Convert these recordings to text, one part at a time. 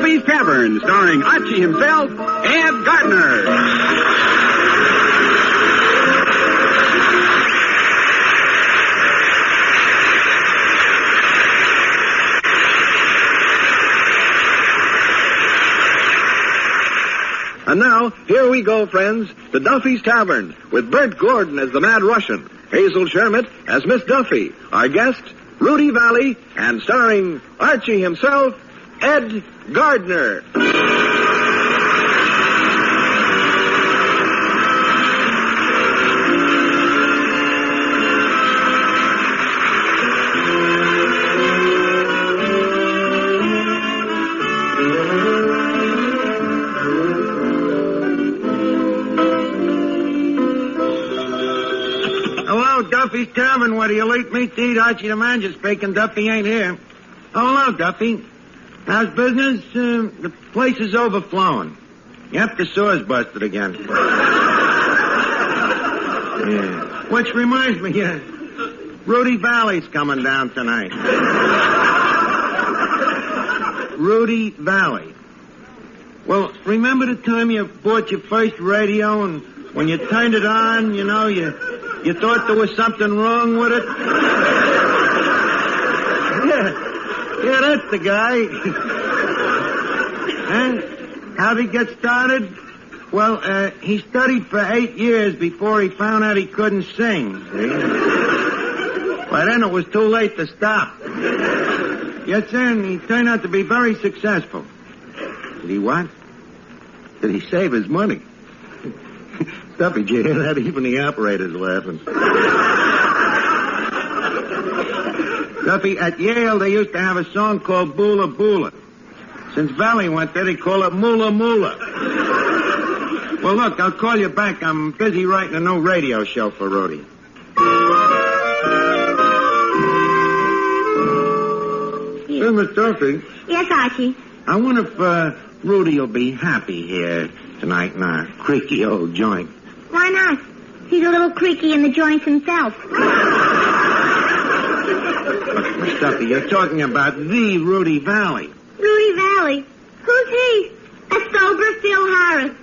Duffy's Tavern, starring Archie himself, Ed Gardner. And now, here we go, friends, to Duffy's Tavern, with Bert Gordon as the Mad Russian, Hazel Shermitt as Miss Duffy, our guest, Rudy Vallee, and starring Archie himself, Ed Gardner. Duffy's Tavern, what do you late meet to eat? Archie the manager speaking. Duffy ain't here. Oh, hello, Duffy. How's business? The place is overflowing. Yep, the sewers busted again. Yeah. Which reminds me, Rudy Vallee's coming down tonight. Rudy Vallee. Well, remember the time you bought your first radio and when you turned it on, you thought there was something wrong with it? Yeah, that's the guy. Huh? How'd he get started? Well, he studied for 8 years before he found out he couldn't sing. See? By then it was too late to stop. Yes, sir, and he turned out to be very successful. Did he what? Did he save his money? Duffy, did you hear that? Even the operator's laughing. Duffy, at Yale, they used to have a song called Boola Boola. Since Vallee went there, they call it Moola Moola. Well, look, I'll call you back. I'm busy writing a new radio show for Rudy. Hey, Miss Duffy. Yes, Archie. I wonder if Rudy will be happy here tonight in our creaky old joint. Why not? He's a little creaky in the joints himself. Look, Miss Duffy, you're talking about the Rudy Vallee. Rudy Vallee? Who's he? A sober Phil Harris.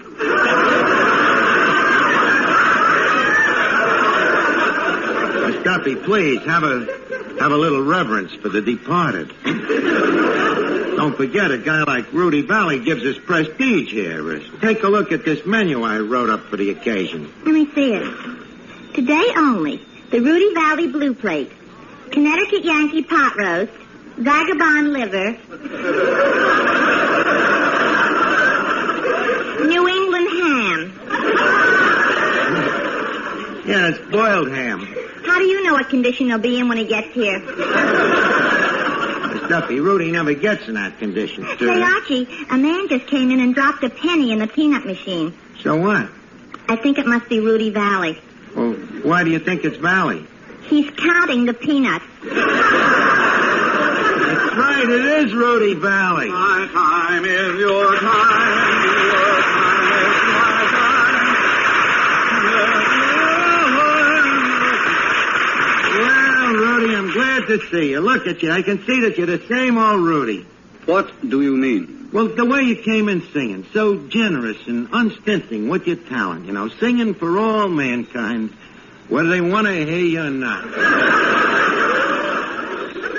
Miss Duffy, please, have a little reverence for the departed. Don't forget, a guy like Rudy Vallee gives us prestige here. Take a look at this menu I wrote up for the occasion. Let me see it. Today only, the Rudy Vallee Blue Plate, Connecticut Yankee Pot Roast, Vagabond Liver, New England Ham. Yeah, it's boiled ham. How do you know what condition he'll be in when he gets here? Duffy, Rudy never gets in that condition. Say, Archie, a man just came in and dropped a penny in the peanut machine. So what? I think it must be Rudy Vallee. Well, why do you think it's Vallee? He's counting the peanuts. That's right, it is Rudy Vallee. My time is your time. Your time is my time. Well, Rudy, I'm glad to see you. Look at you. I can see that you're the same old Rudy. What do you mean? Well, the way you came in singing, so generous and unstinting with your talent, singing for all mankind, whether they want to hear you or not.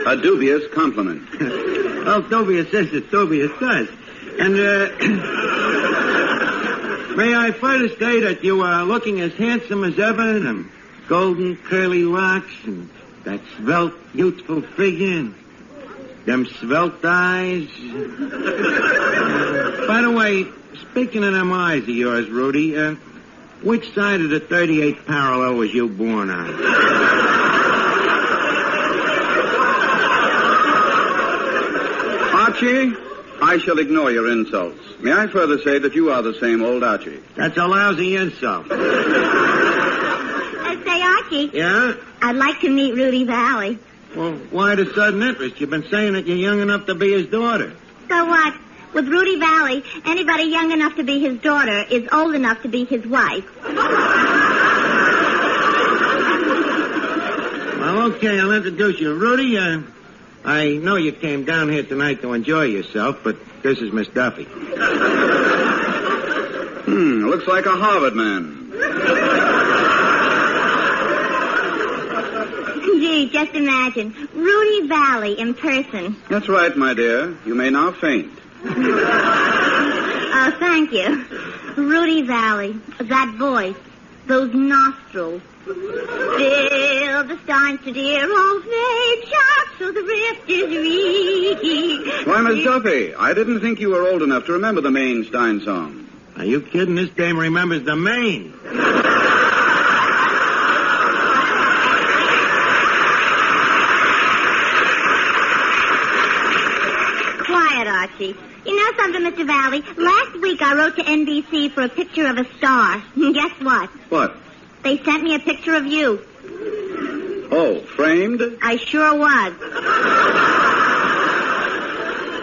A dubious compliment. Well, dubious is as dubious does. And, may I further say that you are looking as handsome as ever, and golden curly locks, and that svelte, youthful figure, and them svelte eyes. By the way, speaking of them eyes of yours, Rudy, which side of the 38th parallel was you born on? Archie, I shall ignore your insults. May I further say that you are the same old Archie? That's a lousy insult. Say, Archie. Yeah? I'd like to meet Rudy Vallee. Well, why the sudden interest? You've been saying that you're young enough to be his daughter. So what? With Rudy Vallee, anybody young enough to be his daughter is old enough to be his wife. Well, okay, I'll introduce you. Rudy, I know you came down here tonight to enjoy yourself, but this is Miss Duffy. Looks like a Harvard man. Gee, just imagine. Rudy Vallee in person. That's right, my dear. You may now faint. Oh, thank you. Rudy Vallee. That voice. Those nostrils. Still the stein to dear old maid sharp, so the rift is reed. Why, Miss Duffy, I didn't think you were old enough to remember the Main Stein song. Are you kidding? This dame remembers the Maine. Quiet, Archie. You know something, Mr. Vallee? Last week I wrote to NBC for a picture of a star. And guess what? What? They sent me a picture of you. Oh, framed? I sure was.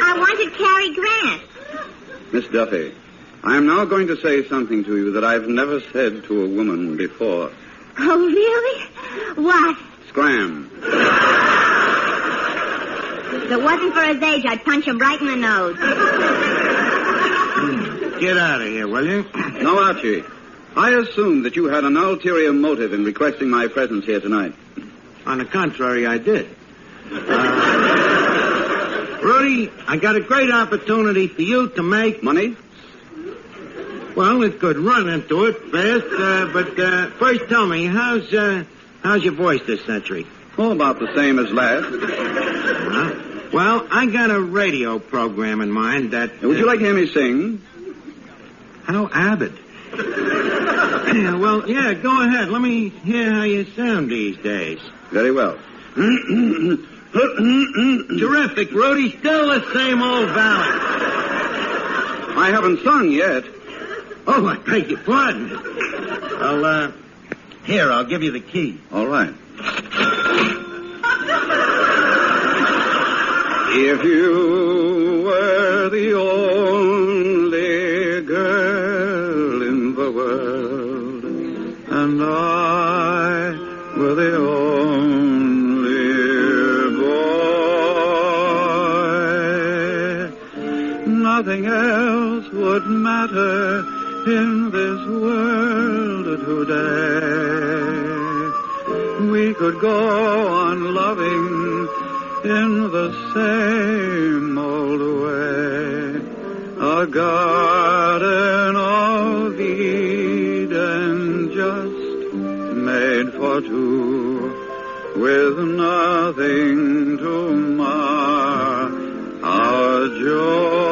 I wanted Cary Grant. Miss Duffy, I am now going to say something to you that I've never said to a woman before. Oh, really? What? Scram. If it wasn't for his age, I'd punch him right in the nose. Get out of here, will you? No, Archie. I assumed that you had an ulterior motive in requesting my presence here tonight. On the contrary, I did. Rudy, I got a great opportunity for you to make... Money? Well, it could run into it fast, but first tell me, how's your voice this century? Oh, about the same as last. Well, I got a radio program in mind that... Would you like to hear me sing? How avid. Well, yeah, go ahead. Let me hear how you sound these days. Very well. Terrific, Rudy. Still the same old Vallee. I haven't sung yet. Oh, I beg your pardon. Well, here, I'll give you the key. All right. If you were the only girl in the world, and I were the only boy, nothing else would matter in this world today. We could go on loving in the same old way, a garden of Eden just made for two, with nothing to mar our joy.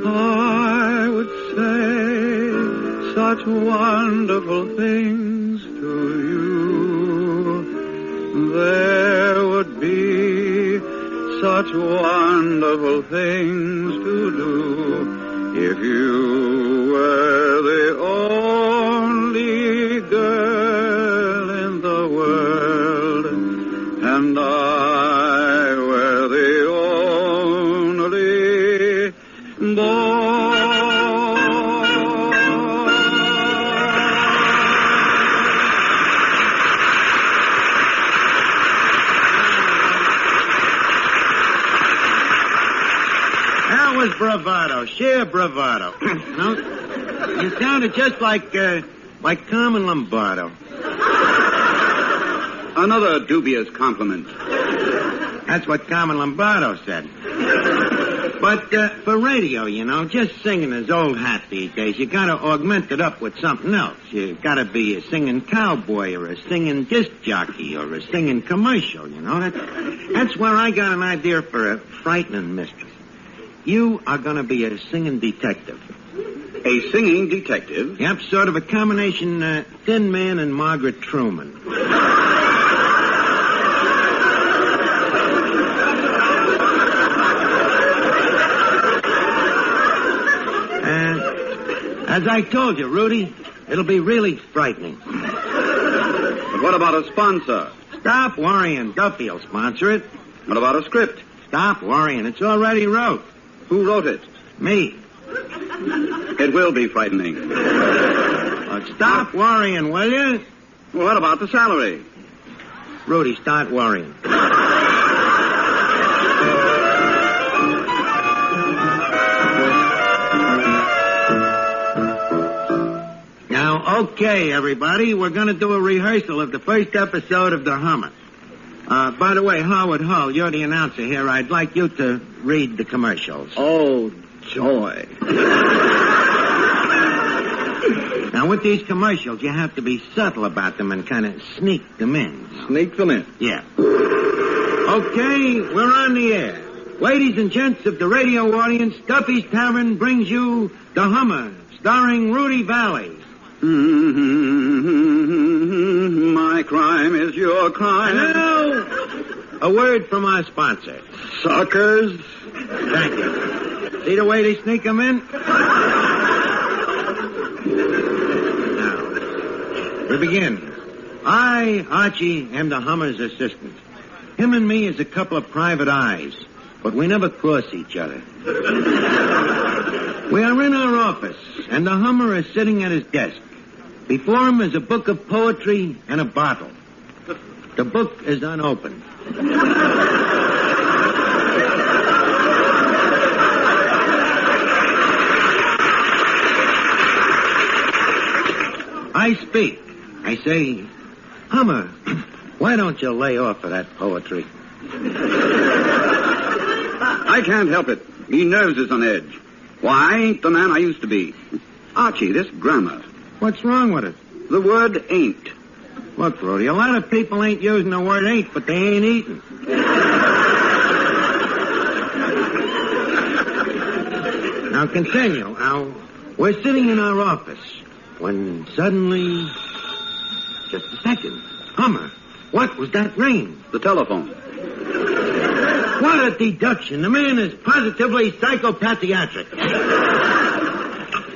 I would say such wonderful things to you. There would be such wonderful things to do if you were the only girl in the world, and I were the only boy. Bravado, sheer bravado. No, you sounded just like Carmen Lombardo. Another dubious compliment. That's what Carmen Lombardo said. But for radio, you know, just singing is old hat these days. You got to augment it up with something else. You got to be a singing cowboy or a singing disc jockey or a singing commercial. You know, that's where I got an idea for a frightening mistress. You are going to be a singing detective. A singing detective? Yep, sort of a combination Thin Man and Margaret Truman. As I told you, Rudy, it'll be really frightening. But what about a sponsor? Stop worrying. Duffy will sponsor it. What about a script? Stop worrying. It's already wrote. Who wrote it? Me. It will be frightening. Stop worrying, will you? Well, what about the salary? Rudy, start worrying. Now, okay, everybody, we're going to do a rehearsal of the first episode of The Hummer. By the way, Howard Hull, you're the announcer here. I'd like you to read the commercials. Oh, joy. Now, with these commercials, you have to be subtle about them and kind of sneak them in. Sneak them in. Yeah. Okay, we're on the air. Ladies and gents of the radio audience, Duffy's Tavern brings you The Hummer, starring Rudy Vallee. My crime is your crime. Now, a word from our sponsor. Suckers. Thank you. See the way they sneak them in? Now, we begin. I, Archie, am the Hummer's assistant. Him and me is a couple of private eyes, but we never cross each other. We are in our office, and the Hummer is sitting at his desk. Before him is a book of poetry and a bottle. The book is unopened. I speak. I say, Hummer, why don't you lay off of that poetry? I can't help it. Me nerves is on edge. Why, I ain't the man I used to be. Archie, this grammar. What's wrong with it? The word ain't. Look, Rudy, a lot of people ain't using the word ain't, but they ain't eating. Now, continue. Now, we're sitting in our office when suddenly... Just a second. Hummer, what was that ring? The telephone. What a deduction. The man is positively psychopathiatric.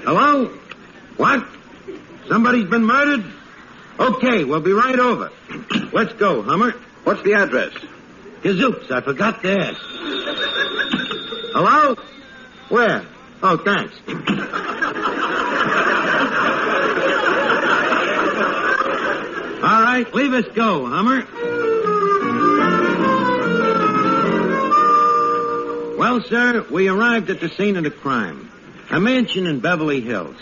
Hello? What? Somebody's been murdered? Okay, we'll be right over. Let's go, Hummer. What's the address? Gazooks, I forgot to ask. Hello? Where? Oh, thanks. All right, leave us go, Hummer. Well, sir, we arrived at the scene of the crime. A mansion in Beverly Hills.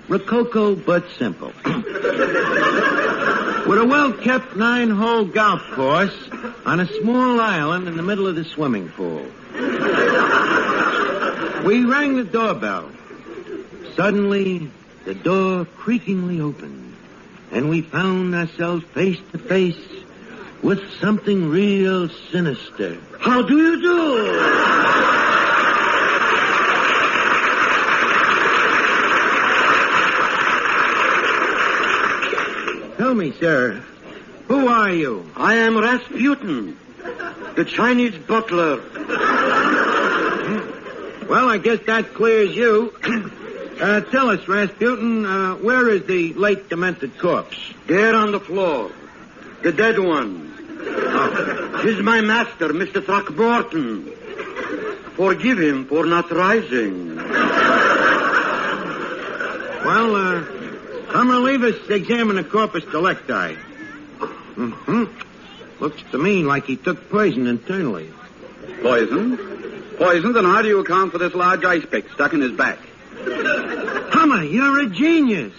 Rococo but simple. With a well-kept 9-hole golf course on a small island in the middle of the swimming pool. We rang the doorbell. Suddenly, the door creakingly opened, and we found ourselves face to face with something real sinister. How do you do? Tell me, sir, who are you? I am Rasputin, the Chinese butler. Well, I guess that clears you. Tell us, Rasputin, where is the late demented corpse? There on the floor, the dead one. Oh. He's my master, Mr. Throckmorton. Forgive him for not rising. Well, Hummer, leave us examine the corpus delicti. Mm-hmm. Looks to me like he took poison internally. Poison? Poison? Then how do you account for this large ice pick stuck in his back? Hummer, you're a genius.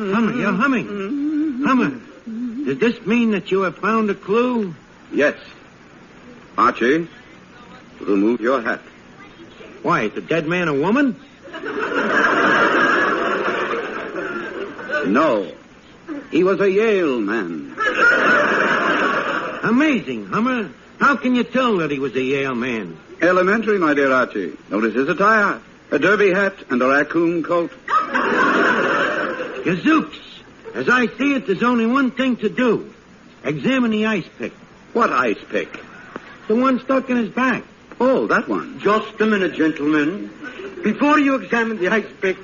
Hummer, you're humming. Hummer, does this mean that you have found a clue? Yes. Archie, remove your hat. Why, is the dead man a woman? No. He was a Yale man. Amazing, Hummer. How can you tell that he was a Yale man? Elementary, my dear Archie. Notice his attire. A derby hat and a raccoon coat. Gazooks. As I see it, there's only one thing to do. Examine the ice pick. What ice pick? The one stuck in his back. Oh, that one. Just a minute, gentlemen. Before you examine the ice pick,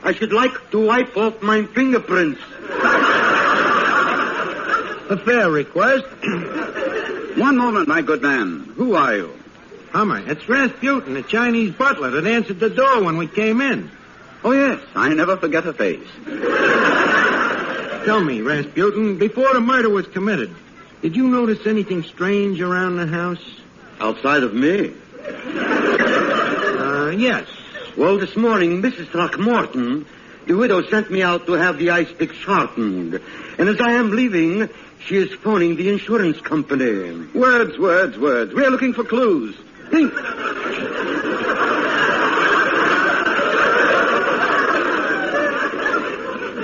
I should like to wipe off my fingerprints. A fair request. One moment, my good man. Who are you? Hummer, it's Rasputin, the Chinese butler that answered the door when we came in. Oh, yes. I never forget a face. Tell me, Rasputin, before the murder was committed, did you notice anything strange around the house? Outside of me? Yes. Well, this morning, Mrs. Throckmorton, the widow, sent me out to have the ice pick sharpened. And as I am leaving, she is phoning the insurance company. Words. We are looking for clues. Think.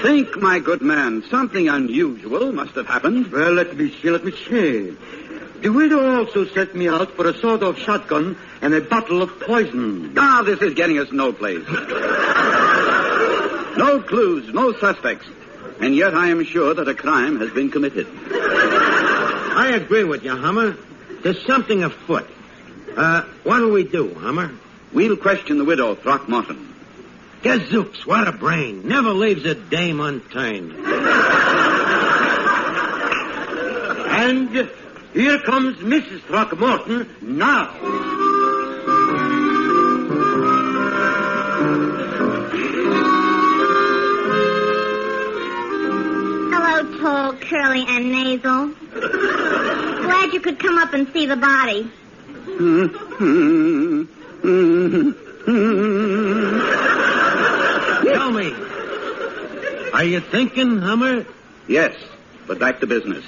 Think, my good man. Something unusual must have happened. Well, let me see. The widow also sent me out for a sawed-off shotgun and a bottle of poison. Ah, this is getting us no place. No clues, no suspects. And yet I am sure that a crime has been committed. I agree with you, Hummer. There's something afoot. What'll we do, Hummer? We'll question the widow, Throckmorton. Gazooks, what a brain. Never leaves a dame unturned. And here comes Mrs. Throckmorton now. Hello, tall, curly, and nasal. Glad you could come up and see the body. Tell me, are you thinking, Hummer? Yes, but back to business.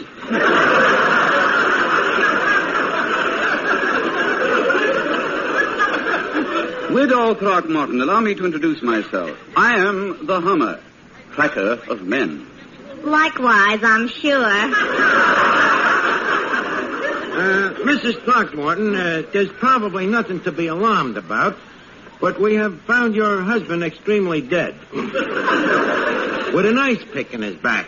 Widow Throckmorton, allow me to introduce myself. I am the Hummer, tracker of men. Likewise, I'm sure. Mrs. Throckmorton, there's probably nothing to be alarmed about, but we have found your husband extremely dead. With an ice pick in his back.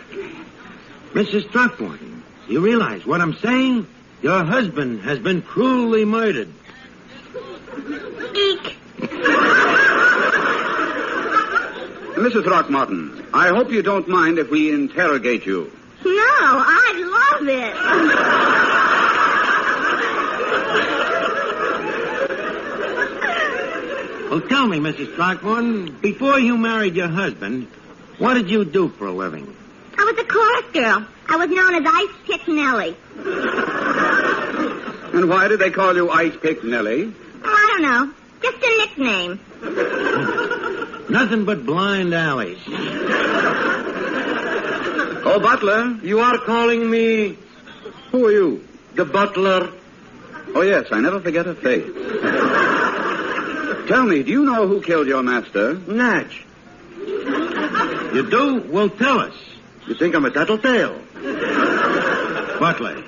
Mrs. Throckmorton, do you realize what I'm saying? Your husband has been cruelly murdered. Eek. Mrs. Throckmorton, I hope you don't mind if we interrogate you. No, I'd love it. Well, tell me, Mrs. Throckmorton, before you married your husband, what did you do for a living? I was a chorus girl. I was known as Ice Pick Nellie. And why did they call you Ice Pick Nellie? Oh, I don't know. Just a nickname. Nothing but blind alleys. Oh, butler. You are calling me Who are you? the butler? Oh, yes, I never forget a face. Tell me, do you know who killed your master? Natch. You do? Well, tell us. You think I'm a tattletale? Butler,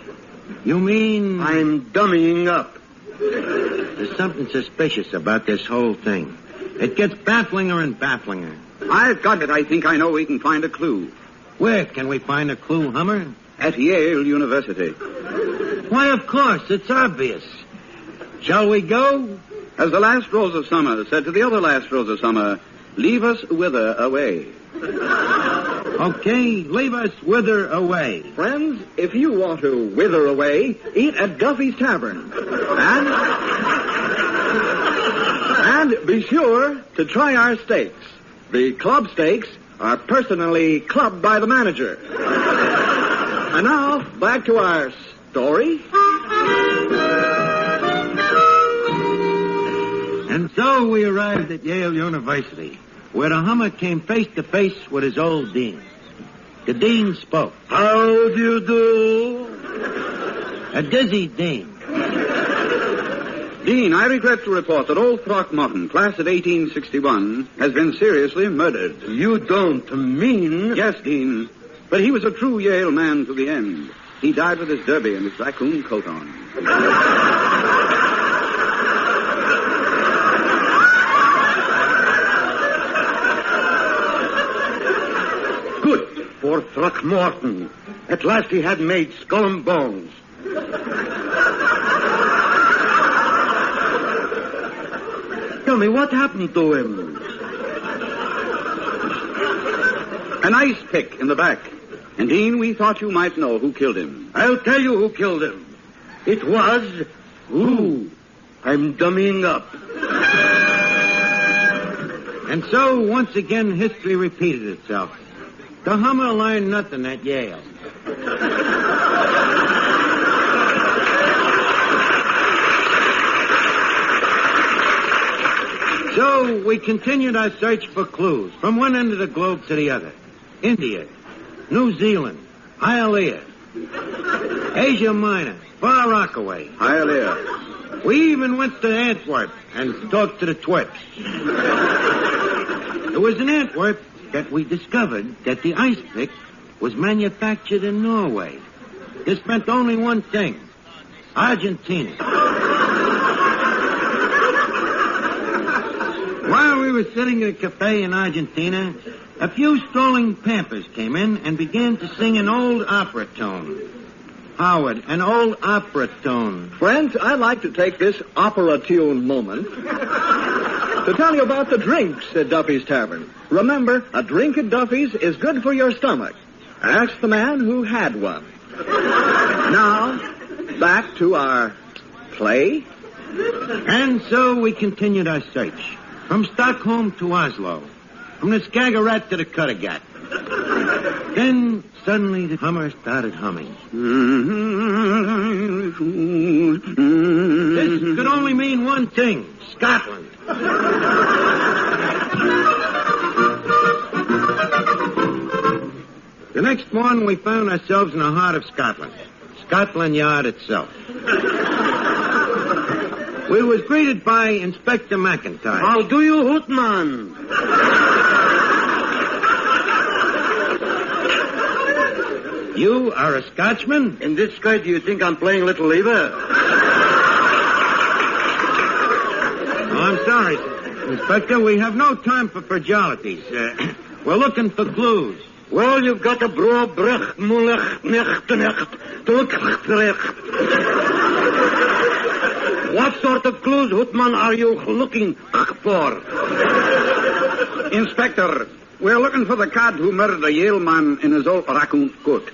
you mean... I'm dummying up. There's something suspicious about this whole thing. It gets bafflinger and bafflinger. I've got it. I think I know we can find a clue. Where can we find a clue, Hummer? At Yale University. Why, of course. It's obvious. Shall we go? As the last rose of summer said to the other last rose of summer, leave us wither away. Okay, leave us wither away. Friends, if you want to wither away, eat at Duffy's Tavern. And be sure to try our steaks. The club steaks are personally clubbed by the manager. And now, back to our story. And so we arrived at Yale University, where the Hummer came face to face with his old dean. The dean spoke. How do you do? A dizzy dean. Dean, I regret to report that old Throckmorton, class of 1861, has been seriously murdered. You don't mean... Yes, Dean. But he was a true Yale man to the end. He died with his derby and his raccoon coat on. Good for Throckmorton. At last he had made skull and bones. Tell me, what happened to him? An ice pick in the back. And, Dean, we thought you might know who killed him. I'll tell you who killed him. It was... Who? I'm dummying up. And so, once again, history repeated itself. The Hummer learned nothing at Yale. So, we continued our search for clues from one end of the globe to the other. India, New Zealand, Hialeah, Asia Minor, Far Rockaway. Hialeah. We even went to Antwerp and talked to the twerps. It was in Antwerp that we discovered that the ice pick was manufactured in Norway. This meant only one thing: Argentina. While we were sitting in a cafe in Argentina, a few strolling pampers came in and began to sing an old opera tune. Howard, an old opera tune. Friends, I'd like to take this opera tune moment to tell you about the drinks at Duffy's Tavern. Remember, a drink at Duffy's is good for your stomach. Ask the man who had one. Now, back to our play. And so we continued our search. From Stockholm to Oslo. From the Skagerrak to the Kattegat. Then, suddenly, the Hummer started humming. This could only mean one thing: Scotland. The next morning, we found ourselves in the heart of Scotland. Scotland Yard itself. We was greeted by Inspector McIntyre. How do you, Hootman? You are a Scotchman? In this skirt, do you think I'm playing Little Lever? Oh, I'm sorry, Inspector. We have no time for fragilities. We're looking for clues. Well, you've got a broebrecht, mulech, necht, What sort of clues, Hootman, are you looking for? Inspector, we're looking for the cad who murdered a Yale man in his old raccoon coat.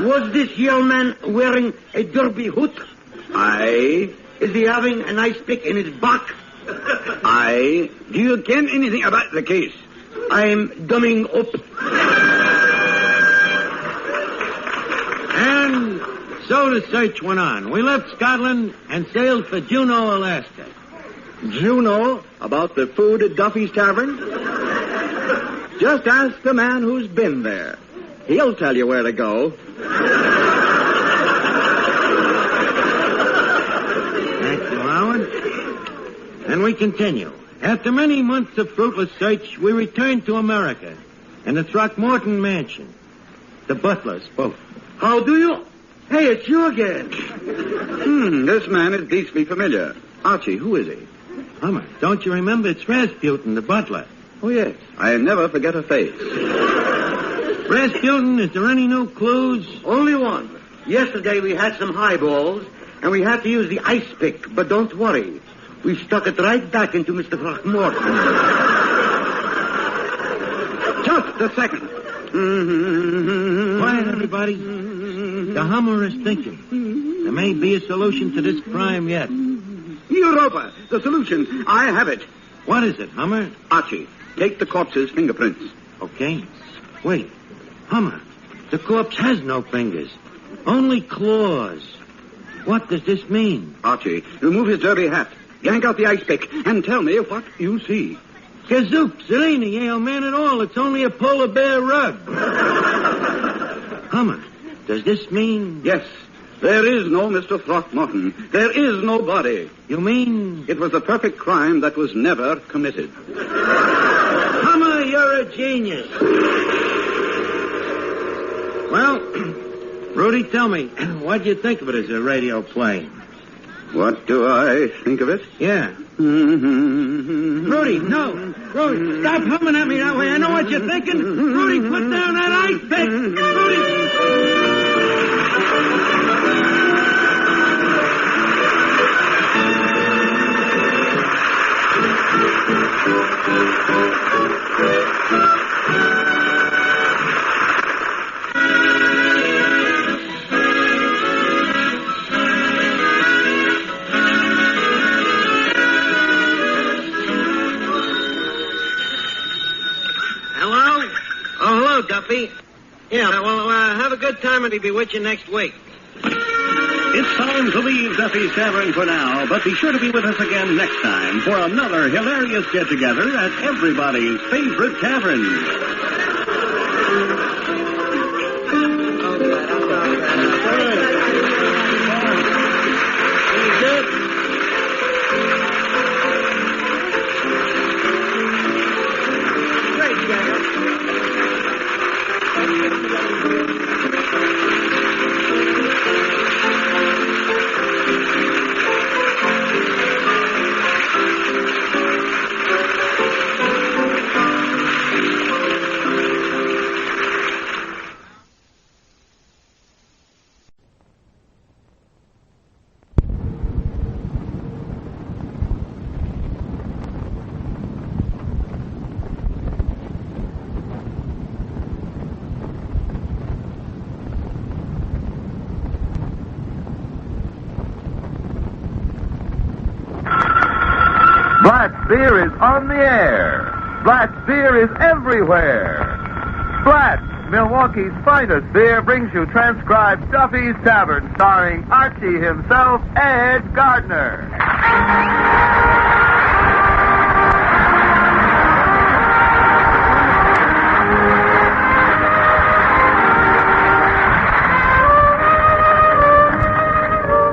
Was this Yale man wearing a derby hood? Aye. Is he having an ice pick in his back? Aye. Do you ken anything about the case? I'm dumbing up. And so the search went on. We left Scotland and sailed for Juneau, Alaska. Juneau, about the food at Duffy's Tavern? Just ask the man who's been there. He'll tell you where to go. Thank you, Howard. And we continue. After many months of fruitless search, we returned to America and the Throckmorton mansion. The butler spoke. How do you... Hey, it's you again. This man is beastly familiar. Archie, who is he? Hummer, don't you remember? It's Rasputin, the butler. Oh, yes. I never forget a face. Rasputin, is there any new clues? Only one. Yesterday we had some highballs, and we had to use the ice pick. But don't worry. We stuck it right back into Mr. Throckmorton. Just a second. Quiet, everybody. The Hummer is thinking. There may be a solution to this crime yet. Europa, the solution. I have it. What is it, Hummer? Archie, take the corpse's fingerprints. Okay. Wait. Hummer, the corpse has no fingers. Only claws. What does this mean? Archie, remove his derby hat. Yank out the ice pick and tell me what you see. Gazooks, it ain't a Yale man at all. It's only a polar bear rug. Hummer, does this mean... Yes, there is no Mr. Throckmorton. There is no body. You mean... It was a perfect crime that was never committed. Hummer, you're a genius. Well, Rudy, tell me, what'd you think of it as a radio play? What do I think of it? Yeah. Rudy, no. Rudy, stop humming at me that way. I know what you're thinking. Rudy, put down that ice pick. Rudy. Hello? Oh, hello, Duffy. Yeah, well, have a good time and be with you next week. It's time to leave Duffy's Tavern for now, but be sure to be with us again next time for another hilarious get-together at everybody's favorite tavern. Blatt's Beer is on the air. Blatt's Beer is everywhere. Blatt's, Milwaukee's finest beer, brings you transcribed Duffy's Tavern, starring Archie himself, Ed Gardner.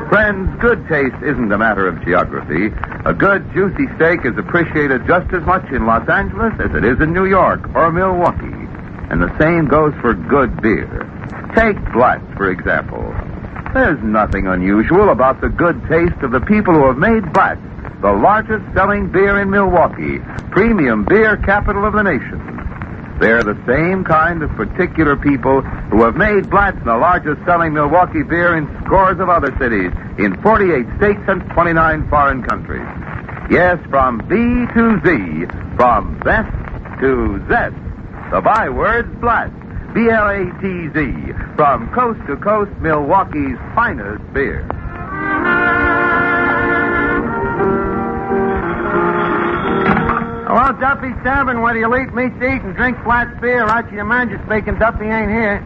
Friends, good taste isn't a matter of geography. A good, juicy steak is appreciated just as much in Los Angeles as it is in New York or Milwaukee. And the same goes for good beer. Take Blatt's, for example. There's nothing unusual about the good taste of the people who have made Blatt's the largest selling beer in Milwaukee, premium beer capital of the nation. They're the same kind of particular people who have made Blatt's the largest selling Milwaukee beer in scores of other cities, in 48 states and 29 foreign countries. Yes, from B to Z, from best to zest. The byword Blatt's, B-L-A-T-Z, from coast to coast, Milwaukee's finest beer. Hello, Duffy's Tavern, where you'll eat, meat, eat, and drink Blatt's beer. Archie the manager speaking. Duffy ain't here.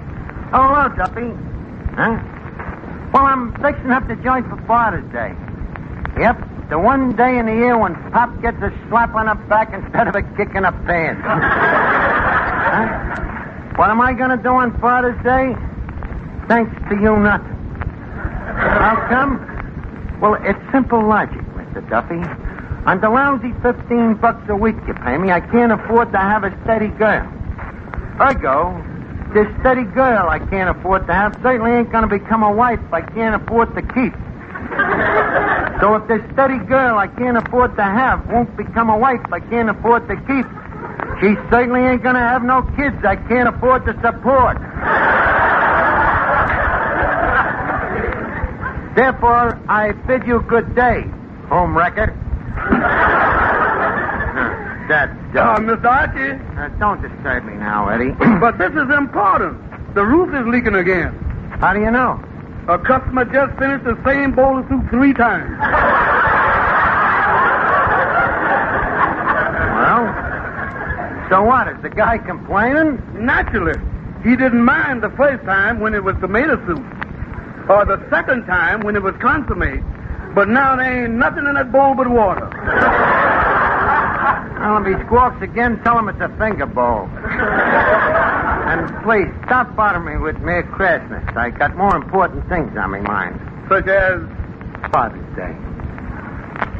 Oh, hello, Duffy. Huh? Well, I'm fixing up the joint for Father's Day. Yep, the one day in the year when Pop gets a slap on the back instead of a kick in the pants. Huh? What am I going to do on Father's Day? Thanks to you, nothing. How come? Well, it's simple logic, Mr. Duffy. On the lousy $15 a week you pay me, I can't afford to have a steady girl. Ergo, this steady girl I can't afford to have certainly ain't going to become a wife I can't afford to keep. So if this steady girl I can't afford to have won't become a wife I can't afford to keep, she certainly ain't going to have no kids I can't afford to support. Therefore, I bid you good day, home wrecker. That's Mr. Archie. Don't disturb me now, Eddie. But this is important. The roof is leaking again. How do you know? A customer just finished the same bowl of soup 3 times. Well, so what? Is the guy complaining? Naturally. He didn't mind the first time when it was tomato soup. Or the second time when it was consommé. But now there ain't nothing in that bowl but water. Well, if he squawks again, tell him it's a finger bowl. And please, stop bothering me with mere crassness. I got more important things on my mind. Such as? Father's Day.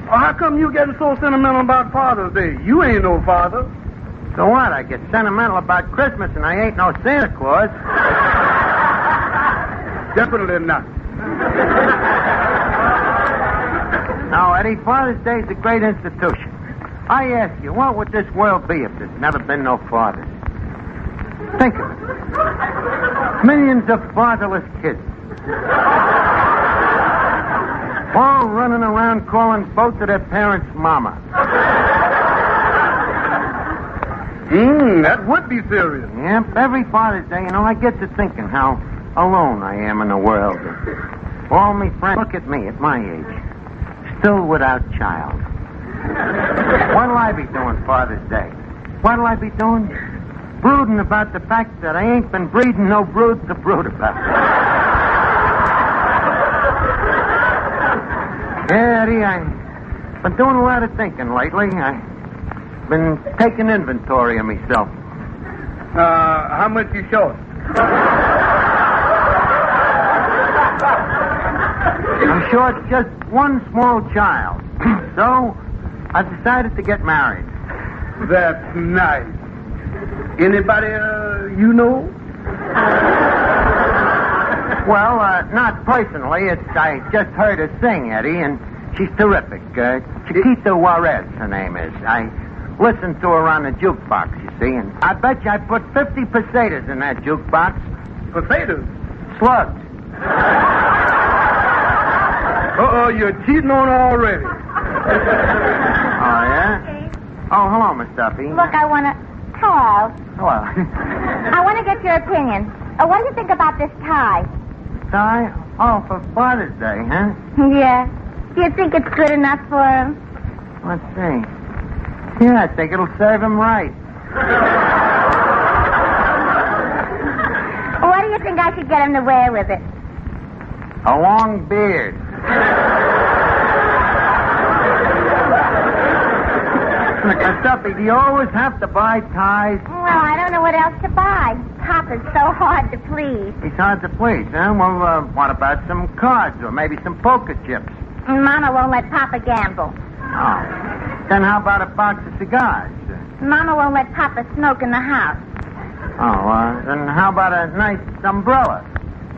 Well, how come you getting so sentimental about Father's Day? You ain't no father. So what? I get sentimental about Christmas and I ain't no Santa Claus. Definitely not. Now, Eddie, Father's Day is a great institution. I ask you, what would this world be if there's never been no fathers? Think of it. Millions of fatherless kids. All running around calling both of their parents Mama. That would be serious. Yep, every Father's Day, I get to thinking how alone I am in the world. All me friends, look at me at my age. Still without child. What'll I be doing Father's Day? What'll I be doing? brooding about the fact that I ain't been breeding no brood to brood about. Yeah, Eddie, I've been doing a lot of thinking lately. I've been taking inventory of myself. How much you short? I'm short just one small child. So, I decided to get married. That's nice. Anybody you know? Well, not personally. I just heard her sing, Eddie, and she's terrific. Chiquita Juarez, her name is. I listened to her on the jukebox, you see, and I bet you I put 50 pesetas in that jukebox. Pesetas? Slugs. Uh-oh, you're cheating on her already. Oh, yeah? Oh, hello, Miss Duffy. Look, I want to... Hello. Hello. I want to get your opinion. What do you think about this tie? Tie? Oh, for Father's Day, huh? Yeah. Do you think it's good enough for him? Let's see. Yeah, I think it'll serve him right. What do you think I should get him to wear with it? A long beard. Look, Miss Duffy, do you always have to buy ties? Well, I don't know what else to buy. Papa's so hard to please. He's hard to please, huh? Well, what about some cards or maybe some poker chips? Mama won't let Papa gamble. Oh. Then how about a box of cigars? Mama won't let Papa smoke in the house. Oh, then how about a nice umbrella?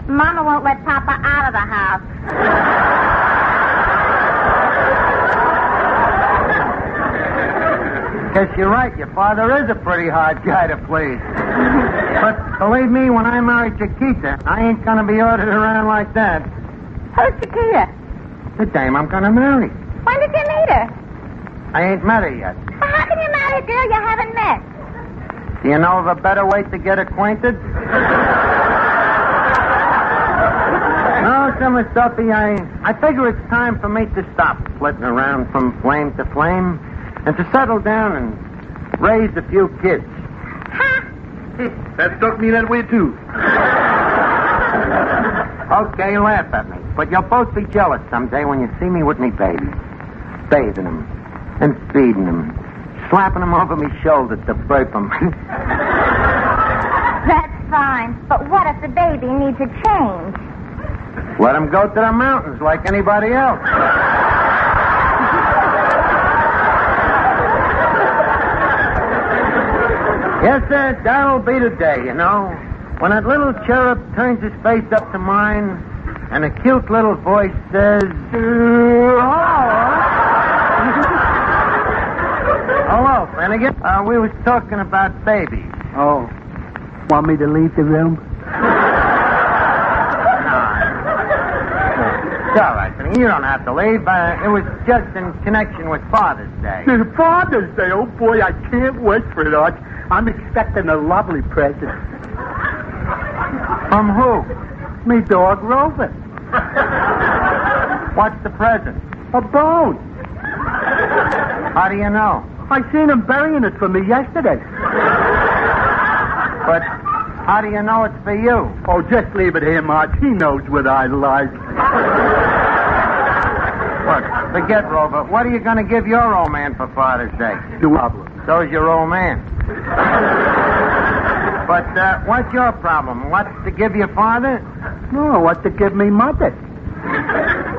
Mama won't let Papa out of the house. Guess you're right. Your father is a pretty hard guy to please. But believe me, when I marry Chiquita, I ain't gonna be ordered around like that. Who's Chiquita? The dame I'm gonna marry. When did you meet her? I ain't met her yet. Well, how can you marry a girl you haven't met? Do you know of a better way to get acquainted? No, Miss Duffy, I figure it's time for me to stop flitting around from flame to flame and to settle down and raise a few kids. That struck me that way, too. Okay, laugh at me. But you'll both be jealous someday when you see me with me baby. Bathing them and feeding them, slapping them over my shoulder to burp them. That's fine. But what if the baby needs a change? Let him go to the mountains like anybody else. Yes, sir, that'll be the day, you know, when that little cherub turns his face up to mine and a cute little voice says, Hello, Finnegan. We was talking about babies. Oh. Want me to leave the room? It's all right, Finnegan. You don't have to leave. It was just in connection with Father's Day. Father's Day? Oh, boy, I can't wait for it, Arch. I'm expecting a lovely present. From who? Me dog, Rover. What's the present? A bone. How do you know? I seen him burying it for me yesterday. But how do you know it's for you? Oh, just leave it here, Marge. He knows what I like. Look, forget Rover. What are you going to give your old man for Father's Day? No problem. So's your old man. But what's your problem? What to give your father? No, what to give me mother.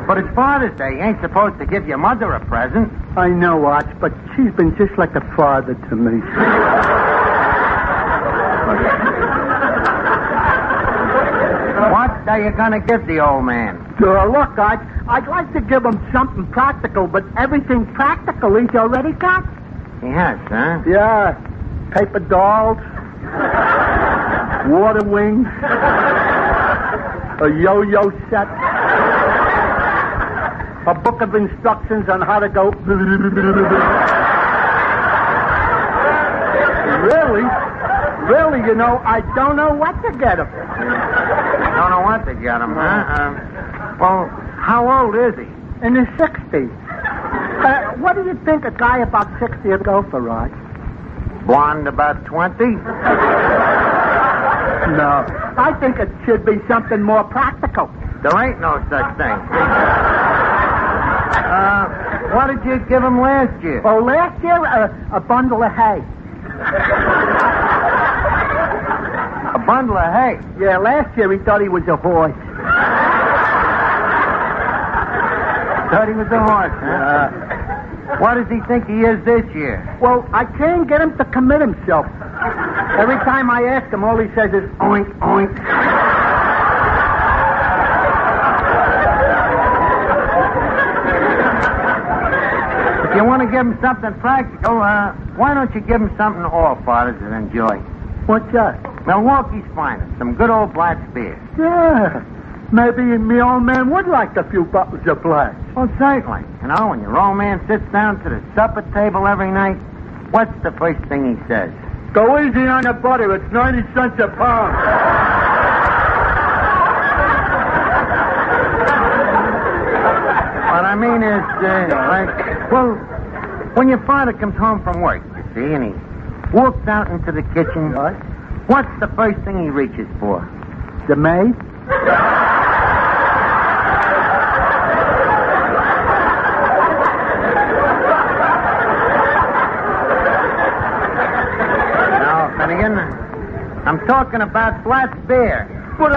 But it's Father's Day. You ain't supposed to give your mother a present. I know, Arch, but she's been just like a father to me. What are you going to give the old man? Look, Arch, I'd like to give him something practical, but everything practical he's already got. He has, huh? Yeah. Paper dolls, water wings, a yo-yo set, a book of instructions on how to go. Really, you know, I don't know what to get him. Don't know what to get him, huh? Well, how old is he? In his 60s. What do you think a guy about 60 would go for, Rod? Blonde about 20? No. I think it should be something more practical. There ain't no such thing. What did you give him last year? Oh, last year, a bundle of hay. A bundle of hay? Yeah, last year he thought he was a horse. Thought he was a horse, huh? What does he think he is this year? Well, I can't get him to commit himself. Every time I ask him, all he says is, oink, oink. If you want to give him something practical, why don't you give him something all fathers would enjoy? What's that? Milwaukee's finest, some good old black beer. Yeah. Maybe me old man would like a few bottles of black. Well, certainly. You know, when your old man sits down to the supper table every night, what's the first thing he says? Go easy on the butter. It's 90 cents a pound. What I mean is, well, when your father comes home from work, you see, and he walks out into the kitchen, what? What's the first thing he reaches for? The maid? I'm talking about black beer. But,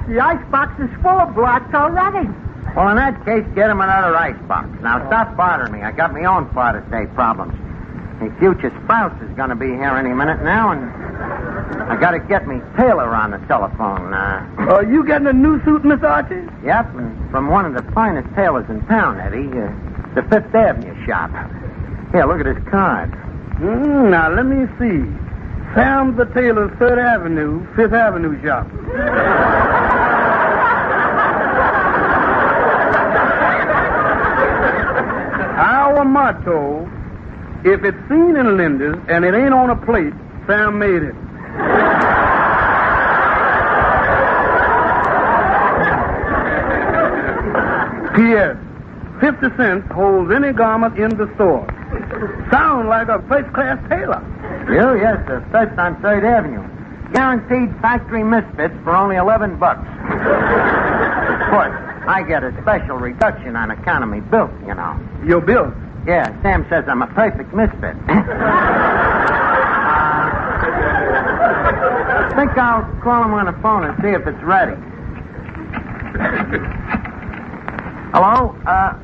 the icebox is full of blacks already. Well, in that case, get him another icebox. Now, stop bothering me. I got my own Father's Day problems. My future spouse is going to be here any minute now, and I got to get me tailor on the telephone. Are you getting a new suit, Miss Archie? Yep, and from one of the finest tailors in town, Eddie. The Fifth Avenue shop. Here, look at his card. Now, let me see. Sam the Taylor's 3rd Avenue, 5th Avenue shop. Our motto, if it's seen in Linda's and it ain't on a plate, Sam made it. P.S. 50 cents holds any garment in the store. Sound like a first-class tailor. You? Yes, the first on 3rd Avenue. Guaranteed factory misfits for only $11. Of course, I get a special reduction on account of me bill, you know. Your bill? Yeah, Sam says I'm a perfect misfit. I think I'll call him on the phone and see if it's ready. Hello?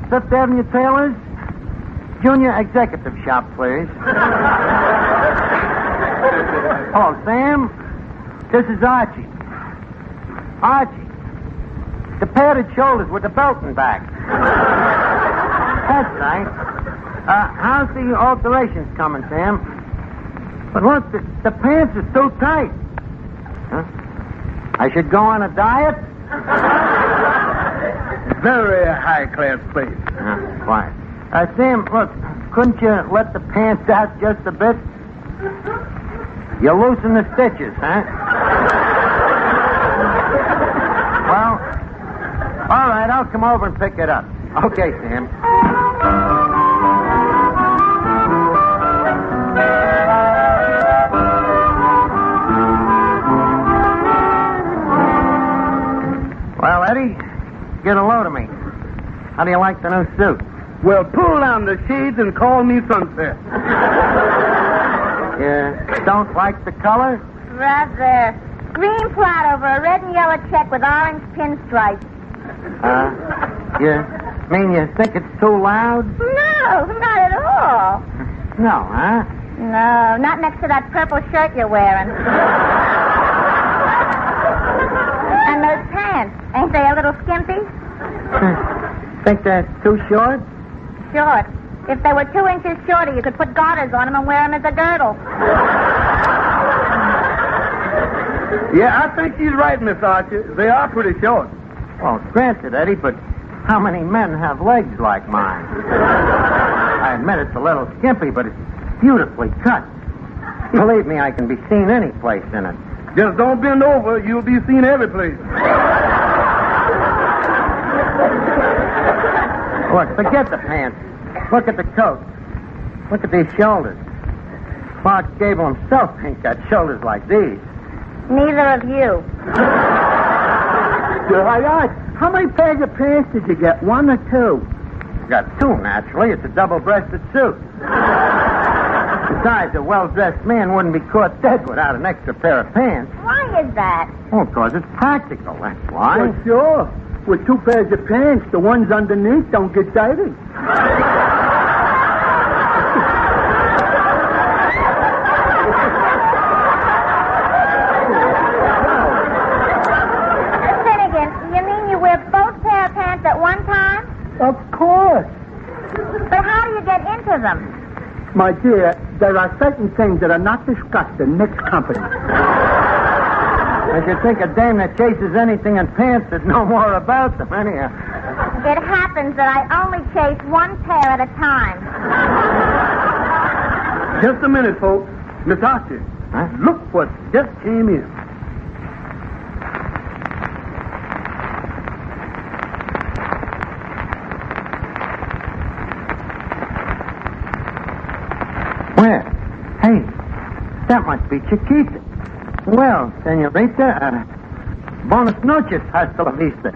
5th Avenue Tailors? Junior Executive Shop, please. Hello, Sam. This is Archie. Archie. The padded shoulders with the belt and back. That's right. How's the alterations coming, Sam? But look, the pants are too tight. Huh? I should go on a diet? Very high-class place. Quiet. Sam, look, couldn't you let the pants out just a bit? You loosen the stitches, huh? Well, all right, I'll come over and pick it up. Okay, Sam. Well, Eddie, get a load of me. How do you like the new suit? Well, pull down the shades and call me Sunset. You don't like the color? Rather. Green plot over a red and yellow check with orange pinstripes. You mean you think it's too loud? No, not at all. No, huh? No, not next to that purple shirt you're wearing. And those pants, ain't they a little skimpy? Think they're too short? Short. If they were 2 inches shorter, you could put garters on them and wear them as a girdle. Yeah, I think she's right, Miss Archer. They are pretty short. Well, granted, Eddie, but how many men have legs like mine? I admit it's a little skimpy, but it's beautifully cut. Believe me, I can be seen any place in it. Just don't bend over. You'll be seen every place. Look, forget the pants. Look at the coat. Look at these shoulders. Clark Gable himself ain't got shoulders like these. Neither of you. How many pairs of pants did you get? One or two? Got two, naturally. It's a double-breasted suit. Besides, a well-dressed man wouldn't be caught dead without an extra pair of pants. Why is that? Oh, because it's practical, that's why. Well, sure. With two pairs of pants, the ones underneath don't get dirty. At one time? Of course. But how do you get into them? My dear, there are certain things that are not discussed in mixed company. I should think a dame that chases anything in pants would know more about them, anyhow. It happens that I only chase one pair at a time. Just a minute, folks. Miss Archie, look what just came in. Where? Hey, that must be Chiquita. Well, senorita, buenas noches, hasta la vista.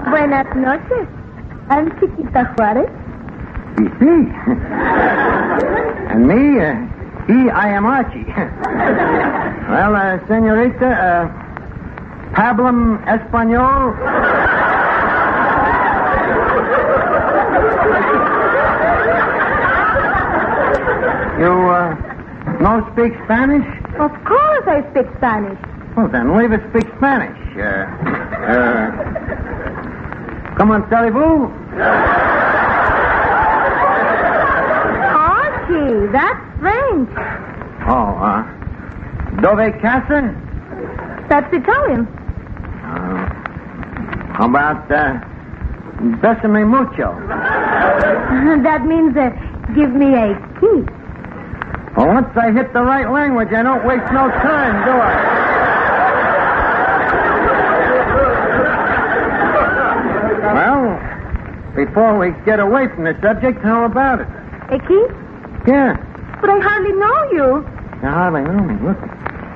Buenas noches. I'm Chiquita Juarez. Sí. And me, I am Archie. Well, senorita, Pablum Espanol. You, no speak Spanish? Of course I speak Spanish. Well, then leave us speak Spanish. Come on, allez-vous? Archie, that's French. Oh, dove casa? That's Italian. How about, besame mucho? That means, give me a kiss. Well, once I hit the right language, I don't waste no time, do I? Well, before we get away from the subject, how about it? A kiss? Yeah. But I hardly know you. You hardly know me. Look,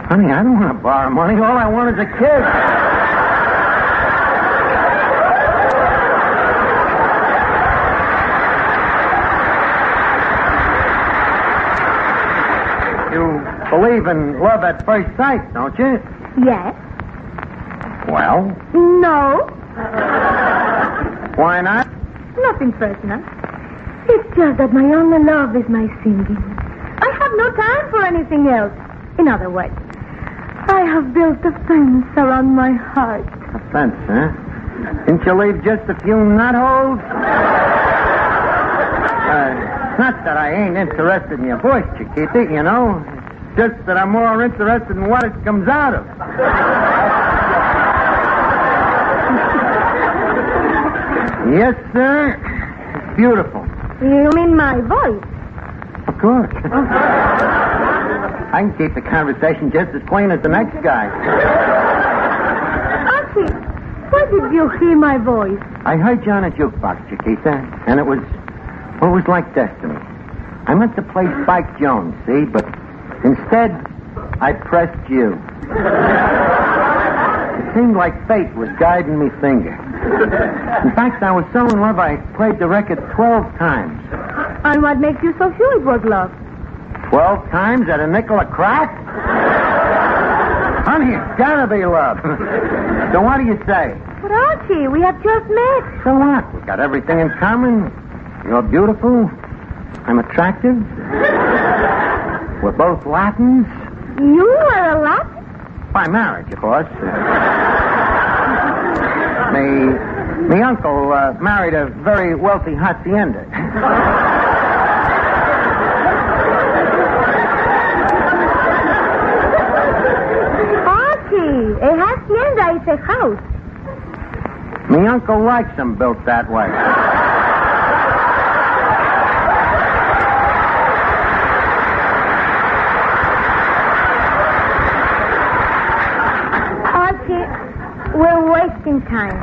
honey, I don't want to borrow money. All I want is a kiss. You believe in love at first sight, don't you? Yes. Well? No. Why not? Nothing personal. It's just that my only love is my singing. I have no time for anything else. In other words, I have built a fence around my heart. A fence, huh? Didn't you leave just a few knot holes? Not that I ain't interested in your voice, Chiquita, you know. It's just that I'm more interested in what it comes out of. Yes, sir. It's beautiful. You mean my voice? Of course. I can keep the conversation just as plain as the next guy. Archie, where did you hear my voice? I heard you on a jukebox, Chiquita, and it was like destiny. I meant to play Spike Jones, see, but instead, I pressed you. It seemed like fate was guiding me finger. In fact, I was so in love, I played the record 12 times. And what makes you so sure it was love? 12 times at a nickel a crack? Honey, it's gotta be love. So what do you say? But Archie, we have just met. So what? We've got everything in common. You're beautiful. I'm attractive. We're both Latins. You are a Latin? By marriage, of course. Me uncle married a very wealthy hacienda. Archie, a hacienda is a house. Me uncle likes them built that way. We're wasting time.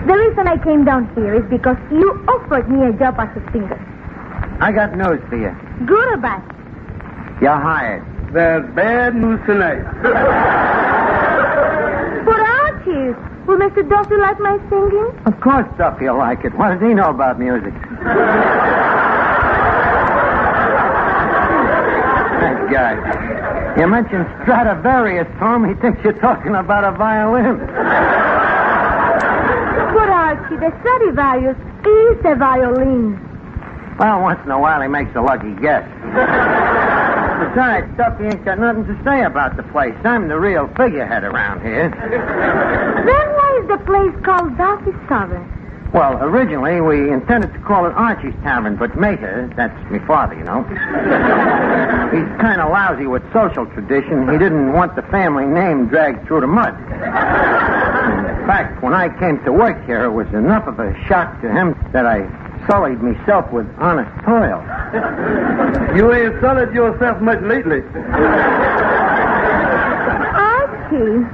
The reason I came down here is because you offered me a job as a singer. I got news for you. Good or bad? You're hired. there's bad news tonight. But Archie, will Mr. Duffy like my singing? Of course Duffy will like it. What does he know about music? That guy. You mentioned Stradivarius to him, he thinks you're talking about a violin. But Archie, the Stradivarius is a violin. Well, once in a while he makes a lucky guess. Besides, Duffy ain't got nothing to say about the place. I'm the real figurehead around here. Then why is the place called Duffy's Tavern? Well, originally we intended to call it Archie's Tavern, but Mater, that's my father, you know. He's kind of lousy with social tradition. He didn't want the family name dragged through the mud. In fact, when I came to work here, it was enough of a shock to him that I sullied myself with honest toil. You ain't sullied yourself much lately. Archie,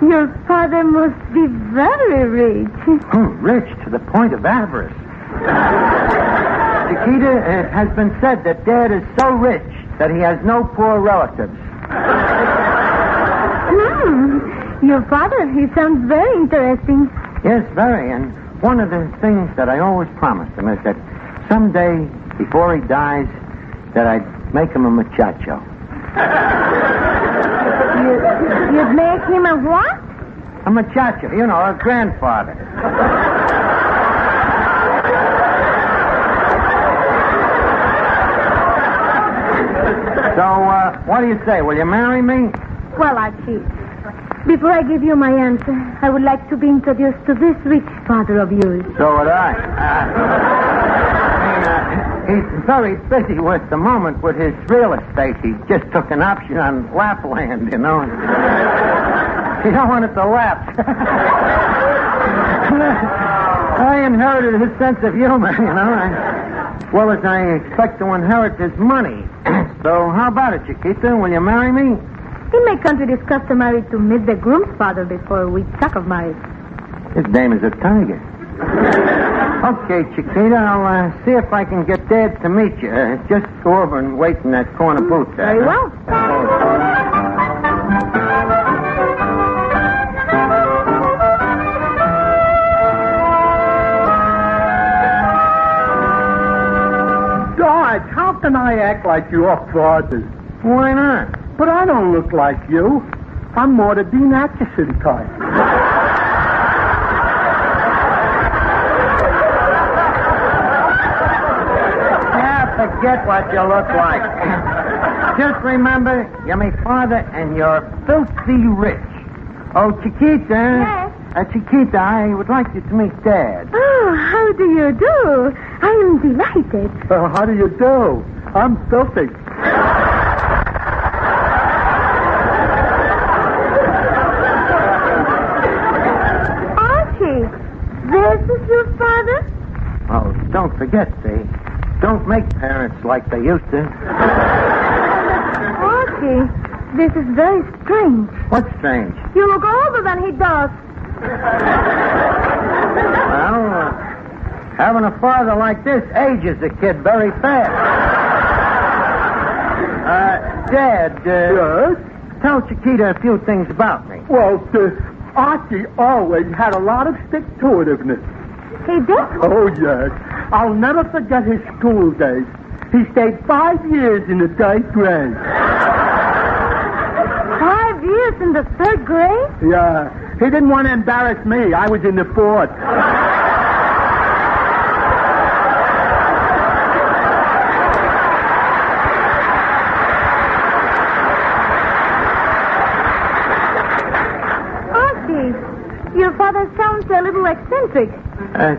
your father must be very rich. Rich to the point of avarice. Chiquita, it has been said that Dad is so rich that he has no poor relatives. Your father, he sounds very interesting. Yes, very, and one of the things that I always promised him is that someday, before he dies, that I'd make him a muchacho. You'd make him a what? A muchacho, you know, a grandfather. So, what do you say? Will you marry me? Well, Archie, before I give you my answer, I would like to be introduced to this rich father of yours. So would I. He's very busy with the moment with his real estate. He just took an option on Lapland, you know. He don't want it to lapse. I inherited his sense of humor, you know, as well as I expect to inherit his money. So how about it, Chiquita? Will you marry me? In my country, it is customary to meet the groom's father before we talk of marriage. His name is a tiger. Okay, Chiquita, I'll see if I can get Dad to meet you. Just go over and wait in that corner booth there. Very well. George, how can I act like your father? Why not? But I don't look like you. I'm more the Dean Acheson type. Forget what you look like. Just remember, you're my father and you're filthy rich. Oh, Chiquita. Yes? Chiquita, I would like you to meet Dad. Oh, how do you do? I am delighted. How do you do? I'm filthy. Archie, this is your father? Oh, don't forget, they don't make parents like they used to. Archie, this is very strange. What's strange? You look older than he does. Well, having a father like this ages a kid very fast. Dad, yes? Tell Chiquita a few things about me. Well, Archie always had a lot of stick-to-itiveness. He did? Oh, yes. I'll never forget his school days. He stayed 5 years in the 3rd grade. 5 years in the 3rd grade? Yeah. He didn't want to embarrass me. I was in the 4th. Archie, your father sounds a little eccentric.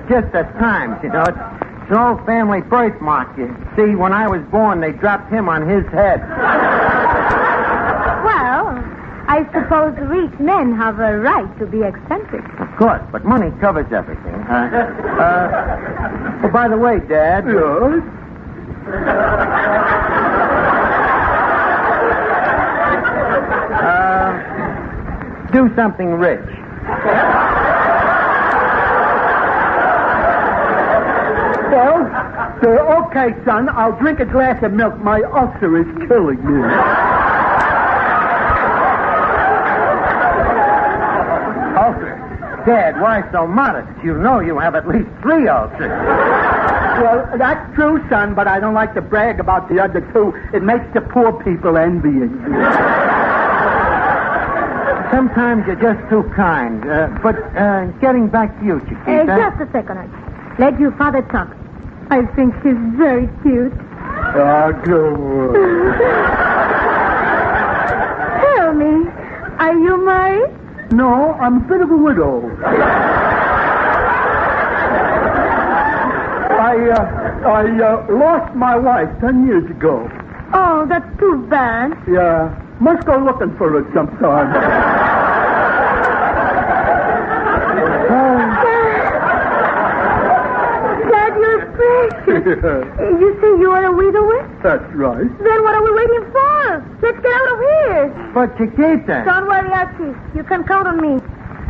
Just at times, you know. It's an old family birthmark. You see, when I was born, they dropped him on his head. Well, I suppose rich men have a right to be eccentric. Of course, but money covers everything. Oh, by the way, Dad. Yes? Do something rich. Well, okay, son, I'll drink a glass of milk. My ulcer is killing me. Dad, why so modest? You know you have at least 3 ulcers. Well, that's true, son, but I don't like to brag about the other 2. It makes the poor people envious. Sometimes you're just too kind. But getting back to you, Chiquita. Just a second, Archie. Let your father talk. I think he's very cute. Oh, good. Tell me, are you married? No, I'm a bit of a widow. I lost my wife 10 years ago. Oh, that's too bad. Yeah, must go looking for her sometime. Dad, you're precious. You say you are a widower? That's right. Then what are we waiting for? Let's get out of here. But Chiquita. Don't worry, Archie. You can count on me.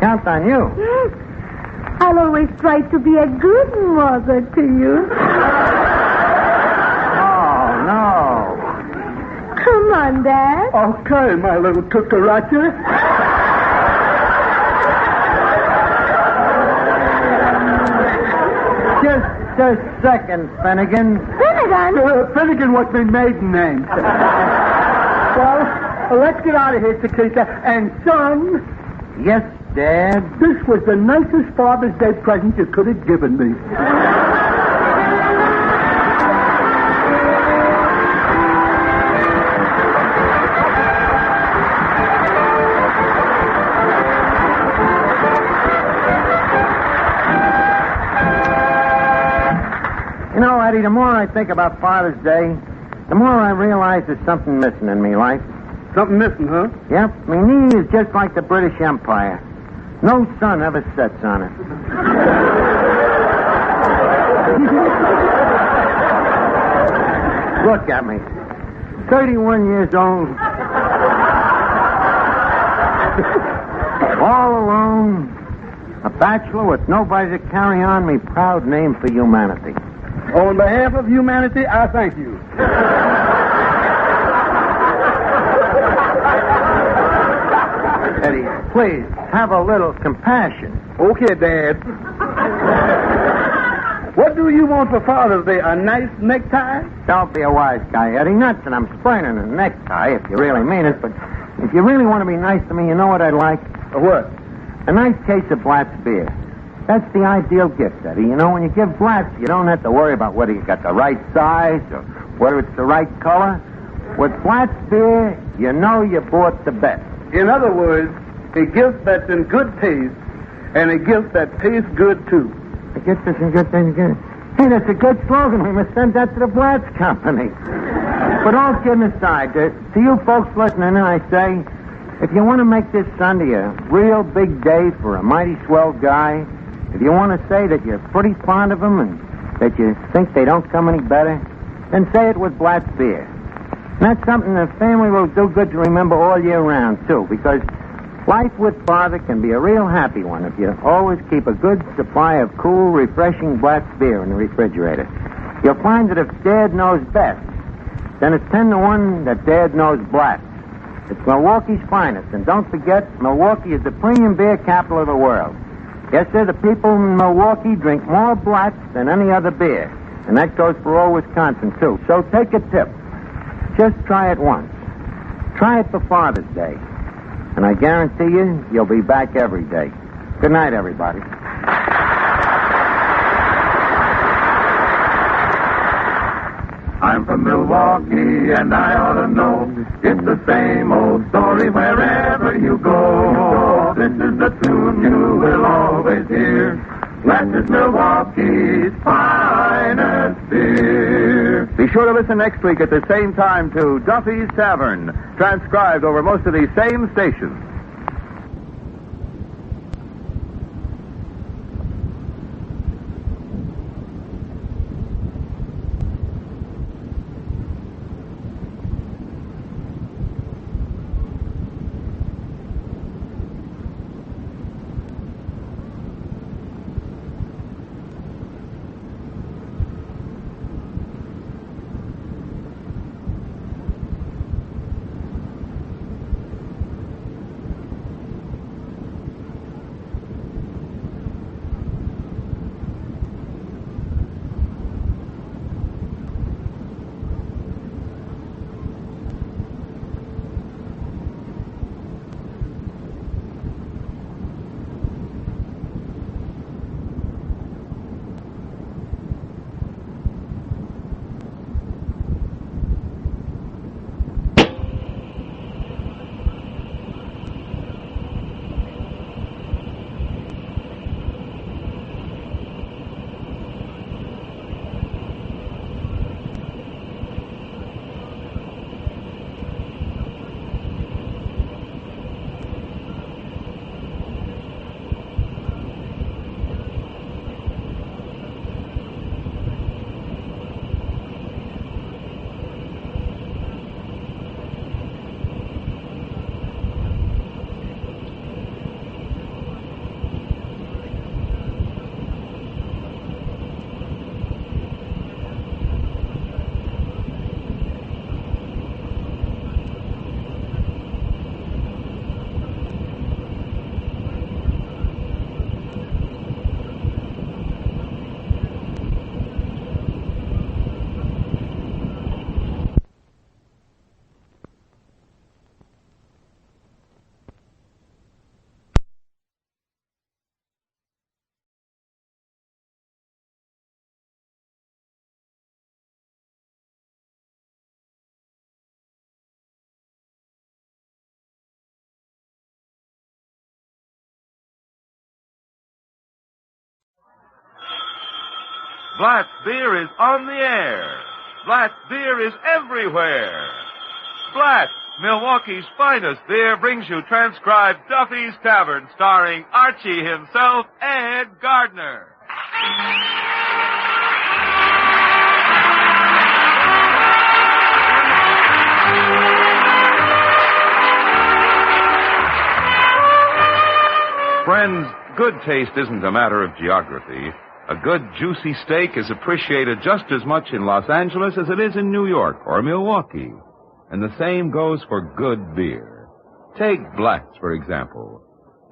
Count on you. Yes. I'll always try to be a good mother to you. Oh, no. Come on, Dad. Okay, my little cucaracha. Just a second, Finnegan. Finnegan? Finnegan was my maiden name. Well, let's get out of here, Chiquita. And, son... Yes, Dad? This was the nicest Father's Day present you could have given me. You know, Eddie, the more I think about Father's Day, the more I realize there's something missing in me life. Something missing, huh? Yep, my knee is just like the British Empire. No sun ever sets on it. Look at me. 31 years old. All alone. A bachelor with nobody to carry on me proud name for humanity. On behalf of humanity, I thank you. Eddie, please, have a little compassion. Okay, Dad. What do you want for Father's Day? A nice necktie? Don't be a wise guy, Eddie. Not that I'm spraining a necktie, if you really mean it, but if you really want to be nice to me, you know what I'd like? What? A nice case of Blatt's beer. That's the ideal gift, Eddie. You know, when you give Blatt's, you don't have to worry about whether you got the right size or whether it's the right color. With Blatt's beer, you know you bought the best. In other words, a gift that's in good taste and a gift that tastes good, too. A gift that's in good taste. Hey, that's a good slogan. We must send that to the Blatt's company. But all kidding aside, to you folks listening, I say, if you want to make this Sunday a real big day for a mighty swell guy, if you want to say that you're pretty fond of him and that you think they don't come any better, then say it with Blatt's beer. And that's something the family will do good to remember all year round, too, because life with Father can be a real happy one if you always keep a good supply of cool, refreshing Blatt's beer in the refrigerator. You'll find that if Dad knows best, then it's 10-1 that Dad knows Blatt's. It's Milwaukee's finest, and don't forget, Milwaukee is the premium beer capital of the world. Yes, sir, the people in Milwaukee drink more Blatt's than any other beer, and that goes for all Wisconsin, too. So take a tip. Just try it once. Try it for Father's Day. And I guarantee you, you'll be back every day. Good night, everybody. I'm from Milwaukee, and I ought to know. It's the same old story wherever you go. This is the tune you will always hear. That is Milwaukee's finest beer. Be sure to listen next week at the same time to Duffy's Tavern, transcribed over most of these same stations. Black's beer is on the air. Black's beer is everywhere. Black, Milwaukee's finest beer, brings you transcribed Duffy's Tavern, starring Archie himself, Ed Gardner. Friends, good taste isn't a matter of geography. A good, juicy steak is appreciated just as much in Los Angeles as it is in New York or Milwaukee. And the same goes for good beer. Take Black's, for example.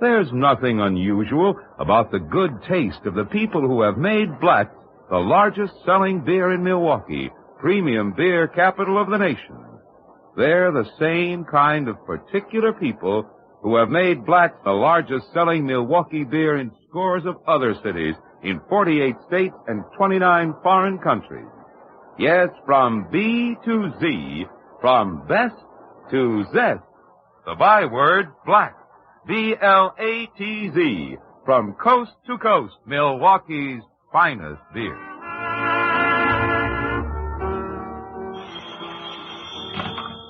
There's nothing unusual about the good taste of the people who have made Black's the largest selling beer in Milwaukee, premium beer capital of the nation. They're the same kind of particular people who have made Black's the largest selling Milwaukee beer in scores of other cities in 48 states and 29 foreign countries. Yes, from B to Z, from best to zest, the byword Black, B-L-A-T-Z, from coast to coast, Milwaukee's finest beer.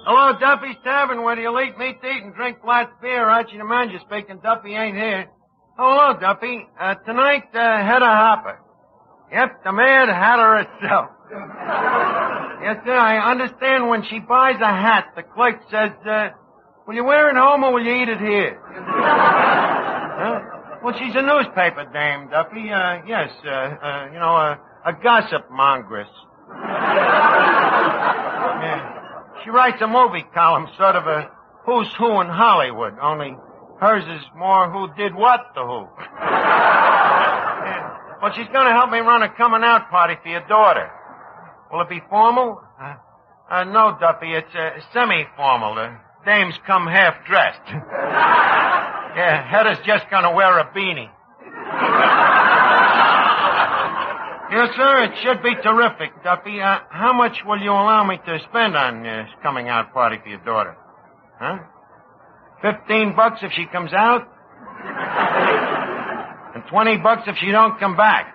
Hello, Duffy's Tavern, where you'll eat meat to eat and drink Black's beer. Archie the manager speaking. Duffy ain't here. Hello, Duffy. Tonight, Hedda Hopper. Yep, the Mad Hatter herself. Yes, sir, I understand when she buys a hat, the clerk says, will you wear it home or will you eat it here? Well, she's a newspaper dame, Duffy. Yes, a gossip mongress. Yeah. She writes a movie column, sort of a who's who in Hollywood, only hers is more who did what to who. Yeah. Well, she's going to help me run a coming-out party for your daughter. Will it be formal? No, Duffy, it's semi-formal. The dames come half-dressed. Yeah, Hedda's just going to wear a beanie. Yes, sir, it should be terrific, Duffy. How much will you allow me to spend on this coming-out party for your daughter? Huh? $15 if she comes out? And $20 if she don't come back.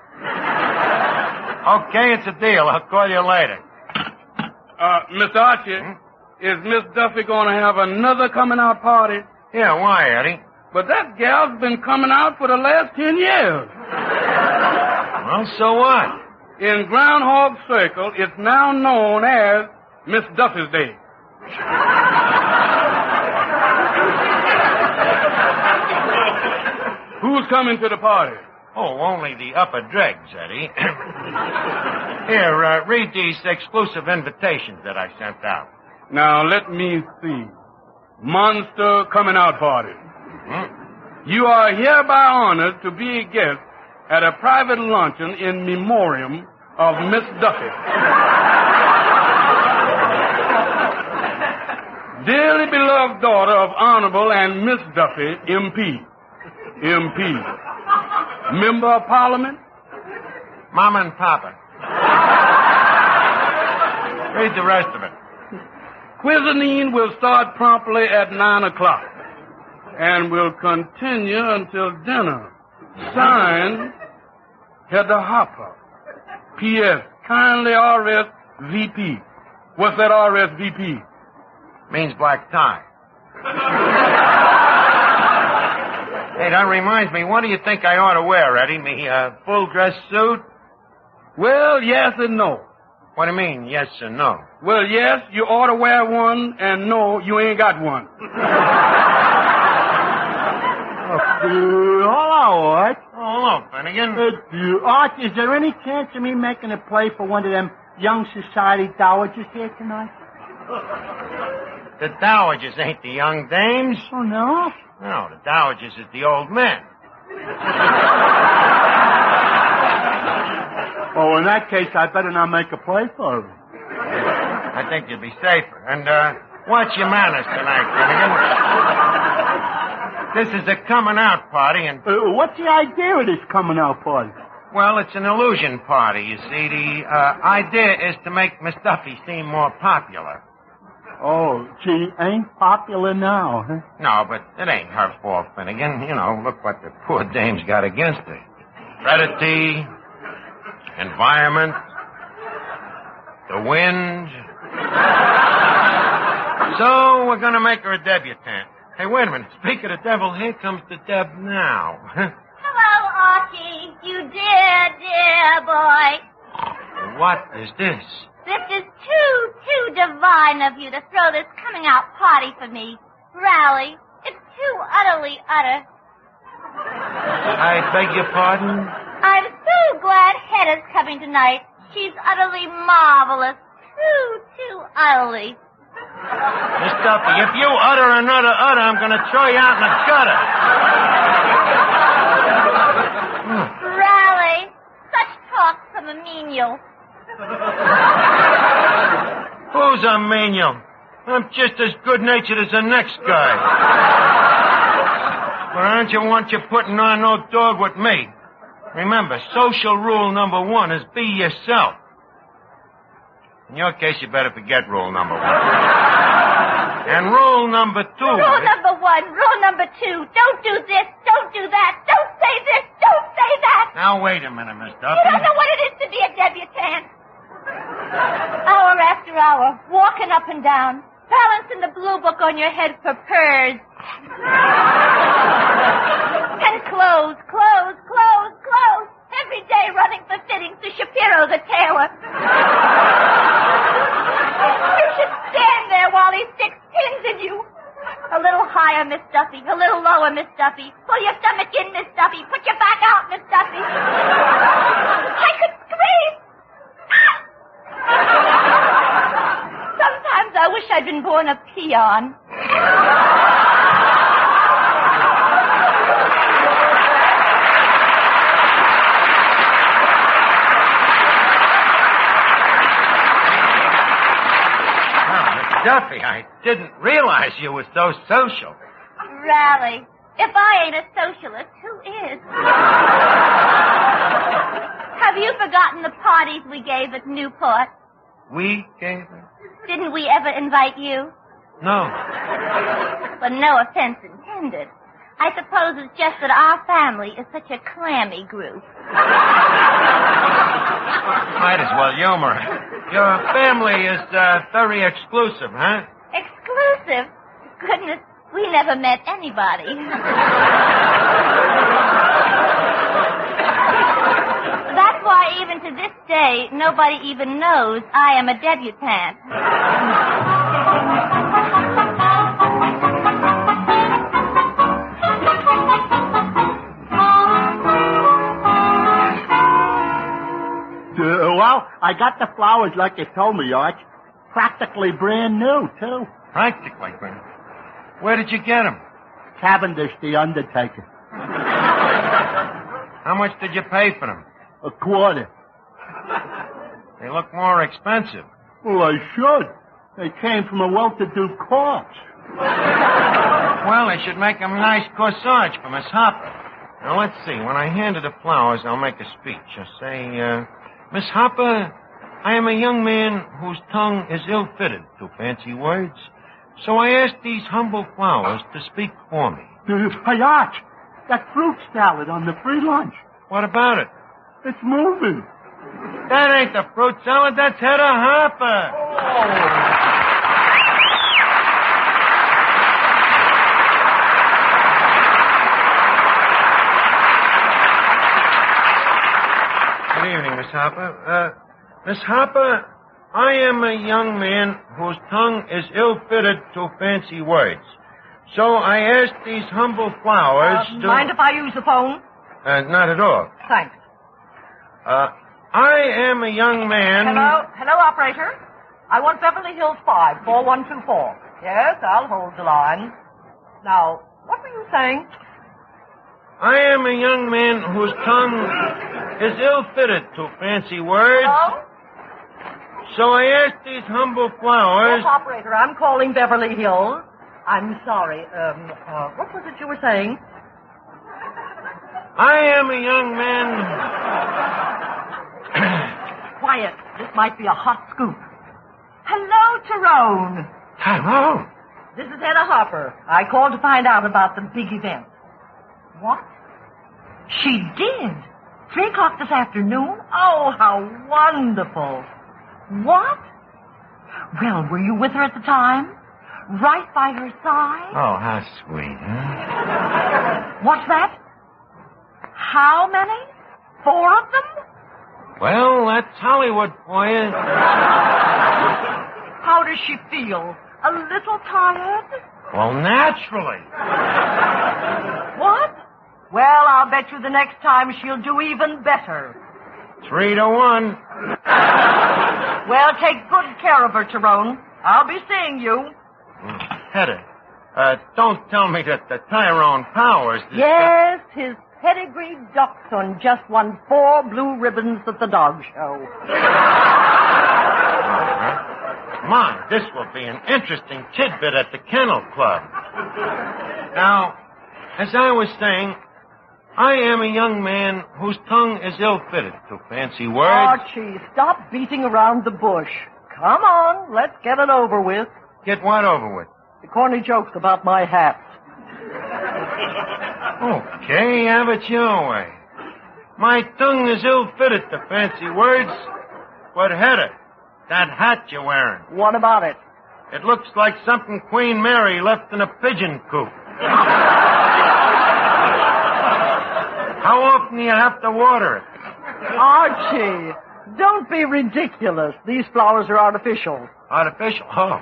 Okay, it's a deal. I'll call you later. Mr. Archie, is Miss Duffy going to have another coming-out party? Yeah, why, Eddie? But that gal's been coming out for the last 10 years. Well, so what? In Groundhog Circle, it's now known as Miss Duffy's Day. Who's coming to the party? Oh, only the upper dregs, Eddie. Here, read these exclusive invitations that I sent out. Now, let me see. Monster coming out party. You are hereby honored to be a guest at a private luncheon in memoriam of Miss Duffy. Dearly beloved daughter of Honorable and Miss Duffy, MP. Member of Parliament? Mama and Papa. Read the rest of it. Cuisine will start promptly at 9 o'clock and will continue until dinner. Signed, Hedda Hopper. P.S. Kindly RSVP. What's that RSVP? Means black tie. Hey, that reminds me, what do you think I ought to wear, Eddie? Me full dress suit? Well, yes and no. What do you mean, yes and no? Well, yes, you ought to wear one, and no, you ain't got one. Hello, Art. Oh, hello, Finnegan. Art, is there any chance of me making a play for one of them young society dowagers here tonight? The dowagers ain't the young dames. Oh, no? No, the dowagers is the old men. Oh, in that case, I better not make a play for them. I think you'd be safer. And, watch your manners tonight, Finnegan. This is a coming-out party, and... what's the idea of this coming-out party? Well, it's an illusion party, you see. The idea is to make Miss Duffy seem more popular. Oh, she ain't popular now, huh? No, but it ain't her fault, Finnegan. You know, look what the poor dame's got against her. Heredity, environment, the wind. So we're going to make her a debutante. Hey, wait a minute. Speak of the devil, here comes the Deb now. Hello, Archie. You dear boy. What is this? This is too divine of you to throw this coming out party for me. Rally. It's too utterly utter. I beg your pardon? I'm so glad Hedda's coming tonight. She's utterly marvelous. Too utterly. Miss Duffy, if you utter another utter, I'm going to throw you out in the gutter. Rally. Such talk from a menial. Who's a menial? I'm just as good-natured as the next guy. But aren't you want you putting on no dog with me? Remember, social rule number 1 is be yourself. In your case, you better forget rule number 1. And rule number 2... Rule number 1, rule number 2, don't do this, don't do that, don't say this, don't say that. Now, wait a minute, Miss Duffy. You don't know what it is to be a debutante. Hour after hour, walking up and down, balancing the blue book on your head for purrs. And clothes. Every day running for fittings to Shapiro the tailor. You should stand there while he sticks pins in you. A little higher, Miss Duffy. A little lower, Miss Duffy. Pull your stomach in, Miss Duffy. Put your back out, Miss Duffy. I could scream. Sometimes I wish I'd been born a peon. Duffy, I didn't realize you were so social. Rally. If I ain't a socialist, who is? Have you forgotten the parties we gave at Newport? We gave her? Didn't we ever invite you? No. Well, no offense intended. I suppose it's just that our family is such a clammy group. Might as well humor her. Your family is very exclusive, huh? Exclusive? Goodness, we never met anybody. That's why even to this day, nobody even knows I am a debutante. Well, I got the flowers like you told me, Arch. Practically brand new, too. Practically brand new? Where did you get them? Cavendish, the undertaker. How much did you pay for them? $25. They look more expensive. Well, I should. They came from a well-to-do corpse. Well, they should make them nice corsage for Miss Hopper. Now, let's see. When I hand her the flowers, I'll make a speech. I'll say, Miss Hopper, I am a young man whose tongue is ill-fitted to fancy words, so I ask these humble flowers to speak for me. Hey, Arch, that fruit salad on the free lunch. What about it? It's moving. That ain't the fruit salad, that's Hedda Hopper. Good evening, Miss Hopper. Miss Hopper, I am a young man whose tongue is ill-fitted to fancy words. So I ask these humble flowers to... Mind if I use the phone? Not at all. Thanks. I am a young man... Hello, operator. I want Beverly Hills 5, 4124. Yes, I'll hold the line. Now, what were you saying? I am a young man whose tongue is ill-fitted to fancy words. Hello? So I ask these humble flowers... Yes, operator, I'm calling Beverly Hills. I'm sorry. What was it you were saying? I am a young man... Quiet. This might be a hot scoop. Hello, Tyrone. Tyrone? This is Hedda Hopper. I called to find out about the big event. What? She did? 3 o'clock this afternoon? Oh, how wonderful. What? Well, were you with her at the time? Right by her side? Oh, how sweet, huh? What's that? How many? 4 of them? Well, that's Hollywood for you. How does she feel? A little tired? Well, naturally. What? Well, I'll bet you the next time she'll do even better. 3-1. Well, take good care of her, Tyrone. I'll be seeing you. Hedda, don't tell me that the Tyrone Powers... Yes, his pedigreed dachshund just won 4 blue ribbons at the dog show. My, this will be an interesting tidbit at the Kennel Club. Now, as I was saying, I am a young man whose tongue is ill-fitted to fancy words. Archie, stop beating around the bush. Come on, let's get it over with. Get what over with? The corny jokes about my hat. Okay, have it your way. My tongue is ill-fitted to fancy words, but Hedda, that hat you're wearing. What about it? It looks like something Queen Mary left in a pigeon coop. How often do you have to water it? Archie, don't be ridiculous. These flowers are artificial. Artificial? Oh.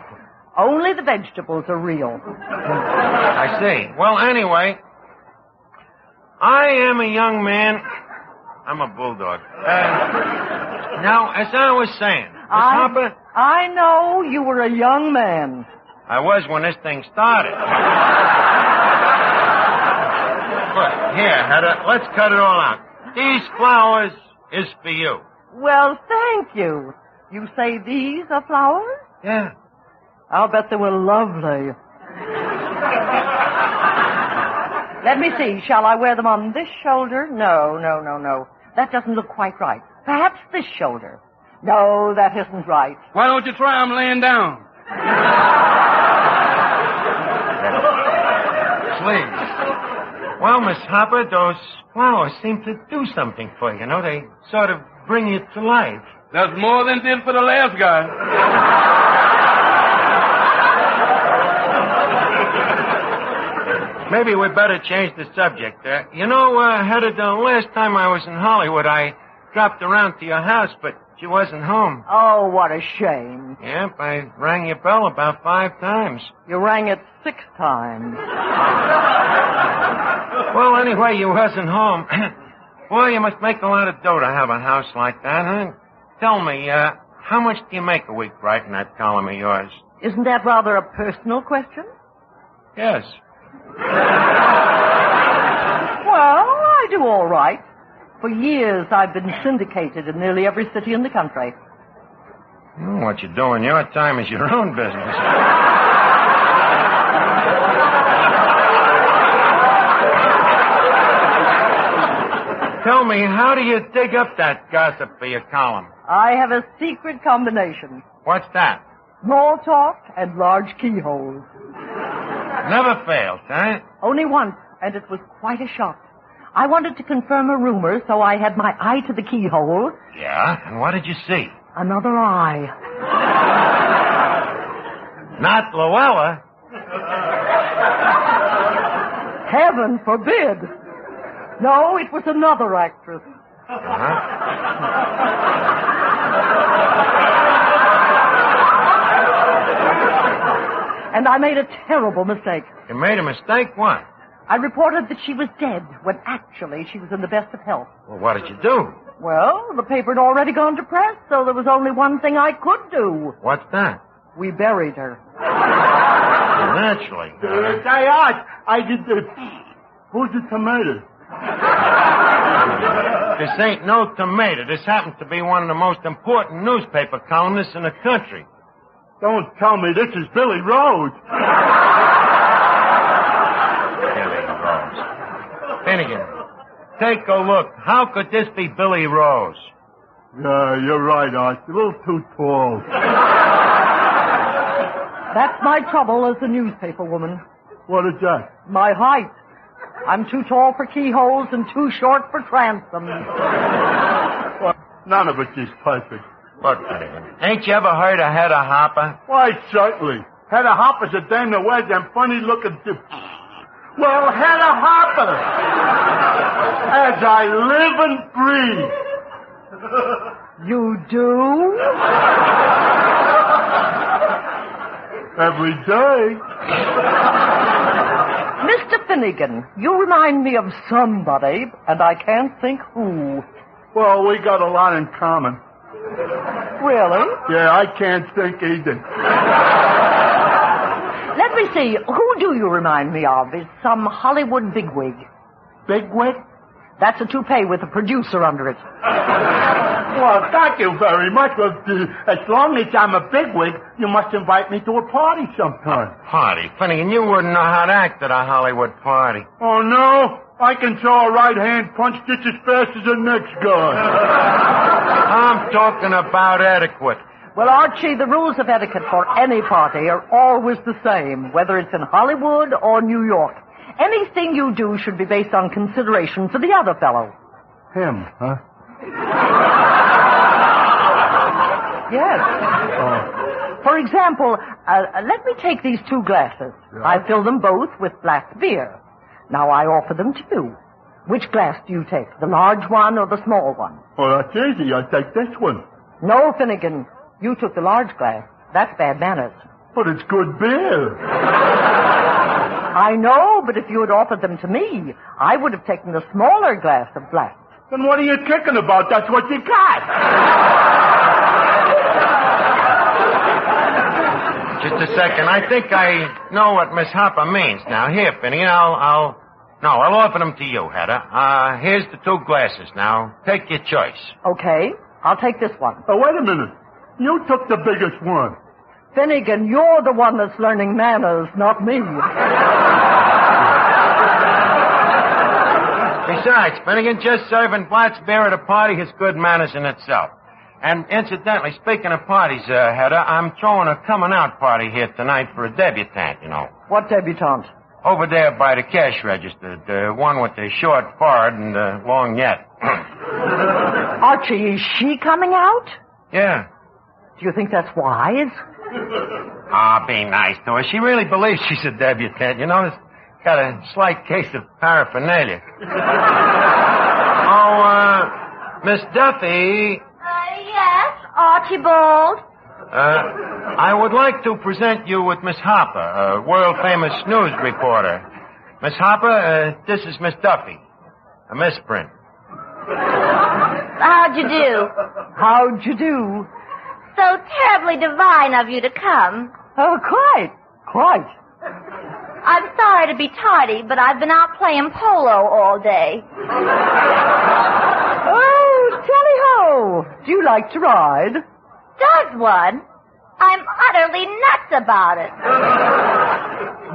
Only the vegetables are real. I see. Well, anyway, I am a young man. I'm a bulldog. Now, as I was saying, Miss Hopper... I know you were a young man. I was when this thing started. Look, here, Hedda, let's cut it all out. These flowers is for you. Well, thank you. You say these are flowers? Yeah. I'll bet they were lovely. Let me see. Shall I wear them on this shoulder? No. That doesn't look quite right. Perhaps this shoulder. No, that isn't right. Why don't you try them laying down? Please. Well, Miss Hopper, those flowers seem to do something for you. You know, they sort of bring you to life. That's more than did for the last guy. Maybe we better change the subject. You know, Hedda, the last time I was in Hollywood, I dropped around to your house, but she wasn't home. Oh, what a shame. Yep, I rang your bell about 5 times. You rang it 6 times. Well, anyway, you wasn't home. Boy, you must make a lot of dough to have a house like that, huh? Tell me, how much do you make a week writing that column of yours? Isn't that rather a personal question? Yes. Well, I do all right. For years, I've been syndicated in nearly every city in the country. What you do in your time is your own business. Tell me, how do you dig up that gossip for your column? I have a secret combination. What's that? Small talk and large keyholes. Never fails, huh? Only once, and it was quite a shock. I wanted to confirm a rumor, so I had my eye to the keyhole. Yeah? And what did you see? Another eye. Not Luella. Heaven forbid. No, it was another actress. Uh-huh. And I made a terrible mistake. You made a mistake? What? I reported that she was dead, when actually she was in the best of health. Well, what did you do? Well, the paper had already gone to press, so there was only one thing I could do. What's that? We buried her. Well, naturally. I did the... Who's the tomato? This ain't no tomato. This happens to be one of the most important newspaper columnists in the country. Don't tell me this is Billy Rose. Billy Rose. Finnegan, take a look. How could this be Billy Rose? Yeah, you're right, Art. A little too tall. That's my trouble as a newspaper woman. What is that? My height. I'm too tall for keyholes and too short for transoms. Well, none of it is perfect. Look, ain't you ever heard of Hedda Hopper? Why, certainly. Hedda Hopper's a dame that wears them funny-looking... Well, Hedda Hopper! As I live and breathe. You do? Every day. Mr. Finnegan, you remind me of somebody, and I can't think who. Well, we got a lot in common. Really? Yeah, I can't think either. Let me see. Who do you remind me of? Is some Hollywood bigwig. Bigwig? That's a toupee with a producer under it. Well, thank you very much. But, as long as I'm a bigwig, you must invite me to a party sometime. A party? Finnegan, you wouldn't know how to act at a Hollywood party. Oh, no? I can throw a right-hand punch just as fast as the next guy. I'm talking about etiquette. Well, Archie, the rules of etiquette for any party are always the same, whether it's in Hollywood or New York. Anything you do should be based on consideration for the other fellow. Him, huh? Yes. For example, let me take these 2 glasses. Yeah. I fill them both with black beer. Now I offer them to you. Which glass do you take, the large one or the small one? Well, that's easy. I take this one. No, Finnegan. You took the large glass. That's bad manners. But it's good beer. I know, but if you had offered them to me, I would have taken the smaller glass of black. Then what are you kicking about? That's what you got. Just a second. I think I know what Miss Hopper means. Now, here, Finnegan, I'll offer them to you, Hedda. Here's the 2 glasses. Now, take your choice. Okay, I'll take this one. Oh, wait a minute. You took the biggest one. Finnegan, you're the one that's learning manners, not me. Besides, Finnegan, just serving Blatt's beer at a party is good manners in itself. And incidentally, speaking of parties, Hedda, I'm throwing a coming-out party here tonight for a debutante, you know. What debutante? Over there by the cash register, the one with the short forehead and the long yet. Archie, is she coming out? Yeah. Do you think that's wise? Be nice to her. She really believes she's a debutante. You know, it's got a slight case of paraphernalia. Miss Duffy. Yes, Archibald. I would like to present you with Miss Hopper, a world-famous news reporter. Miss Hopper, this is Miss Duffy, a misprint. How'd you do? How'd you do? So terribly divine of you to come. Oh, quite. I'm sorry to be tardy, but I've been out playing polo all day. Oh, tally-ho! Do you like to ride? Does one? I'm utterly nuts about it.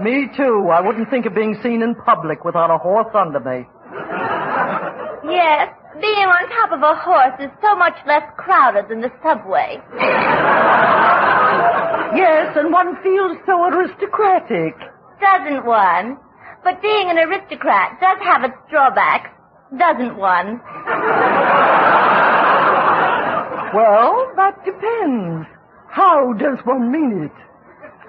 Me too. I wouldn't think of being seen in public without a horse under me. Yes, being on top of a horse is so much less crowded than the subway. Yes, and one feels so aristocratic. Doesn't one? But being an aristocrat does have its drawbacks, doesn't one? Well, that depends. How does one mean it?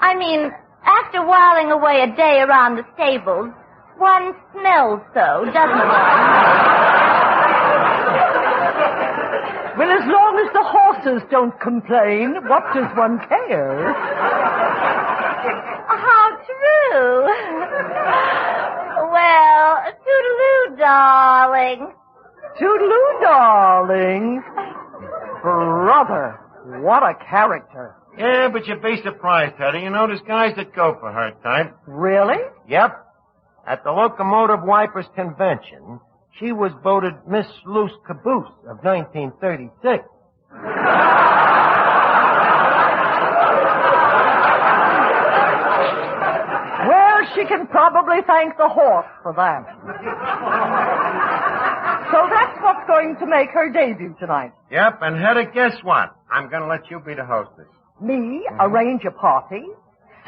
I mean, after whiling away a day around the stables, one smells so, doesn't one? Well, as long as the horses don't complain, what does one care? How true. Well, toodaloo, darling. Toodaloo, darling. Brother, what a character. Yeah, but you'd be surprised, Hedda. You know, there's guys that go for her type. Really? Yep. At the Locomotive Wipers Convention, she was voted Miss Loose Caboose of 1936. Well, she can probably thank the horse for that. So that's what's going to make her debut tonight. Yep, and Hedda, guess what? I'm going to let you be the hostess. Me arrange a party,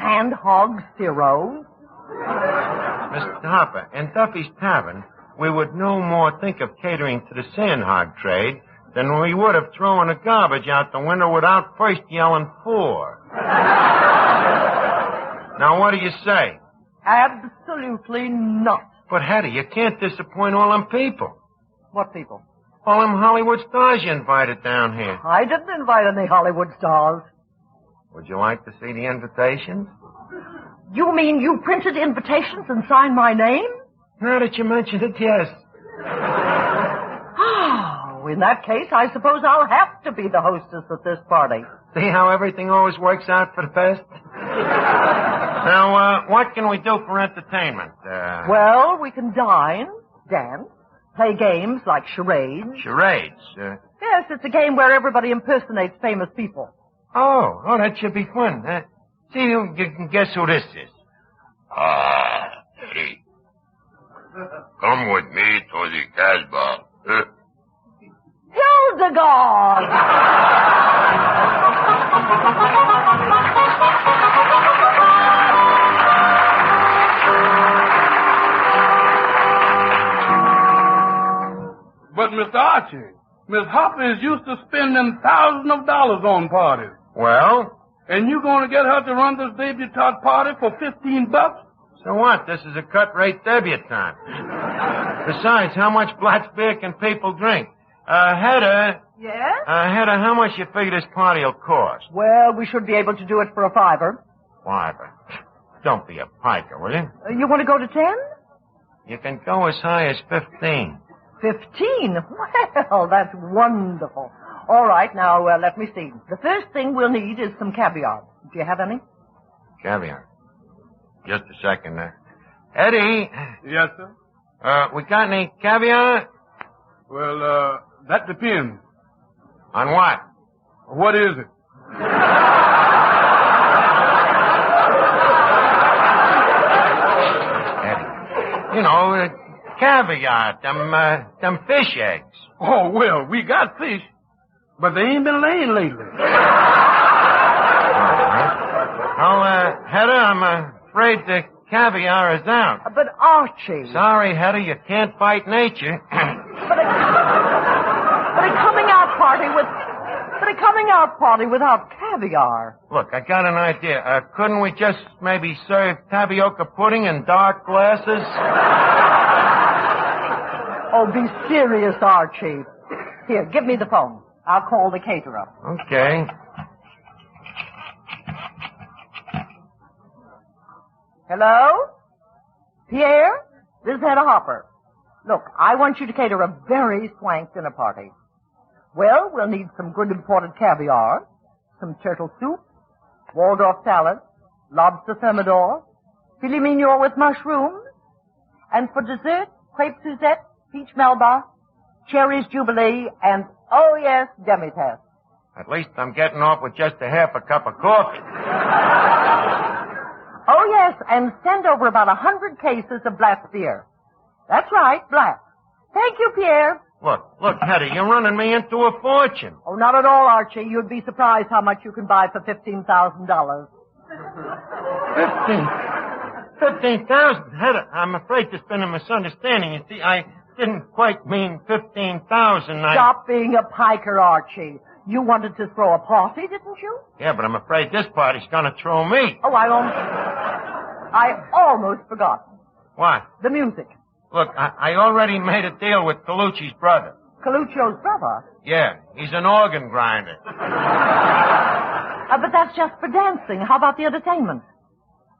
sandhog Ciro, Mr. Hopper, in Duffy's Tavern, we would no more think of catering to the sandhog trade than we would of throwing the garbage out the window without first yelling for. Now, what do you say? Absolutely not. But, Hedda, you can't disappoint all them people. What people? All them Hollywood stars you invited down here. I didn't invite any Hollywood stars. Would you like to see the invitations? You mean you printed invitations and signed my name? Now that you mention it, yes. Oh, in that case, I suppose I'll have to be the hostess at this party. See how everything always works out for the best? Now, what can we do for entertainment? Well, we can dine, dance, play games like charades. Charades? Yes, it's a game where everybody impersonates famous people. Oh, that should be fun. See, you can guess who this is. Eddie. Come with me to the Casbah. Hildegard! But, Mr. Archie, Miss Hopper is used to spending thousands of dollars on parties. Well? And you going to get her to run this debutante party for $15? So what? This is a cut-rate debutante. Besides, how much Blatz beer can people drink? Hedda. Yes? Hedda, how much you figure this party will cost? Well, we should be able to do it for a $5. $5? Don't be a piker, will you? You want to go to 10? You can go as high as 15. 15? Well, that's wonderful. All right, now, let me see. The first thing we'll need is some caviar. Do you have any? Caviar? Just a second. Eddie. Yes, sir? We got any caviar? Well, that depends. On what? What is it? Eddie. You know, caviar, them fish eggs. Oh, well, we got fish, but they ain't been laying lately. Well, Hedda, I'm afraid the caviar is out. But Archie. Sorry, Hedda, you can't fight nature. But a coming out party without caviar. Look, I got an idea. Couldn't we just maybe serve tapioca pudding in dark glasses? Oh, be serious, Archie. Here, give me the phone. I'll call the caterer. Okay. Hello? Pierre? This is Hedda Hopper. Look, I want you to cater a very swank dinner party. Well, we'll need some good imported caviar, some turtle soup, Waldorf salad, lobster thermidor, filet mignon with mushrooms, and for dessert, crepe Suzette, peach melba, cherries jubilee, and, oh yes, demi-tasse. At least I'm getting off with just a half a cup of coffee. Oh yes, and send over about 100 cases of Blatz beer. That's right, Blatz. Thank you, Pierre. Look, Hedda, you're running me into a fortune. Oh, not at all, Archie. You'd be surprised how much you can buy for $15,000. 15,000? Hedda, I'm afraid there's been a misunderstanding. You see, I didn't quite mean 15,000. Stop being a piker, Archie. You wanted to throw a party, didn't you? Yeah, but I'm afraid this party's gonna throw me. Oh, I almost forgot. What? The music. Look, I already made a deal with Colucci's brother. Coluccio's brother? Yeah, he's an organ grinder. But that's just for dancing. How about the entertainment?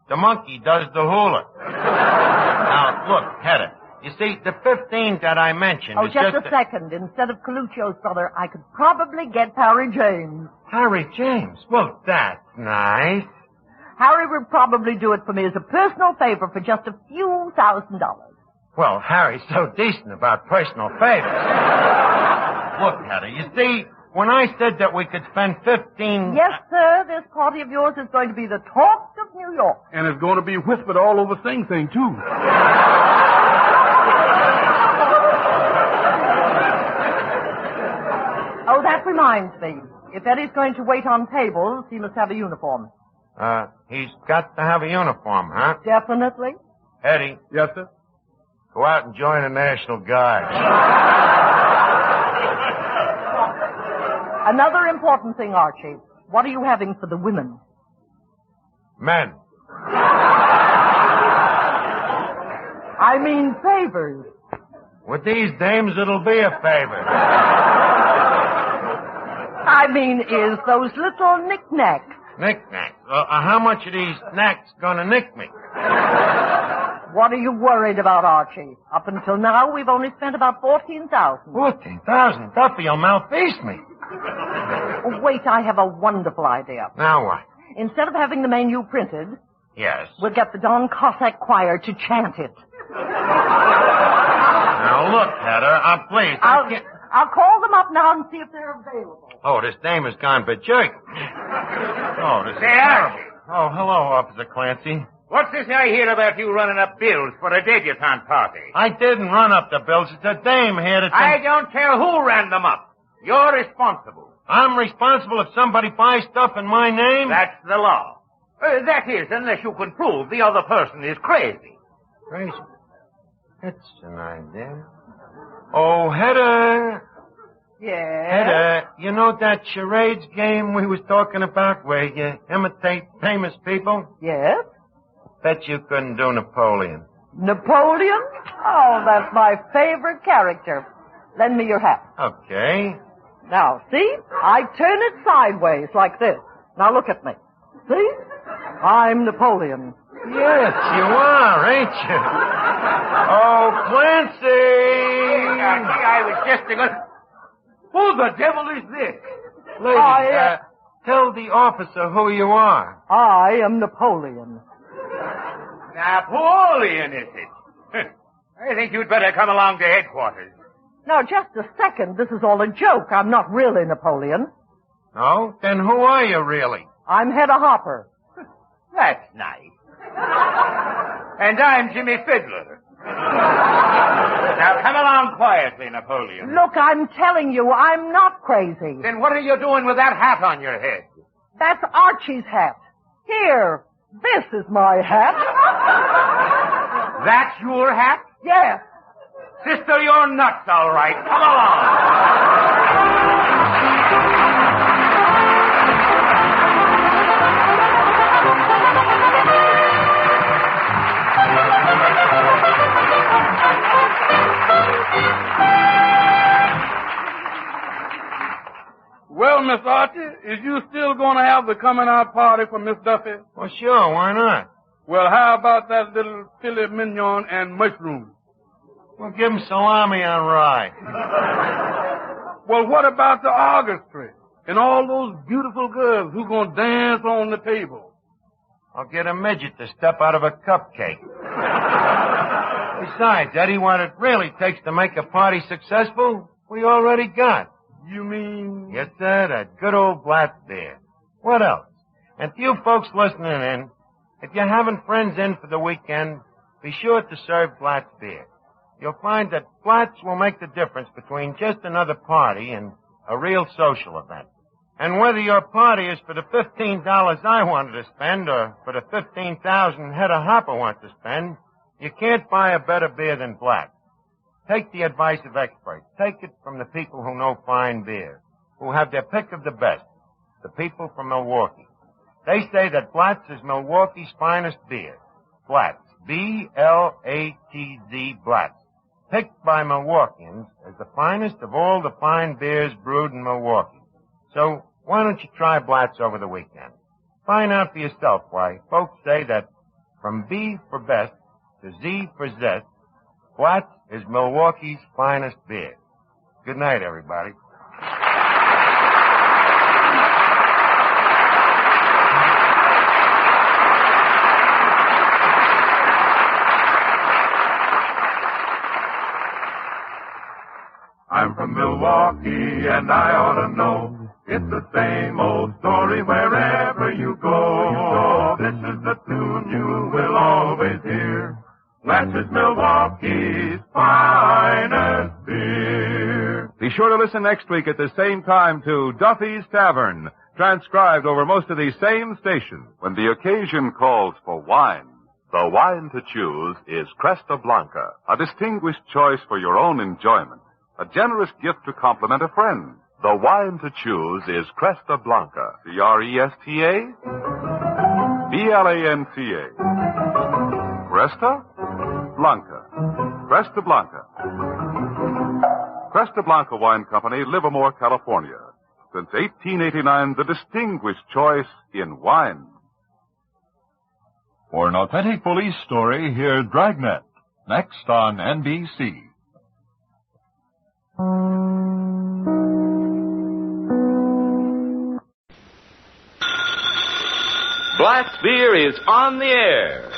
The monkey does the hula. Now, look, Hedda, you see, the 15 that I mentioned is just a second. Instead of Coluccio's brother, I could probably get Harry James. Harry James? Well, that's nice. Harry would probably do it for me as a personal favor for just a few $1,000. Well, Harry's so decent about personal favors. Look, Hedda, you see, when I said that we could spend 15... Yes, sir, this party of yours is going to be the talk of New York. And it's going to be whispered all over Sing Sing, too. Oh, that reminds me. If Eddie's going to wait on tables, he must have a uniform. He's got to have a uniform, huh? Definitely. Eddie. Yes, sir? Go out and join the National Guard. Another important thing, Archie. What are you having for the women? Men. I mean favors. With these dames, it'll be a favor. I mean, is those little knickknacks. Knickknacks? How much are these knacks gonna nick me? What are you worried about, Archie? Up until now, we've only spent about $14,000. 14,000? Duffy, you'll malfeast me. Oh, wait, I have a wonderful idea. Now what? Instead of having the menu printed, Yes. we'll get the Don Cossack Choir to chant it. Now look, Hedda, please. I'll call them up now and see if they're available. Oh, this dame has gone berserk. Oh, this is Say, terrible. Archie. Oh, hello, Officer Clancy. What's this I hear about you running up bills for a debutante party? I didn't run up the bills. It's a dame here that... I don't care who ran them up. You're responsible. I'm responsible if somebody buys stuff in my name? That's the law. That is, unless you can prove the other person is crazy. Crazy? That's an idea. Oh, Hedda. Yeah? Hedda, you know that charades game we was talking about where you imitate famous people? Yes? Bet you couldn't do Napoleon. Napoleon? Oh, that's my favorite character. Lend me your hat. Okay. Now, see? I turn it sideways like this. Now look at me. See? I'm Napoleon. Yes, you are, ain't you? Oh, Clancy! I was just thinking, who the devil is this? Lady, tell the officer who you are. I am Napoleon. Napoleon, is it? I think you'd better come along to headquarters. Now, just a second. This is all a joke. I'm not really Napoleon. No? Then who are you, really? I'm Hedda Hopper. That's nice. And I'm Jimmy Fiddler. Now, come along quietly, Napoleon. Look, I'm telling you, I'm not crazy. Then what are you doing with that hat on your head? That's Archie's hat. Here, this is my hat. That's your hat? Yes. Sister, you're nuts, all right. Come along. Well, Miss Archie, is you still going to have the coming out party for Miss Duffy? Well, sure, why not? Well, how about that little filet mignon and mushroom? Well, give him salami on rye. Well, what about the orchestra and all those beautiful girls who going to dance on the table? I'll get a midget to step out of a cupcake. Besides, Eddie, what it really takes to make a party successful, we already got. You mean? Yes, sir, that good old black beer. What else? And to you folks listening in, if you're having friends in for the weekend, be sure to serve Blatt's beer. You'll find that Blatt's will make the difference between just another party and a real social event. And whether your party is for the $15 I wanted to spend or for the $15,000 Hedda Hopper wants to spend, you can't buy a better beer than Blatt's. Take the advice of experts. Take it from the people who know fine beer, who have their pick of the best, the people from Milwaukee. They say that Blatt's is Milwaukee's finest beer. Blatt's, B-L-A-T-Z, Blatt's, picked by Milwaukeeans as the finest of all the fine beers brewed in Milwaukee. So why don't you try Blatt's over the weekend? Find out for yourself why folks say that from B for best to Z for zest, Blatt's is Milwaukee's finest beer. Good night, everybody. I'm from Milwaukee and I ought to know. It's the same old story wherever you go. This is the tune you will always hear. Blatt's is Milwaukee's finest beer. Be sure to listen next week at the same time to Duffy's Tavern, transcribed over most of these same stations. When the occasion calls for wine, the wine to choose is Cresta Blanca, a distinguished choice for your own enjoyment, a generous gift to compliment a friend. The wine to choose is Cresta Blanca, Cresta Blanca. Cresta Blanca. Cresta Blanca. Cresta Blanca Wine Company, Livermore, California. Since 1889, the distinguished choice in wine. For an authentic police story, hear Dragnet, next on NBC. Blatt's Beer is on the air.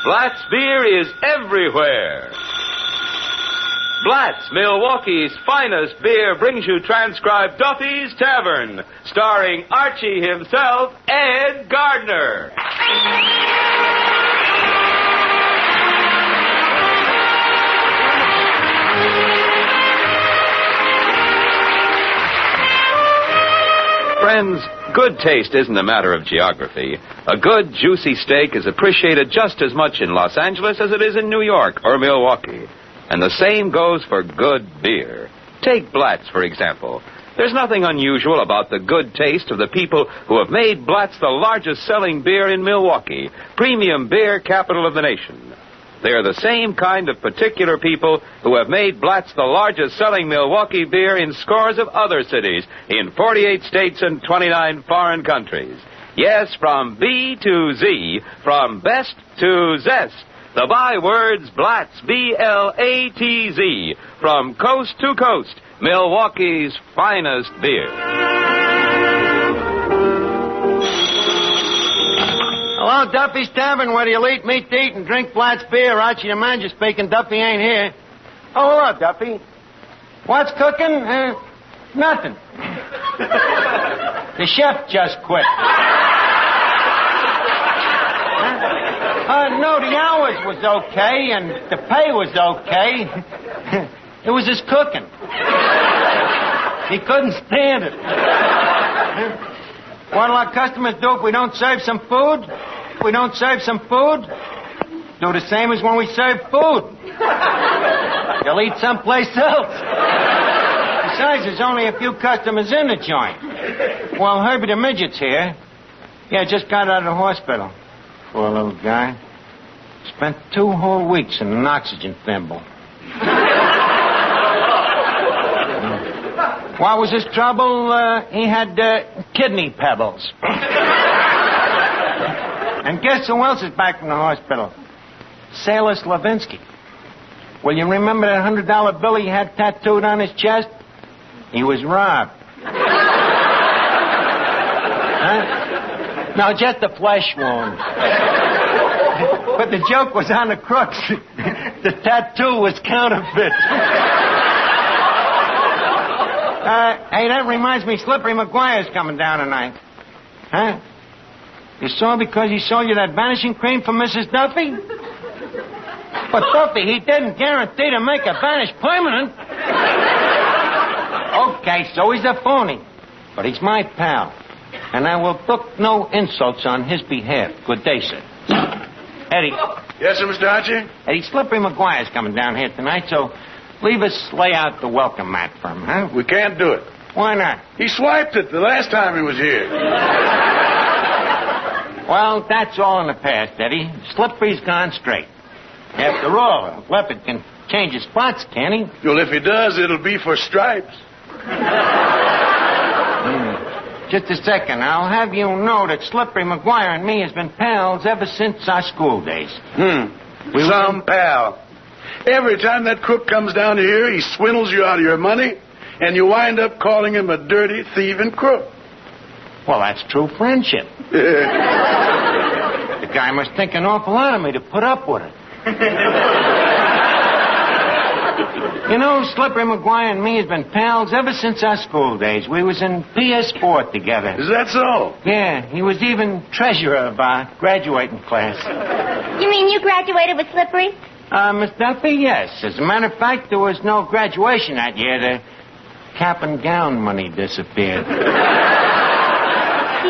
Blatt's Beer is everywhere. Blatt's, Milwaukee's finest beer, brings you transcribed Duffy's Tavern, starring Archie himself, Ed Gardner. Friends, good taste isn't a matter of geography. A good, juicy steak is appreciated just as much in Los Angeles as it is in New York or Milwaukee. And the same goes for good beer. Take Blatt's, for example. There's nothing unusual about the good taste of the people who have made Blatt's the largest selling beer in Milwaukee, premium beer capital of the nation. They are the same kind of particular people who have made Blatt's the largest selling Milwaukee beer in scores of other cities in 48 states and 29 foreign countries. Yes, from B to Z, from best to zest. The bywords Blatt's, B-L-A-T-Z, from coast to coast, Milwaukee's finest beer. Hello, Duffy's Tavern, where you'll eat meat to eat and drink Blatt's beer. Archie the manager speaking. Duffy ain't here. Oh, hello, Duffy. What's cooking? Nothing. The chef just quit. No, the hours was okay, and the pay was okay. It was his cooking. He couldn't stand it. What'll our customers do if we don't serve some food? If we don't serve some food, do the same as when we serve food. They'll eat someplace else. Besides, there's only a few customers in the joint. Well, Herbie the Midget's here. Yeah, just got out of the hospital. Poor little guy. Spent 2 whole weeks in an oxygen thimble. What was his trouble? He had kidney pebbles. And guess who else is back from the hospital? Sailor Slavinsky. Well, you remember that $100 bill he had tattooed on his chest? He was robbed. Huh? No, just a flesh wound. But the joke was on the crooks. The tattoo was counterfeit. Hey, that reminds me, Slippery McGuire's coming down tonight. Huh? You saw because he sold you that vanishing cream for Mrs. Duffy? But Duffy, he didn't guarantee to make a vanish permanent. Okay, so he's a phony. But he's my pal. And I will brook no insults on his behalf. Good day, sir. Eddie. Yes, sir, Mr. Archie? Eddie, Slippery McGuire's coming down here tonight, so leave us lay out the welcome mat for him, huh? We can't do it. Why not? He swiped it the last time he was here. Well, that's all in the past, Eddie. Slippery's gone straight. After all, a leopard can change his spots, can he? Well, if he does, it'll be for stripes. Just a second. I'll have you know that Slippery McGuire and me has been pals ever since our school days. Some pal. Every time that crook comes down here, he swindles you out of your money, and you wind up calling him a dirty, thieving crook. Well, that's true friendship. The guy must think an awful lot of me to put up with it. You know, Slippery McGuire and me has been pals ever since our school days. We was in PS4 together. Is that so? Yeah, he was even treasurer of our graduating class. You mean you graduated with Slippery? Miss Duffy, yes. As a matter of fact, there was no graduation that year. The cap and gown money disappeared. He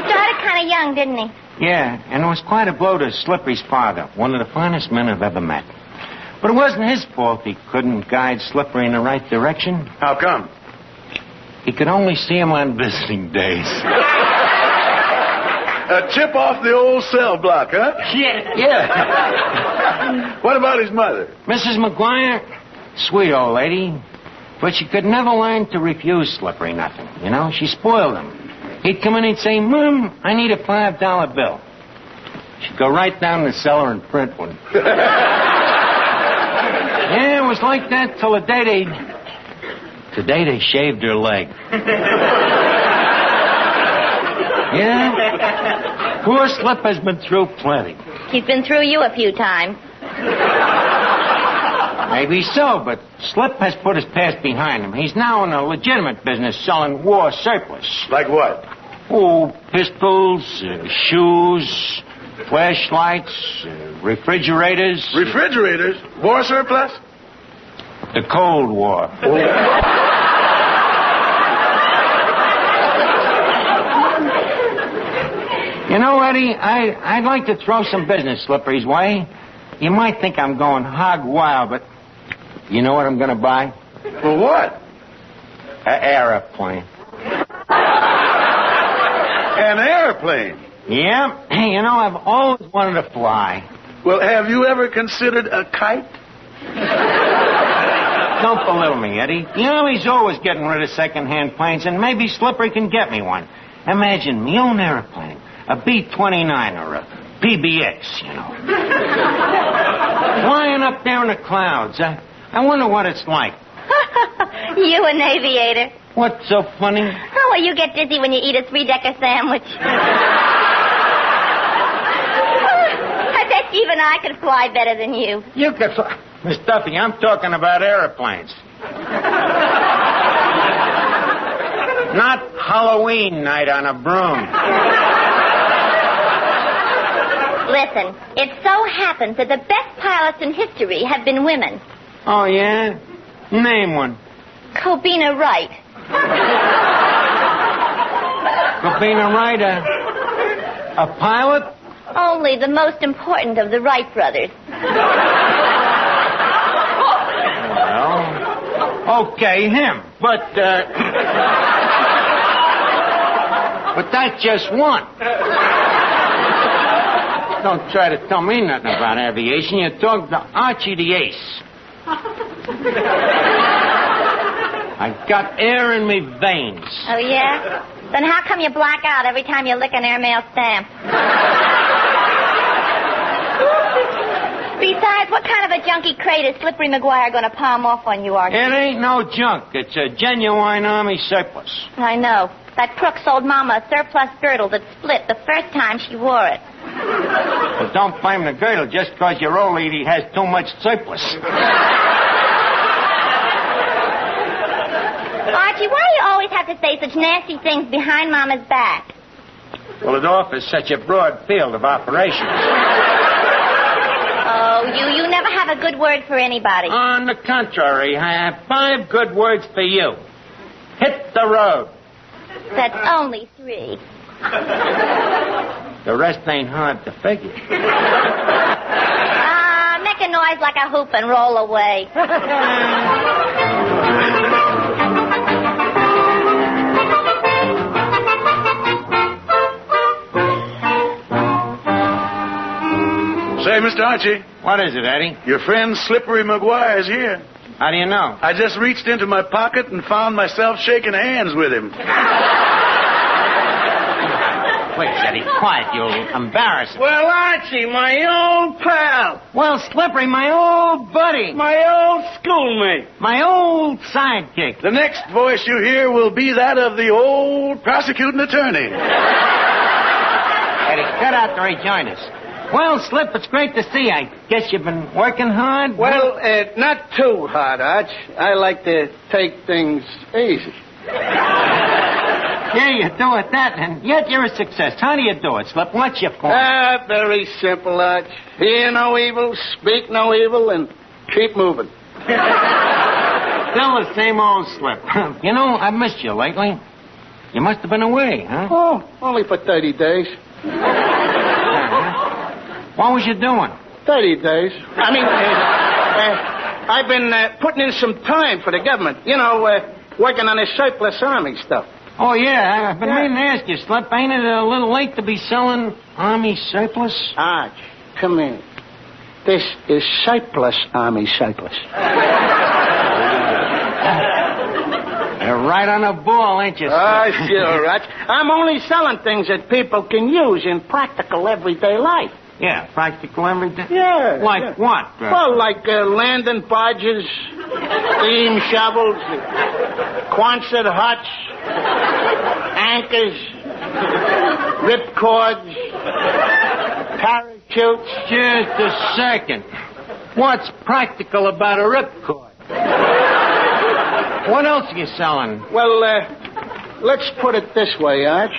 started kind of young, didn't he? Yeah, and it was quite a blow to Slippery's father, one of the finest men I've ever met. But it wasn't his fault he couldn't guide Slippery in the right direction. How come? He could only see him on visiting days. A chip off the old cell block, huh? Yeah. What about his mother? Mrs. McGuire, sweet old lady, but she could never learn to refuse Slippery nothing. You know, she spoiled him. He'd come in and say, Mom, I need a $5 bill. She'd go right down the cellar and print one. Yeah, it was like that till the day they shaved her leg. Yeah? Poor Slip has been through plenty. He's been through you a few times. Maybe so, but Slip has put his past behind him. He's now in a legitimate business selling war surplus. Like what? Oh, pistols, shoes, flashlights, refrigerators. Refrigerators? War surplus? The Cold War. You know, Eddie, I'd like to throw some business Slippery's way. You might think I'm going hog wild, but you know what I'm going to buy? Well, what? An airplane. An airplane? Yeah. Hey, you know, I've always wanted to fly. Well, have you ever considered a kite? Don't belittle me, Eddie. You know, he's always getting rid of second-hand planes, and maybe Slippery can get me one. Imagine me own airplane, a B-29 or a PBX, you know. Flying up there in the clouds. I wonder what it's like. You an aviator. What's so funny? Oh, well, you get dizzy when you eat a 3-decker sandwich. I bet even I could fly better than you. You could fly. Miss Duffy, I'm talking about airplanes. Not Halloween night on a broom. Listen, it so happens that the best pilots in history have been women. Oh, yeah? Name one. Cobina Wright. Cobina Wright, a pilot? Only the most important of the Wright brothers. Well, okay, him. But that's just one. Don't try to tell me nothing about aviation. You talk to Archie the Ace. I got air in me veins. Oh, yeah? Then how come you black out every time you lick an airmail stamp? Besides, what kind of a junky crate is Slippery McGuire going to palm off on you, Archie? It ain't no junk. It's a genuine Army surplus. I know. That crook sold Mama a surplus girdle that split the first time she wore it. Well, don't blame the girdle just because your old lady has too much surplus. Archie, why do you always have to say such nasty things behind Mama's back? Well, it offers such a broad field of operations. Oh, you never have a good word for anybody. On the contrary, I have 5 good words for you. Hit the road. That's only 3. The rest ain't hard to figure. Make a noise like a hoop and roll away. Say, Mr. Archie. What is it, Eddie? Your friend Slippery McGuire is here. How do you know? I just reached into my pocket and found myself shaking hands with him. Please, Eddie, quiet. You'll embarrass him. Well, Archie, my old pal. Well, Slippery, my old buddy. My old schoolmate. My old sidekick. The next voice you hear will be that of the old prosecuting attorney. Eddie, cut out to rejoin us. Well, Slip, it's great to see you. I guess you've been working hard? Well, not too hard, Arch. I like to take things easy. Yeah, you do it that, and yet you're a success. How do you do it, Slip? What's your form? Very simple, Arch. Hear no evil, speak no evil, and Keep moving. Still the same old Slip. You know, I've missed you lately. You must have been away, huh? Oh, only for 30 days. What was you doing? 30 days. I mean, I've been putting in some time for the government. You know, working on this surplus army stuff. Oh, yeah. I've been meaning to ask you, Slip. Ain't it a little late to be selling army surplus? Arch, come here. This is surplus army surplus. You're right on the ball, ain't you, Slip? Oh, sure, Arch. I'm only selling things that people can use in practical everyday life. Yeah, practical everyday. Yeah. Like what? Well, like landing barges, steam shovels, Quonset huts, anchors, ripcords, parachutes. Just a second. What's practical about a ripcord? What else are you selling? Well, let's put it this way, Arch.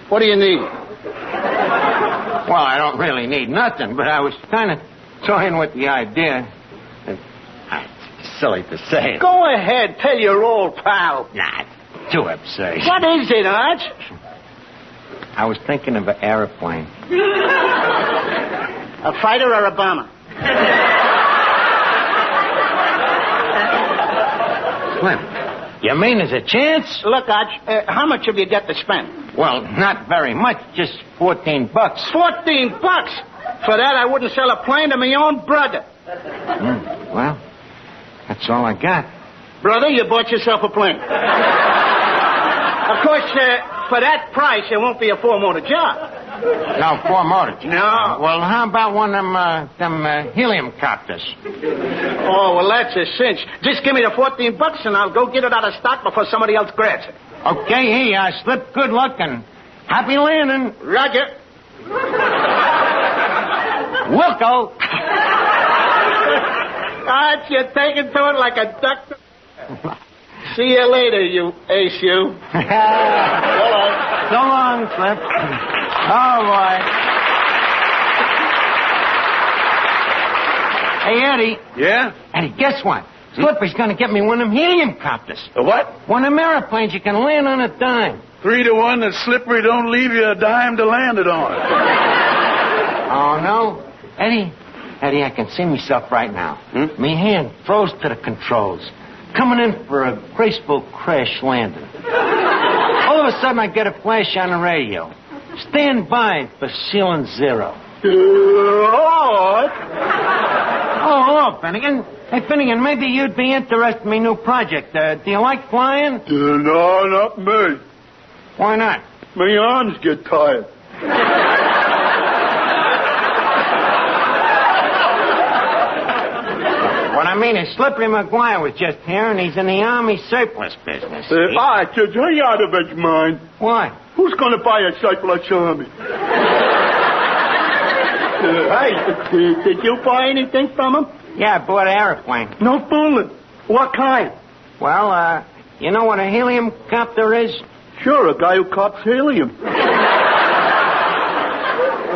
What do you need? Well, I don't really need nothing, but I was kind of toying with the idea. It's silly to say it. Go ahead, tell your old pal. Nah, it's too absurd. What is it, Arch? I was thinking of an airplane. A fighter or a bomber? Slim, you mean there's a chance? Look, Arch, how much have you got to spend? Well, not very much, just $14. $14? For that, I wouldn't sell a plane to my own brother. Well, that's all I got. Brother, you bought yourself a plane. Of course, for that price, it won't be a four-motor job. No, four motors. No. Well, how about one of them helium copters? Oh, well, that's a cinch. Just give me the $14 and I'll go get it out of stock before somebody else grabs it. Okay, here you are, Slip. Good luck and happy landing. Roger. Wilco. Arch, you're taking to it like a duck. See you later, you ace, you. So long, Slip. Oh, boy. Hey, Eddie. Yeah? Eddie, guess what? Slipper's going to get me one of them helium copters. A what? One of them airplanes you can land on a dime. 3-1 that Slippery don't leave you a dime to land it on. Oh, no? Eddie, I can see myself right now. Me hand froze to the controls. Coming in for a graceful crash landing. All of a sudden, I get a flash on the radio. Stand by for ceiling 0. Oh, Finnegan. Hey, Finnegan, maybe you'd be interested in my new project. Do you like flying? No, not me. Why not? My arms get tired. What I mean is Slippery McGuire was just here, and he's in the Army surplus business. Arch, are you out of his mind? What? Who's going to buy a surplus army? Hey, did you buy anything from him? Yeah, I bought an airplane. No fooling. What kind? Well, you know what a helium copter is? Sure, a guy who cops helium.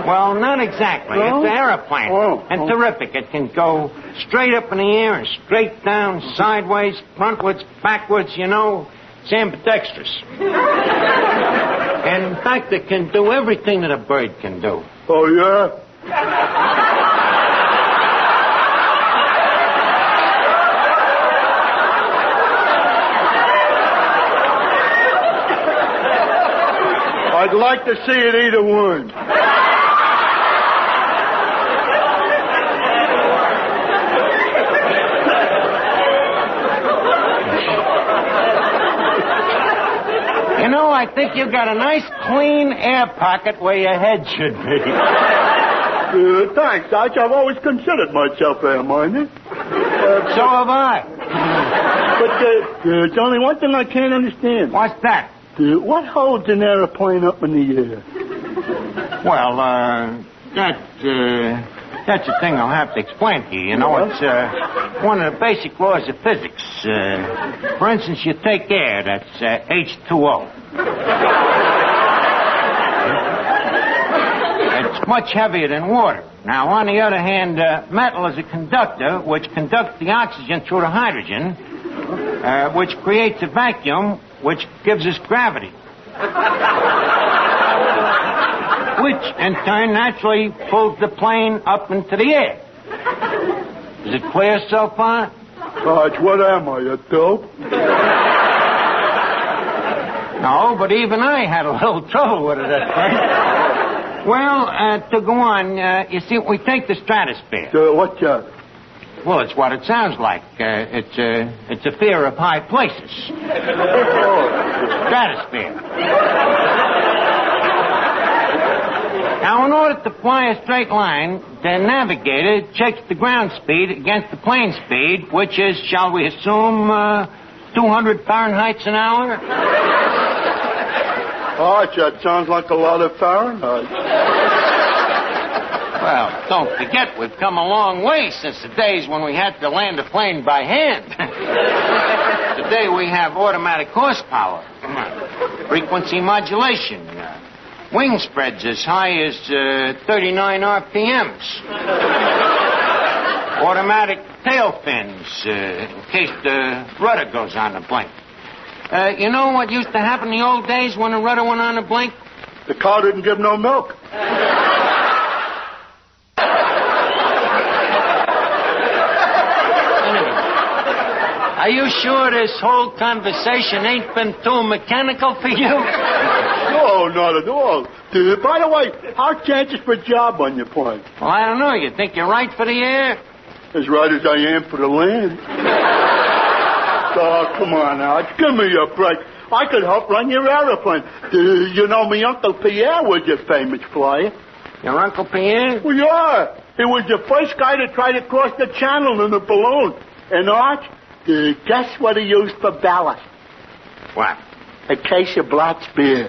Well, not exactly. No? It's an airplane. And terrific. It can go straight up in the air and straight down, sideways, frontwards, backwards, you know. It's ambidextrous. And, in fact, it can do everything that a bird can do. Oh, yeah? I'd like to see it either one. You know, I think you got a nice, clean air pocket where your head should be. Thanks, Arch. I've always considered myself air-minded. So have I. But there's only one thing I can't understand. What's that? What holds an airplane up in the air? Well, that's a thing I'll have to explain to you. You know, it's one of the basic laws of physics. For instance, you take air, that's H2O. It's much heavier than water. Now, on the other hand, metal is a conductor which conducts the oxygen through the hydrogen, which creates a vacuum, which gives us gravity. Which, in turn, naturally pulls the plane up into the air. Is it clear so far? Arch, what am I, a dope? No, but even I had a little trouble with it at first. Well, to go on, you see, we take the stratosphere. What's that? Well, it's what it sounds like. It's a fear of high places. Stratosphere. Now, in order to fly a straight line, the navigator checks the ground speed against the plane speed, which is, shall we assume, 200 Fahrenheit an hour? Arch, that sounds like a lot of Fahrenheit. Well, don't forget, we've come a long way since the days when we had to land a plane by hand. Today we have automatic horsepower, frequency modulation, wing spreads as high as 39 RPMs, automatic tail fins in case the rudder goes on the blink. You know what used to happen in the old days when the rudder went on the blink? The cow didn't give no milk. Are you sure this whole conversation ain't been too mechanical for you? No, not at all. By the way, how are chances for a job on your plane? Well, I don't know. You think you're right for the air? As right as I am for the land. Oh, come on, Alex. Give me a break. I could help run your aeroplane. You know, my Uncle Pierre was a famous flyer. Your Uncle Pierre? Well, yeah. He was the first guy to try to cross the channel in a balloon. And, Arch, guess what he used for ballast? What? A case of Black's beer.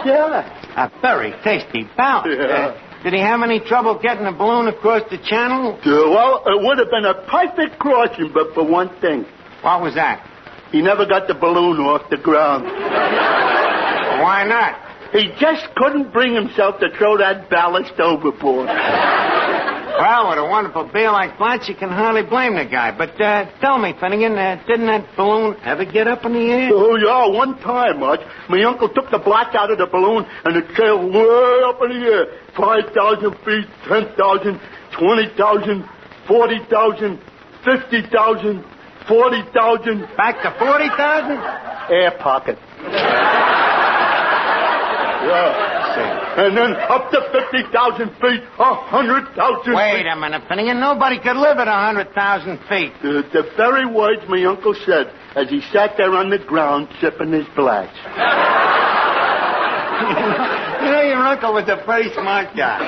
Yeah. A very tasty ballast. Yeah. Did he have any trouble getting the balloon across the channel? Well, it would have been a perfect crossing, but for one thing. What was that? He never got the balloon off the ground. Why not? He just couldn't bring himself to throw that ballast overboard. Well, with a wonderful beer like that, you can hardly blame the guy. But tell me, Finnegan, didn't that balloon ever get up in the air? Oh, yeah, one time, Arch. My uncle took the black out of the balloon, and it sailed way up in the air. 5,000 feet, 10,000, 20,000, 40,000, 50,000, 40,000. Back to 40,000? Air pocket. Yeah. And then up to 50,000 feet, 100,000 Wait a minute, Finnegan. Nobody could live at 100,000 feet. The very words my uncle said as he sat there on the ground sipping his black. You know, your uncle was a very smart guy.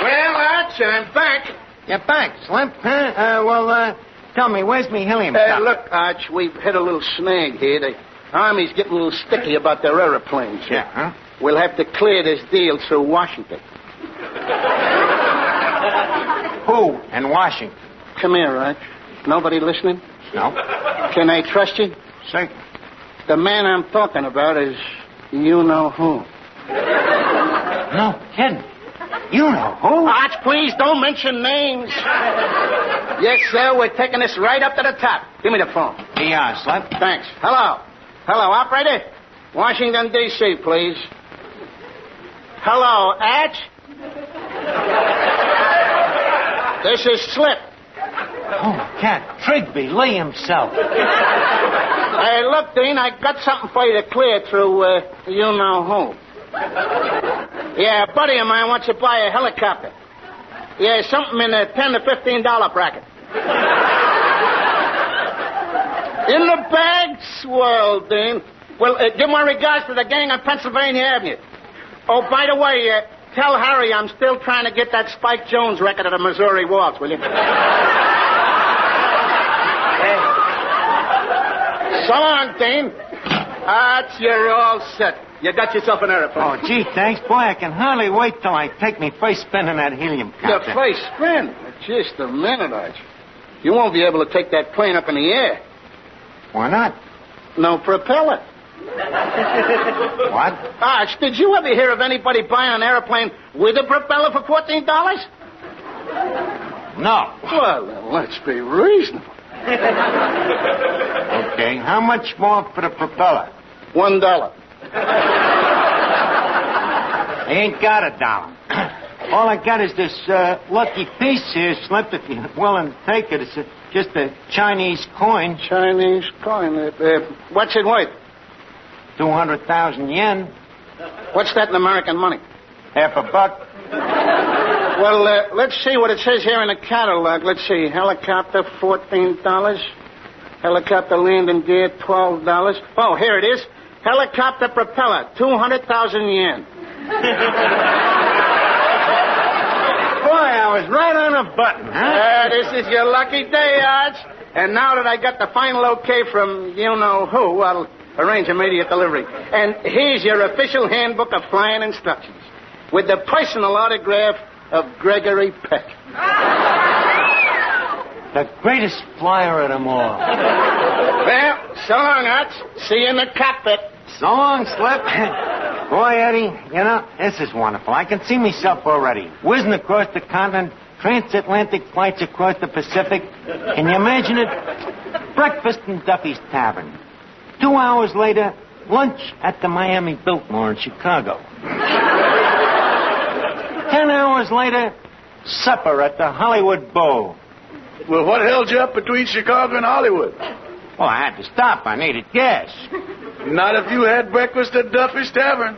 Well, Arch, I'm back. You're back, Slimp, huh? Tell me, where's me helium stuff? Look, Arch, we've hit a little snag here. The Army's getting a little sticky about their aeroplanes. Yeah, huh? We'll have to clear this deal through Washington. Who in Washington? Come here, Arch. Nobody listening? No. Can I trust you? Certainly. The man I'm talking about is you know who. No kidding. You know who? Arch, please don't mention names. Yes, sir, we're taking this right up to the top. Give me the phone. Yeah, Slip. Thanks. Hello. Hello, operator. Washington, D.C., please. Hello, Arch. This is Slip. Oh, cat. Trigby Lee himself. Hey, look, Dean, I got something for you to clear through you know who. Yeah, a buddy of mine wants to buy a helicopter. Yeah, something in the $10 to $15 bracket. In the bag? Swell, Dean. Well, give my regards to the gang on Pennsylvania Avenue. Oh, by the way, tell Harry I'm still trying to get that Spike Jones record of the Missouri Waltz, will you? So long, Dean. You're all set. You got yourself an airplane. Oh, gee, thanks. Boy, I can hardly wait till I take me first spin in that helium Your copter. first spin? Just a minute, Arch. You won't be able to take that plane up in the air. Why not? No propeller. What? Arch, did you ever hear of anybody buying an airplane with a propeller for $14? No. Well, then let's be reasonable. Okay, how much more for the propeller? $1. I ain't got $1. All I got is this lucky piece here, Slip. If you're willing to take it, it's just a Chinese coin. Chinese coin? What's it worth? 200,000 yen. What's that in American money? $1. Well, let's see what it says here in the catalog. Let's see. Helicopter, $14. Helicopter landing gear, $12. Oh, here it is. Helicopter propeller, 200,000 yen. Boy, I was right on a button, huh? This is your lucky day, Arch. And now that I got the final okay from you-know-who, I'll arrange immediate delivery. And here's your official handbook of flying instructions with the personal autograph of Gregory Peck. The greatest flyer of them all. Well, so long, Arch. See you in the cockpit. So long, Slip. Boy, Eddie, this is wonderful. I can see myself already. Whizzing across the continent, transatlantic flights across the Pacific. Can you imagine it? Breakfast in Duffy's Tavern. 2 hours later, lunch at the Miami Biltmore in Chicago. 10 hours later, supper at the Hollywood Bowl. Well, what held you up between Chicago and Hollywood? Well, I had to stop. I needed gas. Not if you had breakfast at Duffy's Tavern.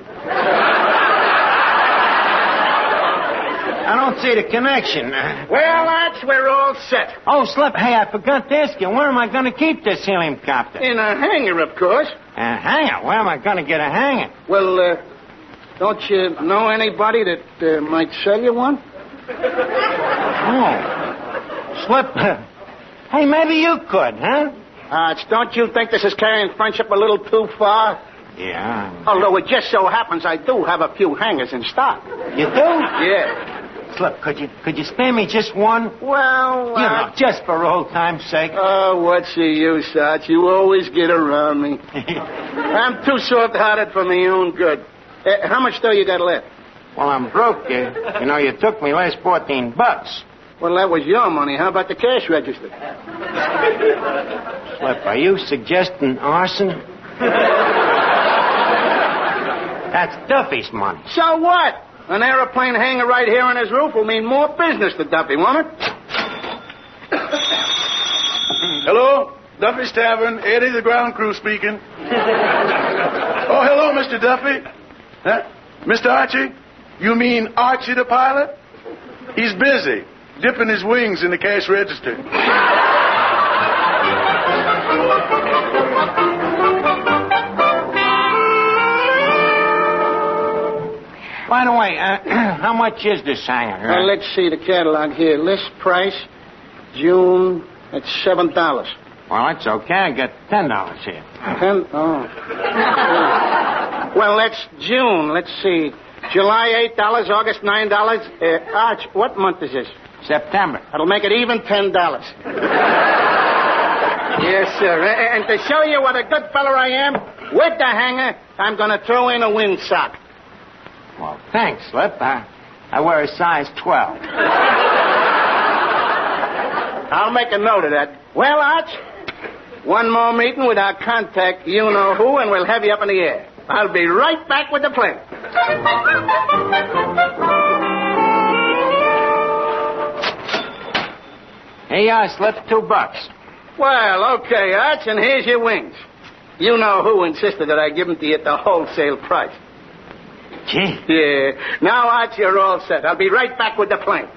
I don't see the connection. Well, Arch, we're all set. Oh, Slip, hey, I forgot to ask you, where am I going to keep this helium-copter? In a hangar, of course. A hangar? Where am I going to get a hangar? Well, don't you know anybody that might sell you one? Oh. Slip, hey, maybe you could, huh? Arch, don't you think this is carrying friendship a little too far? Yeah. Although it just so happens I do have a few hangars in stock. You do? Yeah. Slip, could you spare me just one? Well, just for old time's sake. Oh, what's the use, Arch? You always get around me. I'm too soft-hearted for my own good. How much dough you got left? Well, I'm broke. You took me last $14. Well, that was your money. How about the cash register? Slip, are you suggesting arson? That's Duffy's money. So what? An aeroplane hangar right here on his roof will mean more business to Duffy, won't it? Hello? Duffy's Tavern. Eddie, the ground crew speaking. Oh, hello, Mr. Duffy. Huh? Mr. Archie? You mean Archie the pilot? He's busy, dipping his wings in the cash register. By the way, how much is this hangar? Well, let's see the catalog here. List price, June, that's $7. Well, that's okay. I got $10 here. $10? Oh. Well, that's June. Let's see. July, $8. August, $9. Arch, what month is this? September. That'll make it even $10. Yes, sir. And to show you what a good fellow I am, with the hangar, I'm going to throw in a windsock. Well, thanks, Slip. I wear a size 12. I'll make a note of that. Well, Arch, one more meeting with our contact, you-know-who, and we'll have you up in the air. I'll be right back with the plane. Here you are, Slip, $2. Well, okay, Arch, and here's your wings. You-know-who insisted that I give them to you at the wholesale price. Gee. Yeah. Now, Arch, you're all set. I'll be right back with the plane.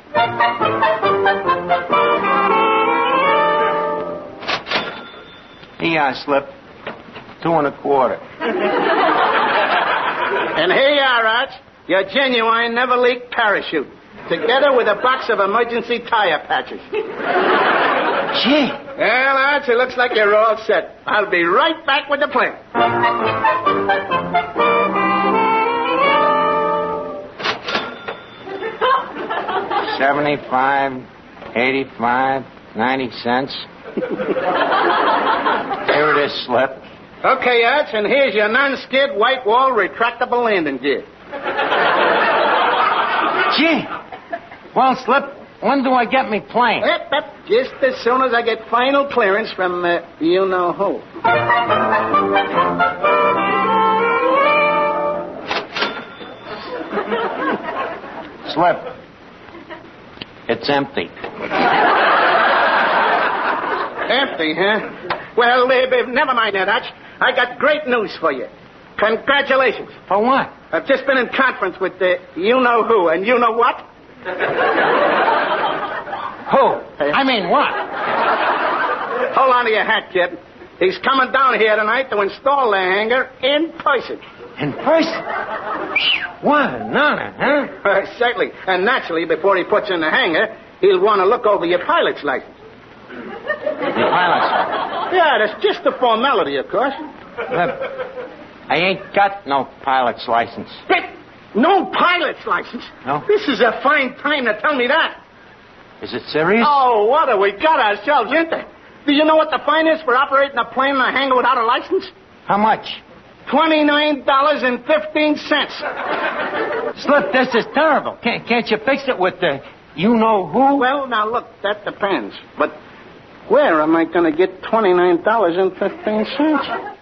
Here you are, Slip. 2 1/4. And here you are, Arch. Your genuine, never-leak parachute. Together with a box of emergency tire patches. Gee. Well, Arch, it looks like you're all set. I'll be right back with the plane. 75, 85, 90 cents. Here it is, Slip. Okay, Arch, and here's your non-skid, white-wall, retractable landing gear. Gee. Well, Slip, when do I get me plane? Just as soon as I get final clearance from you-know-who. Slip. It's empty. Empty, huh? Well, never mind that, Arch. I got great news for you. Congratulations. For what? I've just been in conference with you-know-who, and you know what? Who? I mean, what? Hold on to your hat, kid. He's coming down here tonight to install the hangar in person. In person? What an honor, huh? Certainly. And naturally, before he puts in the hangar, he'll want to look over your pilot's license. Your pilot's license? Yeah, that's just a formality, of course. I ain't got no pilot's license. No pilot's license? No. This is a fine time to tell me that. Is it serious? Oh, what have we got ourselves into? Do you know what the fine is for operating a plane in a hangar without a license? How much? $29.15. Slip, this is terrible. Can't you fix it with the you-know-who? Well, now, look, that depends. But where am I going to get $29.15?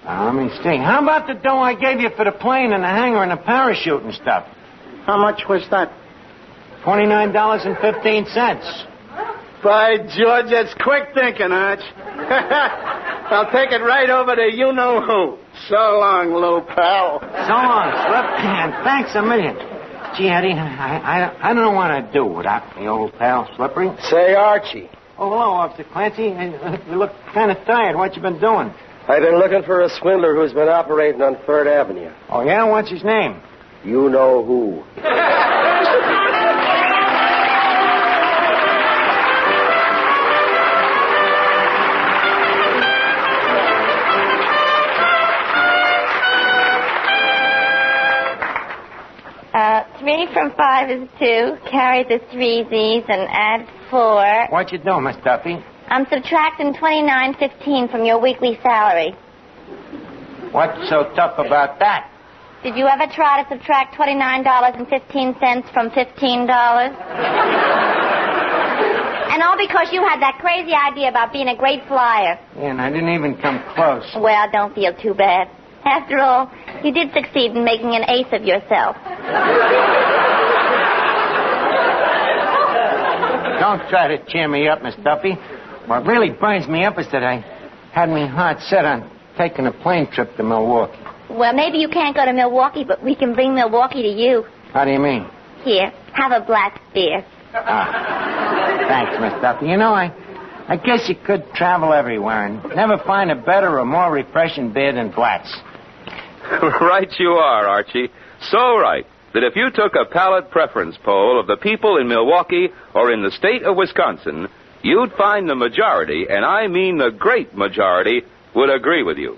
Let me see. How about the dough I gave you for the plane and the hangar and the parachute and stuff? How much was that? $29.15. By George, that's quick thinking, Arch. I'll take it right over to you-know-who. So long, little pal. So long, Slip. And thanks a million. Gee, Eddie, I don't know what I'd do without the old pal, Slippery. Say, Archie. Oh, hello, Officer Clancy. You look kind of tired. What you been doing? I've been looking for a swindler who's been operating on 3rd Avenue. Oh, yeah? What's his name? You-know-who. Three from 5 is 2. Carry the 3 Z's and add 4. What you doing, Miss Duffy? I'm subtracting $29.15 from your weekly salary. What's so tough about that? Did you ever try to subtract $29.15 from $15? And all because you had that crazy idea about being a great flyer. Yeah, and I didn't even come close. Well, don't feel too bad. After all, you did succeed in making an ace of yourself. Don't try to cheer me up, Miss Duffy. What really burns me up is that I had me heart set on taking a plane trip to Milwaukee. Well, maybe you can't go to Milwaukee, but we can bring Milwaukee to you. How do you mean? Here, have a black beer. Thanks, Miss Duffy. You know, I guess you could travel everywhere and never find a better or more refreshing beer than Blatz. Right you are, Archie. So right that if you took a palate preference poll of the people in Milwaukee or in the state of Wisconsin, you'd find the majority, and I mean the great majority, would agree with you.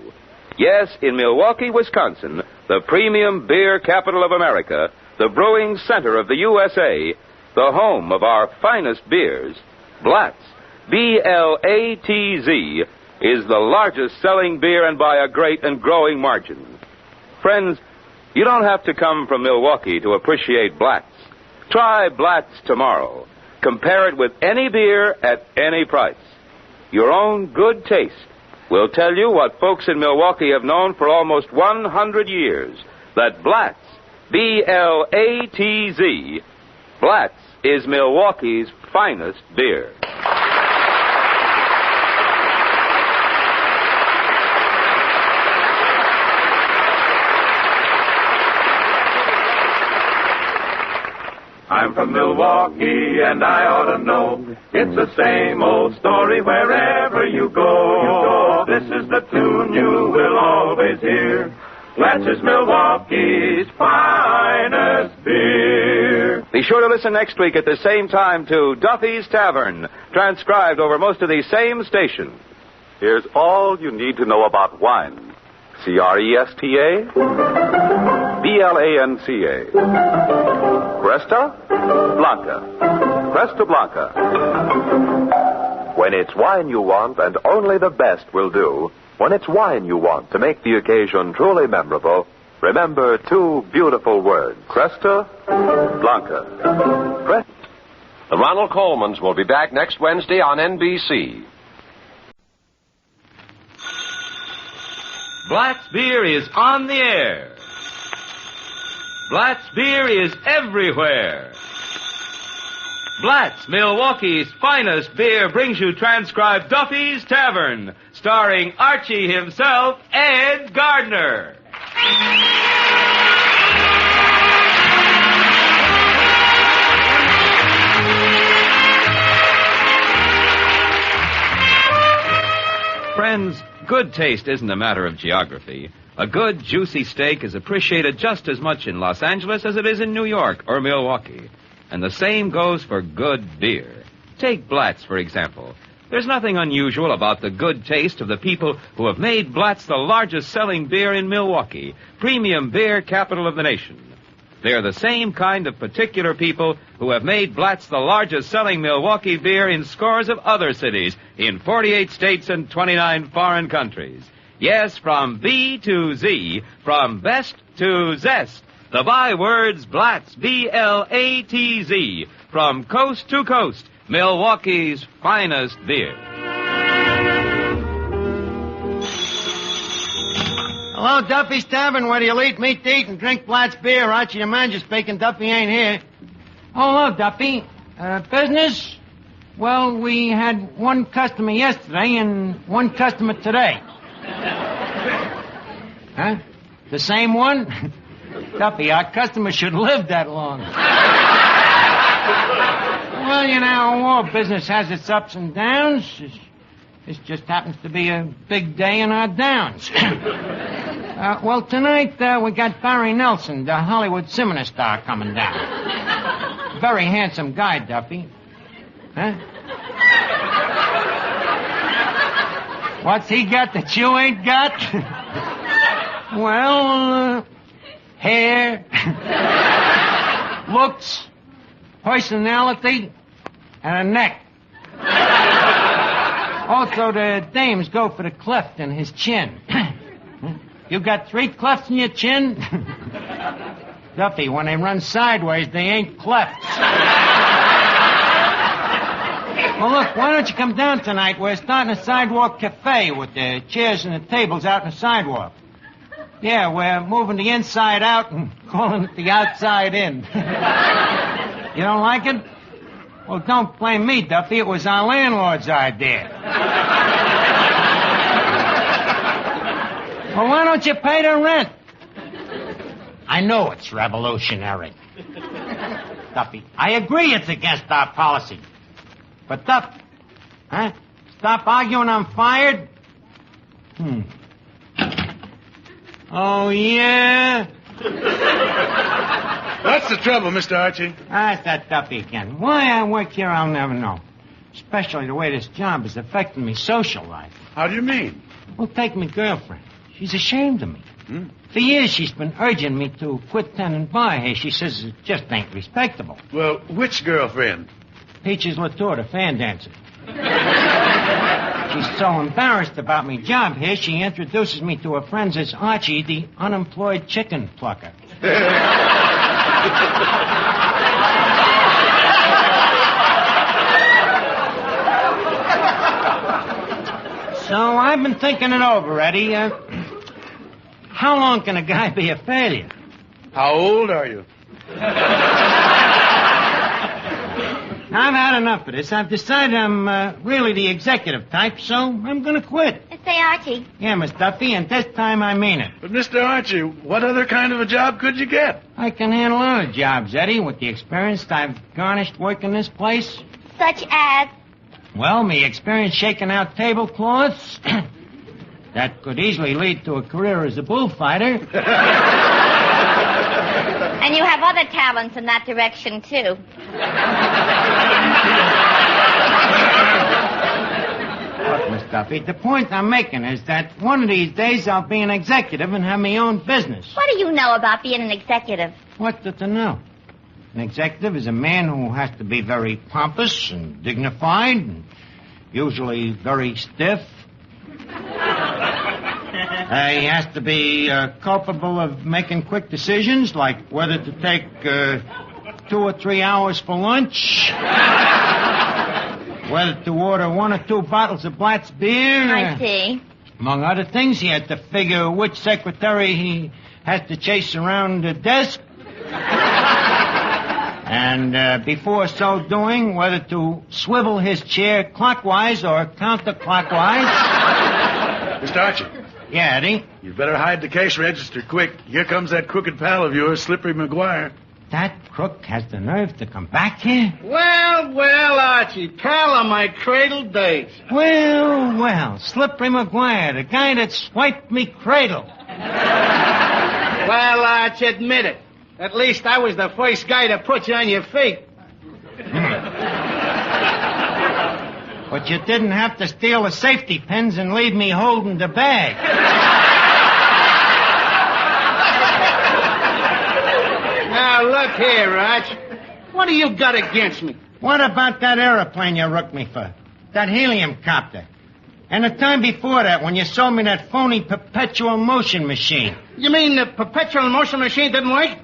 Yes, in Milwaukee, Wisconsin, the premium beer capital of America, the brewing center of the USA, the home of our finest beers, Blatz, B-L-A-T-Z, is the largest selling beer and by a great and growing margin. Friends, you don't have to come from Milwaukee to appreciate Blatz. Try Blatz tomorrow. Compare it with any beer at any price. Your own good taste will tell you what folks in Milwaukee have known for almost 100 years, that Blatz, B-L-A-T-Z, Blatz is Milwaukee's finest beer. I'm from Milwaukee and I ought to know. It's the same old story wherever you go. This is the tune you will always hear. Blatz is Milwaukee's finest beer. Be sure to listen next week at the same time to Duffy's Tavern, transcribed over most of these same stations. Here's all you need to know about wine. C-R-E-S-T-A, B-L-A-N-C-A. Cresta Blanca. Cresta Blanca. When it's wine you want and only the best will do, when it's wine you want to make the occasion truly memorable, remember two beautiful words. Cresta Blanca. The Ronald Colemans will be back next Wednesday on NBC. Blatt's Beer is on the air. Blatt's Beer is everywhere. Blatt's, Milwaukee's finest beer, brings you transcribed Duffy's Tavern, starring Archie himself, Ed Gardner. Friends, good taste isn't a matter of geography. A good, juicy steak is appreciated just as much in Los Angeles as it is in New York or Milwaukee. And the same goes for good beer. Take Blatt's, for example. There's nothing unusual about the good taste of the people who have made Blatt's the largest selling beer in Milwaukee, premium beer capital of the nation. They're the same kind of particular people who have made Blatt's the largest selling Milwaukee beer in scores of other cities in 48 states and 29 foreign countries. Yes, from B to Z, from best to zest. The bywords Blatt's, B-L-A-T-Z, from coast to coast, Milwaukee's finest beer. Hello, Duffy's Tavern, where you'll eat, meat to eat, and drink Blatt's beer. Archie, the manager speaking. Duffy ain't here. Oh, hello, Duffy. Business? Well, we had one customer yesterday and one customer today. Huh? The same one? Duffy, our customer should live that long. Well, you know, all business has its ups and downs. This just happens to be a big day in our downs. Well, tonight we got Barry Nelson, the Hollywood cinema star, coming down. Very handsome guy, Duffy. Huh? What's he got that you ain't got? Well, hair, looks, personality, and a neck. Also, the dames go for the cleft in his chin. You got 3 clefts in your chin? Duffy, when they run sideways, they ain't clefts. Well, look, why don't you come down tonight? We're starting a sidewalk cafe with the chairs and the tables out in the sidewalk. Yeah, we're moving the inside out and calling it the outside in. You don't like it? Well, don't blame me, Duffy. It was our landlord's idea. Well, why don't you pay the rent? I know it's revolutionary. Duffy, I agree it's against our policy. But, Duff, huh? Stop arguing, I'm fired? Oh, yeah? What's the trouble, Mr. Archie? It's that Duffy again. Why I work here, I'll never know. Especially the way this job is affecting me social life. How do you mean? Well, take my girlfriend. She's ashamed of me. For years, she's been urging me to quit tending bar here. She says it just ain't respectable. Well, which girlfriend? Peaches Latour, the fan dancer. She's so embarrassed about me job here, she introduces me to her friends as Archie, the unemployed chicken plucker. So I've been thinking it over, Eddie. How long can a guy be a failure? How old are you? I've had enough of this. I've decided I'm really the executive type, so I'm going to quit. Say, Archie. Yeah, Miss Duffy, and this time I mean it. But, Mr. Archie, what other kind of a job could you get? I can handle other jobs, Eddie, with the experience I've garnished working this place. Such as? Well, me experience shaking out tablecloths. That could easily lead to a career as a bullfighter. And you have other talents in that direction, too. Look, Miss Duffy, the point I'm making is that one of these days I'll be an executive and have my own business. What do you know about being an executive? What's there to know? An executive is a man who has to be very pompous and dignified and usually very stiff. He has to be capable of making quick decisions, like whether to take 2 or 3 hours for lunch, whether to order 1 or 2 bottles of Blatt's beer. I see. Among other things, he had to figure which secretary he has to chase around the desk. And before so doing, whether to swivel his chair clockwise or counterclockwise. Mr. Archie. Yeah, Eddie? You better hide the cash register quick. Here comes that crooked pal of yours, Slippery McGuire. That crook has the nerve to come back here? Well, Archie, pal of my cradle days. Well, Slippery McGuire, the guy that swiped me cradle. Well, Archie, admit it. At least I was the first guy to put you on your feet. But you didn't have to steal the safety pins and leave me holding the bag. Now, look here, Arch. What do you got against me? What about that aeroplane you rooked me for? That helium copter? And the time before that, when you sold me that phony perpetual motion machine. You mean the perpetual motion machine didn't work?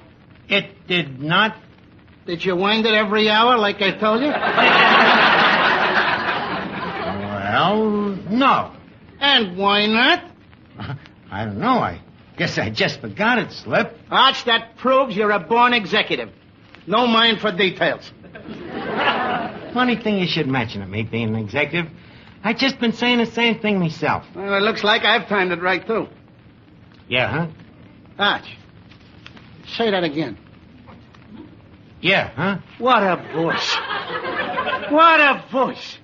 It did not. Did you wind it every hour like I told you? Well, no. And why not? I don't know. I guess I just forgot it, Slip. Arch, that proves you're a born executive. No mind for details. Funny thing you should mention it, me being an executive. I just been saying the same thing myself. Well, it looks like I've timed it right, too. Yeah, huh? Arch, say that again. Yeah, huh? What a voice. What a voice.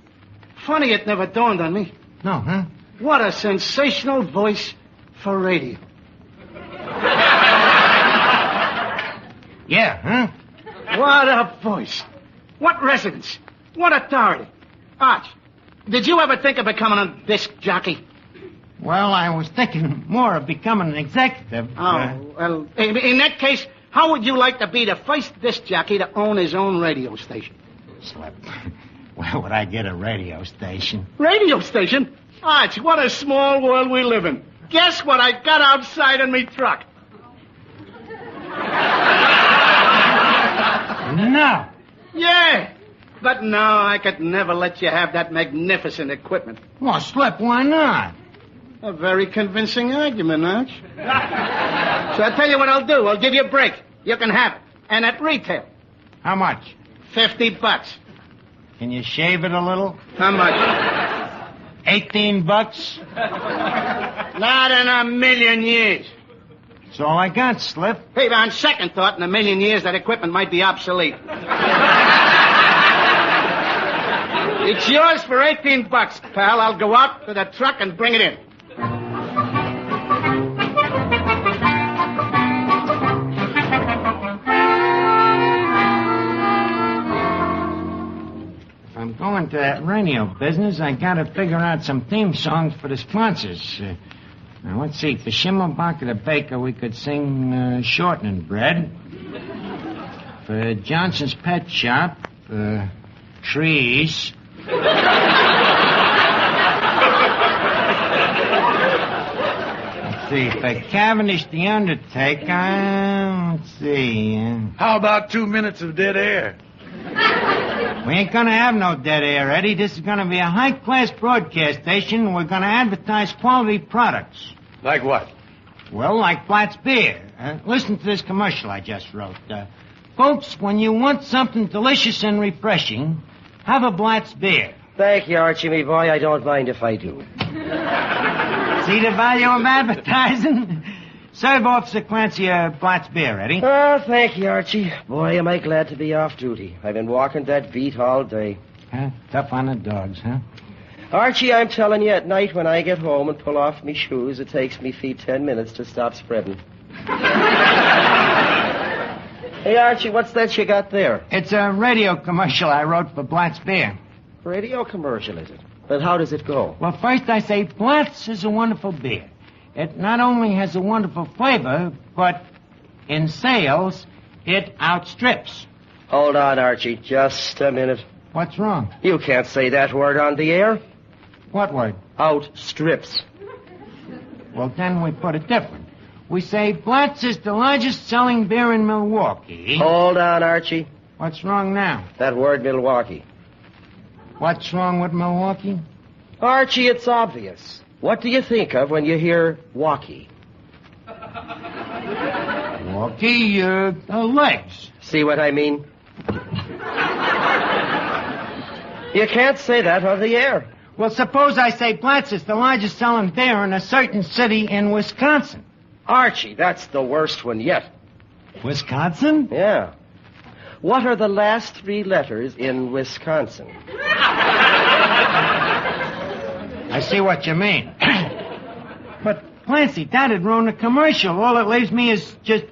Funny it never dawned on me. No, huh? What a sensational voice for radio. Yeah, huh? What a voice. What resonance. What authority. Arch, did you ever think of becoming a disc jockey? Well, I was thinking more of becoming an executive. Well, in that case, how would you like to be the first disc jockey to own his own radio station? Slip. Where would I get a radio station? Radio station? Arch, what a small world we live in. Guess what I got outside in me truck? No. Yeah. But no, I could never let you have that magnificent equipment. Well, Slip, why not? A very convincing argument, Arch. So I'll tell you what I'll do. I'll give you a break. You can have it. And at retail. How much? $50. Can you shave it a little? How much? $18. Not in a million years. That's all I got, Slip. Hey, on second thought, in a million years, that equipment might be obsolete. It's yours for $18, pal. I'll go out to the truck and bring it in. If I'm going to that radio business, I gotta figure out some theme songs for the sponsors. Now, let's see. For Schimmelbacher the baker, we could sing Shortening Bread. For Johnson's Pet Shop, Trees. Let's see. For Cavendish the Undertaker, let's see. How about 2 minutes of dead air? We ain't gonna have no dead air, Eddie. This is gonna be a high-class broadcast station. We're gonna advertise quality products. Like what? Well, like Blatt's beer. Listen to this commercial I just wrote. Folks, when you want something delicious and refreshing, have a Blatt's beer. Thank you, Archie, me boy. I don't mind if I do. See the value of advertising? Serve Officer Clancy a Blatt's beer, Eddie. Oh, thank you, Archie. Boy, am I glad to be off duty. I've been walking that beat all day. Huh? Tough on the dogs, huh? Archie, I'm telling you, at night when I get home and pull off me shoes, it takes me feet 10 minutes to stop spreading. Hey, Archie, what's that you got there? It's a radio commercial I wrote for Blatt's beer. Radio commercial, is it? But how does it go? Well, first I say Blatt's is a wonderful beer. It not only has a wonderful flavor, but in sales, it outstrips. Hold on, Archie, just a minute. What's wrong? You can't say that word on the air. What word? Outstrips. Well, then we put it different. We say Blatz is the largest selling beer in Milwaukee. Hold on, Archie. What's wrong now? That word Milwaukee. What's wrong with Milwaukee? Archie, it's obvious. What do you think of when you hear walkie? Walkie, legs. See what I mean? You can't say that on the air. Well, suppose I say Blatz is the largest selling beer in a certain city in Wisconsin. Archie, that's the worst one yet. Wisconsin? Yeah. What are the last 3 letters in Wisconsin? I see what you mean. But, Clancy, that'd ruin the commercial. All it leaves me is just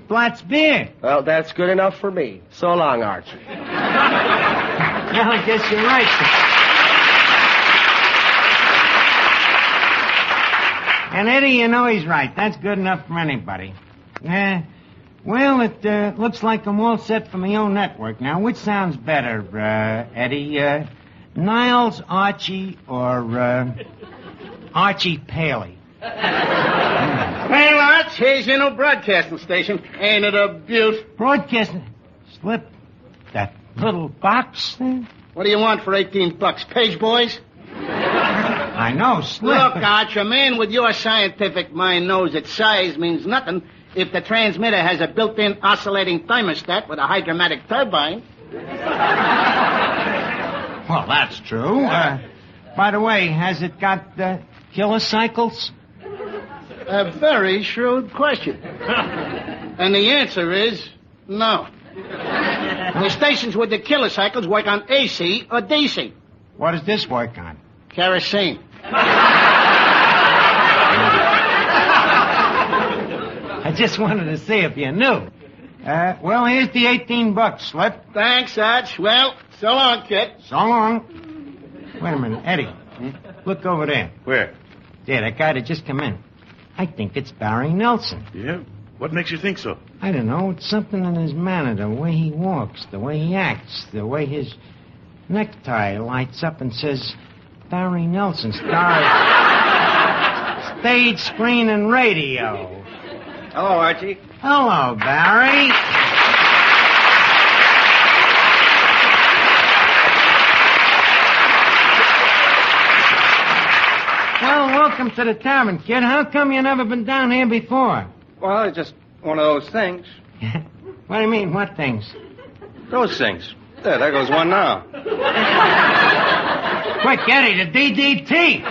Blatz beer. Well, that's good enough for me. So long, Archie. Yeah, I guess you're right. And Eddie, you know he's right. That's good enough for anybody. Well, it looks like I'm all set for my own network. Now, which sounds better, Eddie? Niles Archie or Archie Paley? Well, Arch, here's your new broadcasting station. Ain't it a beaut? Broadcasting? Slip that little box there? What do you want for $18? Page boys? I know, Slip. Look, Arch, a man with your scientific mind knows that size means nothing if the transmitter has a built-in oscillating thermostat with a hydromatic turbine. Well, that's true. By the way, has it got kilocycles? A very shrewd question. And the answer is no. The stations with the kilocycles work on AC or DC. What does this work on? Kerosene. I just wanted to see if you knew. Well, here's the $18, Slip. Thanks, Arch. Well, so long, kid. So long. Wait a minute, Eddie. Look over there. Where? There, that guy that just come in. I think it's Barry Nelson. Yeah? What makes you think so? I don't know. It's something in his manner, the way he walks, the way he acts, the way his necktie lights up and says, Barry Nelson, star of stage, screen, and radio. Hello, Archie. Hello, Barry. Well, welcome to the Tavern, kid. How come you never been down here before? Well, it's just one of those things. What do you mean, what things? Those things. There goes one now. Quick, Eddie, the DDT.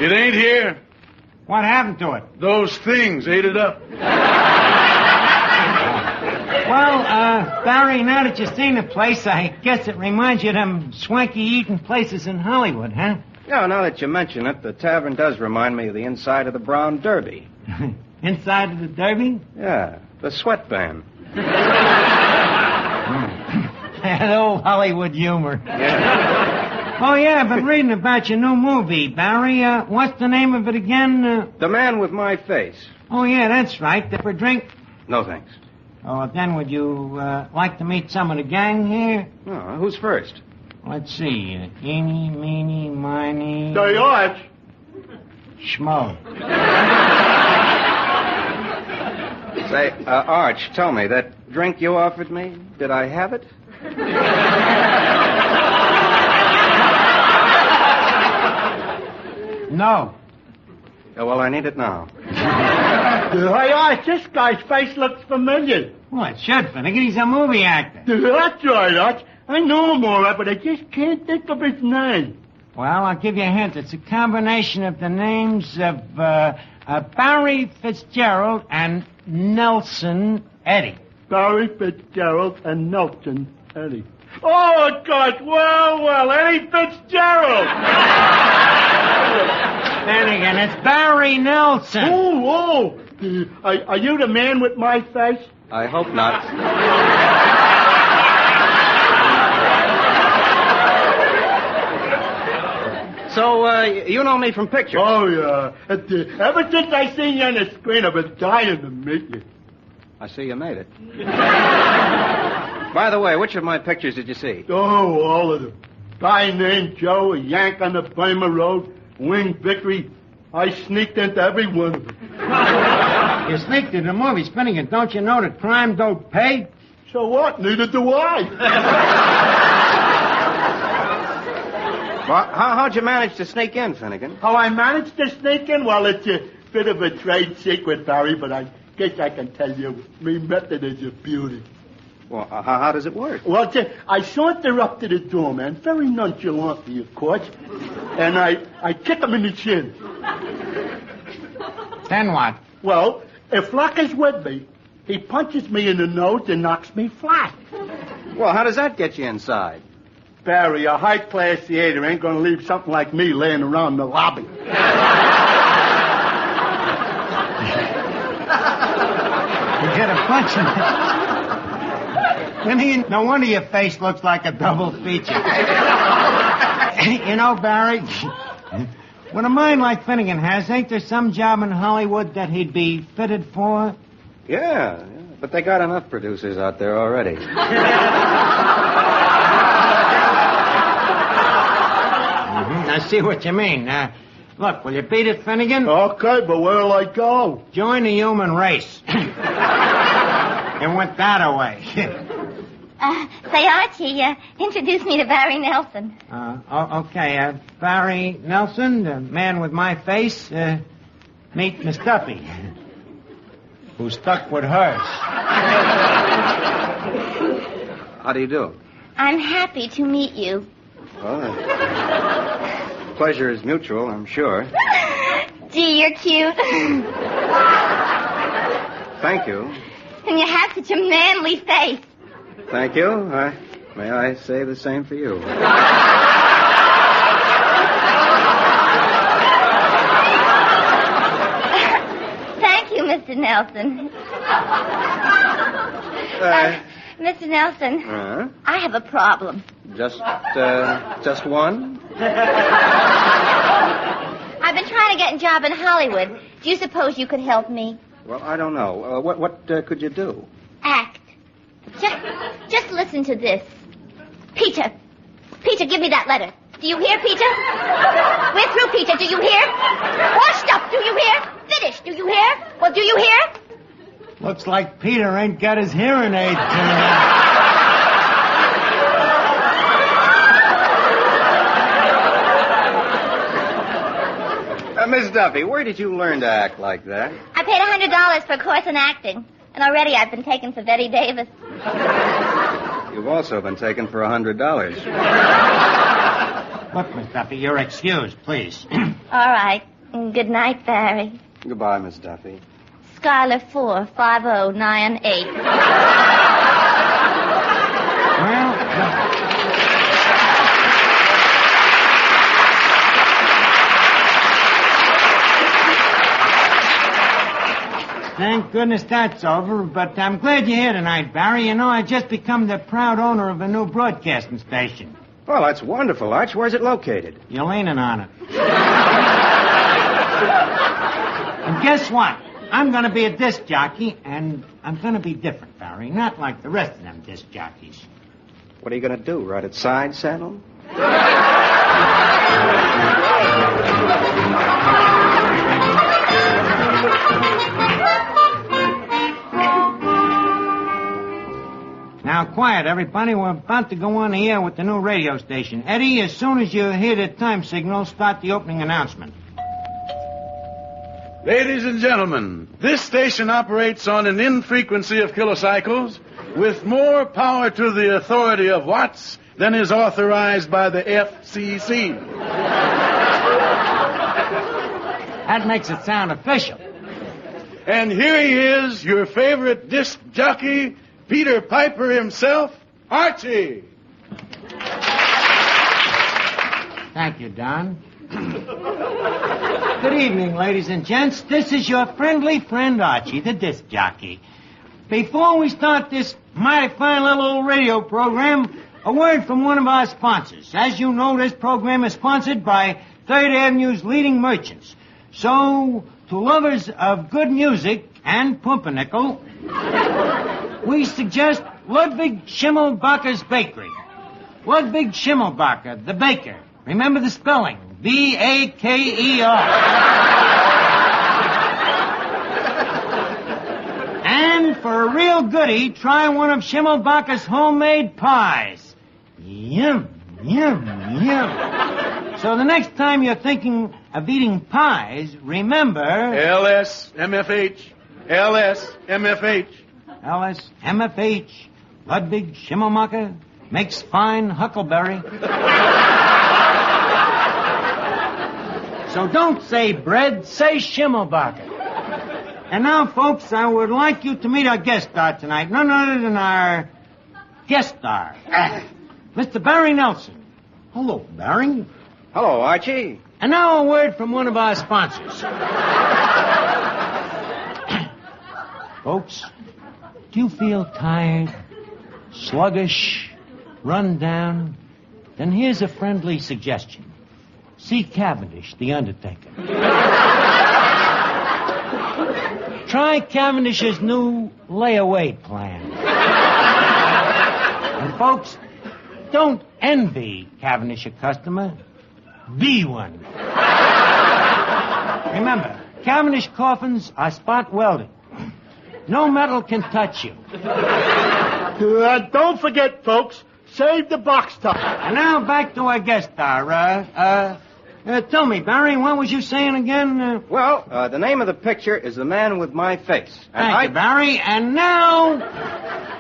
It ain't here. What happened to it? Those things ate it up. Well, Barry, now that you've seen the place, I guess it reminds you of them swanky eating places in Hollywood, huh? Yeah, now that you mention it, the tavern does remind me of the inside of the Brown Derby. Inside of the Derby? Yeah, the sweat band. That old Hollywood humor. Yeah. Oh, yeah, I've been reading about your new movie, Barry. What's the name of it again? The Man with My Face. Oh, yeah, that's right. For a drink? No, thanks. Oh, then would you like to meet some of the gang here? Oh, who's first? Let's see. Eeny, meeny, miny... Say, Arch. Schmo. Say, Arch, tell me, that drink you offered me, did I have it? No. Oh, well, I need it now. Hey, Arch, this guy's face looks familiar. Well, it should, Finnegan. He's a movie actor. That's right, Arch. I know him all right, but I just can't think of his name. Well, I'll give you a hint. It's a combination of the names of Barry Fitzgerald and Nelson Eddy. Barry Fitzgerald and Nelson Eddy. Oh, gosh, well, Eddie Fitzgerald. Finnegan, it's Barry Nelson. Oh, are you the man with my face? I hope not. So, you know me from pictures? Oh, yeah. Ever since I seen you on the screen, I've been dying to meet you. I see you made it. By the way, which of my pictures did you see? Oh, all of them. guy named Joe, a Yank on the Burma Road, Wing Victory. I sneaked into every one of them. You sneaked into the movies, Finnegan. Don't you know that crime don't pay? So what? Neither do I. Well, how'd you manage to sneak in, Finnegan? How I managed to sneak in? Well, it's a bit of a trade secret, Barry, but I guess I can tell you. My method is a beauty. Well, how does it work? Well, I saunter up to the door, man, very nonchalantly, of course, and I kick him in the chin. Then what? Well, if luck is with me, he punches me in the nose and knocks me flat. Well, how does that get you inside? Barry, a high-class theater ain't gonna leave something like me laying around the lobby. You get a punch in it. No wonder your face looks like a double feature. You know, Barry, with a mind like Finnegan has, ain't there some job in Hollywood that he'd be fitted for? Yeah, but they got enough producers out there already. I see what you mean. Look, will you beat it, Finnegan? Okay, but where'll I go? Join the human race. And went that away. Say, Archie, introduce me to Barry Nelson. Okay, Barry Nelson, the man with my face, meet Miss Duffy, who's stuck with hers. How do you do? I'm happy to meet you. Well, pleasure is mutual, I'm sure. Gee, you're cute. Thank you. And you have such a manly face. Thank you. May I say the same for you. Thank you, Mr. Nelson. Mr. Nelson, I have a problem. Just one? I've been trying to get a job in Hollywood. Do you suppose you could help me? Well, I don't know. What could you do? Act. Just listen to this. Peter, give me that letter. Do you hear, Peter? We're through, Peter. Do you hear? Washed up. Do you hear? Finished. Do you hear? Well, do you hear? Looks like Peter ain't got his hearing aid turned on. Miss Duffy, where did you learn to act like that? I paid $100 for a course in acting, and already I've been taken for Betty Davis. You've also been taken for $100. Look, Miss Duffy, you're excused, please. All right. Good night, Barry. Goodbye, Miss Duffy. Schuyler 45098. Well, thank goodness that's over, but I'm glad you're here tonight, Barry. You know, I just become the proud owner of a new broadcasting station. Well, that's wonderful, Arch. Where's it located? You're leaning on it. And guess what? I'm going to be a disc jockey, and I'm going to be different, Barry. Not like the rest of them disc jockeys. What are you going to do, ride at side saddle? Now, quiet, everybody. We're about to go on the air with the new radio station. Eddie, as soon as you hear the time signal, start the opening announcement. Ladies and gentlemen, this station operates on an infrequency of kilocycles with more power to the authority of watts than is authorized by the FCC. That makes it sound official. And here he is, your favorite disc jockey, Peter Piper himself, Archie. Thank you, Don. Good evening, ladies and gents. This is your friendly friend, Archie, the disc jockey. Before we start this mighty fine little radio program, a word from one of our sponsors. As you know, this program is sponsored by 3rd Avenue's leading merchants. So, to lovers of good music and pumpernickel, we suggest Ludwig Schimmelbacher's Bakery. Ludwig Schimmelbacher, the baker. Remember the spelling. B-A-K-E-R. And for a real goodie, try one of Schimmelbacher's homemade pies. Yum, yum, yum. So the next time you're thinking of eating pies, remember... LSMFH. LSMFH. LSMFH. Ludwig Schimmelbacher makes fine huckleberry. So don't say bread, say Schimmelbacher. And now, folks, I would like you to meet our guest star tonight. None other than our guest star. Mr. Barry Nelson. Hello, Barry. Hello, Archie. And now a word from one of our sponsors. Folks, do you feel tired, sluggish, run down? Then here's a friendly suggestion. See Cavendish, the undertaker. Try Cavendish's new layaway plan. And folks, don't envy Cavendish a customer. Be one. Remember, Cavendish coffins are spot welded. No metal can touch you. Don't forget, folks, save the box top. And now back to our guest star. Tell me, Barry, what was you saying again? The name of the picture is The Man with My Face. Thank you, Barry. And now,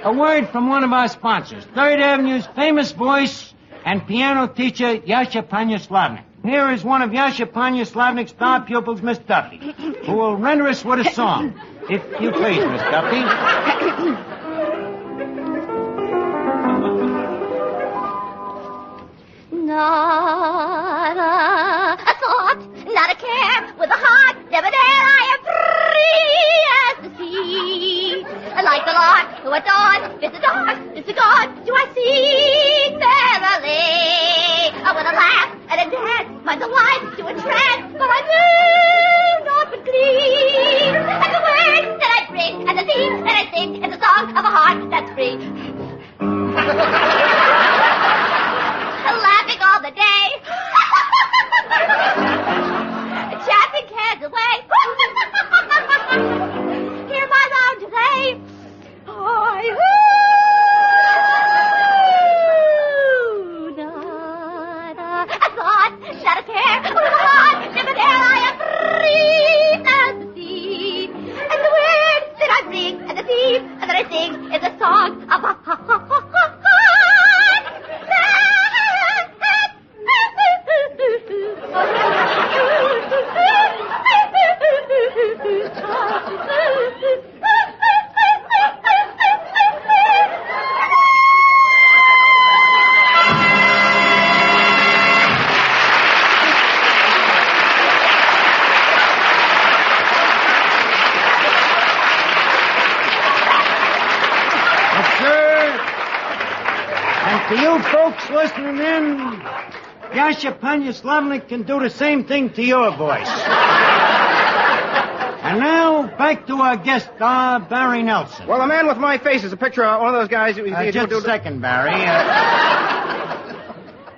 a word from one of our sponsors, 3rd Avenue's famous voice and piano teacher, Yasha Panyaslavnik. Here is one of Yasha Panyaslavnik's star pupils, Miss Duffy, who will render us with a song. If you please, Miss Duffy. Not a thought, not a care, with a heart, never dare, I am free as the sea. Like the lark who at dawn, bids the dark, bids the God, do I sing merrily. With a laugh and a dance, my delight to entrance, but I do not but glee. And the words that I bring, and the theme that I sing, is the song of a heart that's free. Laughing all the day. Chaffing cares away. Hear my loud delay. Not a thought, not a care, with a heart, never there, I am free as the sea. And the words that I bring, and the theme that I sing, is a song of a heart. To you folks listening in, Yasha Panyaslavnik can do the same thing to your voice. And now, back to our guest star, Barry Nelson. Well, The Man with My Face is a picture of one of those guys... Just a second, Barry.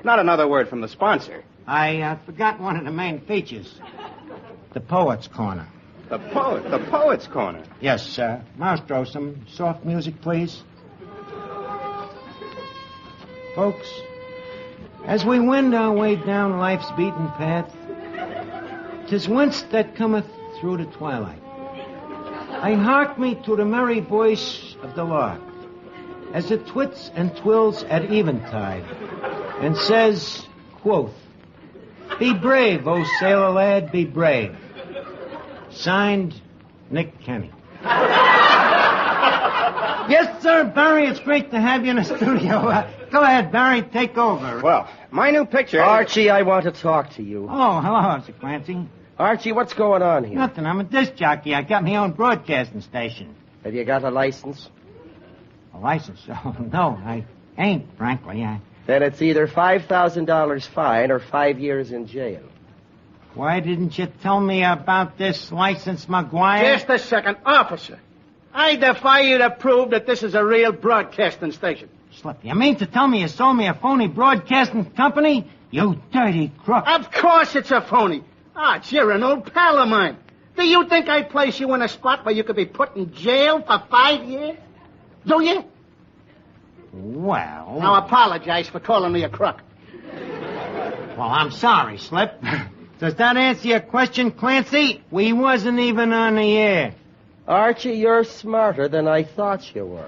Not another word from the sponsor. I forgot one of the main features. The Poet's Corner. The Poet's Corner? Yes, sir. Maestro, some soft music, please. Folks, as we wend our way down life's beaten path, 'tis whence that cometh through the twilight. I hark me to the merry voice of the lark, as it twits and twills at eventide, and says, quoth, "Be brave, O sailor lad, be brave." Signed, Nick Kenny. Yes, sir, Barry, it's great to have you in the studio. Go ahead, Barry, take over. Well, my new picture... Archie, I want to talk to you. Oh, hello, Mr. Clancy. Archie, what's going on here? Nothing. I'm a disc jockey. I got my own broadcasting station. Have you got a license? A license? Oh, no, I ain't, frankly. Then it's either $5,000 fine or 5 years in jail. Why didn't you tell me about this license, McGuire? Just a second. Officer, I defy you to prove that this is a real broadcasting station. Slip, you mean to tell me you sold me a phony broadcasting company? You dirty crook. Of course it's a phony. Arch, you're an old pal of mine. Do you think I'd place you in a spot where you could be put in jail for 5 years? Do you? Well... Now apologize for calling me a crook. Well, I'm sorry, Slip. Does that answer your question, Clancy? We wasn't even on the air. Archie, you're smarter than I thought you were.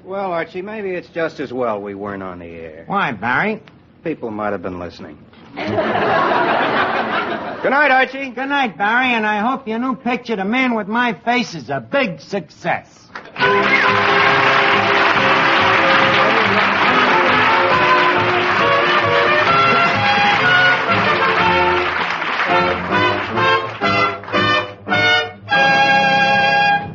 Well, Archie, maybe it's just as well we weren't on the air. Why, Barry? People might have been listening. Good night, Archie. Good night, Barry, and I hope your new picture, The Man with My Face, is a big success.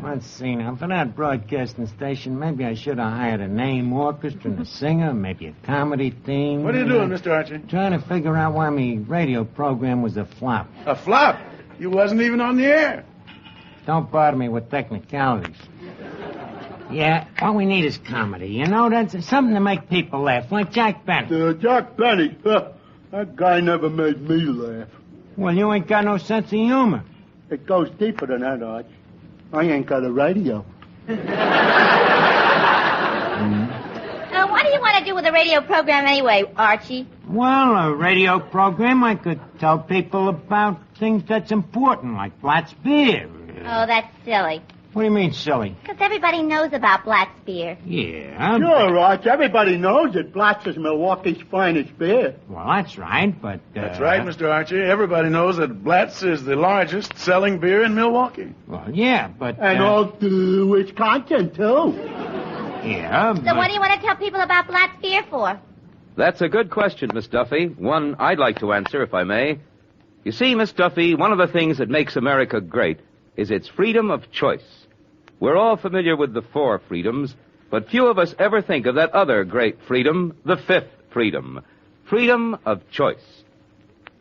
Let's see now. For that broadcasting station, maybe I should have hired a name orchestra and a singer, maybe a comedy theme. What are you doing, Mr. Archie? Trying to figure out why my radio program was a flop. A flop? You wasn't even on the air. Don't bother me with technicalities. Yeah, all we need is comedy. You know, that's something to make people laugh, like Jack Bennett. Jack Bennett? That guy never made me laugh. Well, you ain't got no sense of humor. It goes deeper than that, Arch. I ain't got a radio. What do you want to do with a radio program anyway, Archie? Well, a radio program, I could tell people about things that's important, like Blatt's beer. Oh, that's silly. What do you mean, silly? Because everybody knows about Blatt's beer. Yeah. Sure, Arch. Everybody knows that Blatt's is Milwaukee's finest beer. Well, that's right, but... That's right, Mr. Archie. Everybody knows that Blatt's is the largest selling beer in Milwaukee. Well, yeah, but... And all Wisconsin, too. Yeah, So what do you want to tell people about Blatt's beer for? That's a good question, Miss Duffy. One I'd like to answer, if I may. You see, Miss Duffy, one of the things that makes America great is its freedom of choice. We're all familiar with the 4 freedoms, but few of us ever think of that other great freedom, the 5th freedom. Freedom of choice.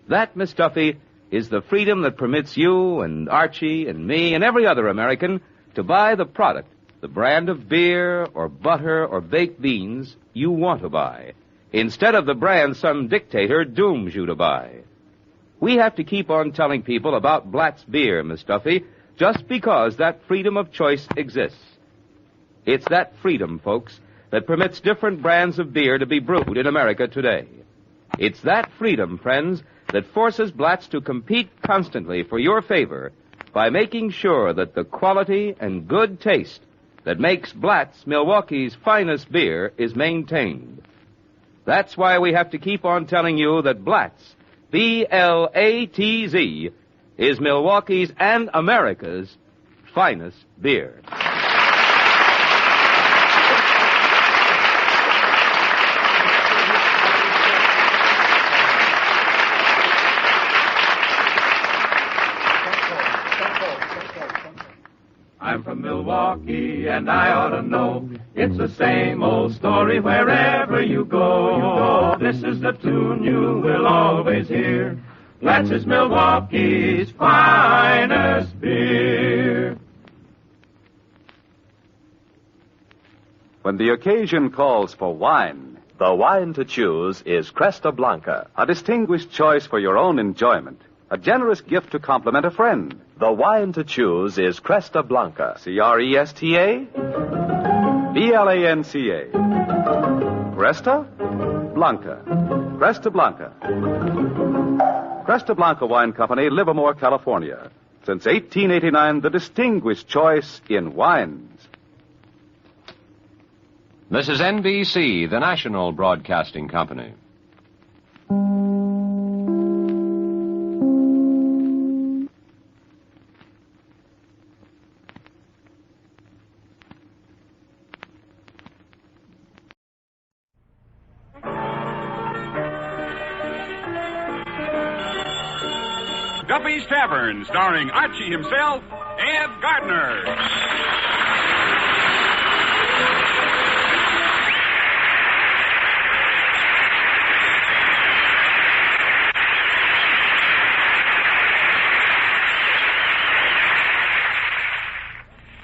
That, Miss Duffy, is the freedom that permits you and Archie and me and every other American to buy the product, the brand of beer or butter or baked beans you want to buy, instead of the brand some dictator dooms you to buy. We have to keep on telling people about Blatt's beer, Miss Duffy, just because that freedom of choice exists. It's that freedom, folks, that permits different brands of beer to be brewed in America today. It's that freedom, friends, that forces Blatt's to compete constantly for your favor by making sure that the quality and good taste that makes Blatt's Milwaukee's finest beer is maintained. That's why we have to keep on telling you that Blatt's, B-L-A-T-Z, is Milwaukee's and America's finest beer. I'm from Milwaukee and I ought to know. It's the same old story wherever you go. This is the tune you will always hear. Blatt's is Milwaukee's finest beer. When the occasion calls for wine, the wine to choose is Cresta Blanca, a distinguished choice for your own enjoyment. A generous gift to compliment a friend. The wine to choose is Cresta Blanca. C-R-E-S-T-A? B-L-A-N-C-A. Cresta Blanca. Cresta Blanca. Cresta Blanca Wine Company, Livermore, California. Since 1889, the distinguished choice in wines. This is NBC, the national broadcasting company. Duffy's Tavern, starring Archie himself, Ed Gardner.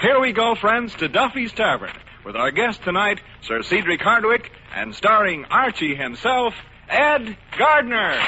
Here we go, friends, to Duffy's Tavern, with our guest tonight, Sir Cedric Hardwicke, and starring Archie himself, Ed Gardner.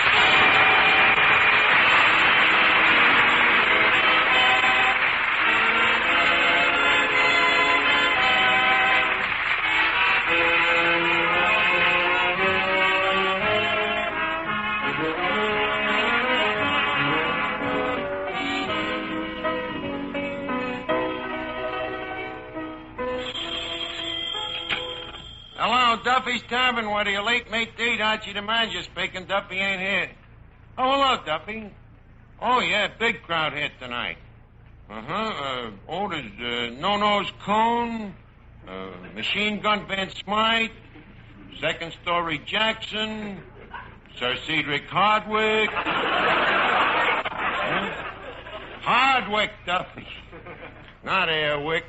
Hello, Duffy's Tavern, where your late mate Dade, Archie the manager speaking. Duffy ain't here. Oh, hello, Duffy. Oh, yeah, big crowd here tonight. There's No-Nose Cone, Machine Gun Van Smythe, Second Story Jackson, Sir Cedric Hardwicke. Hardwicke, Duffy. Not Airwick.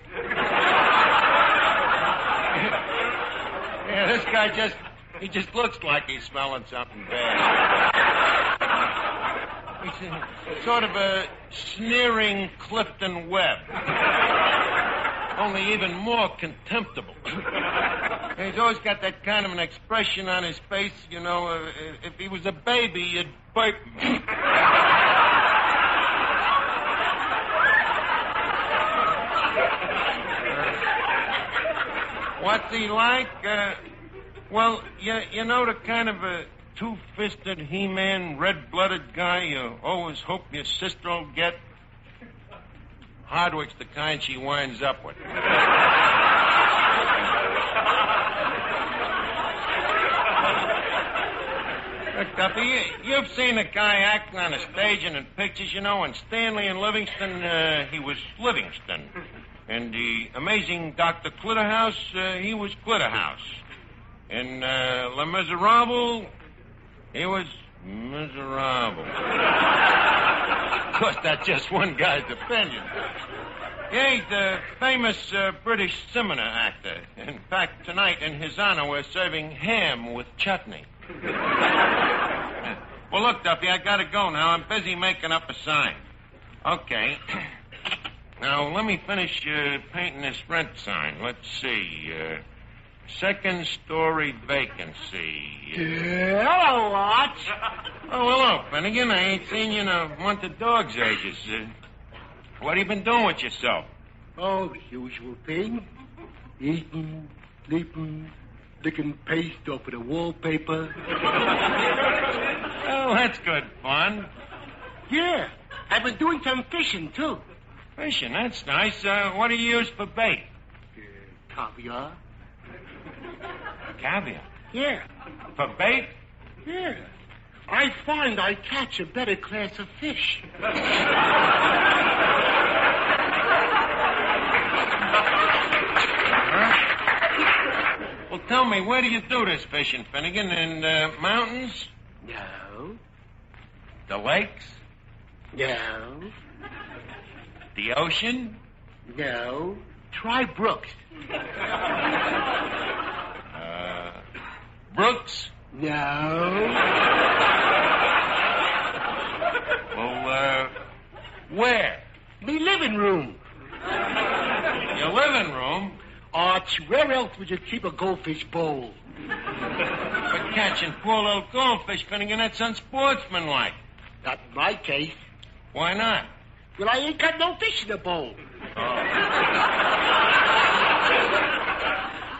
Yeah, this guy just looks like he's smelling something bad. He's sort of a sneering Clifton Webb. Only even more contemptible. He's always got that kind of an expression on his face, you know, if he was a baby, you'd burp him. What's he like? Well, you know the kind of a two-fisted He-Man, red-blooded guy you always hope your sister'll get? Hardwicke's the kind she winds up with. Look, Duffy, you've seen a guy acting on a stage and in pictures, you know, and Stanley and Livingston, he was Livingston. And the amazing Dr. Clitterhouse, he was Clitterhouse. And Les Miserables, he was miserable. Of course, that's just one guy's opinion. Yeah, he's a famous British seminar actor. In fact, tonight, in his honor, we're serving ham with chutney. Well, look, Duffy, I gotta go now. I'm busy making up a sign. Okay. Now, let me finish painting this rent sign. Let's see. Second story vacancy. Hello, Arch. Oh, hello, Finnegan. I ain't seen you in a month of dog's ages. What have you been doing with yourself? Oh, the usual thing. Eating, sleeping, licking paste off of the wallpaper. Oh, that's good fun. Yeah, I've been doing some fishing, too. Fishing, that's nice. What do you use for bait? Caviar. Caviar? Yeah. For bait? Yeah. I find I catch a better class of fish. Well, tell me, where do you do this fishing, Finnegan? In the mountains? No. The lakes? No. The ocean? No. Try Brooks. Brooks? No. Well, where? Me living room. Your living room? Arch, where else would you keep a goldfish bowl? For catching poor little goldfish, Finnegan, that's unsportsmanlike. Not in my case. Why not? Well, I ain't got no fish in the bowl.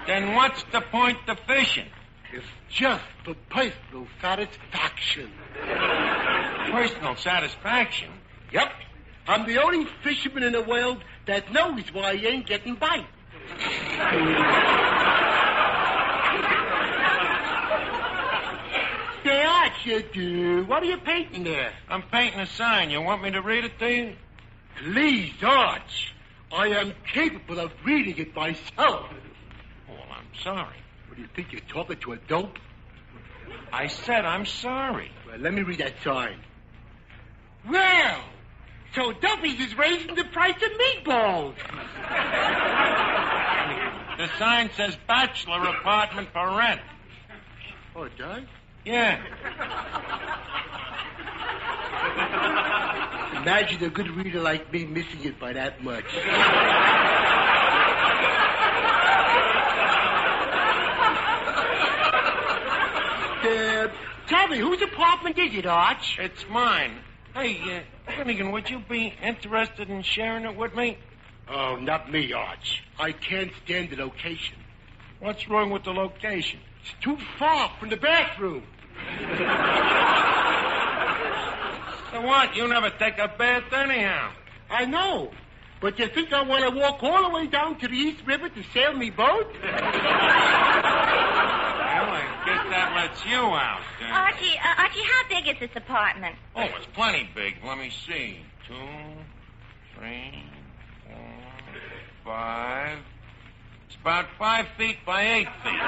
Then what's the point of fishing? It's just for personal satisfaction. Personal satisfaction? Yep. I'm the only fisherman in the world that knows why he ain't getting bite. Say, Arch, what are you painting there? I'm painting a sign. You want me to read it to you? Please, Arch. I am capable of reading it myself. Well, I'm sorry. What do you think you're talking to, a dope? I said I'm sorry. Well, let me read that sign. Well, so Duffy's is raising the price of meatballs. The sign says bachelor apartment for rent. Oh, it does? Yeah. Imagine a good reader like me missing it by that much. Tell me, whose apartment is it, Arch? It's mine. Hey, Finnegan, would you be interested in sharing it with me? Oh, not me, Arch. I can't stand the location. What's wrong with the location? It's too far from the bathroom. So what? You never take a bath anyhow. I know. But you think I want to walk all the way down to the East River to sail me boat? Well, I guess that lets you out. Archie, how big is this apartment? Oh, it's plenty big. Let me see. 2, 3, 4, 5. It's about 5 feet by 8 feet.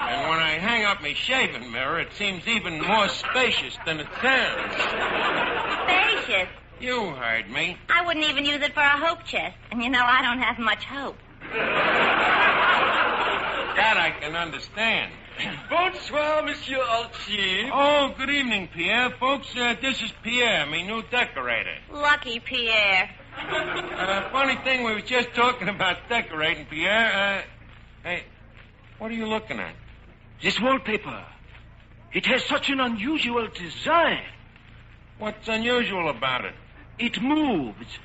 And when I hang up my shaving mirror, it seems even more spacious than it sounds. Spacious? You heard me. I wouldn't even use it for a hope chest. And you know, I don't have much hope. That I can understand. Bonsoir, Monsieur Archie. Oh, good evening, Pierre. Folks, this is Pierre, me new decorator. Lucky Pierre. Funny thing, we was just talking about decorating, Pierre. Hey, what are you looking at? This wallpaper. It has such an unusual design. What's unusual about it? It moves.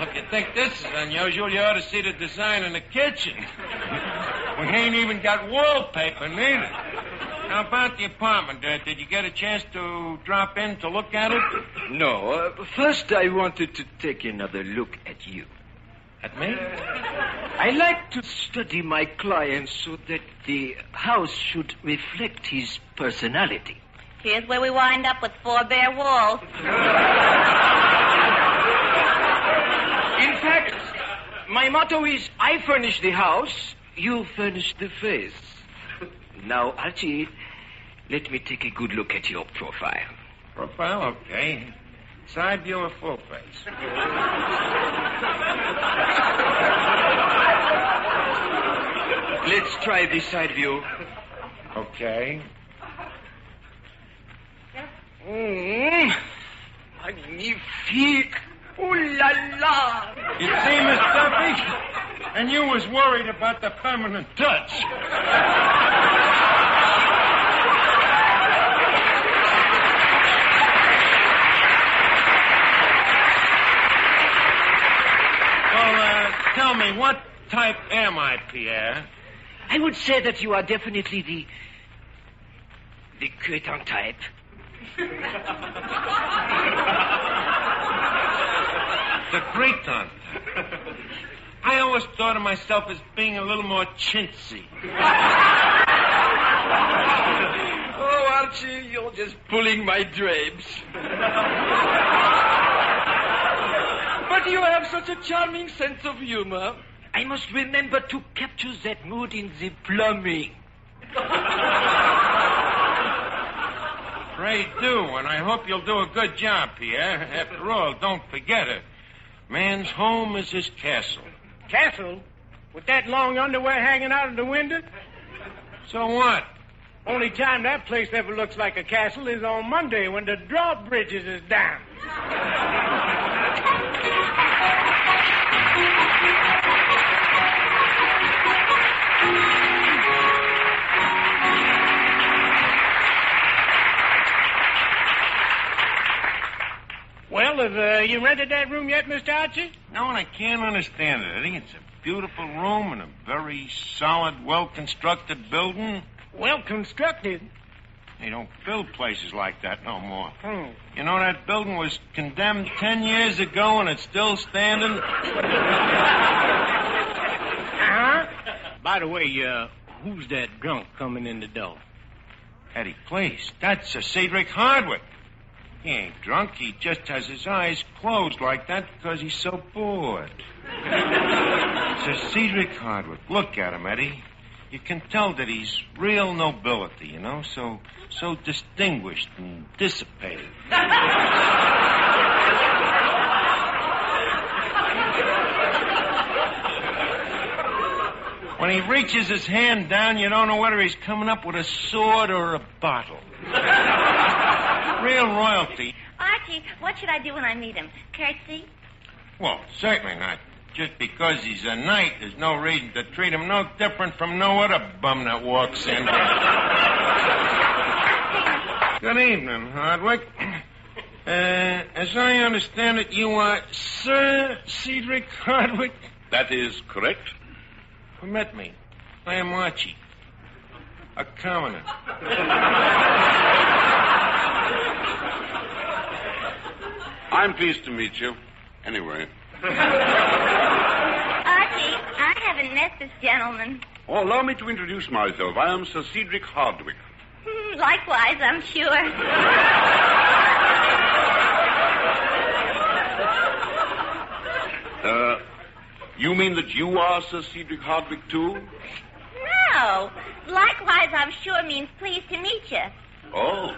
If you think this is unusual, you ought to see the design in the kitchen. We ain't even got wallpaper, neither. Now, about the apartment, did you get a chance to drop in to look at it? No. First, I wanted to take another look at you. At me? I like to study my clients so that the house should reflect his personality. Here's where we wind up with 4 bare walls. In fact, my motto is, I furnish the house, you furnish the face. Now, Archie, let me take a good look at your profile. Profile? Okay. Side view or full face? Let's try the side view. Okay. Magnifique. Ooh la la. You see, Miss Duffy? And you was worried about the feminine touch. Well, tell me, what type am I, Pierre? I would say that you are definitely the cretin type. The cretin. I always thought of myself as being a little more chintzy. Oh, Archie, you're just pulling my drapes. But you have such a charming sense of humor. I must remember to capture that mood in the plumbing. Pray do, and I hope you'll do a good job, Pierre. After all, don't forget it. Man's home is his castle. Castle? With that long underwear hanging out of the window? So what? Only time that place ever looks like a castle is on Monday when the drawbridges is down. Well, have you rented that room yet, Mr. Archie? No, and I can't understand it. I think it's a beautiful room and a very solid, well-constructed building. Well-constructed? They don't build places like that no more. You know, that building was condemned 10 years ago and it's still standing. By the way, who's that drunk coming in the door? Eddie, please. That's Cedric Hardwicke. He ain't drunk. He just has his eyes closed like that because he's so bored. It's Cedric Hardwicke. Look at him, Eddie. You can tell that he's real nobility, you know, so distinguished and dissipated. When he reaches his hand down, you don't know whether he's coming up with a sword or a bottle. Real royalty. Archie, what should I do when I meet him? Curtsy? Well, certainly not. Just because he's a knight, there's no reason to treat him no different from no other bum that walks in. Good evening, Hardwicke. As I understand it, you are Sir Cedric Hardwicke? That is correct. Permit me. I am Archie, a commoner. I'm pleased to meet you. Anyway. Archie, I haven't met this gentleman. Oh, allow me to introduce myself. I am Sir Cedric Hardwicke. Likewise, I'm sure. You mean that you are Sir Cedric Hardwicke, too? No. Likewise, I'm sure means pleased to meet you. Oh,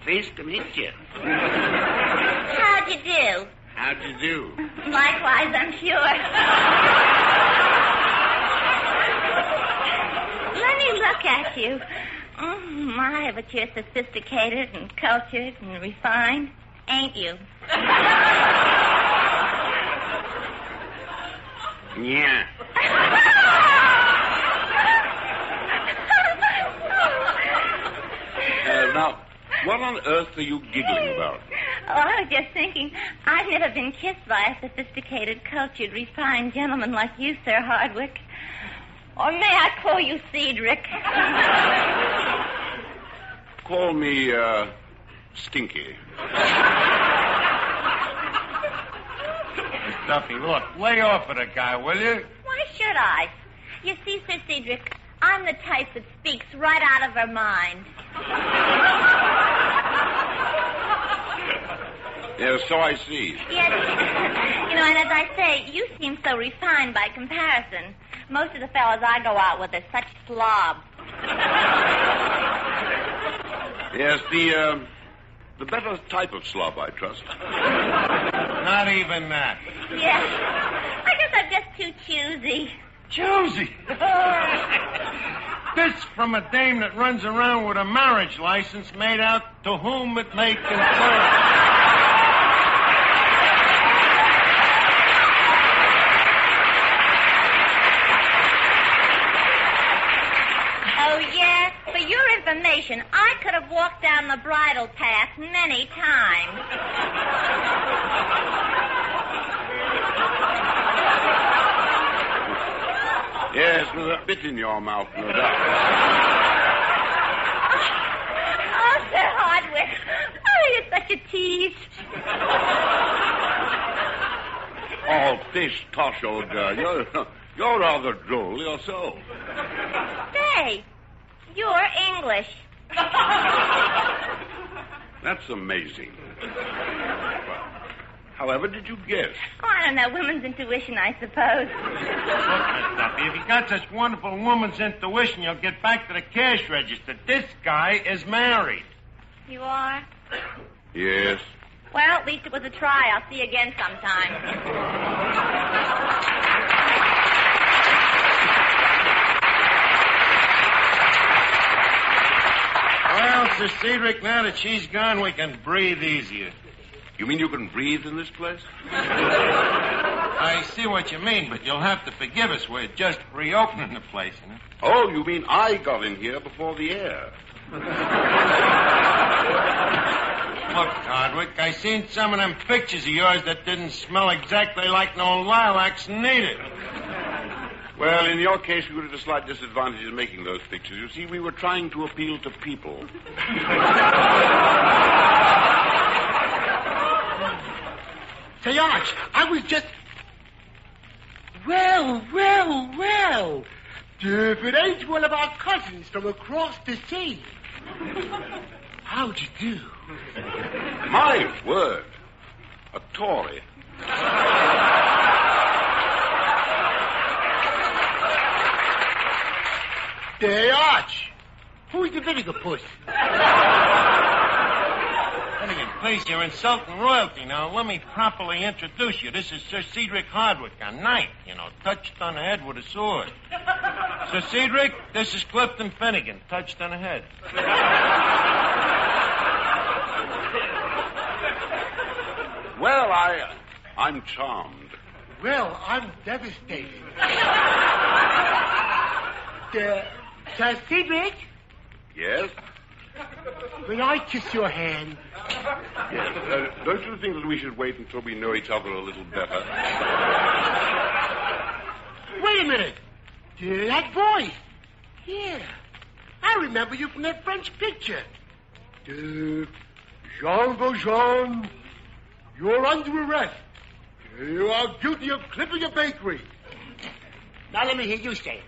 pleased to meet you. How'd you do? How'd you do? Likewise, I'm sure. Let me look at you. Oh, my, but you're sophisticated and cultured and refined, ain't you? Yeah. Now, what on earth are you giggling about? Oh, I was just thinking, I've never been kissed by a sophisticated, cultured, refined gentleman like you, Sir Hardwicke. Or may I call you Cedric? Call me, Stinky. Duffy, look, lay off of the guy, will you? Why should I? You see, Sir Cedric, I'm the type that speaks right out of her mind. Yes, so I see. Yes. You know, and as I say, you seem so refined by comparison. Most of the fellas I go out with are such slobs. Yes, the better type of slob, I trust. Not even that. Yes. I guess I'm just too choosy. Choosy? This from a dame that runs around with a marriage license made out to whom it may concern. Oh, yeah? For your information, I could have walked down the bridle path many times. Yes, with a bit in your mouth, no doubt. Oh, Sir Hardwicke. Oh, you're such a tease. Oh, pish, tosh, old girl. You're rather droll yourself. Say, you're English. That's amazing. However did you guess? Oh, I don't know. Women's intuition, I suppose. Look, Miss Duffy, if you got such wonderful woman's intuition, you'll get back to the cash register. This guy is married. You are? Yes. Well, at least it was a try. I'll see you again sometime. Well, Sir Cedric, now that she's gone, we can breathe easier. You mean you can breathe in this place? I see what you mean, but you'll have to forgive us. We're just reopening the place, you know. Oh, you mean I got in here before the air? Look, Hardwicke, I seen some of them pictures of yours that didn't smell exactly like no lilacs needed. Well, in your case, we were at a slight disadvantage in making those pictures. You see, we were trying to appeal to people. Say, Arch, I was just... Well. If it ain't one of our cousins from across the sea. How'd you do? My word. A Tory. Hey, Arch. Who's the vinegar puss? Finnegan, please, you're insulting royalty. Now, let me properly introduce you. This is Sir Cedric Hardwicke, a knight, you know, touched on the head with a sword. Sir Cedric, this is Clifton Finnegan, touched on the head. Well, I'm charmed. Well, I'm devastated. Sir Cedric, Yes? may I kiss your hand? Yes. Don't you think that we should wait until we know each other a little better? Wait a minute. That voice. Yeah. I remember you from that French picture. Jean Valjean, you're under arrest. You are guilty of clipping a bakery. Now let me hear you say it.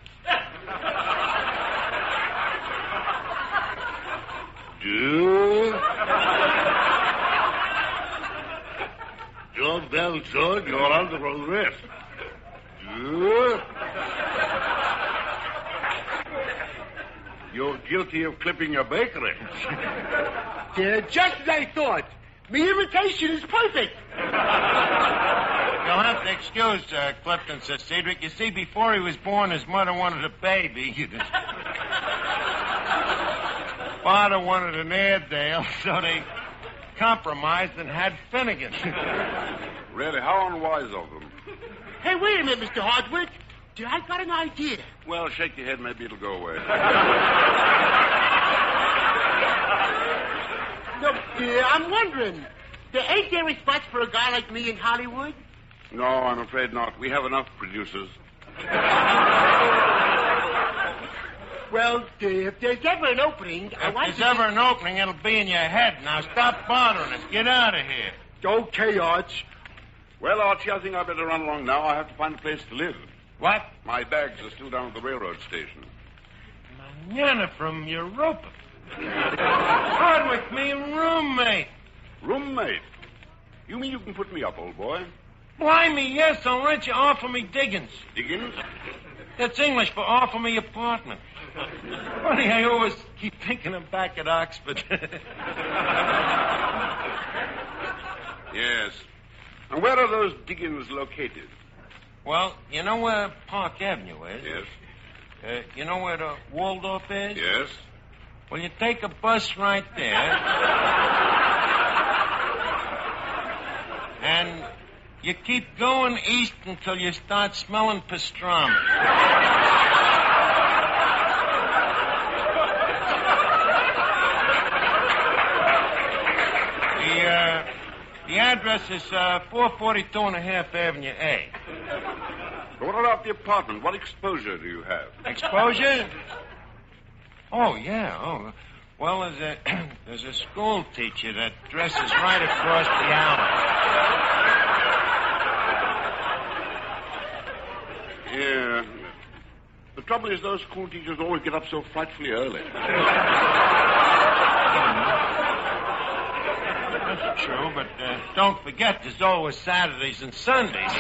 Jean Valjean, you're under arrest. You're guilty of clipping a bakery. Just as I thought. My imitation is perfect. You'll have to excuse Clifton, Sir Cedric. You see, before he was born, his mother wanted a baby. Father wanted an Airedale, so they compromised and had Finnegan. Really, how unwise of them. Hey, wait a minute, Mr. Hardwicke. I got an idea. Well, shake your head, maybe it'll go away. No, I'm wondering, ain't there a spot for a guy like me in Hollywood? No, I'm afraid not. We have enough producers. Well, if there's ever an opening, If there's ever an opening, it'll be in your head. Now, stop bothering us. Get out of here. Okay, Arch. Well, Archie, I think I better run along now. I have to find a place to live. What? My bags are still down at the railroad station. Manana from Europa. Hardwicke, me roommate. Roommate? You mean you can put me up, old boy? Blimey, yes, I'll rent you offer me diggings. Diggins? That's English for offer me apartment. Funny, I always keep thinking I'm back at Oxford. Yes. And where are those diggings located? Well, you know where Park Avenue is? Yes. You know where the Waldorf is? Yes. Well, you take a bus right there. And you keep going east until you start smelling pastrami. The address is 442 and a half Avenue A. What about the apartment? What exposure do you have? Exposure? Oh, yeah. Oh, well, there's a school teacher that dresses right across the alley. Yeah. The trouble is those school teachers always get up so frightfully early. That's true, but don't forget there's always Saturdays and Sundays.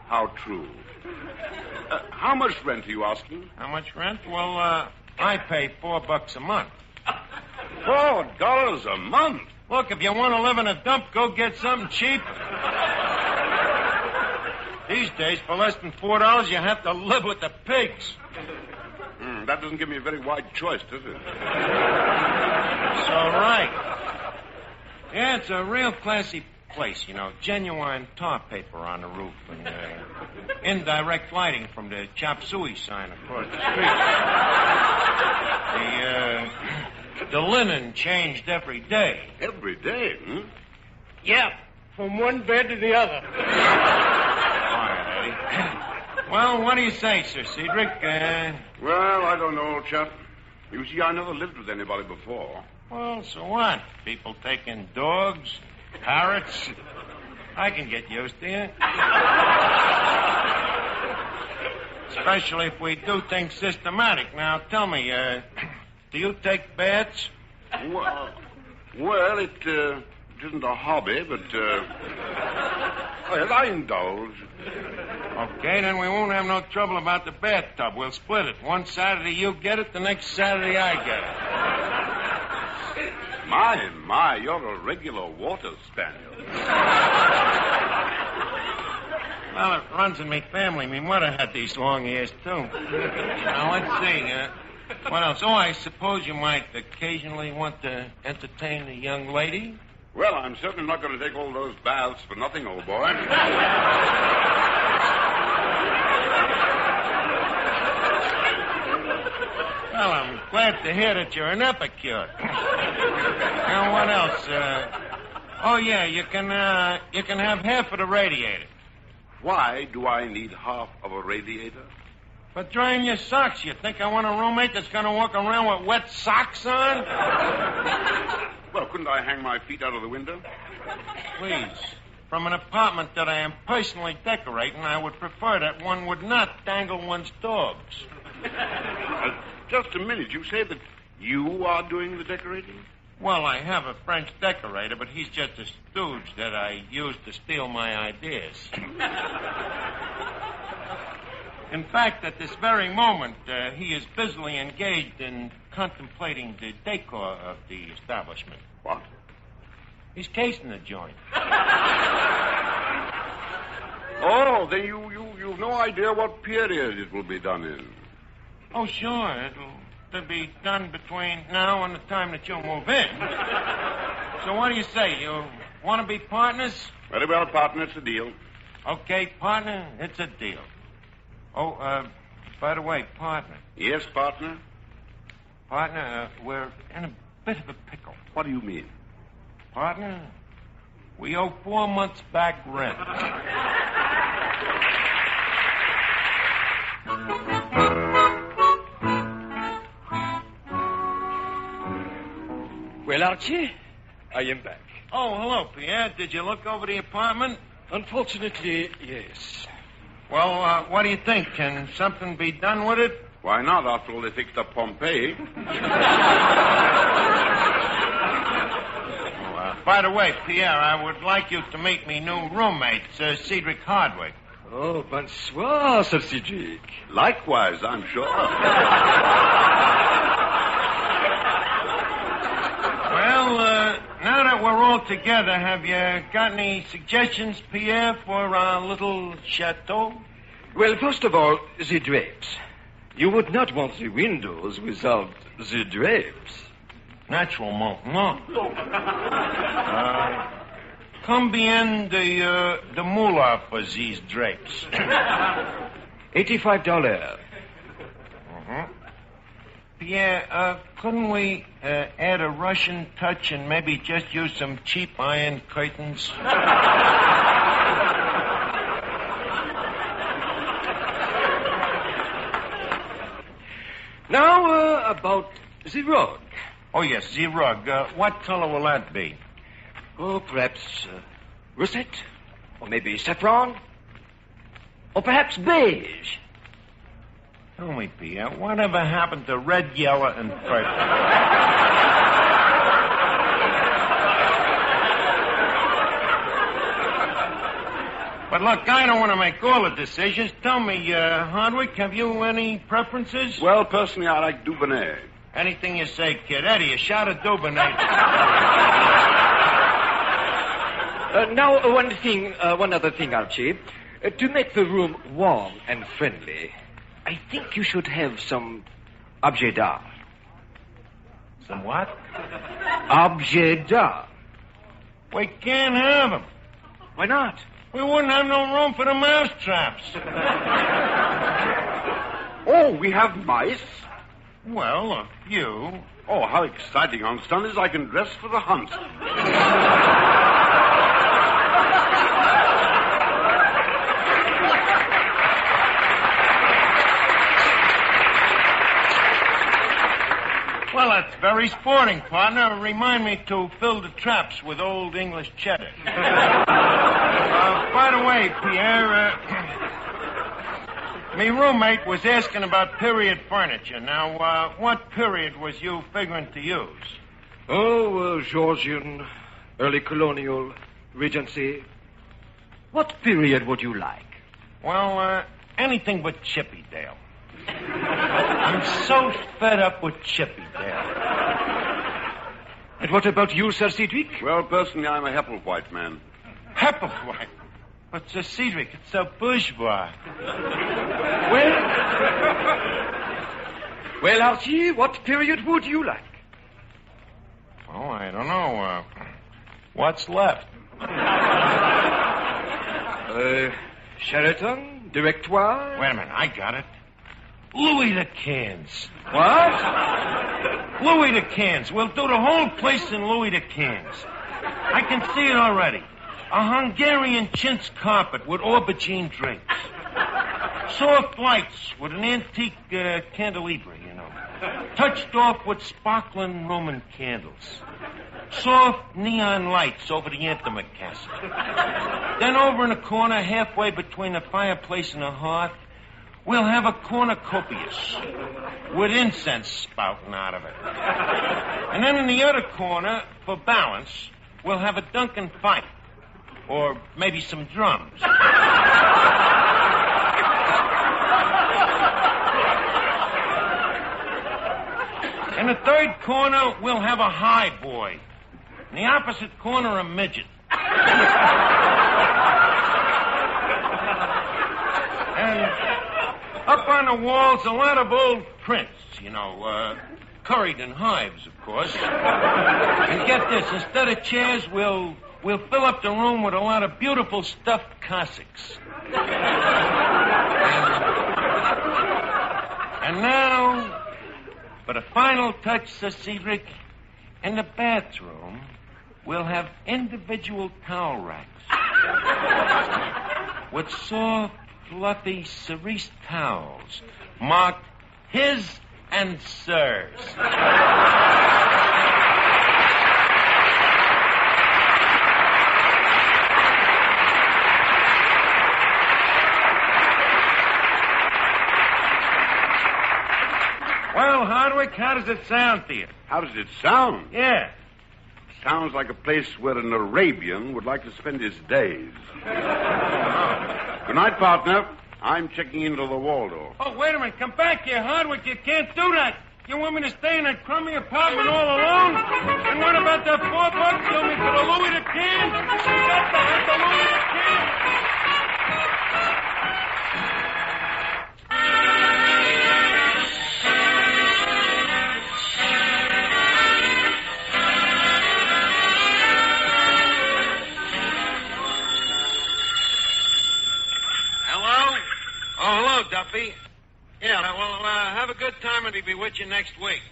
How true. How much rent are you asking? How much rent? Well, I pay $4 a month. $4 a month? Look, if you want to live in a dump, go get something cheap. These days, for less than $4, you have to live with the pigs. That doesn't give me a very wide choice, does it? It's all right. Yeah, it's a real classy place, you know. Genuine tar paper on the roof and indirect lighting from the chop suey sign across the street. The linen changed every day. Every day, hmm? Yeah, from one bed to the other. Quiet, Eddie. Well, what do you say, Sir Cedric? Well, I don't know, old chap. You see, I never lived with anybody before. Well, so what? People taking dogs, parrots. I can get used to it. Especially if we do things systematic. Now, tell me, do you take baths? Well, it isn't a hobby, but, well, I indulge. Okay, then we won't have no trouble about the bathtub. We'll split it. One Saturday you get it, the next Saturday I get it. My, you're a regular water spaniel. Well, it runs in my family. My mother had these long ears, too. Now, let's see. What else? Oh, I suppose you might occasionally want to entertain a young lady? Well, I'm certainly not going to take all those baths for nothing, old boy. Well, I'm glad to hear that you're an epicure. And what else? You can have half of the radiator. Why do I need half of a radiator? For drying your socks. You think I want a roommate that's going to walk around with wet socks on? Well, couldn't I hang my feet out of the window? Please. From an apartment that I am personally decorating, I would prefer that one would not dangle one's dogs. Just a minute. You say that you are doing the decorating? Well, I have a French decorator, but he's just a stooge that I use to steal my ideas. In fact, at this very moment, he is busily engaged in contemplating the decor of the establishment. What? He's casing the joint. Oh, then you've no idea what period it will be done in. Oh, sure. It'll be done between now and the time that you'll move in. So what do you say? You want to be partners? Very well, partner. It's a deal. Okay, partner. It's a deal. Oh, by the way, partner. Yes, partner? Partner, we're in a bit of a pickle. What do you mean? Partner, we owe 4 months back rent. Well, Archie, I am back. Oh, hello, Pierre. Did you look over the apartment? Unfortunately, yes. Well, what do you think? Can something be done with it? Why not? After all, they fixed up Pompeii. By the way, Pierre, I would like you to meet me new roommate, Sir Cedric Hardwicke. Oh, bonsoir, Sir Cedric. Likewise, I'm sure. Well, now that we're all together, have you got any suggestions, Pierre, for our little chateau? Well, first of all, the drapes. You would not want the windows without the drapes. Naturellement, no. Combien the moolah for these drapes? $85. Pierre, couldn't we add a Russian touch and maybe just use some cheap iron curtains? Now, about the rug. Oh, yes, the rug. What color will that be? Oh, perhaps russet, or maybe saffron, or perhaps beige. Tell me, Pierre, whatever happened to red, yellow, and purple? But look, I don't want to make all the decisions. Tell me, Hardwicke, have you any preferences? Well, personally, I like Dubonnet. Anything you say, kid. Eddie, a shot of Dubonnet. Now, one other thing, Archie. To make the room warm and friendly, I think you should have some objet d'art. Some what? Objet d'art. We can't have them. Why not? We wouldn't have no room for the mouse traps. Oh, we have mice? Well, a few. Oh, how exciting. On Sundays I can dress for the hunt. Well, that's very sporting, partner. Remind me to fill the traps with old English cheddar. By the way, Pierre, my roommate was asking about period furniture. Now, what period was you figuring to use? Oh, Georgian, early colonial, Regency. What period would you like? Well, anything but Chippydale. I'm so fed up with Chippydale. And what about you, Sir Cedric? Well, personally, I'm a Hepplewhite man. Hepplewhite? But, Sir Cedric, it's so bourgeois. Well, Archie, what period would you like? Oh, I don't know. What's left? Sheraton? Directoire? Wait a minute, I got it. Louis the Cans. What? Louis the Cans. We'll do the whole place in Louis the Cans. I can see it already. A Hungarian chintz carpet with aubergine drinks. Soft lights with an antique candelabra, you know. Touched off with sparkling Roman candles. Soft neon lights over the antimacassar. Then over in the corner, halfway between the fireplace and the hearth, we'll have a cornucopias with incense spouting out of it. And then in the other corner, for balance, we'll have a Duncan fight. Or maybe some drums. In the third corner, we'll have a high boy. In the opposite corner, a midget. And up on the walls, a lot of old prints, you know, curried in hives, of course. And get this, instead of chairs, we'll fill up the room with a lot of beautiful stuffed Cossacks. And now, for the final touch, Sir Cedric, in the bathroom, we'll have individual towel racks with soft, fluffy cerise towels marked his and sirs. Well, Hardwicke, how does it sound to you? How does it sound? Yeah. Sounds like a place where an Arabian would like to spend his days. Good night, partner. I'm checking into the Waldorf. Oh, wait a minute. Come back here, Hardwicke. You can't do that. You want me to stay in that crummy apartment all alone? And what about that $4 you'll me for the Louis the Can? You got to have the Louis the Can. Oh, hello, Duffy. Yeah, well, have a good time and he'll be with you next week.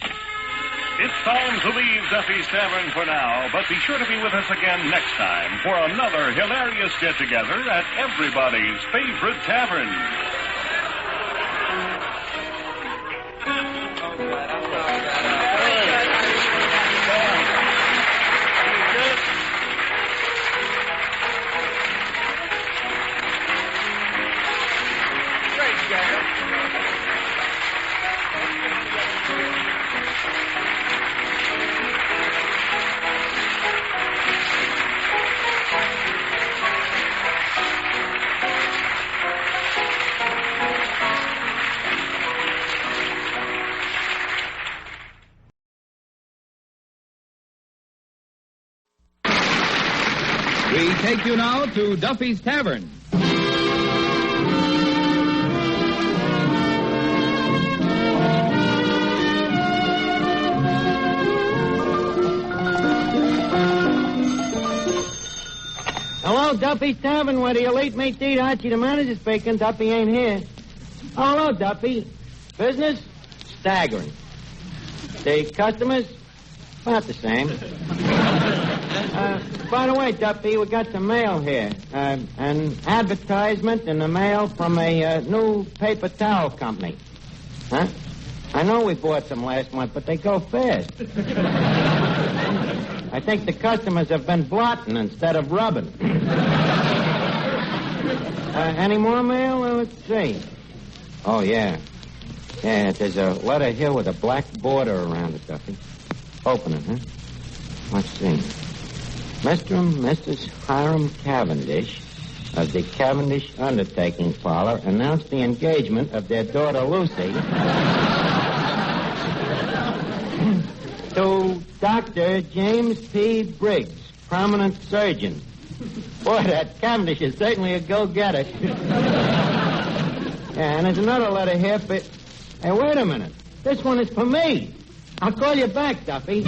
It's time to leave Duffy's Tavern for now, but be sure to be with us again next time for another hilarious get-together at everybody's favorite tavern. We take you now to Duffy's Tavern. Hello, Duffy's Tavern, where the elite meat eat. Archie the manager speaking. Duffy ain't here. Oh, hello, Duffy. Business? Staggering. The customers? About the same. By the way, Duffy, we got some mail here. An advertisement in the mail from a new paper towel company. Huh? I know we bought some last month, but they go fast. I think the customers have been blotting instead of rubbing. Any more mail? Well, let's see. Oh, yeah. Yeah, there's a letter here with a black border around it, Duffy. Open it, huh? Let's see. Mr. and Mrs. Hiram Cavendish of the Cavendish Undertaking Parlor announced the engagement of their daughter Lucy to Dr. James P. Briggs, prominent surgeon. Boy, that Cavendish is certainly a go-getter. Yeah, and there's another letter here for... Hey, wait a minute. This one is for me. I'll call you back, Duffy.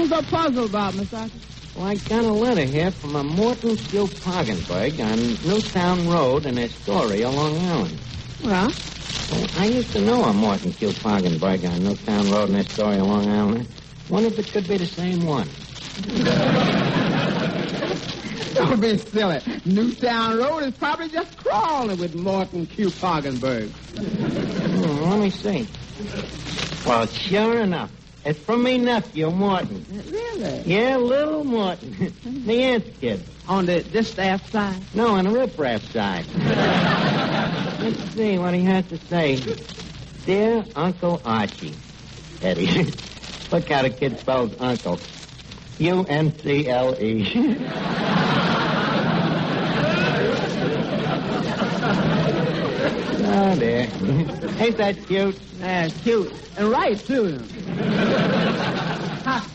So puzzled about, Miss Archie? Well, I got a letter here from a Morton Kilpagenberg on Newtown Road in Astoria, Long Island. Well? Well, I used to know a Morton Kilpagenberg on Newtown Road in Astoria, Long Island. Wonder if it could be the same one. Don't be silly. Newtown Road is probably just crawling with Morton Kilpagenberg. Let me see. Well, sure enough. It's from me nephew, Morton. Really? Yeah, little Morton. The aunt's kid. On the distaff side? No, on the riprap side. Let's see what he has to say. Dear Uncle Archie. Eddie. Look how the kid spells uncle. U-N-C-L-E. Oh, dear. Ain't that cute? That's cute. And right, too.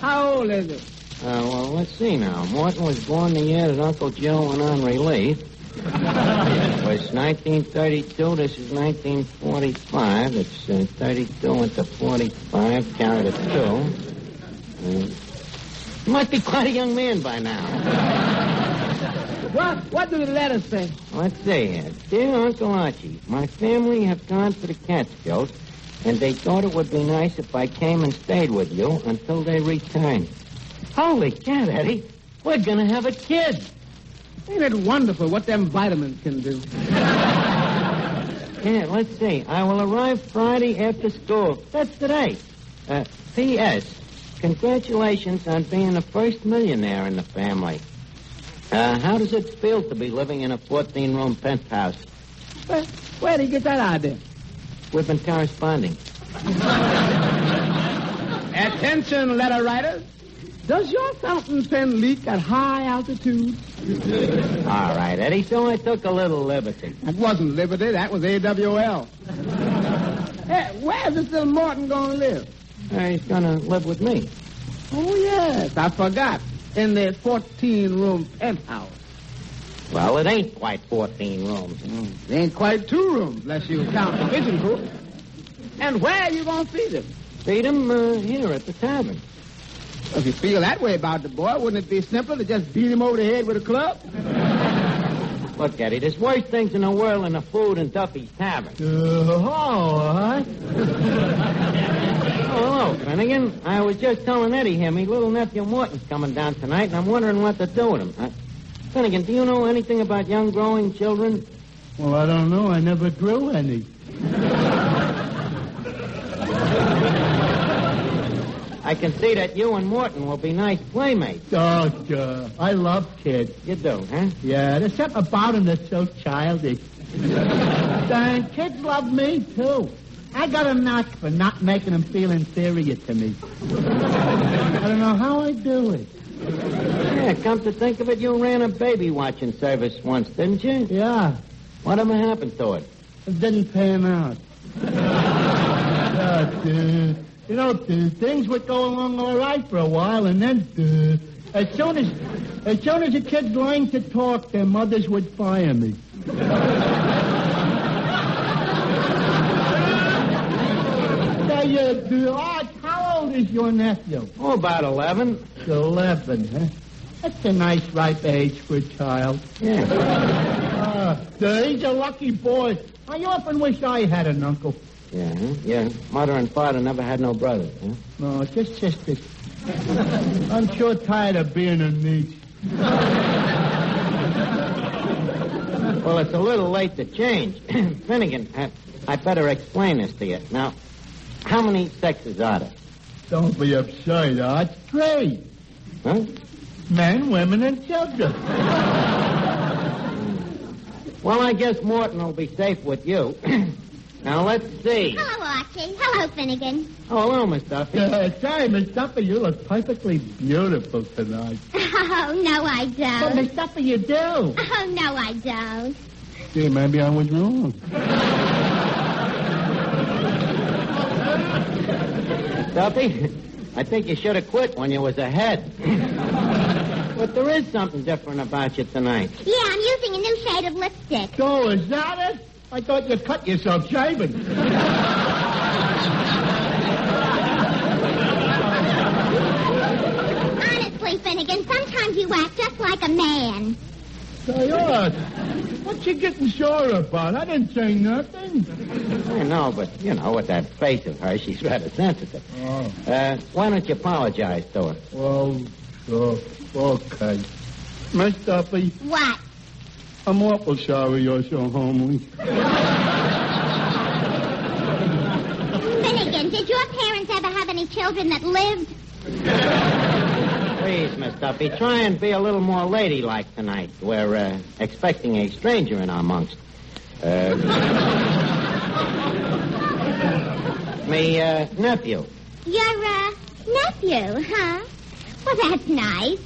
How old is it? Well, let's see now. Morton was born the year that Uncle Joe went on relief. It was 1932. This is 1945. It's 32 into 45. Carry the 2. He must be quite a young man by now. What do the letters say? Let's see here. Dear Uncle Archie, my family have gone to the Catskills, and they thought it would be nice if I came and stayed with you until they return. Holy cat, Eddie. We're going to have a kid. Ain't it wonderful what them vitamins can do? Yeah, let's see. I will arrive Friday after school. That's today. P.S. Congratulations on being the first millionaire in the family. How does it feel to be living in a 14-room penthouse? Where did you get that idea? We've been corresponding. Attention, letter writers. Does your fountain pen leak at high altitude? All right, Eddie, so I took a little liberty. That wasn't liberty. That was AWL. Hey, where's this little Morton going to live? He's going to live with me. Oh, yes. I forgot. In the 14-room penthouse. Well, it ain't quite 14 rooms. It ain't quite 2 rooms, unless you count the kitchen crew. And where are you going to feed him? Feed him here at the tavern. If you feel that way about the boy, wouldn't it be simpler to just beat him over the head with a club? Look, Eddie, there's worse things in the world than the food in Duffy's Tavern. All right. Oh, hello, Finnegan. I was just telling Eddie here, me little nephew Morton's coming down tonight, and I'm wondering what to do with him. Finnegan, do you know anything about young growing children? Well, I don't know. I never grew any. I can see that you and Morton will be nice playmates. Oh, sure. I love kids. You do, huh? Yeah, there's something about them that's so childish. And kids love me, too. I got a knack for not making them feel inferior to me. I don't know how I do it. Yeah, come to think of it, you ran a baby watching service once, didn't you? Yeah. Whatever happened to it? It didn't pan out. You know, things would go along all right for a while, and then as soon as the kids learned to talk, their mothers would fire me. How old is your nephew? Oh, about 11. 11, huh? That's a nice, ripe age for a child. Yeah. He's a lucky boy. I often wish I had an uncle. Yeah, huh? Yeah. Mother and father never had no brothers, huh? No, just sisters. I'm sure tired of being a niche. Well, it's a little late to change. Finnegan, I better explain this to you. Now, how many sexes are there? Don't be absurd, Arch. 3. Huh? Men, women, and children. Well, I guess Morton will be safe with you. Now, let's see. Hello, Archie. Hello, Finnegan. Oh, hello, Miss Duffy. Sorry, Miss Duffy, you look perfectly beautiful tonight. Oh, no, I don't. But, Miss Duffy, you do. Oh, no, I don't. Gee, maybe I was wrong. Duffy, I think you should have quit when you was ahead. But there is something different about you tonight. Yeah, I'm using a new shade of lipstick. So, is that it? I thought you cut yourself shaving. Honestly, Finnegan, sometimes you act just like a man. Say, Arch, what you getting sore about? I didn't say nothing. I know, but, with that face of hers, she's rather sensitive. Oh. Why don't you apologize to her? Well, okay. Miss Duffy. What? I'm awful sorry you're so homely. Finnegan, did your parents ever have any children that lived? Please, Miss Duffy, try and be a little more ladylike tonight. We're expecting a stranger in our amongst. Me nephew. Your nephew, huh? Well, that's nice.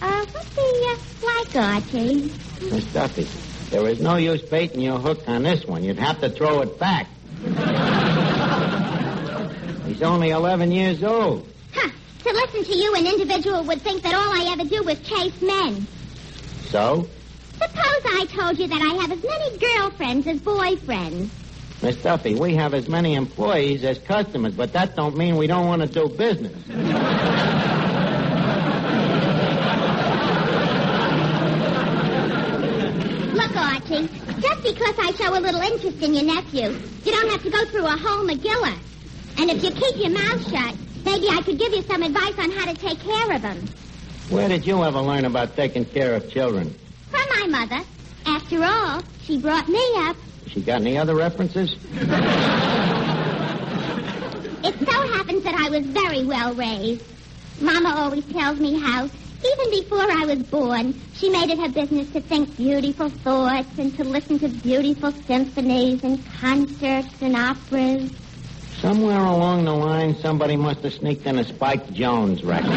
What's he like, Archie? Miss Duffy, there is no use baiting your hook on this one. You'd have to throw it back. He's only 11 years old. Huh. To listen to you, an individual would think that all I ever do is chase men. So? Suppose I told you that I have as many girlfriends as boyfriends. Miss Duffy, we have as many employees as customers, but that don't mean we don't want to do business. Look, Archie, just because I show a little interest in your nephew, you don't have to go through a whole McGilla. And if you keep your mouth shut, maybe I could give you some advice on how to take care of them. Where did you ever learn about taking care of children? From my mother. After all, she brought me up. She got any other references? It so happens that I was very well raised. Mama always tells me how, even before I was born, she made it her business to think beautiful thoughts and to listen to beautiful symphonies and concerts and operas. Somewhere along the line, somebody must have sneaked in a Spike Jones record.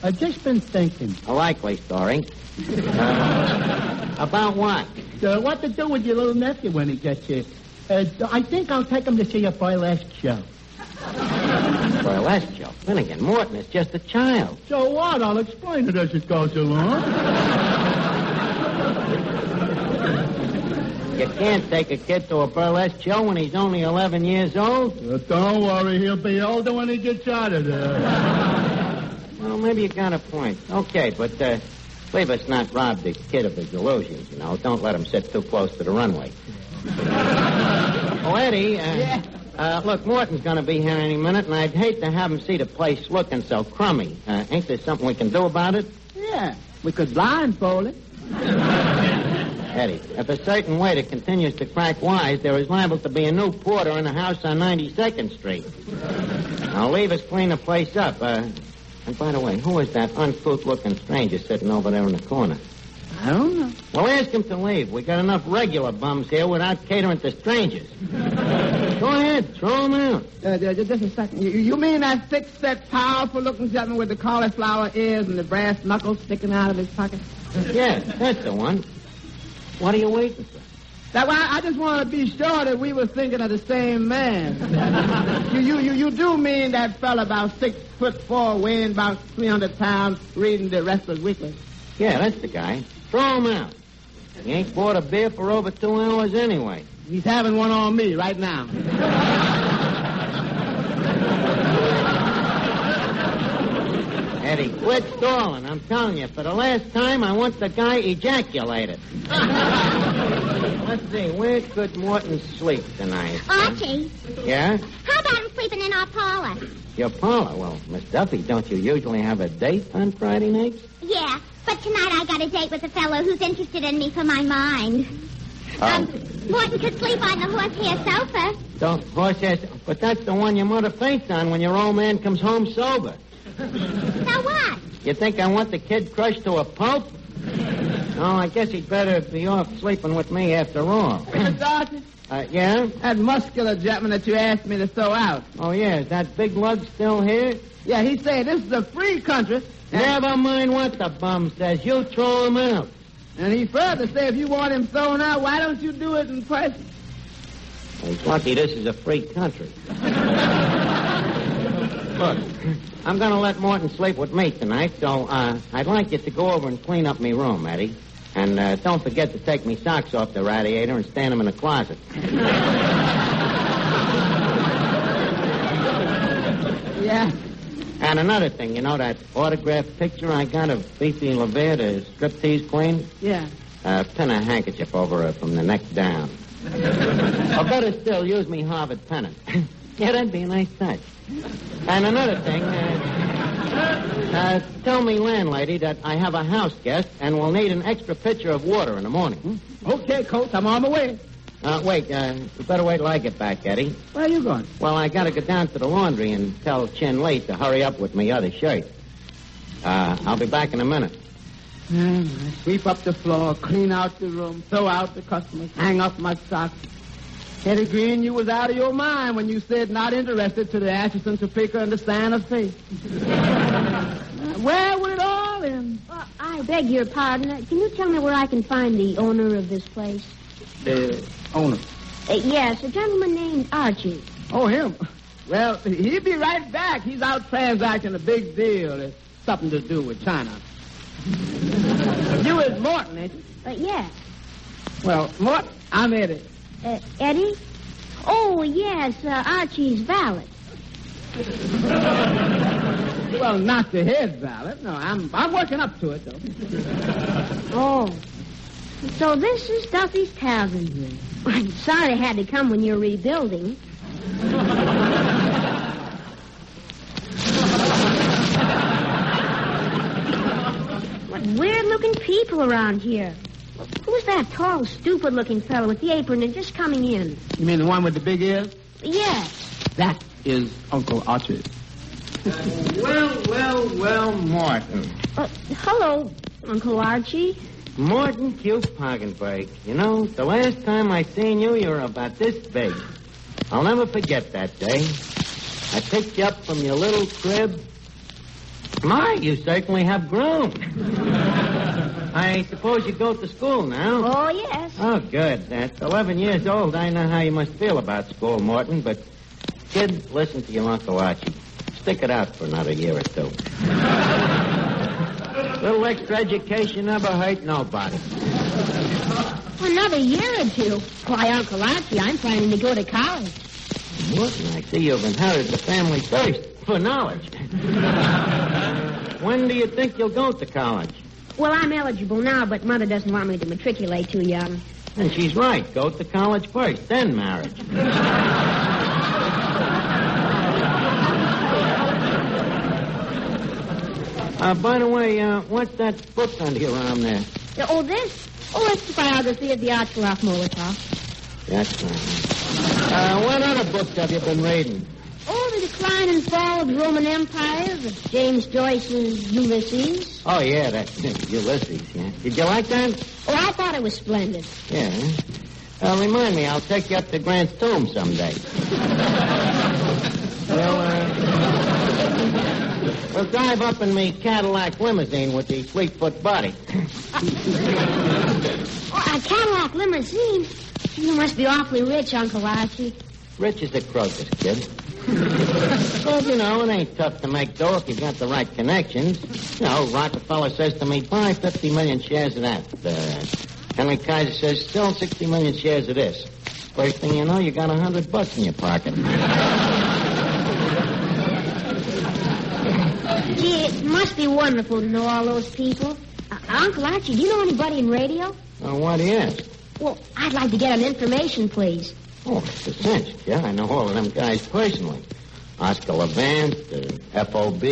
I've just been thinking. A likely story. About what? What to do with your little nephew when he gets here. I think I'll take him to see a burlesque show. Burlesque show? Finnegan, Morton is just a child. So what? I'll explain it as it goes along. You can't take a kid to a burlesque show when he's only 11 years old. Don't worry, he'll be older when he gets out of there. Well, maybe you got a point. Okay, but leave us not rob the kid of his illusions, you know. Don't let him sit too close to the runway. Oh, Eddie, look, Morton's going to be here any minute, and I'd hate to have him see the place looking so crummy. Ain't there something we can do about it? Yeah, we could blindfold it. Eddie, if a certain waiter continues to crack wise, there is liable to be a new porter in a house on 92nd Street. Now, leave us clean the place up. And by the way, who is that uncouth-looking stranger sitting over there in the corner? I don't know. Well, ask him to leave. We got enough regular bums here without catering to strangers. Go ahead, throw him out. Just a second. You mean that thick-set, powerful-looking gentleman with the cauliflower ears and the brass knuckles sticking out of his pocket? Yeah, that's the one. What are you waiting for? I just want to be sure that we were thinking of the same man. You do mean that fella about 6'4", weighing about 300 pounds, reading the Wrestler's Weekly? Yeah, that's the guy. Throw him out. He ain't bought a beer for over 2 hours anyway. He's having one on me right now. Eddie, quit stalling. I'm telling you, for the last time, I want the guy ejaculated. Let's see, where could Morton sleep tonight? Archie. Yeah? How about him sleeping in our parlor? Your parlor? Well, Miss Duffy, don't you usually have a date on Friday nights? Yeah, but tonight I got a date with a fellow who's interested in me for my mind. Morton could sleep on the horsehair sofa. Don't horsehair, but that's the one your mother faints on when your old man comes home sober. So what? You think I want the kid crushed to a pulp? Oh, I guess he'd better be off sleeping with me after all. Mr. Archie? Yeah? That muscular gentleman that you asked me to throw out. Oh, yeah. Is that big lug still here? Yeah, he said this is a free country. Never mind what the bum says. You throw him out. And he further said if you want him thrown out, why don't you do it in person? He's lucky this is a free country. Look, I'm going to let Morton sleep with me tonight, so I'd like you to go over and clean up me room, Eddie. And don't forget to take me socks off the radiator and stand them in the closet. Yeah. And another thing, you know that autographed picture I got of Fifi LeVere, the striptease queen? Yeah. Pin a handkerchief over her from the neck down. Or better still, use me Harvard pennant. Yeah, that'd be a nice touch. And another thing, tell me landlady that I have a house guest and will need an extra pitcher of water in the morning. Okay, Coach, I'm on my way. Wait, you better wait till I get back, Eddie. Where are you going? Well, I gotta go down to the laundry and tell Chin Lee to hurry up with me other shirt. I'll be back in a minute. I sweep up the floor, clean out the room, throw out the customers, hang up my socks. Eddie Green, you was out of your mind when you said not interested to the Atchison, Topeka, and the Santa Fe. Where would it all end? Well, I beg your pardon. Can you tell me where I can find the owner of this place? The owner? Yes, a gentleman named Archie. Oh, him? Well, he'll be right back. He's out transacting a big deal. It's something to do with China. You is Morton, ain't you? Yes. Well, Morton, I'm Eddie. Eddie? Oh, yes, Archie's valet. Well, not the head valet. No, I'm working up to it, though. Oh. So this is Duffy's Tavern here. I'm sorry I had to come when you're rebuilding. What weird-looking people around here. Who's that tall, stupid-looking fellow with the apron and just coming in? You mean the one with the big ears? Yes. That is Uncle Archie. Well, Morton. Hello, Uncle Archie. Morton Q. Poggenberg. You know, the last time I seen you, you were about this big. I'll never forget that day. I picked you up from your little crib. My, you certainly have grown. I suppose you go to school now? Oh, yes. Oh, good. At 11 years old, I know how you must feel about school, Morton, but, kid, listen to your Uncle Archie. Stick it out for another year or two. Little extra education never hurt nobody. Another year or two? Why, Uncle Archie, I'm planning to go to college. Morton, I see you've inherited the family thirst for knowledge. When do you think you'll go to college? Well, I'm eligible now, but Mother doesn't want me to matriculate too young. And she's right. Go to college first, then marriage. By the way, what's that book under your arm there? Oh, this? Oh, it's the biography of the Archelaus Molotov. That's right. What other books have you been reading? Oh, The Decline and Fall of the Roman Empire, James Joyce's Ulysses. Oh, yeah, that's Ulysses, yeah. Did you like that? Oh, I thought it was splendid. Yeah. Remind me, I'll take you up to Grant's tomb someday. We'll drive up in me Cadillac limousine with the Fleetfoot body. A Cadillac limousine? You must be awfully rich, Uncle Archie. Rich as a crocus, kid. Well, you know, it ain't tough to make dough if you got the right connections. You know, Rockefeller says to me, buy 50 million shares of that. Henry Kaiser says, still 60 million shares of this. First thing you know, you got $100 in your pocket. Gee, it must be wonderful to know all those people. Uncle Archie, do you know anybody in radio? Well, what do you ask? Well, I'd like to get an information, please. Oh, it's a cinch. Yeah, I know all of them guys personally. Oscar Levant, FOB. Do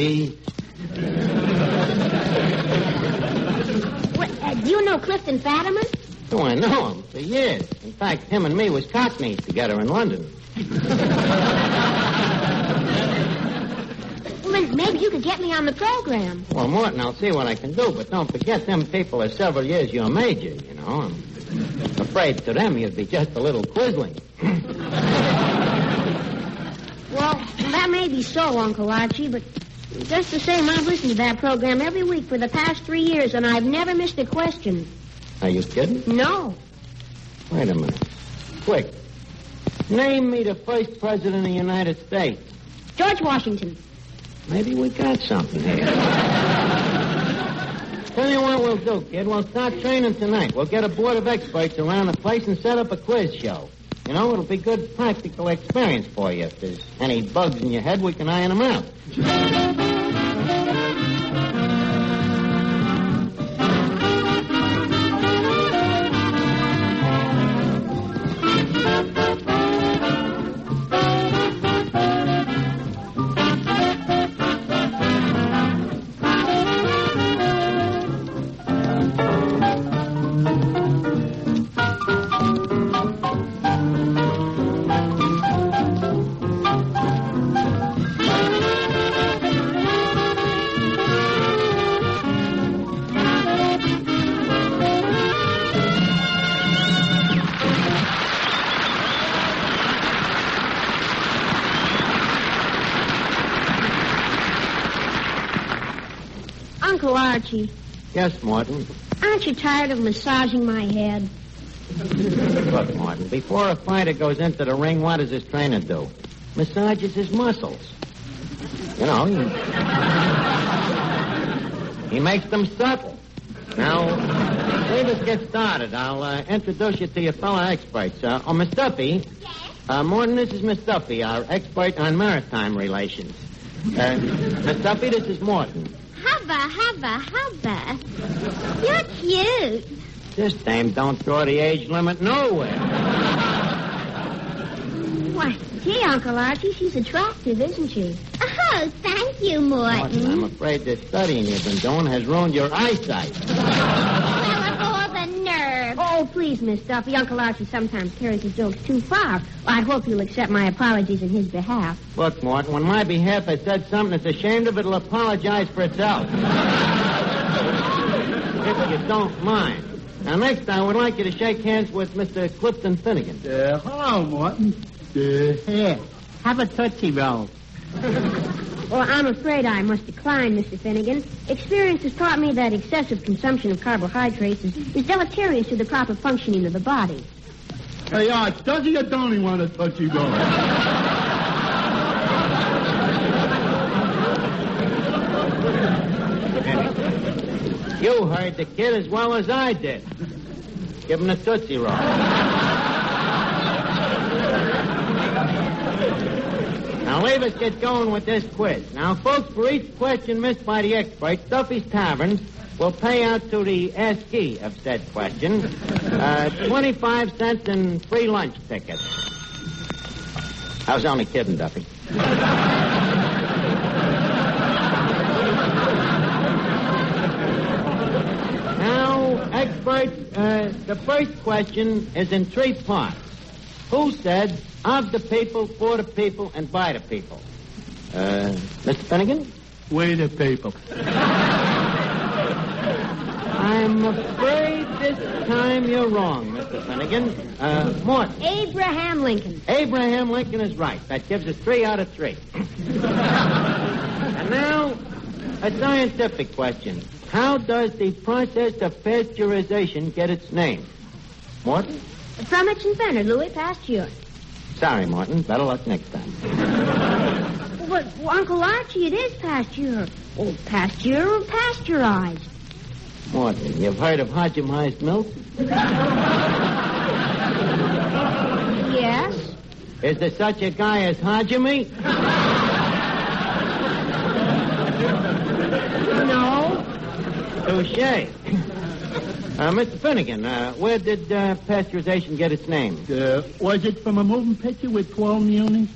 you know Clifton Fadiman? Oh, I know him for years. In fact, him and me was cockneys together in London. Well, then maybe you could get me on the program. Well, Morton, I'll see what I can do, but don't forget them people are several years your major, you know. I'm afraid to them you'd be just a little quizzling. Well, that may be so, Uncle Archie, but just the same, I've listened to that program every week for the past 3 years, and I've never missed a question. Are you kidding? No. Wait a minute. Quick. Name me the first president of the United States. George Washington. Maybe we got something here. Tell you what we'll do, kid. We'll start training tonight. We'll get a board of experts around the place and set up a quiz show. You know, it'll be good practical experience for you. If there's any bugs in your head, we can iron them out. Uncle Archie. Yes, Morton. Aren't you tired of massaging my head? Look, Morton, before a fighter goes into the ring, what does his trainer do? Massages his muscles. You know, he makes them supple. Now, let us get started. I'll introduce you to your fellow experts. Miss Duffy. Yes? Morton, this is Miss Duffy, our expert on maritime relations. Miss Duffy, this is Morton. Hubba. You're cute. This dame don't throw the age limit nowhere. Why, gee, Uncle Archie, she's attractive, isn't she? Oh, thank you, Morton. I'm afraid the studying you've been doing has ruined your eyesight. Well, of all the nerve. Oh, please, Miss Duffy. Uncle Archie sometimes carries his jokes too far. I hope you'll accept my apologies in his behalf. Look, Morton, when my behalf has said something that's ashamed of, it'll apologize for itself. If you don't mind. Now, next, I would like you to shake hands with Mr. Clifton Finnegan. Hello, Morton. Here, have a Tootsie Roll. Well, I'm afraid I must decline, Mr. Finnegan. Experience has taught me that excessive consumption of carbohydrates is deleterious to the proper functioning of the body. Hey, Arch, does he or don't he want a Tootsie Roll? You heard the kid as well as I did. Give him the Tootsie Roll. Now, leave us get going with this quiz. Now, folks, for each question missed by the experts, Duffy's Tavern will pay out to the askee of said question 25 cents and free lunch tickets. I was only kidding, Duffy. Now, experts, the first question is in 3 parts. Who said of the people, for the people, and by the people? Mr. Finnegan? We the people. I'm afraid this time you're wrong, Mr. Finnegan. Morton. Abraham Lincoln. Abraham Lincoln is right. That gives us 3 out of 3. And now, a scientific question. How does the process of pasteurization get its name? Morton? From its inventor, Louis Pasteur. Sorry, Morton. Better luck next time. But, Uncle Archie, it is Pasteur. Oh, Pasteur or pasteurized? Morton, you've heard of homogenized milk? Yes. Is there such a guy as Hajime? No. Touche. Mr. Finnegan, where did pasteurization get its name? Was it from a moving picture with 12 munis?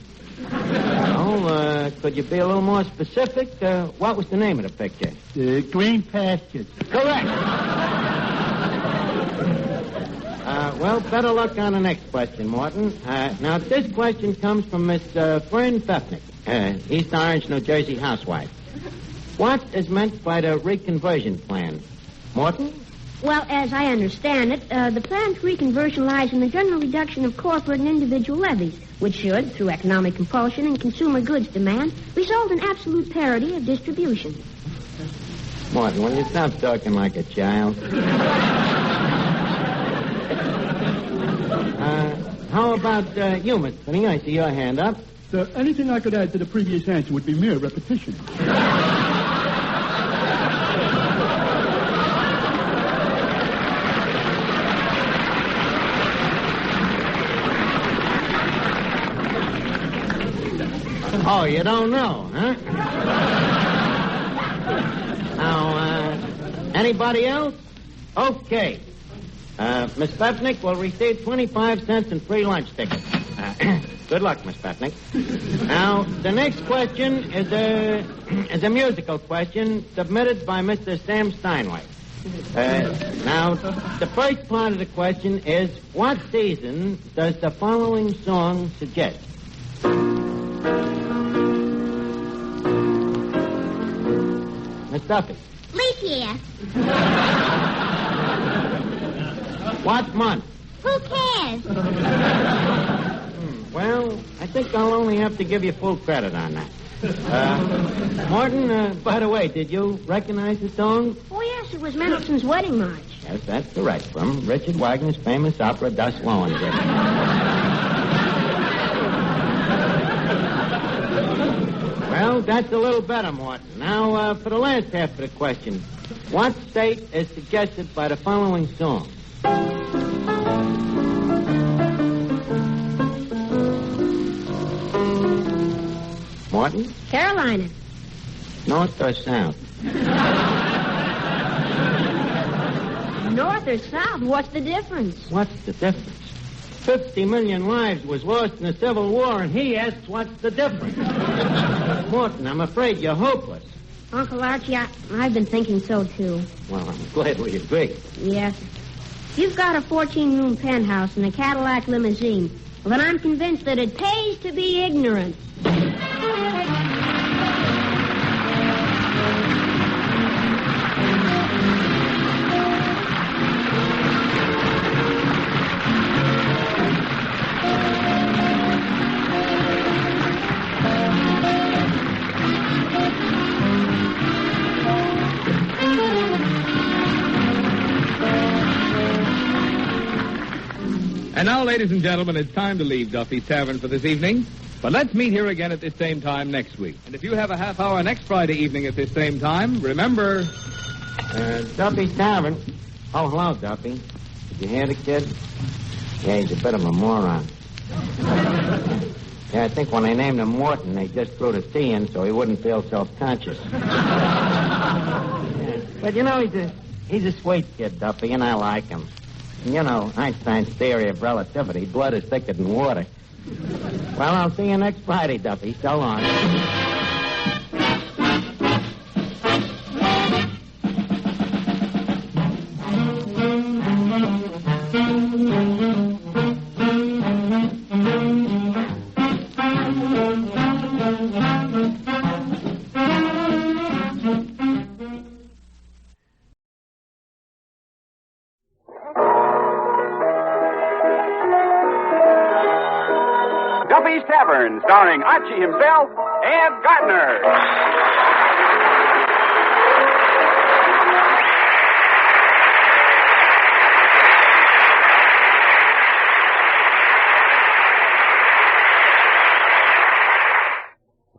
Oh, could you be a little more specific? What was the name of the picture? Green Pastures. Correct. Well, better luck on the next question, Morton. Now, this question comes from Miss Fern Fefnick, East Orange, New Jersey housewife. What is meant by the reconversion plan? Morton? Well, as I understand it, the plan for reconversion lies in the general reduction of corporate and individual levies, which should, through economic compulsion and consumer goods demand, result in absolute parity of distribution. Morton, will you stop talking like a child? How about you, Mr. Finnegan? I see your hand up. Anything I could add to the previous answer would be mere repetition. Oh, you don't know, huh? Now, anybody else? Okay. Miss Fefnick will receive 25 cents and free lunch tickets. Good luck, Miss Fefnick. Now, the next question is a musical question submitted by Mr. Sam Steinway. Now, the first part of the question is, what season does the following song suggest? Miss Duffy. Leap year. What month? Who cares? Well, I think I'll only have to give you full credit on that. Morton, by the way, did you recognize the song? Oh, yes, it was Mendelssohn's Wedding March. Yes, that's correct. From Richard Wagner's famous opera, Das Lohengrin. Well, that's a little better, Morton. Now, for the last half of the question. What state is suggested by the following song? Morton? Carolina. North or south? North or south? What's the difference? What's the difference? 50 million lives was lost in the Civil War, and he asks what's the difference. Morton, I'm afraid you're hopeless. Uncle Archie, I've been thinking so, too. Well, I'm glad we agree. Yes. You've got a 14-room penthouse and a Cadillac limousine. Well, then I'm convinced that it pays to be ignorant. And now, ladies and gentlemen, it's time to leave Duffy's Tavern for this evening. But let's meet here again at this same time next week. And if you have a half hour next Friday evening at this same time, remember... Duffy's Tavern. Oh, hello, Duffy. Did you hear the kid? Yeah, he's a bit of a moron. Yeah, I think when they named him Morton, they just threw the T in so he wouldn't feel self-conscious. Yeah. But, you know, he's a sweet kid, Duffy, and I like him. And, you know, Einstein's theory of relativity, blood is thicker than water. Well, I'll see you next Friday, Duffy. So long. Duffy's Tavern, starring Archie himself, Ed Gardner.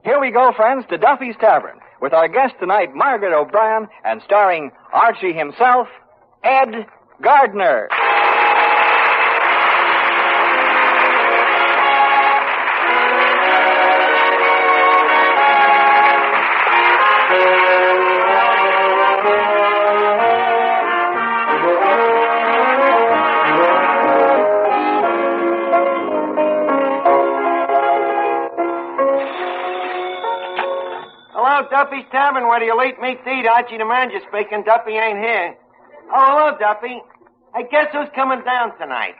Here we go, friends, to Duffy's Tavern, with our guest tonight, Margaret O'Brien, and starring Archie himself, Ed Gardner. Duffy's Tavern, where the elite meet to eat. Archie the manager speaking. Duffy ain't here. Oh, hello, Duffy. Hey, guess who's coming down tonight?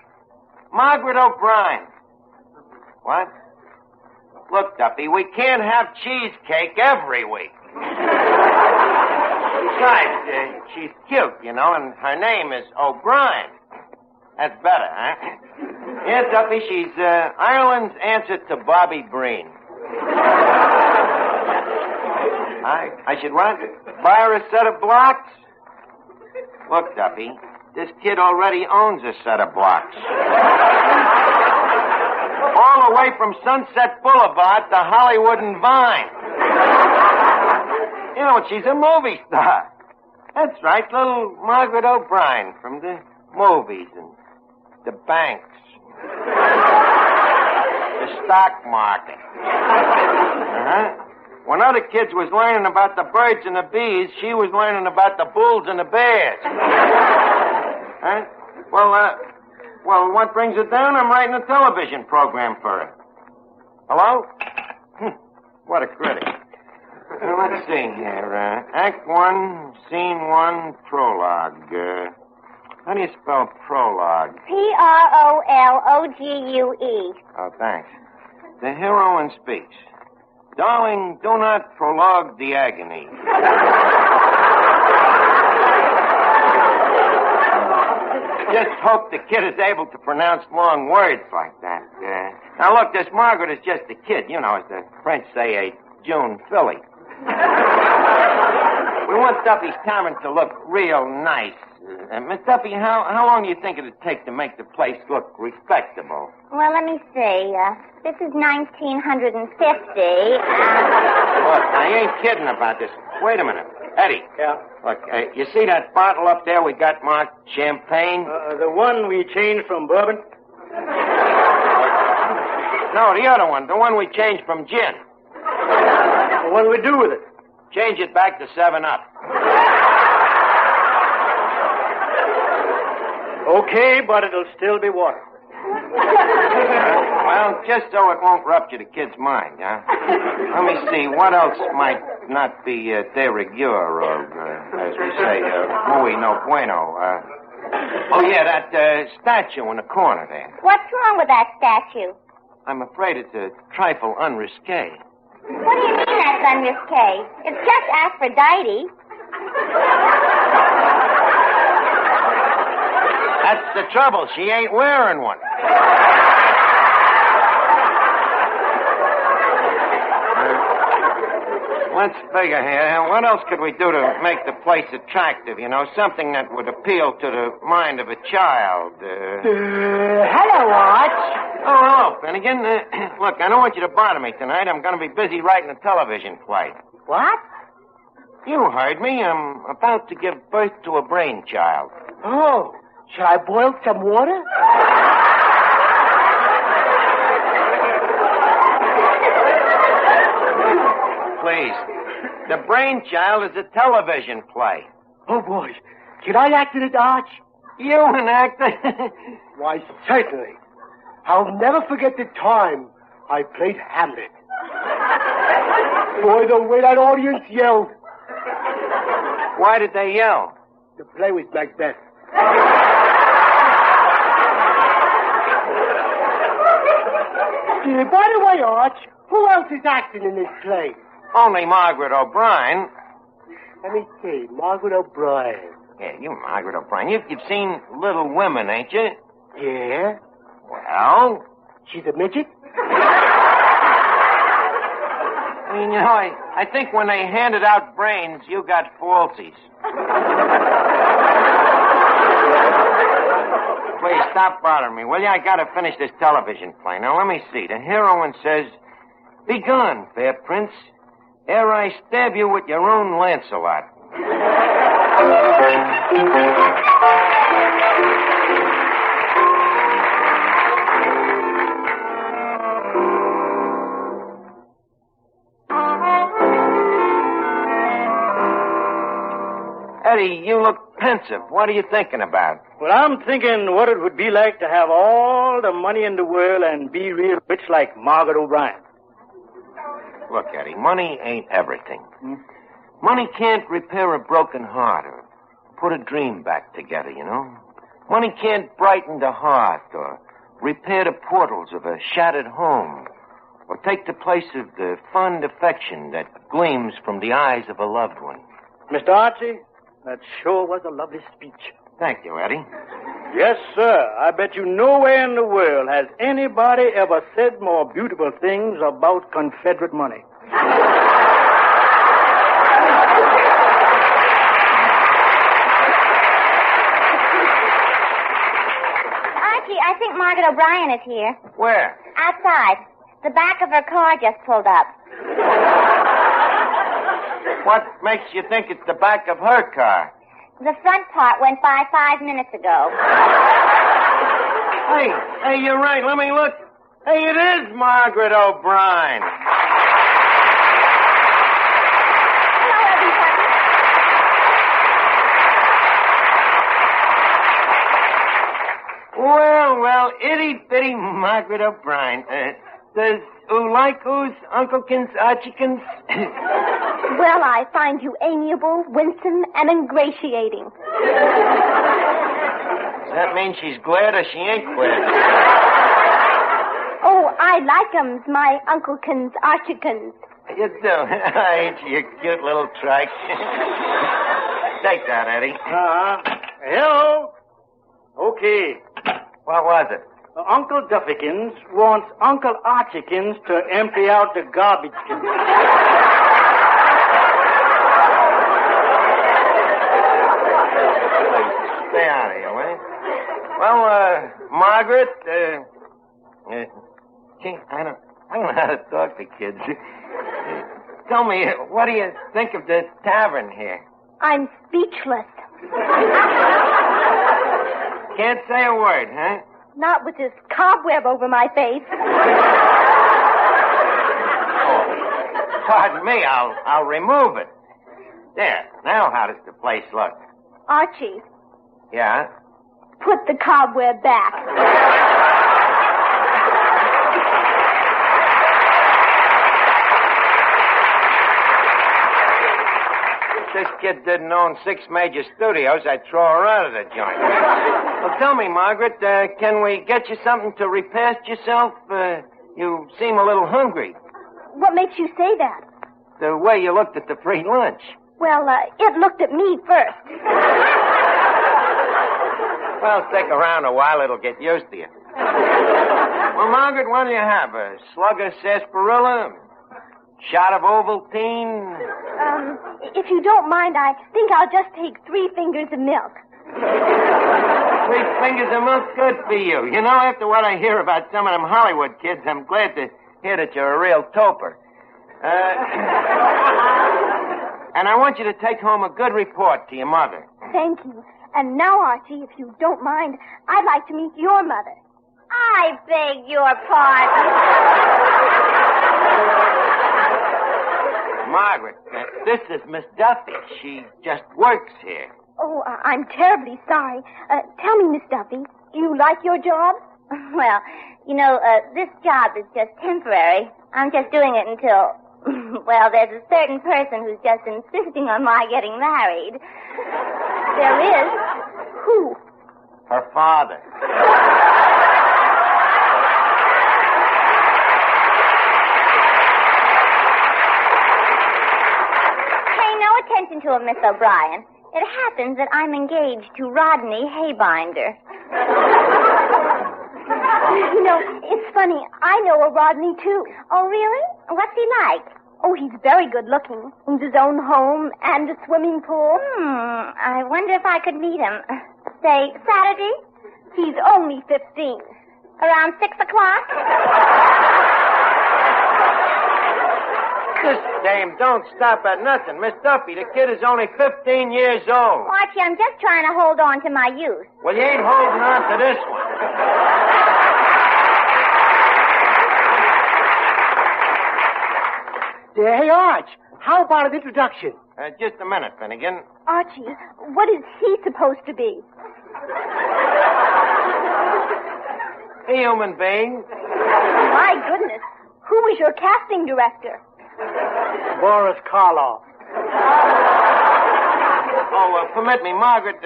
Margaret O'Brien. What? Look, Duffy, we can't have cheesecake every week. Besides, she's cute, you know, and her name is O'Brien. That's better, huh? Yeah, Duffy, she's Ireland's answer to Bobby Breen. I should what? Buy her a set of blocks? Look, Duffy, this kid already owns a set of blocks. All the way from Sunset Boulevard to Hollywood and Vine. You know, she's a movie star. That's right, little Margaret O'Brien from the movies and the banks. The stock market. Uh-huh. When other kids was learning about the birds and the bees, she was learning about the bulls and the bears. Huh? Well, what brings it down? I'm writing a television program for her. Hello? What a critic. Let's see here. Act 1, Scene 1, Prologue. How do you spell prologue? Prologue. Oh, thanks. The heroine speaks. Darling, do not prologue the agony. Just hope the kid is able to pronounce long words like that. Now, look, this Margaret is just a kid. You know, as the French say, a June filly. We want Duffy's Tavern to look real nice. Miss Duffy, how long do you think it'd take to make the place look respectable? Well, let me see. This is 1950. Look, I ain't kidding about this. Wait a minute. Eddie. Yeah? Look, you see that bottle up there we got marked champagne? The one we changed from bourbon? No, the other one. The one we changed from gin. What do we do with it? Change it back to 7-Up. Okay, but it'll still be water. Well, just so it won't rupture the kid's mind, huh? Let me see, what else might not be de rigueur or, as we say, muy no bueno? Oh, yeah, that statue in the corner there. What's wrong with that statue? I'm afraid it's a trifle unrisque. What do you mean that's unrisque? It's just Aphrodite. That's the trouble. She ain't wearing one. Let's figure here. What else could we do to make the place attractive? You know, something that would appeal to the mind of a child. Hello, Arch. Oh, hello, Finnegan. Look, I don't want you to bother me tonight. I'm going to be busy writing a television play. What? You heard me. I'm about to give birth to a brainchild. Oh, shall I boil some water? please. The brainchild is a television play. Oh, boy. Can I act in it, Arch? You an actor? Why, certainly. I'll never forget the time I played Hamlet. Boy, the way that audience yelled. Why did they yell? The play was Macbeth. By the way, Arch, who else is acting in this play? Only Margaret O'Brien. Let me see, Margaret O'Brien. Yeah, you Margaret O'Brien. You've seen Little Women, ain't you? Yeah? Well? She's a midget? I mean, I think when they handed out brains, you got falsies. Please, stop bothering me, will you? I gotta finish this television play. Now, let me see. The heroine says, "Begone, fair prince, ere I stab you with your own Lancelot." Eddie, you look pensive. What are you thinking about? Well, I'm thinking what it would be like to have all the money in the world and be real rich like Margaret O'Brien. Look, Eddie, money ain't everything. Money can't repair a broken heart or put a dream back together, you know? Money can't brighten the heart or repair the portals of a shattered home or take the place of the fond affection that gleams from the eyes of a loved one. Mr. Archie, that sure was a lovely speech. Thank you, Eddie. Yes, sir. I bet you nowhere in the world has anybody ever said more beautiful things about Confederate money. Archie, I think Margaret O'Brien is here. Where? Outside. The back of her car just pulled up. What makes you think it's the back of her car? The front part went by 5 minutes ago. Hey, you're right. Let me look. Hey, it is Margaret O'Brien. Well, itty-bitty Margaret O'Brien. Does oo like who's Uncle-kins, Archie-kins? Well, I find you amiable, winsome, and ingratiating. Does that mean she's glad or she ain't glad? Oh, I like 'ems, my Uncle-kins, Archie-kins. You do? Ain't you a cute little trike? Take that, Eddie. Hello? Okay. What was it? Uncle Duffykins wants Uncle Archiekins to empty out the garbage can. Stay out of here, will you? Well, Margaret, gee, I don't know how to talk to kids. Tell me, what do you think of the tavern here? I'm speechless. Can't say a word, huh? Not with this cobweb over my face. Oh, pardon me, I'll remove it. There, now how does the place look? Archie. Yeah? Put the cobweb back. If this kid didn't own 6 major studios, I'd throw her out of the joint. Well, tell me, Margaret, can we get you something to repast yourself? You seem a little hungry. What makes you say that? The way you looked at the free lunch. Well, it looked at me first. Well, stick around a while, it'll get used to you. Well, Margaret, what do you have? A slug of sarsaparilla? Shot of Ovaltine? If you don't mind, I think I'll just take 3 fingers of milk. 3 fingers of milk? Good for you. You know, after what I hear about some of them Hollywood kids, I'm glad to hear that you're a real toper. And I want you to take home a good report to your mother. Thank you. And now, Archie, if you don't mind, I'd like to meet your mother. I beg your pardon. Margaret, this is Miss Duffy. She just works here. Oh, I'm terribly sorry. Tell me, Miss Duffy, do you like your job? Well, this job is just temporary. I'm just doing it until, well, there's a certain person who's just insisting on my getting married. There is? Who? Her father. Pay no attention to him, Miss O'Brien. It happens that I'm engaged to Rodney Haybinder. It's funny. I know a Rodney, too. Oh, really? What's he like? Oh, he's very good looking. Owns his own home and a swimming pool. I wonder if I could meet him. Say, Saturday? He's only 15. Around 6 o'clock? This dame don't stop at nothing. Miss Duffy, the kid is only 15 years old. Archie, I'm just trying to hold on to my youth. Well, you ain't holding on to this one. Hey, Arch, how about an introduction? Just a minute, Finnegan. Archie, what is he supposed to be? A human being. My goodness. Who is your casting director? Boris Karloff. Oh, permit me, Margaret.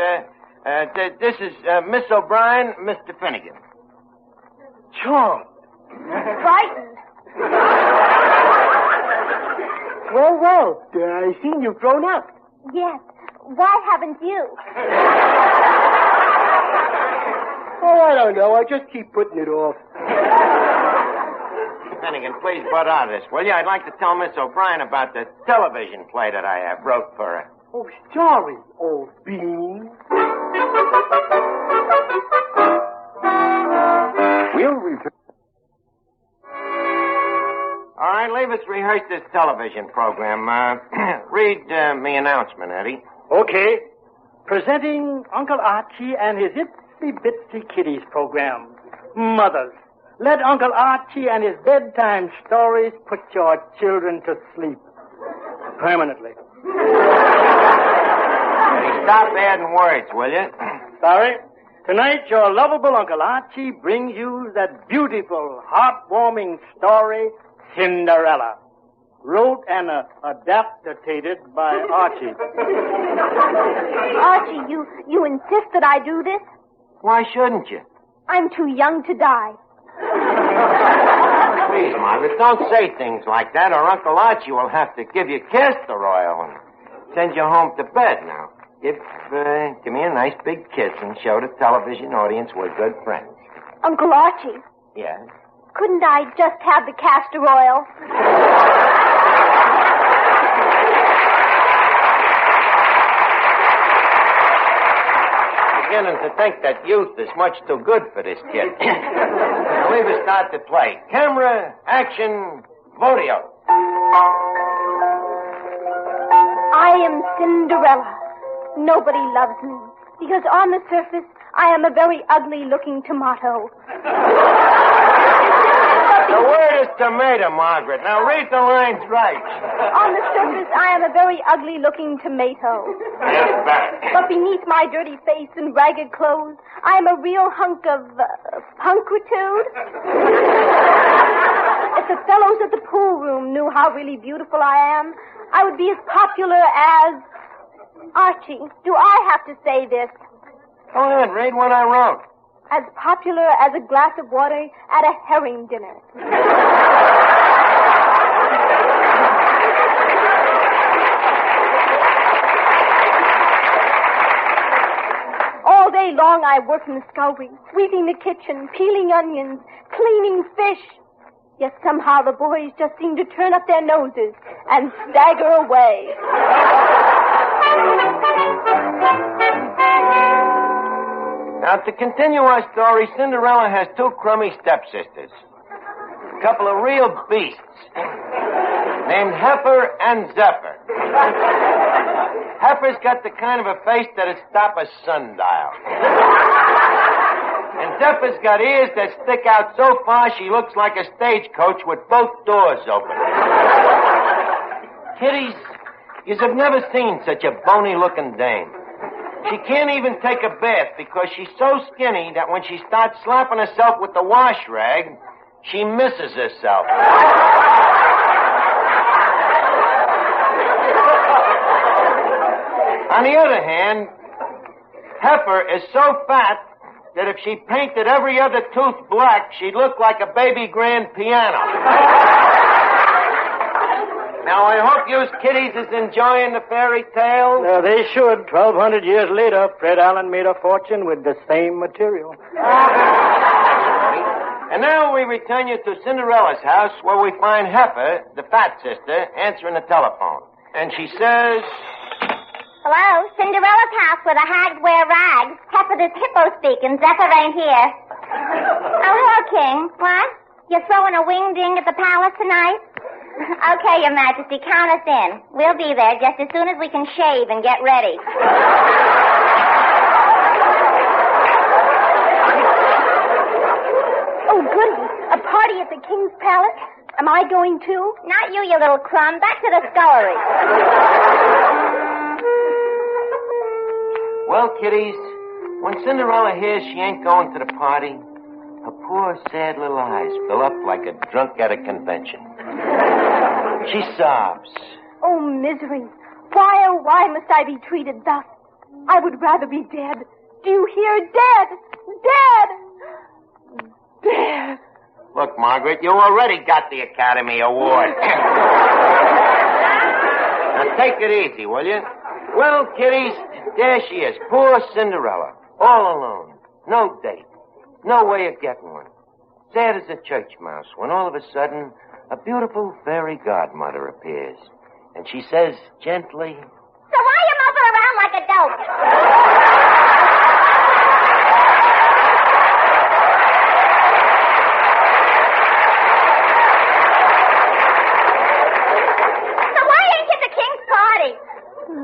This is Miss O'Brien, Mr. Finnegan. Charle. Frightened. Well, I seen you've grown up. Yes. Why haven't you? Oh, I don't know. I just keep putting it off. Finnegan, please butt out of this, will you? I'd like to tell Miss O'Brien about the television play that I wrote for her. Oh, sorry, old bean. We'll return. All right, leave us rehearse this television program. Read me announcement, Eddie. Okay. Presenting Uncle Archie and his Itsy Bitsy Kitties program. Mothers, let Uncle Archie and his bedtime stories put your children to sleep. Permanently. Stop adding words, will you? Sorry. Tonight, your lovable Uncle Archie brings you that beautiful, heartwarming story, Cinderella. Wrote and adapted by Archie. Archie, you insist that I do this? Why shouldn't you? I'm too young to die. Please, Margaret, don't say things like that, or Uncle Archie will have to give you castor oil and send you home to bed now. Give me a nice big kiss and show the television audience we're good friends. Uncle Archie. Yes? Couldn't I just have the castor oil? Beginning to think that youth is much too good for this kid. Now, leave us start to play. Camera, action, Vodio. I am Cinderella. Nobody loves me, because on the surface, I am a very ugly-looking tomato. The word is tomato, Margaret. Now read the lines right. On the surface, I am a very ugly-looking tomato. That's better. But beneath my dirty face and ragged clothes, I am a real hunk of punkritude. If the fellows at the pool room knew how really beautiful I am, I would be as popular as... Archie, do I have to say this? Go ahead, read what I wrote. As popular as a glass of water at a herring dinner. All day long I work in the scullery, sweeping the kitchen, peeling onions, cleaning fish. Yet somehow the boys just seem to turn up their noses and stagger away. Now, to continue our story, Cinderella has two crummy stepsisters. A couple of real beasts named Heifer and Zephyr. Heifer's got the kind of a face that'd stop a sundial. And Zephyr's got ears that stick out so far she looks like a stagecoach with both doors open. Kiddies, yous have never seen such a bony-looking dame. She can't even take a bath because she's so skinny that when she starts slapping herself with the wash rag, she misses herself. On the other hand, Heifer is so fat that if she painted every other tooth black, she'd look like a baby grand piano. Now, I hope you kiddies is enjoying the fairy tale. They should. 1,200 years later, Fred Allen made a fortune with the same material. And now we return you to Cinderella's house, where we find Heifer, the fat sister, answering the telephone. And she says... Hello, Cinderella's house where the hags wear rags. Heifer, this hippo speaking. Zephyr ain't here. Oh, hello, King. What? You're throwing a wing-ding at the palace tonight? Okay, Your Majesty, count us in. We'll be there just as soon as we can shave and get ready. Oh, goody. A party at the King's Palace? Am I going too? Not you, you little crumb. Back to the scullery. Well, kiddies, when Cinderella hears she ain't going to the party, her poor, sad little eyes fill up like a drunk at a convention. She sobs. Oh, misery. Why, oh, why must I be treated thus? I would rather be dead. Do you hear? Dead! Dead! Dead! Look, Margaret, you already got the Academy Award. Now, take it easy, will you? Well, kiddies, there she is, poor Cinderella, all alone. No date. No way of getting one. Sad as a church mouse when all of a sudden a beautiful fairy godmother appears. And she says gently... So why you moping around like a dope? So why ain't you at the King's party?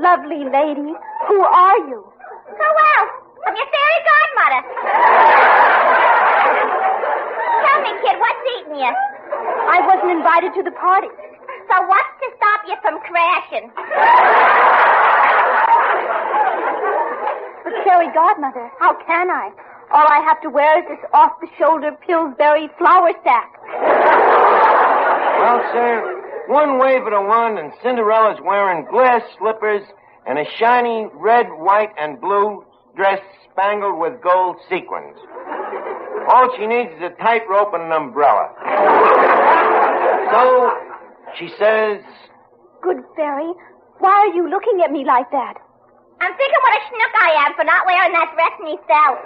Lovely lady, who are you? So well, I'm your fairy godmother. Tell me, kid, what's eating you? I wasn't invited to the party. So what's to stop you from crashing? But fairy godmother, how can I? All I have to wear is this off-the-shoulder Pillsbury flour sack. Well, sir, one wave of the wand and Cinderella's wearing glass slippers and a shiny red, white, and blue dress spangled with gold sequins. All she needs is a tightrope and an umbrella. So, she says... Good fairy, why are you looking at me like that? I'm thinking what a schnook I am for not wearing that dress myself.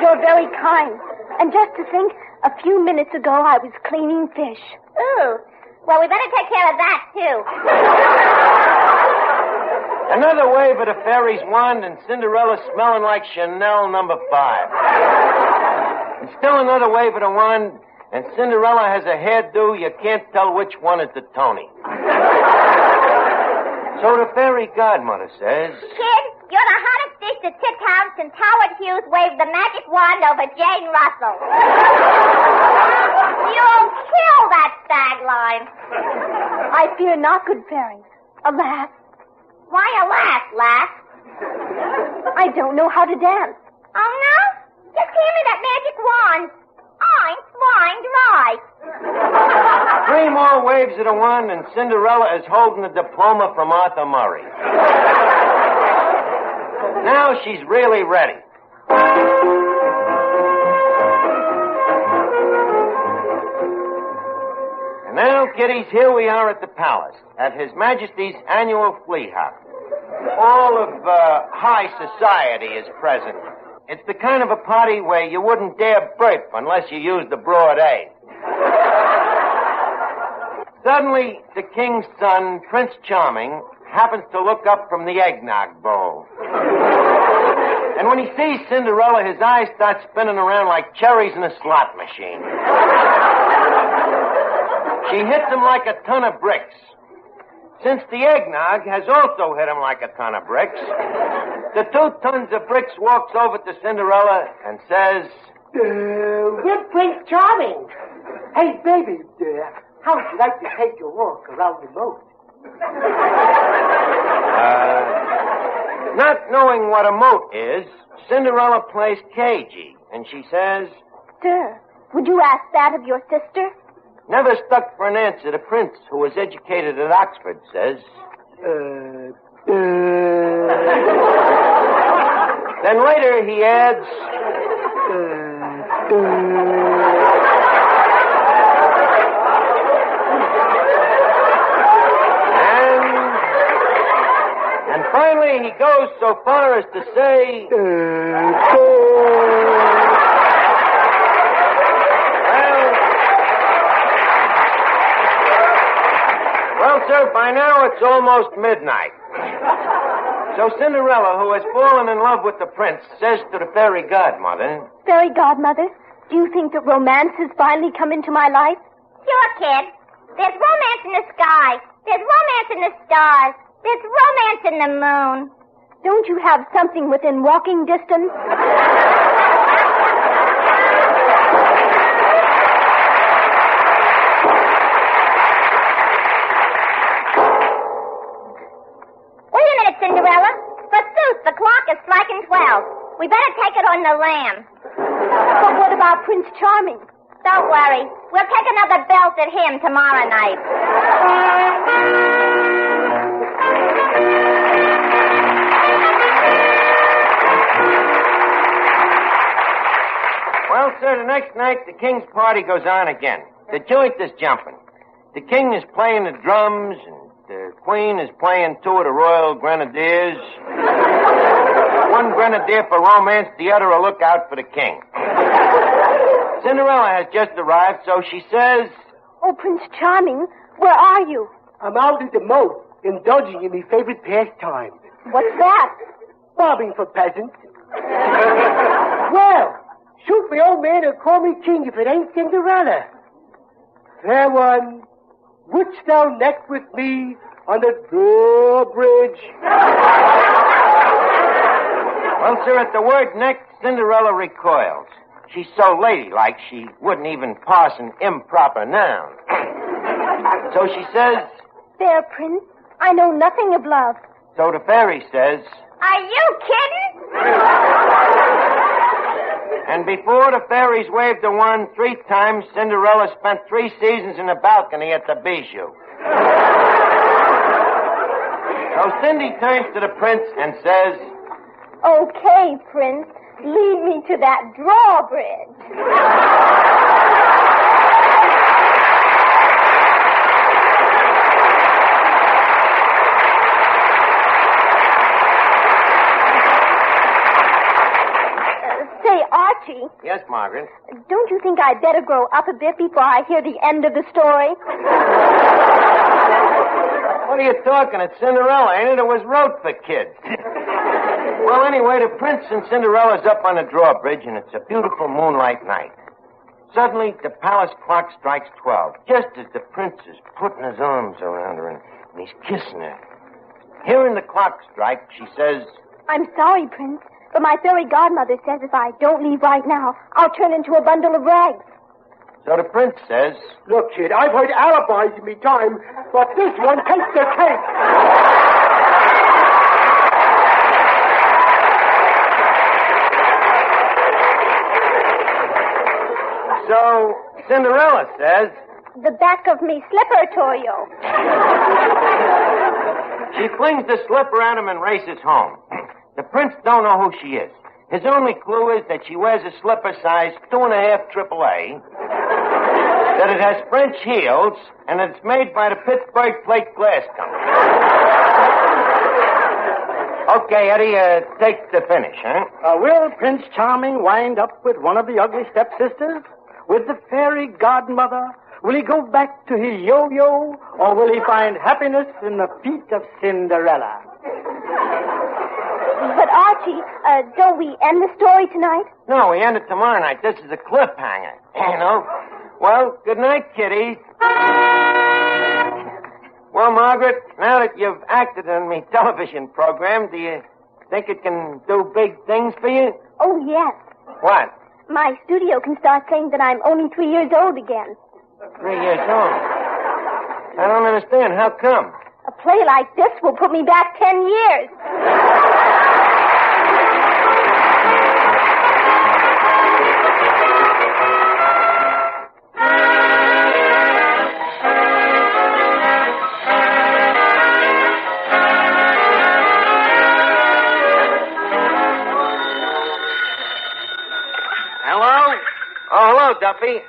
You're very kind. And just to think, a few minutes ago I was cleaning fish. Ooh. Well, we better take care of that, too. Another wave of the fairy's wand and Cinderella smelling like Chanel No. 5. And still another wave of the wand and Cinderella has a hairdo you can't tell which one is the Tony. So the fairy godmother says... Kid, you're the hottest dish to sitcom since Howard Hughes waved the magic wand over Jane Russell. You'll kill that tagline. I fear not, good fairy. Alas. Why alas, lass? I don't know how to dance. Oh, no? Just hand me that magic wand. I'm flying dry. 3 more waves of the wand and Cinderella is holding a diploma from Arthur Murray. Now she's really ready. And now, kiddies, here we are at the palace, at His Majesty's annual flea hop. All of high society is present. It's the kind of a party where you wouldn't dare burp unless you used the broad A. Suddenly, the king's son, Prince Charming, happens to look up from the eggnog bowl. And when he sees Cinderella, his eyes start spinning around like cherries in a slot machine. She hits him like a ton of bricks. Since the eggnog has also hit him like a ton of bricks, the 2 tons of bricks walks over to Cinderella and says... We're Prince Charming. Hey, baby, how would you like to take a walk around the moat? Not knowing what a moat is, Cinderella plays cagey, and she says, Sir, would you ask that of your sister? never stuck for an answer. The prince, who was educated at Oxford, says, Then later he adds, And finally he goes so far as to say, Well, sir, by now it's almost midnight. So Cinderella, who has fallen in love with the prince, says to the fairy godmother, Fairy godmother, do you think that romance has finally come into my life? Sure, kid. There's romance in the sky. There's romance in the stars. There's romance in the moon. Don't you have something within walking distance? Wait a minute, Cinderella. Forsooth, the clock is striking 12. We better take it on the lamb. But what about Prince Charming? Don't worry. We'll take another belt at him tomorrow night. Well, sir, the next night the king's party goes on again. The joint is jumping. The king is playing the drums, and the queen is playing two of the royal grenadiers. One grenadier for romance, the other a lookout for the king. Cinderella has just arrived, so she says, Oh, Prince Charming, where are you? I'm out at the moat, indulging in my favorite pastime. What's that? Bobbing for peasants. Well, shoot me, old man, or call me king if it ain't Cinderella. Fair one, wouldst thou neck with me on the drawbridge? Well, sir, at the word neck, Cinderella recoils. She's so ladylike, she wouldn't even parse an improper noun. So she says, There, Prince, I know nothing of love. So the fairy says, Are you kidding? And before the fairies waved the wand 3 times, Cinderella spent 3 seasons in the balcony at the Bijou. So Cindy turns to the prince and says, Okay, Prince, lead me to that drawbridge. Say, Archie. Yes, Margaret? Don't you think I'd better grow up a bit before I hear the end of the story? What are you talking? It's Cinderella, ain't it? It was wrote for kids. Well, anyway, the prince and Cinderella's up on the drawbridge, and it's a beautiful moonlight night. Suddenly, the palace clock strikes 12, just as the prince is putting his arms around her, and he's kissing her. Hearing the clock strike, she says, I'm sorry, Prince, but my fairy godmother says if I don't leave right now, I'll turn into a bundle of rags. So the prince says, Look, kid, I've heard alibis in me time, but this one takes the cake. So Cinderella says, The back of me slipper, Toyo. She flings the slipper at him and races home. The prince don't know who she is. His only clue is that she wears a slipper size 2.5 AAA, that it has French heels, and it's made by the Pittsburgh Plate Glass Company. Okay, Eddie, take the finish, huh? Will Prince Charming wind up with one of the ugly stepsisters? With the fairy godmother? Will he go back to his yo-yo? Or will he find happiness in the feet of Cinderella? But, Archie, don't we end the story tonight? No, we end it tomorrow night. This is a cliffhanger, you know. Well, good night, kiddies. Well, Margaret, now that you've acted in my television program, do you think it can do big things for you? Oh, yes. What? my studio can start saying that I'm only 3 years old again. 3 years old? I don't understand. How come? A play like this will put me back 10 years. Hello? Oh, hello, Duffy.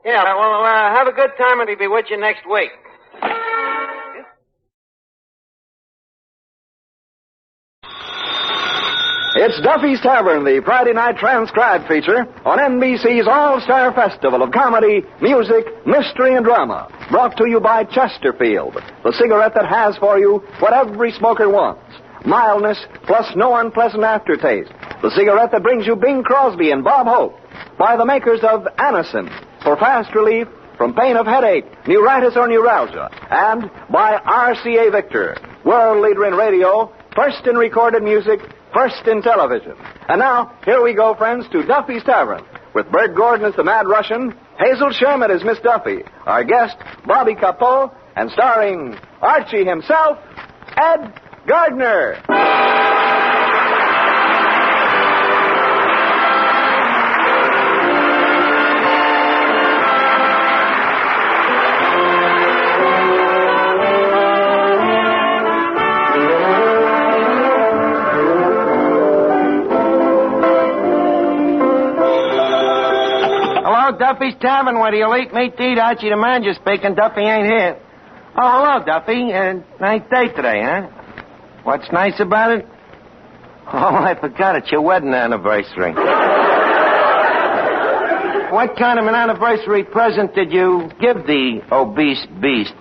Yeah, well, have a good time and he'll be with you next week. It's Duffy's Tavern, the Friday night transcribed feature on NBC's All-Star Festival of Comedy, Music, Mystery, and Drama. Brought to you by Chesterfield, the cigarette that has for you what every smoker wants. Mildness plus no unpleasant aftertaste. The cigarette that brings you Bing Crosby and Bob Hope. By the makers of Anacin, for fast relief from pain of headache, neuritis, or neuralgia. And by RCA Victor, world leader in radio, first in recorded music, first in television. And now, here we go, friends, to Duffy's Tavern, with Bert Gordon as the Mad Russian, Hazel Sherman as Miss Duffy, our guest, Bobby Capo, and starring Archie himself, Ed Gardner. Duffy's Tavern, where you'll eat meat to eat. Archie the manager speaking. Duffy ain't here. Oh, hello, Duffy. Nice day today, huh? What's nice about it? Oh, I forgot. It's your wedding anniversary. What kind of an anniversary present did you give the obese beast?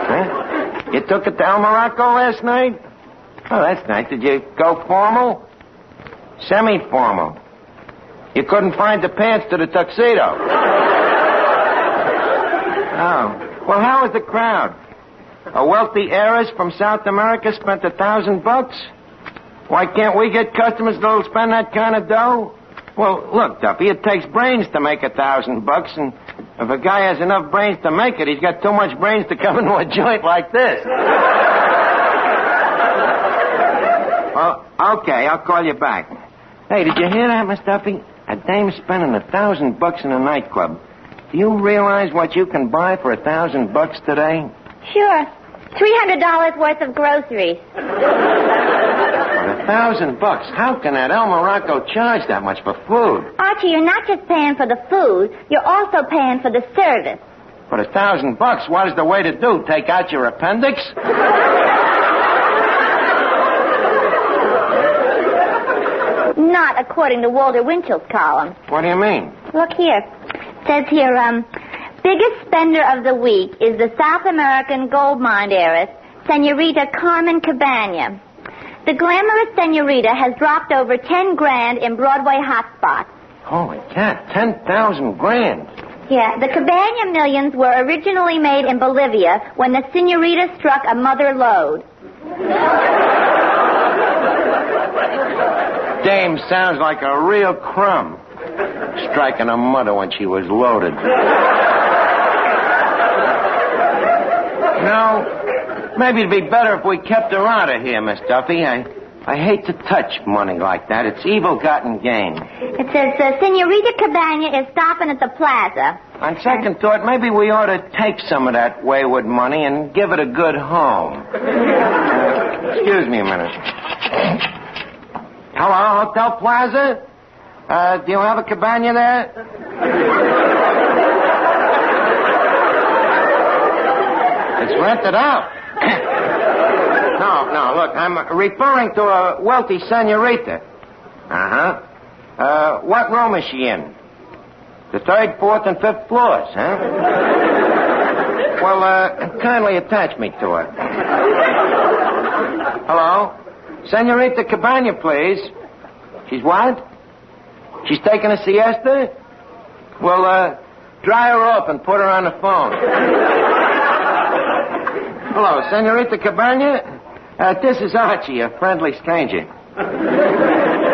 Huh? You took it to El Morocco last night? Oh, that's nice. Did you go formal? Semi-formal. You couldn't find the pants to the tuxedo. Oh. Well, how was the crowd? A wealthy heiress from South America spent $1,000? Why can't we get customers that'll spend that kind of dough? Well, look, Duffy, it takes brains to make $1,000, and if a guy has enough brains to make it, he's got too much brains to come into a joint like this. Well, okay, I'll call you back. Hey, did you hear that, Miss Duffy? A dame spending $1,000 in a nightclub. Do you realize what you can buy for $1,000 today? Sure. $300 worth of groceries. For $1,000? How can that El Morocco charge that much for food? Archie, you're not just paying for the food, you're also paying for the service. For $1,000, what is the way to do? Take out your appendix? Not according to Walter Winchell's column. What do you mean? Look here. It says here, biggest spender of the week is the South American gold mine heiress, Senorita Carmen Cabana. The glamorous senorita has dropped over 10 grand in Broadway hotspots. Holy cat, 10,000 grand. Yeah, the Cabana millions were originally made in Bolivia when the senorita struck a mother lode. Dame sounds like a real crumb. Striking a mother when she was loaded. No, maybe it'd be better if we kept her out of here, Miss Duffy. I hate to touch money like that. It's evil-gotten gain. It says Senorita Cabana is stopping at the plaza. On second thought, maybe we ought to take some of that wayward money and give it a good home. Excuse me a minute. Hello, Hotel Plaza? Do you have a cabana there? It's rented out. No, look, I'm referring to a wealthy senorita. Uh-huh. What room is she in? The 3rd, 4th, and 5th floors, huh? Well, kindly attach me to her. Hello? Senorita Cabana, please. She's what? She's taking a siesta? Well, dry her up and put her on the phone. Hello, Senorita Cabana? This is Archie, a friendly stranger.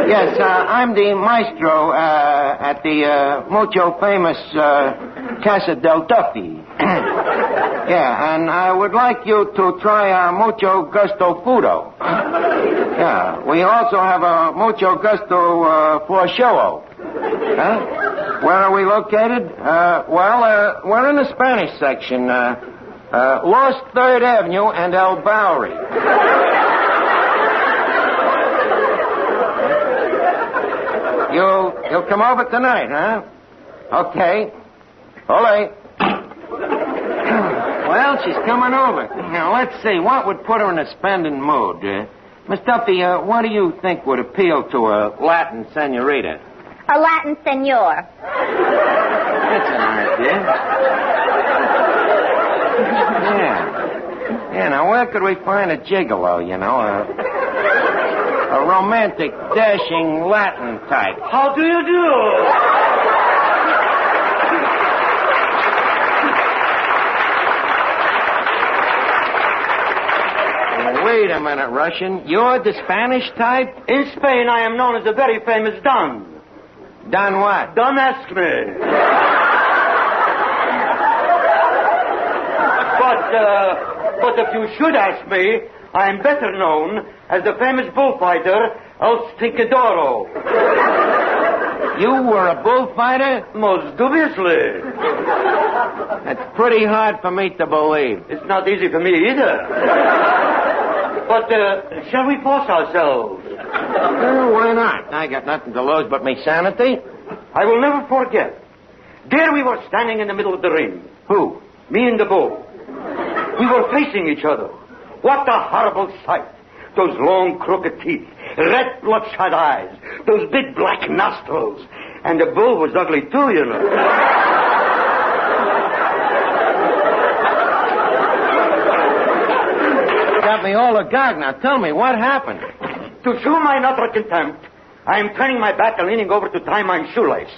Yes, I'm the maestro at the mucho famous Casa del Duffy. Yeah, and I would like you to try our mucho gusto fudo. Yeah, we also have a mucho gusto prosciutto. Huh? Where are we located? Well, we're in the Spanish section. Lost 3rd Avenue and El Bowery. You'll come over tonight, huh? Okay. Ole. Well, she's coming over. Now, let's see. What would put her in a spending mood? Miss Duffy, what do you think would appeal to a Latin senorita? A Latin senor. That's an idea. Yeah, now where could we find a gigolo, you know? A romantic, dashing Latin type. How do you do? Wait a minute, Russian. You're the Spanish type? In Spain, I am known as a very famous Don. Don what? Don't ask me. But if you should ask me, I am better known as the famous bullfighter El Stinkadoro. You were a bullfighter? Most dubiously. That's pretty hard for me to believe. It's not easy for me either. But, shall we force ourselves? Why not? I got nothing to lose but me sanity. I will never forget. There we were standing in the middle of the ring. Who? Me and the bull. We were facing each other. What a horrible sight. Those long, crooked teeth, red, bloodshot eyes, those big black nostrils. And the bull was ugly, too, you know. Got me all agog. Now tell me, what happened? To show my utter contempt, I am turning my back and leaning over to tie my shoelace.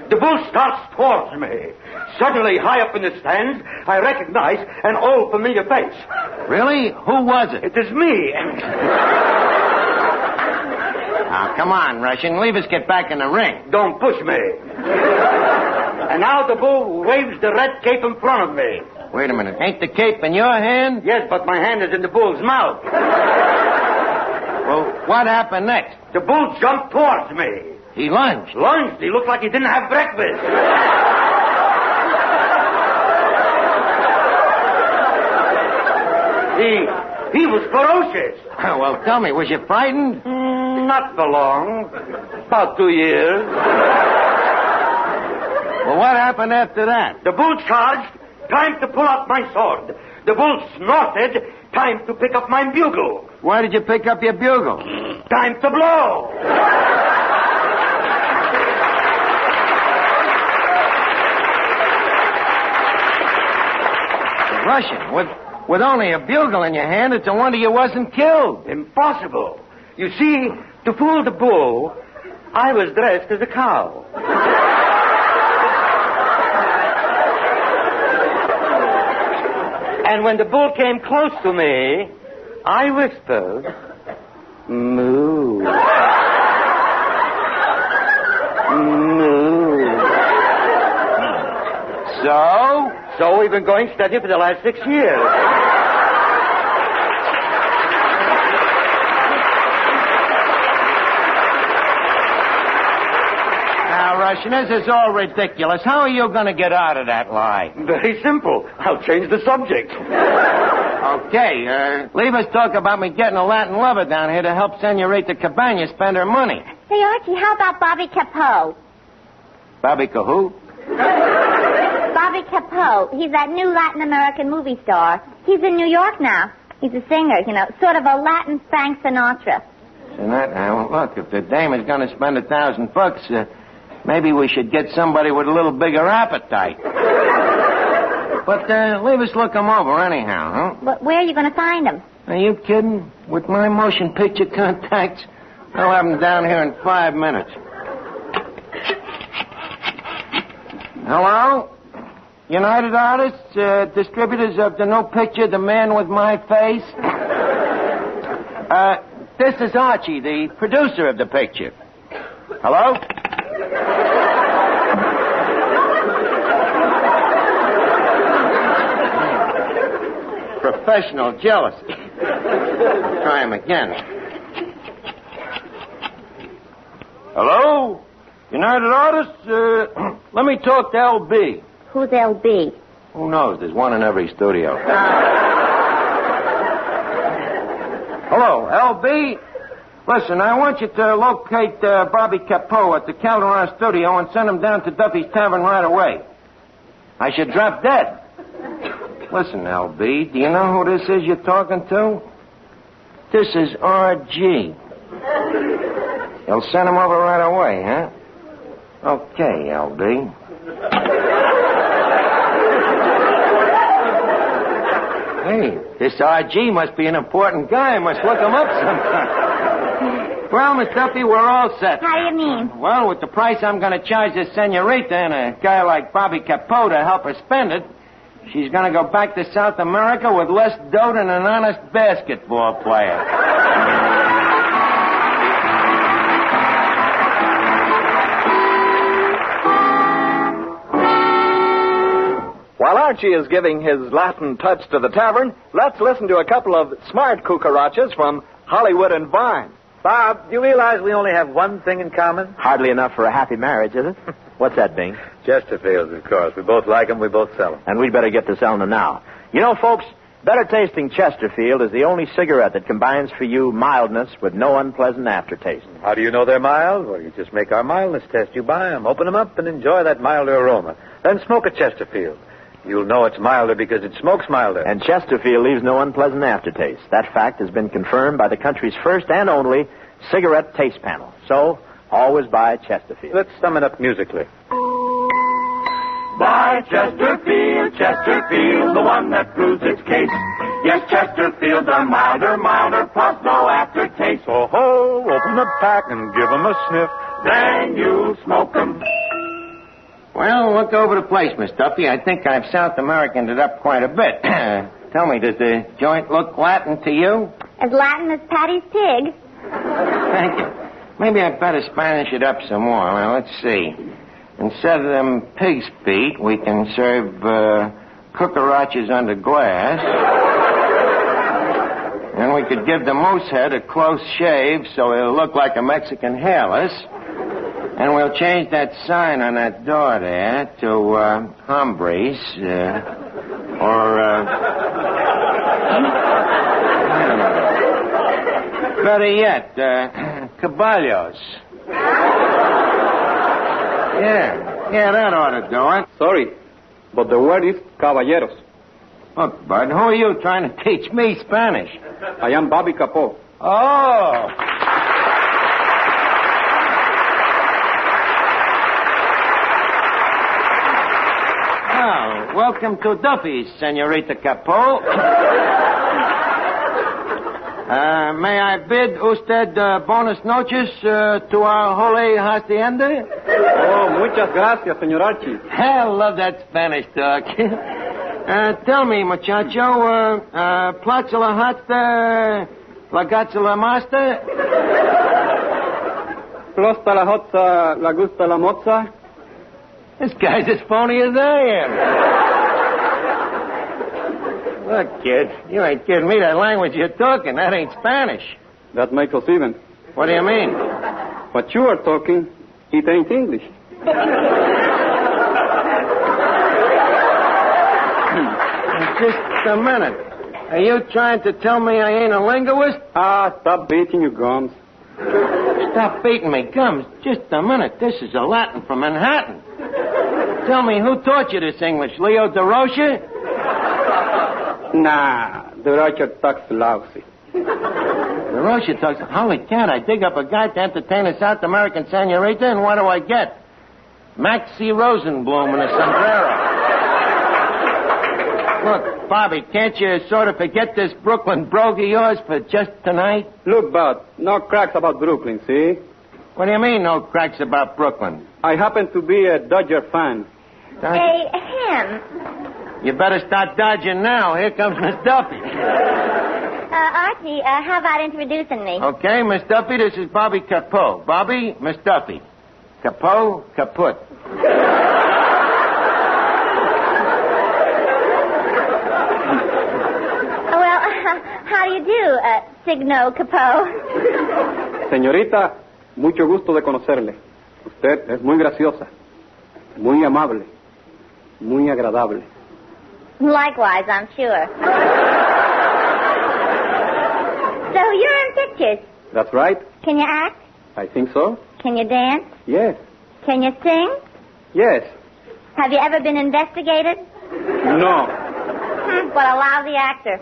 The bull starts towards me. Suddenly, high up in the stands, I recognize an old familiar face. Really? Who was it? It is me. Now, come on, Russian. Leave us get back in the ring. Don't push me. And now the bull waves the red cape in front of me. Wait a minute. Ain't the cape in your hand? Yes, but my hand is in the bull's mouth. Well, what happened next? The bull jumped towards me. He lunged. Lunged? He looked like he didn't have breakfast. He was ferocious. Well, tell me, was you frightened? Not for long. About 2 years. Well, what happened after that? The bull charged. Time to pull out my sword. The bull snorted. Time to pick up my bugle. Why did you pick up your bugle? Time to blow. Russian, with only a bugle in your hand, it's a wonder you wasn't killed. Impossible. You see, to fool the bull, I was dressed as a cow. And when the bull came close to me, I whispered, moo. Moo. So we've been going steady for the last 6 years. Now, Russian, this is all ridiculous. How are you going to get out of that lie? Very simple. I'll change the subject. Okay, leave us talk about me getting a Latin lover down here to help Senorita Cabana spend her money. Say, Archie, how about Bobby Capo? Bobby who? Bobby Capo. He's that new Latin American movie star. He's in New York now. He's a singer, you know, sort of a Latin Frank Sinatra. Now, look, if the dame is going to spend $1,000, maybe we should get somebody with a little bigger appetite. But leave us look him over anyhow, huh? But where are you going to find him? Are you kidding? With my motion picture contacts, I'll have him down here in 5 minutes. Hello? United Artists, distributors of the new picture, The Man with My Face? This is Archie, the producer of the picture. Hello? Professional jealousy. Try him again. Hello? United Artists? Let me talk to LB. Who's LB? Who knows? There's one in every studio. Hello, LB? Listen, I want you to locate Bobby Capo at the Calderon studio and send him down to Duffy's Tavern right away. I should drop dead. Listen, LB, do you know who this is you're talking to? This is RG. You'll send him over right away, huh? Okay, LB. Hey, this RG must be an important guy. I must look him up sometime. Well, Miss Duffy, we're all set. How do you mean? Well, with the price I'm going to charge this senorita and a guy like Bobby Capo to help her spend it, she's going to go back to South America with less dough than an honest basketball player. While Archie is giving his Latin touch to the tavern, let's listen to a couple of smart cucarachas from Hollywood and Vine. Bob, do you realize we only have one thing in common? Hardly enough for a happy marriage, is it? What's that, Bing? Chesterfields, of course. We both like them, we both sell them. And we'd better get to selling them now. You know, folks, better tasting Chesterfield is the only cigarette that combines for you mildness with no unpleasant aftertaste. How do you know they're mild? Well, you just make our mildness test. You buy them, open them up, and enjoy that milder aroma. Then smoke a Chesterfield. You'll know it's milder because it smokes milder. And Chesterfield leaves no unpleasant aftertaste. That fact has been confirmed by the country's first and only cigarette taste panel. So, always buy Chesterfield. Let's sum it up musically. Buy Chesterfield, Chesterfield, the one that proves its case. Yes, Chesterfields are milder, plus no aftertaste. So, open the pack and give 'em a sniff. Then you'll smoke 'em. Well, look over the place, Miss Duffy. I think I've South Americaned it up quite a bit. Tell me, does the joint look Latin to you? As Latin as Patty's pig. Thank you. Maybe I'd better Spanish it up some more. Well, let's see. Instead of them pig's feet, we can serve cucarachas under glass. And we could give the moose head a close shave so it'll look like a Mexican hairless. And we'll change that sign on that door there to hombres, better yet, caballos. Yeah, that ought to do it. Sorry, but the word is caballeros. Look, Bud, who are you trying to teach me Spanish? I am Bobby Capo. Oh. Well, welcome to Duffy's, Senorita Capo. May I bid usted buenas noches to our holy hacienda? Oh, muchas gracias, señor Archie. I love that Spanish talk. Tell me, muchacho, plaza la hotza, la gatza la master? Prosta la hotza, la gusta la moza? This guy's as phony as I am. Look, kid, you ain't kidding me. That language you're talking, that ain't Spanish. That makes us even. What do you mean? What you are talking, it ain't English. Just a minute. Are you trying to tell me I ain't a linguist? Stop beating your gums. Stop beating me gums. Just a minute. This is a Latin from Manhattan. Tell me, who taught you this English? Leo DeRocha? Nah, DeRocha talks lousy. DeRocha talks... Holy cat, I dig up a guy to entertain a South American senorita, and what do I get? Maxie Rosenblum and a sombrero. Look, Bobby, can't you sort of forget this Brooklyn brogue of yours for just tonight? Look, Bud, no cracks about Brooklyn, see? What do you mean, no cracks about Brooklyn? I happen to be a Dodger fan. Hey, him. You better start dodging now. Here comes Miss Duffy. Archie, how about introducing me? Okay, Miss Duffy, this is Bobby Capo. Bobby, Miss Duffy. Capo, kaput. Well, how do you do, Signo Capo? Señorita, mucho gusto de conocerle. Usted es muy graciosa, muy amable, muy agradable. Likewise, I'm sure. So you're in pictures. That's right. Can you act? I think so. Can you dance? Yes. Can you sing? Yes. Have you ever been investigated? No. What a lousy actor.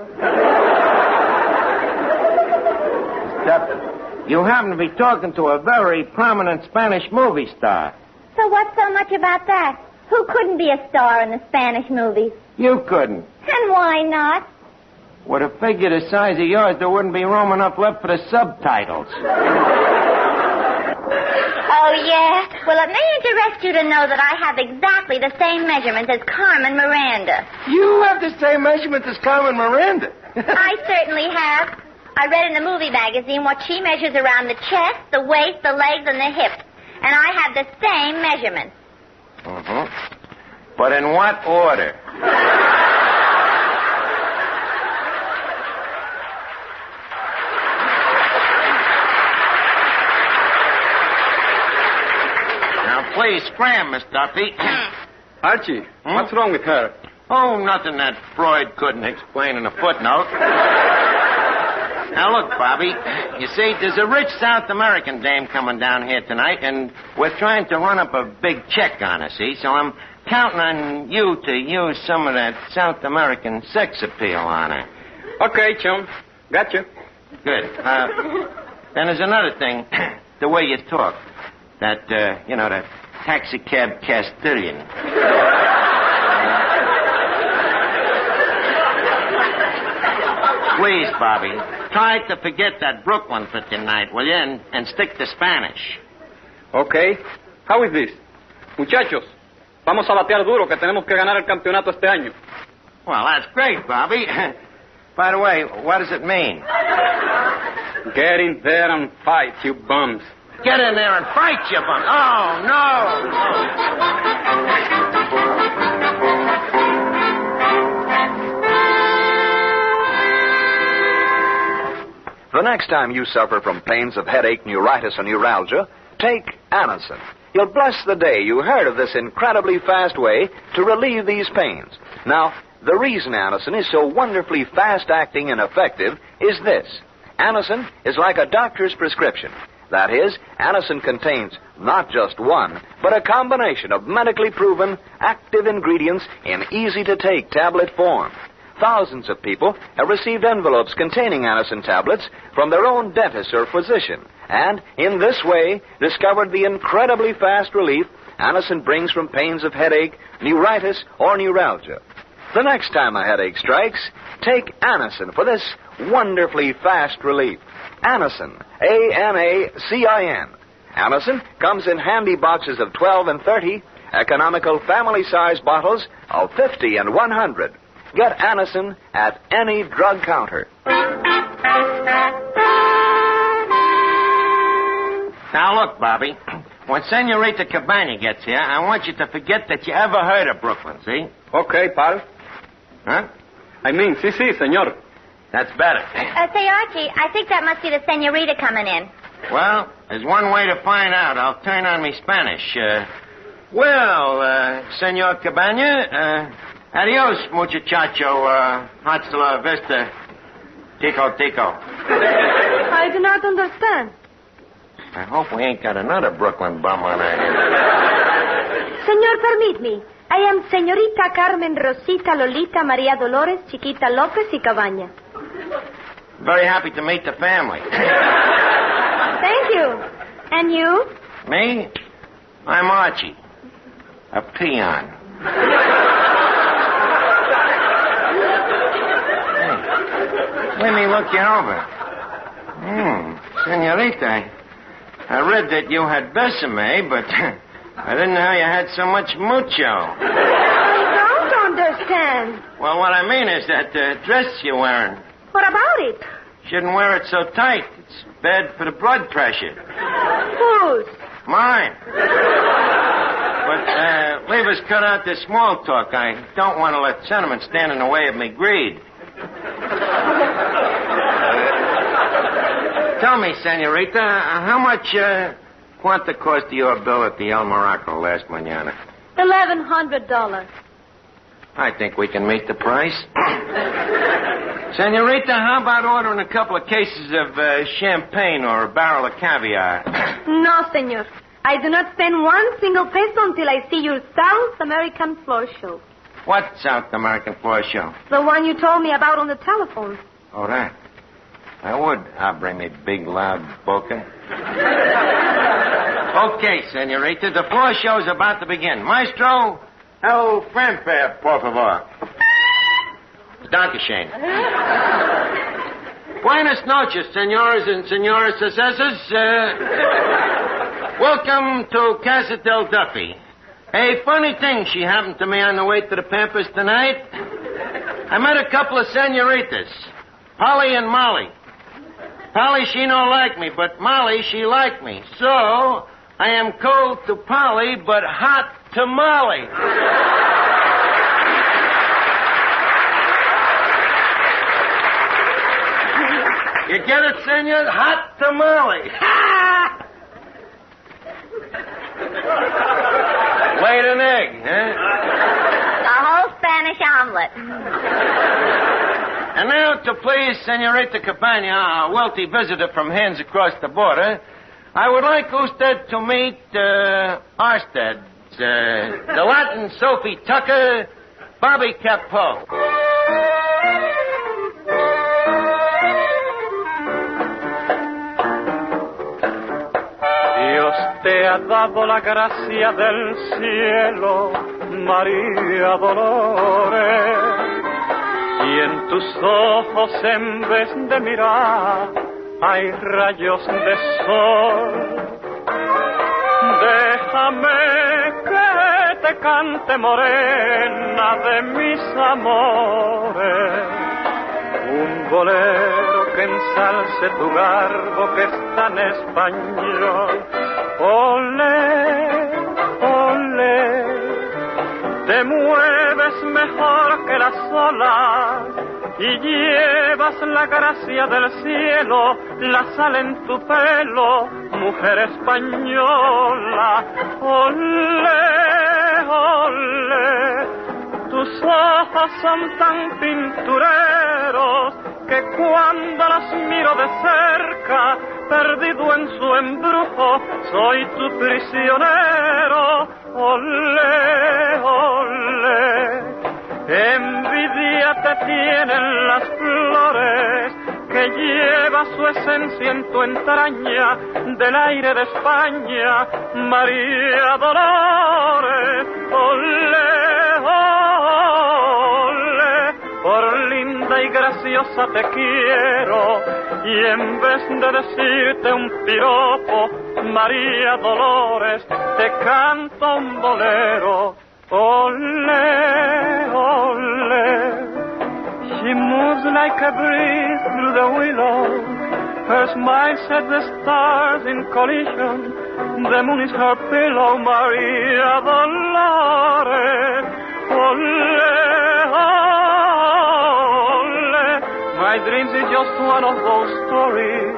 Duffy, you happen to be talking to a very prominent Spanish movie star. So what's so much about that? Who couldn't be a star in the Spanish movies? You couldn't. And why not? With a figure the size of yours, there wouldn't be room enough left for the subtitles. Oh, yeah? Well, it may interest you to know that I have exactly the same measurements as Carmen Miranda. You have the same measurements as Carmen Miranda? I certainly have. I read in the movie magazine what she measures around the chest, the waist, the legs, and the hips. And I have the same measurements. Mm-hmm. But in what order? Now, please, scram, Miss Duffy. Archie, what's wrong with her? Oh, nothing that Freud couldn't explain in a footnote. Now, look, Bobby, you see, there's a rich South American dame coming down here tonight, and we're trying to run up a big check on her, see? So I'm counting on you to use some of that South American sex appeal on her. Okay, chum. Gotcha. Good. Then there's another thing, the way you talk. That, the taxicab Castilian. Please, Bobby, try to forget that Brooklyn for tonight, will you? And stick to Spanish. Okay. How is this? Muchachos, vamos a batear duro que tenemos que ganar el campeonato este año. Well, that's great, Bobby. By the way, what does it mean? Get in there and fight, you bums. Get in there and fight, you bum. Oh, no. The next time you suffer from pains of headache, neuritis, or neuralgia, take Anacin. You'll bless the day you heard of this incredibly fast way to relieve these pains. Now, the reason Anacin is so wonderfully fast-acting and effective is this. Anacin is like a doctor's prescription. That is, Anacin contains not just one, but a combination of medically proven active ingredients in easy-to-take tablet form. Thousands of people have received envelopes containing Anacin tablets from their own dentist or physician, and in this way discovered the incredibly fast relief Anacin brings from pains of headache, neuritis, or neuralgia. The next time a headache strikes, take Anacin for this wonderfully fast relief. Anacin, A-N-A-C-I-N. Anacin comes in handy boxes of 12 and 30, economical family-size bottles of 50 and 100. Get Anacin at any drug counter. Now, look, Bobby. When Senorita Cabana gets here, I want you to forget that you ever heard of Brooklyn, see? Okay, pal. Huh? I mean, sí, señor. That's better. Say, Archie, I think that must be the senorita coming in. Well, there's one way to find out. I'll turn on me Spanish. Senor Cabana, adios, muchacho. Hasta la vista. Tico. I do not understand. I hope we ain't got another Brooklyn bum on our hands. Senor, permit me. I am Señorita Carmen Rosita Lolita María Dolores Chiquita López y Cabaña. Very happy to meet the family. Thank you. And you? Me? I'm Archie. A peon. Hey, let me look you over. Senorita, I read that you had besame, but I didn't know you had so much mucho. I don't understand. Well, what I mean is that dress you're wearing. What about it? Shouldn't wear it so tight. It's bad for the blood pressure. Whose? Mine. But leave us cut out this small talk. I don't want to let sentiment stand in the way of me greed. Tell me, senorita, how much quanta cost your bill at the El Morocco last mañana? $1,100. I think we can meet the price. Senorita, how about ordering a couple of cases of champagne or a barrel of caviar? No, senor. I do not spend one single peso until I see your South American floor show. What South American floor show? The one you told me about on the telephone. Oh, that. I would. I'll bring me big, loud boca. Okay, senorita, the floor show's about to begin. Maestro, el fanfare, por favor. Dankeschön. Buenas noches, senores and señoras. Welcome to Casa del Duffy. A funny thing she happened to me on the way to the Pampas tonight. I met a couple of senoritas, Polly and Molly. Polly, she no like me, but Molly, she like me. So, I am cold to Polly, but hot to Molly. You get it, senor? Hot tamale. Laid an egg, huh? The whole Spanish omelet. And now, to please Senorita Cabana, a wealthy visitor from hands across the border, I would like usted to meet Arsted, the Latin Sophie Tucker, Bobby Capo. Dios te ha dado la gracia del cielo, María Dolores, y en tus ojos en vez de mirar hay rayos de sol. Déjame que te cante, morena de mis amores, un bolero que ensalce tu garbo que es tan español. Olé, olé, te mueves mejor que las olas y llevas la gracia del cielo, la sal en tu pelo, mujer española. Olé, olé, tus ojos son tan pintureros que cuando los miro de cerca, perdido en su embrujo, soy tu prisionero. Olé, olé, envidia te tienen las flores que lleva su esencia en tu entraña del aire de España, María Dolores. Olé, olé, por linda y graciosa te quiero, y en vez de decirte un piropo, María Dolores, te canto un bolero. Olé, olé, she moves like a breeze through the willows, her smile sets the stars in collision, the moon is her pillow, María Dolores. Olé, olé, my dreams is just one of those stories,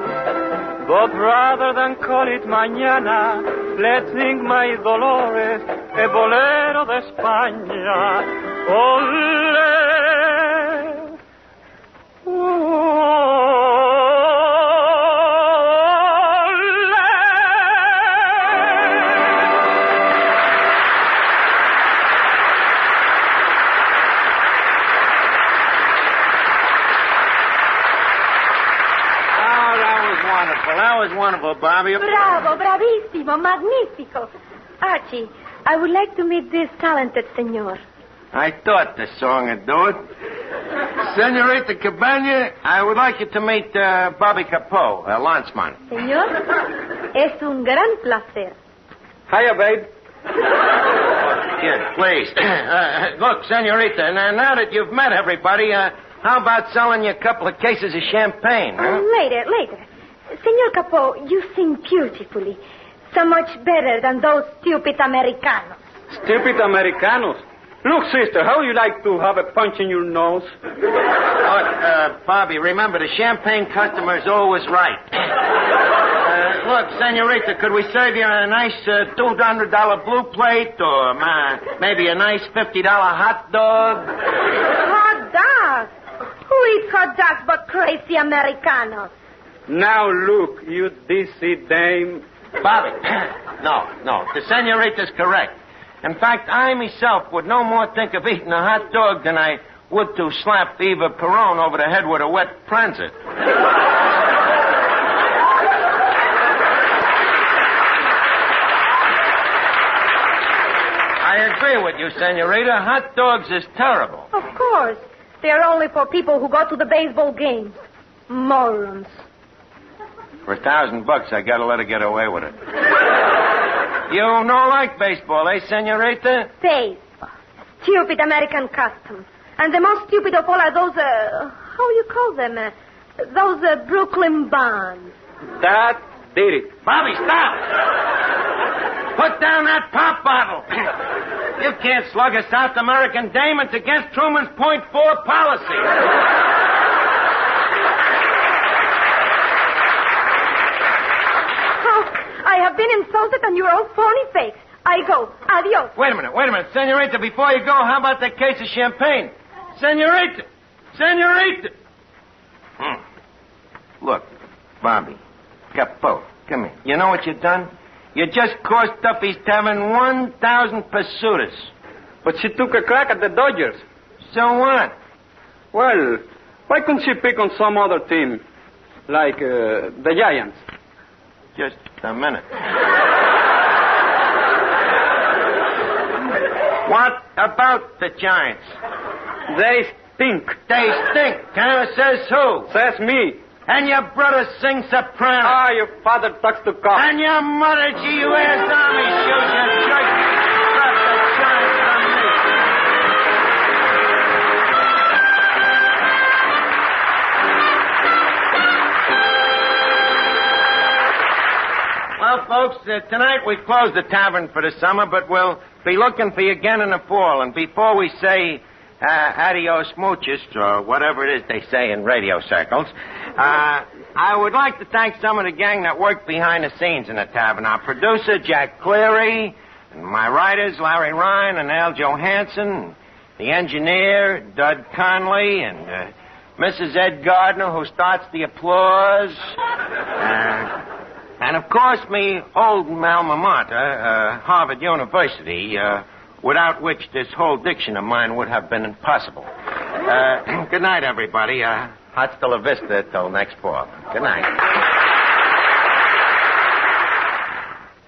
but rather than call it mañana, let's sing my Dolores, el bolero de España. Olé, That was wonderful, Bobby. Bravo, bravissimo, magnifico. Archie, I would like to meet this talented senor. I thought the song would do it. Senorita Cabana, I would like you to meet Bobby Capo, a lanceman. Senor, es un gran placer. Hiya, babe. Kid, please. Look, senorita, now that you've met everybody, How about selling you a couple of cases of champagne, huh? Later. Senor Capo, you sing beautifully. So much better than those stupid Americanos. Stupid Americanos? Look, sister, how you like to have a punch in your nose? Bobby, remember, the champagne customer is always right. Look, senorita, could we serve you a nice $200 blue plate or maybe a nice $50 hot dog? Hot dogs? Who eats hot dogs but crazy Americanos? Now look, you DC dame. Bobby, no, the senorita's correct. In fact, I myself would no more think of eating a hot dog than I would to slap Eva Perón over the head with a wet transit. I agree with you, senorita. Hot dogs is terrible. Of course. They're only for people who go to the baseball games. Morons. For $1,000, I gotta let her get away with it. You don't like baseball, eh, senorita? Baseball. Stupid American custom. And the most stupid of all are those, how do you call them? Those Brooklyn bonds. That did it. Bobby, stop! Put down that pop bottle. You can't slug a South American dame. It's against Truman's .4 policy. I have been insulted on your old phony face. I go. Adios. Wait a minute. Senorita, before you go, how about that case of champagne? Senorita! Look, Bobby, Capo, come here. You know what you've done? You just cost Duffy's Tavern 1,000 pesetas. But she took a crack at the Dodgers. So what? Well, why couldn't she pick on some other team? Like the Giants? Just a minute. What about the Giants? They stink. They stink, huh? Says who? Says me. And your brother sings soprano. Ah, your father talks to cops. And your mother, G.U.S. Army shoes, you jerk. Drop the Giants from me. Well, folks, tonight we close the tavern for the summer, but we'll be looking for you again in the fall. And before we say adios muchos, or whatever it is they say in radio circles, I would like to thank some of the gang that worked behind the scenes in the tavern. Our producer, Jack Cleary, and my writers, Larry Ryan and Al Johansson, the engineer, Dud Conley, and Mrs. Ed Gardner, who starts the applause. And, of course, me old alma mater, Harvard University, without which this whole diction of mine would have been impossible. Good night, everybody. Hasta la vista till next fall. Good night.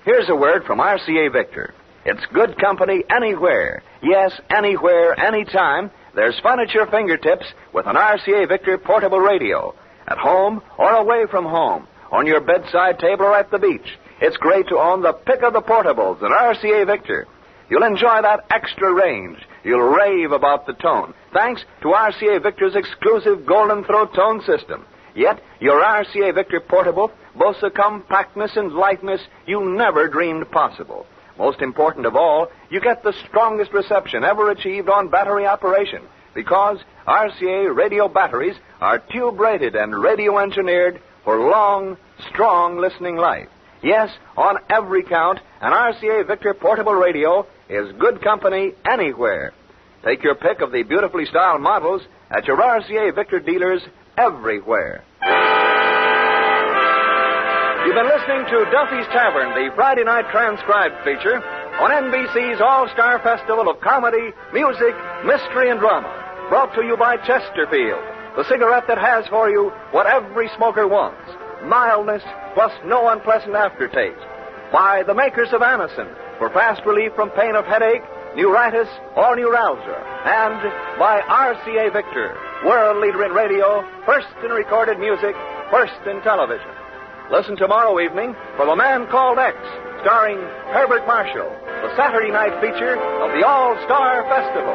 Here's a word from RCA Victor. It's good company anywhere. Yes, anywhere, anytime. There's fun at your fingertips with an RCA Victor portable radio. At home or away from home. On your bedside table or at the beach. It's great to own the pick of the portables at RCA Victor. You'll enjoy that extra range. You'll rave about the tone, thanks to RCA Victor's exclusive Golden Throat tone system. Yet, your RCA Victor portable boasts a compactness and lightness you never dreamed possible. Most important of all, you get the strongest reception ever achieved on battery operation, because RCA radio batteries are tube-rated and radio-engineered for long, strong listening life. Yes, on every count, an RCA Victor portable radio is good company anywhere. Take your pick of the beautifully styled models at your RCA Victor dealers everywhere. You've been listening to Duffy's Tavern, the Friday night transcribed feature on NBC's All-Star Festival of Comedy, Music, Mystery, and Drama. Brought to you by Chesterfield, the cigarette that has for you what every smoker wants. Mildness plus no unpleasant aftertaste. By the makers of Anacin for fast relief from pain of headache, neuritis, or neuralgia. And by RCA Victor, world leader in radio, first in recorded music, first in television. Listen tomorrow evening for The Man Called X, starring Herbert Marshall, the Saturday night feature of the All-Star Festival.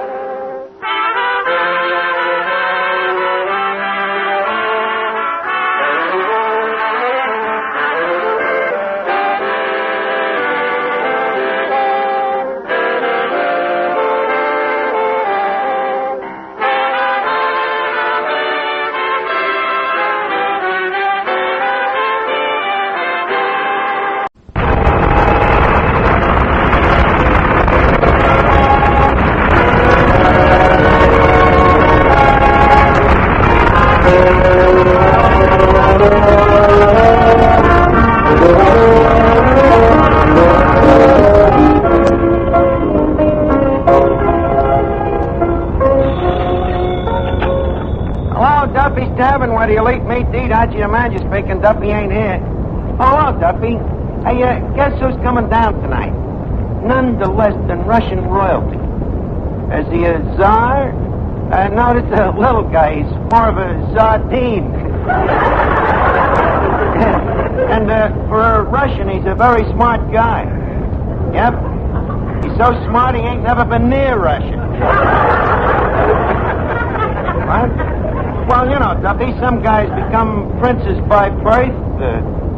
Archie the Manager speaking. Duffy ain't here. Oh, hello, Duffy. Hey, guess who's coming down tonight? None the less than Russian royalty. Is he a czar? No, this is a little guy. He's more of a sardine. And for a Russian, he's a very smart guy. Yep. He's so smart he ain't never been near Russia. What? Well, you know, Duffy, some guys become princes by birth,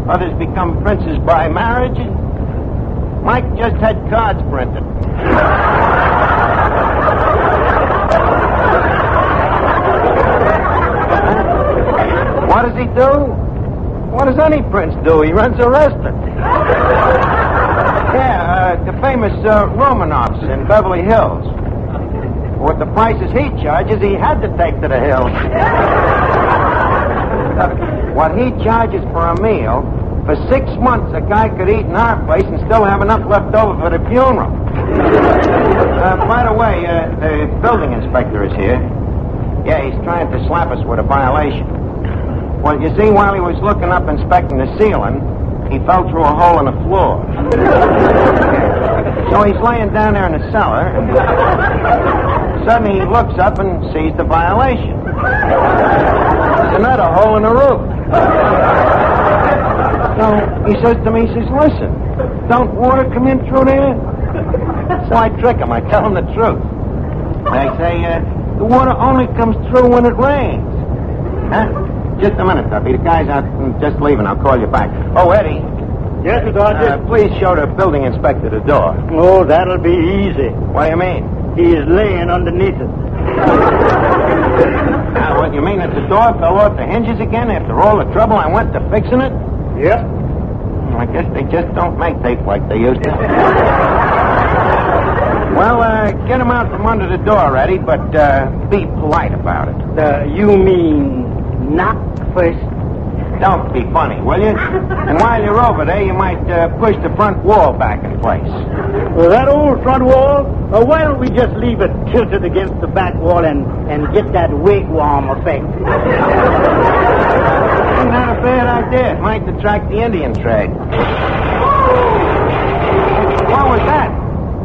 others become princes by marriage. Mike just had cards printed. What does he do? What does any prince do? He runs a restaurant. Yeah, the famous Romanovs in Beverly Hills. With the prices he charges, he had to take to the hills. What he charges for a meal, for 6 months a guy could eat in our place and still have enough left over for the funeral. By the way, the building inspector is here. Yeah, he's trying to slap us with a violation. Well, you see, while he was looking up inspecting the ceiling, he fell through a hole in the floor. So he's laying down there in the cellar, and suddenly he looks up and sees the violation. There's another hole in the roof. So he says to me, he says, listen, don't water come in through there? So I trick him. I tell him the truth. I say, the water only comes through when it rains. Huh? Just a minute, Duffy. The guy's out just leaving. I'll call you back. Oh, Eddie. Yes, Sergeant? Please show the building inspector the door. Oh, that'll be easy. What do you mean? He's laying underneath it. What, you mean that the door fell off the hinges again after all the trouble I went to fixing it? Yep. I guess they just don't make tape like they used to. Well, get him out from under the door, Eddie, but be polite about it. You mean knock first? Don't be funny, will you? And while you're over there, you might push the front wall back in place. Well, that old front wall? Why don't we just leave it tilted against the back wall and get that wigwam effect? Isn't that a bad idea? It might attract the Indian trade. What was that?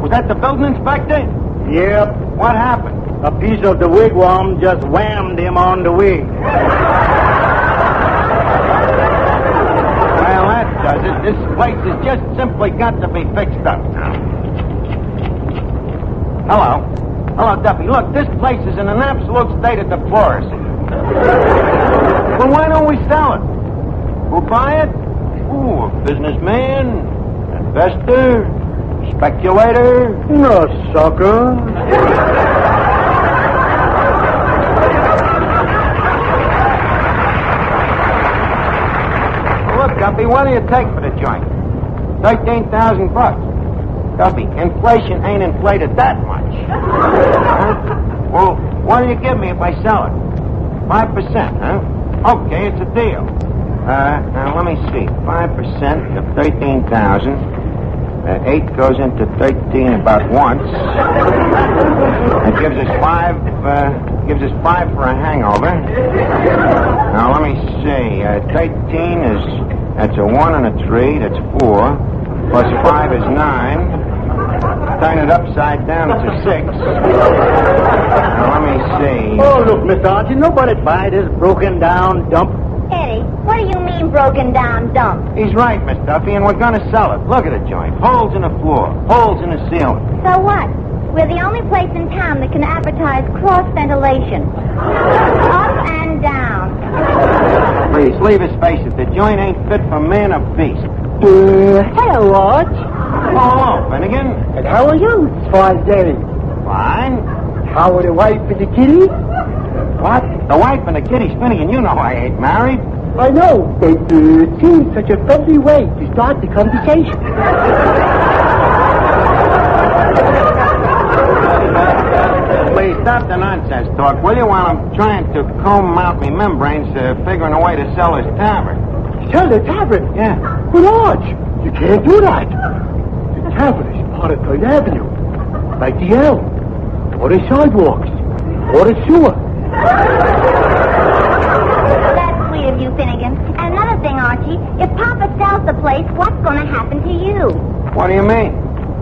Was that the building inspector? Yep. What happened? A piece of the wigwam just whammed him on the wig. Well, that does it. This place has just simply got to be fixed up now. Hello. Hello, Duffy. Look, this place is in an absolute state of deploracy. Well, why don't we sell it? Who'll buy it? Ooh, a businessman, investor, speculator. No, sucker. Look, Duffy, what do you take for the joint? $13,000. Duffy, inflation ain't inflated that much. Huh? Well, what do you give me if I sell it? 5%, huh? Okay, it's a deal. Now, let me see. 5% of 13,000. 8 goes into 13 about once. It gives us 5 for a hangover. Now, let me see. 13 is, that's a 1 and a 3, that's 4. Plus 5 is 9. Turn it upside down, it's a 6. Now, let me see. Oh, look, Mr. Archie, nobody buy this broken down dump. Eddie, what do you mean broken down dump? He's right, Miss Duffy, and we're going to sell it. Look at the joint. Holes in the floor. Holes in the ceiling. So what? We're the only place in town that can advertise cross ventilation. Up and down. Please, leave us face it. The joint ain't fit for man or beast. Hello, Arch. Oh, Finnegan. And how are you, as far as Danny? Fine. How are the wife and the kitty? What? The wife and the kitties, Finnegan, you know I ain't married. I know, but it seems such a friendly way to start the conversation. Please, stop the nonsense talk, will you, while I'm trying to comb out my membranes, figuring a way to sell this tavern. Sell the tavern? Yeah. But, Arch, you can't do that. The tavern is part of Third Avenue, like the L, or the sidewalks, or the sewer. That's sweet of you, Finnegan. Archie, if Papa sells the place, what's going to happen to you? What do you mean?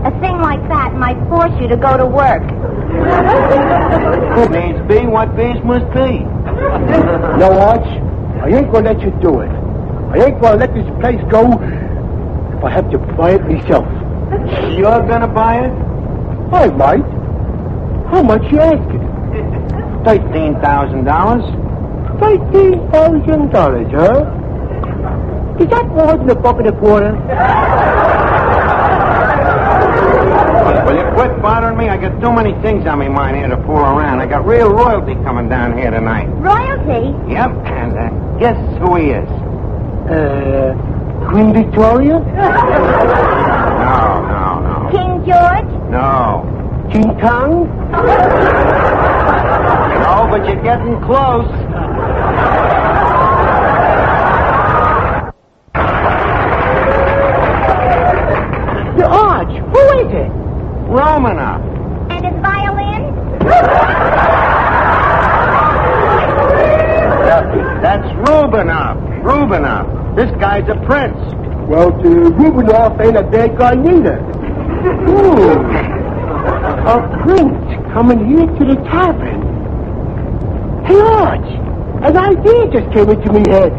A thing like that might force you to go to work. Needs be what bees must be. No, Arch, I ain't gonna let you do it. I ain't gonna let this place go if I have to buy it myself. You're gonna buy it? I might. How much you asking? $13,000. $13,000, huh? Is that more than $1.25? Will you quit bothering me? I got too many things on my mind here to fool around. I got real royalty coming down here tonight. Royalty? Yep, and guess who he is? Queen Victoria? No. King George? No. King Kong? No, but you're getting close. The Arch, who is it? Romanov. And his violin? That's Rubinov. This guy's a prince. Well, Rubinov ain't a bad guy neither. Ooh, a prince coming here to the tavern. Hey, Arch, an idea just came into me head.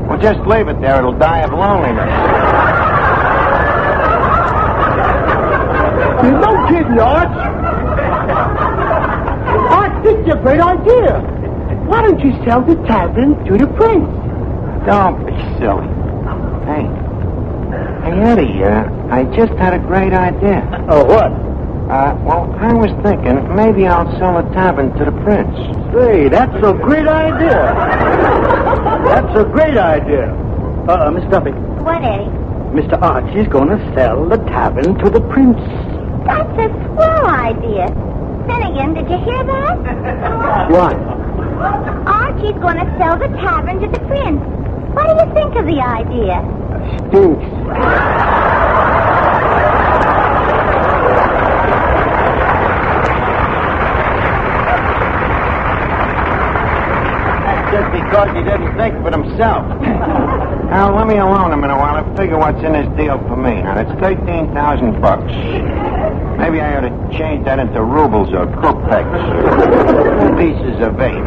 Well, just leave it there. It'll die of loneliness. You're no kidding, Arch. Arch, this is a great idea. Why don't you sell the tavern to the prince? Don't be silly. Hey, Eddie, I just had a great idea. Oh, what? Well, I was thinking maybe I'll sell the tavern to the prince. Say, that's a great idea. That's a great idea. Miss Duffy. What, Eddie? Mr. Archie's going to sell the tavern to the prince. That's a swell idea. Finnegan, did you hear that? What? Archie's going to sell the tavern to the prince. What do you think of the idea? Stinks. That's just because he didn't think for himself. Now, let me alone a minute while I figure what's in this deal for me. Now, that's $13,000. Maybe I ought to change that into rubles or kopecks. Pieces of 8.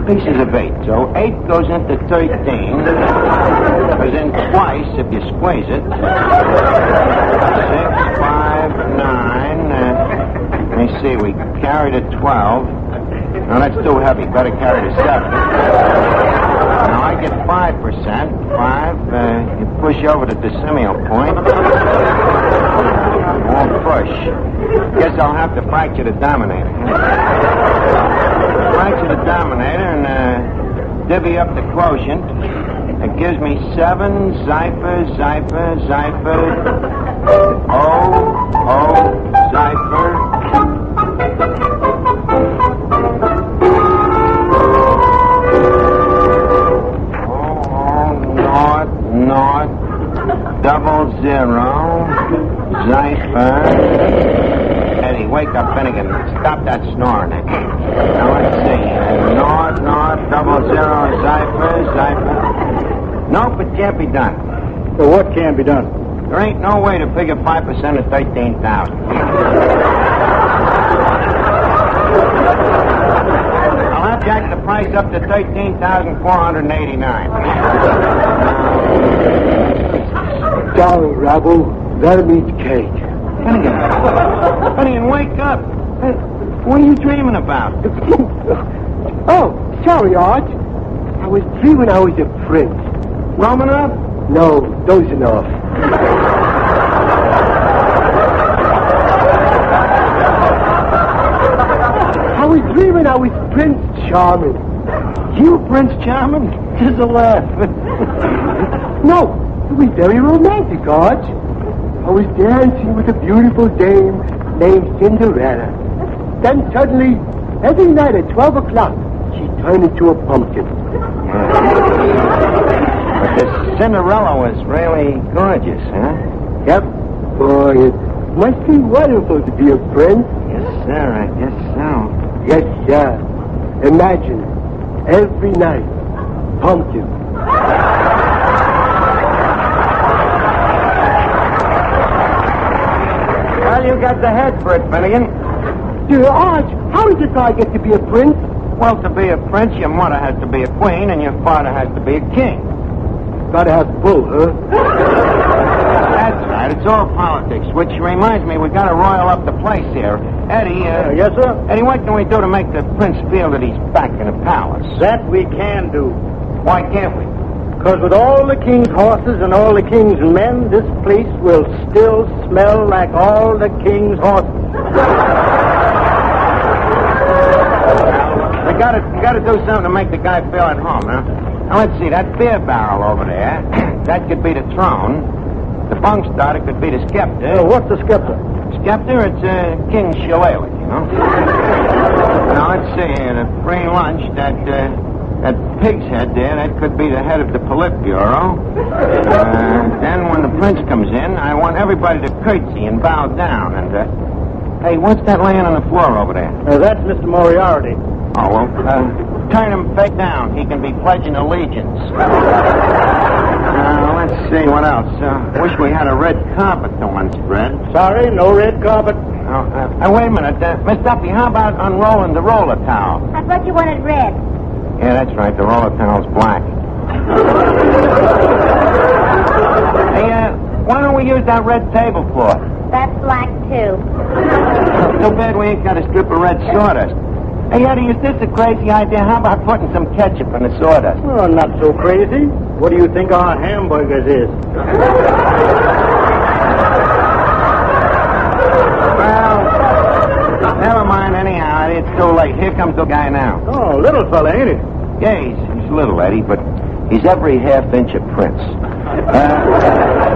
Pieces of 8. So 8 goes into 13. Goes in twice if you squeeze it. 6, 5, 9. Let me see. We carried a 12. No, that's too heavy. Better carry the 7. Now I get 5%. 5. You push over the decimal point. Won't push. Guess I'll have to fracture the dominator. Fracture the dominator and divvy up the quotient. It gives me 7, Zypher, 0, Zypher. Naught, 00, Zypher. Eddie, wake up, Finnegan. Stop that snoring. Now, let's see. 0, 00, Zypher. Nope, it can't be done. So what can be done? There ain't no way to figure 5% of 13,000. I'll have jack the price up to 13,489. Darling Rabble, that means cake. Finnegan, wake up. What are you dreaming about? Oh, sorry, Arch. I was dreaming I was a prince. Romanov? No, dozing off. I was dreaming I was Prince Charming. You, Prince Charming? Just a laugh. No, it was very romantic, Arch. I was dancing with a beautiful dame named Cinderella. Then suddenly, every night at 12 o'clock, she turned into a pumpkin. But this Cinderella was really gorgeous, huh? Yep. Boy, it must be wonderful to be a prince. Yes, sir, I guess so. Yes, sir. Imagine, every night, pumpkin. Well, you got the head for it, Finnegan. Dear Arch, how did this guy get to be a prince? Well, to be a prince, your mother has to be a queen, and your father has to be a king. Gotta have both, huh? That's right. It's all politics, which reminds me, we gotta royal up the place here. Eddie, yes, sir? Eddie, what can we do to make the prince feel that he's back in the palace? That we can do. Why can't we? Because with all the king's horses and all the king's men, this place will still smell like all the king's horses. We gotta do something to make the guy feel at home, huh? Now, let's see, that beer barrel over there, that could be the throne. The bunk starter could be the scepter. What's the scepter? Scepter, it's King's shillelagh, you know? Now, let's see, the free lunch, that pig's head there, that could be the head of the Politburo. Then when the prince comes in, I want everybody to curtsy and bow down. And, hey, what's that laying on the floor over there? That's Mr. Moriarty. Oh, well, turn him fake down. He can be pledging allegiance. Let's see, what else? Wish we had a red carpet to one spread. Sorry, no red carpet. Wait a minute. Miss Duffy, how about unrolling the roller towel? I thought you wanted red. Yeah, that's right. The roller towel's black. Hey, why don't we use that red tablecloth? That's black, too. Too bad we ain't got a strip of red sawdust. Hey, Eddie, is this a crazy idea? How about putting some ketchup in the sawdust? Oh, not so crazy. What do you think our hamburgers is? Well, never mind anyhow. It's too late. Here comes the guy now. Oh, little fella, ain't he? Yeah, he's little, Eddie, but he's every half inch a prince.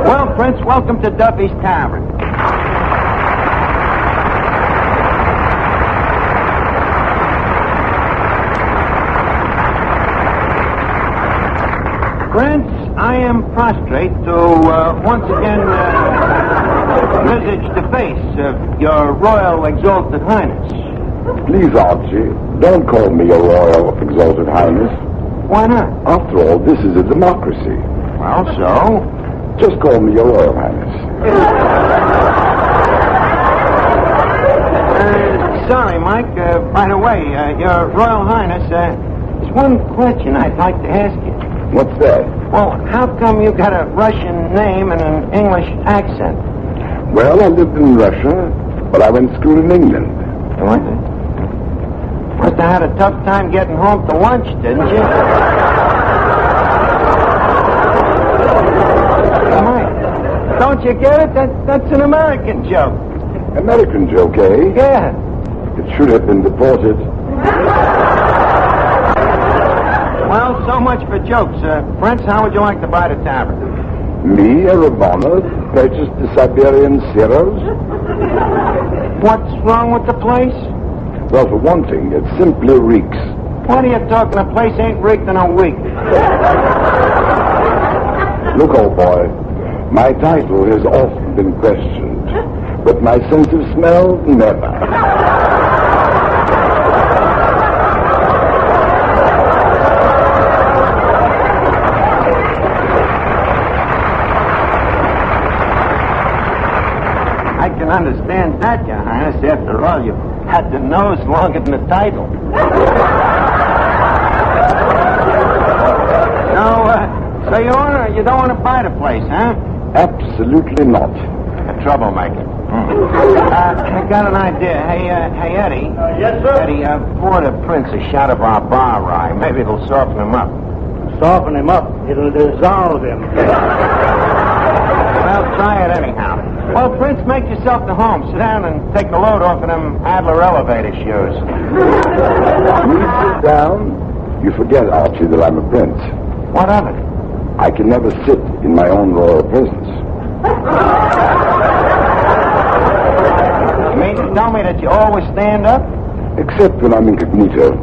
Well, Prince, welcome to Duffy's Tavern. Prince, I am prostrate to once again visage the face of your Royal Exalted Highness. Please, Archie, don't call me your Royal Exalted Highness. Why not? After all, this is a democracy. Well, so? Just call me your Royal Highness. Sorry, Mike. By the way, your Royal Highness, there's one question I'd like to ask you. What's that? Well, how come you got a Russian name and an English accent? Well, I lived in Russia, but I went to school in England. What? Must have had a tough time getting home to lunch, didn't you? Mike, don't you get it? That's an American joke. American joke, eh? Yeah. It should have been deported. Well, so much for jokes. Prince, how would you like to buy the tavern? Me, a Ravana, purchased the Siberian Zeros? What's wrong with the place? Well, for one thing, it simply reeks. What are you talking? The place ain't rigged in a week. Look, old boy, my title has often been questioned, but my sense of smell, never. I can understand that, Your Highness. After all, you had the nose longer than the title. So you don't want to buy the place, huh? Absolutely not. A troublemaker. I got an idea. Hey, Eddie. Yes, sir? Eddie, pour the Prince a shot of our bar rye. Maybe it'll soften him up. Soften him up. It'll dissolve him. Well, try it anyhow. Well, Prince, make yourself to home. Sit down and take the load off of them Adler elevator shoes. Please sit down. You forget, Archie, that I'm a prince. What of it? I can never sit in my own royal presence. You mean to tell me that you always stand up? Except when I'm incognito.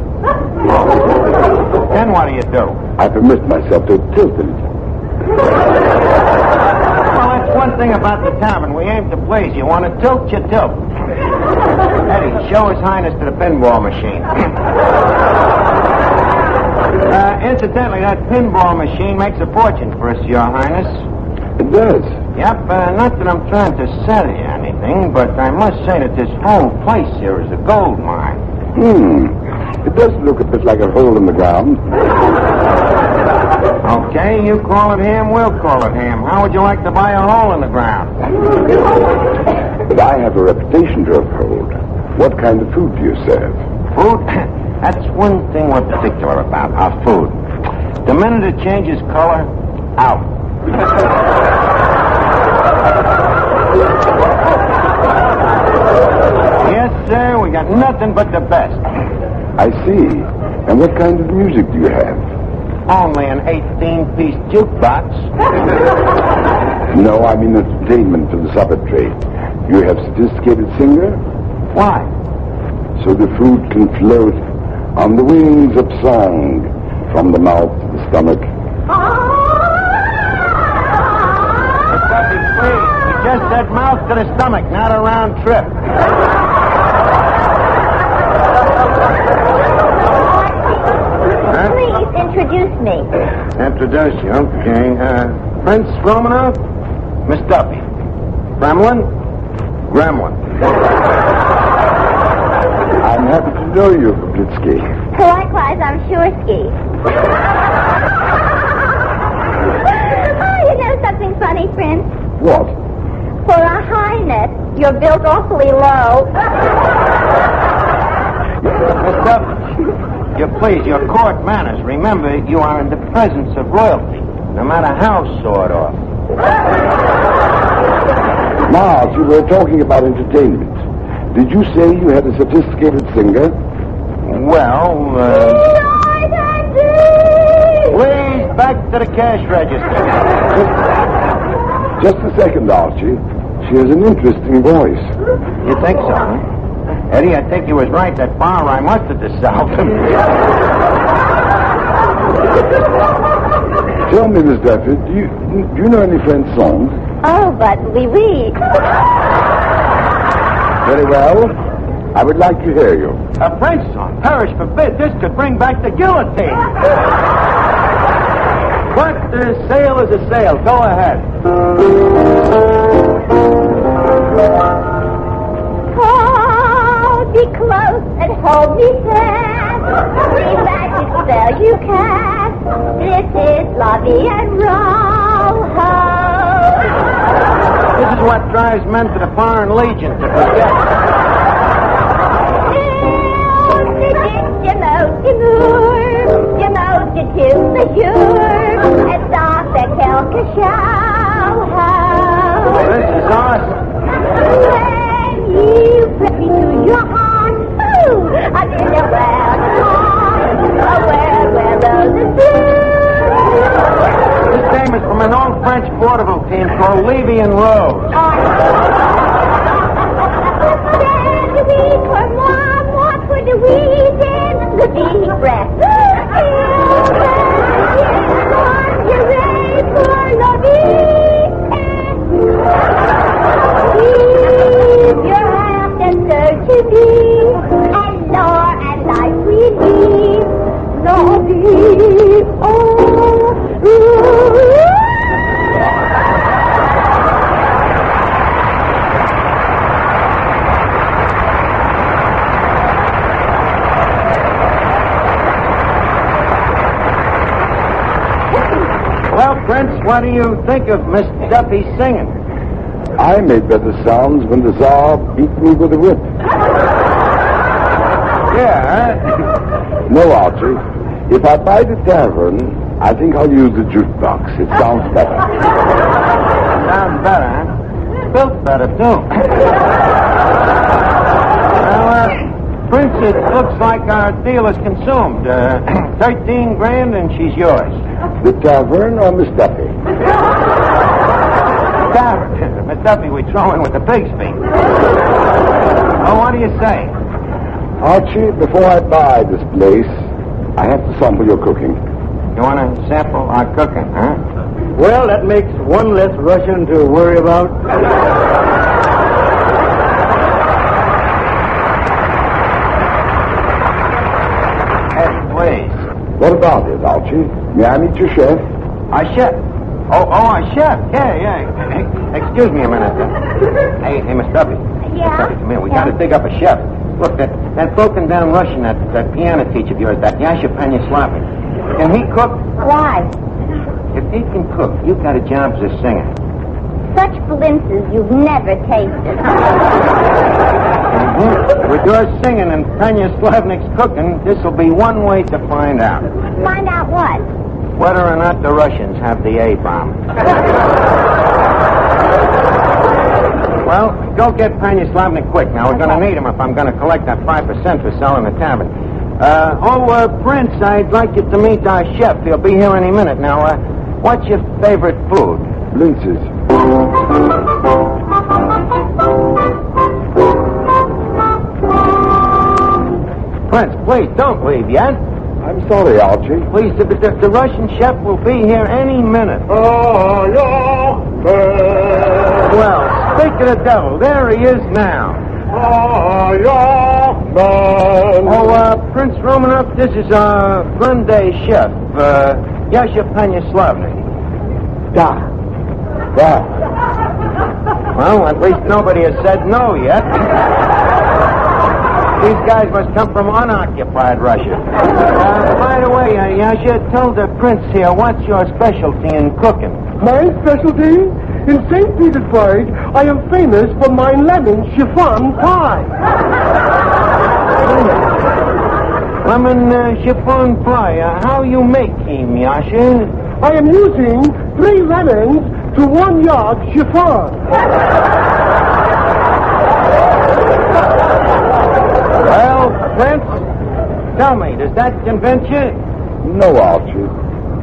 Then what do? I permit myself to tilt a little. Well, that's one thing about the tavern. We aim to please. You want to tilt, you tilt. Eddie, show His Highness to the pinball machine. Incidentally, that pinball machine makes a fortune for us, Your Highness. It does? Yep, not that I'm trying to sell you any. anything, but I must say that this whole place here is a gold mine. It does look a bit like a hole in the ground. Okay, you call it ham, we'll call it ham. How would you like to buy a hole in the ground? But I have a reputation to uphold. What kind of food do you serve? Food? That's one thing we're particular about, our food. The minute it changes color, out. Yes, sir, we got nothing but the best. I see. And what kind of music do you have? Only an 18-piece jukebox. No, I mean entertainment for the supper trade. You have sophisticated singer? Why? So the food can float on the wings of song from the mouth to the stomach. Duffy, please. You just said mouth to the stomach, not a round trip. Please introduce me. Introduce you, okay. Prince Romanov, Miss Duffy. Gremlin, Gremlin. I'm happy to know you, Blitzky. Likewise, I'm Shursky. Oh, you know something funny, Prince? What? For a highness, you're built awfully low. Miss Duffy, please, your court manners. Remember, you are in the presence of royalty, no matter how sawed off. Miles, you were talking about entertainment. Did you say you had a sophisticated singer? Well, please, back to the cash register. Just a second, Archie. She has an interesting voice. You think so, huh? Eddie, I think you was right. That bar I must have dissolved him. Tell me, Miss Duffy, do you know any French songs? Oh, but oui. Very well. I would like to hear you. A French song? Perish forbid. This could bring back the guillotine. But a sail is a sail. Go ahead. Hold me close and hold me fast. The magic spell you cast. This is Lovey and Roll. This is what drives men to the Foreign Legion to forget. This is awesome. When you put me to your heart, ooh, I'm in a world where roses bloom. This dame is from an old French vaudeville team called Levy and Rose. Stand the week for moi for the weekend, the deep breath. You're ready for keep your hand and search to be, and lore and life we need. Lovey, oh, Well, Prince, what do you think of Miss Duffy singing? I made better sounds when the Tsar beat me with a whip. Yeah, No, Archie. If I buy the tavern, I think I'll use the jukebox. It sounds better. Sounds better, huh? Built better, too. Well, Prince, it looks like our deal is consumed. 13 grand and she's yours. The tavern or Miss Duffy? Tavern. Miss Duffy, we throw in with the pig's feet. Oh, what do you say? Archie, before I buy this place, I have to sample your cooking. You want to sample our cooking, huh? Well, that makes one less Russian to worry about. Hey, please. What about it, Archie? May I meet your chef? Our chef? Oh, our chef. Yeah. Excuse me a minute. Hey, Miss Duffy. Yeah? Miss Duffy, come here. We got to dig up a chef. Look, that broken down Russian, that piano teacher of yours, that Yasha Panyaslavny. Can he cook? Why? If he can cook, you've got a job as a singer. Such glimpses you've never tasted. With your singing and Panyaslavnik's cooking, this'll be one way to find out. Find out what? Whether or not the Russians have the A-bomb. Well, go get Panyaslavnik quick. Now, we're going to need him if I'm going to collect that 5% for selling the tavern. Prince, I'd like you to meet our chef. He'll be here any minute. Now, what's your favorite food? Blintzes. Prince, please, don't leave yet. I'm sorry, Archie. Please, the Russian chef will be here any minute. Well, speak of the devil. There he is now. Prince Romanov, this is our Grande chef, Yasha Panyaslavny. Da. Well, at least nobody has said no yet. These guys must come from unoccupied Russia. By the way, Yasha, tell the prince here, what's your specialty in cooking? My specialty? In St. Petersburg, I am famous for my lemon chiffon pie. Lemon chiffon pie. How you make him, Yasha? I am using 3 lemons to 1 yard chiffon. Well, Prince, tell me, does that convince you? No, Archie.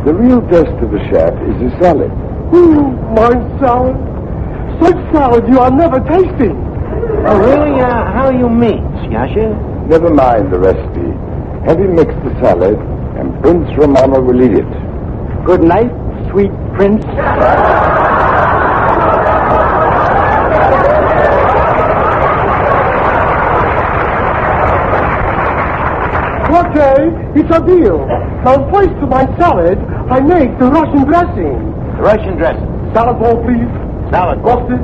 The real test of a chef is a salad. My salad? Such salad you are never tasting. Oh, really? How you mean, Yasha? Never mind the recipe. Have him mix the salad, and Prince Romanov will eat it. Good night, sweet prince. Okay, it's a deal. Now, first to my salad, I make the Russian dressing. The Russian dressing. Salad bowl, please. Salad. Mustard.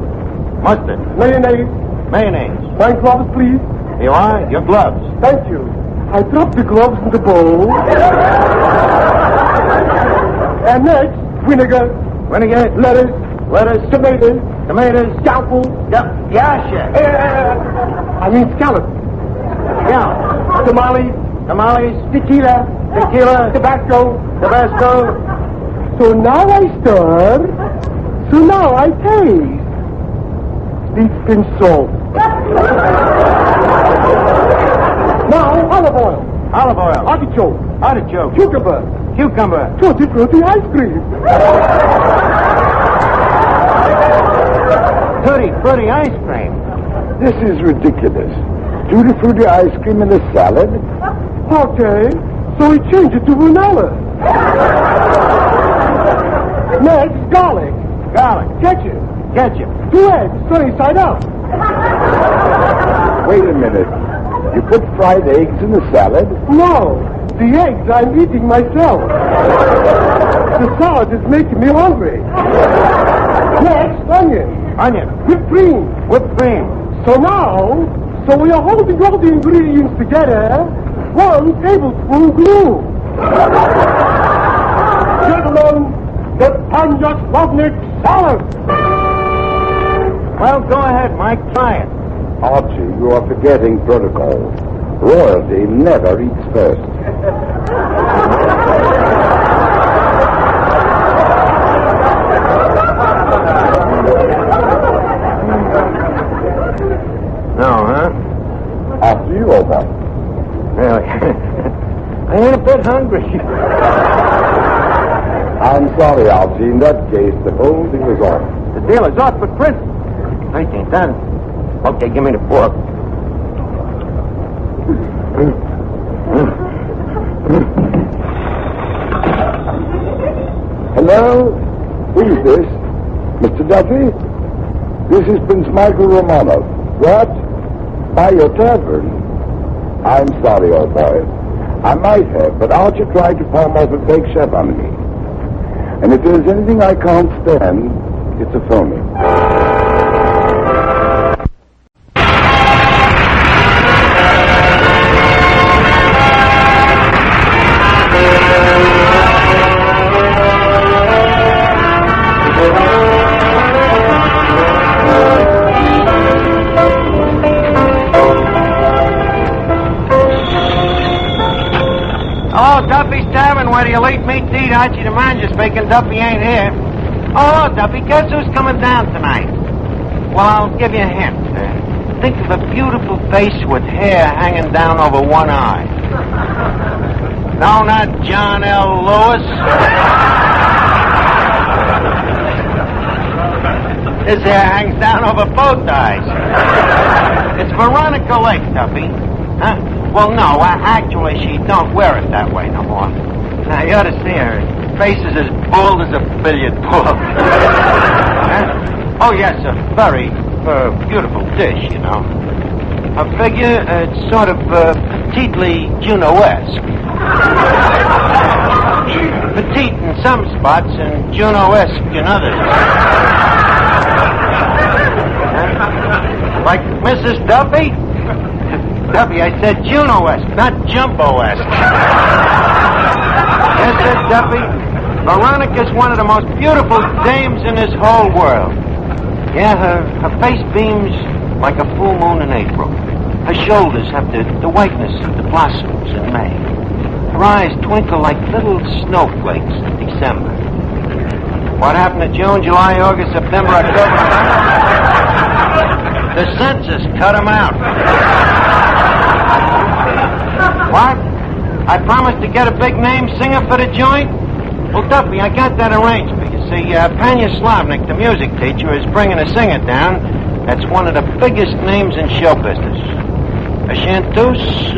Mustard. Mayonnaise. Mayonnaise. My gloves, please. You are? Your gloves. Thank you. I drop the gloves in the bowl. And next, vinegar. Vinegar. Lettuce. Lettuce. Tomatoes. Tomatoes. Scalpel. Yasha. I mean scallop. Yeah. Tamales. Tamales. Tequila. Tequila. Tabasco. Tabasco. So now I stir. So now I taste. Deep in salt. Now olive oil. Olive oil. Artichoke. Artichoke. Cucumber. Cucumber. Tutti frutti ice cream. Tutti frutti ice cream. This is ridiculous. Tutti frutti ice cream in a salad? Okay, so we change it to vanilla. Next, garlic. Garlic. Ketchup. Ketchup. 2 eggs, sunny side up. Wait a minute. You put fried eggs in the salad? No, the eggs I'm eating myself. The salad is making me hungry. Next, onion. Onion. Whipped cream. Whipped cream. So we are holding all the ingredients together. 1 tablespoon glue. Gentlemen, the Panyaslavnik salad. Well, go ahead, Mike. Try it. Archie, you are forgetting protocol. Royalty never eats first. No, huh? After you, old man. Really? I ain't a bit hungry. I'm sorry, Archie. In that case, the whole thing is off. The deal is off, but Prince, I ain't done. Okay, give me the fork. Hello? Who is this? Mr. Duffy? This is Prince Michael Romanov. What? By your tavern? I'm sorry, old boy. I might have, but Archie tried to palm off a fake chef on me. And if there's anything I can't stand, it's a phony. ready to eat meat to eat. Archie the manager's speaking. Duffy ain't here. Oh, Duffy, guess who's coming down tonight? Well, I'll give you a hint. Think of a beautiful face with hair hanging down over one eye. No, not John L. Lewis. His hair hangs down over both eyes. It's Veronica Lake, Duffy. Huh? Well, no, actually, she don't wear it that way no more. Now, you ought to see her. Her face is as bald as a billiard ball. Huh? Oh, yes, a very beautiful dish, you know. Her figure, it's sort of petitely Juno-esque. Petite in some spots and Juno-esque in others. Like Mrs. Duffy? Duffy, I said Juno-esque, not Jumbo-esque. Yes, sir, Duffy. Veronica's one of the most beautiful dames in this whole world. Yeah, her face beams like a full moon in April. Her shoulders have the whiteness of the blossoms in May. Her eyes twinkle like little snowflakes in December. What happened to June, July, August, September, October, November? The census cut them out. What? I promised to get a big name singer for the joint? Well, Duffy, I got that arranged for you. See, Panya Slavnik, the music teacher, is bringing a singer down that's one of the biggest names in show business. A chanteuse?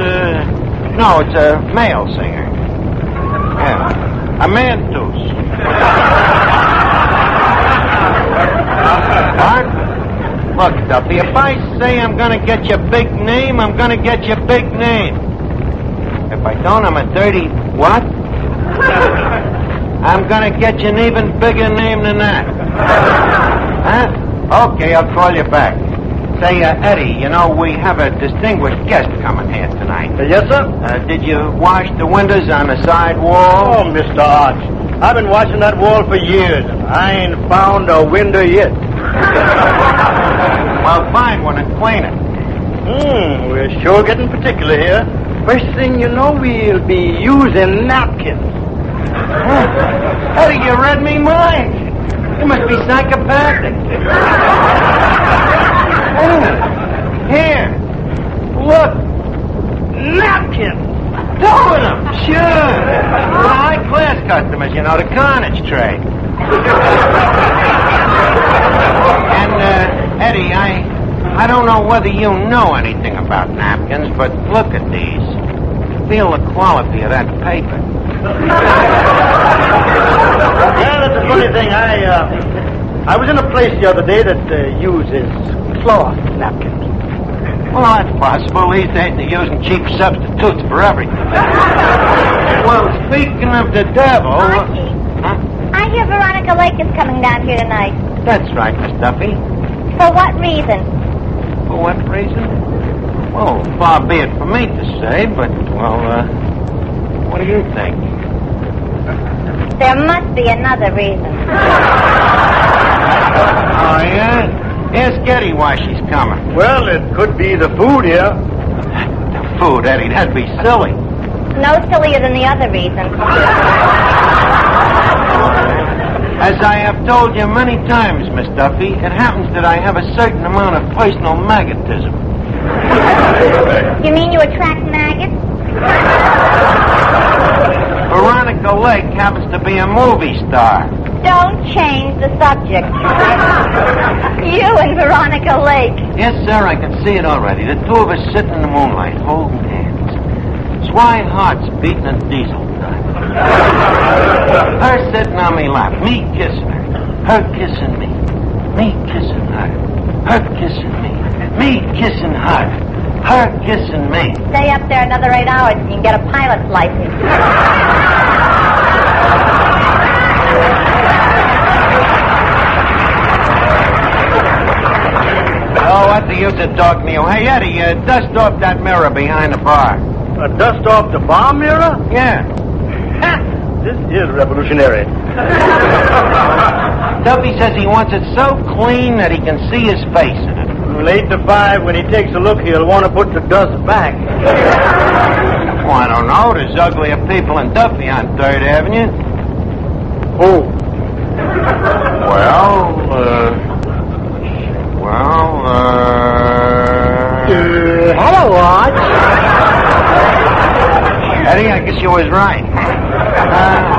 No, it's a male singer. Yeah, a manteuse. What? Look, Duffy, if I say I'm going to get you a big name, I'm going to get you a big name. If I don't, I'm a dirty what? I'm going to get you an even bigger name than that. Huh? Okay, I'll call you back. Say, Eddie, you know, we have a distinguished guest coming here tonight. Yes, sir? Did you wash the windows on the side wall? Oh, Mr. Arch, I've been watching that wall for years, and I ain't found a window yet. Well, find one and clean it. We're sure getting particular here. First thing you know, we'll be using napkins. Eddie, you read me mind. You must be psychopathic. Here. Look. Napkins. Two of them. Sure. High-class customers, you know, the carnage trade. And, Eddie, I don't know whether you know anything about napkins, but look at these. Feel the quality of that paper. Yeah, that's a funny thing. I was in a place the other day that uses cloth napkins. Well, that's possible. These days they're using cheap substitutes for everything. Well, speaking of the devil... Archie, I hear Veronica Lake is coming down here tonight. That's right, Miss Duffy. For what reason? For what reason? Well, far be it from me to say, but, well, what do you think? There must be another reason. Oh, yeah? Ask Eddie why she's coming. Well, it could be the food here. The food, Eddie, that'd be silly. No sillier than the other reason. As I have told you many times, Miss Duffy, it happens that I have a certain amount of personal magnetism. You mean you attract maggots? Veronica Lake happens to be a movie star. Don't change the subject. You and Veronica Lake. Yes, sir, I can see it already. The two of us sitting in the moonlight, holding hands. Swy hearts beating a diesel. Her sitting on me lap, me kissing her. Her kissing me. Me kissing her. Her kissing me. Me kissing her. Her kissing me. Stay up there another 8 hours and you can get a pilot's license. Oh, what's the use of talking to you? Hey, Eddie, dust off that mirror behind the bar. Dust off the bar mirror? Yeah. This is revolutionary. Duffy says he wants it so clean that he can see his face in it. From 8 to 5, when he takes a look, he'll want to put the dust back. I don't know. There's uglier people than Duffy on 3rd Avenue. Oh. Hello, Arch. Eddie, I guess you was right.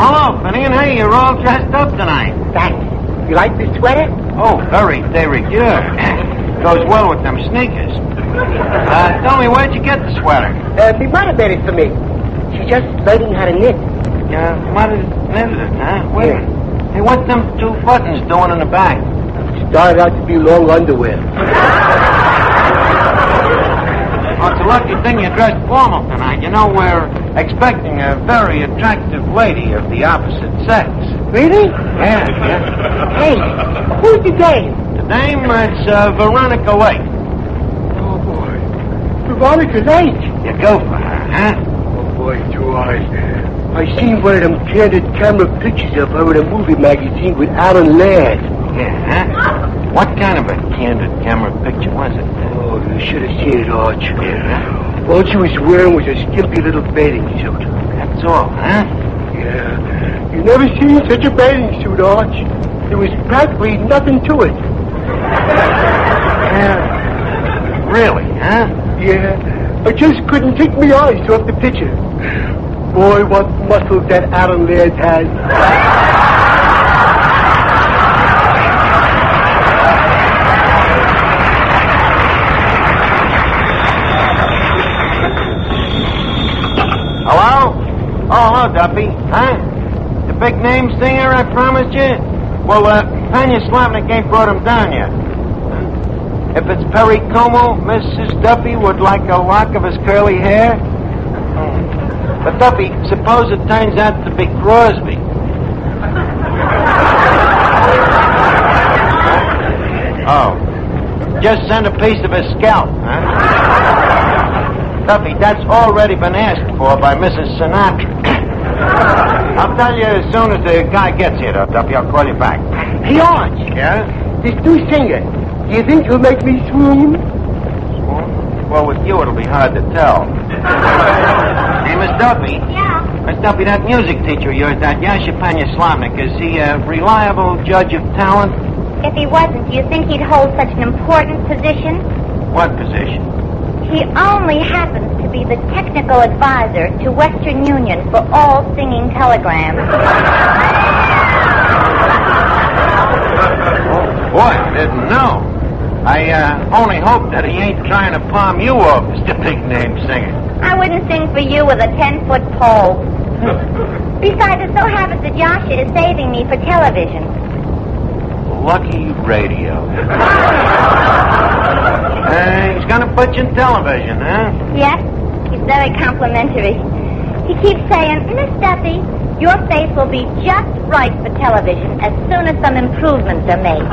Hello, Finian. Hey, you're all dressed up tonight. Thanks. You like this sweater? Oh, very de rigueur. Goes well with them sneakers. Tell me, where'd you get the sweater? My mother made it for me. She's just learning how to knit. Your mother knitted it, huh? Wait a minute. Hey, what's them 2 buttons doing in the back? Started out to be long underwear. Oh, it's a lucky thing you dressed formal tonight. You know, we're expecting a very attractive lady of the opposite sex. Really? Yeah. Hey, who's the dame? The dame, it's Veronica Lake. Oh, boy. Veronica Lake? You go for her, huh? Oh, boy, do I seen one of them candid camera pictures of her in a movie magazine with Alan Ladd. Yeah, huh? What kind of a candid camera picture was it? Oh, you should have seen it, Arch. Yeah? All she was wearing was a skimpy little bathing suit. That's all, huh? Yeah. You never seen such a bathing suit, Arch. There was practically nothing to it. Really, huh? Yeah. I just couldn't take my eyes off the picture. Boy, what muscles that Alan Ladd has. Hello? Oh, hello, Duffy. Huh? The big name singer I promised you? Well, Tanya Slavnik ain't brought him down yet. If it's Perry Como, Mrs. Duffy would like a lock of his curly hair. But, Duffy, suppose it turns out to be Crosby. Oh. Just send a piece of his scalp, huh? Duffy, that's already been asked for by Mrs. Sinatra. I'll tell you as soon as the guy gets here, though, Duffy. I'll call you back. Hey, Arch. Yeah? This new singer, do you think he'll make me swoon? Well, with you, it'll be hard to tell. Hey, Miss Duffy. Yeah? Miss Duffy, that music teacher of yours, that Yasha Slavnik, is he a reliable judge of talent? If he wasn't, do you think he'd hold such an important position? What position? He only happens to be the technical advisor to Western Union for all singing telegrams. Boy, I didn't know. I only hope that he ain't trying to palm you off as the big-name singer. I wouldn't sing for you with a 10-foot pole. Besides, it so happens that Yasha is saving me for television. Lucky radio. He's gonna put you in television, huh? Yes, he's very complimentary. He keeps saying, Miss Duffy, your face will be just right for television as soon as some improvements are made.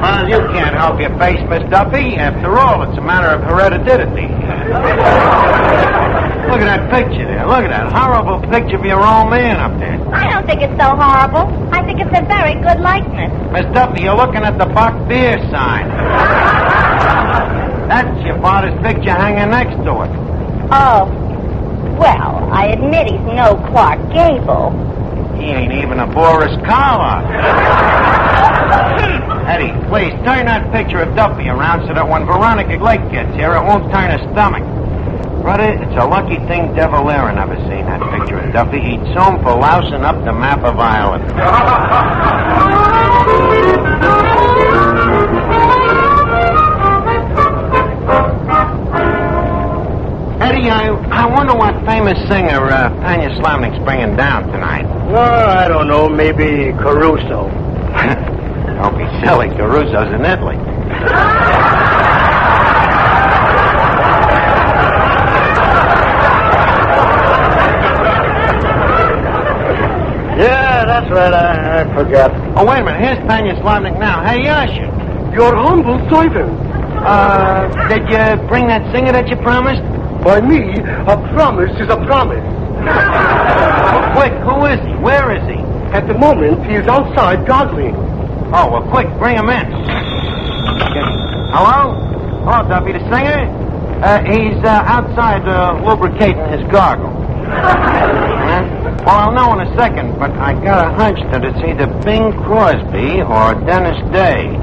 Well, you can't help your face, Miss Duffy. After all, it's a matter of heredity. Look at that picture there. Look at that horrible picture of your old man up there. I don't think it's so horrible. I think it's a very good likeness. Miss Duffy, you're looking at the Buck Beer sign. That's your father's picture hanging next to it. Oh. Well, I admit he's no Clark Gable. He ain't even a Boris Karloff. Eddie, please, turn that picture of Duffy around so that when Veronica Lake gets here, it won't turn her stomach. Brother, it's a lucky thing Devil Larry never seen that picture of Duffy. He'd sue him for lousing up the map of Ireland. Eddie, I wonder what famous singer Tanya Slavnik's bringing down tonight. Well, I don't know. Maybe Caruso. Don't be silly. Caruso's in Italy. Yeah, that's right. I forgot. Oh, wait a minute. Here's Tanya Slavnik now. Hey, Yasha. Your humble servant. Did you bring that singer that you promised? By me, a promise is a promise. Quick, who is he? Where is he? At the moment, he is outside gargling. Oh, well, quick, bring him in. Hello? Hello, Duffy, the singer? He's outside lubricating his gargle. Well, I'll know in a second, but I got a hunch that it's either Bing Crosby or Dennis Day.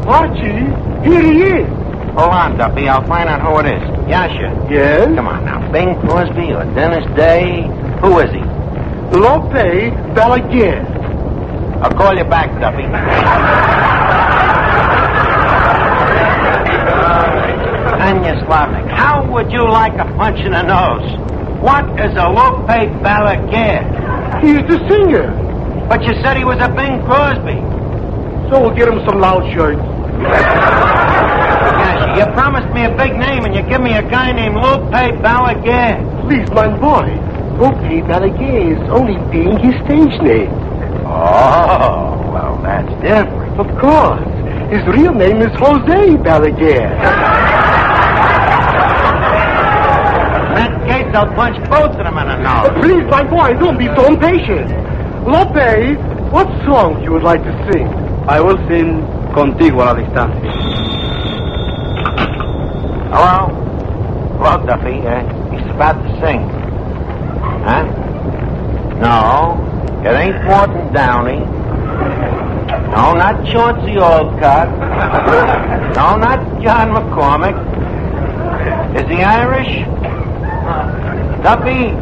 Archie, here he is. Hold on, Duffy. I'll find out who it is. Yasha. Yes? Come on now. Bing Crosby or Dennis Day? Who is he? Lope Balaguer. I'll call you back, Duffy. Anya Slavnik, how would you like a punch in the nose? What is a Lope Balaguer? He's the singer. But you said he was a Bing Crosby. So we'll get him some loud shirts. Yasha, you promised me a big name and you give me a guy named Lope Balaguer. Please, my boy. Lope Balaguer is only being his stage name. Oh, well, that's different. Of course. His real name is Jose Balaguer. In that case, I'll punch both of them in the nose. Please, my boy, don't be so impatient. Lope, what song you would like to sing? I will sing Contigo a la Distancia. Hello? Hello, Duffy. He's about to sing. Huh? No, it ain't Morton Downey. No, not Chauncey Olcott. No, not John McCormick. Is he Irish? Duffy,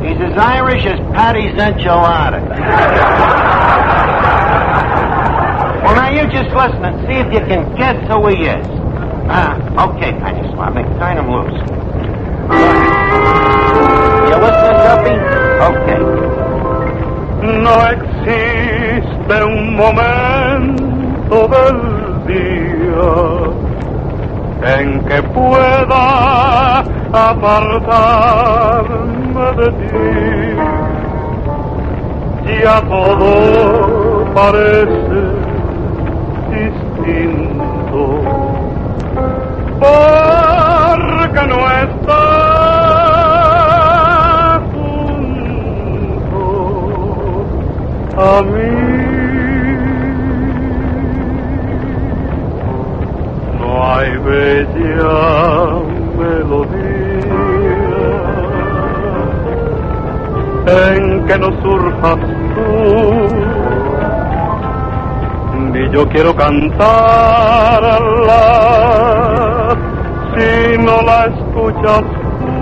he's as Irish as Patty's enchilada. Well, now you just listen and see if you can guess who he is. Okay, Stanislavic, turn him loose. You listening, Duffy? Okay. No existe un momento del día en que pueda apartarme de ti. Ya todo parece distinto porque no estás junto a mí. No hay bella melodía en que no surjas tú, ni yo quiero cantarla si no la escuchas tú.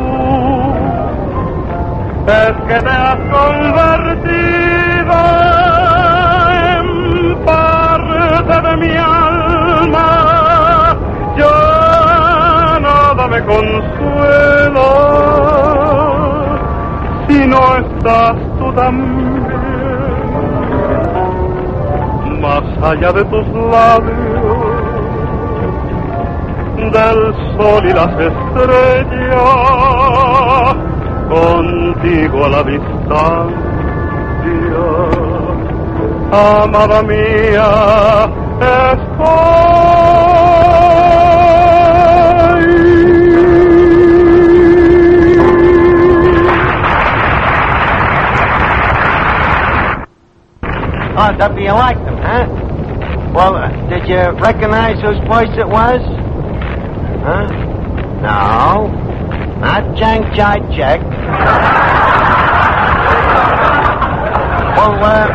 Es que te has convertido en parte de mi alma. Ya nada me consuela si no estás tú también. Más allá de tus labios, del sol y las estrellas, contigo a la distancia, amada mía, Oh, Duffy, you liked them, huh? Well, did you recognize whose voice it was? Huh? No. Not Chang Chai Chek. Well,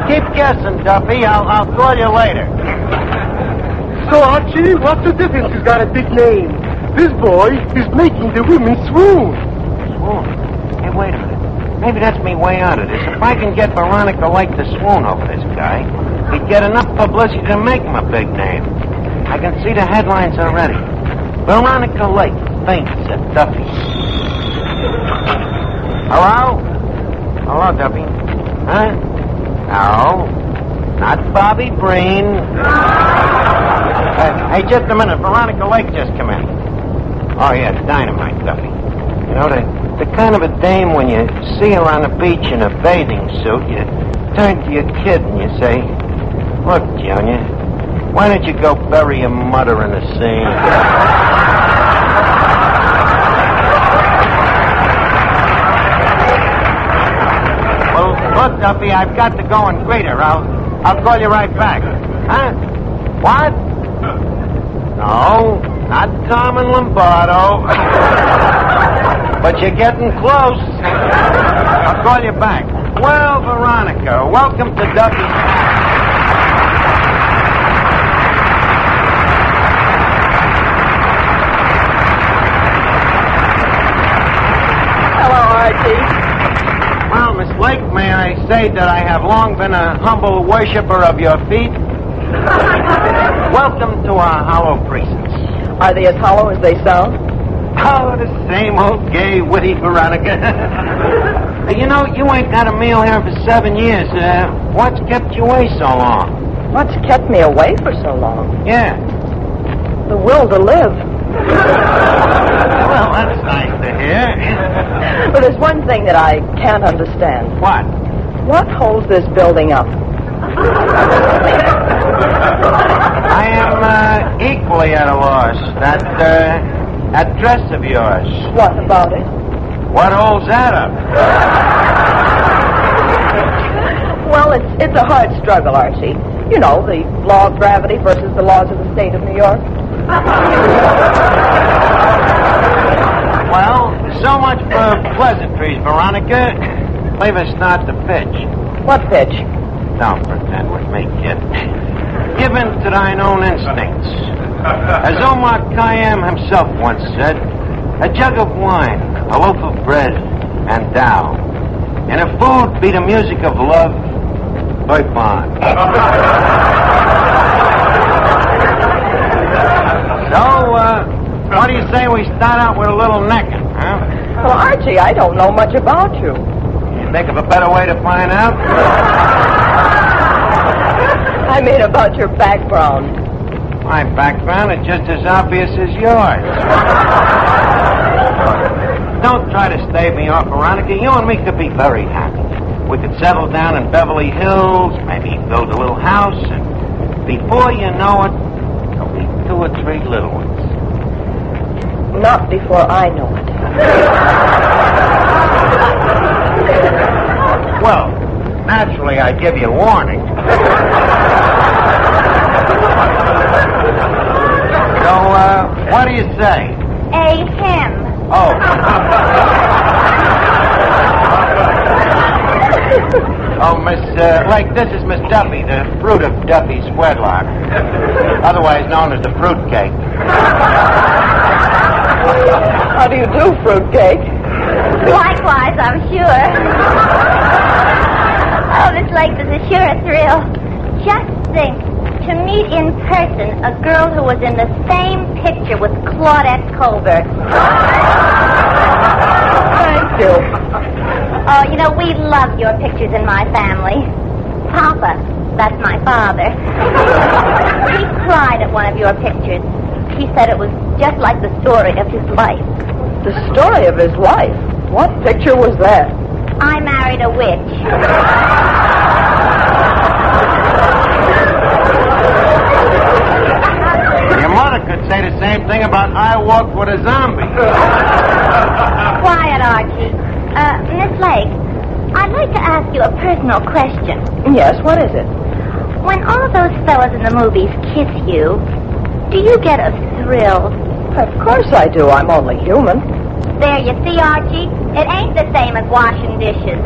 keep guessing, Duffy. I'll call you later. So, Archie, what's the difference? He's got a big name. This boy is making the women swoon. Swoon? Hey, wait a minute. Maybe that's me way out of this. If I can get Veronica Lake to swoon over this guy, he'd get enough publicity to make him a big name. I can see the headlines already. Veronica Lake faints at Duffy. Hello? Hello, Duffy. Huh? No. Not Bobby Breen. Hey, just a minute. Veronica Lake just come in. Oh, yeah, dynamite, Duffy. You know, the kind of a dame when you see her on the beach in a bathing suit, you turn to your kid and you say, "Look, Junior, why don't you go bury your mother in the sea?" Well, look, Duffy, I've got to go and greet her. I'll call you right back. Huh? What? No, not Tom and Lombardo. But you're getting close. I'll call you back. Well, Veronica, welcome to Duffy. Hello, Archie. Well, Miss Lake, may I say that I have long been a humble worshiper of your feet? Welcome to our hollow precincts. Are they as hollow as they sound? Oh, the same old gay, witty Veronica. You know, you ain't got a meal here for 7 years. What's kept you away so long? What's kept me away for so long? Yeah. The will to live. Well, that's nice to hear. But there's one thing that I can't understand. What? What holds this building up? I am equally at a loss. That dress of yours. What about it? What holds that up? Well, it's a hard struggle, Archie. You know, the law of gravity versus the laws of the state of New York. Well, so much for pleasantries, Veronica. Leave us start the pitch. What pitch? Don't pretend with me, kid. Give in to thine own instincts. As Omar Khayyam himself once said, a jug of wine, a loaf of bread, and thou. And if food be the music of love, by bond. So, what do you say we start out with a little necking, huh? Well, Archie, I don't know much about you. You think of a better way to find out? I mean about your background. My background is just as obvious as yours. Don't try to stave me off, Veronica. You and me could be very happy. We could settle down in Beverly Hills, maybe build a little house, and before you know it, there'll be 2 or 3 little ones. Not before I know it. Well, naturally, I'd give you warning. So, what do you say? A him. Oh. Oh, Miss Lake, this is Miss Duffy, the fruit of Duffy's wedlock. Otherwise known as the fruitcake. How do you do, fruitcake? Likewise, I'm sure. Oh, Miss Lake, this is sure a thrill. Just think, to meet in person a girl who was in the same picture with Claudette Coburn. Thank you. Oh, you know, we love your pictures in my family. Papa, that's my father. He cried at one of your pictures. He said it was just like the story of his life. The story of his life? What picture was that? I married a witch. Your mother could say the same thing about I walked with a zombie. Quiet, Archie. Miss Lake, I'd like to ask you a personal question. Yes, what is it? When all those fellas in the movies kiss you, do you get a thrill? Of course I do. I'm only human. There, you see, Archie? It ain't the same as washing dishes.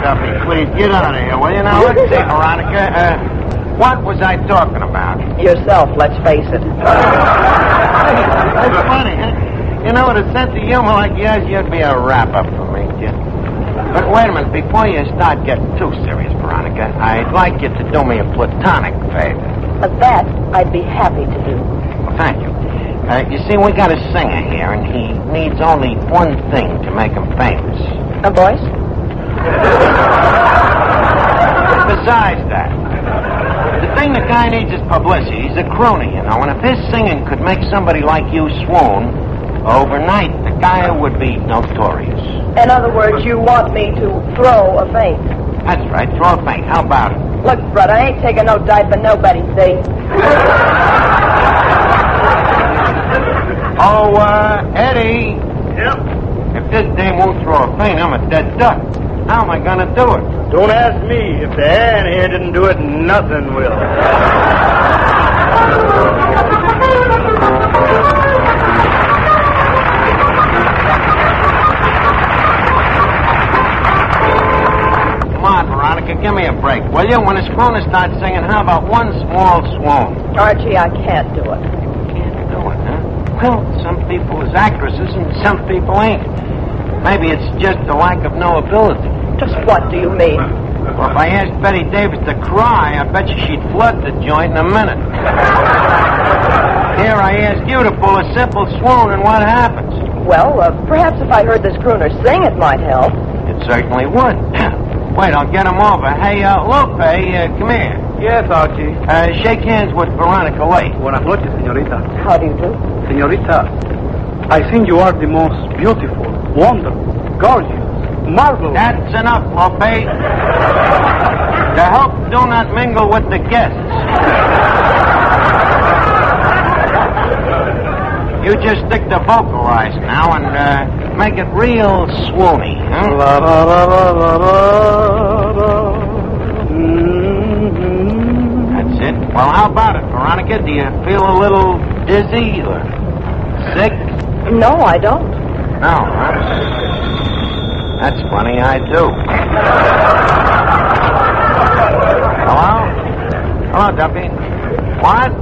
Duffy, please get out of here, will you? Now, let's see, Veronica. What was I talking about? Yourself, let's face it. That's funny, huh? You know, with a sense of humor like yours, you'd be a wrap-up for me, kid. But wait a minute, before you start getting too serious, Veronica, I'd like you to do me a platonic favor. That I'd be happy to do. Well, thank you. You see, we got a singer here, and he needs only one thing to make him famous. A voice? Besides that, the thing the guy needs is publicity. He's a crooner, you know, and if his singing could make somebody like you swoon, overnight the guy would be notorious. In other words, you want me to throw a faint? That's right, throw a faint. How about it? Look, brother, I ain't taking no dive for nobody, see? Oh, Eddie. Yep. won't throw a feint, I'm a dead duck. How am I going to do it? Don't ask me. If the hair in here didn't do it, nothing will. Come on, Veronica, give me a break, will you? When his crooner starts singing, how about one small swoon? Archie, I can't do it. Can't do it, huh? Well, some people is actresses and some people ain't. Maybe it's just the lack of no ability. Just what do you mean? Well, if I asked Betty Davis to cry, I bet you she'd flood the joint in a minute. Here, I ask you to pull a simple swoon, and what happens? Well, perhaps if I heard this crooner sing, it might help. It certainly would. Wait, I'll get him over. Hey, Lope, come here. Yes, Archie. Shake hands with Veronica Lake. Buenas noches, señorita. How do you do? Señorita, I think you are the most beautiful, wonderful, gorgeous, marvelous. That's enough, Lope. The help do not mingle with the guests. You just stick to vocalize now and make it real swoony, huh? La, la, la, la, la, la. That's it. Well, how about it, Veronica? Do you feel a little dizzy or sick? No, I don't. No, huh? That's funny, I do. Hello? Hello, Duffy. What?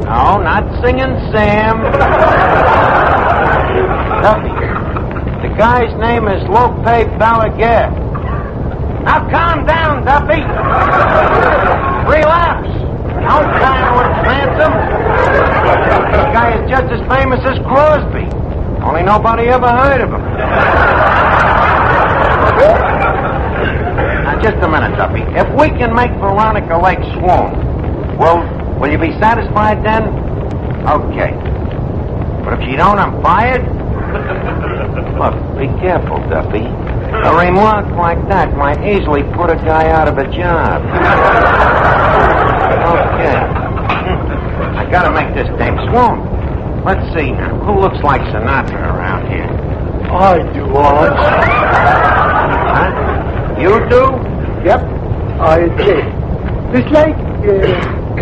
No, not singing Sam. Duffy, the guy's name is Lope Balaguer. Now calm down, Duffy. Relax. Don't try to advance him. This guy is just as famous as Crosby. Only nobody ever heard of him. Now, just a minute, Duffy. If we can make Veronica Lake swoon, will you be satisfied then? Okay. But if she don't, I'm fired? Look, be careful, Duffy. A remark like that might easily put a guy out of a job. Okay. I gotta make this dame swoon. Let's see now. Who looks like Sinatra around here? I do, Arch. Huh? You do? Yep, I did. It's like,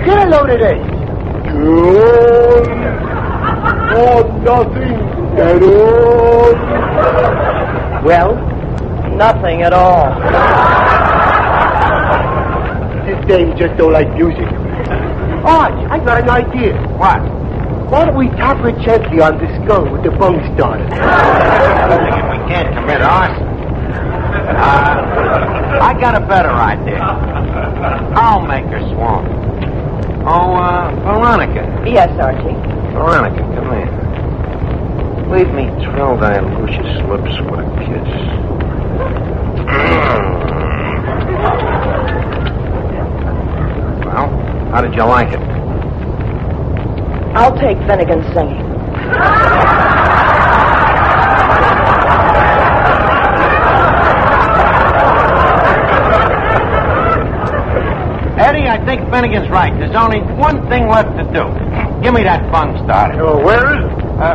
get a load of this. Good. Or nothing at all. Well, nothing at all. This dame just don't like music. Arch, I got an idea. What? Why don't we tap her gently on the skull with the bung starter? We can't commit arson. I got a better idea. I'll make her swoon. Oh, Veronica. Yes, Archie. Veronica, come here. Leave me thrill thy luscious lips with a kiss. Well, how did you like it? I'll take Finnegan singing. Eddie, I think Finnegan's right. There's only one thing left to do. Give me that bung starter. Where is it?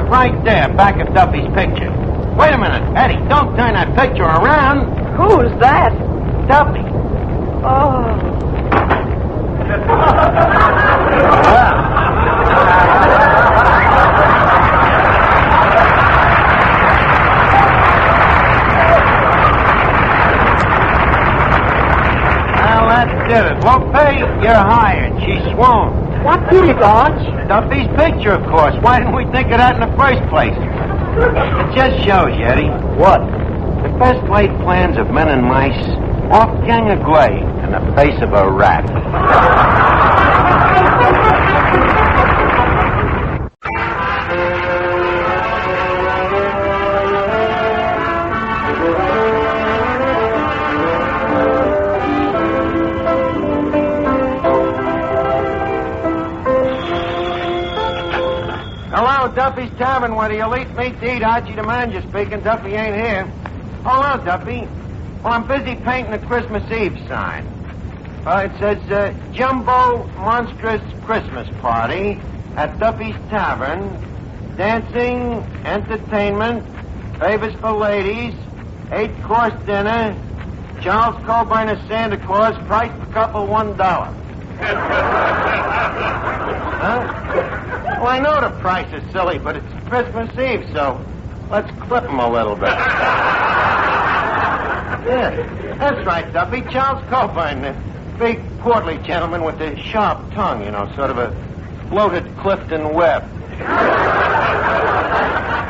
Right there, back of Duffy's picture. Wait a minute, Eddie, don't turn that picture around. Who's that? Duffy. Oh. Well, that did it. Lope, you're hired. She swooned. What did it, Arch? Duffy's picture, of course. Why didn't we think of that in the first place? It just shows you, Eddie. What? The best laid plans of men and mice off gang agley in the face of a rat. Hello, Duffy's Tavern, where the elite meet to eat. Archie the manager speaking. Duffy ain't here. Hello, Duffy. Well, I'm busy painting a Christmas Eve sign. It says, Jumbo Monstrous Christmas Party at Duffy's Tavern. Dancing, entertainment, favors for ladies, 8-course dinner, Charles Coburn as Santa Claus, price per couple $1. Huh? Well, I know the price is silly, but it's Christmas Eve, so let's clip him a little bit. Yeah, that's right, Duffy. Charles Coburn, the big, portly gentleman with the sharp tongue, sort of a bloated Clifton Webb.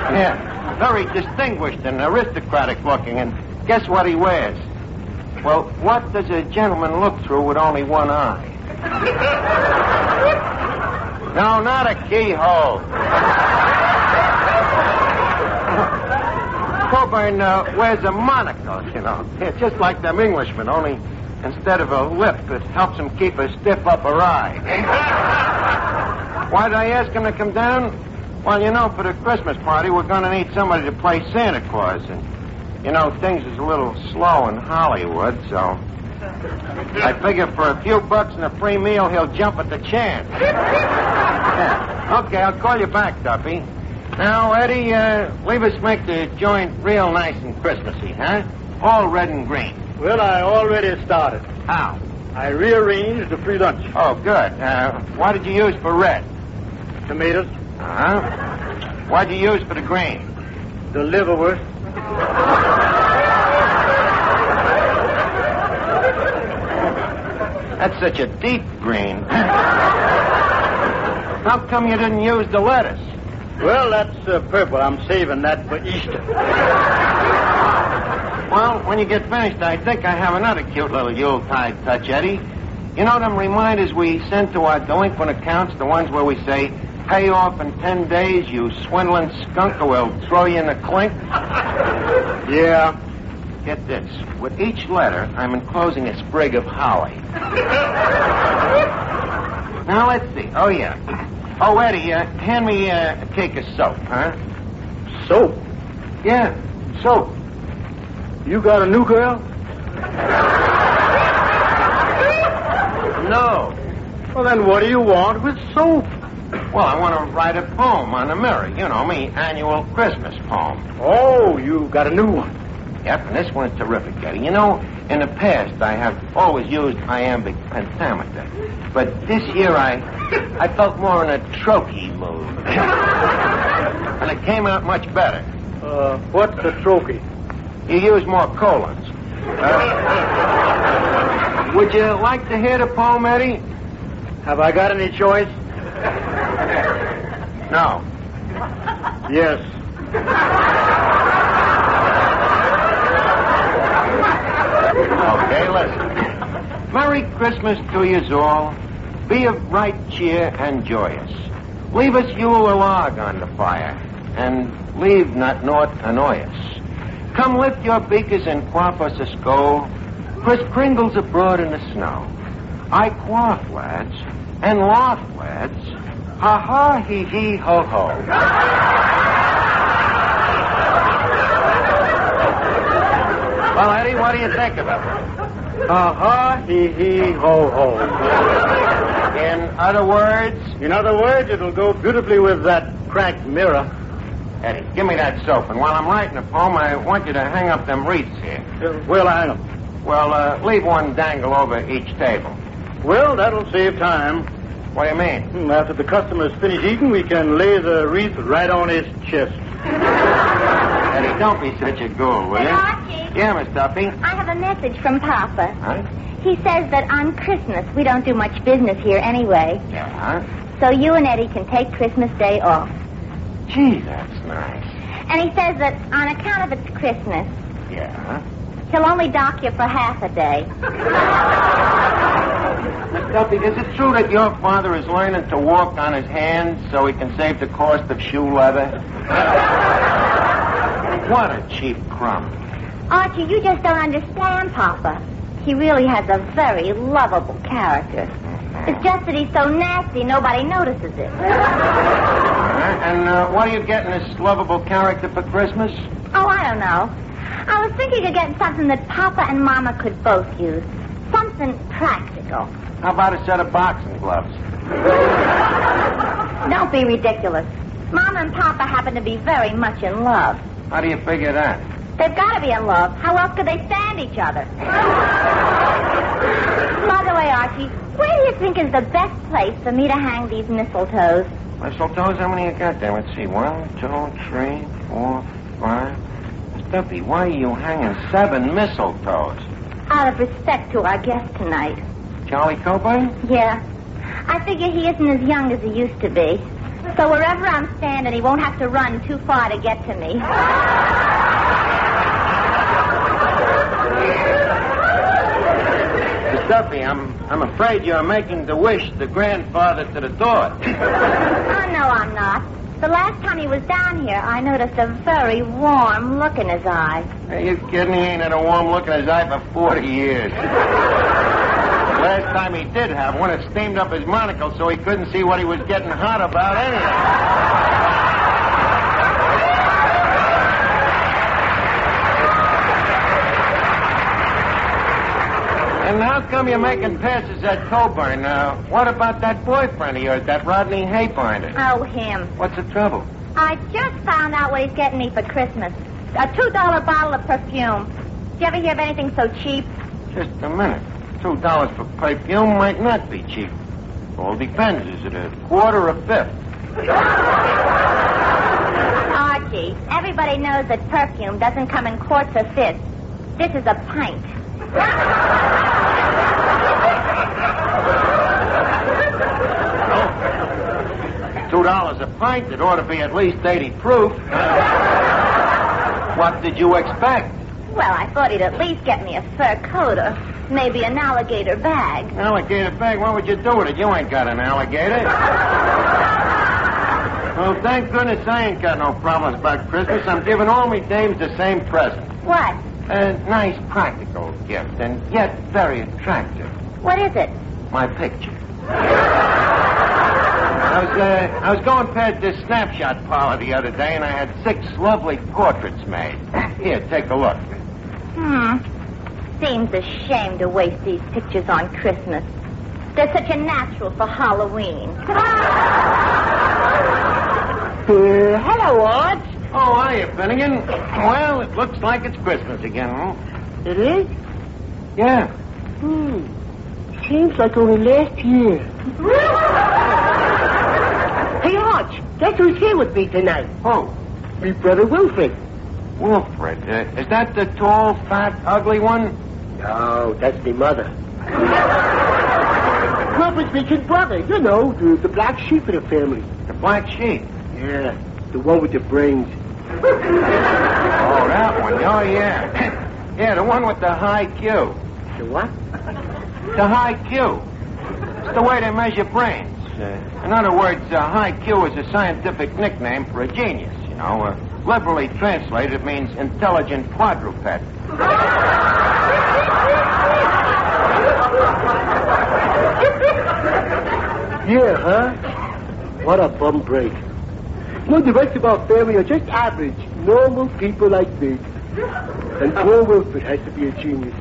Yeah, very distinguished and aristocratic looking, and guess what he wears? Well, what does a gentleman look through with only one eye? No, not a keyhole. Coburn wears a monocle, Yeah, just like them Englishmen, only instead of a lip, it helps him keep a stiff upper eye. Why did I ask him to come down? Well, for the Christmas party, we're going to need somebody to play Santa Claus. And, things is a little slow in Hollywood, so I figure for a few bucks and a free meal, he'll jump at the chance. Yeah. Okay, I'll call you back, Duffy. Now, Eddie, leave us make the joint real nice and Christmassy, huh? All red and green. Well, I already started. How? I rearranged the free lunch. Oh, good. What did you use for red? Tomatoes. Uh-huh. What'd you use for the green? The liverwurst. That's such a deep green. How come you didn't use the lettuce? Well, that's purple. I'm saving that for Easter. Well, when you get finished, I think I have another cute little Yuletide touch, Eddie. You know them reminders we send to our delinquent accounts, the ones where we say, pay off in 10 days, you swindling skunk, or we'll throw you in the clink? Yeah. Get this. With each letter, I'm enclosing a sprig of holly. Now, let's see. Oh, yeah. Oh, Eddie, hand me a cake of soap, huh? Soap? Yeah, soap. You got a new girl? No. Well, then what do you want with soap? Well, I want to write a poem on the mirror. You know, me annual Christmas poem. Oh, you got a new one. Yep, and this one's terrific, Eddie. You know, in the past, I have always used iambic pentameter. But this year, I felt more in a trochee mood. And it came out much better. What's a trochee? You use more colons. Would you like to hear the poem, Eddie? Have I got any choice? No. Yes. Okay, listen. Merry Christmas to yous all. Be of right cheer and joyous. Leave us Yule a log on the fire, and leave not naught annoy us. Come lift your beakers and quaff us a skull. Kris Kringle's abroad in the snow. I quaff, lads, and laugh, lads. Ha ha, hee hee, ho ho. Well, Eddie, what do you think of it? Ha ha, hee hee, ho ho. In other words? In other words, it'll go beautifully with that cracked mirror. Eddie, give me that soap, and while I'm writing the poem, I want you to hang up them wreaths here. Where'll I hang them? Well, leave one dangle over each table. Well, that'll save time. What do you mean? After the customer's finished eating, we can lay the wreath right on his chest. Eddie, don't be such a ghoul, will you? Archie. Yeah, Miss Duffy? I have a message from Papa. Huh? He says that on Christmas, we don't do much business here anyway. Yeah? So you and Eddie can take Christmas Day off. Gee, that's nice. And he says that on account of it's Christmas, Yeah? he'll only dock you for half a day. Miss Duffy, is it true that your father is learning to walk on his hands so he can save the cost of shoe leather? What a cheap crumb. Archie, you just don't understand Papa. He really has a very lovable character. It's just that he's so nasty, nobody notices it. And what are you getting this lovable character for Christmas? Oh, I don't know. I was thinking of getting something that Papa and Mama could both use. Something practical. How about a set of boxing gloves? Don't be ridiculous. Mama and Papa happen to be very much in love. How do you figure that? They've got to be in love. How else could they stand each other? By the way, Archie, where do you think is the best place for me to hang these mistletoes? Mistletoes? How many you got there? Let's see. 1, 2, 3, 4, 5. Duffy, why are you hanging 7 mistletoes? Out of respect to our guest tonight. Charlie Coburn? Yeah. I figure he isn't as young as he used to be. So wherever I'm standing, he won't have to run too far to get to me. Duffy, I'm afraid you're making the wish the grandfather to the door. Oh, no, I'm not. The last time he was down here, I noticed a very warm look in his eyes. Are you kidding? He ain't had a warm look in his eye for 40 years. Last time he did have one, it steamed up his monocle so he couldn't see what he was getting hot about anyway. And how come you're making passes at Coburn? What about that boyfriend of yours, that Rodney Haybinder? Oh, him. What's the trouble? I just found out what he's getting me for Christmas. A $2 bottle of perfume. Did you ever hear of anything so cheap? Just a minute. $2 for perfume might not be cheap. All depends. Is it a quarter or a fifth? Archie, everybody knows that perfume doesn't come in quarts or fifths. This is a pint. $2 a pint, it ought to be at least 80 proof. What did you expect? Well, I thought he'd at least get me a fur coat or maybe an alligator bag. Alligator bag? What would you do with it? You ain't got an alligator. Well, thank goodness I ain't got no problems about Christmas. I'm giving all my dames the same present. What? A nice, practical gift, and yet very attractive. What is it? My picture. I was going past this snapshot parlor the other day, and I had 6 lovely portraits made. Here, take a look. Seems a shame to waste these pictures on Christmas. They're such a natural for Halloween. Hello, Art. Oh, hiya, Finnegan. Well, it looks like it's Christmas again, huh? It is? Yeah. Seems like only last year. Hey, Arch, guess who's here with me tonight? Who? Me brother Wilfred. Wilfred? Is that the tall, fat, ugly one? No, that's me mother. Wilfred's me kid brother. You know, the black sheep of the family. The black sheep? Yeah, the one with the brains. Oh, that one. Oh, yeah. Yeah, the one with the high Q. The what? The high Q. It's the way they measure brains. In other words, high Q is a scientific nickname for a genius, you know. Liberally translated, it means intelligent quadruped. Yeah, huh? What a bum break. No, the rest of our family are just average, normal people like me. And poor Wilfred has to be a genius.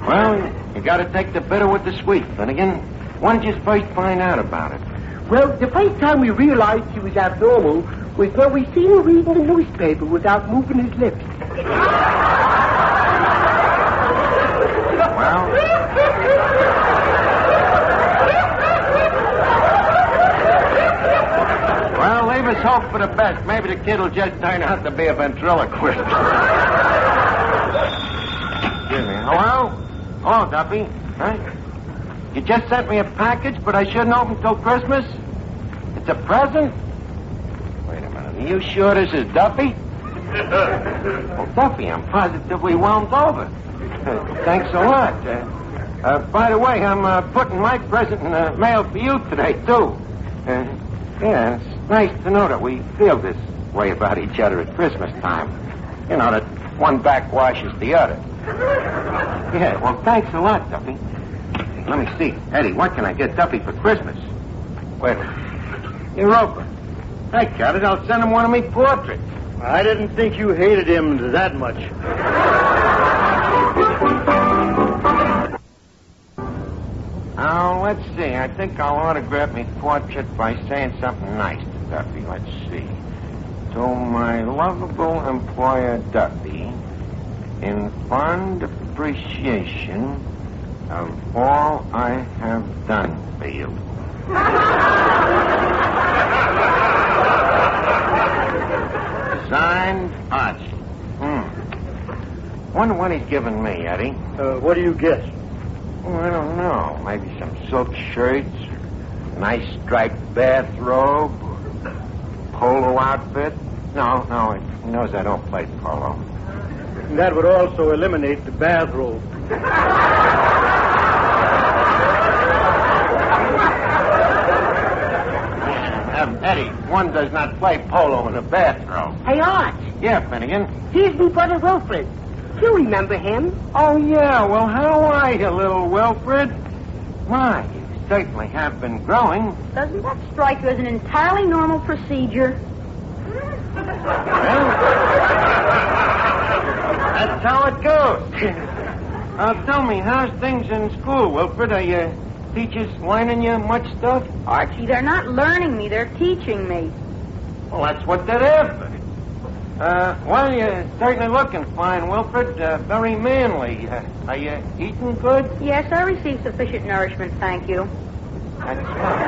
Well, you gotta take the bitter with the sweet, Finnegan. When did you first find out about it? Well, the first time we realized he was abnormal was when we seen him reading the newspaper without moving his lips. Well, leave us hope for the best. Maybe the kid will just turn out to be a ventriloquist. Excuse me. Hello? Oh, Duffy. Huh? You just sent me a package, but I shouldn't open till Christmas? It's a present? Wait a minute. Are you sure this is Duffy? Well, Duffy, I'm positively whelmed over. Thanks a lot. By the way, I'm putting my present in the mail for you today, too. Yeah, it's nice to know that we feel this way about each other at Christmas time. You know, that one backwashes the other. Yeah, well, thanks a lot, Duffy. Let me see. Eddie, what can I get Duffy for Christmas? Wait. Europa. I got it. I'll send him one of me portraits. I didn't think you hated him that much. Now, let's see. I think I'll autograph my portrait by saying something nice to Duffy. Let's see. To my lovable employer, Duffy, in fond appreciation of all I have done for you. Signed, Archie. Wonder what he's giving me, Eddie. What do you guess? Oh, I don't know. Maybe some silk shirts, nice striped bathrobe, polo outfit. No, he knows I don't play polo. That would also eliminate the bathrobe. Eddie, one does not play polo in a bathrobe. Hey, Art. Yeah, Finnegan. Here's me brother Wilfred. You remember him? Oh, yeah. Well, how are you, little Wilfred? My, you certainly have been growing. Doesn't that strike you as an entirely normal procedure? Well, that's how it goes. Now, tell me, how's things in school, Wilfred? Are your teachers learning you much stuff? Archie, they're not learning me. They're teaching me. Well, that's what they're after. Well, you're certainly looking fine, Wilfred. Very manly. Are you eating good? Yes, I receive sufficient nourishment, thank you. That's fine.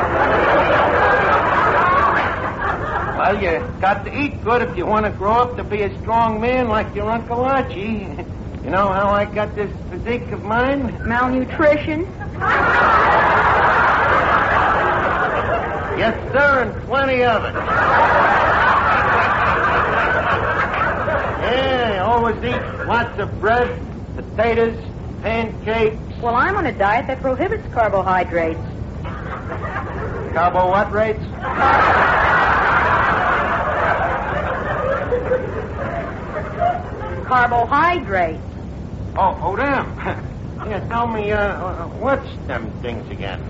Well, you got to eat good if you want to grow up to be a strong man like your Uncle Archie. You know how I got this physique of mine? Malnutrition? Yes, sir, and plenty of it. Yeah, always eat lots of bread, potatoes, pancakes. Well, I'm on a diet that prohibits carbohydrates. Carbo what rates? Carbohydrates. Oh, them. Yeah, tell me, what's them things again?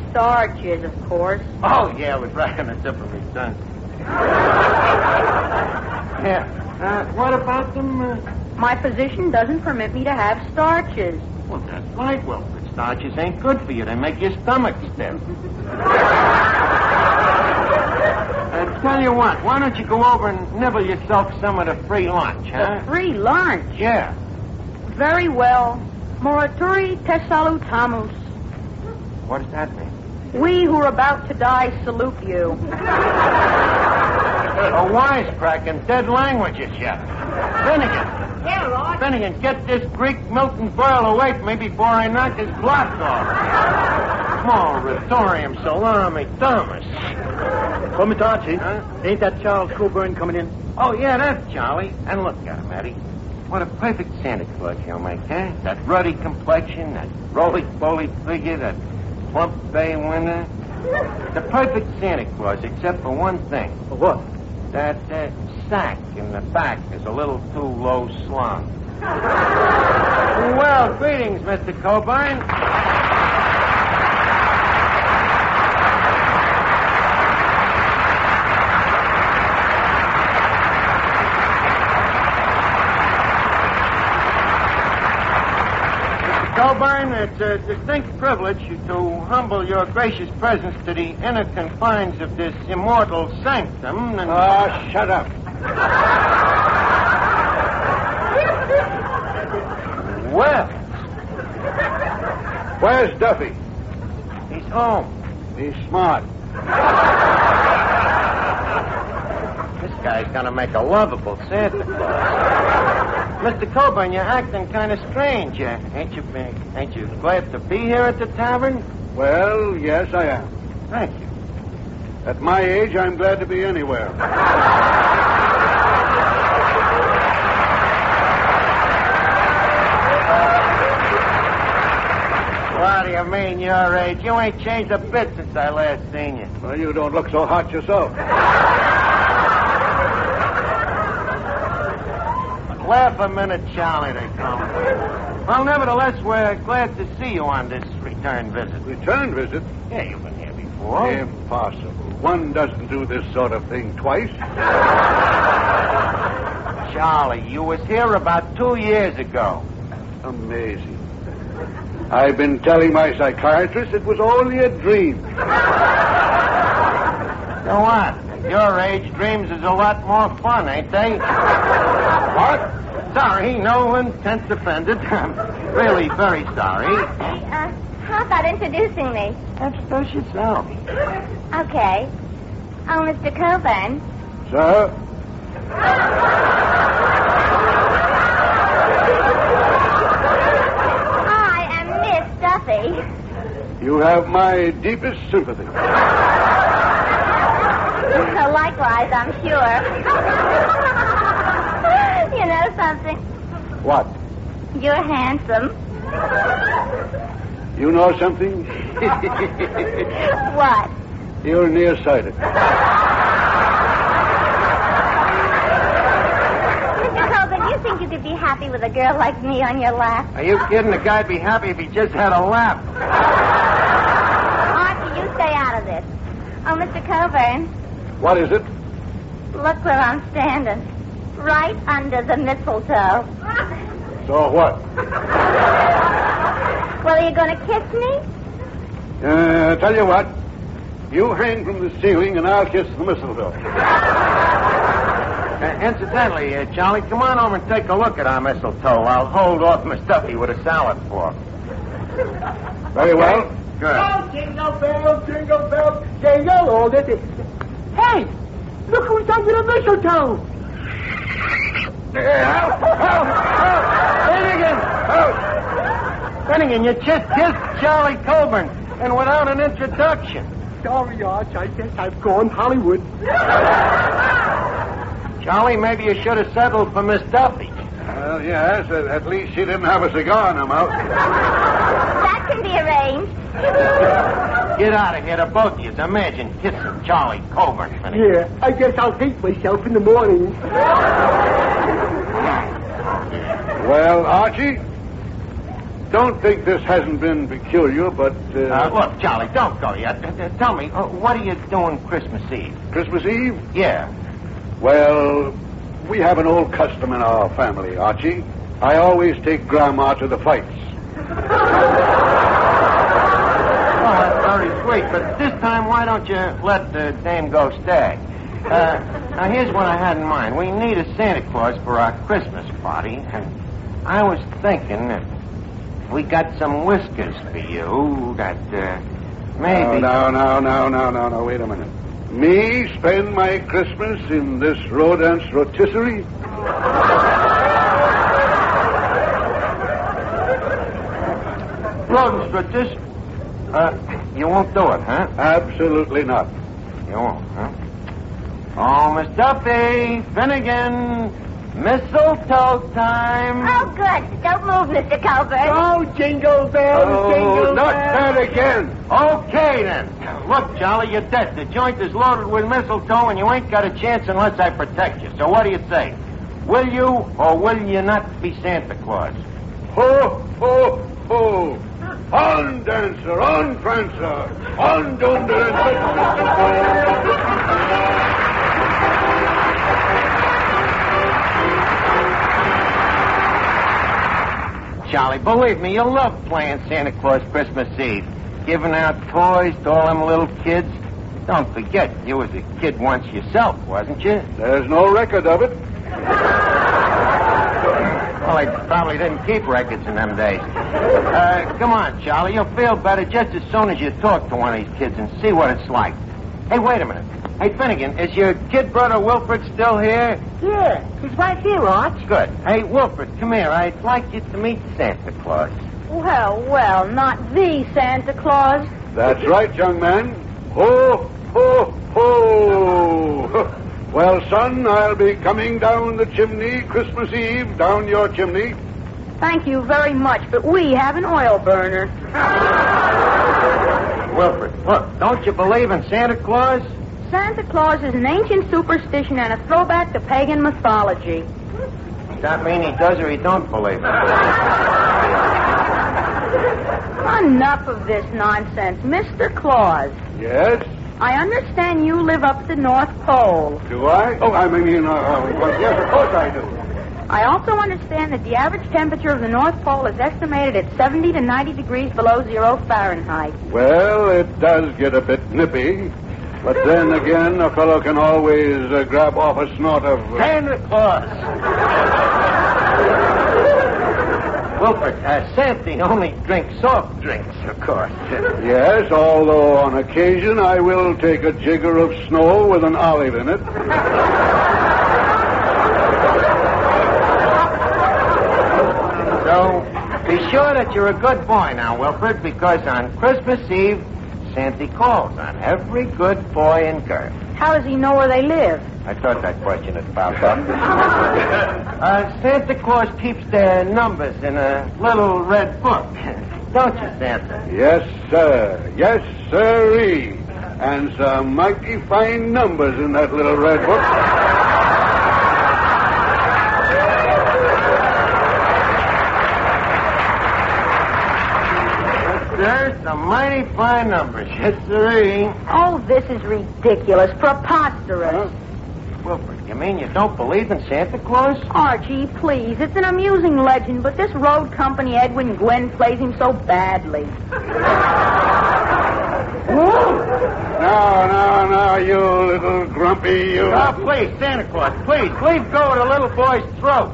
Starches, of course. Oh, yeah, it was right on the tip of my tongue. Yeah. What about them? My physician doesn't permit me to have starches. Well, that's right, Wilfred. Starches ain't good for you. They make your stomach stiff. Tell you what, why don't you go over and nibble yourself some of the free lunch, huh? The free lunch? Yeah. Very well. Morituri te salutamus. What does that mean? We who are about to die salute you. A wisecracking dead languages, yeah. Finnegan. Yeah, Lord. Finnegan, get this Greek Milton Berle away from me before I knock his block off. Moratorium salami Thomas. Archie, ain't that Charles Coburn coming in? Oh, yeah, that's Charlie. And look at him, Eddie. What a perfect Santa Claus he'll make, huh? That ruddy complexion, that roly-poly figure, that plump bay window. The perfect Santa Claus, except for one thing. For what? That sack in the back is a little too low slung. Well, greetings, Mr. Coburn. Coburn, it's a distinct privilege to humble your gracious presence to the inner confines of this immortal sanctum and... shut up. Well. Where's Duffy? He's home. He's smart. This guy's gonna make a lovable Santa Claus. Mr. Coburn, you're acting kind of strange. Ain't you glad to be here at the tavern? Well, yes, I am. Thank you. At my age, I'm glad to be anywhere. What do you mean, your age? You ain't changed a bit since I last seen you. Well, you don't look so hot yourself. Laugh a minute, Charlie, they call me. Well, nevertheless, we're glad to see you on this return visit. Return visit? Yeah, you've been here before. Impossible. One doesn't do this sort of thing twice. Charlie, you was here about 2 years ago. Amazing. I've been telling my psychiatrist it was only a dream. So what? At your age, dreams is a lot more fun, ain't they? What? Sorry, no intent offended. I'm really very sorry. How about introducing me? Introduce yourself. Okay. Oh, Mr. Coburn. Sir? I am Miss Duffy. You have my deepest sympathy. Likewise, I'm sure. You know something? What? You're handsome. You know something? What? You're nearsighted. Mr. Coburn, you think you could be happy with a girl like me on your lap? Are you kidding? The guy'd be happy if he just had a lap. Archie, you stay out of this. Oh, Mr. Coburn. What is it? Look where I'm standing. Right under the mistletoe. So what? Well, are you going to kiss me? Tell you what. You hang from the ceiling and I'll kiss the mistletoe. Incidentally, Charlie, come on over and take a look at our mistletoe. I'll hold off Miss Duffy with a salad fork. Very well. Good. Oh, jingle bells, jingle all this. Hey, look who's under the mistletoe. Help! Finnegan, you just kissed Charlie Coburn, and without an introduction. Sorry, Arch, I guess I've gone Hollywood. Charlie, maybe you should have settled for Miss Duffy. Well, yes, at least she didn't have a cigar in her mouth. That can be arranged. Get out of here, the both of you. Imagine kissing Charlie Coburn, Finnegan. Yeah, I guess I'll hate myself in the morning. Well, Archie, don't think this hasn't been peculiar, but... Look, Charlie, don't go yet. Tell me, what are you doing Christmas Eve? Christmas Eve? Yeah. Well, we have an old custom in our family, Archie. I always take Grandma to the fights. Oh, that's very sweet, but this time, why don't you let the dame go stag? Now, here's what I had in mind. We need a Santa Claus for our Christmas party, and I was thinking that we got some whiskers for you that, maybe... No, wait a minute. Me spend my Christmas in this rodent's rotisserie? Rodent's rotisserie? You won't do it, huh? Absolutely not. You won't, huh? Oh, Miss Duffy, Finnegan, mistletoe time. Oh, good. Don't move, Mr. Coburn. Oh, jingle bells, jingle bells. Not that again. Okay, then. Look, Charlie, you're dead. The joint is loaded with mistletoe, and you ain't got a chance unless I protect you. So what do you say? Will you or will you not be Santa Claus? Ho, ho, ho. On, dancer, on, prancer. On, dunder, and... Charlie, believe me, you love playing Santa Claus Christmas Eve. Giving out toys to all them little kids. Don't forget, you was a kid once yourself, wasn't you? There's no record of it. Well, they probably didn't keep records in them days. Come on, Charlie. You'll feel better just as soon as you talk to one of these kids and see what it's like. Hey, wait a minute. Hey, Finnegan, is your kid brother Wilfred still here? Yeah, he's right here, Arch. Good. Hey, Wilfred, come here. I'd like you to meet Santa Claus. Well, not the Santa Claus. That's right, young man. Ho, ho, ho. Well, son, I'll be coming down the chimney Christmas Eve, down your chimney. Thank you very much, but we have an oil burner. Wilfred, look, don't you believe in Santa Claus? Santa Claus is an ancient superstition and a throwback to pagan mythology. Does that mean he does or he don't believe it? Enough of this nonsense. Mr. Claus. Yes? I understand you live up at the North Pole. Do I? Oh, I mean, well, yes, of course I do. I also understand that the average temperature of the North Pole is estimated at 70 to 90 degrees below 0 Fahrenheit. Well, it does get a bit nippy. But then again, a fellow can always grab off a snort of... Santa Claus! Wilford, Santa only drinks soft drinks, of course. Yes, although on occasion I will take a jigger of snow with an olive in it. So, be sure that you're a good boy now, Wilford, because on Christmas Eve, Santa calls on every good boy and girl. How does he know where they live? I thought that question had popped up. Santa Claus keeps their numbers in a little red book. Don't you, Santa? Yes, sir. Yes, sirree. And some mighty fine numbers in that little red book. There's some mighty fine numbers. Yes, sirree. Oh, this is ridiculous. Preposterous. Wilford, you mean you don't believe in Santa Claus? Archie, please. It's an amusing legend, but this road company, Edwin Gwen, plays him so badly. Now, you little grumpy, you... Oh, please, Santa Claus, please go to the little boy's throat.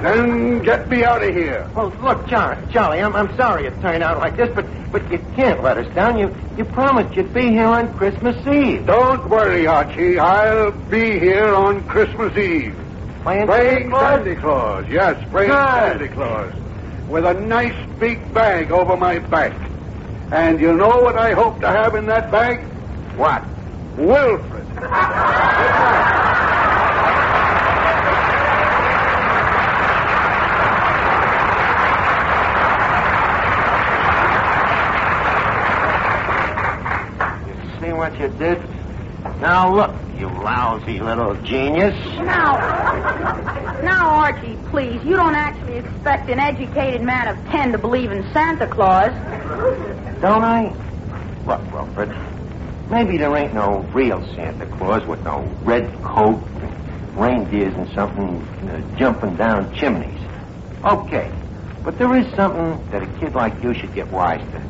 Then get me out of here. Well, look, Charlie, I'm sorry it turned out like this, but you can't let us down. You promised you'd be here on Christmas Eve. Don't worry, Archie. I'll be here on Christmas Eve. Playing Santa Claus? Yes, playing Santa Claus. With a nice big bag over my back. And you know what I hope to have in that bag? What? Wilfred. See what you did? Now look, you lousy little genius. Now, Archie, please, you don't actually expect an educated man of 10 to believe in Santa Claus. Don't I? Look, Wilfred, maybe there ain't no real Santa Claus with no red coat, and reindeers and something jumping down chimneys. Okay, but there is something that a kid like you should get wise to.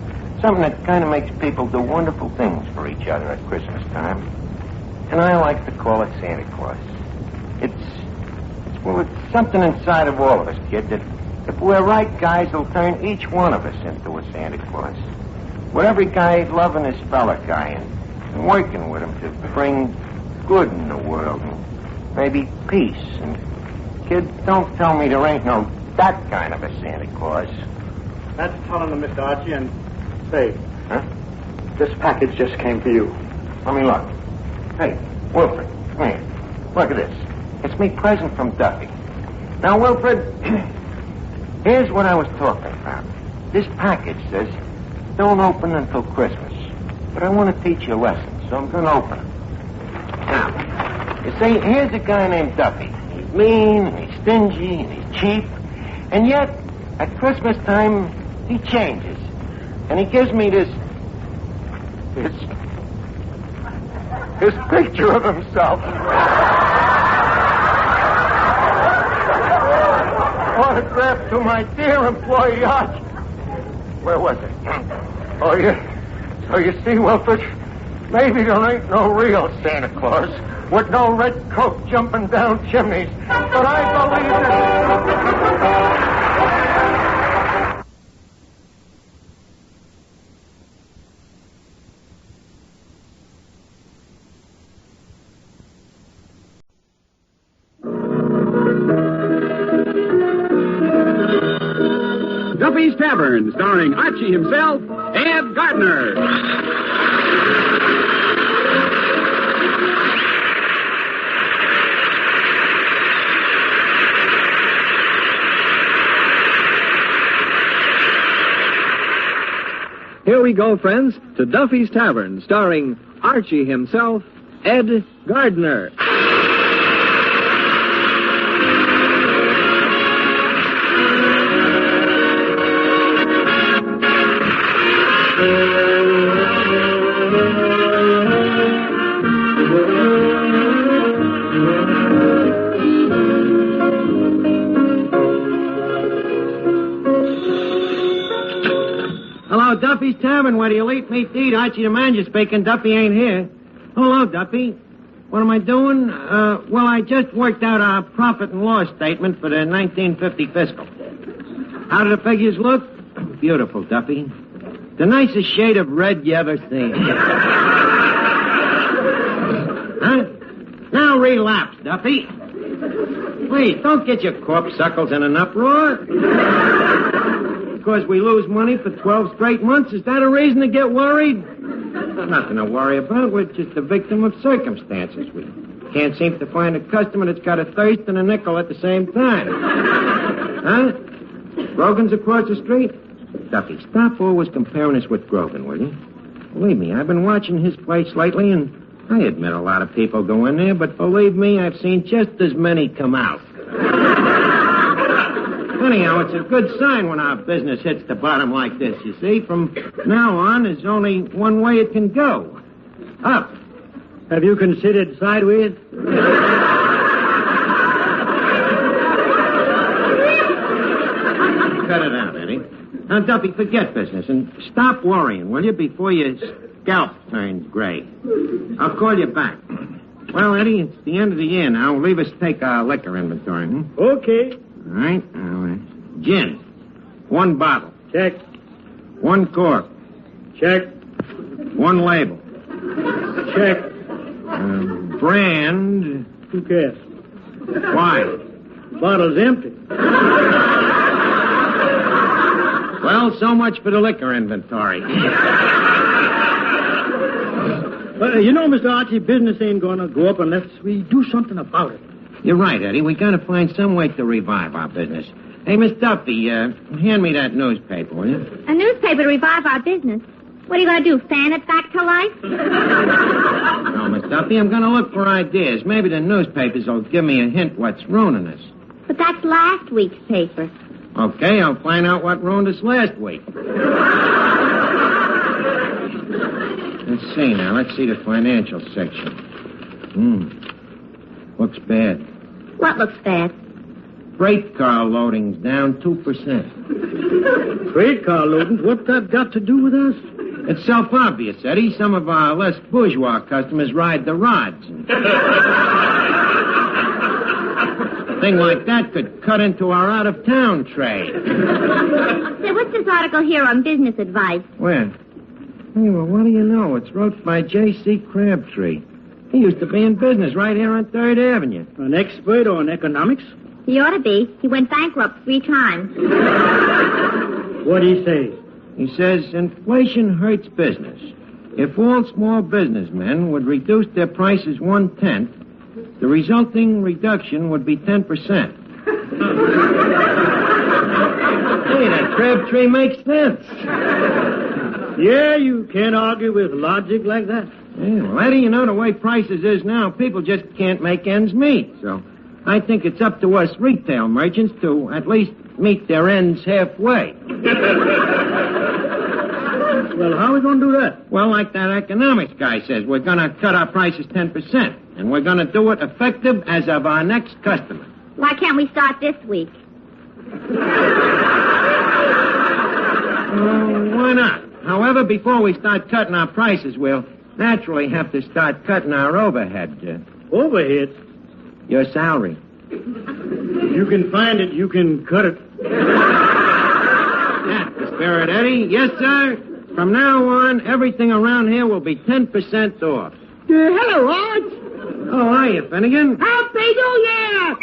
Something that kind of makes people do wonderful things for each other at Christmas time. And I like to call it Santa Claus. It's something inside of all of us, kid, that if we're right guys, it'll turn each one of us into a Santa Claus. With every guy loving his fellow guy and working with him to bring good in the world and maybe peace. And, kid, don't tell me there ain't no that kind of a Santa Claus. That's telling them, Mr. Archie, and say, huh? This package just came for you. Let me look. Hey, Wilfred, come here. Look at this. It's me present from Duffy. Now, Wilfred, here's what I was talking about. This package says, don't open until Christmas. But I want to teach you a lesson, so I'm going to open it. Now, you see, here's a guy named Duffy. He's mean, and he's stingy, and he's cheap. And yet, at Christmas time, he changes. And he gives me this picture of himself. Autographed to my dear employee, Archie. Where was it? Oh, yeah. So you see, Wilfred, maybe there ain't no real Santa Claus with no red coat jumping down chimneys. But I believe that... Duffy's Tavern, starring Archie himself, Ed Gardner. Here we go, friends, to Duffy's Tavern, starring Archie himself, Ed Gardner. Tavern, where you'll eat meat to eat. Archie the manager speaking. Duffy ain't here. Hello, Duffy. What am I doing? Well, I just worked out our profit and loss statement for the 1950 fiscal. How do the figures look? Beautiful, Duffy. The nicest shade of red you ever seen. Huh? Now relapse, Duffy. Please, don't get your corpuscles in an uproar. Because we lose money for 12 straight months, is that a reason to get worried? Nothing to worry about. We're just a victim of circumstances. We can't seem to find a customer that's got a thirst and a nickel at the same time. Huh? Grogan's across the street? Duffy, stop always comparing us with Grogan, will you? Believe me, I've been watching his place lately, and I admit a lot of people go in there, but believe me, I've seen just as many come out. Anyhow, it's a good sign when our business hits the bottom like this, you see. From now on, there's only one way it can go. Up. Have you considered sideways? Cut it out, Eddie. Now, Duffy, forget business and stop worrying, will you, before your scalp turns gray. I'll call you back. Well, Eddie, it's the end of the year now. Leave us take our liquor inventory, Okay. All right. Gin. 1 bottle. Check. 1 cork. Check. 1 label. Check. Brand. Who cares? Why? Bottle's empty. Well, so much for the liquor inventory. But, you know, Mr. Archie, business ain't going to go up unless we do something about it. You're right, Eddie. We got to find some way to revive our business. Hey, Miss Duffy, hand me that newspaper, will you? A newspaper to revive our business? What are you going to do, fan it back to life? No, Miss Duffy, I'm going to look for ideas. Maybe the newspapers will give me a hint what's ruining us. But that's last week's paper. Okay, I'll find out what ruined us last week. Let's see now. Let's see the financial section. Looks bad. What looks bad? Freight car loading's down 2%. Freight car loading? What's that got to do with us? It's self-obvious, Eddie. Some of our less bourgeois customers ride the rods. A thing like that could cut into our out-of-town trade. Say, what's this article here on business advice? Where? Hey, well, what do you know? It's wrote by J.C. Crabtree. He used to be in business right here on 3rd Avenue. An expert on economics? He ought to be. He went bankrupt 3 times. What'd he say? He says inflation hurts business. If all small businessmen would reduce their prices 1/10, the resulting reduction would be 10%. Hey, that Crabtree makes sense. Yeah, you can't argue with logic like that. Yeah, well, Eddie, you know, the way prices is now, people just can't make ends meet. So I think it's up to us retail merchants to at least meet their ends halfway. Well, how are we going to do that? Well, like that economics guy says, we're going to cut our prices 10%. And we're going to do it effective as of our next customer. Why can't we start this week? Why not? However, before we start cutting our prices, we'll naturally have to start cutting our overhead. Overhead? Your salary. If you can find it, you can cut it. That's the spirit, Eddie. Yes, sir. From now on, everything around here will be 10% off. Hello, Arch. Oh, hiya, Finnegan. Happy New Year!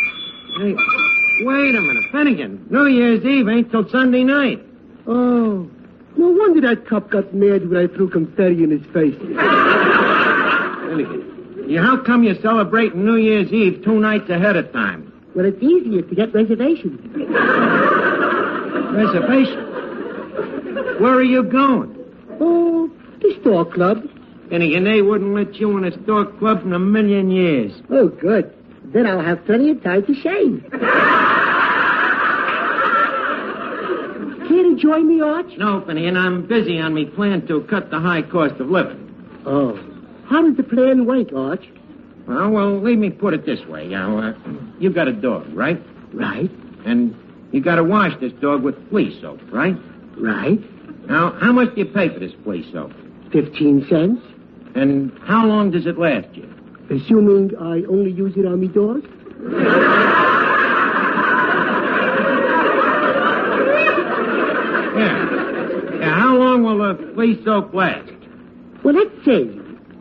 Hey, wait a minute, Finnegan. New Year's Eve ain't till Sunday night. Oh, no wonder that cop got mad when I threw confetti in his face. Finnegan, how come you're celebrating New Year's Eve 2 nights ahead of time? Well, it's easier to get reservations. Reservations? Where are you going? Oh, the store club. Finnegan, they wouldn't let you in a store club in a million years. Oh, good. Then I'll have plenty of time to shave. Care to join me, Arch? No, Finnegan, I'm busy on me plan to cut the high cost of living. Oh. How does the plan work, Arch? Well, let me put it this way. You got a dog, right? Right. And you got to wash this dog with flea soap, right? Right. Now, how much do you pay for this flea soap? 15 cents. And how long does it last you? Assuming I only use it on me dog? Yeah, how long will the flea soap last? Well, let's say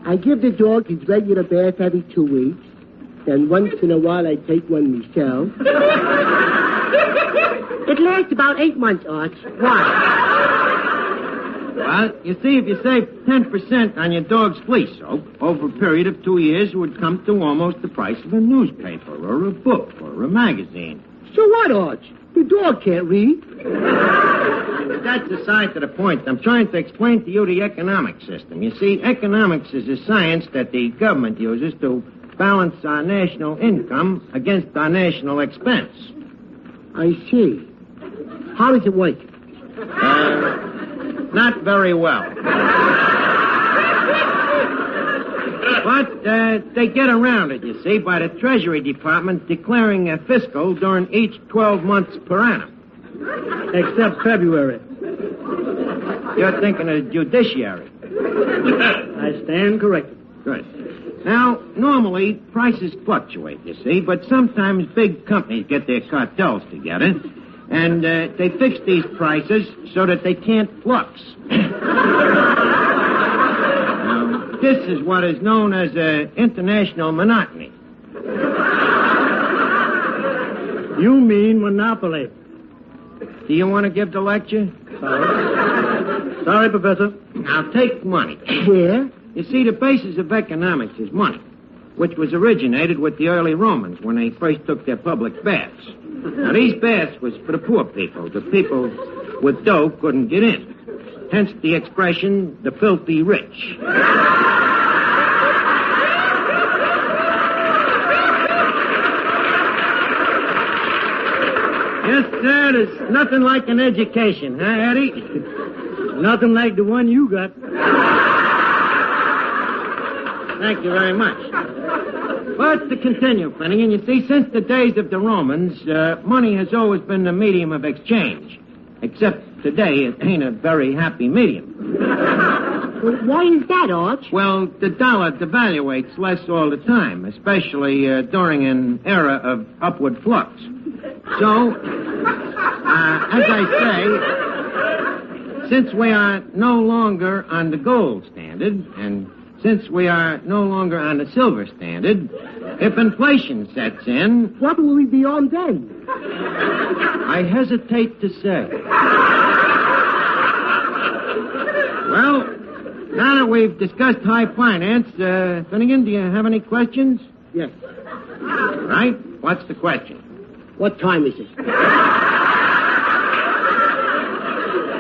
I give the dog his regular bath every 2 weeks. Then once in a while I take one myself. It lasts about 8 months, Arch. Why? Well, you see, if you save 10% on your dog's flea soap, over a period of 2 years, it would come to almost the price of a newspaper or a book or a magazine. So what, Arch? The dog can't read. That's aside to the point. I'm trying to explain to you the economic system. You see, economics is a science that the government uses to balance our national income against our national expense. I see. How does it work? Not very well. But they get around it, you see, by the Treasury Department declaring a fiscal during each 12 months per annum. Except February. You're thinking of judiciary. I stand corrected. Good. Now, normally, prices fluctuate, you see, but sometimes big companies get their cartels together, and they fix these prices so that they can't flux. Now, this is what is known as international monotony. You mean monopoly. Do you want to give the lecture? Sorry, Professor. Now, take money. Yeah? You see, the basis of economics is money, which was originated with the early Romans when they first took their public baths. Now, these baths was for the poor people. The people with dough couldn't get in. Hence the expression, the filthy rich. Yes, sir, there's nothing like an education, huh, Eddie? Nothing like the one you got. Thank you very much. But to continue, Finnegan, you see, since the days of the Romans, money has always been the medium of exchange. Except today, it ain't a very happy medium. Well, why is that, Arch? Well, the dollar devaluates less all the time, especially during an era of upward flux. So, as I say, since we are no longer on the gold standard, and since we are no longer on the silver standard, if inflation sets in... What will we be on then? I hesitate to say. Well, now that we've discussed high finance, Finnegan, do you have any questions? Yes. Right. What's the question? What time is it?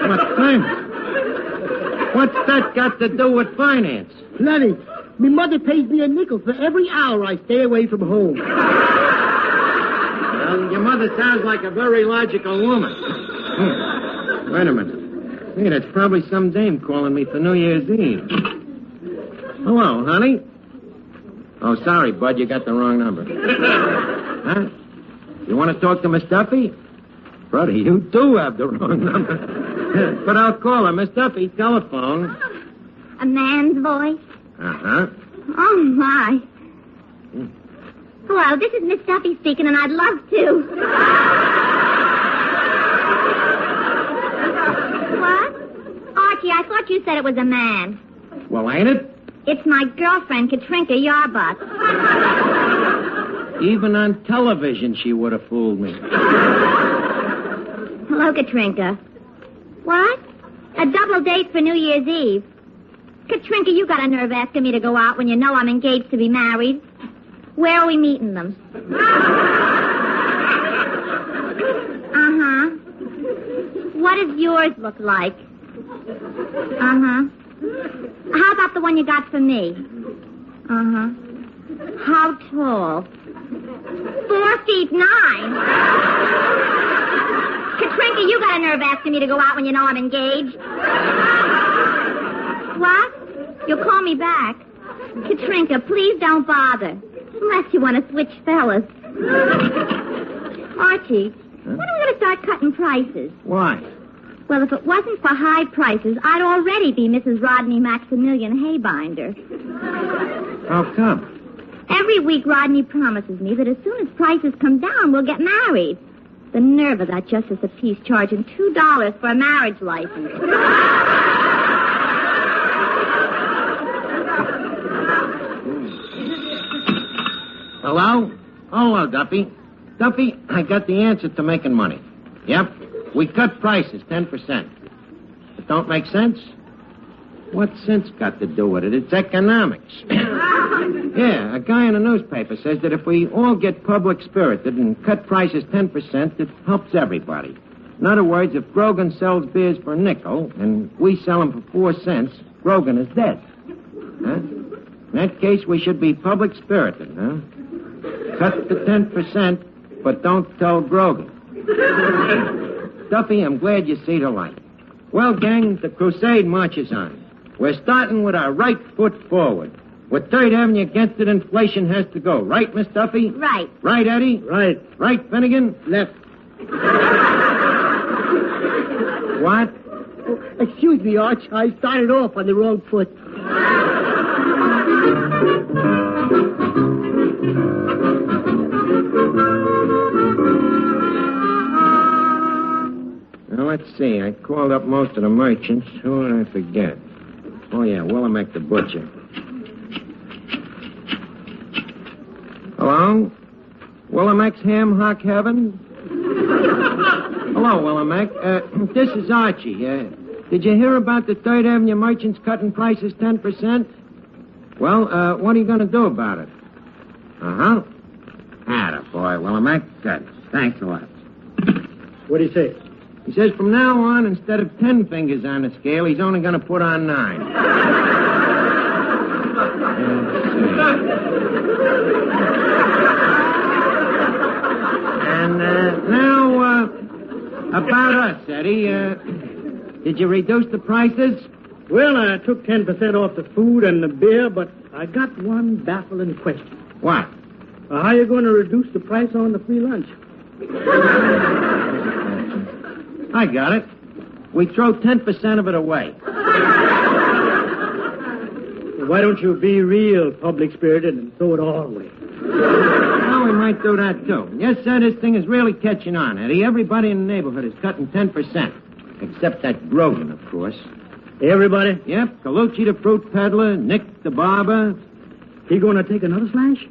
What time? What's that got to do with finance? Plenty. My mother pays me a nickel for every hour I stay away from home. Well, your mother sounds like a very logical woman. Wait a minute. Hey, that's probably some dame calling me for New Year's Eve. Hello, honey. Oh, sorry, Bud, you got the wrong number. Huh? You want to talk to Miss Duffy? Brother, you do have the wrong number. But I'll call her. Miss Duffy, telephone. A man's voice? Uh-huh. Oh, my. Hello, this is Miss Duffy speaking, and I'd love to. What? Archie, I thought you said it was a man. Well, ain't it? It's my girlfriend, Katrinka Yarbutt. Even on television, she would have fooled me. Hello, Katrinka. What? A double date for New Year's Eve. Katrinka, you got a nerve asking me to go out when you know I'm engaged to be married. Where are we meeting them? Uh-huh. What does yours look like? Uh-huh. How about the one you got for me? Uh-huh. How tall? 4'9". Katrinka, you got a nerve asking me to go out when you know I'm engaged. What? You'll call me back. Katrinka, please don't bother. Unless you want to switch fellas. Archie, when are we going to start cutting prices? Why? Well, if it wasn't for high prices, I'd already be Mrs. Rodney Maximilian Haybinder. How come? Every week, Rodney promises me that as soon as prices come down, we'll get married. The nerve of that justice of peace charging $2 for a marriage license. Hello? Hello, Duffy. Duffy, I got the answer to making money. Yep. We cut prices 10%. It don't make sense? What's sense got to do with it? It's economics. Yeah, a guy in a newspaper says that if we all get public-spirited and cut prices 10%, it helps everybody. In other words, if Grogan sells beers for a nickel and we sell them for 4 cents, Grogan is dead. Huh? In that case, we should be public-spirited, huh? Cut the 10%, but don't tell Grogan. Duffy, I'm glad you see the light. Well, gang, the crusade marches on. We're starting with our right foot forward. With 3rd Avenue against it, inflation has to go. Right, Miss Duffy? Right. Right, Eddie? Right. Right, Finnegan? Left. What? Oh, excuse me, Arch. I started off on the wrong foot. Now, let's see. I called up most of the merchants. Who did I forget? Oh, yeah, Willamette the butcher. Hello? Willamec's Ham Hock Heaven? Hello, Willamette. This is Archie. Did you hear about the 3rd Avenue merchants cutting prices 10%? Well, what are you going to do about it? Uh-huh. Attaboy, Willamette. Good. Thanks a lot. What do you say? He says from now on, instead of 10 fingers on the scale, he's only going to put on 9. And now, about us, Eddie. Did you reduce the prices? Well, I took 10% off the food and the beer, but I got one baffling question. What? How are you going to reduce the price on the free lunch? I got it. We throw 10% of it away. Why don't you be real public-spirited and throw it all away? Well, we might do that, too. Yes, sir, this thing is really catching on, Eddie. Everybody in the neighborhood is cutting 10%. Except that Grogan, of course. Everybody? Yep. Colucci the fruit peddler, Nick the barber. He going to take another slash?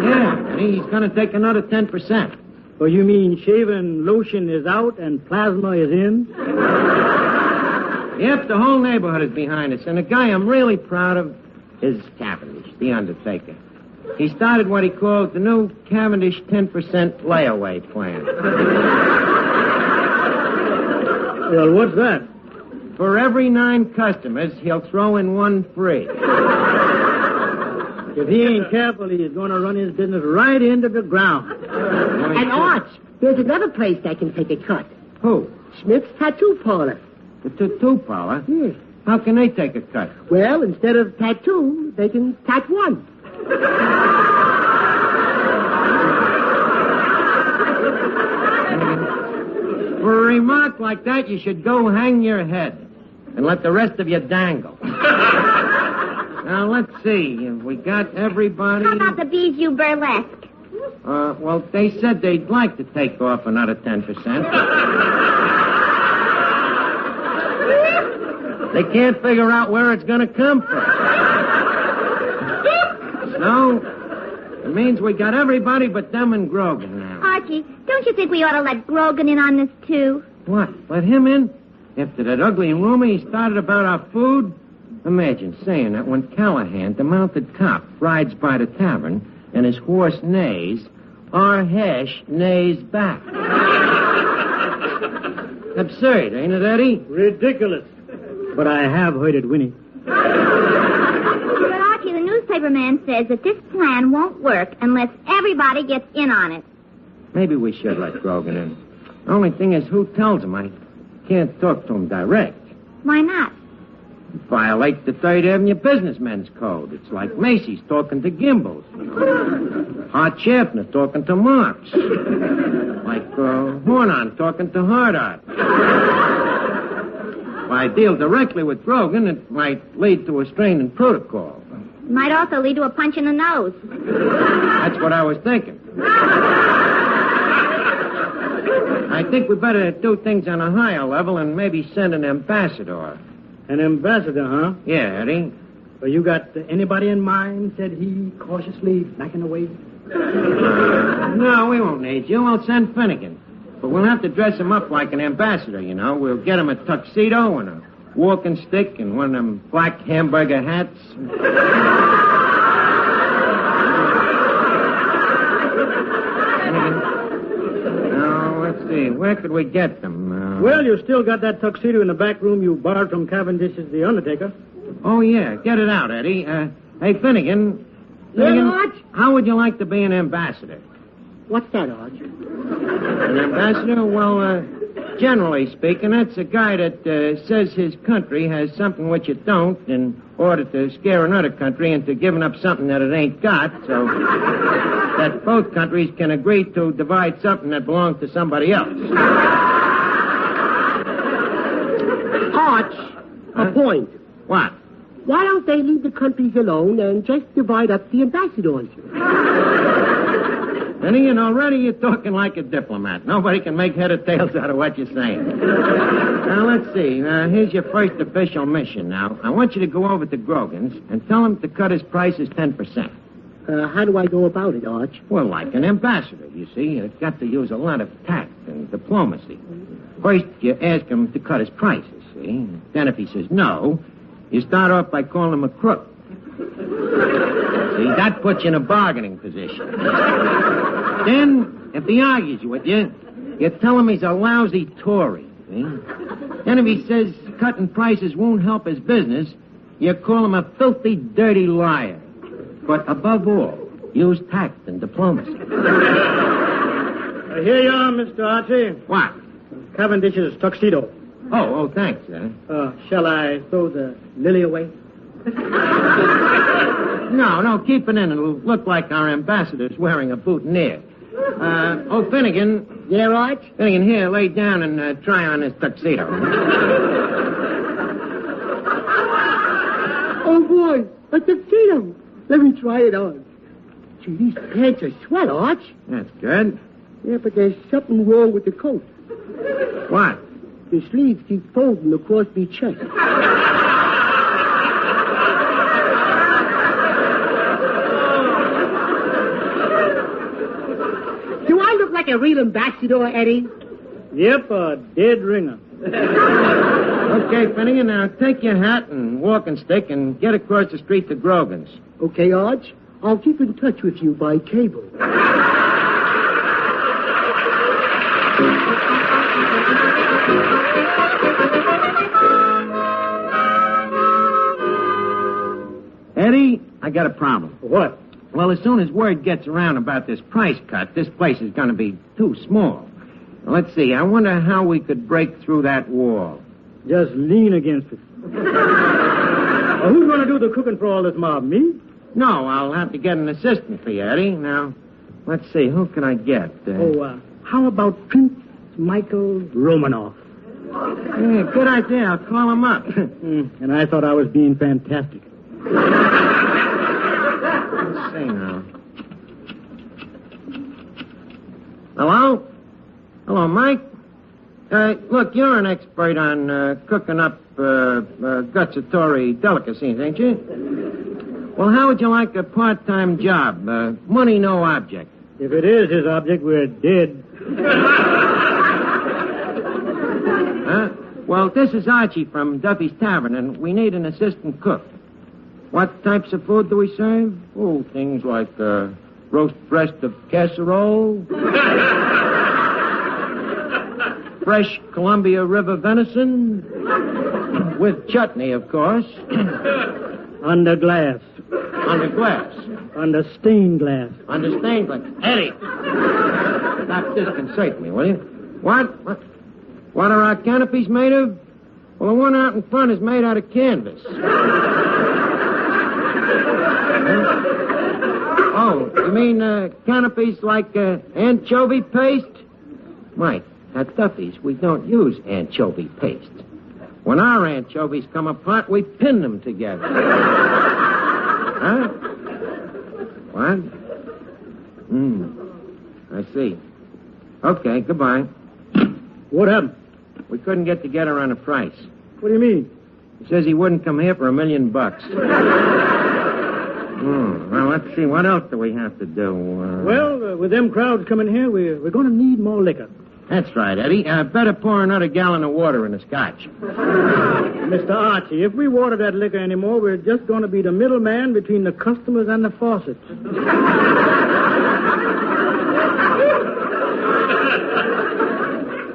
Yeah, Eddie, he's going to take another 10%. Oh, you mean shaving lotion is out and plasma is in? Yep, the whole neighborhood is behind us. And the guy I'm really proud of is Cavendish, the undertaker. He started what he called the new Cavendish 10% layaway plan. Well, what's that? For every 9 customers, he'll throw in 1 free. If he ain't careful, he's going to run his business right into the ground. And Arch, there's another place that can take a cut. Who? Smith's Tattoo Parlor. The tattoo parlor? Yes. How can they take a cut? Well, instead of tattoo, they can tat one. For a remark like that, you should go hang your head and let the rest of you dangle. Now, let's see. We got everybody... How about the Bijou Burlesque? Well, they said they'd like to take off another 10%. They can't figure out where it's going to come from. So, it means we got everybody but them and Grogan now. Archie, don't you think we ought to let Grogan in on this, too? What? Let him in? After that ugly rumor he started about our food? Imagine saying that when Callahan, the mounted cop, rides by the tavern and his horse neighs, our Hesh neighs back. Absurd, ain't it, Eddie? Ridiculous. But I have heard it winning. But Archie, the newspaper man says that this plan won't work unless everybody gets in on it. Maybe we should let Grogan in. The only thing is, who tells him? I can't talk to him direct. Why not? Violate the Third Avenue Businessmen's Code. It's like Macy's talking to Gimbals. Hart Schaffner talking to Marx. Like Hornon talking to Hard Art. If I deal directly with Grogan, it might lead to a strain in protocol. Might also lead to a punch in the nose. That's what I was thinking. I think we better do things on a higher level and maybe send an ambassador. An ambassador, huh? Yeah, Eddie. Well, you got anybody in mind, said he, cautiously backing away? No, we won't need you. We'll send Finnegan. But we'll have to dress him up like an ambassador, you know. We'll get him a tuxedo and a walking stick and one of them black hamburger hats. Now, let's see. Where could we get them? Well, you still got that tuxedo in the back room you borrowed from Cavendish's The Undertaker. Oh, yeah. Get it out, Eddie. Hey, Finnegan. Yeah, Arch? How would you like to be an ambassador? What's that, Arch? An ambassador? Well, generally speaking, that's a guy that says his country has something which it don't in order to scare another country into giving up something that it ain't got, so that both countries can agree to divide something that belongs to somebody else. Arch, a point. What? Why don't they leave the countries alone and just divide up the ambassadors? Then, already you're talking like a diplomat. Nobody can make head or tails out of what you're saying. Now, let's see. Here's your first official mission now. I want you to go over to Grogan's and tell him to cut his prices 10%. How do I go about it, Arch? Well, like an ambassador, you see. You've got to use a lot of tact and diplomacy. First, you ask him to cut his prices, see? Then if he says no, you start off by calling him a crook. See, that puts you in a bargaining position. Then, if he argues with you, you tell him he's a lousy Tory, see? Then if he says cutting prices won't help his business, you call him a filthy, dirty liar. But above all, use tact and diplomacy. Here you are, Mr. Archie. What? Cavendish's tuxedo. Oh, thanks, sir. Shall I throw the lily away? No, keep it in. It'll look like our ambassador's wearing a boutonniere. Finnegan. Yeah, Arch? Finnegan, here, lay down and try on this tuxedo. Oh, boy, a tuxedo. Let me try it on. Gee, these pants are swell, Arch. That's good. Yeah, but there's something wrong with the coat. What? The sleeves keep folding across the chest. Do I look like a real ambassador, Eddie? Yep, a dead ringer. Okay, Finnegan, now take your hat and walking stick and get across the street to Grogan's. Okay, Arch. I'll keep in touch with you by cable. Eddie, I got a problem. What? Well, as soon as word gets around about this price cut, this place is going to be too small. Let's see. I wonder how we could break through that wall. Just lean against it. Who's going to do the cooking for all this mob? Me? No, I'll have to get an assistant for you, Eddie. Now, let's see. Who can I get? How about Prince Michael Romanoff? Yeah, good idea. I'll call him up. And I thought I was being fantastic. Let's see now. Hello? Hello, Mike? Look, you're an expert on cooking up gustatory delicacies, ain't you? Well, how would you like a part-time job? Money, no object. If it is his object, we're dead. Well, this is Archie from Duffy's Tavern, and we need an assistant cook. What types of food do we serve? Oh, things like roast breast of casserole, fresh Columbia River venison, with chutney, of course. Under glass. Under glass. Under stained glass. Under stained glass. Eddie! Stop disconcerting me, will you? What are our canopies made of? Well, the one out in front is made out of canvas. Oh, you mean canopies like anchovy paste? Mike, at Duffy's, we don't use anchovy paste. When our anchovies come apart, we pin them together. Huh? What? I see. Okay, goodbye. What happened? We couldn't get together on a price. What do you mean? He says he wouldn't come here for $1 million. Well, let's see. What else do we have to do? Well, with them crowds coming here, we're going to need more liquor. That's right, Eddie. Better pour another gallon of water in the scotch. Mr. Archie, if we water that liquor anymore, we're just going to be the middleman between the customers and the faucets.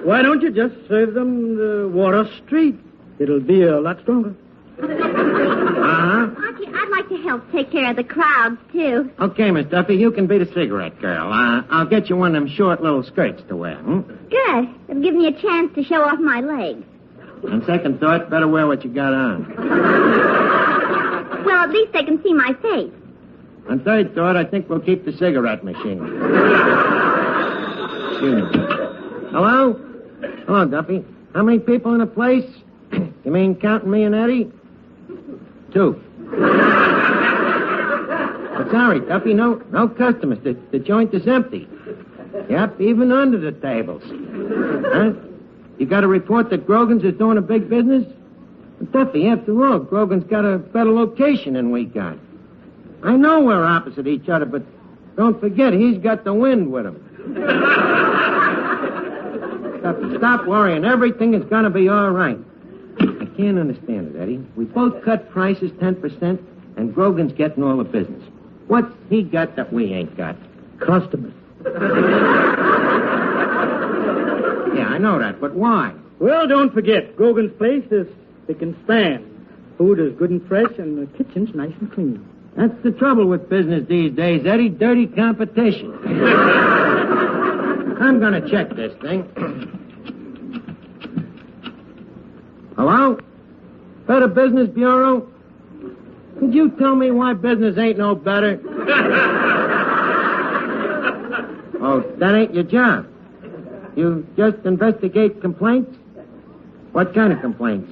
Why don't you just serve them the water straight? It'll be a lot stronger. Archie, I'd like to help take care of the crowds, too. Okay, Miss Duffy, you can be the cigarette girl. I'll get you one of them short little skirts to wear. Good. It'll give me a chance to show off my legs. On second thought, better wear what you got on. Well, at least they can see my face. On third thought, I think we'll keep the cigarette machine. Excuse me. Hello? Hello, Duffy. How many people in the place? You mean counting me and Eddie? 2. But sorry, Duffy, no customers. The joint is empty. Yep, even under the tables. Huh? You got a report that Grogan's is doing a big business? But Duffy, after all, Grogan's got a better location than we got. I know we're opposite each other, but don't forget, he's got the wind with him. Duffy, stop worrying. Everything is going to be all right. I can't understand it, Eddie. We both cut prices 10%, and Grogan's getting all the business. What's he got that we ain't got? Customers. Yeah, I know that, but why? Well, don't forget, Grogan's place is spick and span. Food is good and fresh, and the kitchen's nice and clean. That's the trouble with business these days, Eddie. Dirty competition. I'm going to check this thing. Hello? Better Business Bureau? Could you tell me why business ain't no better? Oh, that ain't your job. You just investigate complaints? What kind of complaints?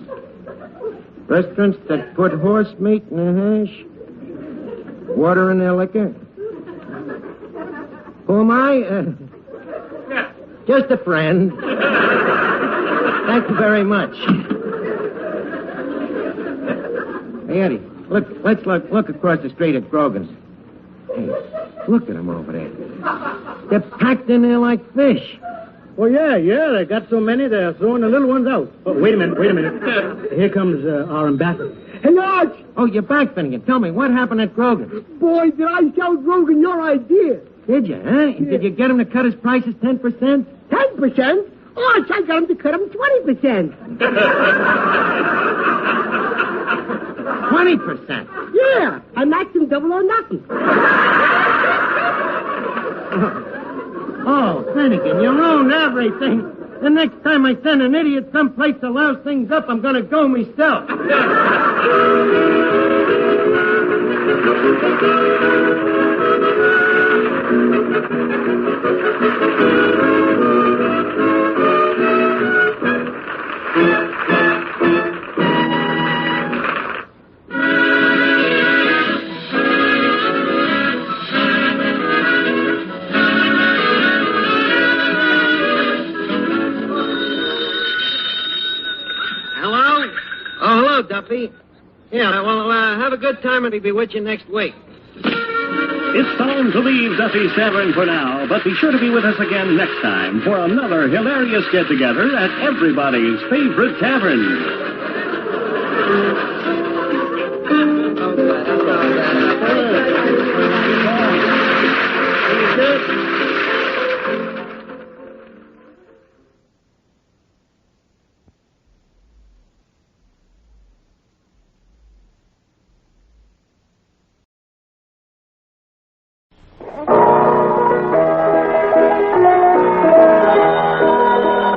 Restaurants that put horse meat in their hash? Water in their liquor? Who am I? Just a friend. Thank you very much. Hey, Eddie, let's look across the street at Grogan's. Hey, look at them over there. They're packed in there like fish. Oh, yeah, they got so many they're throwing the little ones out. Oh, wait a minute. Here comes our ambassador. Hey, Arch! Oh, you're back, Finnegan. Tell me, what happened at Grogan's? Boy, did I sell Grogan your idea. Did you, huh? Yeah. Did you get him to cut his prices 10%? 10%? Oh, I got him to cut him 20%. 20%? Yeah, I matched him double or nothing. Oh, Finnegan, you ruined everything. The next time I send an idiot someplace to louse things up, I'm going to go myself. Duffy. Yeah, well, have a good time and we'll be with you next week. It's time to leave Duffy's Tavern for now, but be sure to be with us again next time for another hilarious get-together at everybody's favorite tavern.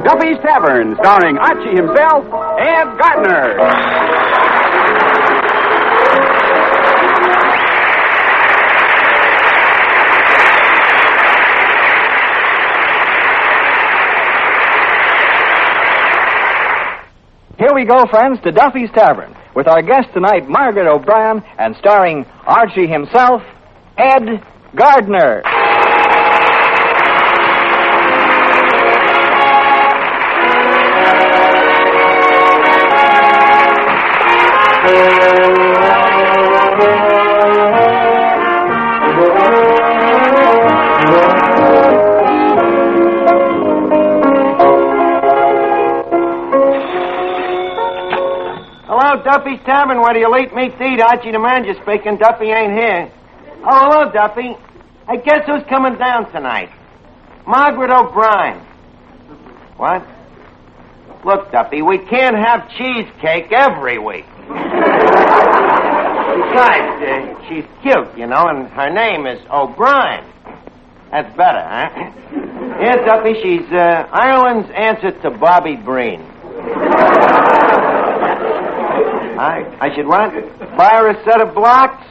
Duffy's Tavern, starring Archie himself, Ed Gardner. Here we go, friends, to Duffy's Tavern, with our guest tonight, Margaret O'Brien, and starring Archie himself, Ed Gardner. Duffy's Tavern, where do you late meet to eat? Archie the manager speaking. Duffy ain't here. Oh, hello, Duffy. Hey, guess who's coming down tonight? Margaret O'Brien. What? Look, Duffy, we can't have cheesecake every week. Besides, she's cute, you know, and her name is O'Brien. That's better, huh? Yeah, Duffy, she's Ireland's answer to Bobby Breen. I should what? Buy her a set of blocks?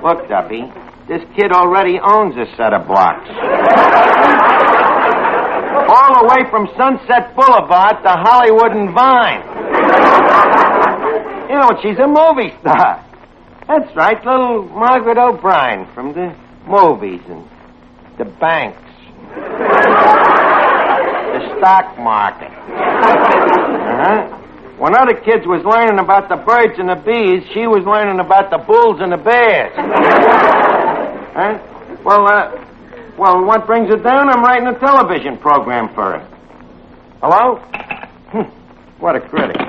Look, Duffy, this kid already owns a set of blocks. All the way from Sunset Boulevard to Hollywood and Vine. You know, she's a movie star. That's right, little Margaret O'Brien from the movies and the banks. The stock market. Uh-huh. When other kids was learning about the birds and the bees, she was learning about the bulls and the bears. Huh? Well, what brings her down? I'm writing a television program for her. Hello? What a critic.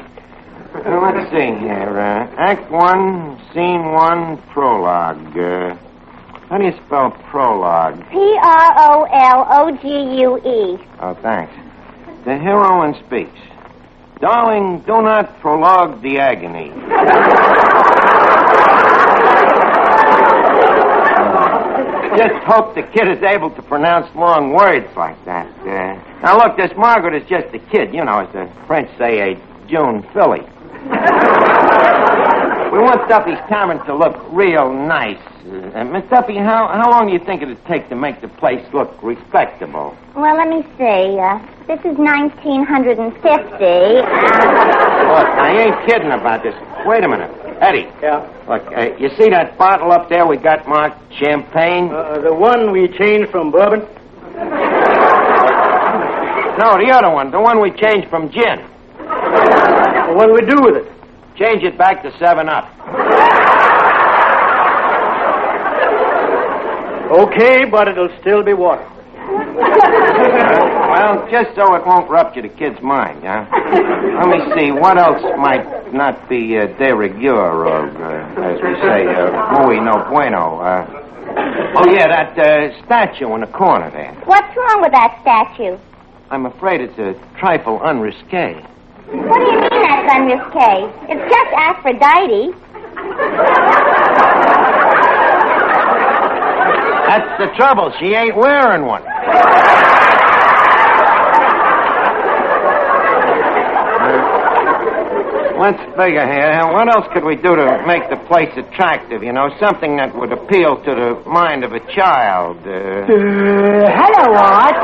Let's see here. Act 1, Scene 1, Prologue. How do you spell prologue? Prologue. Oh, thanks. The heroine speaks. Darling, do not prologue the agony. Just hope the kid is able to pronounce long words like that. Now, look, this Margaret is just a kid. You know, as the French say, a June filly. We want Duffy's Tavern to look real nice. Miss Duffy, how long do you think it'd take to make the place look respectable? Well, let me see. This is 1950. Look, I ain't kidding about this. Wait a minute. Eddie. Yeah? Look, you see that bottle up there we got marked champagne? The one we changed from bourbon? No, the other one. The one we changed from gin. Well, what do we do with it? Change it back to 7-Up. Okay, but it'll still be water. Well, just so it won't rupture the kid's mind, huh? Let me see, what else might not be de rigueur or, as we say, muy no bueno? Oh, yeah, that statue in the corner there. What's wrong with that statue? I'm afraid it's a trifle unrisque. What do you mean that's unrisque? It's just Aphrodite. That's the trouble. She ain't wearing one. Let's figure here. What else could we do to make the place attractive? You know, something that would appeal to the mind of a child. Hello, Arch.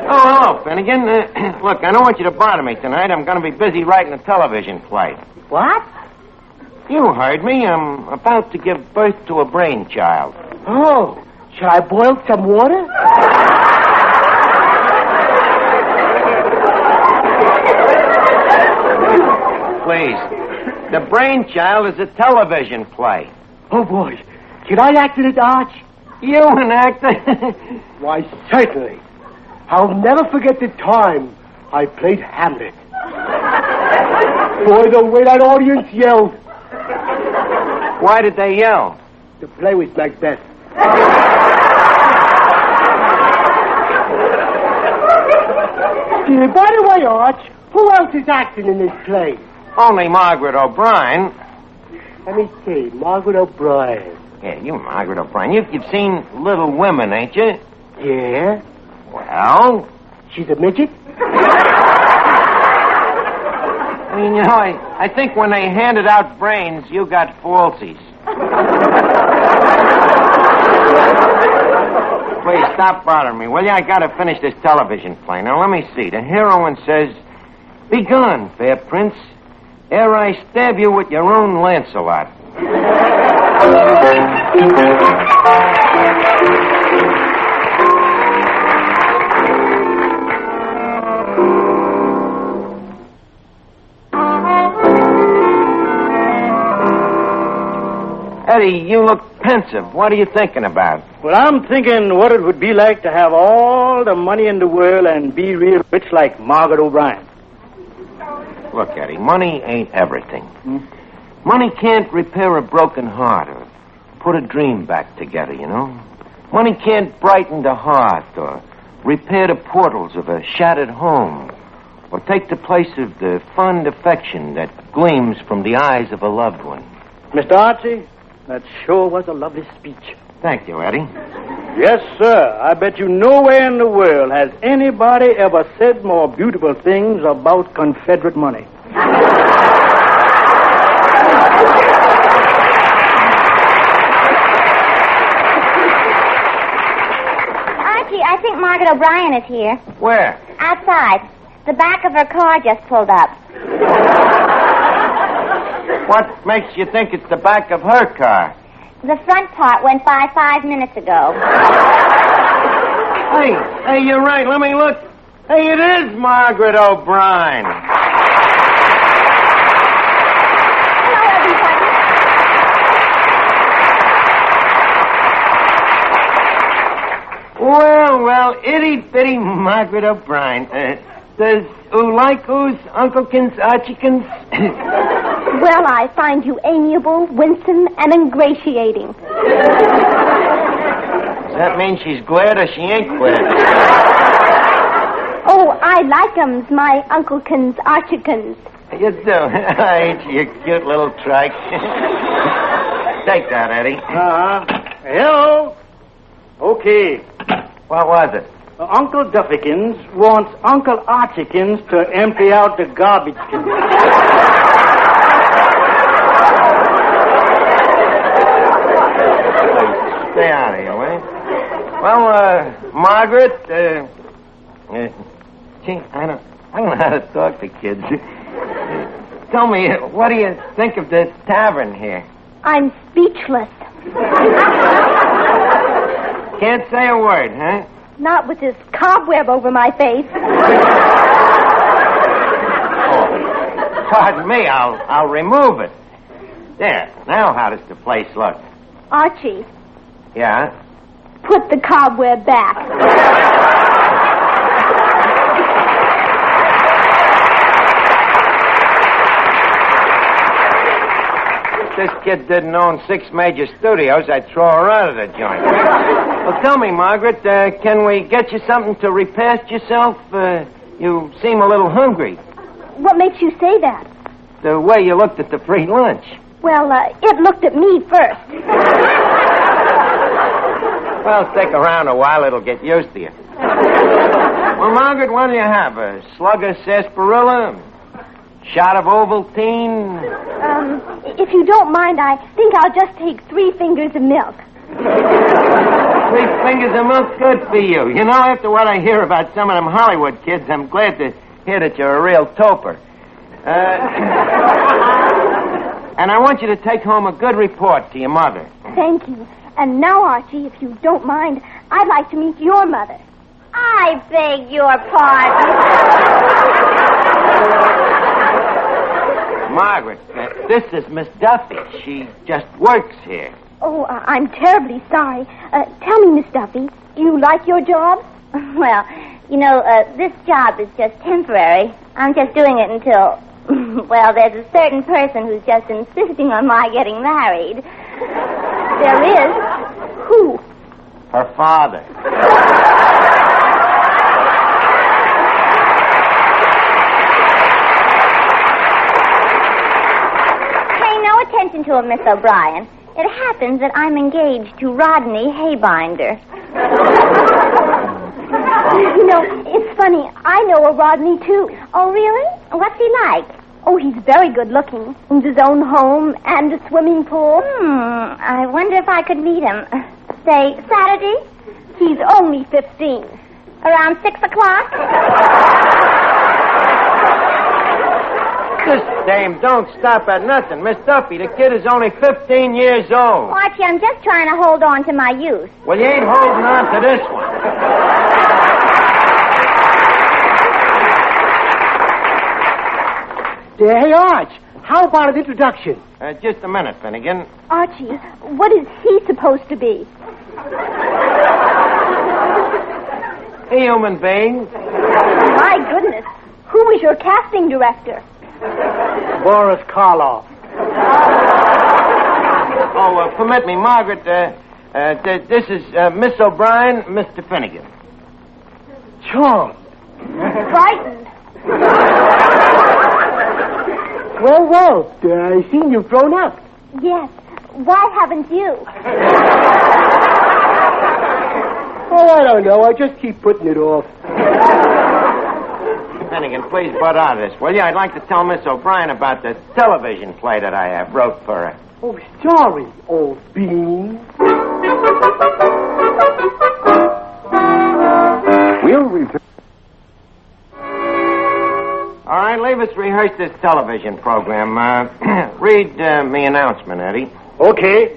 Oh, hello, Finnegan. Look, I don't want you to bother me tonight. I'm going to be busy writing a television play. What? You heard me. I'm about to give birth to a brainchild. Oh, should I boil some water? Please. The brainchild is a television play. Oh, boy. Can I act in it, Arch? You an actor? Why, certainly. I'll never forget the time I played Hamlet. Boy, the way that audience yelled. Why did they yell? The play was Macbeth. By the way, Arch, who else is acting in this play? Only Margaret O'Brien. Let me see, Margaret O'Brien. Yeah, you Margaret O'Brien. You've seen Little Women, ain't you? Yeah? Well? She's a midget? You know, I think when they handed out brains, you got falsies. Please, stop bothering me, will you? I gotta finish this television play. Now, let me see. The heroine says, "Begone, fair prince, ere I stab you with your own Lancelot." Eddie, you look pensive. What are you thinking about? Well, I'm thinking what it would be like to have all the money in the world and be real rich like Margaret O'Brien. Look, Eddie, money ain't everything. Money can't repair a broken heart or put a dream back together, you know? Money can't brighten the heart or repair the portals of a shattered home or take the place of the fond affection that gleams from the eyes of a loved one. Mr. Archie, that sure was a lovely speech. Thank you, Eddie. Yes, sir. I bet you nowhere in the world has anybody ever said more beautiful things about Confederate money. Archie, I think Margaret O'Brien is here. Where? Outside. The back of her car just pulled up. What makes you think it's the back of her car? The front part went by 5 minutes ago. Hey, you're right. Let me look. Hey, it is Margaret O'Brien. Hello, Well, everybody. itty-bitty Margaret O'Brien. Does oo like oo's Unclekins, Archiekins? Well, I find you amiable, winsome, and ingratiating. Does that mean she's glad or she ain't glad? Oh, I like 'ems, my Unclekins, Archiekins. You do? Ain't you cute little trike? Take that, Eddie. Hello. Okay. What was it? Uncle Duffykins wants Uncle Archiekins to empty out the garbage can. Stay out of here, will you? Well, Margaret, gee, I don't know how to talk to kids. Tell me, what do you think of the tavern here? I'm speechless. Can't say a word, huh? Not with this cobweb over my face. Oh, pardon me, I'll remove it. There, now how does the place look? Archie, Yeah? put the cobweb back. If this kid didn't own 6 major studios, I'd throw her out of the joint. Well, tell me, Margaret, can we get you something to repast yourself? You seem a little hungry. What makes you say that? The way you looked at the free lunch. Well, it looked at me first. Well, stick around a while, it'll get used to you. Well, Margaret, what do you have? A slug of sarsaparilla? Shot of Ovaltine? If you don't mind, I think I'll just take 3 fingers of milk. 3 fingers of milk, good for you. You know, after what I hear about some of them Hollywood kids, I'm glad to hear that you're a real toper. And I want you to take home a good report to your mother. Thank you. And now, Archie, if you don't mind, I'd like to meet your mother. I beg your pardon. Margaret, this is Miss Duffy. She just works here. Oh, I'm terribly sorry. Tell me, Miss Duffy, do you like your job? Well, you know, this job is just temporary. I'm just doing it until, well, there's a certain person who's just insisting on my getting married. There is? Who? Her father. Pay no attention to him, Miss O'Brien. It happens that I'm engaged to Rodney Haybinder. You know, it's funny. I know a Rodney, too. Oh, really? What's he like? Oh, he's very good looking. Owns his own home and a swimming pool. I wonder if I could meet him. Say, Saturday? He's only 15. Around 6 o'clock? This dame don't stop at nothing. Miss Duffy, the kid is only 15 years old. Archie, I'm just trying to hold on to my youth. Well, you ain't holding on to this one. Hey, Arch, how about an introduction? Just a minute, Finnegan. Archie, what is he supposed to be? A human being. My goodness. Who was your casting director? Boris Karloff. Oh, permit me, Margaret. This is Miss O'Brien, Mr. Finnegan. Charle. Frightened. Well, I seen you've grown up. Yes. Why haven't you? Oh, I don't know. I just keep putting it off. Finnegan, please butt out of this, will you? I'd like to tell Miss O'Brien about the television play that I wrote for her. Oh, sorry, old bean. We'll return. All right, leave us rehearse this television program. Read me announcement, Eddie. Okay.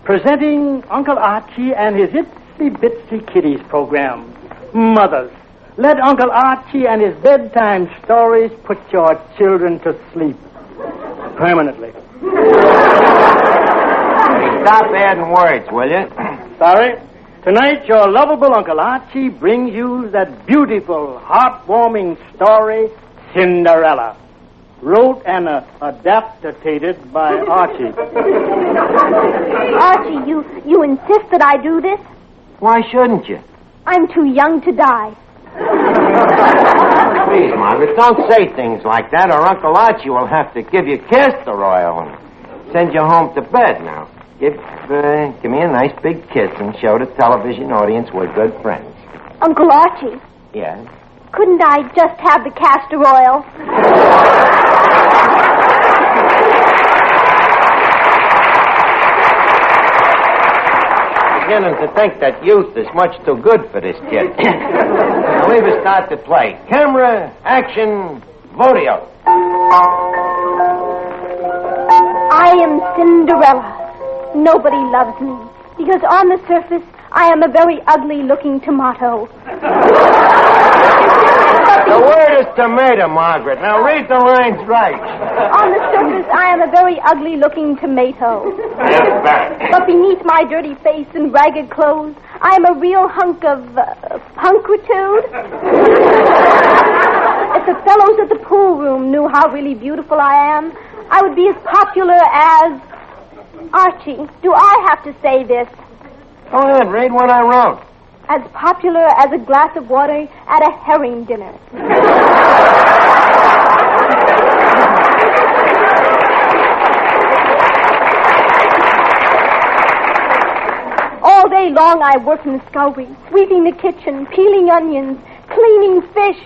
Presenting Uncle Archie and his Itsy Bitsy Kitties program. Mothers, let Uncle Archie and his bedtime stories put your children to sleep. Permanently. Stop adding words, will you? Sorry. Tonight, your lovable Uncle Archie brings you that beautiful, heartwarming story, Cinderella. Wrote and adapted by Archie. Archie, you insist that I do this? Why shouldn't you? I'm too young to die. Please, Margaret, don't say things like that, or Uncle Archie will have to give you castor oil and send you home to bed now. Give me a nice big kiss and show the television audience we're good friends. Uncle Archie. Yeah? Couldn't I just have the castor oil? Beginning to think that youth is much too good for this kid. Now leave us start the play. Camera, action, Vodio. I am Cinderella. Nobody loves me because on the surface I am a very ugly-looking tomato. The word is tomato, Margaret. Now read the lines right. On the surface, I am a very ugly-looking tomato. But beneath my dirty face and ragged clothes, I am a real hunk of punkritude. If the fellows at the pool room knew how really beautiful I am, I would be as popular as... Archie, do I have to say this? Go ahead, read what I wrote. As popular as a glass of water at a herring dinner. All day long I work in the scullery, sweeping the kitchen, peeling onions, cleaning fish.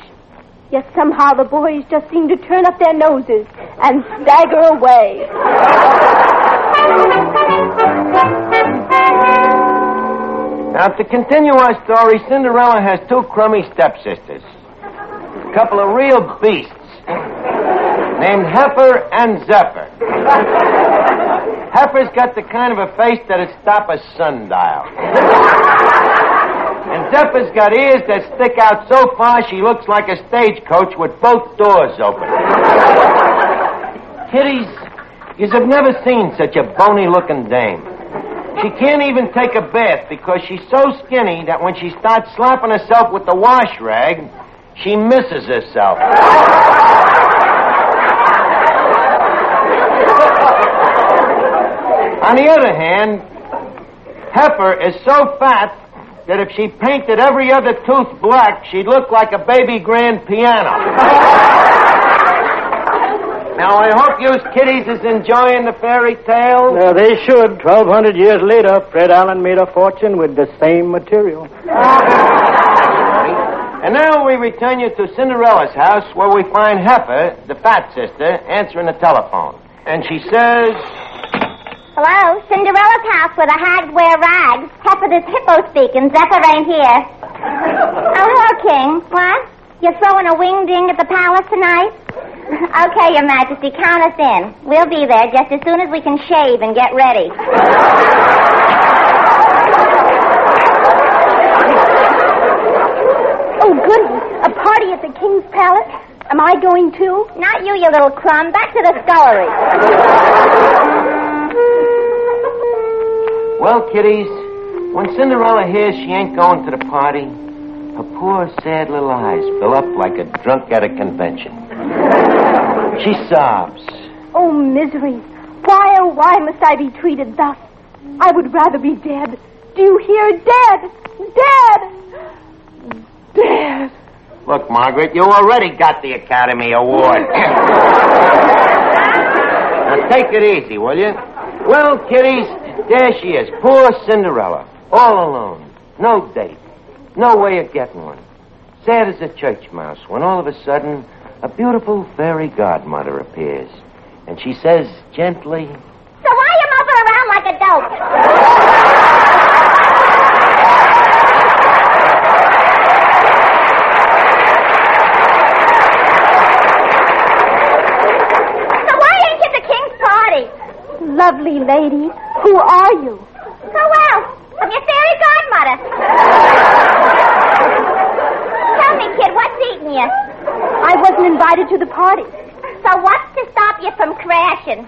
Yet somehow the boys just seem to turn up their noses and stagger away. Now, to continue our story, Cinderella has two crummy stepsisters. A couple of real beasts named Heifer and Zephyr. Heifer's got the kind of a face that'd stop a sundial. And Zephyr's got ears that stick out so far she looks like a stagecoach with both doors open. Kiddies, yous have never seen such a bony-looking dame. She can't even take a bath because she's so skinny that when she starts slapping herself with the wash rag, she misses herself. On the other hand, Heifer is so fat that if she painted every other tooth black, she'd look like a baby grand piano. Now, I hope you kiddies is enjoying the fairy tale. They should. 1,200 years later, Fred Allen made a fortune with the same material. And now we return you to Cinderella's house, where we find Heifer, the fat sister, answering the telephone. And she says... Hello, Cinderella's house where the hags wear rags. Heifer this hippo speaking. Zephyr ain't here. Oh, hello, King. What? You're throwing a wing-ding at the palace tonight? Okay, Your Majesty, count us in. We'll be there just as soon as we can shave and get ready. Oh, goodness. A party at the King's Palace? Am I going too? Not you, you little crumb. Back to the scullery. Well, kiddies, when Cinderella hears she ain't going to the party, her poor, sad little eyes fill up like a drunk at a convention. She sobs. Oh, misery. Why, oh, why must I be treated thus? I would rather be dead. Do you hear? Dead! Dead! Dead! Look, Margaret, you already got the Academy Award. Now, take it easy, will you? Well, kiddies, there she is, poor Cinderella, all alone. No date. No way of getting one. Sad as a church mouse when all of a sudden a beautiful fairy godmother appears. And she says gently... So why are you moping around like a dope? So why ain't you at the King's party? Lovely lady, who are you? So well, I'm your fairy godmother. Tell me, kid, what's eating you? I wasn't invited to the party. So what's to stop you from crashing?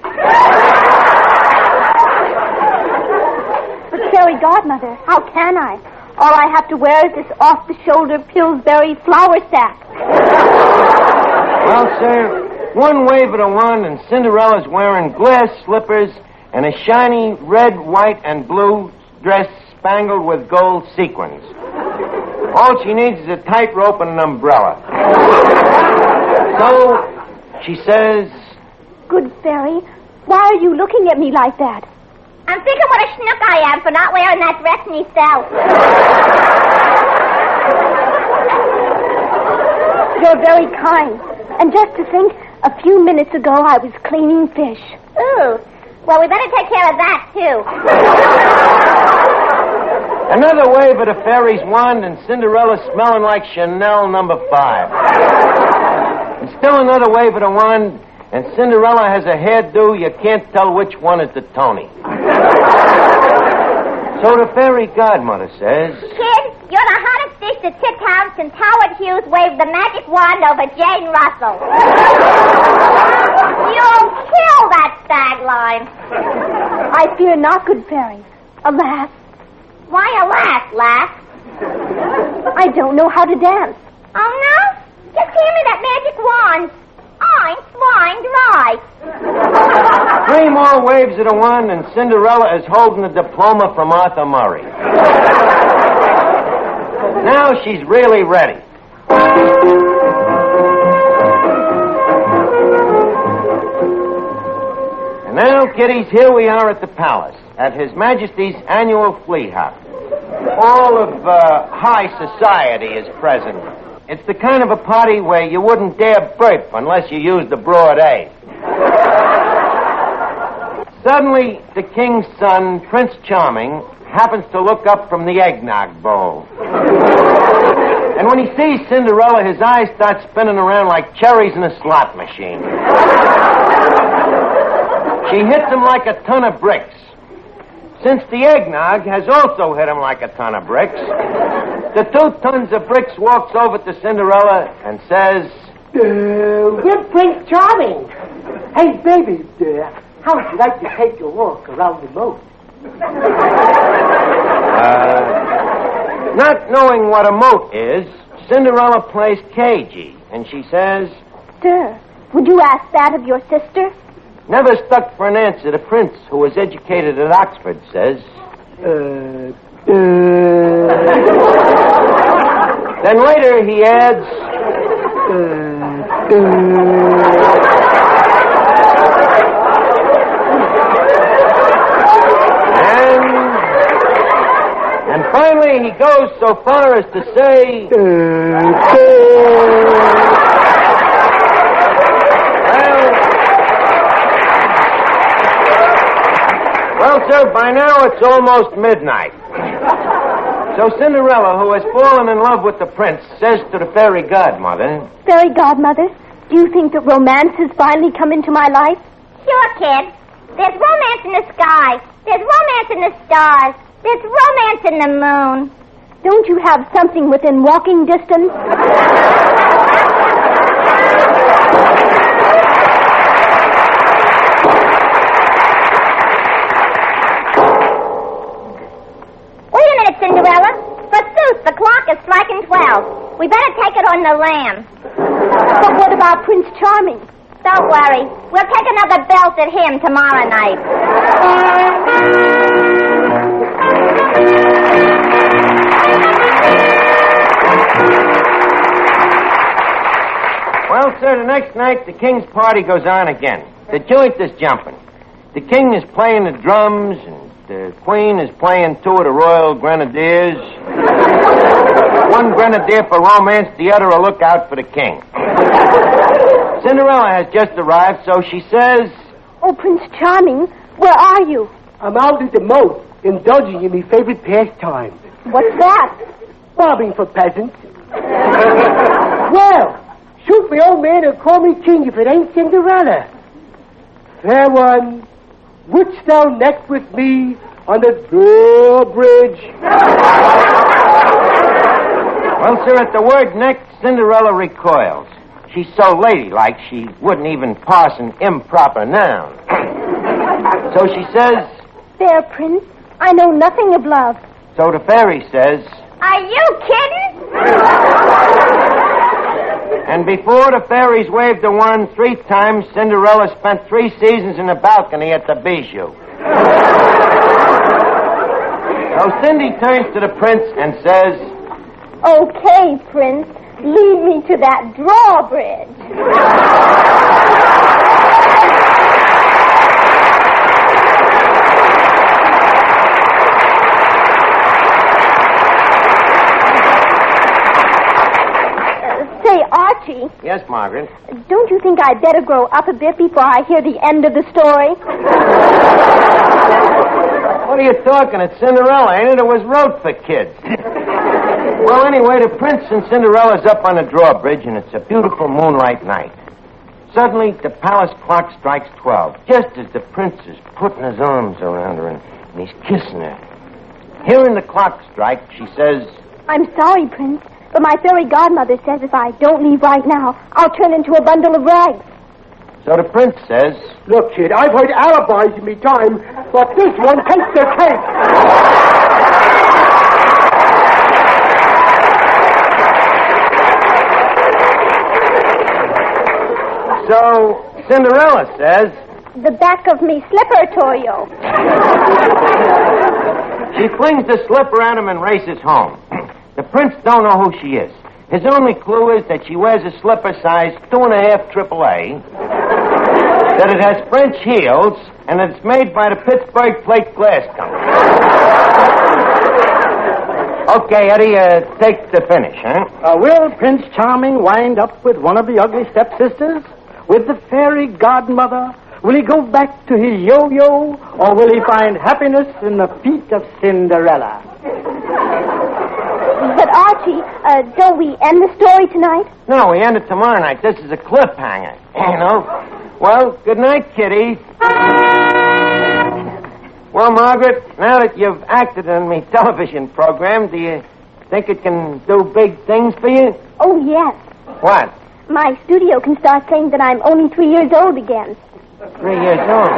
But, fairy godmother, how can I? All I have to wear is this off-the-shoulder Pillsbury flour sack. Well, sir, one wave of the wand and Cinderella's wearing glass slippers and a shiny red, white, and blue dress spangled with gold sequins. All she needs is a tightrope and an umbrella. So, she says... Good fairy, why are you looking at me like that? I'm thinking what a schnook I am for not wearing that dress myself. You're very kind. And just to think, a few minutes ago I was cleaning fish. Ooh. Well, we better take care of that, too. Another wave of the fairy's wand and Cinderella smelling like Chanel No. 5. And still another wave of the wand and Cinderella has a hairdo you can't tell which one is the Tony. So the fairy godmother says... Kid, you're the hottest dish the tit town since Howard Hughes waved the magic wand over Jane Russell. You'll kill that stagline. I fear not, good fairy. Alas. Why alas, lass? I don't know how to dance. Oh, no? Just hand me that magic wand. I'm swine dry. 3 more waves of the wand and Cinderella is holding a diploma from Arthur Murray. Now she's really ready. And now, kiddies, here we are at the palace, at His Majesty's annual flea hop. All of high society is present. It's the kind of a party where you wouldn't dare burp unless you used the broad A. Suddenly, the king's son, Prince Charming, happens to look up from the eggnog bowl. And when he sees Cinderella, his eyes start spinning around like cherries in a slot machine. She hits him like a ton of bricks. Since the eggnog has also hit him like a ton of bricks, the 2 tons of bricks walks over to Cinderella and says... Dear Prince Charming. Hey, baby, how would you like to take a walk around the moat? Not knowing what a moat is, Cinderella plays cagey, and she says... Sir, would you ask that of your sister? Never stuck for an answer, the prince, who was educated at Oxford, says... Then later he adds... And finally, he goes so far as to say... Well, sir, by now it's almost midnight. So Cinderella, who has fallen in love with the prince, says to the fairy godmother... Fairy godmother, do you think that romance has finally come into my life? Sure, kid. There's romance in the sky. There's romance in the stars. There's romance in the moon. Don't you have something within walking distance? Wait a minute, Cinderella. Forsooth, the clock is striking 12. We better take it on the lamb. But what about Prince Charming? Don't worry. We'll take another belt at him tomorrow night. Well, sir, the next night the king's party goes on again. The joint is jumping. The king is playing the drums, and the queen is playing two of the royal grenadiers. One grenadier for romance, the other a lookout for the king. Cinderella has just arrived, so she says... Oh, Prince Charming, where are you? I'm out at the moat, indulging in my favorite pastime. What's that? Bobbing for peasants. Well, shoot me old man and call me king if it ain't Cinderella. Fair one, wouldst thou neck with me on the drawbridge? Well, sir, at the word neck, Cinderella recoils. She's so ladylike, she wouldn't even parse an improper noun. So she says... There, Prince, I know nothing of love. So the fairy says... Are you kidding? And before the fairies waved the wand 3 times, Cinderella spent 3 seasons in the balcony at the Bijou. So Cindy turns to the prince and says... Okay, Prince, lead me to that drawbridge. Say, Archie. Yes, Margaret? Don't you think I'd better grow up a bit before I hear the end of the story? What are you talking? It's Cinderella, ain't it? It was wrote for kids. Well, anyway, the prince and Cinderella's up on the drawbridge, and it's a beautiful moonlight night. Suddenly, the palace clock strikes 12, just as the prince is putting his arms around her and he's kissing her. Hearing the clock strike, she says... I'm sorry, Prince, but my fairy godmother says if I don't leave right now, I'll turn into a bundle of rags. So the prince says... Look, kid, I've heard alibis in me time, but this one takes the cake. So Cinderella says... The back of me slipper, Toyo. She flings the slipper at him and races home. The prince don't know who she is. His only clue is that she wears a slipper size 2.5 AAA, that it has French heels, and that it's made by the Pittsburgh Plate Glass Company. Okay, Eddie, take the finish, huh? Will Prince Charming wind up with one of the ugly stepsisters? With the fairy godmother? Will he go back to his yo-yo? Or will he find happiness in the feet of Cinderella? But, Archie, don't we end the story tonight? No, we end it tomorrow night. This is a cliffhanger, you know. Well, good night, kiddies. Well, Margaret, now that you've acted in my television program, do you think it can do big things for you? Oh, yes. What? My studio can start saying that I'm only 3 years old again. 3 years old?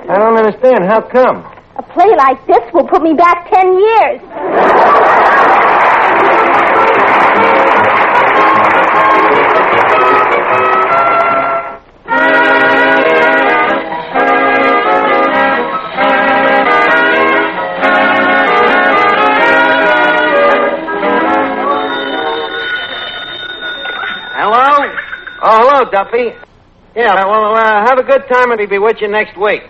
I don't understand. How come? A play like this will put me back 10 years. Oh, hello, Duffy. Yeah, well, have a good time and I'll be with you next week.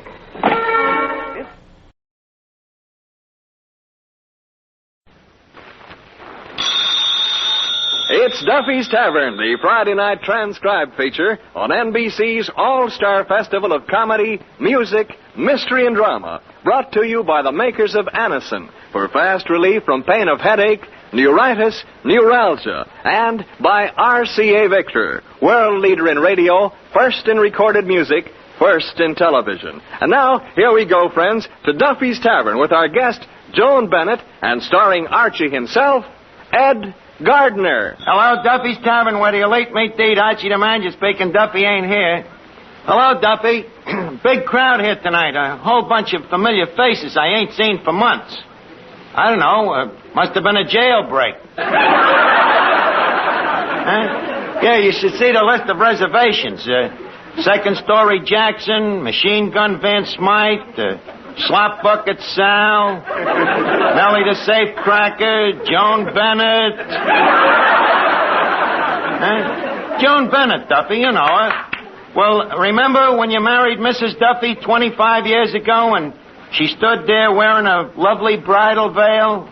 It's Duffy's Tavern, the Friday night transcribed feature on NBC's All-Star Festival of Comedy, Music, Mystery, and Drama, brought to you by the makers of Anacin for fast relief from pain of headache, neuritis, neuralgia, and by RCA Victor, world leader in radio, first in recorded music, first in television. And now, here we go, friends, to Duffy's Tavern with our guest, Joan Bennett, and starring Archie himself, Ed Gardner. Hello, Duffy's Tavern, where your late mate Dade Archie the manager speaking. Duffy ain't here. Hello, Duffy. Big crowd here tonight. A whole bunch of familiar faces I ain't seen for months. I don't know. Must have been a jailbreak. Huh? Yeah, you should see the list of reservations. Second Story Jackson, Machine Gun Van Smythe, Slop Bucket Sal, Nellie the Safecracker, Joan Bennett. Joan Bennett, Duffy, you know her. Well, remember when you married Mrs. Duffy 25 years ago and she stood there wearing a lovely bridal veil?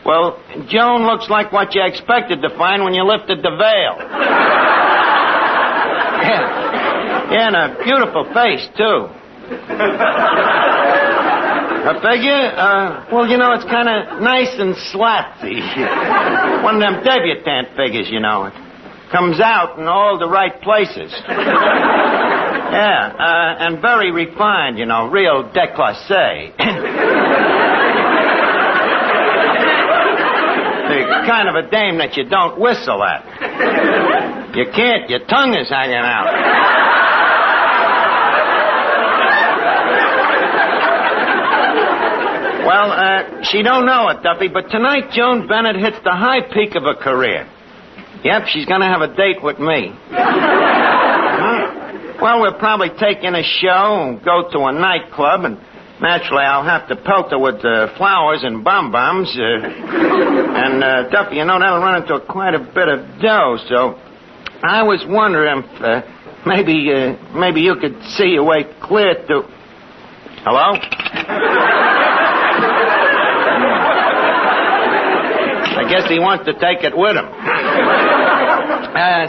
Well, Joan looks like what you expected to find when you lifted the veil. Yeah, and a beautiful face, too. Her figure? Well, you know, it's kind of nice and slapsy. One of them debutante figures, you know. It comes out in all the right places. Yeah, and very refined, you know, real déclassé. The kind of a dame that you don't whistle at. You can't, your tongue is hanging out. Well, she don't know it, Duffy, but tonight Joan Bennett hits the high peak of her career. Yep, she's going to have a date with me. Well, we'll probably take in a show and go to a nightclub, and naturally I'll have to pelt her with flowers and bonbons. And, Duffy, you know, that'll run into quite a bit of dough, so I was wondering if maybe you could see your way clear to... Hello? I guess he wants to take it with him.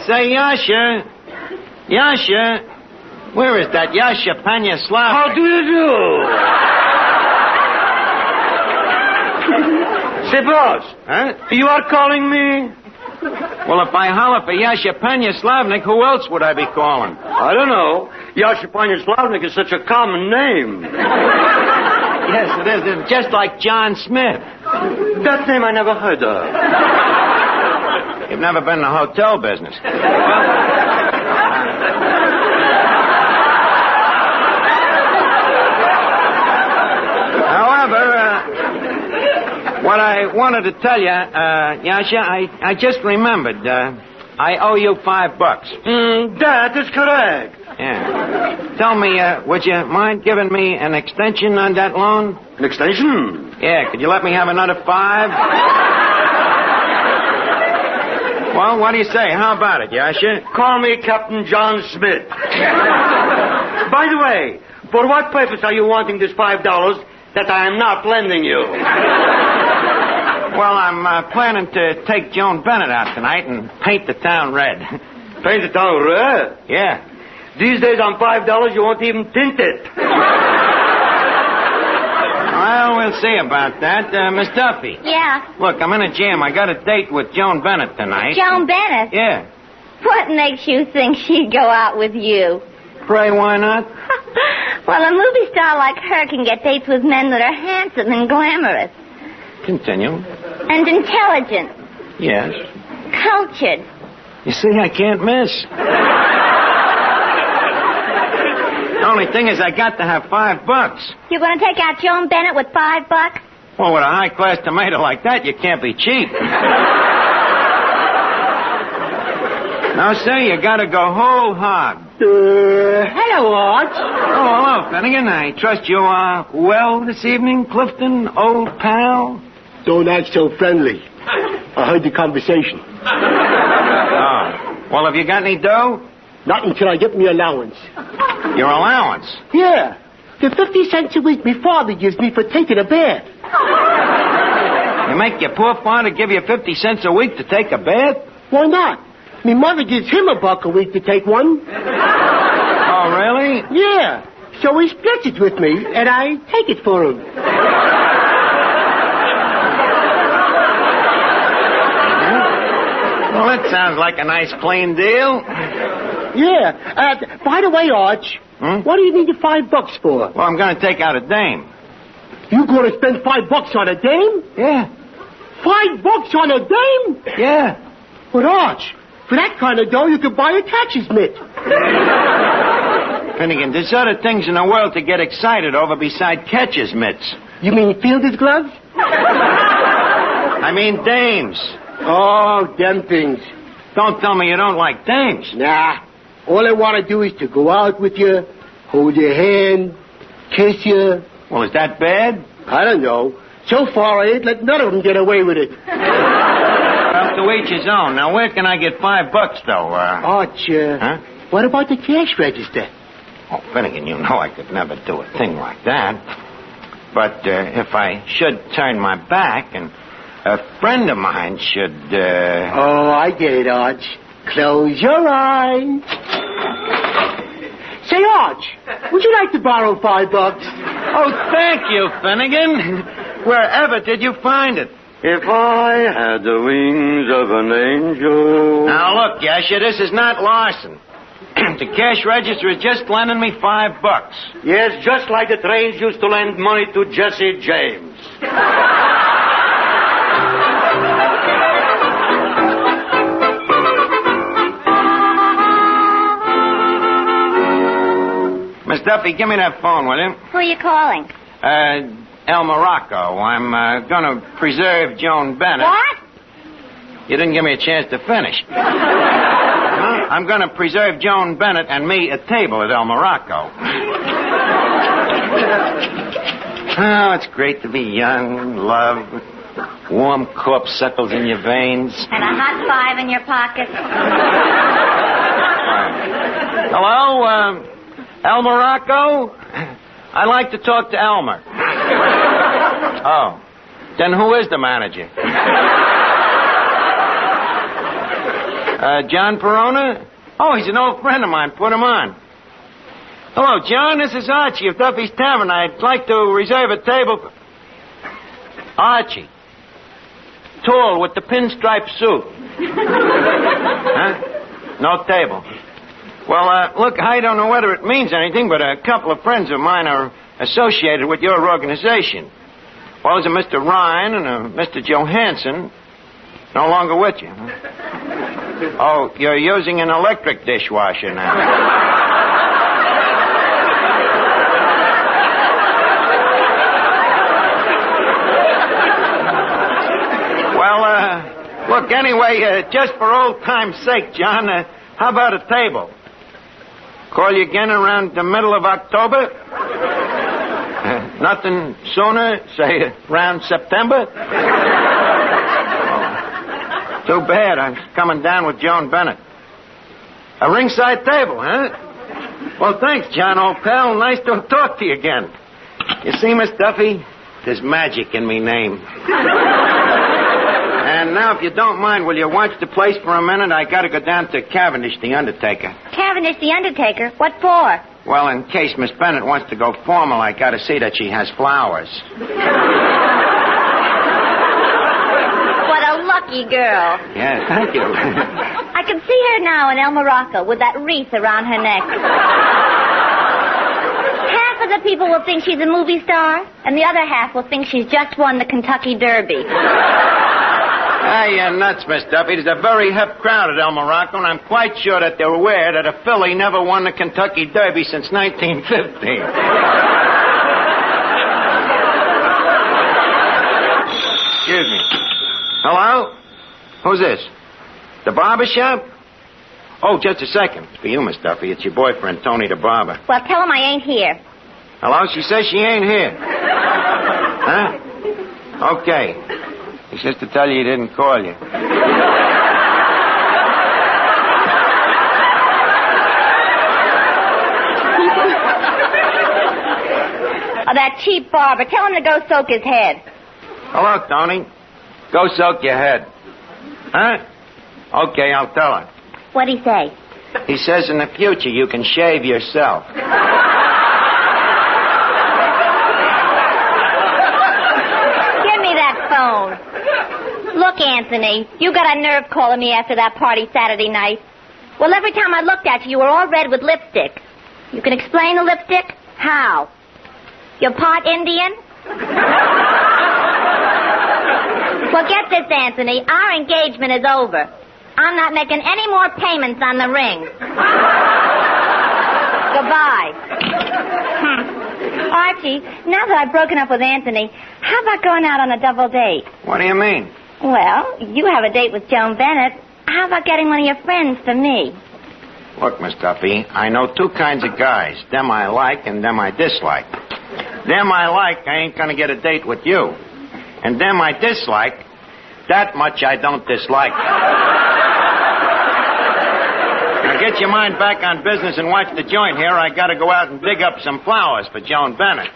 Say, Yasha, where is that Yasha Panya-Slavnik? How do you do? Say, boss. Huh? You are calling me? Well, if I holler for Yasha Panya-Slavnik, who else would I be calling? I don't know. Yasha Panya-Slavnik is such a common name. Yes, it is. It's just like John Smith. That name I never heard of. You've never been in the hotel business. However, what I wanted to tell you, Yasha, I just remembered. I owe you $5. That is correct. Yeah. Tell me, would you mind giving me an extension on that loan? An extension? Yeah, could you let me have another $5? Well, what do you say? How about it, Yasha? Call me Captain John Smith. By the way, for what purpose are you wanting this $5 that I am not lending you? Well, I'm planning to take Joan Bennett out tonight and paint the town red. Paint the town red? Yeah. These days on $5, you won't even tint it. Well, we'll see about that. Miss Duffy. Yeah. Look, I'm in a jam. I got a date with Joan Bennett tonight. Joan Bennett? Yeah. What makes you think she'd go out with you? Pray, why not? Well, a movie star like her can get dates with men that are handsome and glamorous. Continue. And intelligent. Yes. Cultured. You see, I can't miss. The only thing is I got to have $5. You're going to take out Joan Bennett with $5? Well, with a high-class tomato like that, you can't be cheap. Now, say, you got to go whole hog. Hello, Art. Oh, hello, Finnegan. I trust you are well this evening, Clifton, old pal? Don't act so friendly. I heard the conversation. Oh. Well, have you got any dough? Not until I get me allowance. Your allowance? Yeah. The 50 cents a week my father gives me for taking a bath. You make your poor father give you 50 cents a week to take a bath? Why not? Me mother gives him $1 a week to take one. Oh, really? Yeah. So he splits it with me, and I take it for him. Well, that sounds like a nice, clean deal. Yeah. By the way, Arch, what do you need the $5 for? Well, I'm going to take out a dame. You going to spend $5 on a dame? Yeah. $5 on a dame? Yeah. But, Arch, for that kind of dough, you could buy a catcher's mitt. Finnegan, there's other things in the world to get excited over beside catcher's mitts. You mean fielder's gloves? I mean dames. Oh, them things. Don't tell me you don't like dames. Nah. All I want to do is to go out with you, hold your hand, kiss you. Well, is that bad? I don't know. So far, I ain't let none of them get away with it. Well, to each his own. Now, where can I get $5, though? Arch, huh? What about the cash register? Oh, Finnegan, you know I could never do a thing like that. But if I should turn my back and a friend of mine should... Oh, I get it, Arch. Close your eyes. Say, Arch, would you like to borrow $5? Oh, thank you, Finnegan. Wherever did you find it? If I had the wings of an angel... Now, look, Yasha, this is not larceny. The cash register is just lending me $5. Yes, just like the trains used to lend money to Jesse James. Miss Duffy, give me that phone, will you? Who are you calling? El Morocco. I'm going to preserve Joan Bennett. What? You didn't give me a chance to finish. I'm going to preserve Joan Bennett and me a table at El Morocco. Oh, it's great to be young, love, warm corpuscles in your veins. And a hot five in your pocket. Hello, El Morocco? I'd like to talk to Elmer. Oh, then who is the manager? John Perona? Oh, he's an old friend of mine. Put him on. Hello, John. This is Archie of Duffy's Tavern. I'd like to reserve a table for... Archie. Tall with the pinstripe suit. Huh? No table. Well, look, I don't know whether it means anything, but a couple of friends of mine are associated with your organization. Well, there's a Mr. Ryan and a Mr. Johansson. No longer with you, huh? Oh, you're using an electric dishwasher now. Well, look, anyway, just for old time's sake, John, how about a table? Call you again around the middle of October? Nothing sooner, say around September? Too bad. I'm coming down with Joan Bennett. A ringside table, huh? Well, thanks, John, old pal. Nice to talk to you again. You see, Miss Duffy, there's magic in me name. And now, if you don't mind, will you watch the place for a minute? I got to go down to Cavendish, the undertaker. Cavendish, the undertaker? What for? Well, in case Miss Bennett wants to go formal, I got to see that she has flowers. Lucky girl. Yeah, thank you. I can see her now in El Morocco with that wreath around her neck. Half of the people will think she's a movie star, and the other half will think she's just won the Kentucky Derby. Hey, you're nuts, Miss Duffy. There's a very hip crowd at El Morocco, and I'm quite sure that they're aware that a filly never won the Kentucky Derby since 1915. Excuse me. Hello? Who's this? The barber shop? Oh, just a second. It's for you, Miss Duffy. It's your boyfriend, Tony the barber. Well, tell him I ain't here. Hello? She says she ain't here. Huh? Okay. He says to tell you he didn't call you. Oh, that cheap barber. Tell him to go soak his head. Hello, Tony. Go soak your head. Huh? Okay, I'll tell her. What'd he say? He says in the future you can shave yourself. Give me that phone. Look, Anthony, you got a nerve calling me after that party Saturday night. Well, every time I looked at you, you were all red with lipstick. You can explain the lipstick? How? You're part Indian? Well, get this, Anthony. Our engagement is over. I'm not making any more payments on the ring. Goodbye. Archie, now that I've broken up with Anthony, how about going out on a double date? What do you mean? Well, you have a date with Joan Bennett. How about getting one of your friends for me? Look, Miss Duffy, I know two kinds of guys. Them I like and them I dislike. Them I like, I ain't gonna get a date with you. And them I dislike, that much I don't dislike. Now get your mind back on business and watch the joint here. I gotta go out and dig up some flowers for Joan Bennett.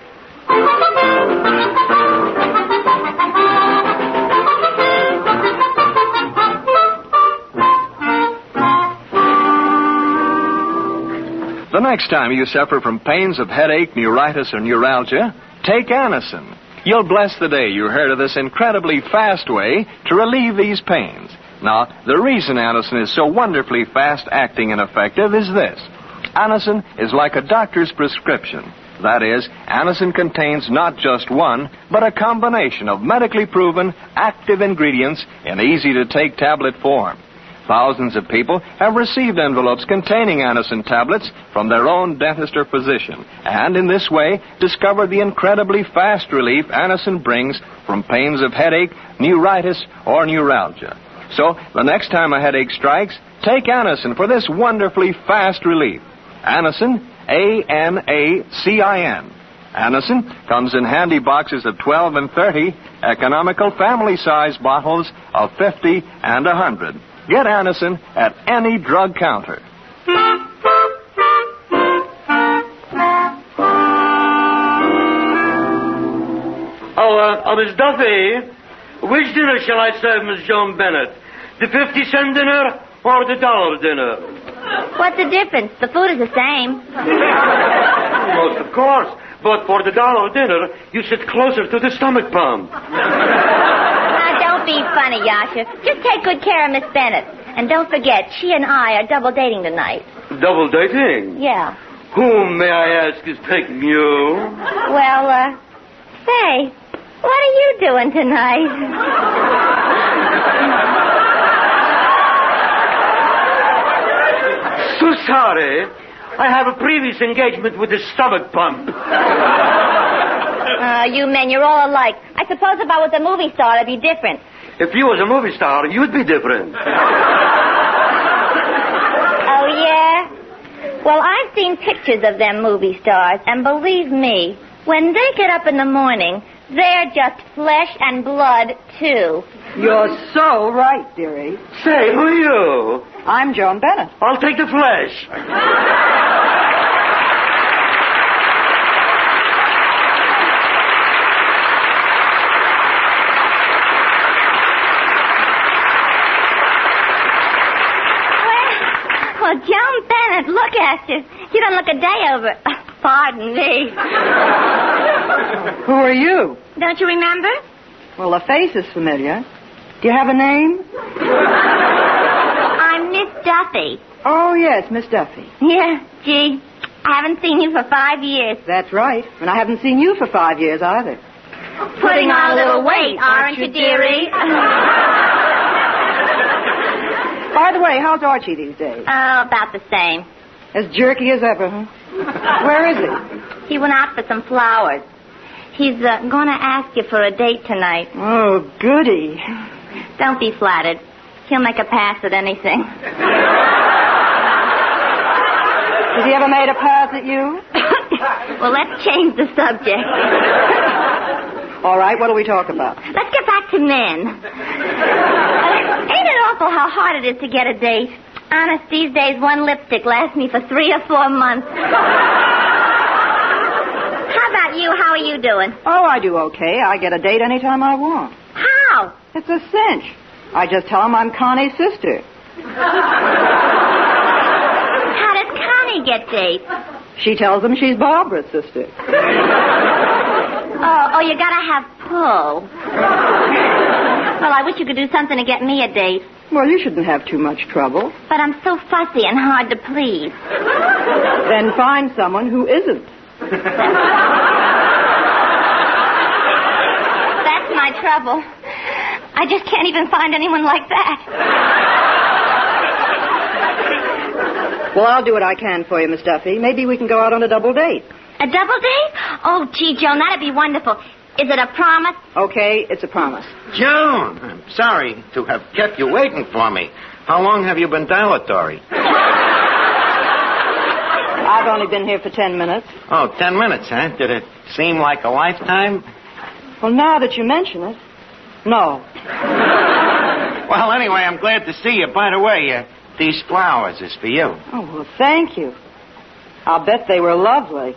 The next time you suffer from pains of headache, neuritis, or neuralgia, take Anacin. You'll bless the day you heard of this incredibly fast way to relieve these pains. Now, the reason Anacin is so wonderfully fast-acting and effective is this. Anacin is like a doctor's prescription. That is, Anacin contains not just one, but a combination of medically proven, active ingredients in easy-to-take tablet form. Thousands of people have received envelopes containing Anacin tablets from their own dentist or physician, and in this way discovered the incredibly fast relief Anacin brings from pains of headache, neuritis, or neuralgia. So, the next time a headache strikes, take Anacin for this wonderfully fast relief. Anacin, A-N-A-C-I-N. Anacin comes in handy boxes of 12 and 30, economical family-size bottles of 50 and 100. Get Anacin at any drug counter. Miss Duffy, which dinner shall I serve Miss Joan Bennett? The 50-cent dinner or the $1 dinner? What's the difference? The food is the same. Most of course. But for the $1 dinner, you sit closer to the stomach pump. Don't be funny, Yasha. Just take good care of Miss Bennett. And don't forget, she and I are double dating tonight. Double dating? Yeah. Whom, may I ask, is taking you? Well, say, what are you doing tonight? So sorry. I have a previous engagement with the stomach pump. You men, you're all alike. I suppose if I was a movie star, I'd be different. If you was a movie star, you'd be different. Oh, yeah? Well, I've seen pictures of them movie stars, and believe me, when they get up in the morning, they're just flesh and blood, too. You're so right, dearie. Say, who are you? I'm Joan Bennett. I'll take the flesh. Well, Joan Bennett, look at you. You don't look a day over. Pardon me. Who are you? Don't you remember? Well, the face is familiar. Do you have a name? I'm Miss Duffy. Oh, yes, Miss Duffy. Yeah, gee, I haven't seen you for 5 years. That's right. And I haven't seen you for 5 years either. Putting on a little weight, aren't you, dearie? By the way, how's Archie these days? Oh, about the same. As jerky as ever, huh? Where is he? He went out for some flowers. He's going to ask you for a date tonight. Oh, goody. Don't be flattered. He'll make a pass at anything. Has he ever made a pass at you? Well, let's change the subject. All right, what'll we talk about? Let's get back to men. Ain't it awful how hard it is to get a date? Honest, these days, one lipstick lasts me for 3 or 4 months. How about you? How are you doing? Oh, I do okay. I get a date anytime I want. How? It's a cinch. I just tell him I'm Connie's sister. How does Connie get dates? She tells them she's Barbara's sister. Oh, you gotta have pull. Well, I wish you could do something to get me a date. Well, you shouldn't have too much trouble. But I'm so fussy and hard to please. Then find someone who isn't. That's my trouble. I just can't even find anyone like that. Well, I'll do what I can for you, Miss Duffy. Maybe we can go out on a double date. A double date? Oh, gee, Joan, that'd be wonderful. Is it a promise? Okay, it's a promise. Joan, I'm sorry to have kept you waiting for me. How long have you been dilatory? I've only been here for 10 minutes. Oh, 10 minutes, huh? Did it seem like a lifetime? Well, now that you mention it, no. Well, anyway, I'm glad to see you. By the way, these flowers is for you. Oh, well, thank you. I'll bet they were lovely.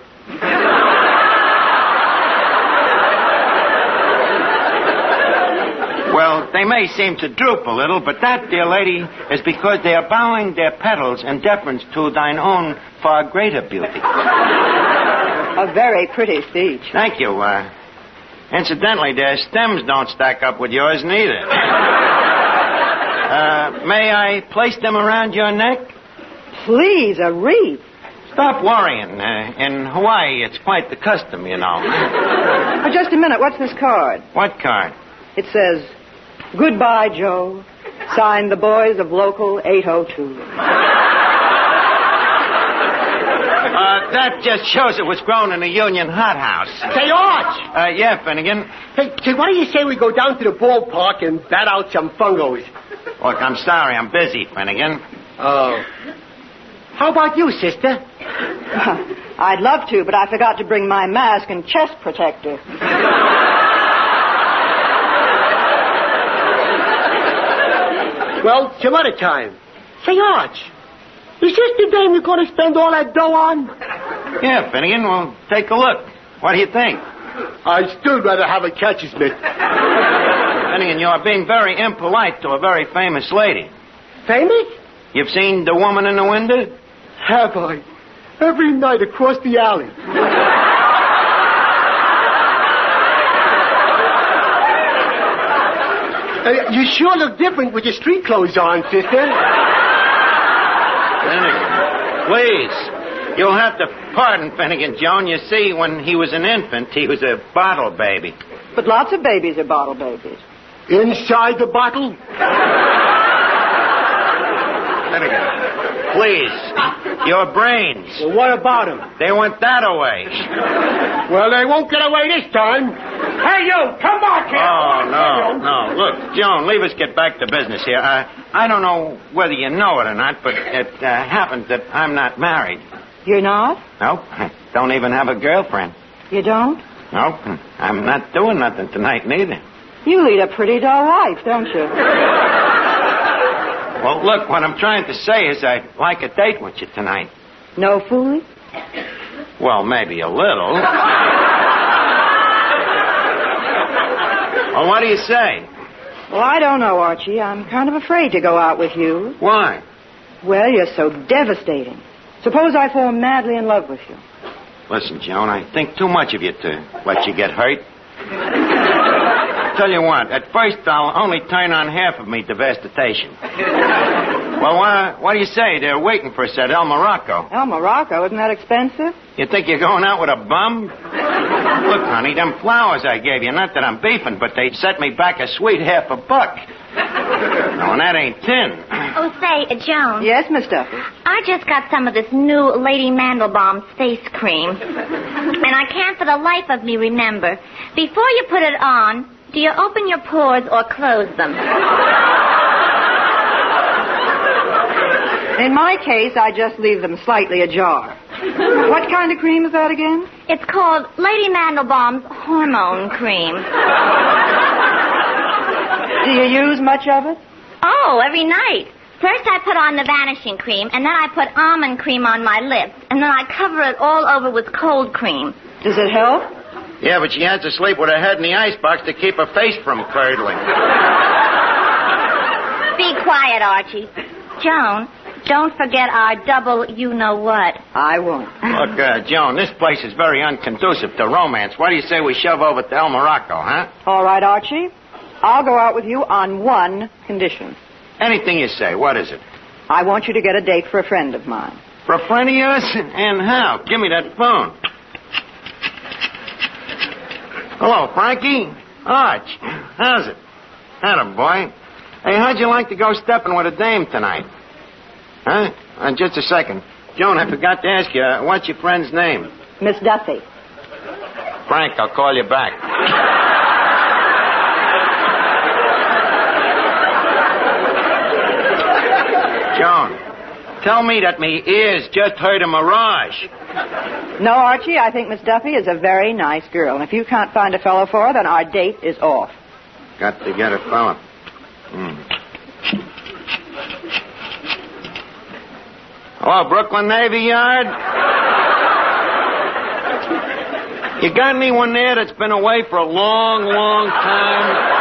Well, they may seem to droop a little, but that, dear lady, is because they are bowing their petals in deference to thine own far greater beauty. A very pretty speech. Thank you. Incidentally, their stems don't stack up with yours neither. May I place them around your neck? Please, a wreath. Stop worrying. In Hawaii, it's quite the custom, you know. Oh, just a minute. What's this card? What card? It says, "Goodbye, Joe. Signed, the boys of Local 802. That just shows it was grown in a union hothouse. Say, Arch! Yeah, Finnegan. Hey, what do you say we go down to the ballpark and bat out some fungos? Look, I'm sorry. I'm busy, Finnegan. Oh. How about you, sister? I'd love to, but I forgot to bring my mask and chest protector. Well, some other time. Say, Arch, is this the dame you're going to spend all that dough on? Yeah, Finnegan, well, take a look. What do you think? I'd still rather have a catcher's mitt. Finnegan, you are being very impolite to a very famous lady. Famous? You've seen the woman in the window? Have I? Every night across the alley. You sure look different with your street clothes on, sister. Finnegan, please. You'll have to pardon Finnegan, Joan. You see, when he was an infant, he was a bottle baby. But lots of babies are bottle babies. Inside the bottle? Finnegan, please. Your brains. Well, what about them? They went that away. Well, they won't get away this time. Hey, you, come back here. Oh, no. Look, Joan, leave us get back to business here. I don't know whether you know it or not, but it happens that I'm not married. You're not? Nope. I don't even have a girlfriend. You don't? Nope. I'm not doing nothing tonight, neither. You lead a pretty dull life, don't you? Well, look, what I'm trying to say is I'd like a date with you tonight. No fooling? Well, maybe a little. Well, what do you say? Well, I don't know, Archie. I'm kind of afraid to go out with you. Why? Well, you're so devastating. Suppose I fall madly in love with you. Listen, Joan, I think too much of you to let you get hurt. Tell you what, at first I'll only turn on half of me devastation. Well, what do you say? They're waiting for us at El Morocco. El Morocco? Isn't that expensive? You think you're going out with a bum? Look, honey, them flowers I gave you, not that I'm beefing, but they set me back a sweet $1. No, and that ain't tin. Oh, say, Joan. Yes, Miss Duffy? I just got some of this new Lady Mandelbaum's face cream. And I can't for the life of me remember. Before you put it on, do you open your pores or close them? In my case, I just leave them slightly ajar. What kind of cream is that again? It's called Lady Mandelbaum's hormone cream. Do you use much of it? Oh, every night. First I put on the vanishing cream, and then I put almond cream on my lips, and then I cover it all over with cold cream. Does it help? Yeah, but she has to sleep with her head in the icebox to keep her face from curdling. Be quiet, Archie. Joan, don't forget our double you-know-what. I won't. Look, Joan, this place is very unconducive to romance. Why do you say we shove over to El Morocco, huh? All right, Archie. I'll go out with you on one condition. Anything you say. What is it? I want you to get a date for a friend of mine. For a friend of yours? And how? Give me that phone. Hello, Frankie. Arch. How's it? Atta boy. Hey, how'd you like to go stepping with a dame tonight? Huh? Just a second. Joan, I forgot to ask you, what's your friend's name? Miss Duffy. Frank, I'll call you back. Joan, tell me that me ears just heard a mirage. No, Archie, I think Miss Duffy is a very nice girl. And if you can't find a fellow for her, then our date is off. Got to get a fella. Hello, Brooklyn Navy Yard? You got anyone there that's been away for a long, long time?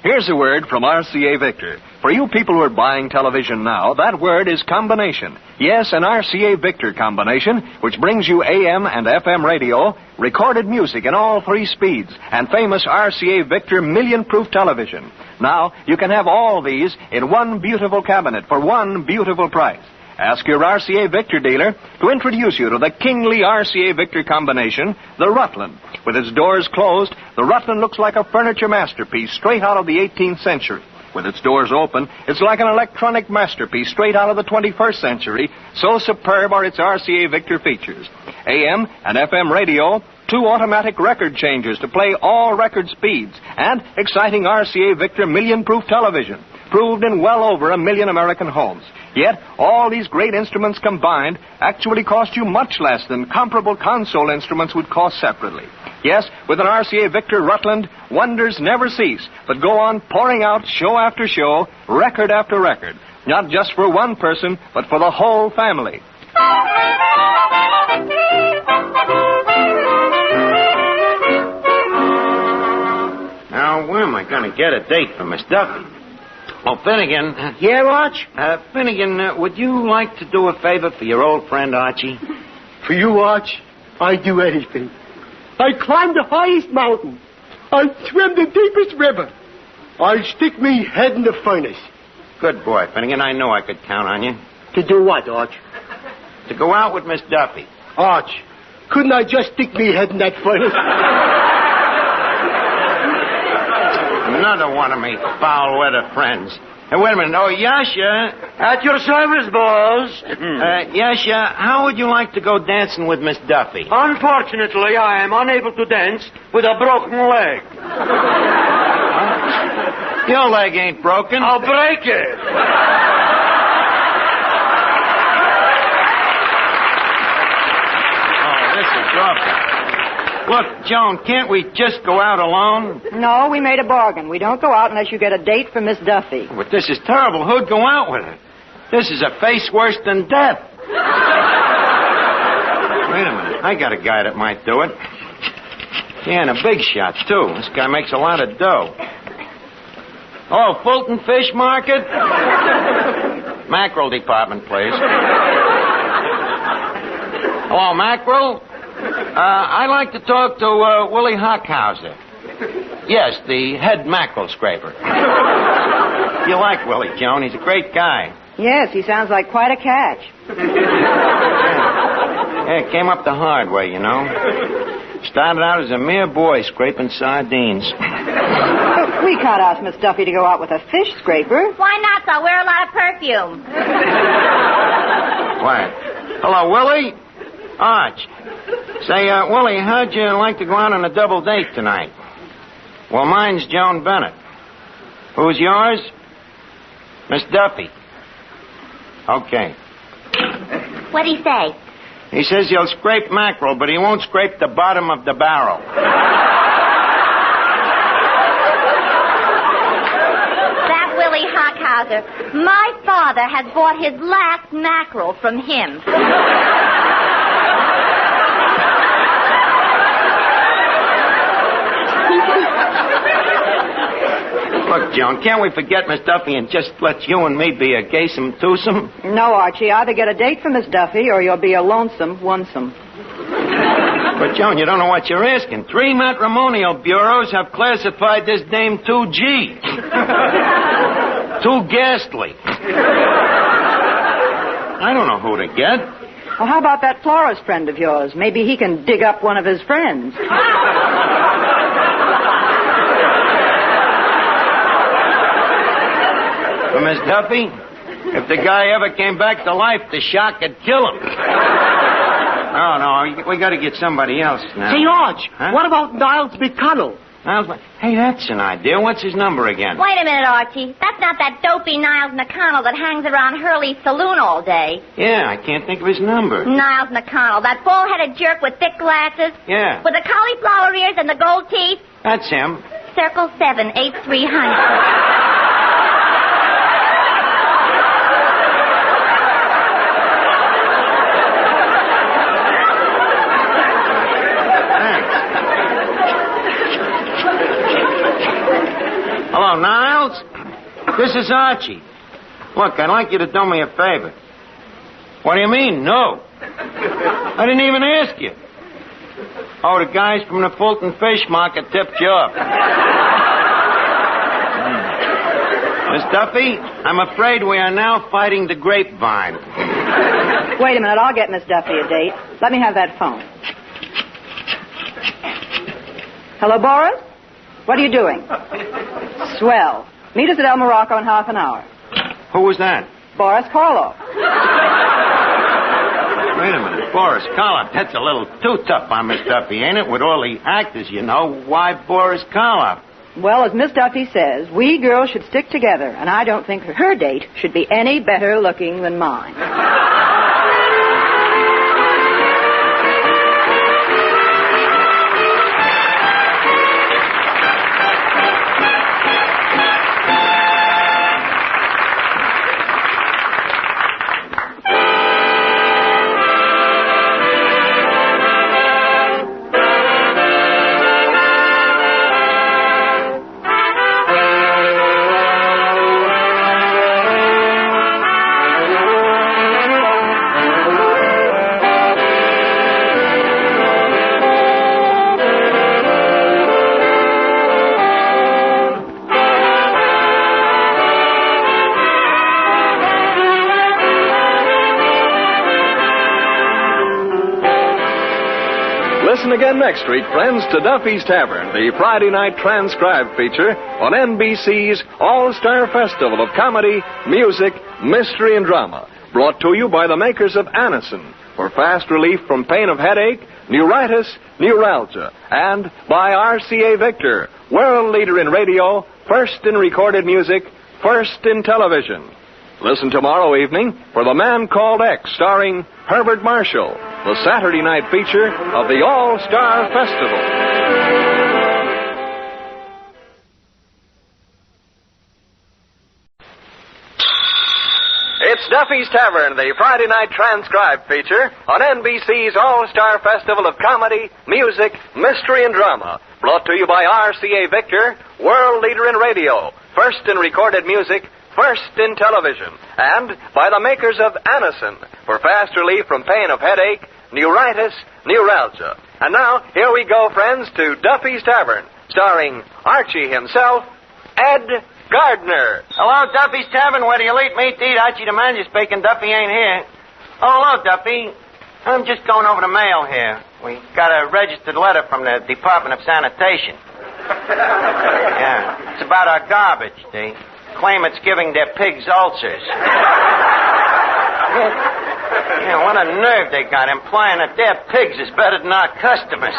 Here's a word from RCA Victor. For you people who are buying television now, that word is combination. Yes, an RCA Victor combination, which brings you AM and FM radio, recorded music in all 3 speeds, and famous RCA Victor million-proof television. Now, you can have all these in one beautiful cabinet for one beautiful price. Ask your RCA Victor dealer to introduce you to the kingly RCA Victor combination, the Rutland. With its doors closed, the Rutland looks like a furniture masterpiece straight out of the 18th century. With its doors open, it's like an electronic masterpiece straight out of the 21st century. So superb are its RCA Victor features. AM and FM radio, 2 automatic record changers to play all record speeds, and exciting RCA Victor million-proof television, proved in well over 1 million American homes. Yet, all these great instruments combined actually cost you much less than comparable console instruments would cost separately. Yes, with an RCA Victor Rutland, wonders never cease, but go on pouring out show after show, record after record. Not just for one person, but for the whole family. Now, where am I going to get a date for Miss Duffy? Oh, Finnegan. Yeah, Arch? Finnegan, would you like to do a favor for your old friend Archie? For you, Arch, I'd do anything. I'd climb the highest mountain. I'd swim the deepest river. I'd stick me head in the furnace. Good boy, Finnegan. I knew I could count on you. To do what, Arch? To go out with Miss Duffy. Arch, couldn't I just stick me head in that furnace? Another one of me foul-weather friends. Hey, wait a minute. Oh, Yasha. At your service, boss. Yasha, how would you like to go dancing with Miss Duffy? Unfortunately, I am unable to dance with a broken leg. Your leg ain't broken. I'll break it. Oh, this is awful. Look, Joan, can't we just go out alone? No, we made a bargain. We don't go out unless you get a date for Miss Duffy. But this is terrible. Who'd go out with her? This is a face worse than death. Wait a minute. I got a guy that might do it. Yeah, and a big shot, too. This guy makes a lot of dough. Oh, Fulton Fish Market? Mackerel department, please. Hello, Mackerel? I'd like to talk to Willie Hockhauser. Yes, the head mackerel scraper. You like Willie, Joan. He's a great guy. Yes, he sounds like quite a catch. Yeah, came up the hard way, you know. Started out as a mere boy scraping sardines. We can't ask Miss Duffy to go out with a fish scraper. Why not? I'll wear a lot of perfume. What? Hello, Willie? Arch. Say, Willie, how'd you like to go out on a double date tonight? Well, mine's Joan Bennett. Who's yours? Miss Duffy. Okay. What'd he say? He says he'll scrape mackerel, but he won't scrape the bottom of the barrel. That Willie Hockhauser. My father has bought his last mackerel from him. Joan. Can't we forget Miss Duffy and just let you and me be a gaysome twosome? No, Archie. Either get a date for Miss Duffy or you'll be a lonesome onesome. But, Joan, you don't know what you're asking. 3 matrimonial bureaus have classified this dame 2G. Too ghastly. I don't know who to get. Well, how about that florist friend of yours? Maybe he can dig up one of his friends. For Miss Duffy, if the guy ever came back to life, the shock would kill him. No, we got to get somebody else now. Say, Arch, what about Niles McConnell? Hey, that's an idea. What's his number again? Wait a minute, Archie. That's not that dopey Niles McConnell that hangs around Hurley's saloon all day. Yeah, I can't think of his number. Niles McConnell, that bald-headed jerk with thick glasses? Yeah. With the cauliflower ears and the gold teeth? That's him. Circle 78300. Hello, Niles. This is Archie. Look, I'd like you to do me a favor. What do you mean, no? I didn't even ask you. Oh, the guys from the Fulton Fish Market tipped you up. Miss Duffy, I'm afraid we are now fighting the grapevine. Wait a minute, I'll get Miss Duffy a date. Let me have that phone. Hello, Boris? What are you doing? Swell. Meet us at El Morocco in half an hour. Who was that? Boris Karloff. Wait a minute. Boris Karloff. That's a little too tough on Miss Duffy, ain't it? With all the actors, you know. Why Boris Karloff? Well, as Miss Duffy says, we girls should stick together, and I don't think her date should be any better looking than mine. Listen again next week, friends, to Duffy's Tavern, the Friday night transcribed feature on NBC's All-Star Festival of Comedy, Music, Mystery, and Drama. Brought to you by the makers of Anacin for fast relief from pain of headache, neuritis, neuralgia. And by RCA Victor, world leader in radio, first in recorded music, first in television. Listen tomorrow evening for The Man Called X, starring Herbert Marshall, the Saturday night feature of the All-Star Festival. It's Duffy's Tavern, the Friday night transcribed feature on NBC's All-Star Festival of Comedy, Music, Mystery, and Drama. Brought to you by RCA Victor, world leader in radio, first in recorded music, first in television, and by the makers of Anacin for fast relief from pain of headache, neuritis, neuralgia. And now, here we go, friends, to Duffy's Tavern, starring Archie himself, Ed Gardner. Hello, Duffy's Tavern, where do you eat meat to eat? Archie the manager speaking. Duffy ain't here. Oh, hello, Duffy. I'm just going over the mail here. We got a registered letter from the Department of Sanitation. Yeah, it's about our garbage. They claim it's giving their pigs ulcers. Yeah, what a nerve they got, implying that their pigs is better than our customers.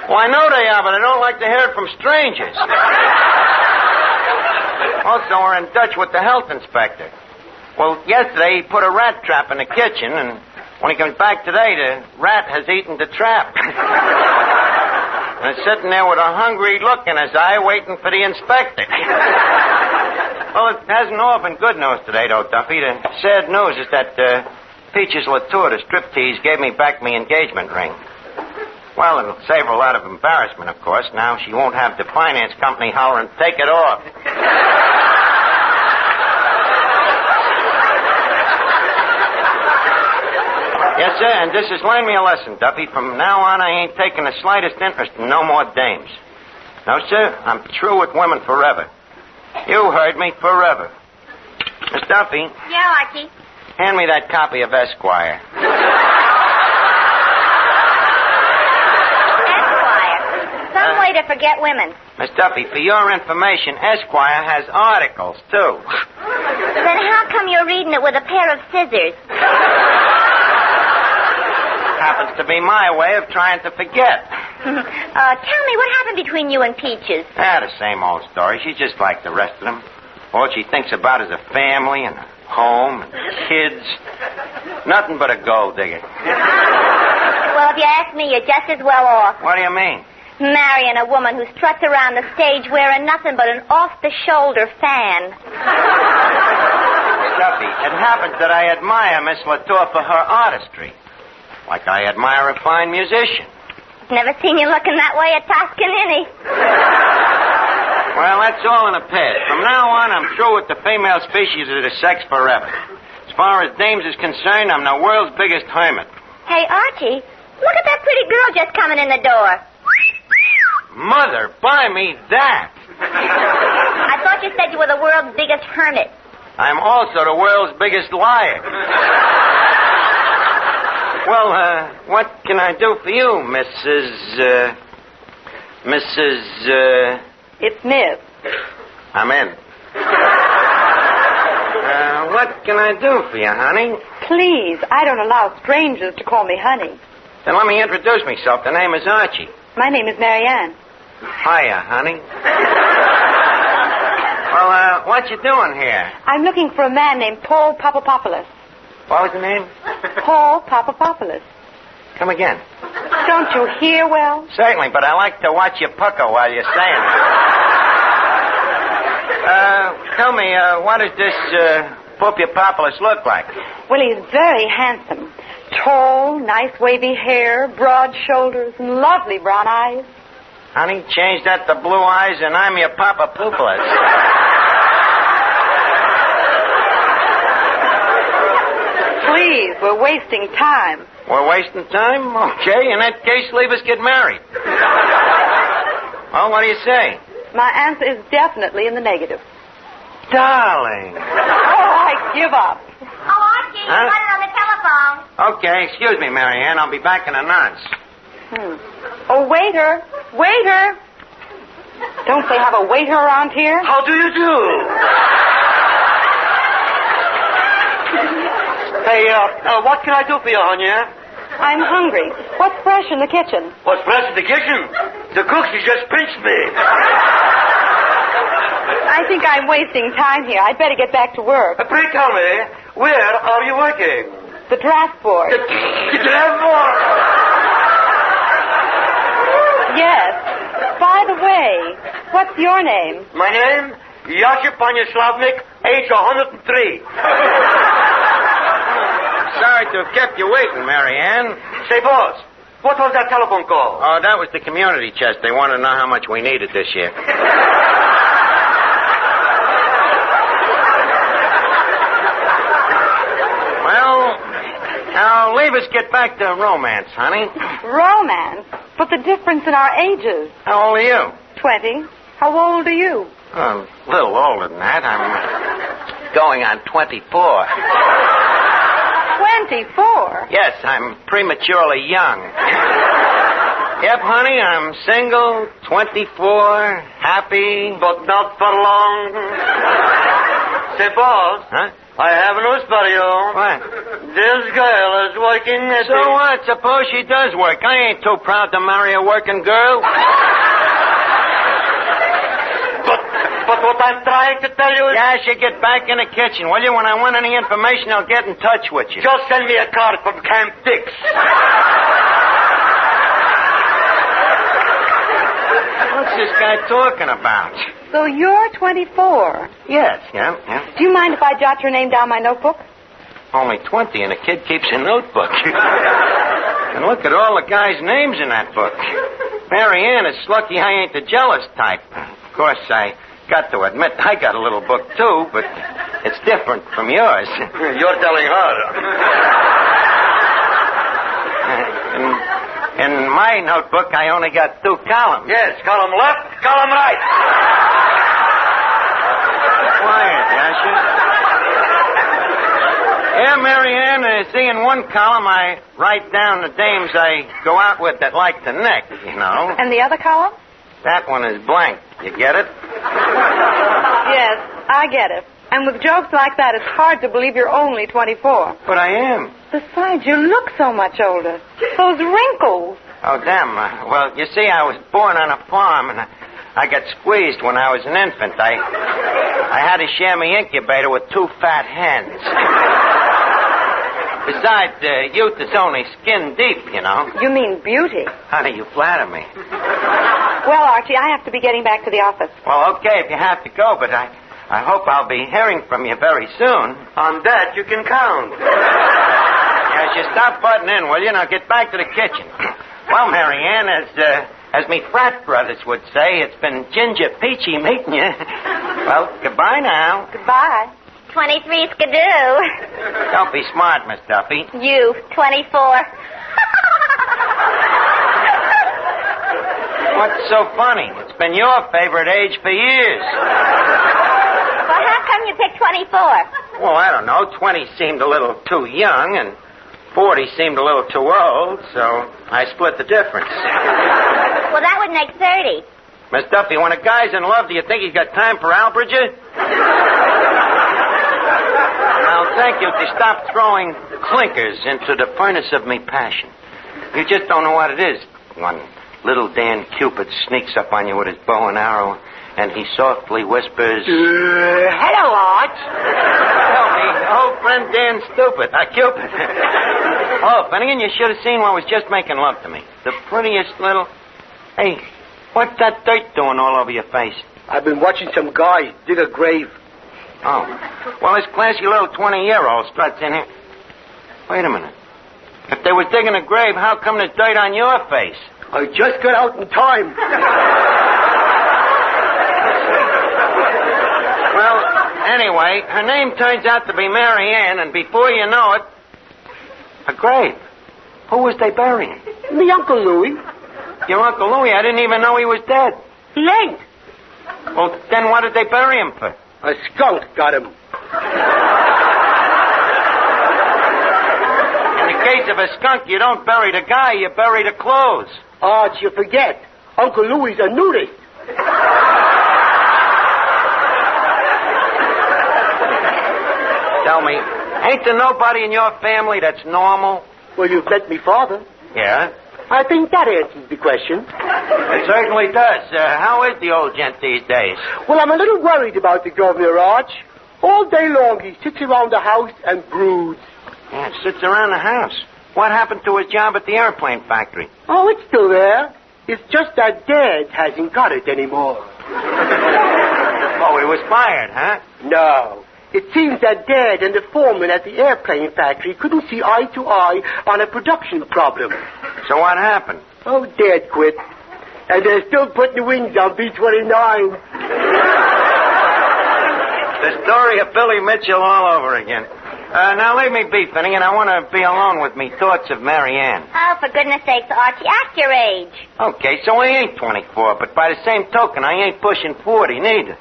Well, I know they are, but I don't like to hear it from strangers. Also, we're in Dutch with the health inspector. Well, yesterday he put a rat trap in the kitchen, and when he comes back today, the rat has eaten the trap. And it's sitting there with a hungry look in his eye, waiting for the inspector. Well, it hasn't all been good news today, though, Duffy. The sad news is that Peaches Latour, the striptease, gave me back my engagement ring. Well, it'll save her a lot of embarrassment, of course. Now she won't have the finance company hollering, take it off. Yes, sir, and this has learned me a lesson, Duffy. From now on, I ain't taking the slightest interest in no more dames. No, sir, I'm through with women forever. You heard me, forever. Miss Duffy. Yeah, Archie. Hand me that copy of Esquire. Esquire. Some way to forget women. Miss Duffy, for your information, Esquire has articles, too. Then how come you're reading it with a pair of scissors? Happens to be my way of trying to forget. Tell me, what happened between you and Peaches? The same old story. She's just like the rest of them. All she thinks about is a family and a home and kids. Nothing but a gold digger. Well, if you ask me, you're just as well off. What do you mean? Marrying a woman who struts around the stage wearing nothing but an off-the-shoulder fan. Duffy, it happens that I admire Miss Latour for her artistry. Like I admire a fine musician. Never seen you looking that way at Toscanini. Well, that's all in a past. From now on, I'm through with the female species of the sex forever. As far as dames is concerned, I'm the world's biggest hermit. Hey, Archie, look at that pretty girl just coming in the door. Mother, buy me that. I thought you said you were the world's biggest hermit. I'm also the world's biggest liar. Well, what can I do for you, Mrs. It's Miss. I'm in. What can I do for you, honey? Please, I don't allow strangers to call me honey. Then let me introduce myself. The name is Archie. My name is Marianne. Hiya, honey. Well, what you doing here? I'm looking for a man named Paul Papapopoulos. What was the name? Paul Papapopoulos. Come again. Don't you hear well? Certainly, but I like to watch you pucker while you're saying it. Tell me, what does this Papapopoulos look like? Well, he's very handsome. Tall, nice wavy hair, broad shoulders, and lovely brown eyes. Honey, change that to blue eyes and I'm your Papapopoulos. Please, we're wasting time. We're wasting time? Okay, in that case, leave us get married. Well, what do you say? My answer is definitely in the negative. Darling. Oh, I give up. Oh, Archie, you got it on the telephone. Okay, excuse me, Marianne. I'll be back in a nonce. Oh, waiter. Waiter. Don't they have a waiter around here? How do you do? Hey, what can I do for you, honey? I'm hungry. What's fresh in the kitchen? What's fresh in the kitchen? The cook, she just pinched me. I think I'm wasting time here. I'd better get back to work. Pray tell me, where are you working? The draft board. The draft board? Yes. By the way, what's your name? My name? Yasha Panyaslavnik, age 103. Sorry to have kept you waiting, Marianne. Say, boss, what was that telephone call? Oh, that was the community chest. They wanted to know how much we needed this year. Well, now leave us get back to romance, honey. Romance? But the difference in our ages. How old are you? 20. How old are you? Oh, a little older than that. I'm going on 24. 24? Yes, I'm prematurely young. Yep, honey, I'm single, 24, happy. But not for long. Say, boss. Huh? I have news for you. What? This girl is working at So what? Suppose she does work. I ain't too proud to marry a working girl. But what I'm trying to tell you is... Yeah, you get back in the kitchen, will you? When I want any information, I'll get in touch with you. Just send me a card from Camp Dix. What's this guy talking about? So you're 24? Yes, yeah. Do you mind if I jot your name down my notebook? Only 20, and a kid keeps a notebook. And look at all the guys' names in that book. Mary Ann, it's lucky I ain't the jealous type. Of course, I got to admit I got a little book, too, but it's different from yours. You're telling her. In my notebook, I only got 2 columns. Yes, column left, column right. Quiet, Asher. Yeah, Mary Ann, see, in one column I write down the dames I go out with that like to neck, you know. And the other column? That one is blank. You get it? Yes, I get it. And with jokes like that, it's hard to believe you're only 24. But I am. Besides, you look so much older. Those wrinkles. Oh, damn. Well, you see, I was born on a farm, and I got squeezed when I was an infant. I had to share my incubator with 2 fat hens. Besides, youth is only skin deep, you know. You mean beauty. Honey, you flatter me. Well, Archie, I have to be getting back to the office. Well, okay, if you have to go, but I hope I'll be hearing from you very soon. On that, you can count. Yes, you stop butting in, will you? Now get back to the kitchen. Well, Mary Ann, as me frat brothers would say, it's been ginger peachy meeting you. Well, goodbye now. Goodbye. 23 skidoo. Don't be smart, Miss Duffy. You, 24. What's so funny? It's been your favorite age for years. Well, how come you picked 24? Well, I don't know. 20 seemed a little too young, and 40 seemed a little too old, so I split the difference. Well, that would make 30. Miss Duffy, when a guy's in love, do you think he's got time for algebra? Now, thank you to stop throwing clinkers into the furnace of me passion. You just don't know what it is. When little Dan Cupid sneaks up on you with his bow and arrow, and he softly whispers, Hello, Arch. Tell me, old friend Dan Stupid, Cupid. Oh, Finnegan, you should have seen what was just making love to me. The prettiest little... Hey, what's that dirt doing all over your face? I've been watching some guy dig a grave. Oh. Well, this classy little 20-year-old struts in here. Wait a minute. If they were digging a grave, how come there's dirt on your face? I just got out in time. Well, anyway, her name turns out to be Mary Ann, and before you know it, a grave. Who was they burying? Me Uncle Louie. Your Uncle Louie? I didn't even know he was dead. He ain't. Well, then what did they bury him for? A skunk got him. In the case of a skunk, you don't bury the guy, you bury the clothes. Arch, you forget. Uncle Louie's a nudist. Tell me, ain't there nobody in your family that's normal? Well, you've met me father. Yeah? I think that answers the question. It certainly does. How is the old gent these days? Well, I'm a little worried about the governor, Arch. All day long he sits around the house and broods. Yeah, sits around the house. What happened to his job at the airplane factory? Oh, it's still there. It's just that Dad hasn't got it anymore. Oh, he was fired, huh? No. It seems that Dad and the foreman at the airplane factory couldn't see eye to eye on a production problem. So what happened? Oh, Dad quit. And they're still putting the wings on B-29. The story of Billy Mitchell all over again. Now, leave me be, Finnegan. I want to be alone with me thoughts of Mary Ann. Oh, for goodness sakes, Archie, act your age. Okay, so I ain't 24, but by the same token, I ain't pushing 40 neither.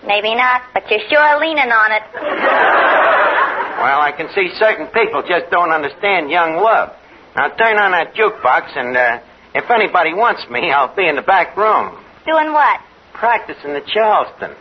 Maybe not, but you're sure leaning on it. Well, I can see certain people just don't understand young love. Now, turn on that jukebox, and if anybody wants me, I'll be in the back room. Doing what? Practicing the Charleston.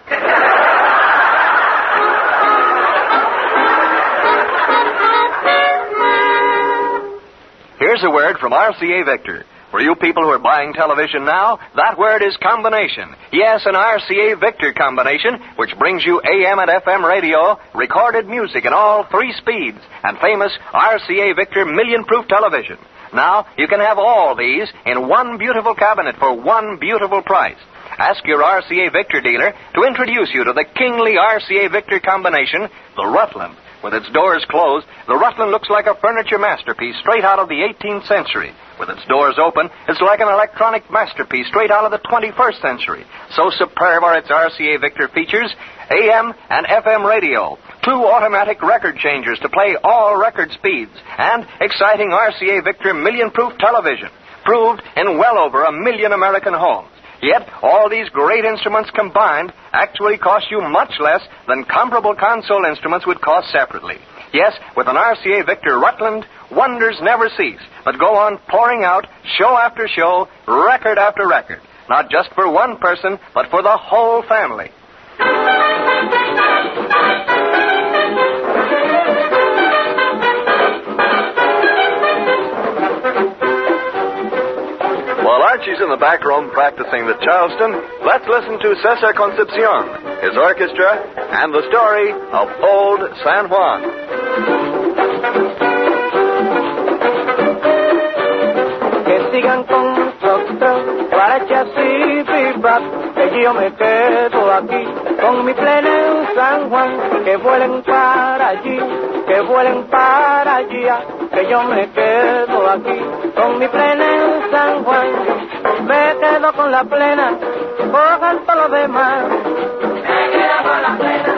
Here's a word from RCA Victor. For you people who are buying television now, that word is combination. Yes, an RCA Victor combination, which brings you AM and FM radio, recorded music in all 3 speeds, and famous RCA Victor million-proof television. Now, you can have all these in one beautiful cabinet for one beautiful price. Ask your RCA Victor dealer to introduce you to the kingly RCA Victor combination, the Rutland, With its doors closed, the Rutland looks like a furniture masterpiece straight out of the 18th century. With its doors open, it's like an electronic masterpiece straight out of the 21st century. So superb are its RCA Victor features: AM and FM radio, 2 automatic record changers to play all record speeds, and exciting RCA Victor million-proof television, proved in well over 1 million American homes. Yet, all these great instruments combined actually cost you much less than comparable console instruments would cost separately. Yes, with an RCA Victor Rutland, wonders never cease, but go on pouring out show after show, record after record. Not just for one person, but for the whole family. While Archie's in the back room practicing the Charleston, let's listen to Cesar Concepcion, his orchestra, and the story of Old San Juan. Que sigan con nosotros, guaracha, sí, bebop, que yo me quedo aquí con mi plena en San Juan, que vuelen para allí, que vuelen para allá, que yo me quedo aquí con mi plena en San Juan, me quedo con la plena, cojan todo lo demás, me quedo con la plena,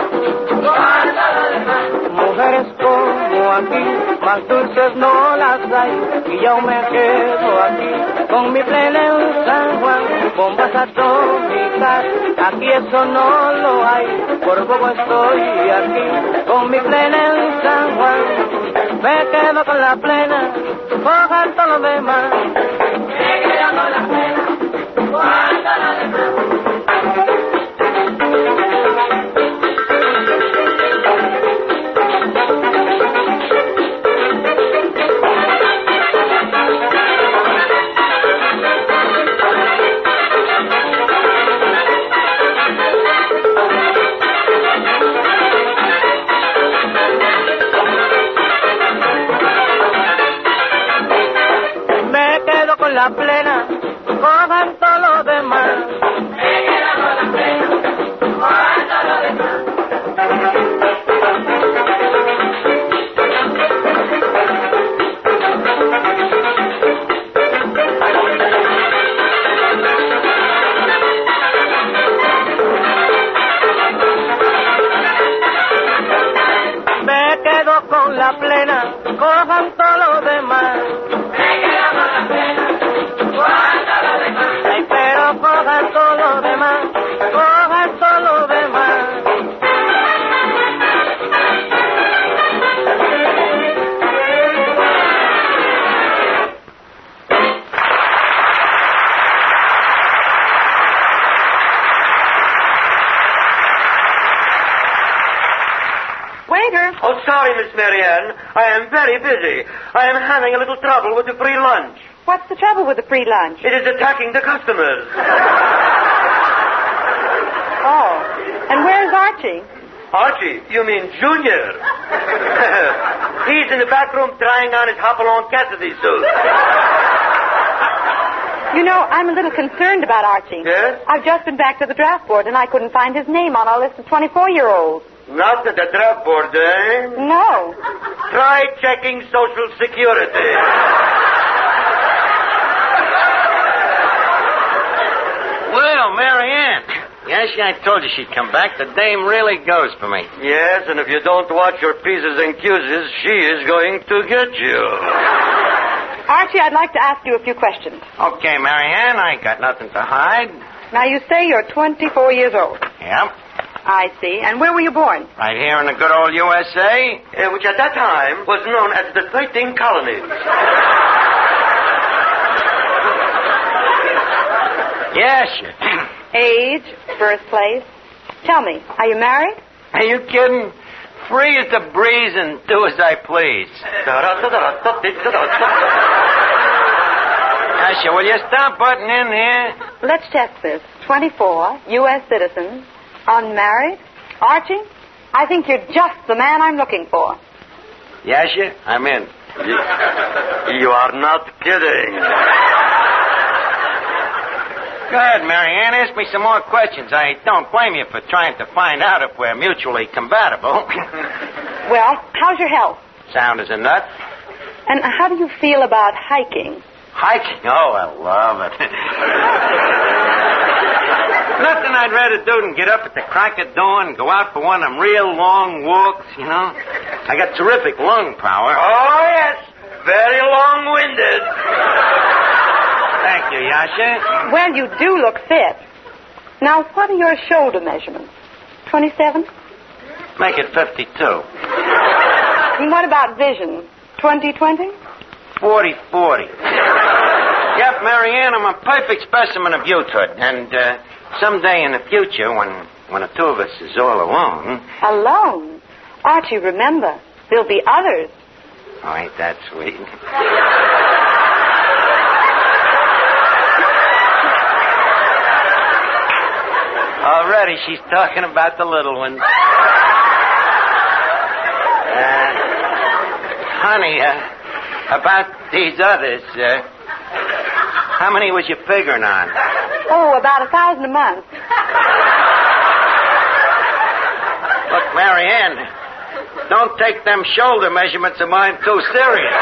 cojan todo lo demás. Mujeres como aquí, más dulces no las hay, y yo me quedo aquí con mi plena en San Juan, bombas atómicas, aquí eso no lo hay, por poco estoy aquí con mi plena en San Juan, me quedo con la plena, cojan todo lo demás, me quedo con la plena, cojan todo lo demás. La plena, cojan todo lo demás. Me quedo con la plena, cojan todo lo demás. Me quedo con la plena, cojan todo lo demás. Me quedo con la plena. Ay, pero cojan todo lo demás, cojan todo lo demás. Waiter! Oh, sorry, Miss Marianne. I am very busy. I am having a little trouble with the free lunch. What's the trouble with the free lunch? It is attacking the customers. Oh. And where's Archie? Archie? You mean Junior? He's in the back room trying on his Hopalong Cassidy suit. You know, I'm a little concerned about Archie. Yes? I've just been back to the draft board, and I couldn't find his name on our list of 24-year-olds. Not at the draft board, eh? No. Try checking Social Security. Well, Marianne, yes, I told you she'd come back. The dame really goes for me. Yes, and if you don't watch your P's and Q's, she is going to get you. Archie, I'd like to ask you a few questions. Okay, Marianne, I got nothing to hide. Now, you say you're 24 years old. Yep. I see. And where were you born? Right here in the good old USA. Which at that time was known as the 13 Colonies. Yes. Age, birthplace. Tell me, are you married? Are you kidding? Free as the breeze and do as I please. Asha, will you stop butting in here? Let's test this. 24, U.S. citizen, unmarried. Archie, I think you're just the man I'm looking for. Yasha, I'm in. You are not kidding. Go ahead, Marianne. Ask me some more questions. I don't blame you for trying to find out if we're mutually compatible. Well, how's your health? Sound as a nut. And how do you feel about hiking? Hiking? Oh, I love it. Nothing I'd rather do than get up at the crack of dawn and go out for one of them real long walks, you know. I got terrific lung power. Oh, yes. Very long-winded. Thank you, Yasha. Well, you do look fit. Now, what are your shoulder measurements? 27? Make it 52. And what about vision? 20/20? 40/40. Yep, Marianne, I'm a perfect specimen of youthhood. And someday in the future, when the two of us is all alone... Alone? Archie, remember, there'll be others. Oh, ain't that sweet? Already she's talking about the little ones. Honey, about these others, how many was you figuring on? Oh, about 1,000 a month. Look, Marianne, don't take them shoulder measurements of mine too serious.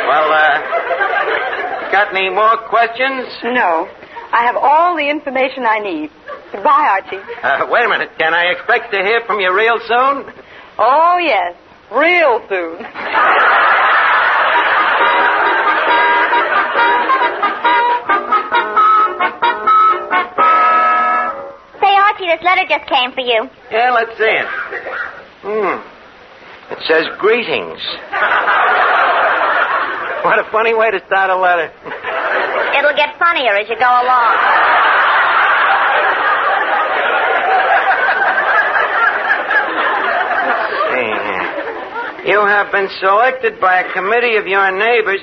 Well, got any more questions? No. I have all the information I need. Goodbye, Archie. Wait a minute. Can I expect to hear from you real soon? Oh, yes. Real soon. Say, Archie, this letter just came for you. Yeah, let's see it. It says greetings. What a funny way to start a letter. It'll get funnier as you go along. You have been selected by a committee of your neighbors.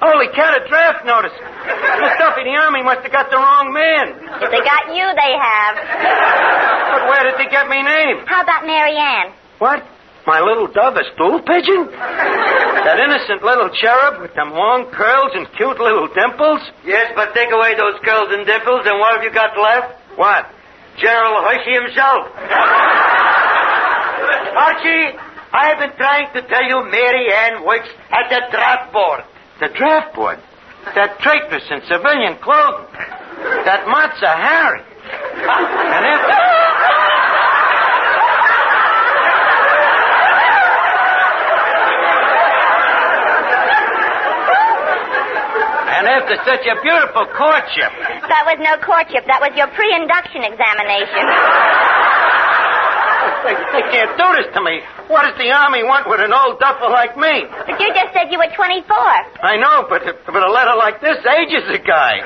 Holy cat, a draft notice. Miss Duffy, the Army must have got the wrong man. If they got you, they have. But where did they get me name? How about Mary Ann? What? My little dove, a stool pigeon? That innocent little cherub with them long curls and cute little dimples? Yes, but take away those curls and dimples, and what have you got left? What? General Hershey himself. Archie, I have been trying to tell you Mary Ann works at the draft board. The draft board? That traitress in civilian clothing. That Matza Harry. And after such a beautiful courtship. That was no courtship. That was your pre-induction examination. They can't do this to me. What does the Army want with an old duffer like me? But you just said you were 24. I know, but a letter like this ages a guy.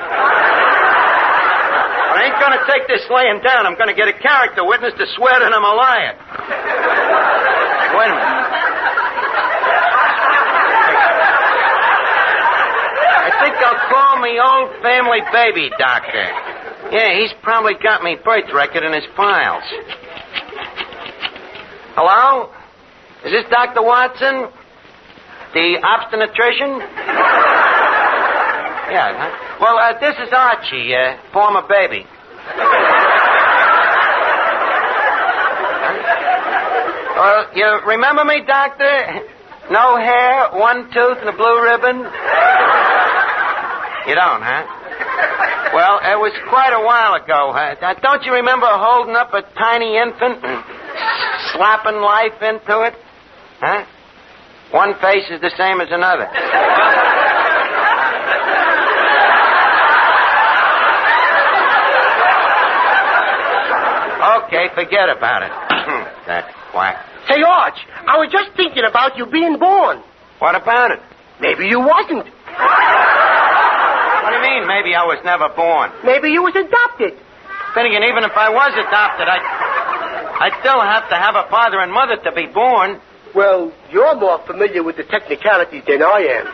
I ain't going to take this laying down. I'm going to get a character witness to swear that I'm a liar. Wait a minute. I think I'll call me old family baby doctor. Yeah, he's probably got me birth record in his files. Hello? Is this Dr. Watson? The obstetrician? Yeah. Huh? Well, this is Archie, former baby. Well, you remember me, Doctor? No hair, one tooth, and a blue ribbon? You don't, huh? Well, it was quite a while ago. Don't you remember holding up a tiny infant and slapping life into it? Huh? One face is the same as another. Okay, forget about it. That quack. Say, Arch, I was just thinking about you being born. What about it? Maybe you wasn't. What do you mean, maybe I was never born? Maybe you was adopted. Then again, even if I was adopted, I'd still have to have a father and mother to be born. Well, you're more familiar with the technicalities than I am.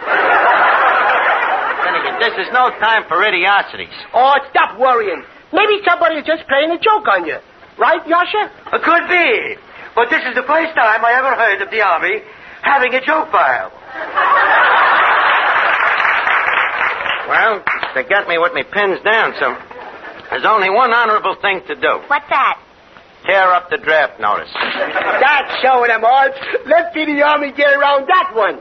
Then again, this is no time for idiocies. Oh, stop worrying. Maybe somebody's just playing a joke on you. Right, Yasha? It could be. But this is the first time I ever heard of the Army having a joke file. Well, they got me with me pins down, so There's only one honorable thing to do. What's that? Tear up the draft notice. That's showing them all. Let's see the Army get around that one.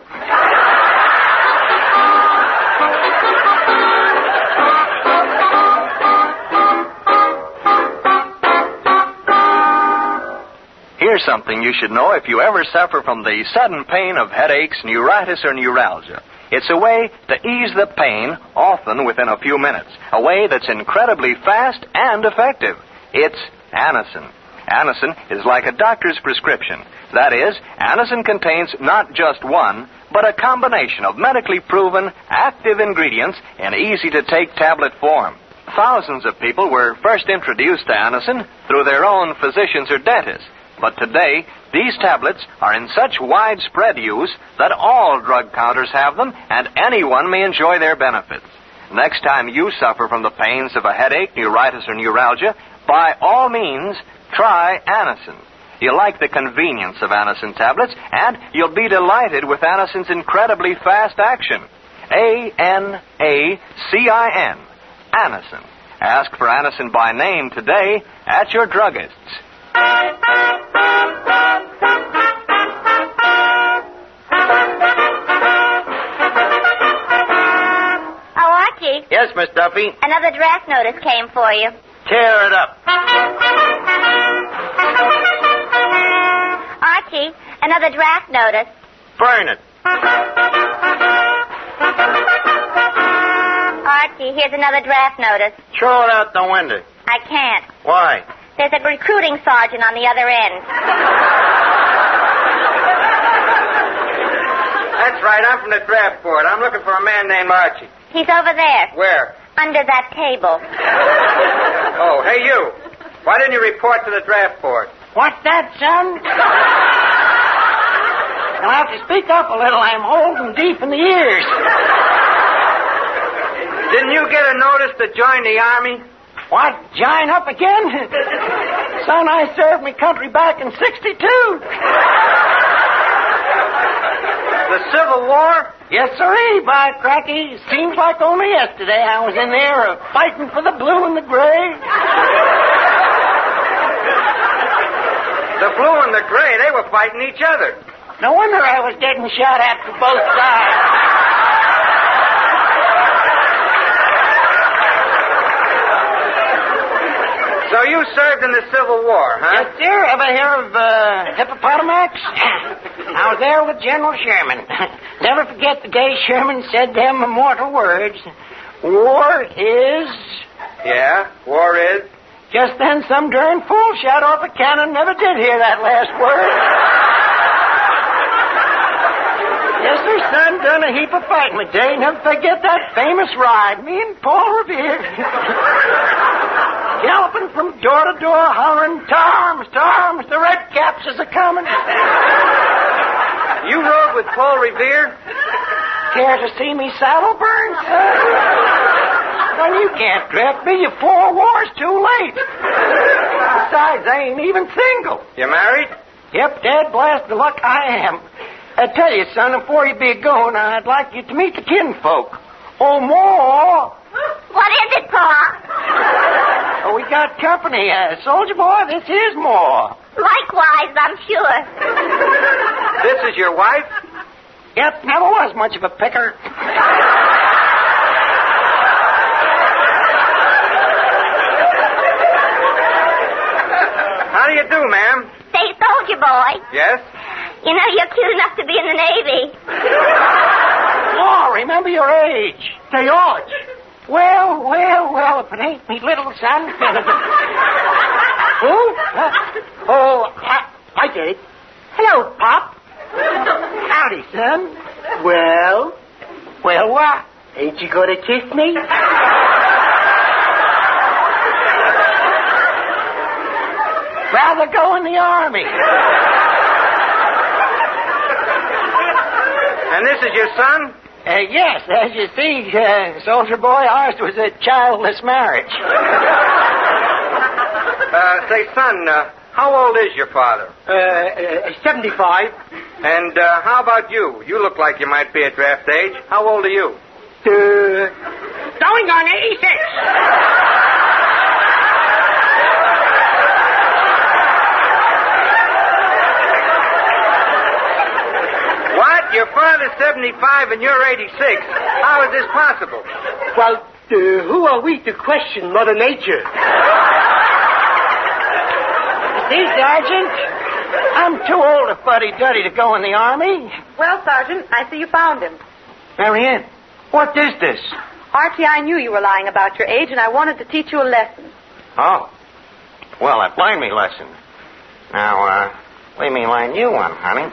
Here's something you should know if you ever suffer from the sudden pain of headaches, neuritis, or neuralgia. It's a way to ease the pain, often within a few minutes. A way that's incredibly fast and effective. It's Anacin. Anacin is like a doctor's prescription. That is, Anacin contains not just one, but a combination of medically proven, active ingredients in easy-to-take tablet form. Thousands of people were first introduced to Anacin through their own physicians or dentists. But today, these tablets are in such widespread use that all drug counters have them, and anyone may enjoy their benefits. Next time you suffer from the pains of a headache, neuritis, or neuralgia, by all means, try Anacin. You'll like the convenience of Anacin tablets, and you'll be delighted with Anacin's incredibly fast action. A-N-A-C-I-N. Anacin. Ask for Anacin by name today at your druggist's. Archie. Yes, Miss Duffy? Another draft notice came for you. Tear it up. Archie, another draft notice. Burn it. Archie, here's another draft notice. Throw it out the window. I can't. Why? There's a recruiting sergeant on the other end. That's right. I'm from the draft board. I'm looking for a man named Archie. He's over there. Where? Under that table. Oh, hey, you. Why didn't you report to the draft board? What's that, son? You'll have to speak up a little. I'm old and deep in the ears. Didn't you get a notice to join the Army? What, join up again? Son, I served my country back in 62. The Civil War? Yes, sirree, by cracky. Seems like only yesterday I was in there fighting for the blue and the gray. The blue and the gray, they were fighting each other. No wonder I was getting shot at from both sides. So you served in the Civil War, huh? Yes, sir. Ever hear of Hippopotamus? I was there with General Sherman. Never forget the day Sherman said them immortal words. War is... Yeah, war is... Just then some darn fool shot off a cannon. Never did hear that last word. Yes, sir, son. Done a heap of fighting my day. Never forget that famous ride. Me and Paul Revere. Galloping from door to door, hollering, "To arms, the red caps is a-coming." You rode with Paul Revere? Care to see me saddle burn, son? Son, you can't draft me. You're 4 wars too late. Besides, I ain't even single. You married? Yep, dad blast the luck I am. I tell you, son, before you be going, I'd like you to meet the kinfolk. Oh, more. What is it, Pa? Oh, we got company. Soldier boy, this is more. Likewise, I'm sure. This is your wife? Yep, never was much of a picker. How do you do, ma'am? Say, soldier boy. Yes? You know you're cute enough to be in the Navy. Oh, remember your age. Say, Arch. Well, if it ain't me little son. Who? I get it. Hello, Pop. Howdy, son. Well, what? Ain't you gonna kiss me? Rather go in the Army. And this is your son? Yes, as you see, soldier boy, ours was a childless marriage. Say, son, how old is your father? 75. And how about you? You look like you might be at draft age. How old are you? Going on 86. father's 75 and you're 86. How is this possible? Well, who are we to question Mother Nature? See, Sergeant? I'm too old a fuddy-duddy to go in the Army. Well, Sergeant, I see you found him. Marianne, what is this? Archie, I knew you were lying about your age, and I wanted to teach you a lesson. Oh. Well, that learned me lesson. Now, let me learn you one, honey.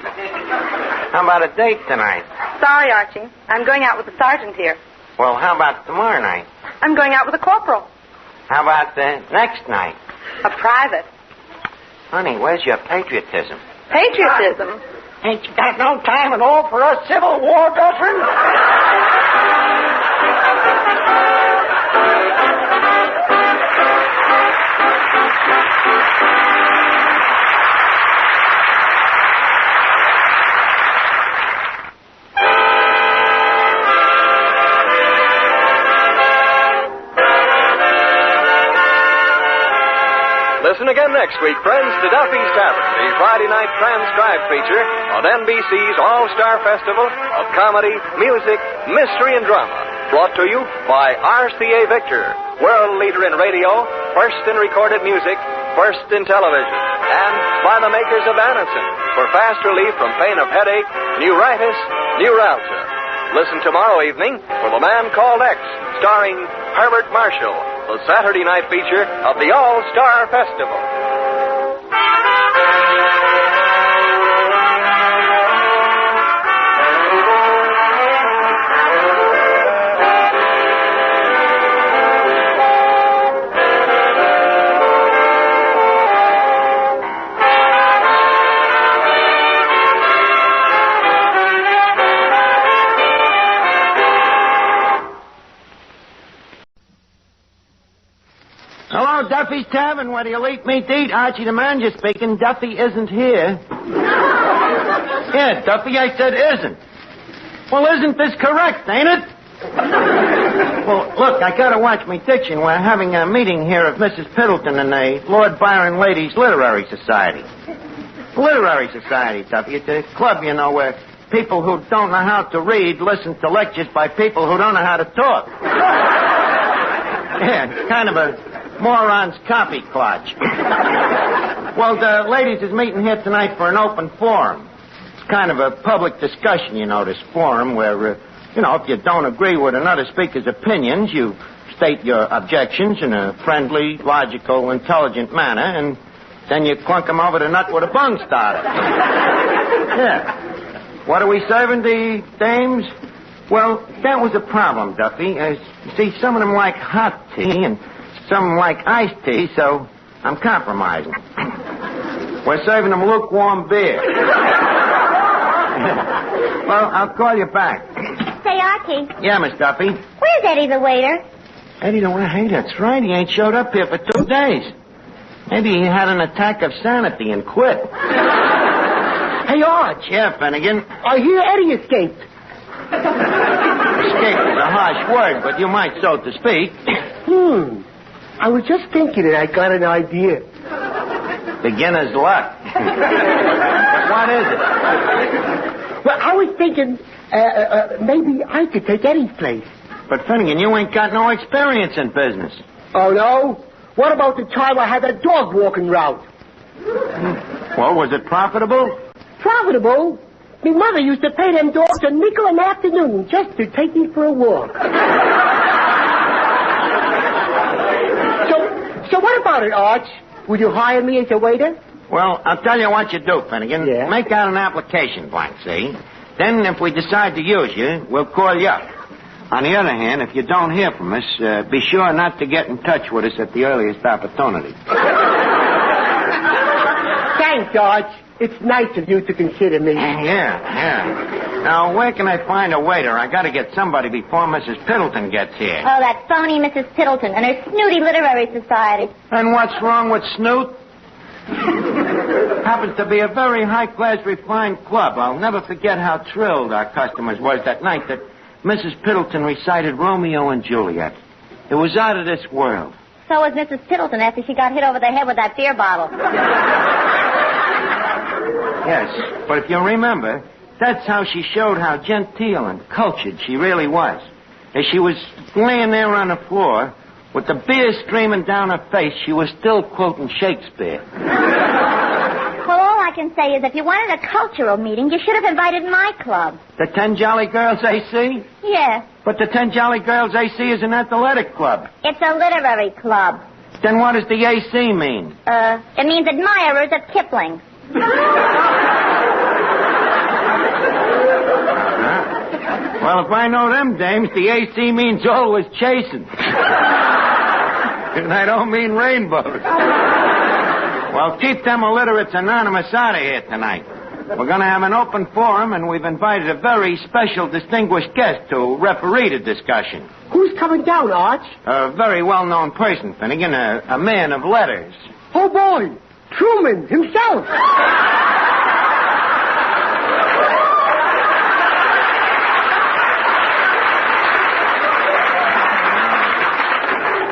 How about a date tonight? Sorry, Archie. I'm going out with the sergeant here. Well, how about tomorrow night? I'm going out with a corporal. How about the next night? A private. Honey, where's your patriotism? Patriotism? Ain't you got no time at all for a Civil War veteran? Listen again next week, friends, to Duffy's Tavern, the Friday night transcribed feature on NBC's All-Star Festival of Comedy, Music, Mystery, and Drama. Brought to you by RCA Victor, world leader in radio, first in recorded music, first in television, and by the makers of Anacin for fast relief from pain of headache, neuritis, neuralgia. Listen tomorrow evening for The Man Called X, starring Herbert Marshall, the Saturday night feature of the All-Star Festival. Hello, Duffy's Tavern. Where do you leave me to eat? Archie the manager speaking. Duffy isn't here. Yeah, Duffy, I said isn't. Well, isn't this correct, ain't it? Well, look, I gotta watch my diction. We're having a meeting here of Mrs. Piddleton and the Lord Byron Ladies Literary Society. Literary Society, Duffy. It's a club, you know, where people who don't know how to read listen to lectures by people who don't know how to talk. Yeah, it's kind of a moron's copy clutch. Well, the ladies is meeting here tonight for an open forum. It's kind of a public discussion, you know, this forum where, if you don't agree with another speaker's opinions, you state your objections in a friendly, logical, intelligent manner, and then you clunk them over the nut with a bung starter. Yeah. What are we serving the dames? Well, that was a problem, Duffy. You see, some of them like hot tea, and some like iced tea, so I'm compromising. We're serving them lukewarm beer. Well, I'll call you back. Say, Archie. Yeah, Miss Duffy. Where's Eddie the waiter? Eddie the waiter? Hey, that's right. He ain't showed up here for 2 days. Maybe he had an attack of sanity and quit. Hey, Arch. Yeah, Finnegan. I hear Eddie escaped. Escape is a harsh word, but you might so to speak. I was just thinking and I got an idea. Beginner's luck. But what is it? Well, I was thinking maybe I could take Eddie's place. But, Finnegan, you ain't got no experience in business. Oh, no? What about the time I had that dog walking route? Well, was it profitable? Profitable? My mother used to pay them dogs a nickel an afternoon just to take me for a walk. So what about it, Arch? Would you hire me as a waiter? Well, I'll tell you what you do, Finnegan. Yeah? Make out an application blank, see? Then if we decide to use you, we'll call you up. On the other hand, if you don't hear from us, be sure not to get in touch with us at the earliest opportunity. Thanks, Arch. It's nice of you to consider me. Yeah. Now, where can I find a waiter? I gotta get somebody before Mrs. Piddleton gets here. Oh, that phony Mrs. Piddleton and her snooty literary society. And what's wrong with Snoot? Happens to be a very high-class, refined club. I'll never forget how thrilled our customers was that night that Mrs. Piddleton recited Romeo and Juliet. It was out of this world. So was Mrs. Piddleton after she got hit over the head with that beer bottle. Yes, but if you remember, That's how she showed how genteel and cultured she really was. As she was laying there on the floor, with the beer streaming down her face, she was still quoting Shakespeare. Well, all I can say is if you wanted a cultural meeting, you should have invited my club. The 10 Jolly Girls AC? Yeah. But the 10 Jolly Girls AC is an athletic club. It's a literary club. Then what does the AC mean? It means admirers of Kipling. Well, if I know them dames, the AC means always chasing. And I don't mean rainbows. Well, keep them illiterates anonymous out of here tonight. We're going to have an open forum, and we've invited a very special distinguished guest to referee the discussion. Who's coming down, Arch? A very well-known person, Finnegan, a man of letters. Oh, boy. Truman himself.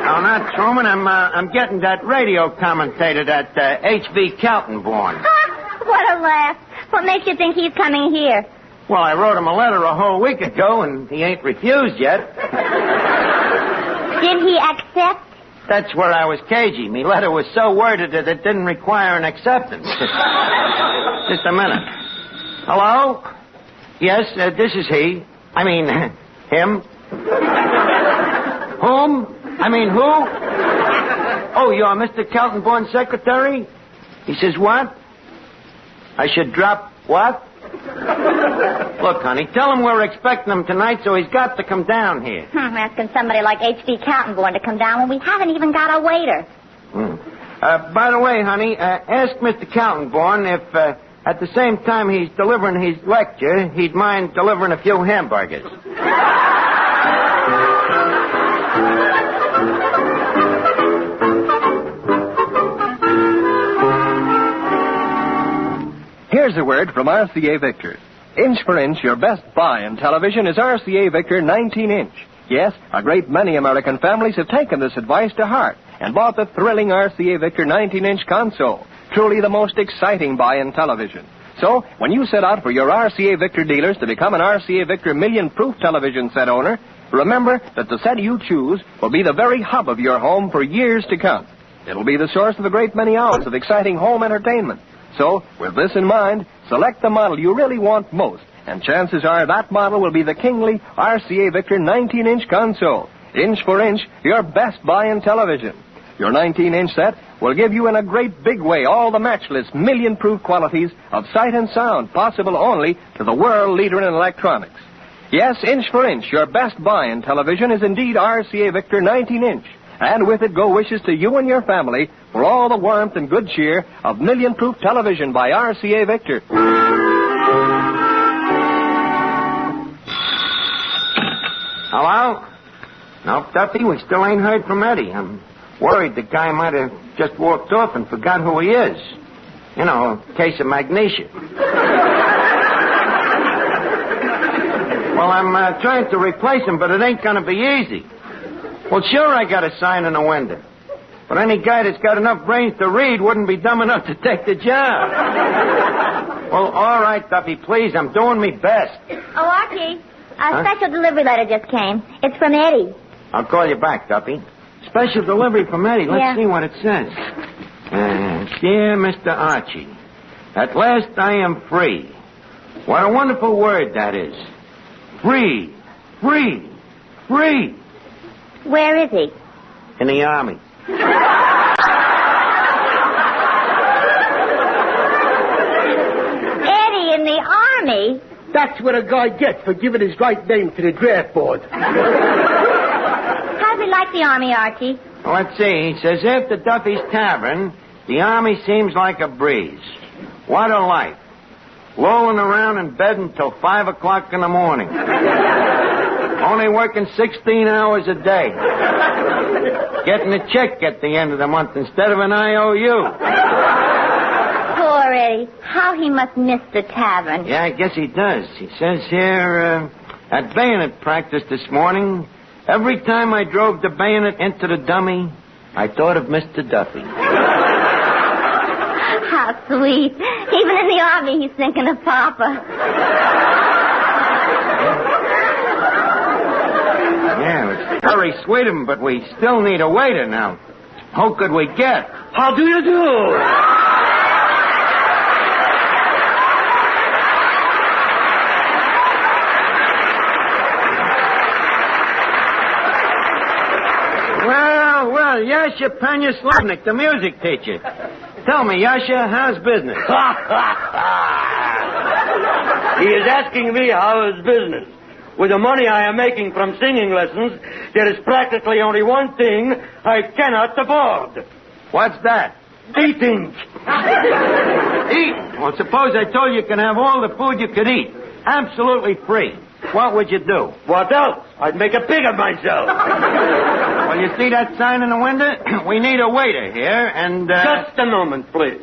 No, not Truman. I'm getting that radio commentator, that H.V. Kaltenborn. What a laugh. What makes you think he's coming here? Well, I wrote him a letter a whole week ago, and he ain't refused yet. Did he accept? That's where I was cagey. Me letter was so worded that it didn't require an acceptance. Just a minute. Hello? Yes, this is he. I mean, him. Whom? I mean, who? Oh, you're Mr. Kaltenborn's secretary? He says what? I should drop what? Look, honey, tell him we're expecting him tonight, so he's got to come down here. Asking somebody like H.V. Kaltenborn to come down when we haven't even got a waiter. By the way, honey, ask Mr. Kaltenborn if, at the same time he's delivering his lecture, he'd mind delivering a few hamburgers. Here's a word from RCA Victor. Inch for inch, your best buy in television is RCA Victor 19-inch. Yes, a great many American families have taken this advice to heart and bought the thrilling RCA Victor 19-inch console. Truly the most exciting buy in television. So, when you set out for your RCA Victor dealers to become an RCA Victor million-proof television set owner, remember that the set you choose will be the very hub of your home for years to come. It'll be the source of a great many hours of exciting home entertainment. So, with this in mind, select the model you really want most, and chances are that model will be the kingly RCA Victor 19-inch console. Inch for inch, your best buy in television. Your 19-inch set will give you in a great big way all the matchless million-proof qualities of sight and sound possible only to the world leader in electronics. Yes, inch for inch, your best buy in television is indeed RCA Victor 19-inch. And with it go wishes to you and your family for all the warmth and good cheer of million-proof television by RCA Victor. Hello? No, Duffy, we still ain't heard from Eddie. I'm worried the guy might have just walked off and forgot who he is. You know, a case of magnesia. Well, I'm trying to replace him, but it ain't going to be easy. Well, sure, I got a sign in the window. But any guy that's got enough brains to read wouldn't be dumb enough to take the job. Well, all right, Duffy, please. I'm doing me best. Oh, Archie, a special delivery letter just came. It's from Eddie. I'll call you back, Duffy. Special delivery from Eddie. Let's see what it says. Dear Mr. Archie, at last I am free. What a wonderful word that is. Free, free, free. Where is he? In the Army. Eddie in the Army? That's what a guy gets for giving his right name to the draft board. How's he like the Army, Archie? Well, let's see. He says, after Duffy's Tavern, the Army seems like a breeze. What a life. Lolling around in bed until 5 o'clock in the morning. Only working 16 hours a day. Getting a check at the end of the month instead of an IOU. Poor Eddie. How he must miss the Tavern. Yeah, I guess he does. He says here, at bayonet practice this morning, every time I drove the bayonet into the dummy, I thought of Mr. Duffy. How sweet. He Even in the army, he's thinking of Papa. Yeah, it's very sweet of him, but we still need a waiter now. Who could we get? How do you do? Well, Yasha Panyaslavnik, the music teacher. Tell me, Yasha, how's business? He is asking me how is business. With the money I am making from singing lessons, there is practically only one thing I cannot afford. What's that? Eating. Eat? Well, suppose I told you can have all the food you could eat. Absolutely free. What would you do? What else? I'd make a pig of myself. Well, you see that sign in the window? We need a waiter here, and... Just a moment, please.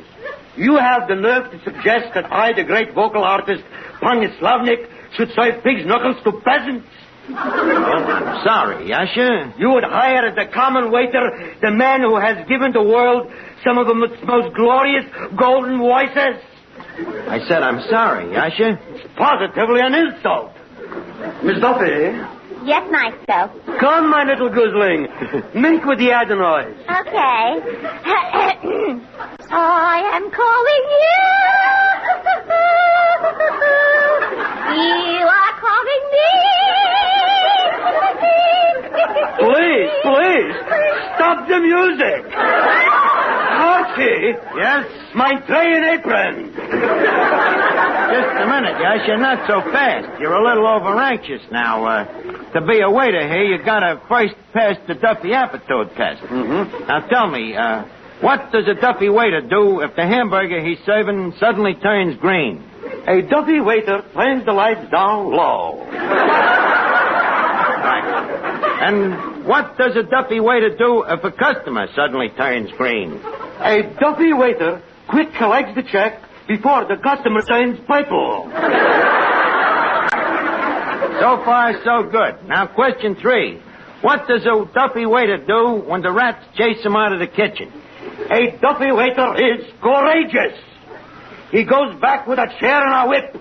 You have the nerve to suggest that I, the great vocal artist, Panyaslavnik, should serve pig's knuckles to peasants? I'm sorry, Yasha. You would hire as a common waiter the man who has given the world some of its most glorious golden voices? I said I'm sorry, Yasha. It's positively an insult. Miss Duffy? Yes, Maestro. Come, my little goosling. Mink with the adenoids. Okay. I am calling you. You are calling me. Please, stop the music. Archie? Yes? My tray and apron. Just a minute, Yasha. Not so fast. You're a little over-anxious now. To be a waiter here, you gotta first pass the Duffy aptitude test. Mm-hmm. Now tell me, what does a Duffy waiter do if the hamburger he's serving suddenly turns green? A Duffy waiter turns the lights down low. Right. And what does a Duffy waiter do if a customer suddenly turns green? A Duffy waiter quick collects the check before the customer turns purple. So far, so good. Now, question 3. What does a Duffy waiter do when the rats chase him out of the kitchen? A Duffy waiter is courageous. He goes back with a chair and a whip.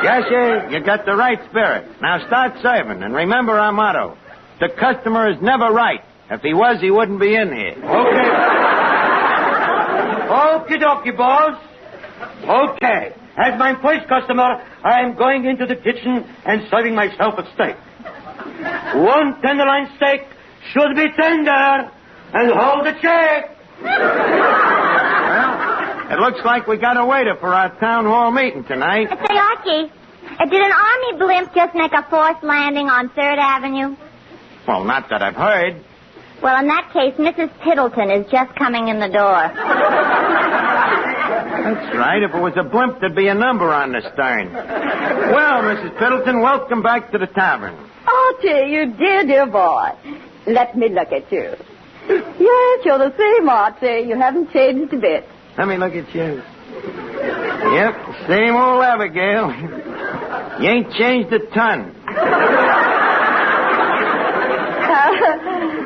Yasha, you got the right spirit. Now start serving, and remember our motto. The customer is never right. If he was, he wouldn't be in here. Okay. Okie dokie, boss. Okay. As my first customer, I am going into the kitchen and serving myself a steak. One tenderloin steak should be tender and hold the check. Well, it looks like we got a waiter for our town hall meeting tonight. Say, Archie, did an army blimp just make a forced landing on 3rd Avenue? Well, not that I've heard. Well, in that case, Mrs. Piddleton is just coming in the door. That's right. If it was a blimp, there'd be a number on the stern. Well, Mrs. Piddleton, welcome back to the tavern. Archie, you dear boy. Let me look at you. Yes, you're the same, Archie. You haven't changed a bit. Let me look at you. Yep, same old Abigail. You ain't changed a ton.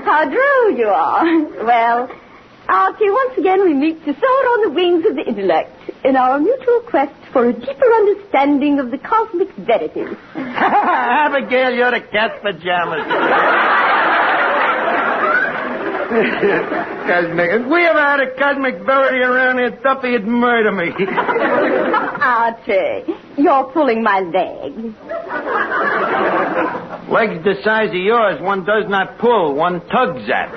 How droll you are. Well, Archie, once again we meet to soar on the wings of the intellect in our mutual quest for a deeper understanding of the cosmic verities. Abigail, you're the cat's pajamas. Cosmic. If we ever had a cosmic verity around here, Duffy would murder me. Archie, you're pulling my leg. Legs the size of yours, one does not pull, one tugs at.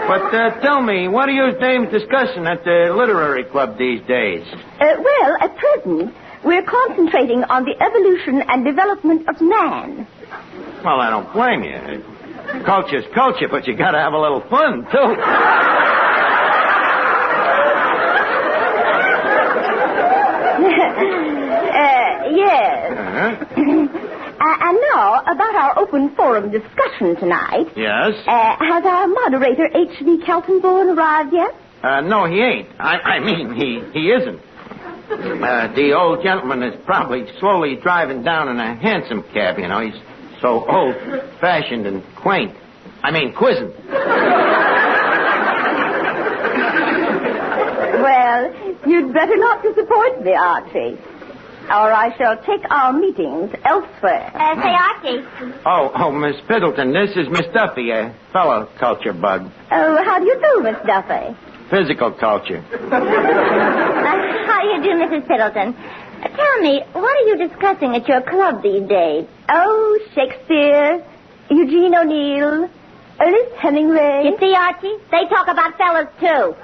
But tell me, what are you dames discussing at the literary club these days? Well, at present, we're concentrating on the evolution and development of man. Well, I don't blame you. Culture's culture, but you gotta have a little fun, too. Yes. And now, about our open forum discussion tonight. Yes? Has our moderator, H.V. Keltonborn, arrived yet? No, he ain't. I mean, he isn't. The old gentleman is probably slowly driving down in a hansom cab, you know. He's so old-fashioned and quaint. I mean, quizzing. Well, you'd better not disappoint me, Archie. Or I shall take our meetings elsewhere. Say, Archie. Oh, Miss Piddleton, this is Miss Duffy, a fellow culture bug. Oh, how do you do, Miss Duffy? Physical culture. How do you do, Mrs. Piddleton? Tell me, what are you discussing at your club these days? Oh, Shakespeare, Eugene O'Neill, Ernest Hemingway. You see, Archie? They talk about fellas, too.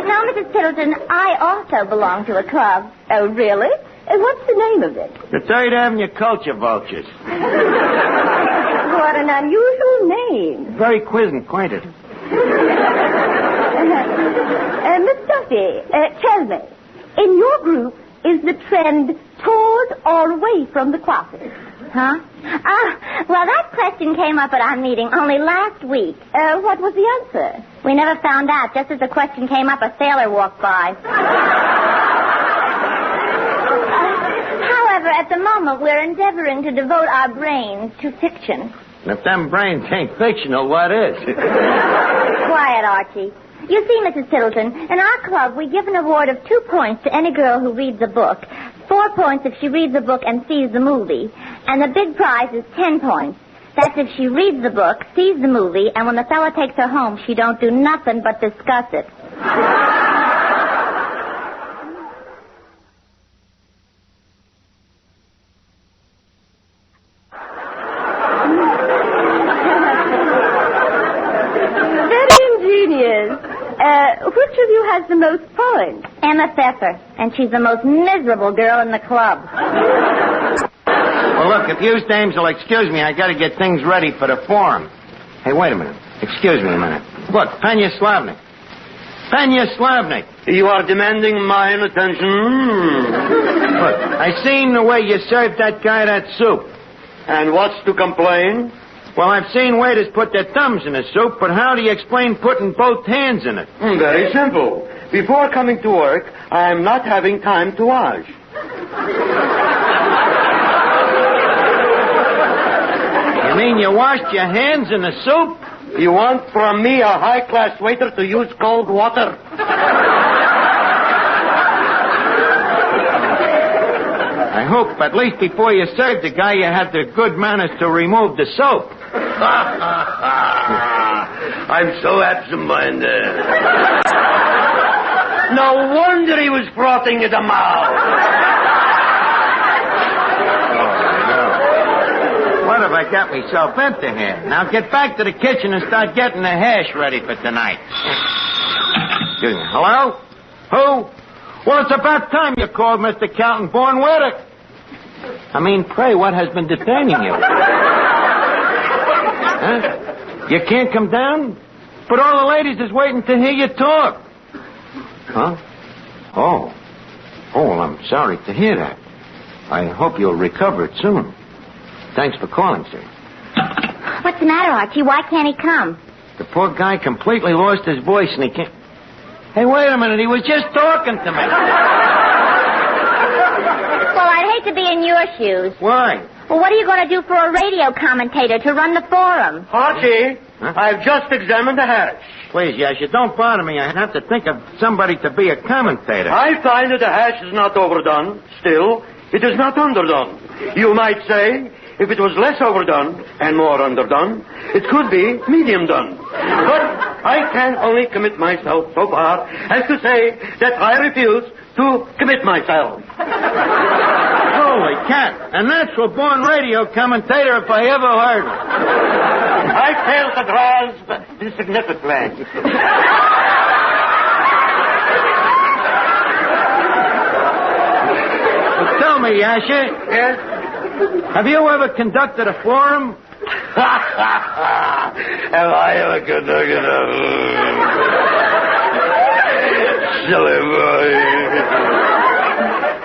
Now, Mrs. Piddleton, I also belong to a club. Oh, really? And what's the name of it? The Third Avenue Culture Vultures. What an unusual name. Very quiz-acquainted. Miss Duffy, tell me, in your group, is the trend toward or away from the closet? Huh? Well, that question came up at our meeting only last week. What was the answer? We never found out. Just as the question came up, a sailor walked by. However, at the moment, we're endeavoring to devote our brains to fiction. If them brains ain't fictional, what is? Quiet, Archie. You see, Mrs. Piddleton, in our club, we give an award of 2 points to any girl who reads a book, 4 points if she reads the book and sees the movie, and the big prize is 10 points. That's if she reads the book, sees the movie, and when the fella takes her home, she don't do nothing but discuss it. Which of you has the most points? Emma Pfeffer, and she's the most miserable girl in the club. Well, look, if you dames will excuse me, I got to get things ready for the forum. Hey, wait a minute. Excuse me a minute. Look, Penya Slavnik. Penya Slavnik. You are demanding mine attention. Look, I seen the way you served that guy that soup. And what's to complain? Well, I've seen waiters put their thumbs in the soup, but how do you explain putting both hands in it? Very simple. Before coming to work, I'm not having time to wash. You mean you washed your hands in the soup? You want from me, a high-class waiter, to use cold water? I hope at least before you served the guy, you had the good manners to remove the soap. I'm so absent-minded. No wonder he was frothing at the mouth. What have I got myself into here? Now get back to the kitchen and start getting the hash ready for tonight. Excuse me. Hello? Who? Well, it's about time you called, Mr. Calton-born. I mean, pray, what has been detaining you? Huh? You can't come down? But all the ladies is waiting to hear you talk. Huh? Oh, well, I'm sorry to hear that. I hope you'll recover it soon. Thanks for calling, sir. What's the matter, Archie? Why can't he come? The poor guy completely lost his voice and he can't... Hey, wait a minute. He was just talking to me. Well, I'd hate to be in your shoes. Why? Well, what are you going to do for a radio commentator to run the forum? Archie, I've just examined the hash. Please, yes, you don't bother me. I have to think of somebody to be a commentator. I find that the hash is not overdone. Still, it is not underdone. You might say, if it was less overdone and more underdone, it could be medium done. But I can only commit myself so far as to say that I refuse to commit myself. Holy cat. A natural-born radio commentator if I ever heard one. I fail to grasp the significance. Well, tell me, Yasha. Yes? Have you ever conducted a forum? Have I ever conducted a... Silly boy.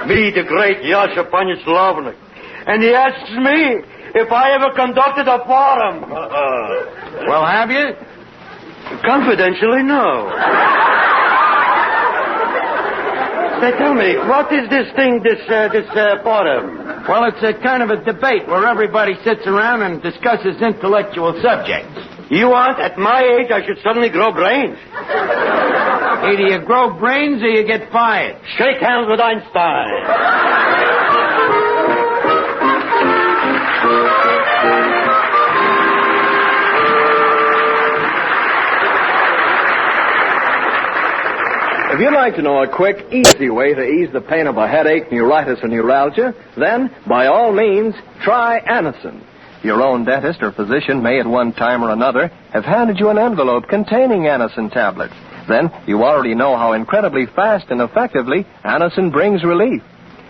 Me, the great Yasha Slavnik. And he asks me if I ever conducted a forum. Well, have you? Confidentially, no. Say, tell me, what is this thing, this forum? Well, it's a kind of a debate where everybody sits around and discusses intellectual subjects. You want, at my age, I should suddenly grow brains? Either you grow brains or you get fired. Shake hands with Einstein. If you'd like to know a quick, easy way to ease the pain of a headache, neuritis, or neuralgia, then, by all means, try Anacin. Your own dentist or physician may at one time or another have handed you an envelope containing Anacin tablets. Then you already know how incredibly fast and effectively Anacin brings relief.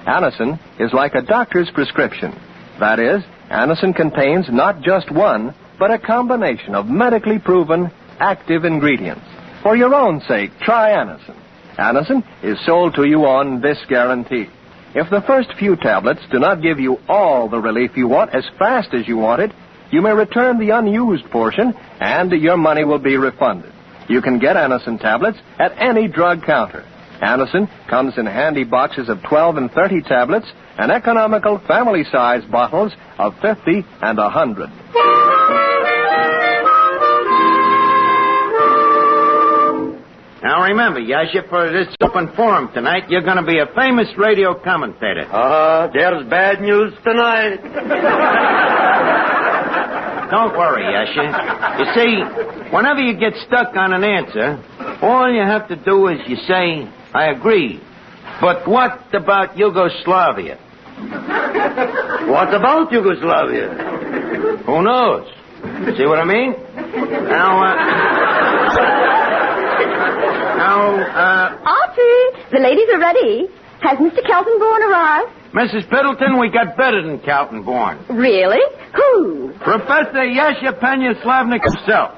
Anacin is like a doctor's prescription. That is, Anacin contains not just one, but a combination of medically proven active ingredients. For your own sake, try Anacin. Anacin is sold to you on this guarantee. If the first few tablets do not give you all the relief you want as fast as you want it, you may return the unused portion and your money will be refunded. You can get Anacin tablets at any drug counter. Anacin comes in handy boxes of 12 and 30 tablets and economical family-size bottles of 50 and 100. Now remember, Yasha, for this open forum tonight, you're going to be a famous radio commentator. There's bad news tonight. Don't worry, Yasha. You see, whenever you get stuck on an answer, all you have to do is you say, I agree. But what about Yugoslavia? What about Yugoslavia? Who knows? See what I mean? Archie, the ladies are ready. Has Mr. Keltonborn arrived? Mrs. Piddleton, we got better than Keltonborn. Really? Who? Professor Yasha Slavnik himself.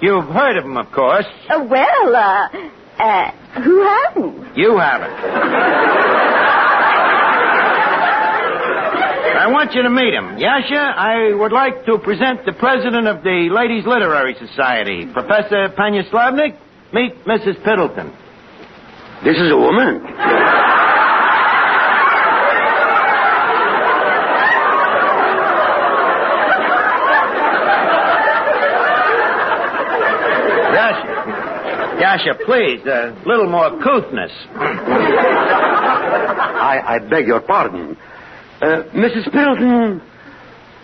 You've heard of him, of course. Who hasn't? You haven't. I want you to meet him. Yasha, I would like to present the president of the Ladies Literary Society, Professor Slavnik. Meet Mrs. Piddleton. This is a woman. Yasha, please, a little more couthness. I beg your pardon. Mrs. Piddleton,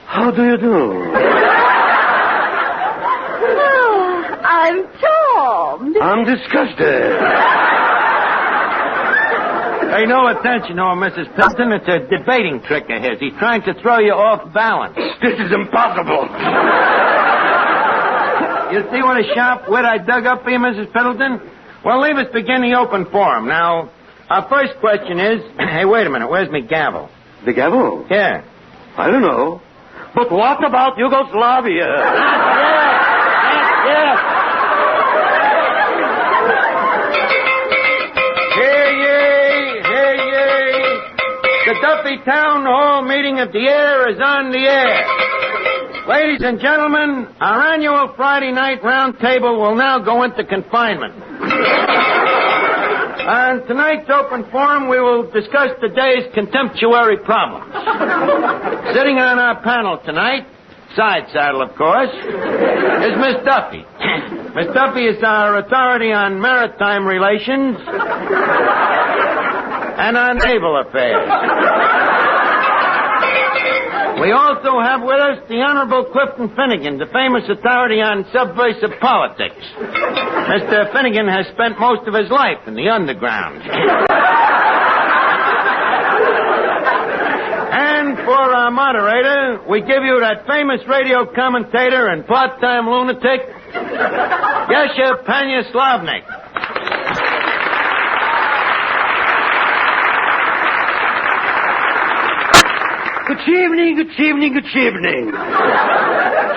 how do you do? I'm charmed. I'm disgusted. Pay no attention to him, Mrs. Piddleton. It's a debating trick of his. He's trying to throw you off balance. This is impossible. You see what a sharp wit I dug up for you, Mrs. Piddleton? Well, leave us begin the open forum. Now, our first question is... Hey, wait a minute. Where's me gavel? The gavel? Yeah. I don't know. But what about Yugoslavia? Yeah. Hear ye. The Duffy Town Hall meeting of the air is on the air. Ladies and gentlemen, our annual Friday night round table will now go into confinement. On tonight's open forum, we will discuss the day's contemptuary problems. Sitting on our panel tonight, side saddle, of course, is Miss Duffy. Miss Duffy is our authority on maritime relations and on naval affairs. We also have with us the Honorable Clifton Finnegan, the famous authority on subversive politics. Mr. Finnegan has spent most of his life in the underground. And for our moderator, we give you that famous radio commentator and part-time lunatic, Yasha Slavnik. Good evening.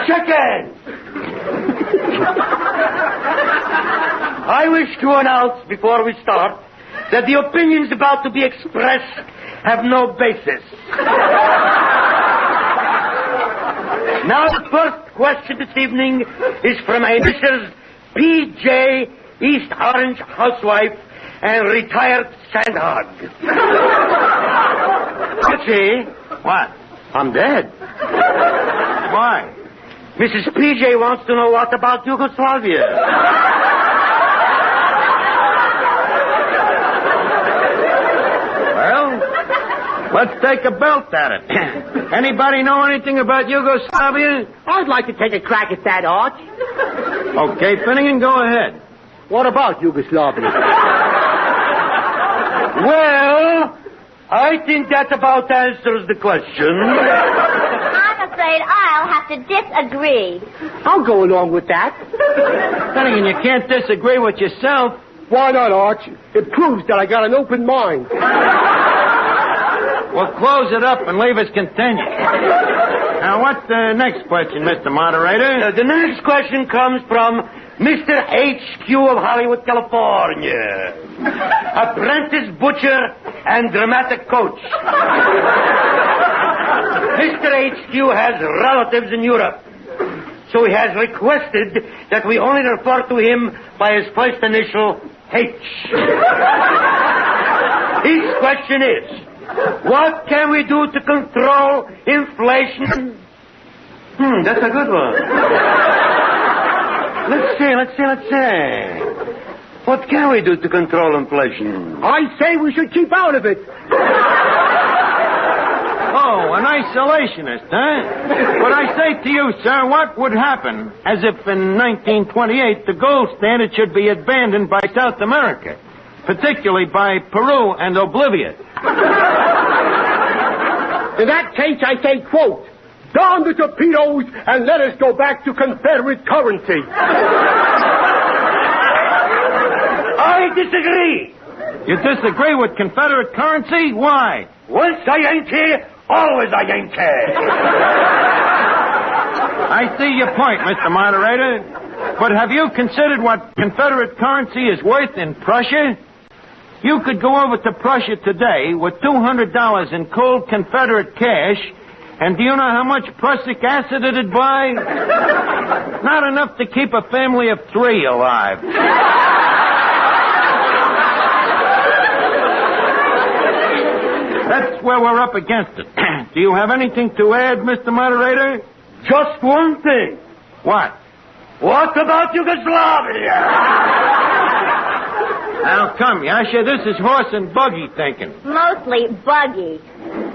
Shake hands. I wish to announce before we start that the opinions about to be expressed have no basis. Now, the first question this evening is from a Mrs. P.J., East Orange housewife and retired sandhog. Archie. What? I'm dead. Why? Mrs. P.J. wants to know what about Yugoslavia. Let's take a belt at it. Anybody know anything about Yugoslavia? I'd like to take a crack at that, Arch. Okay, Finnegan, go ahead. What about Yugoslavia? Well, I think that about answers the question. I'm afraid I'll have to disagree. I'll go along with that. Finnegan, you can't disagree with yourself. Why not, Arch? It proves that I got an open mind. Well, close it up and leave us continue. Now, what's the next question, Mr. Moderator? The next question comes from Mr. HQ of Hollywood, California. Apprentice butcher and dramatic coach. Mr. HQ has relatives in Europe, so he has requested that we only refer to him by his first initial, H. His question is, what can we do to control inflation? That's a good one. Let's see. What can we do to control inflation? I say we should keep out of it. Oh, an isolationist, huh? But I say to you, sir, what would happen as if in 1928 the gold standard should be abandoned by South America, particularly by Peru and Oblivion? In that case, I say, quote, down the torpedoes and let us go back to Confederate currency. I disagree. You disagree with Confederate currency? Why? Once a Yankee, always a Yankee. I see your point, Mr. Moderator. But have you considered what Confederate currency is worth in Prussia? You could go over to Prussia today with $200 in cold Confederate cash, and do you know how much prussic acid it'd buy? Not enough to keep a family of 3 alive. That's where we're up against it. Do you have anything to add, Mr. Moderator? Just one thing. What? What about Yugoslavia? Now, come, Yasha, this is horse and buggy thinking. Mostly buggy.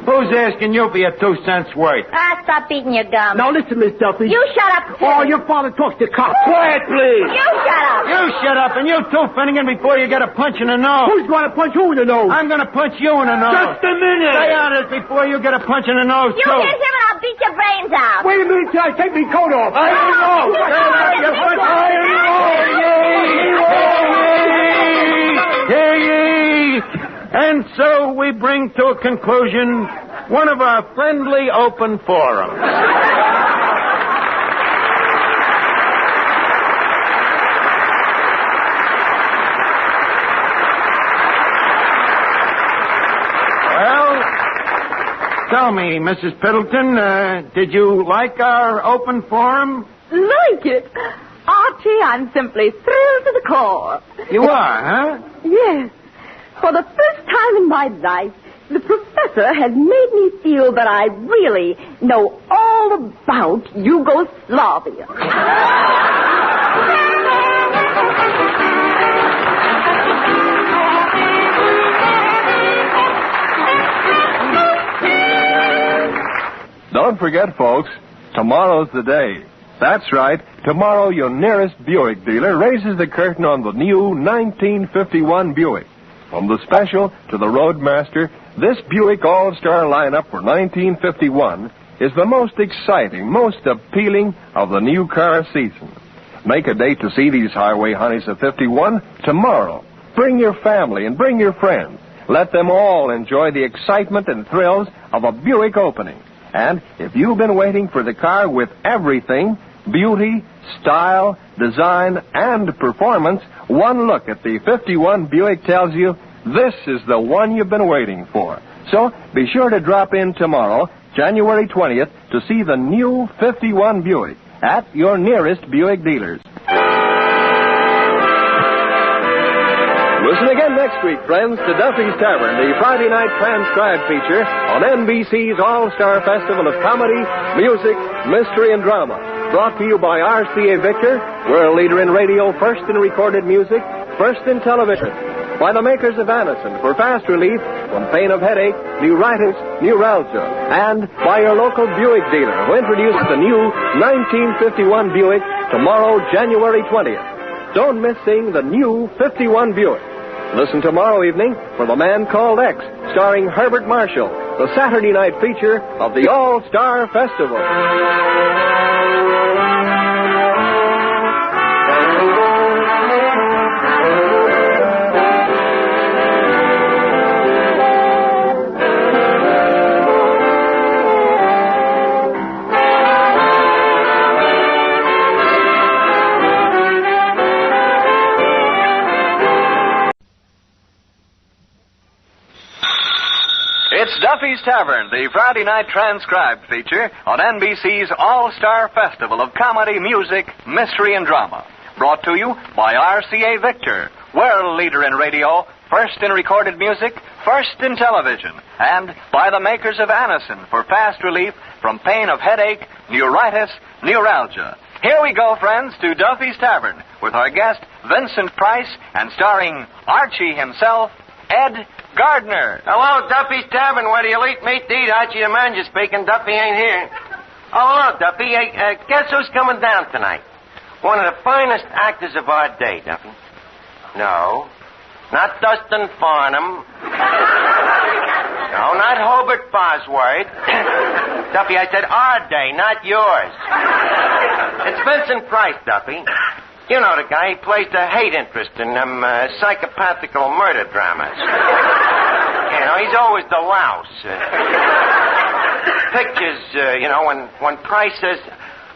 Who's asking you for your 2 cents worth? Stop beating your gum. Now, listen, Miss Duffy. You shut up, too. Oh, your father talks to cops. Quiet, please. You shut up. You shut up, and you too, Finnegan, before you get a punch in the nose. Who's going to punch who in the nose? I'm going to punch you in the nose. Just a minute. Stay out of it before you get a punch in the nose, You too. hit him and I'll beat your brains out. Wait a minute till I take my coat off. I don't know. And so we bring to a conclusion one of our friendly open forums. Well, tell me, Mrs. Piddleton, did you like our open forum? Like it? Archie, I'm simply thrilled to the core. You are, huh? Yes. For the first time in my life, the professor has made me feel that I really know all about Yugoslavia. Don't forget, folks, tomorrow's the day. That's right. Tomorrow, your nearest Buick dealer raises the curtain on the new 1951 Buick. From the Special to the Roadmaster, this Buick All-Star lineup for 1951 is the most exciting, most appealing of the new car season. Make a date to see these highway honeys of 51 tomorrow. Bring your family and bring your friends. Let them all enjoy the excitement and thrills of a Buick opening. And if you've been waiting for the car with everything, beauty, style, design, and performance, one look at the 51 Buick tells you this is the one you've been waiting for. So be sure to drop in tomorrow, January 20th, to see the new 51 Buick at your nearest Buick dealers. Listen again next week, friends, to Duffy's Tavern, the Friday night transcribed feature on NBC's All-Star Festival of Comedy, Music, Mystery, and Drama. Brought to you by RCA Victor, world leader in radio, first in recorded music, first in television. by the makers of Anacin for fast relief from pain of headache, neuritis, neuralgia, and by your local Buick dealer who introduces the new 1951 Buick tomorrow, January 20th. Don't miss seeing the new 51 Buick. Listen tomorrow evening for The Man Called X, starring Herbert Marshall, the Saturday night feature of the All-Star Festival. It's Duffy's Tavern, the Friday night transcribed feature on NBC's All-Star Festival of Comedy, Music, Mystery, and Drama. Brought to you by RCA Victor, world leader in radio, first in recorded music, first in television, and by the makers of Anacin for fast relief from pain of headache, neuritis, neuralgia. Here we go, friends, to Duffy's Tavern with our guest, Vincent Price, and starring Archie himself, Ed Gardner. Hello, Duffy's Tavern. Where do you eat meat to eat? Archie the manager speaking. Duffy ain't here. Oh, hello, Duffy. Guess who's coming down tonight? One of the finest actors of our day, Duffy. No. Not Dustin Farnham. No, not Hobart Bosworth. Duffy, I said our day, not yours. It's Vincent Price, Duffy. You know the guy. He plays the hate interest in them psychopathical murder dramas. You know, he's always the louse. Pictures, when Price says,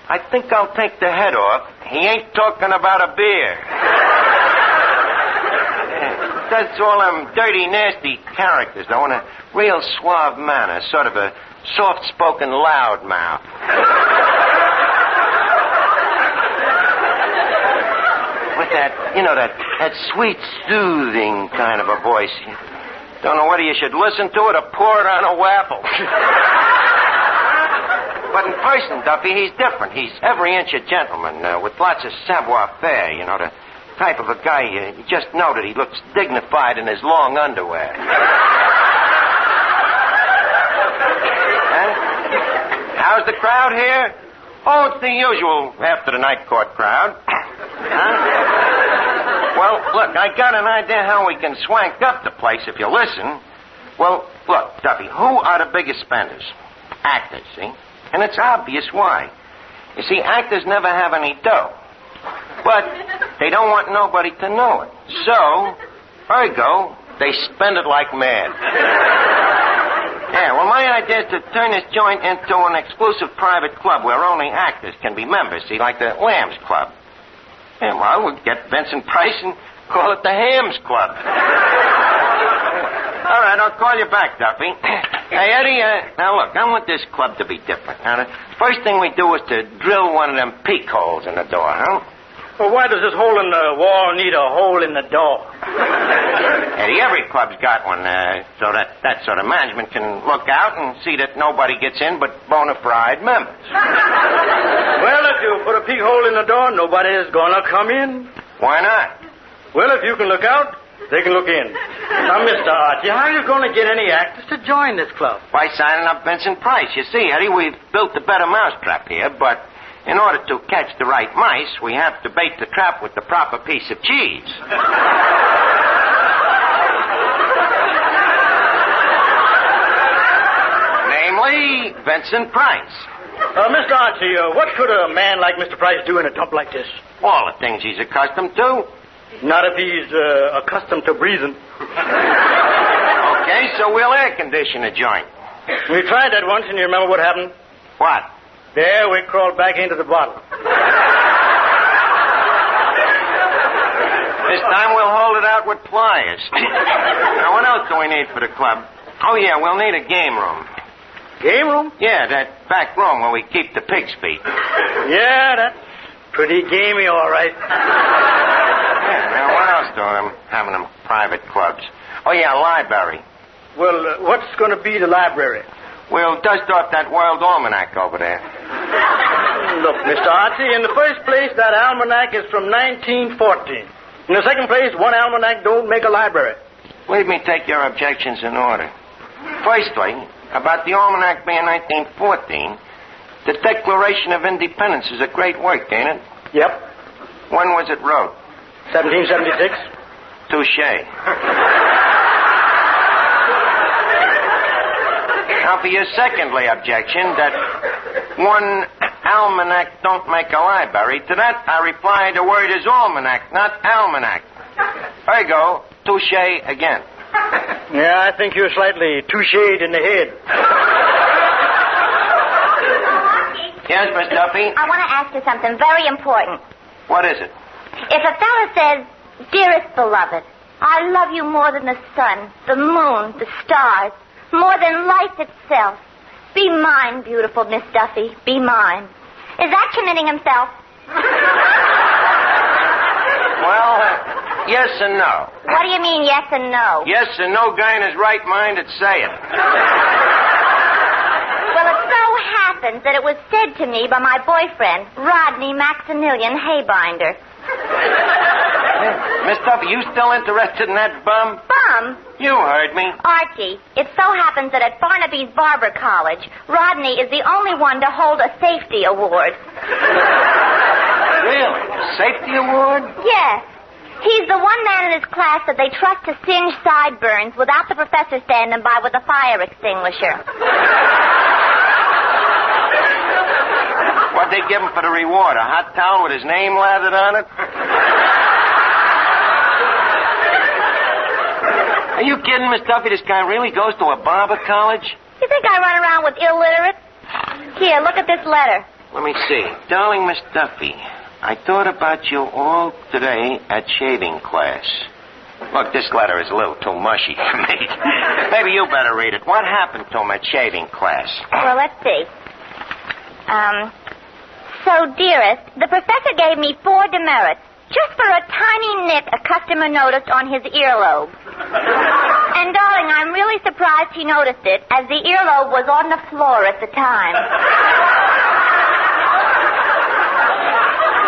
I think I'll take the head off, he ain't talking about a beer. Does all them dirty, nasty characters, though, in a real suave manner, sort of a soft-spoken loudmouth. With that sweet, soothing kind of a voice. Don't know whether you should listen to it or pour it on a waffle. But in person, Duffy, he's different. He's every inch a gentleman, with lots of savoir-faire, the type of a guy you just know that he looks dignified in his long underwear. How's the crowd here? Oh, it's the usual after the night court crowd. Well, look, I got an idea how we can swank up the place if you listen. Well, look, Duffy, who are the biggest spenders? Actors, see? And it's obvious why. You see, actors never have any dough. But they don't want nobody to know it. So, ergo, they spend it like mad. Yeah, well, my idea is to turn this joint into an exclusive private club where only actors can be members, see, like the Lambs Club. Yeah, well, we'll get Vincent Price and call it the Hams Club. All right, I'll call you back, Duffy. Hey, Eddie, now look, I want this club to be different. Now, the first thing we do is to drill one of them peek holes in the door, huh? Well, why does this hole in the wall need a hole in the door? Eddie, every club's got one, so that sort of management can look out and see that nobody gets in but bona fide members. Well, if you put a peek hole in the door, nobody's gonna come in. Why not? Well, if you can look out, they can look in. Now, Mr. Archie, how are you going to get any actors to join this club? By signing up Vincent Price. You see, Eddie, we've built a better mousetrap here, but in order to catch the right mice, we have to bait the trap with the proper piece of cheese. Namely, Vincent Price. Mr. Archie, what could a man like Mr. Price do in a dump like this? All the things he's accustomed to. Not if he's accustomed to breathing. Okay, so we'll air condition the joint. We tried that once, and you remember what happened? What? There, we crawled back into the bottle. This time we'll hold it out with pliers. Now, what else do we need for the club? Oh, yeah, we'll need a game room. Game room? Yeah, that back room where we keep the pig's feet. Yeah, that's pretty gamey, all right. Yeah, now, what else do I have in them private clubs? Oh, yeah, library. Well, what's going to be the library? We'll dust off that World Almanac over there. Look, Mr. Archie, in the first place, that almanac is from 1914. In the second place, one almanac don't make a library. Leave me take your objections in order. Firstly, about the almanac being 1914, the Declaration of Independence is a great work, ain't it? Yep. When was it wrote? 1776. Touché. Now, for your secondly objection, that one almanac don't make a library, to that I reply the word is almanac, not almanac. Ergo, touché again. Yeah, I think you're slightly touchéed in the head. Yes, Miss Duffy? I want to ask you something very important. What is it? If a fella says, "Dearest beloved, I love you more than the sun, the moon, the stars, more than life itself. Be mine, beautiful Miss Duffy, be mine." Is that committing himself? Well, yes and no. What do you mean, yes and no? Yes and no guy in his right mind would say it. Well, it so happens that it was said to me by my boyfriend, Rodney Maximilian Haybinder. Miss Duffy, you still interested in that bum? Bum? You heard me. Archie, it so happens that at Barnaby's Barber College, Rodney is the only one to hold a safety award. Really? Safety award? Yes. He's the one man in his class that they trust to singe sideburns without the professor standing by with a fire extinguisher. What'd they give him for the reward? A hot towel with his name lathered on it? Are you kidding, Miss Duffy? This guy really goes to a barber college? You think I run around with illiterate? Here, look at this letter. Let me see. Darling Miss Duffy, I thought about you all today at shaving class. Look, this letter is a little too mushy for me. Maybe you better read it. What happened to him at shaving class? Well, let's see. So, dearest, the professor gave me 4 demerits. Just for a tiny nick a customer noticed on his earlobe. And, darling, I'm really surprised he noticed it, as the earlobe was on the floor at the time.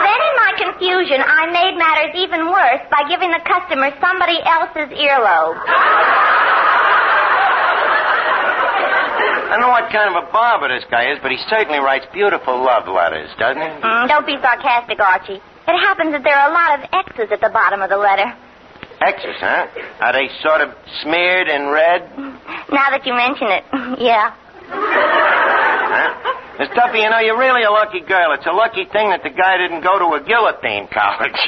Then, in my confusion, I made matters even worse by giving the customer somebody else's earlobe. I don't know what kind of a barber this guy is, but he certainly writes beautiful love letters, doesn't he? Don't be sarcastic, Archie. It happens that there are a lot of X's at the bottom of the letter. X's, huh? Are they sort of smeared in red? Now that you mention it, yeah. Huh? Miss Duffy, you know, you're really a lucky girl. It's a lucky thing that the guy didn't go to a guillotine college.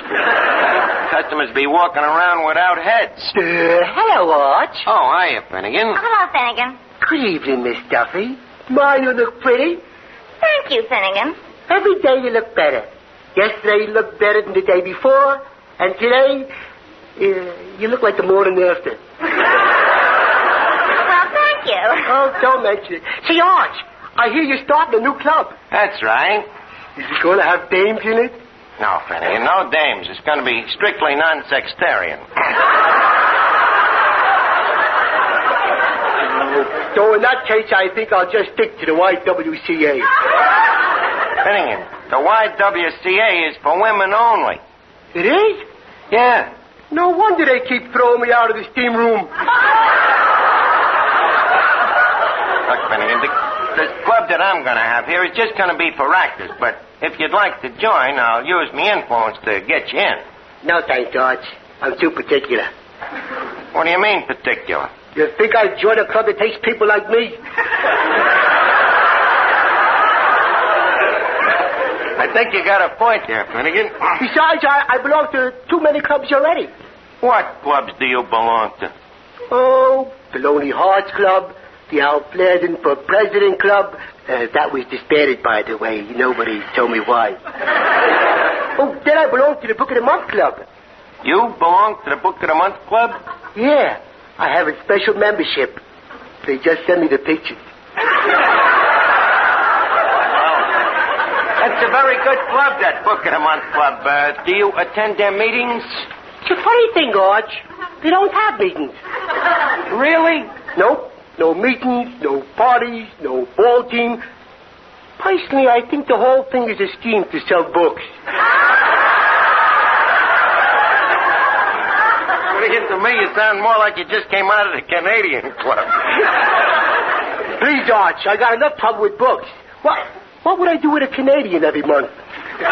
Customers be walking around without heads. Hello, Arch. Oh, hiya, Finnegan. Hello, Finnegan. Good evening, Miss Duffy. My, you look pretty. Thank you, Finnegan. Every day you look better. Yesterday you looked better than the day before, and today you look like the morning after. Well, thank you. Oh, don't mention it. Say, Arch, I hear you're starting a new club. That's right. Is it going to have dames in it? No, Finnegan, no dames. It's going to be strictly non-sextarian. So in that case, I think I'll just stick to the YWCA. Finnegan, the YWCA is for women only. It is? Yeah. No wonder they keep throwing me out of the steam room. Look, Finnegan, the club that I'm going to have here is just going to be for actors, but if you'd like to join, I'll use my influence to get you in. No, thanks, Arch. I'm too particular. What do you mean, particular? You think I'd join a club that takes people like me? I think you got a point there, Finnegan. Besides, I belong to too many clubs already. What clubs do you belong to? Oh, the Lonely Hearts Club, the Al Pleasant for President Club. That was disbanded, by the way. Nobody told me why. Oh, then I belong to the Book of the Month Club. You belong to the Book of the Month Club? Yeah, I have a special membership. They just sent me the pictures. That's a very good club, that Book of the Month Club. Do you attend their meetings? It's a funny thing, Arch. They don't have meetings. Really? Nope. No meetings, no parties, no ball team. Personally, I think the whole thing is a scheme to sell books. To me, you sound more like you just came out of the Canadian Club. Please, Arch, I got enough trouble with books. What would I do with a Canadian every month? Would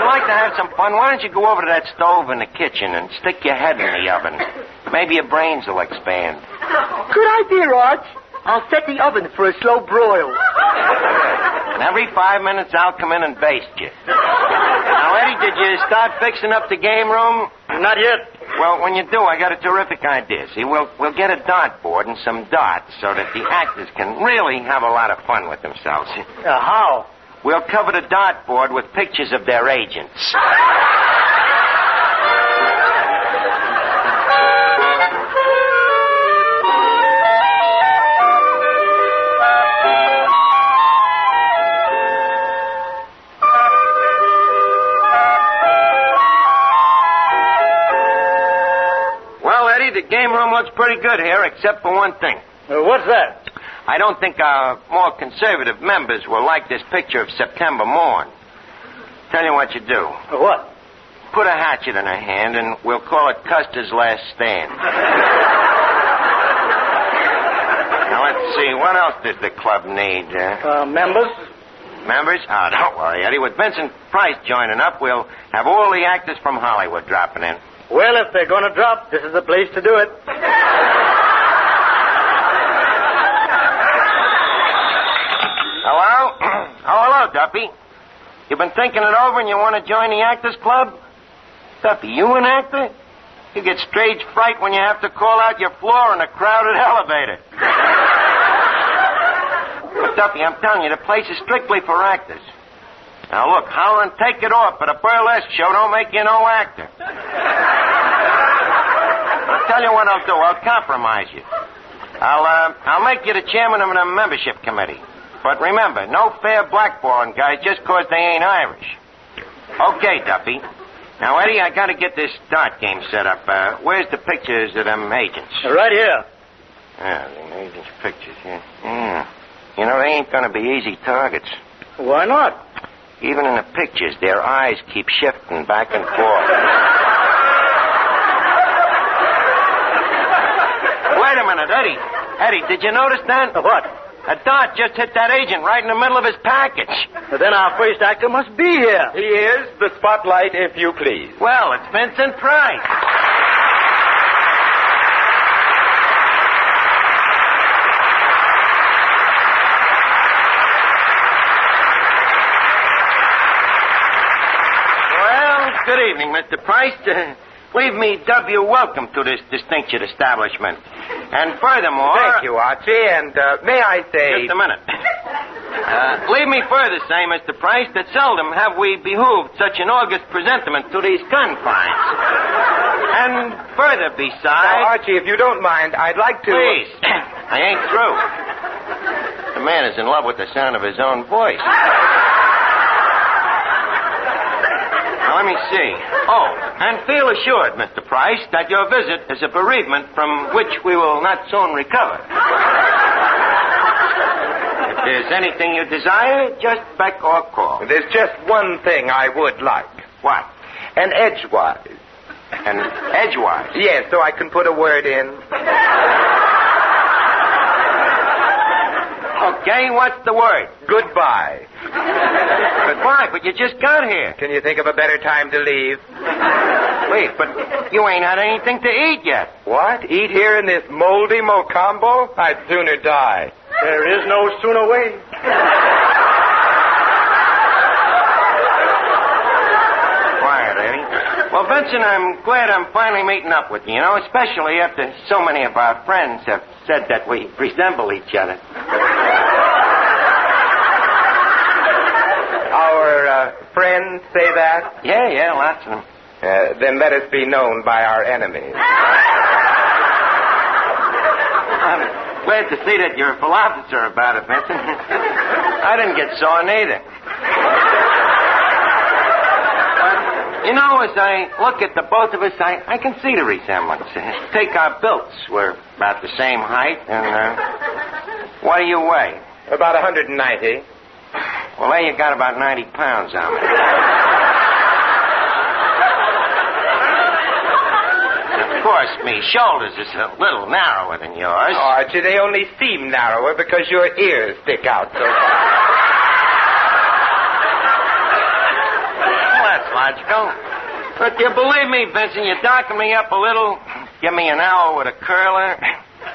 you like to have some fun? Why don't you go over to that stove in the kitchen and stick your head in the oven? Maybe your brains will expand. Good idea, Arch. I'll set the oven for a slow broil. And every 5 minutes, I'll come in and baste you. Now, Eddie, did you start fixing up the game room? Not yet. Well, when you do, I got a terrific idea. See, we'll get a dartboard and some darts so that the actors can really have a lot of fun with themselves. How? We'll cover the dartboard with pictures of their agents. The game room looks pretty good here, except for one thing. What's that? I don't think our more conservative members will like this picture of September morn. Tell you what you do. What? Put a hatchet in her hand, and we'll call it Custer's Last Stand. Now, let's see. What else does the club need? Members? Members? Oh, don't worry, Eddie. With Vincent Price joining up, we'll have all the actors from Hollywood dropping in. Well, if they're going to drop, this is the place to do it. Hello? Oh, hello, Duffy. You been thinking it over and you want to join the Actors Club? Duffy, you an actor? You get stage fright when you have to call out your floor in a crowded elevator. But, Duffy, I'm telling you, the place is strictly for actors. Now, look, holler and take it off, but a burlesque show don't make you no actor. I'll tell you what I'll do. I'll compromise you. I'll make you the chairman of the membership committee. But remember, no fair blackballing guys just 'cause they ain't Irish. Okay, Duffy. Now, Eddie, I got to get this dart game set up. Where's the pictures of them agents? Right here. Yeah, the agents' pictures, yeah. You know, they ain't going to be easy targets. Why not? Even in the pictures, their eyes keep shifting back and forth. Wait a minute, Eddie. Eddie, did you notice that? What? A dart just hit that agent right in the middle of his package. Then our first actor must be here. He is the spotlight, if you please. Well, it's Vincent Price. Good evening, Mr. Price. Leave me dub you welcome to this distinguished establishment. And furthermore... Thank you, Archie, and may I say... Just a minute. Leave me further say, Mr. Price, that seldom have we behooved such an august presentiment to these confines. And further besides... Now, Archie, if you don't mind, I'd like to... Please. I ain't through. The man is in love with the sound of his own voice. Let me see. Oh, and feel assured, Mr. Price, that your visit is a bereavement from which we will not soon recover. If there's anything you desire, just beck or call. There's just one thing I would like. What? An edgewise. An edgewise? Yes, so I can put a word in. Okay, what's the word? Goodbye. Goodbye, but you just got here. Can you think of a better time to leave? Wait, but you ain't had anything to eat yet. What? Eat here in this moldy mocambo? I'd sooner die. There is no sooner way. Quiet, Eddie. Well, Vincent, I'm glad I'm finally meeting up with you, especially after so many of our friends have said that we resemble each other. Our friends say that? Yeah, lots of them. Then let us be known by our enemies. I'm glad to see that you're a philosopher about it, Vincent. I didn't get sore neither. But, as I look at the both of us, I can see the resemblance. Take our builds. We're about the same height, and what do you weigh? About 190. Well, there you got about 90 pounds on me. course, me shoulders is a little narrower than yours. Oh, Archie, they only seem narrower because your ears stick out so far. Well, that's logical. But you believe me, Vincent, you darken me up a little, give me an hour with a curler,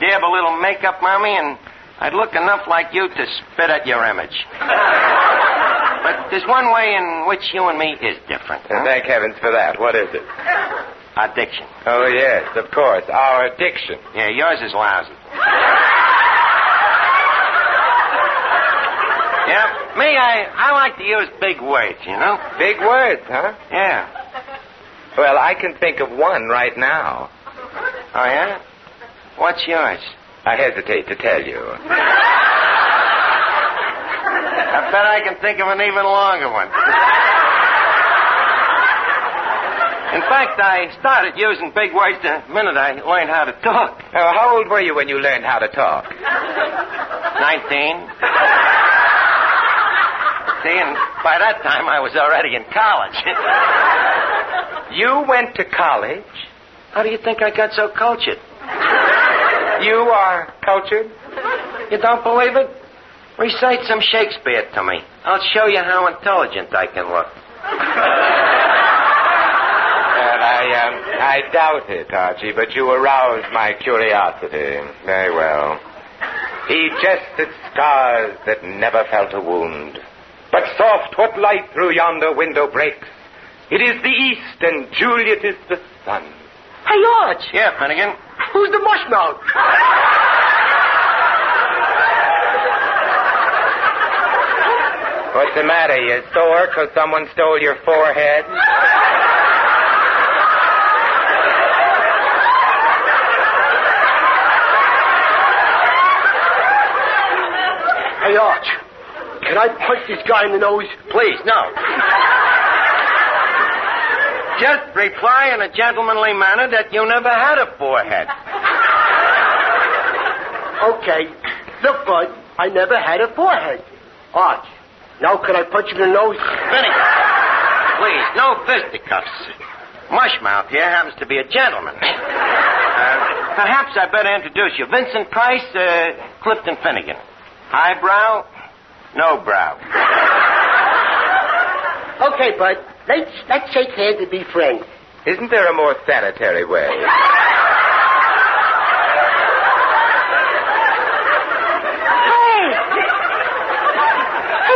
dab a little makeup on me, and I'd look enough like you to spit at your image. But there's one way in which you and me is different. Huh? Thank heavens for that. What is it? Our diction. Oh, yes, of course. Our diction. Yeah, yours is lousy. Yeah, me, I like to use big words, you know? Big words, huh? Yeah. Well, I can think of one right now. Oh, yeah? What's yours? I hesitate to tell you. I bet I can think of an even longer one. In fact, I started using big words the minute I learned how to talk. How old were you when you learned how to talk? 19. See, and by that time I was already in college. You went to college? How do you think I got so cultured? You are cultured? You don't believe it? Recite some Shakespeare to me. I'll show you how intelligent I can look. Well, I doubt it, Archie, but you aroused my curiosity. Very well. He jested stars that never felt a wound. But soft what light through yonder window breaks. It is the east, and Juliet is the sun. Hey, Arch. Yeah, Finnegan? Who's the mushmouth? What's the matter? You sore because someone stole your forehead? Hey, Arch. Can I punch this guy in the nose? Please, no. Just reply in a gentlemanly manner that you never had a forehead. Okay. Look, Bud, I never had a forehead. Arch, now can I punch him in the nose? Finnegan, please, no fisticuffs. Mushmouth here happens to be a gentleman. Perhaps I better introduce you. Vincent Price, Clifton Finnegan. Highbrow, no brow. Okay, Bud. Let's shake hands and be friends. Isn't there a more sanitary way? Hey,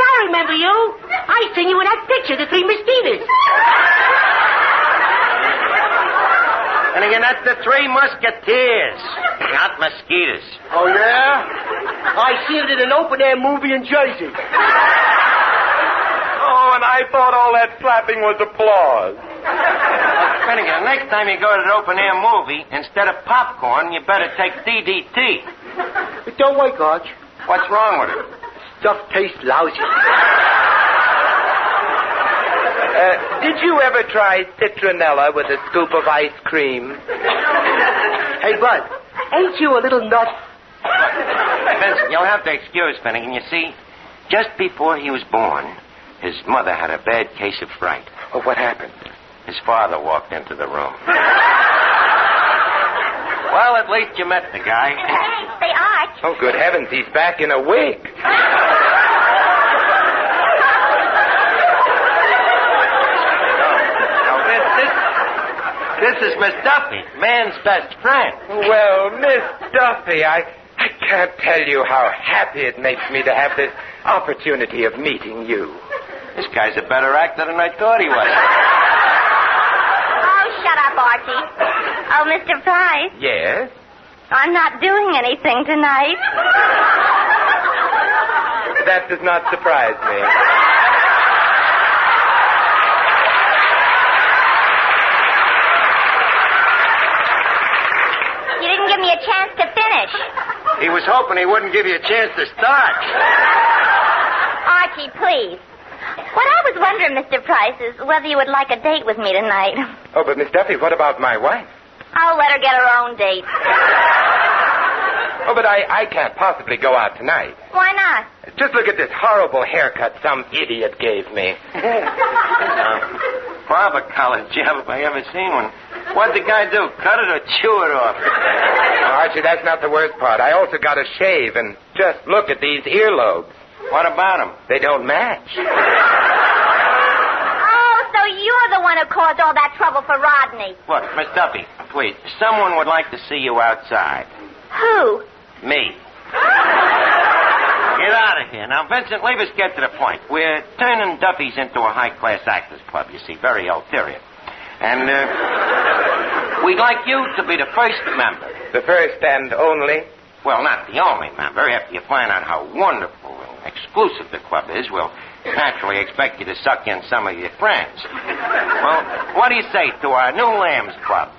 I remember you. I seen you in that picture, The Three Mosquitoes. And again, that's the Three Musketeers, not mosquitoes. Oh, yeah? I seen it in an open-air movie in Jersey. Oh, and I thought all that slapping was applause. Finnegan, next time you go to an open-air movie, instead of popcorn, you better take DDT. But don't wait, Arch. What's wrong with it? Stuff tastes lousy. Did you ever try citronella with a scoop of ice cream? Hey, Bud, ain't you a little nut? Vincent, you'll have to excuse Finnegan. You see, just before he was born, his mother had a bad case of fright. Oh, what happened? His father walked into the room. Well, at least you met the guy. Say, Arch. Oh, good heavens, he's back in a wig. This is Miss Duffy, man's best friend. Well, Miss Duffy, I can't tell you how happy it makes me to have this opportunity of meeting you. This guy's a better actor than I thought he was. Oh, shut up, Archie. Oh, Mr. Price. Yes? I'm not doing anything tonight. That does not surprise me. You didn't give me a chance to finish. He was hoping he wouldn't give you a chance to start. Archie, please. What I was wondering, Mr. Price, is whether you would like a date with me tonight. Oh, but Miss Duffy, what about my wife? I'll let her get her own date. Oh, but I can't possibly go out tonight. Why not? Just look at this horrible haircut some idiot gave me. Barber collar job if I ever seen one. What'd the guy do? Cut it or chew it off? Archie, that's not the worst part. I also got a shave, and just look at these earlobes. What about them? They don't match. Oh, so you're the one who caused all that trouble for Rodney. Look, Miss Duffy, please, someone would like to see you outside. Who? Me. Get out of here. Now, Vincent, leave us get to the point. We're turning Duffy's into a high-class actors club, you see, very ulterior. And we'd like you to be the first member. The first and only? Well, not the only member. After you find out how wonderful and exclusive the club is, we'll naturally expect you to suck in some of your friends. Well, what do you say to our new Lambs Club?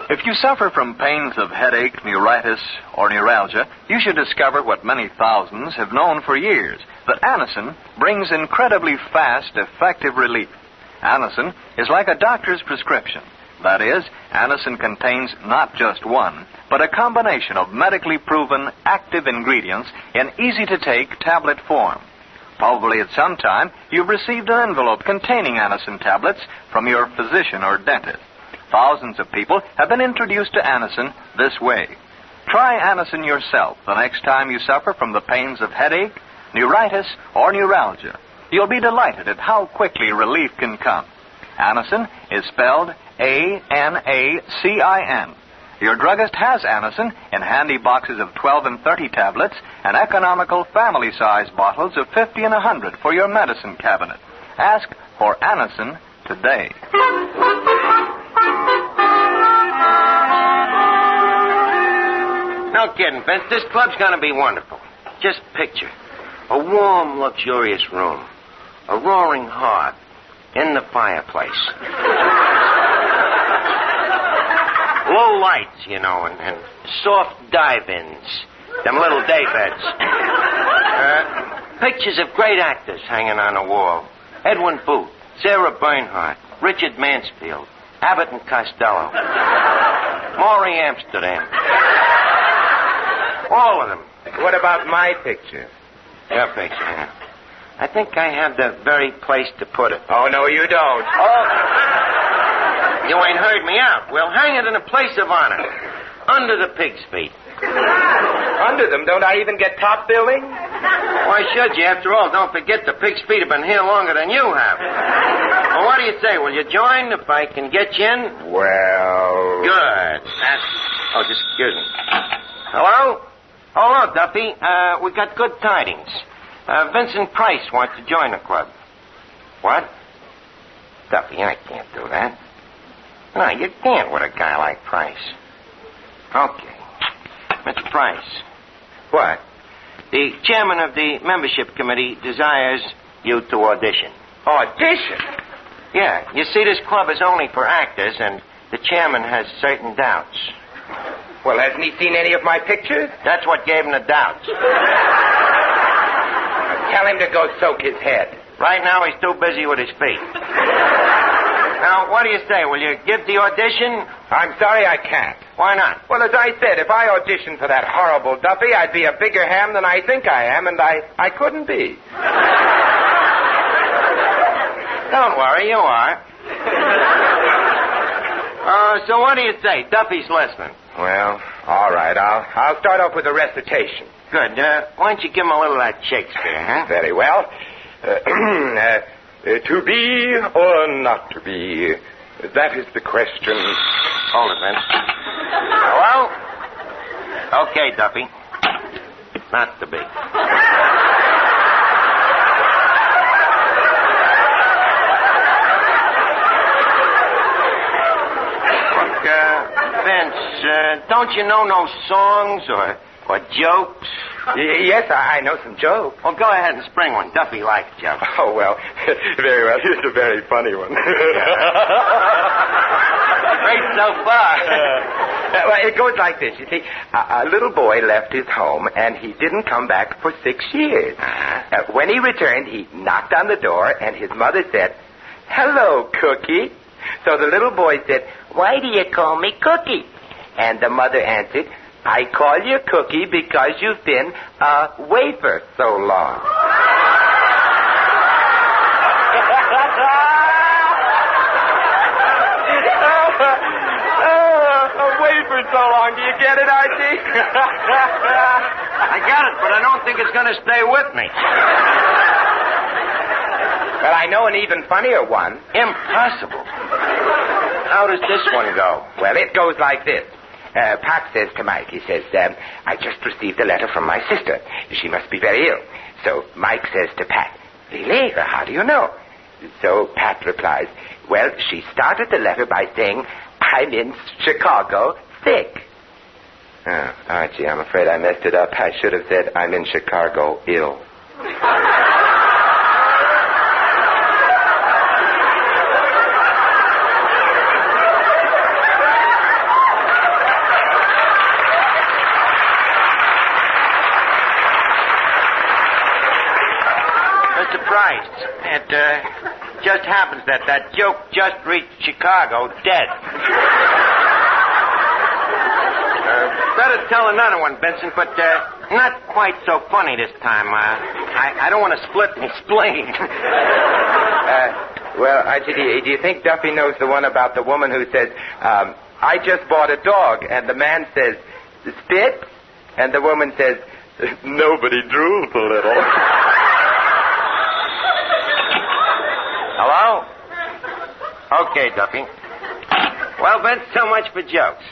If you suffer from pains of headache, neuritis, or neuralgia, you should discover what many thousands have known for years, that Anacin brings incredibly fast, effective relief. Anacin is like a doctor's prescription. That is, Anacin contains not just one, but a combination of medically proven active ingredients in easy-to-take tablet form. Probably at some time you've received an envelope containing Anacin tablets from your physician or dentist. Thousands of people have been introduced to Anacin this way. Try Anacin yourself the next time you suffer from the pains of headache, neuritis, or neuralgia. You'll be delighted at how quickly relief can come. Anacin is spelled A-N-A-C-I-N. Your druggist has Anacin in handy boxes of 12 and 30 tablets and economical family-size bottles of 50 and 100 for your medicine cabinet. Ask for Anacin today. No kidding, Vince. This club's going to be wonderful. Just picture a warm, luxurious room, a roaring hearth in the fireplace. Low lights, you know, and soft dive-ins, them little day beds. Pictures of great actors hanging on the wall. Edwin Booth, Sarah Bernhardt, Richard Mansfield, Abbott and Costello, Maury Amsterdam. All of them. What about my picture? Your picture, yeah. I think I have the very place to put it. Oh, no, you don't. Oh. You ain't heard me out. We'll hang it in a place of honor. Under the pig's feet. Under them? Don't I even get top billing? Why should you? After all, don't forget the pig's feet have been here longer than you have. Well, what do you say? Will you join if I can get you in? Well... Good. Oh, just excuse me. Hello? Hello, Duffy. We got good tidings. Vincent Price wants to join the club. What? Duffy, I can't do that. No, you can't with a guy like Price. Okay. Mr. Price. What? The chairman of the membership committee desires you to audition. Audition? Yeah. You see, this club is only for actors, and the chairman has certain doubts. Well, hasn't he seen any of my pictures? That's what gave him the doubts. Tell him to go soak his head. Right now, he's too busy with his feet. Now, what do you say? Will you give the audition? I'm sorry I can't. Why not? Well, as I said, if I auditioned for that horrible Duffy, I'd be a bigger ham than I think I am, and I couldn't be. Don't worry, you are. So what do you say? Duffy's listening. Well, all right. I'll start off with a recitation. Good. Why don't you give him a little of that Shakespeare, huh? Very well. To be or not to be, that is the question. Hold it, Vince. Hello? Okay, Duffy. Not to be. Look, Vince, don't you know no songs or jokes? Yes, I know some jokes. Well, go ahead and spring one. Duffy likes jokes. Oh, well, very well. Here's a very funny one. Great so far. Well, it goes like this. You see, a little boy left his home, and he didn't come back for 6 years. When he returned, he knocked on the door, and his mother said, "Hello, Cookie. So the little boy said, "Why do you call me Cookie?" And the mother answered, "I call you Cookie because you've been a wafer so long." A wafer so long. Do you get it, Archie? I got it, but I don't think it's going to stay with me. Well, I know an even funnier one. Impossible. How does this one go? Well, it goes like this. Pop says to Mike, he says, "I just received a letter from my sister. She must be very ill." So Mike says to Pat, "Really? How do you know?" So Pat replies, "Well, she started the letter by saying, 'I'm in Chicago sick.'" Oh, Archie, I'm afraid I messed it up. I should have said, "I'm in Chicago ill." Mr. Price, it just happens that joke just reached Chicago dead. Better tell another one, Benson, but not quite so funny this time. I don't want to split my spleen. Well, Archie, do you think Duffy knows the one about the woman who says, "I just bought a dog," and the man says, "Spit?" And the woman says, "Nobody drools a little." Hello? Okay, Duffy. Well, Ben, so much for jokes.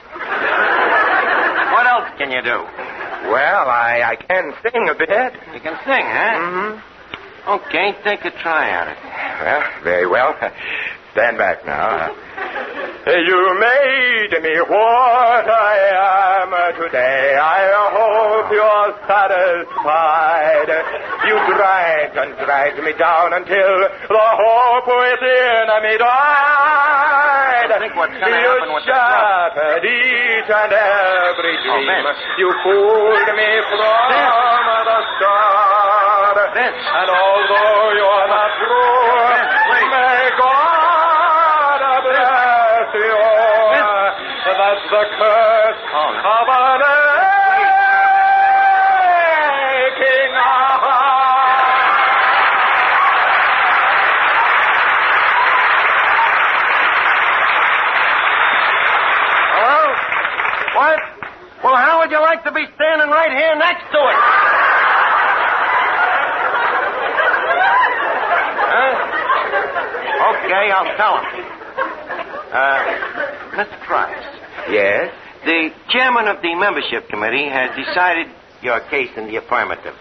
What else can you do? Well, I can sing a bit. You can sing, huh? Mm-hmm. Okay, take a try at it. Well, very well. Stand back now. You made me what I am today. I hope you're satisfied. You dragged and dragged me down until the hope within me died. I think what's going to happen with you shattered each and every dream. You fooled me from the start. And although you're not true, may God bless you. That's the curse of an aching heart. Hello? What? Well, how would you like to be standing right here next to it? Okay, I'll tell him. Mr. Price. Yes? The chairman of the membership committee has decided your case in the affirmative.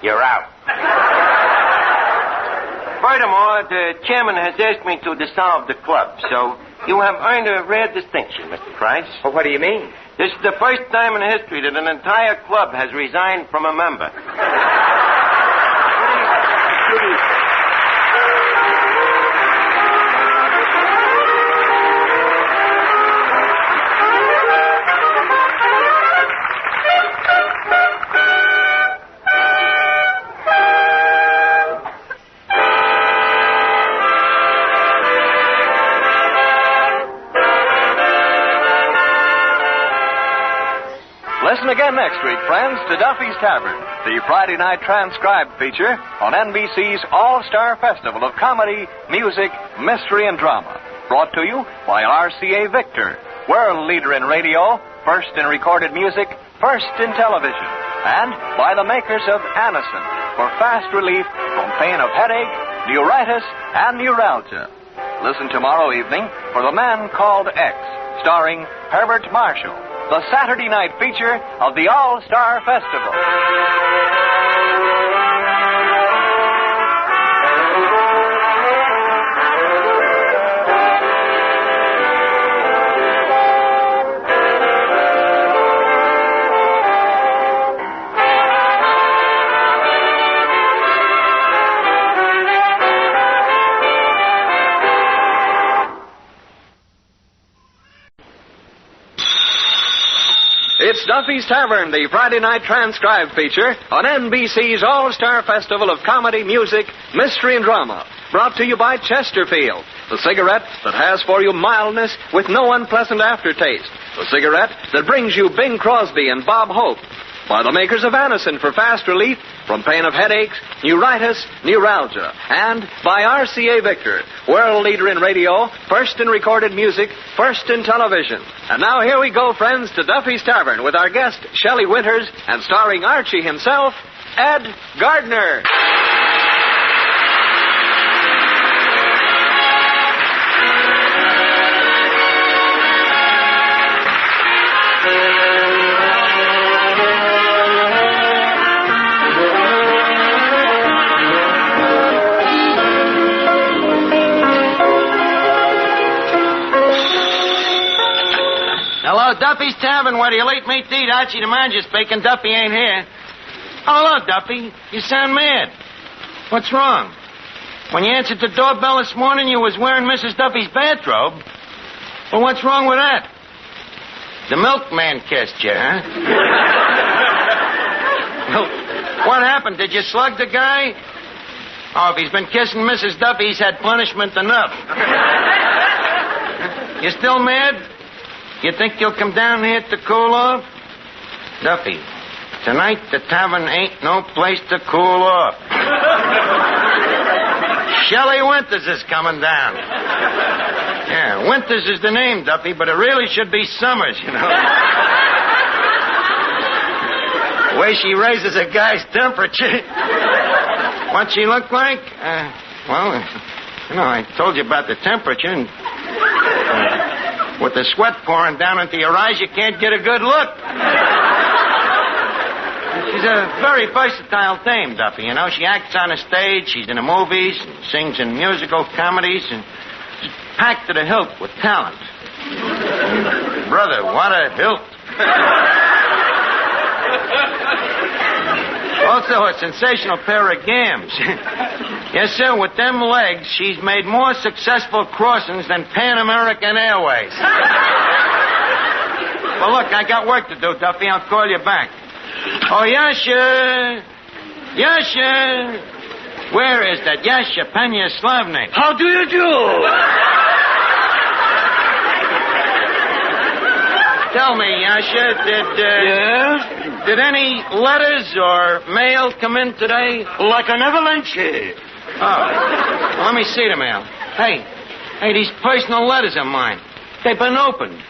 You're out. Furthermore, the chairman has asked me to dissolve the club, so you have earned a rare distinction, Mr. Price. Well, what do you mean? This is the first time in history that an entire club has resigned from a member. Listen again next week, friends, to Duffy's Tavern, the Friday night transcribed feature on NBC's All-Star Festival of Comedy, Music, Mystery, and Drama. Brought to you by RCA Victor, world leader in radio, first in recorded music, first in television, and by the makers of Anacin for fast relief from pain of headache, neuritis, and neuralgia. Listen tomorrow evening for The Man Called X, starring Herbert Marshall, the Saturday night feature of the All-Star Festival. It's Duffy's Tavern, the Friday night transcribed feature on NBC's All-Star Festival of Comedy, Music, Mystery, and Drama. brought to you by Chesterfield, the cigarette that has for you mildness with no unpleasant aftertaste. The cigarette that brings you Bing Crosby and Bob Hope. By the makers of Anacin for fast relief from pain of headaches, neuritis, neuralgia. And by RCA Victor, world leader in radio, first in recorded music, first in television. And now here we go, friends, to Duffy's Tavern with our guest, Shelley Winters, and starring Archie himself, Ed Gardner. Hello, Duffy's Tavern. Where do you eat meat to eat? Archie the manager's speaking. Duffy ain't here. Hello, Duffy. You sound mad. What's wrong? When you answered the doorbell this morning, you was wearing Mrs. Duffy's bathrobe. Well, what's wrong with that? The milkman kissed you, huh? Well, what happened? Did you slug the guy? Oh, if he's been kissing Mrs. Duffy, he's had punishment enough. You still mad? You think you'll come down here to cool off? Duffy, tonight the tavern ain't no place to cool off. Shelley Winters is coming down. Yeah, Winters is the name, Duffy, but it really should be Summers, you know. The way she raises a guy's temperature. What she look like? I told you about the temperature, and with the sweat pouring down into your eyes, you can't get a good look. She's a very versatile dame, Duffy, you know. She acts on the stage, she's in the movies, sings in musical comedies, and she's packed to the hilt with talent. Brother, what a hilt. Also, a sensational pair of gams. Yes, sir, with them legs, she's made more successful crossings than Pan American Airways. Well, look, I got work to do, Duffy. I'll call you back. Oh, Yasha! Yasha! Where is that Yasha Penya Slavnik? How do you do? Tell me, Yasha, did any letters or mail come in today? Like an avalanche. Oh. Well, let me see the mail. Hey, these personal letters of mine. They've been opened.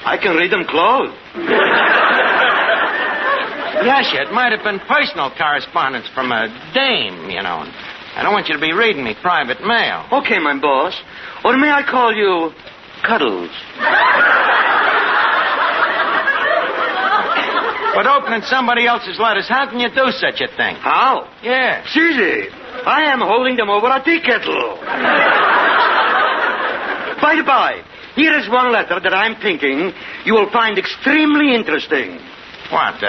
I can read them closed. Yasha, it might have been personal correspondence from a dame, you know. I don't want you to be reading me private mail. Okay, my boss. Or may I call you Cuddles? But opening somebody else's letters, how can you do such a thing? How? Yeah. It's easy. I am holding them over a tea kettle. By the by, here is one letter that I'm thinking you will find extremely interesting. What,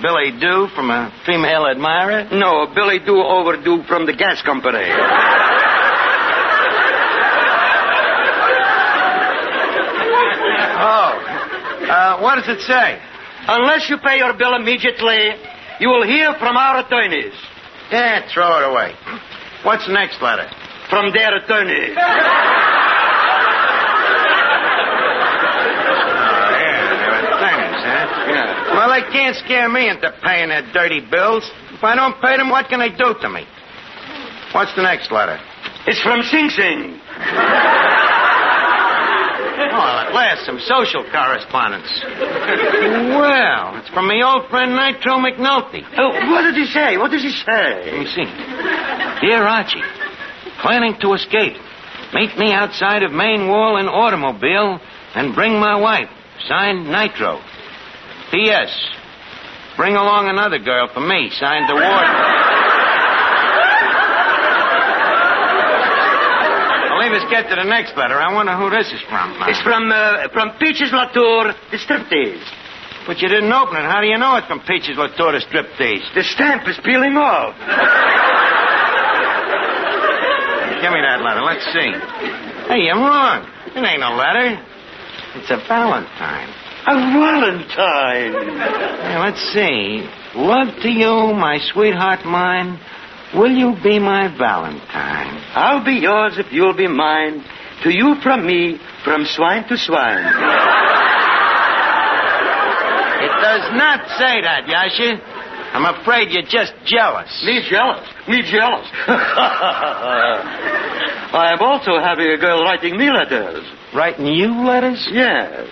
Billy Doo from a female admirer? No, Billy Doo overdue from the gas company. What does it say? Unless you pay your bill immediately, you will hear from our attorneys. Yeah, throw it away. What's the next letter? From their attorneys. Well, they can't scare me into paying their dirty bills. If I don't pay them, what can they do to me? What's the next letter? It's from Sing Sing. Oh, at last, some social correspondence. Well, it's from my old friend Nitro McNulty. Oh, what did he say? What does he say? Let me see. Dear Archie, planning to escape. Meet me outside of Main Wall in automobile and bring my wife. Signed, Nitro. P.S. Bring along another girl for me. Signed, the warden. Well, leave us get to the next letter. I wonder who this is from. It's from Peaches Latour, the striptease. But you didn't open it. How do you know it's from Peaches Latour, the striptease? The stamp is peeling off. Give me that letter. Let's see. Hey, I'm wrong. It ain't a letter. It's a Valentine. A Valentine. Hey, let's see. Love to you, my sweetheart mine. Will you be my Valentine? I'll be yours if you'll be mine. To you from me, from swine to swine. It does not say that, Yasha. I'm afraid you're just jealous. Me jealous? Me jealous? I am also having a girl writing me letters. Writing you letters? Yes.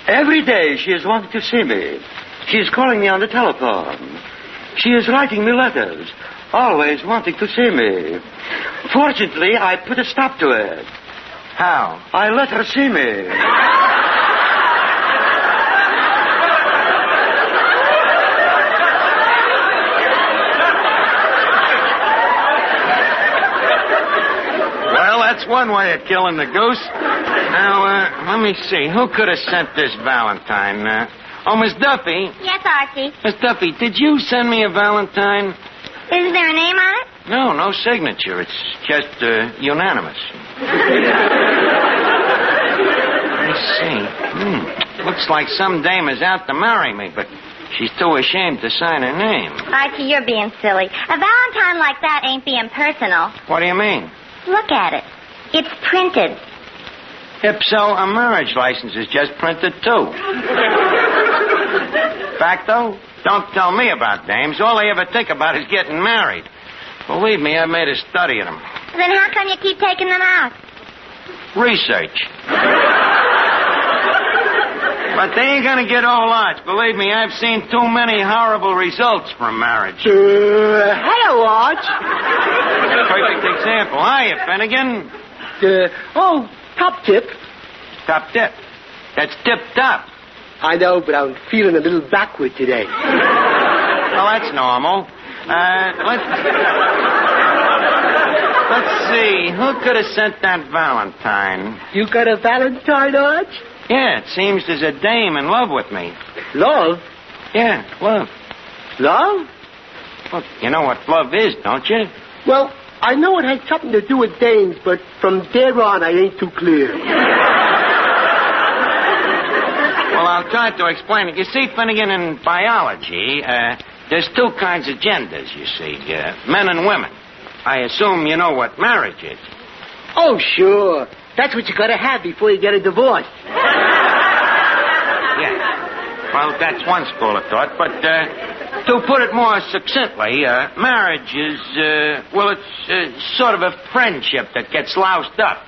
Every day she is wanting to see me. She is calling me on the telephone. She is writing me letters, always wanting to see me. Fortunately, I put a stop to it. How? I let her see me. Well, that's one way of killing the goose. Now, let me see. Who could have sent this Valentine? Miss Duffy. Yes, Archie. Miss Duffy, did you send me a Valentine? Is there a name on it? No signature. It's just unanimous. Let's see. Looks like some dame is out to marry me, but she's too ashamed to sign her name. Archie, you're being silly. A Valentine like that ain't being personal. What do you mean? Look at it. It's printed. If so, a marriage license is just printed, too. Fact, though, don't tell me about dames. All they ever think about is getting married. Believe me, I've made a study of them. Then how come you keep taking them out? Research. But they ain't gonna get all lots. Believe me, I've seen too many horrible results from marriage. Hello, Arch. Perfect example. Hiya, Finnegan. Top tip. Top tip. That's tip-top. I know, but I'm feeling a little backward today. Well, that's normal. Let's see. Who could have sent that Valentine? You got a Valentine, Arch? Yeah, it seems there's a dame in love with me. Love? Yeah, love. Love? Well, you know what love is, don't you? Well, I know it has something to do with dames, but from there on, I ain't too clear. Well, I'll try to explain it. You see, Finnegan, in biology, there's two kinds of genders, you see, men and women. I assume you know what marriage is. Oh, sure. That's what you gotta have before you get a divorce. Yeah. Well, that's one school of thought, but to put it more succinctly, marriage is, it's sort of a friendship that gets loused up.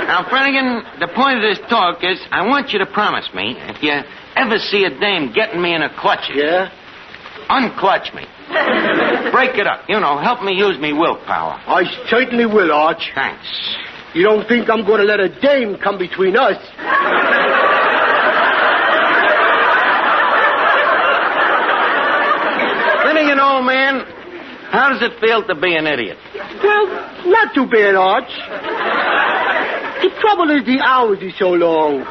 Now, Finnegan, the point of this talk is I want you to promise me if you ever see a dame getting me in her clutches, unclutch me. Break it up. You know, help me use me willpower. I certainly will, Arch. Thanks. You don't think I'm going to let a dame come between us? Finnegan, old man, how does it feel to be an idiot? Well, not too bad, Arch. The trouble is the hours are so long.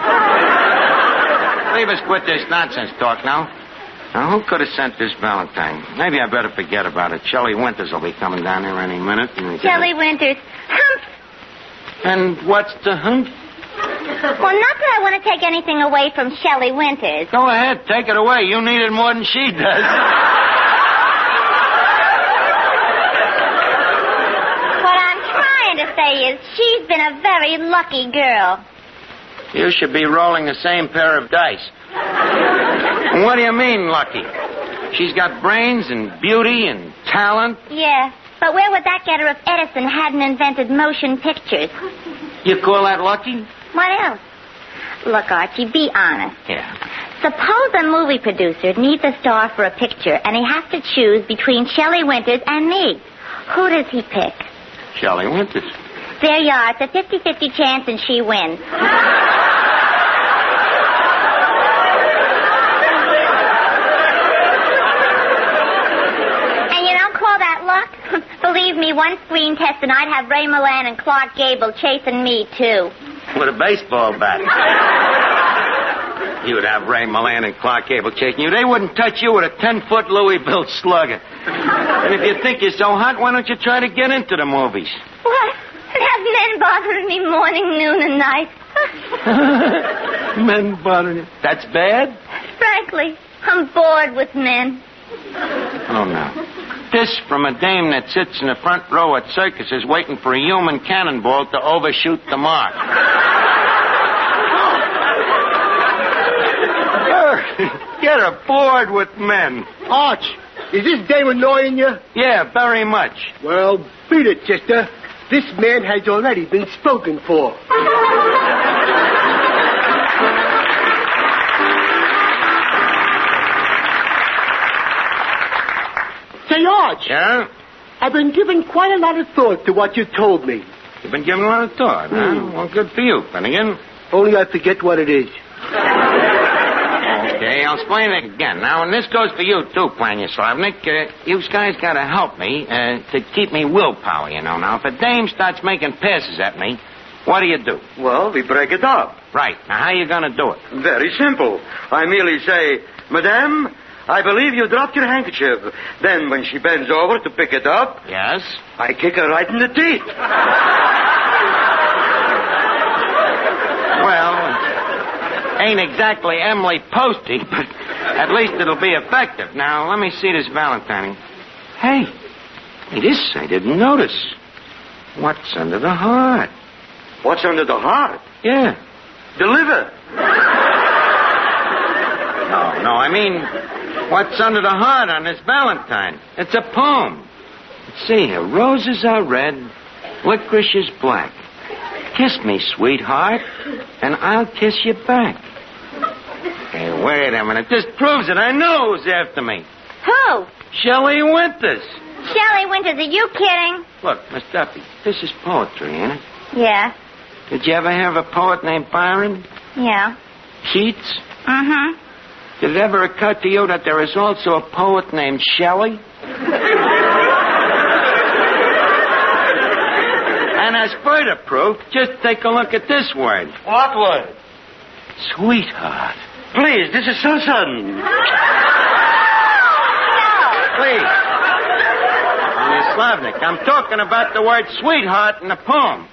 Leave us quit this nonsense talk now. Now, who could have sent this Valentine? Maybe I better forget about it. Shelley Winters will be coming down here any minute. Shelley Winters. Humph! And what's the humph? Well, not that I want to take anything away from Shelley Winters. Go ahead, take it away. You need it more than she does. What I'm trying to say is she's been a very lucky girl. You should be rolling the same pair of dice. And what do you mean, lucky? She's got brains and beauty and talent. Yeah, but where would that get her if Edison hadn't invented motion pictures? You call that lucky? What else? Look, Archie, be honest. Yeah. Suppose a movie producer needs a star for a picture, and he has to choose between Shelley Winters and me. Who does he pick? Shelley Winters. There you are. It's a 50-50 chance, and she wins. Believe me, one screen test and I'd have Ray Milland and Clark Gable chasing me, too. With a baseball bat. You would have Ray Milland and Clark Gable chasing you. They wouldn't touch you with a 10-foot Louisville slugger. And if you think you're so hot, why don't you try to get into the movies? What? Have men bothering me morning, noon, and night? Men bothering you? That's bad? Frankly, I'm bored with men. Oh, no. This from a dame that sits in the front row at circuses waiting for a human cannonball to overshoot the mark. Get aboard with men. Arch, is this dame annoying you? Yeah, very much. Well, beat it, sister. This man has already been spoken for. Say, Arch. Yeah? I've been giving quite a lot of thought to what you told me. You've been giving a lot of thought, huh? Well, good for you, Finnegan. Only I forget what it is. Okay, I'll explain it again. Now, and this goes for you, too, Planislavnik. You guys gotta help me to keep me willpower, you know. Now, if a dame starts making passes at me, what do? Well, we break it up. Right. Now, how you gonna do it? Very simple. I merely say, Madame, I believe you dropped your handkerchief. Then, when she bends over to pick it up... Yes? I kick her right in the teeth. Well, ain't exactly Emily Posty, but at least it'll be effective. Now, let me see this Valentine. Hey, this I didn't notice. What's under the heart? What's under the heart? Yeah. The liver. No, I mean, what's under the heart on this Valentine? It's a poem. Let's see here. Roses are red, licorice is black. Kiss me, sweetheart, and I'll kiss you back. Hey, wait a minute. This proves it. I know who's after me. Who? Shelley Winters. Shelley Winters, are you kidding? Look, Miss Duffy, this is poetry, ain't it? Yeah. Did you ever have a poet named Byron? Yeah. Keats? Mm-hmm. Did it ever occur to you that there is also a poet named Shelley? And as further proof, just take a look at this word. What word? Sweetheart. Please, this is so sudden. Please. Miss Slavnik, I'm talking about the word sweetheart in the poem.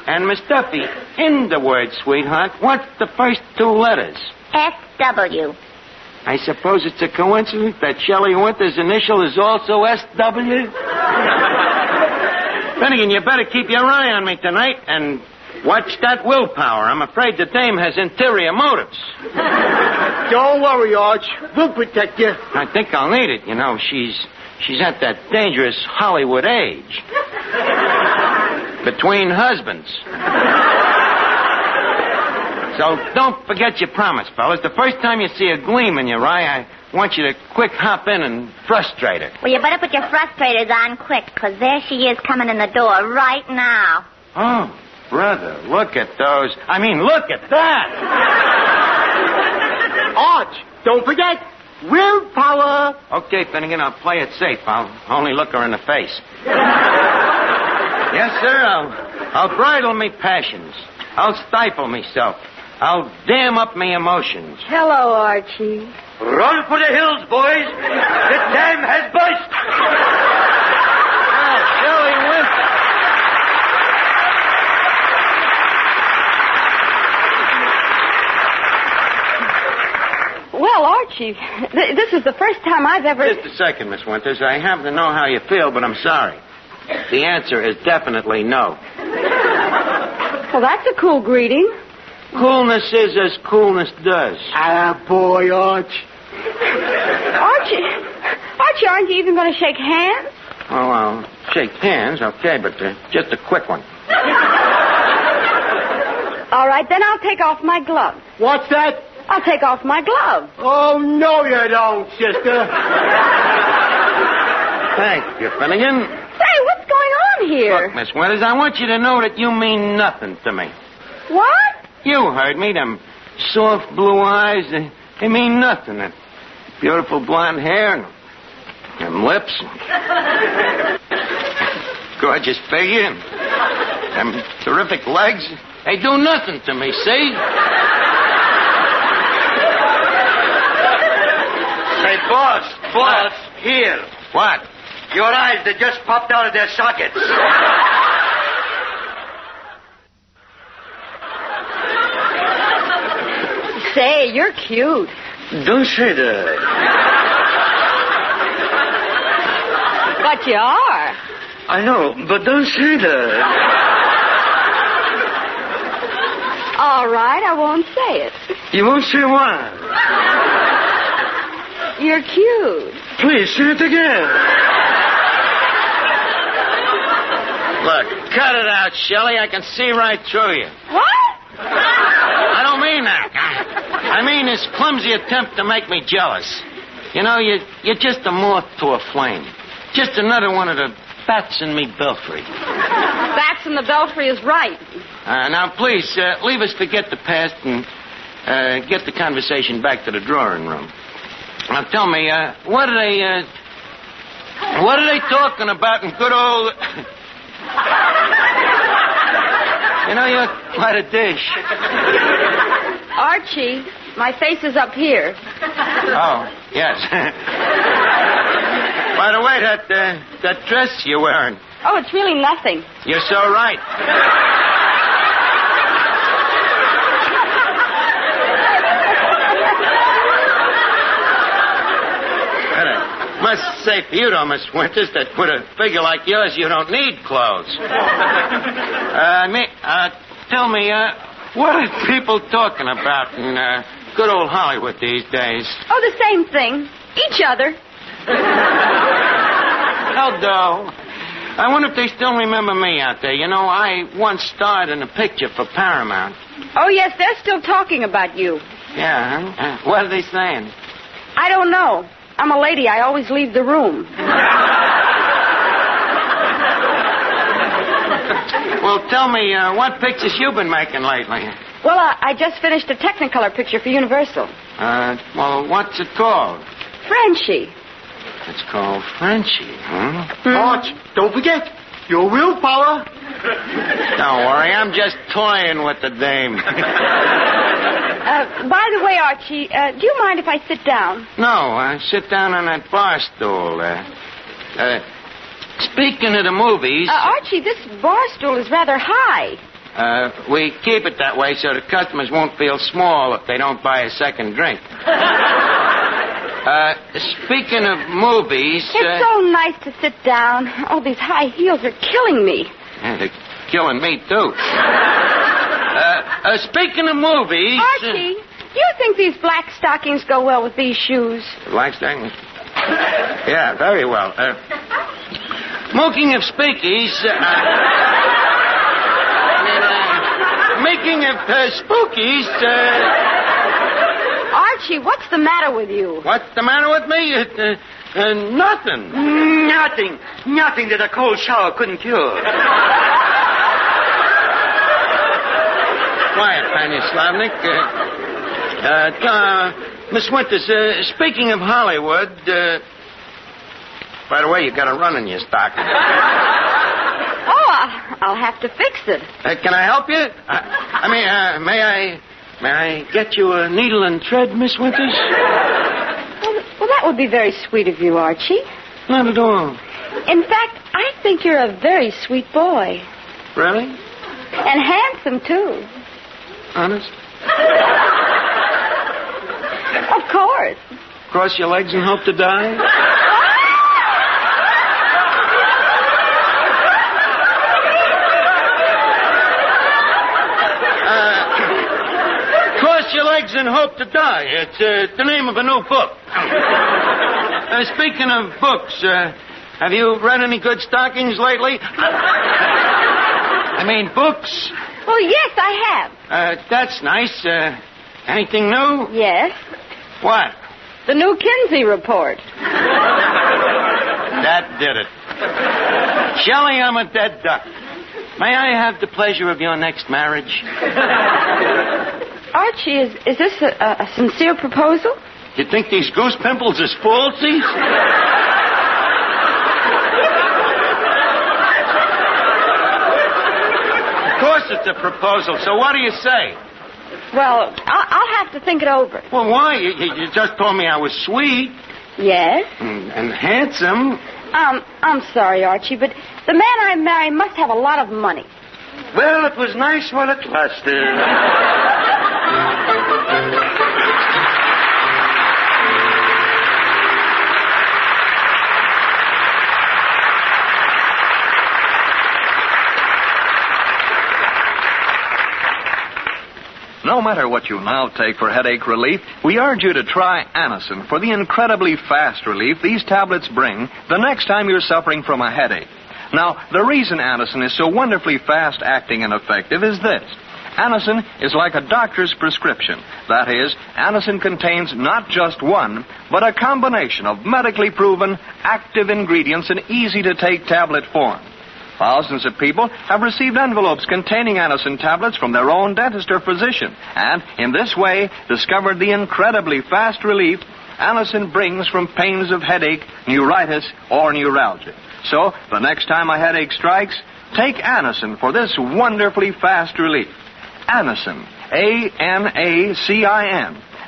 And, Miss Duffy, in the word sweetheart, what's the first two letters? S-W. I suppose it's a coincidence that Shelley Winters' initial is also S-W? Finnegan, you better keep your eye on me tonight and watch that willpower. I'm afraid the dame has interior motives. Don't worry, Arch. We'll protect you. I think I'll need it. You know, she's at that dangerous Hollywood age. Between husbands. So don't forget your promise, fellas. The first time you see a gleam in your eye, I want you to quick hop in and frustrate her. Well, you better put your frustrators on quick, because there she is coming in the door right now. Oh, brother, look at those. I mean, look at that. Arch, don't forget, willpower. Okay, Finnegan, I'll play it safe. I'll only look her in the face. Yes, sir, I'll bridle me passions. I'll stifle myself. I'll dam up me emotions. Hello, Archie. Run for the hills, boys. The dam has burst. Shelley Winters. Well, Archie, this is the first time I've ever... Just a second, Miss Winters. I happen to know how you feel, but I'm sorry. The answer is definitely no. Well, that's a cool greeting. Coolness is as coolness does. Ah, boy, Arch. Archie, aren't you even going to shake hands? Oh, I'll shake hands, okay, but just a quick one. All right, then I'll take off my glove. What's that? I'll take off my glove. Oh, no, you don't, sister. Thank you, Finnegan. Say, what's going on here? Look, Miss Winters, I want you to know that you mean nothing to me. What? You heard me. Them soft blue eyes, they mean nothing. That beautiful blonde hair and them lips. Gorgeous figure and them terrific legs. They do nothing to me, see? Say, boss, here. What? Your eyes, they just popped out of their sockets. Say, you're cute. Don't say that. But you are. I know, but don't say that. All right, I won't say it. You won't say why. You're cute. Please, say it again. Look, cut it out, Shelley. I can see right through you. What? I don't mean that. I mean this clumsy attempt to make me jealous. You know, you're just a moth to a flame. Just another one of the bats in me belfry. Bats in the belfry is right. Now, please, leave us forget the past and get the conversation back to the drawing room. Now, tell me, what are they talking about in good old... You know, you're quite a dish. Archie, my face is up here. Oh, yes. By the way, that dress you're wearing. Oh, it's really nothing. You're so right. I must say for you, though, Miss Winters, that with a figure like yours, you don't need clothes. Tell me, what are people talking about in good old Hollywood these days? Oh, the same thing. Each other. How dull. I wonder if they still remember me out there. You know, I once starred in a picture for Paramount. Oh, yes, they're still talking about you. Yeah, huh? What are they saying? I don't know. I'm a lady. I always leave the room. Well, tell me, what pictures you been making lately? Well, I just finished a Technicolor picture for Universal. Well, what's it called? Frenchie. It's called Frenchie, huh? Arch, don't forget, your willpower. Don't worry, I'm just toying with the dame. By the way, Archie, do you mind if I sit down? No, sit down on that bar stool. Speaking of the movies... Archie, this bar stool is rather high. We keep it that way so the customers won't feel small if they don't buy a second drink. Speaking of movies... It's so nice to sit down. Oh, these high heels are killing me. Yeah, they're killing me, too. Speaking of movies... Archie, do you think these black stockings go well with these shoes? Black stockings? Yeah, very well. Smoking of speakies... making of spookies... Archie, what's the matter with you? What's the matter with me? Nothing. Nothing that a cold shower couldn't cure. Quiet, Fanny Slavnik. Miss Winters, speaking of Hollywood, by the way, you got a run in your stock. Oh, I'll have to fix it. Can I help you? May I get you a needle and thread, Miss Winters? Well, that would be very sweet of you, Archie. Not at all. In fact, I think you're a very sweet boy. Really? And handsome, too. Honest? Of course. Cross your legs and hope to die? Cross your legs and hope to die. It's the name of a new book. Speaking of books, have you read any good stockings lately? I mean, books. Oh, yes, I have. That's nice. Anything new? Yes. What? The new Kinsey report. That did it. Shelley, I'm a dead duck. May I have the pleasure of your next marriage? Archie, is this a sincere proposal? You think these goose pimples is falsies? Of course it's a proposal, so what do you say? Well, I'll have to think it over. Well, why? You just told me I was sweet. Yes? And handsome. I'm sorry, Archie, but the man I marry must have a lot of money. Well, it was nice while it lasted. no matter what you now take for headache relief, we urge you to try Anacin for the incredibly fast relief these tablets bring the next time you're suffering from a headache. Now, the reason Anacin is so wonderfully fast-acting and effective is this. Anacin is like a doctor's prescription. That is, Anacin contains not just one, but a combination of medically proven, active ingredients in easy-to-take tablet form. Thousands of people have received envelopes containing Anacin tablets from their own dentist or physician, and in this way discovered the incredibly fast relief Anacin brings from pains of headache, neuritis, or neuralgia. So, the next time a headache strikes, take Anacin for this wonderfully fast relief. Anacin, A-N-A-C-I-N.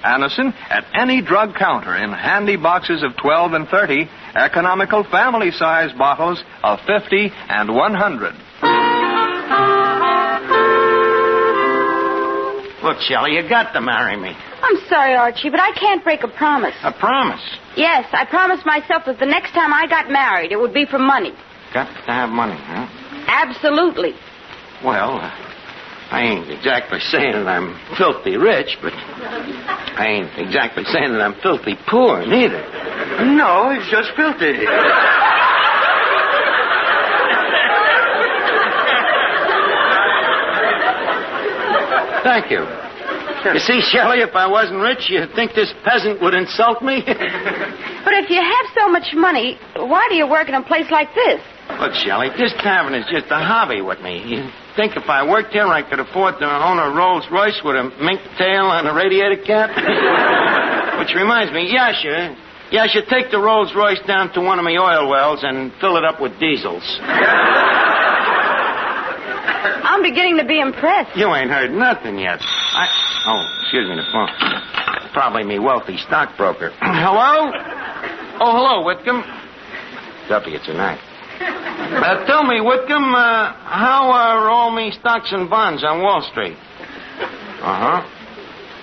Anacin at any drug counter in handy boxes of 12 and 30, economical family-size bottles of 50 and 100. Look, Shelley, you got to marry me. I'm sorry, Archie, but I can't break a promise. A promise? Yes, I promised myself that the next time I got married, it would be for money. Got to have money, huh? Absolutely. Well, I ain't exactly saying that I'm filthy rich, but I ain't exactly saying that I'm filthy poor, neither. No, it's just filthy. Thank you. You see, Shelley, if I wasn't rich, you'd think this peasant would insult me? But if you have so much money, why do you work in a place like this? Look, Shelley, this tavern is just a hobby with me. You think if I worked here, I could afford to own a Rolls-Royce with a mink tail and a radiator cap? Which reminds me, Yasha, take the Rolls-Royce down to one of my oil wells and fill it up with diesels. I'm beginning to be impressed. You ain't heard nothing yet. Excuse me, the phone. Probably me wealthy stockbroker. Hello? Oh, hello, Whitcomb. Duffy, it's a night. Tell me, Whitcomb, how are all me stocks and bonds on Wall Street? Uh-huh.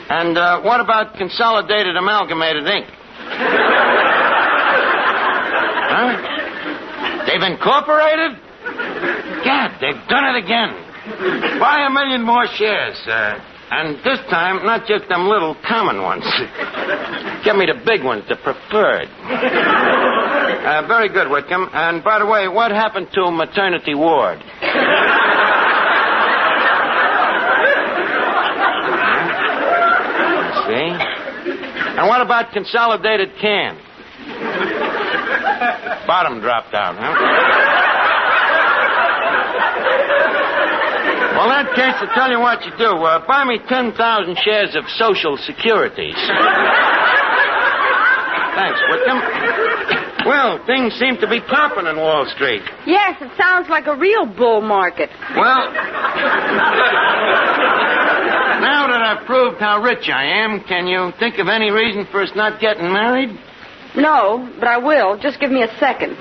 And what about Consolidated Amalgamated Inc.? Huh? They've incorporated? Gad, they've done it again. Buy 1 million more shares. And this time, not just them little common ones. Get me the big ones, the preferred. Very good, Whitcomb. And by the way, what happened to maternity ward? See? And what about consolidated can? Bottom dropped out, huh? Well, in that case, I'll tell you what you do. Buy me 10,000 shares of Social Securities. Thanks, Whitcomb. Well, things seem to be popping in Wall Street. Yes, it sounds like a real bull market. Well, now that I've proved how rich I am, can you think of any reason for us not getting married? No, but I will. Just give me a second.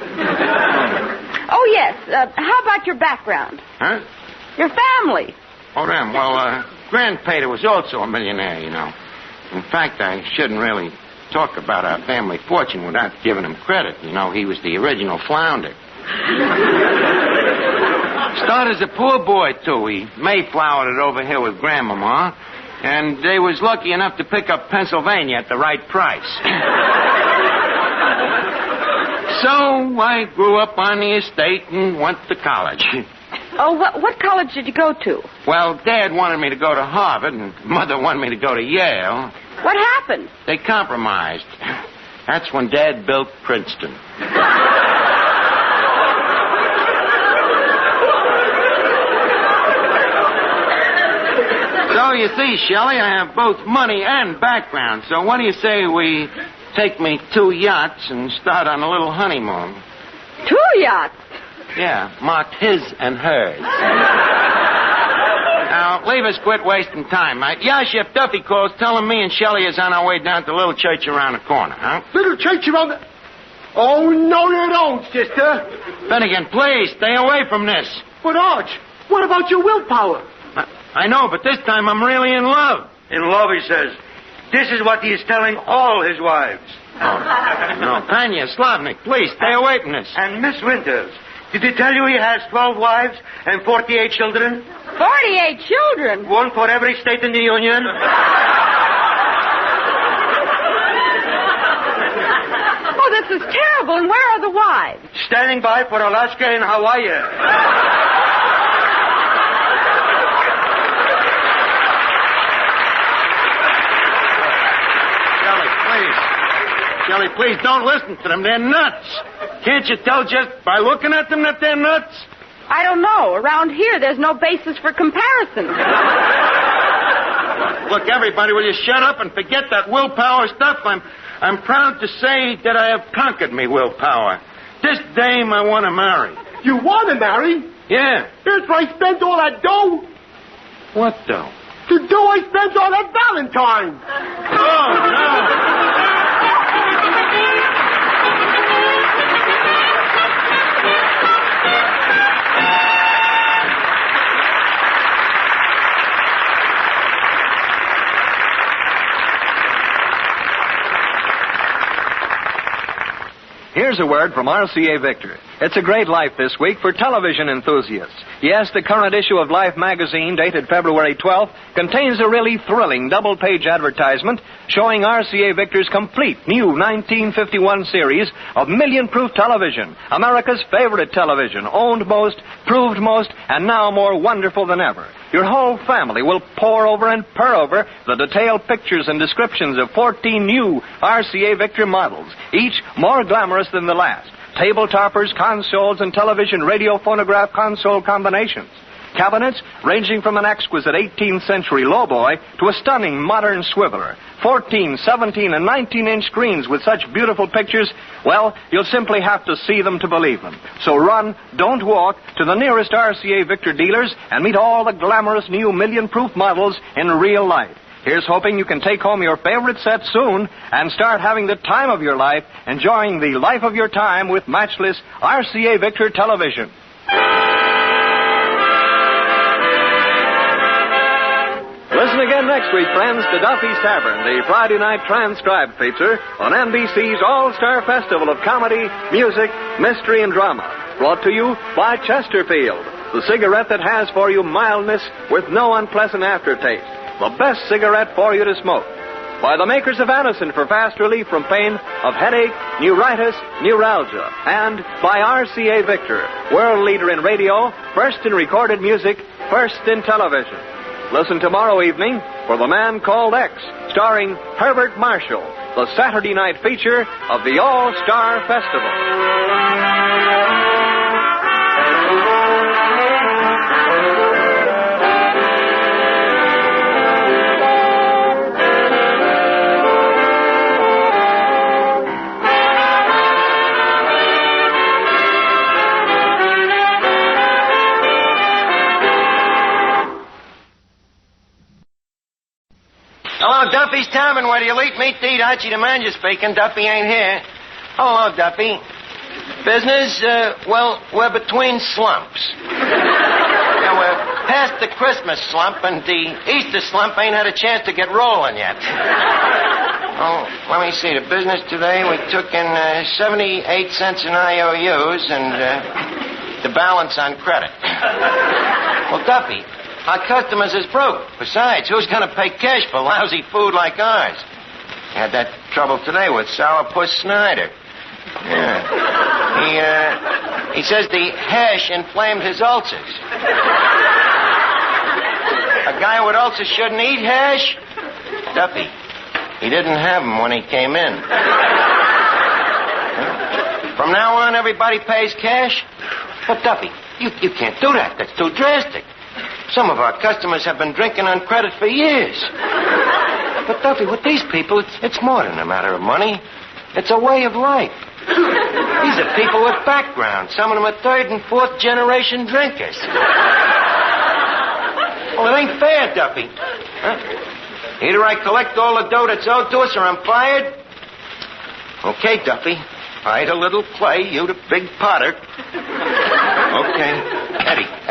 Oh, yes. How about your background? Huh? Your family. Oh, them. Well, Grandpater was also a millionaire, you know. In fact, I shouldn't really talk about our family fortune without giving him credit. You know, he was the original flounder. Started as a poor boy, too. He Mayflowered it over here with Grandmama, and they was lucky enough to pick up Pennsylvania at the right price. So I grew up on the estate and went to college. Oh, what college did you go to? Well, Dad wanted me to go to Harvard, and Mother wanted me to go to Yale. What happened? They compromised. That's when Dad built Princeton. So, you see, Shelley, I have both money and background. So what do you say we take me 2 yachts and start on a little honeymoon? 2 yachts? Yeah, marked his and hers. Now, leave us quit wasting time. Yash, if Duffy calls, tell him me and Shelley is on our way down to the little church around the corner, huh? Little church around the... Oh, no, you don't, sister. Finnegan, please, stay away from this. But, Arch, what about your willpower? I know, but this time I'm really in love. In love, he says. This is what he is telling all his wives. Oh, no, Tanya, Slavnik, please, stay away from this. And Miss Winters, Did he tell you he has 12 wives and 48 children? 48 children? One for every state in the Union. Oh, this is terrible. And where are the wives? Standing by for Alaska and Hawaii. Shelley, please don't listen to them. They're nuts. Can't you tell just by looking at them that they're nuts? I don't know. Around here, there's no basis for comparison. Look, everybody, will you shut up and forget that willpower stuff? I'm proud to say that I have conquered me willpower. This dame I want to marry. You want to marry? Yeah. Here's where I spent all that dough. What dough? The dough I spent on that Valentine. Oh, no. Here's a word from RCA Victor. It's a great life this week for television enthusiasts. Yes, the current issue of Life magazine, dated February 12th, contains a really thrilling double-page advertisement showing RCA Victor's complete new 1951 series of million-proof television, America's favorite television, owned most, proved most, and now more wonderful than ever. Your whole family will pore over and purr over the detailed pictures and descriptions of 14 new RCA Victor models, each more glamorous than the last. Table toppers, consoles, and television radio phonograph console combinations. Cabinets ranging from an exquisite 18th century lowboy to a stunning modern swiveler. 14, 17, and 19-inch screens with such beautiful pictures, well, you'll simply have to see them to believe them. So run, don't walk, to the nearest RCA Victor dealers and meet all the glamorous new million-proof models in real life. Here's hoping you can take home your favorite set soon and start having the time of your life, enjoying the life of your time with matchless RCA Victor television. Listen again next week, friends, to Duffy's Tavern, the Friday night transcribed feature on NBC's All-Star Festival of Comedy, Music, Mystery, and Drama. Brought to you by Chesterfield, the cigarette that has for you mildness with no unpleasant aftertaste. The best cigarette for you to smoke. By the makers of Anacin for fast relief from pain of headache, neuritis, neuralgia. And by RCA Victor, world leader in radio, first in recorded music, first in television. Listen tomorrow evening for The Man Called X, starring Herbert Marshall, the Saturday night feature of the All-Star Festival. Hello, Duffy's Tavern, where do you eat meat to eat? Archie the manager speaking. Duffy ain't here. Hello, Duffy. Business? Well, we're between slumps. Now, we're past the Christmas slump, and the Easter slump ain't had a chance to get rolling yet. Oh, let me see. The business today, we took in 78 cents in IOUs and the balance on credit. Well, Duffy, our customers is broke. Besides, who's going to pay cash for lousy food like ours? Had that trouble today with Sourpuss Snyder. Yeah. He says the hash inflamed his ulcers. A guy with ulcers shouldn't eat hash? Duffy, he didn't have them when he came in. From now on, everybody pays cash? But, Duffy, you can't do that. That's too drastic. Some of our customers have been drinking on credit for years. But, Duffy, with these people, it's more than a matter of money. It's a way of life. These are people with background. Some of them are third and fourth generation drinkers. Well, it ain't fair, Duffy. Huh? Either I collect all the dough that's owed to us or I'm fired. Okay, Duffy. I'd a little play. You the big potter. Okay.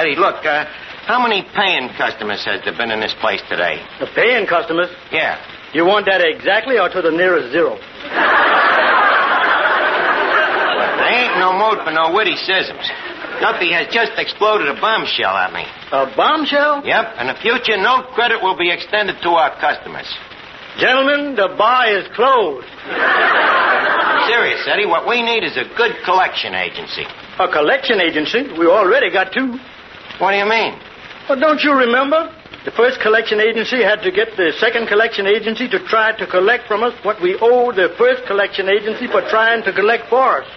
Eddie, look, how many paying customers has there been in this place today? The paying customers? Yeah. You want that exactly or to the nearest zero? There ain't no mood for no witty schisms. Duffy has just exploded a bombshell at me. A bombshell? Yep. In the future, no credit will be extended to our customers. Gentlemen, the bar is closed. Serious, Eddie. What we need is a good collection agency. A collection agency? We already got two. What do you mean? Well, don't you remember? The first collection agency had to get the second collection agency to try to collect from us what we owe the first collection agency for trying to collect for us.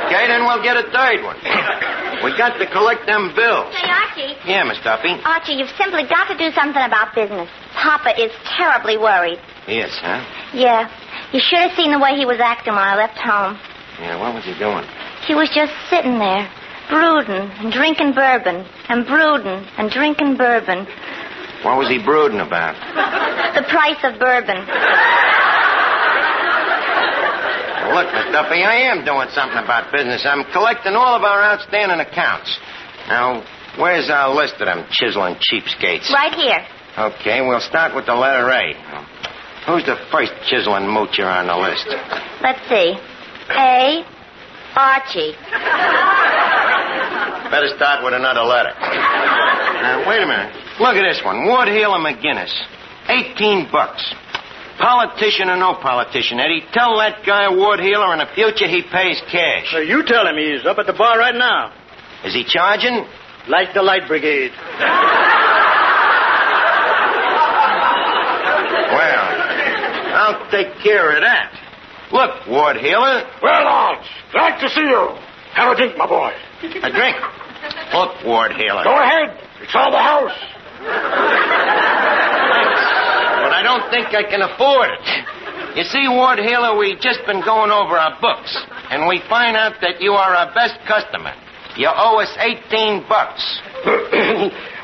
Okay, then we'll get a third one. We got to collect them bills. Say, Archie. Yeah, Miss Duffy. Archie, you've simply got to do something about business. Papa is terribly worried. Yes, huh? Yeah. You should have seen the way he was acting when I left home. Yeah, what was he doing? He was just sitting there, brooding and drinking bourbon, and brooding and drinking bourbon. What was he brooding about? The price of bourbon. Well, look, Miss Duffy, I am doing something about business. I'm collecting all of our outstanding accounts. Now, where's our list of them chiseling cheapskates? Right here. Okay, we'll start with the letter A. Who's the first chiseling moocher on the list? Let's see. A. Archie. Better start with another letter. Now, wait a minute. Look at this one. Ward Healer McGinnis. $18. Politician or no politician, Eddie, tell that guy Ward Healer in the future he pays cash. So you tell him he's up at the bar right now. Is he charging? Like the light brigade. Well, I'll take care of that. Look, Ward Healer. Well, Arch, glad to see you. Have a drink, my boy. A drink? Look, Ward Healer. Go ahead. It's all the house. But I don't think I can afford it. You see, Ward Healer, we've just been going over our books, and we find out that you are our best customer. You owe us $18.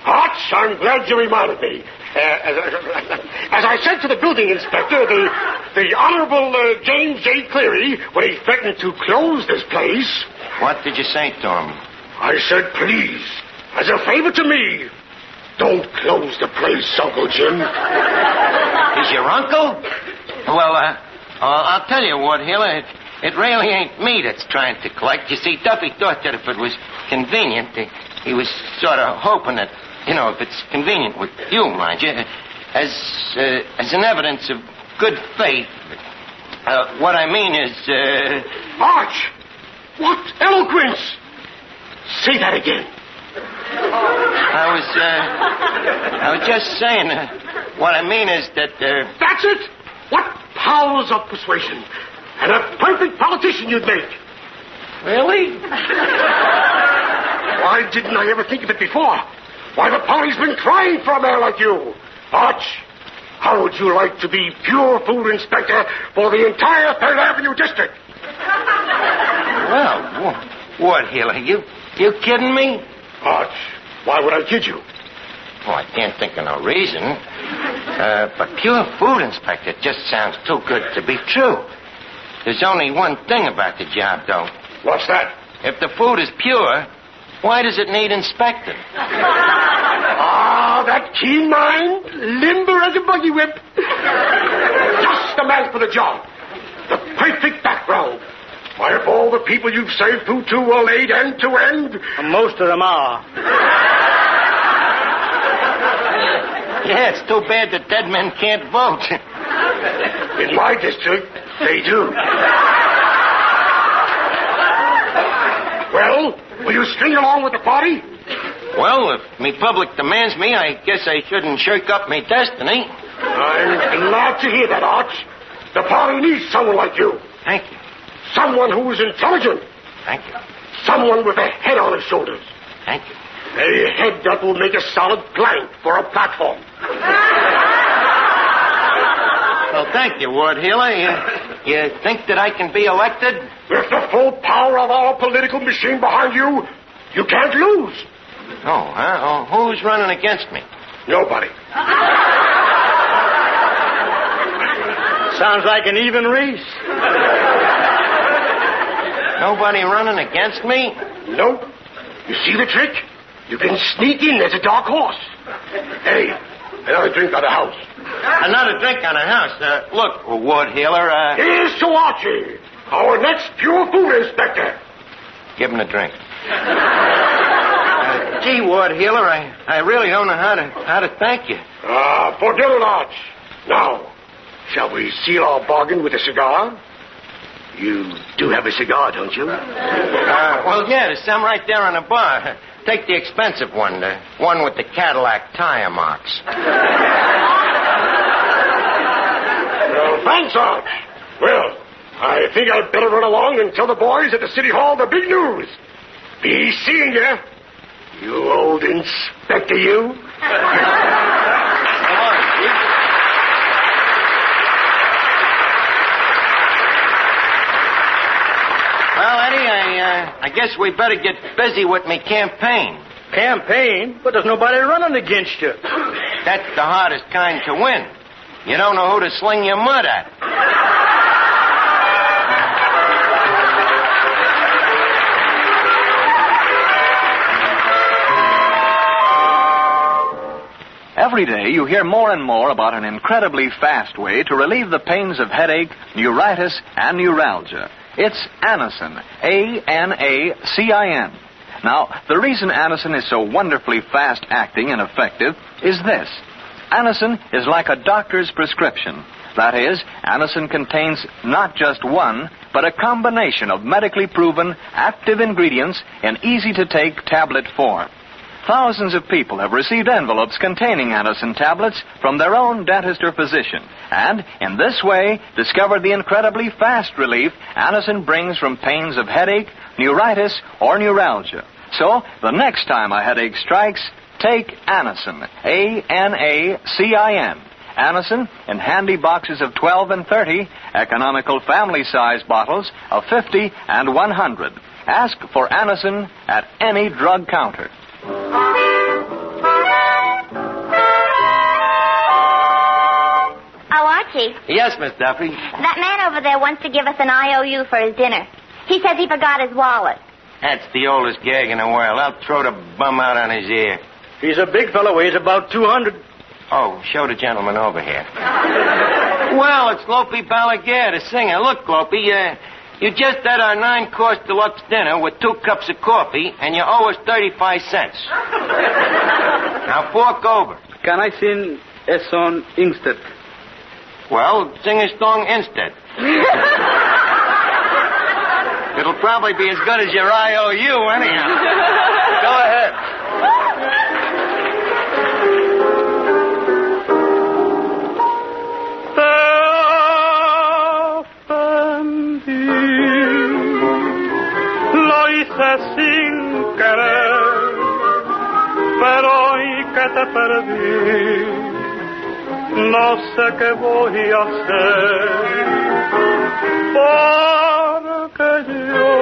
Arch, I'm glad you reminded me. As I said to the building inspector, the Honorable James J. Cleary, when he threatened to close this place... What did you say to him? I said, please, as a favor to me, don't close the place, Uncle Jim. He's your uncle? Well, I'll tell you, Ward Healer, it really ain't me that's trying to collect. You see, Duffy thought that if it was convenient, he was sort of hoping that, if it's convenient with you, mind you, as an evidence of good faith. What I mean is, Arch! What eloquence! Say that again. I was just saying, what I mean is that, That's it! What powers of persuasion. And a perfect politician you'd make. Really? Why didn't I ever think of it before? Why, the party's been crying for a man like you. Arch, how would you like to be pure food inspector for the entire Third Avenue district? Well, Ward Healer, you kidding me? Arch, why would I kid you? Oh, I can't think of no reason. But pure food inspector just sounds too good to be true. There's only one thing about the job, though. What's that? If the food is pure, why does it need inspecting? Ah, that keen mind, limber as a buggy whip. Just the man for the job. The perfect background. Why, if all the people you've served food to are laid end to end... Most of them are. Yeah, it's too bad the dead men can't vote. In my district, they do. Well, will you string along with the party? Well, if me public demands me, I guess I shouldn't shirk up me destiny. I'm glad to hear that, Arch. The party needs someone like you. Thank you. Someone who is intelligent. Thank you. Someone with a head on his shoulders. Thank you. A head that will make a solid plank for a platform. Well, thank you, Ward Healer. You think that I can be elected? With the full power of our political machine behind you, you can't lose. Oh, huh? Oh, who's running against me? Nobody. Sounds like an even race. Nobody running against me? Nope. You see the trick? You can sneak in as a dark horse. Hey, another drink on the house. Another drink on the house? Look, Ward Healer, Here's to Archie. our next pure food inspector. Give him a drink. Gee, Ward Healer, I really don't know how to thank you. Forget it, Arch. Now, shall we seal our bargain with a cigar? You do have a cigar, don't you? Well, yeah, there's some right there on the bar. Take the expensive one, the one with the Cadillac tire marks. Well, thanks, Arch. Well, I think I'd better run along and tell the boys at the City Hall the big news. Be seeing you, you old inspector, you. Well, Eddie, I guess we better get busy with me campaign. Campaign? But there's nobody running against you. That's the hardest kind to win. You don't know who to sling your mud at. Every day you hear more and more about an incredibly fast way to relieve the pains of headache, neuritis, and neuralgia. It's Anacin, A-N-A-C-I-N. Now, the reason Anacin is so wonderfully fast-acting and effective is this. Anacin is like a doctor's prescription. That is, Anacin contains not just one, but a combination of medically proven active ingredients in easy-to-take tablet form. Thousands of people have received envelopes containing Anacin tablets from their own dentist or physician, and in this way discovered the incredibly fast relief Anacin brings from pains of headache, neuritis, or neuralgia. So, the next time a headache strikes, take Anacin, A-N-A-C-I-N. Anacin in handy boxes of 12 and 30, economical family-size bottles of 50 and 100. Ask for Anacin at any drug counter. Oh, Archie. Yes, Miss Duffy. That man over there wants to give us an IOU for his dinner. He says he forgot his wallet. That's the oldest gag in the world. I'll throw the bum out on his ear. He's a big fellow, weighs about 200. Oh, show the gentleman over here. Well, it's Glopey Balaguer, the singer. Look, Glopey, you just had our 9-course deluxe dinner with 2 cups of coffee, and you owe us 35 cents. Now, fork over. Can I sing a song instead? Well, sing a song instead. It'll probably be as good as your IOU anyhow. Go ahead. Lo hice sin querer, pero hoy que te perdí, no sé qué voy a hacer, porque yo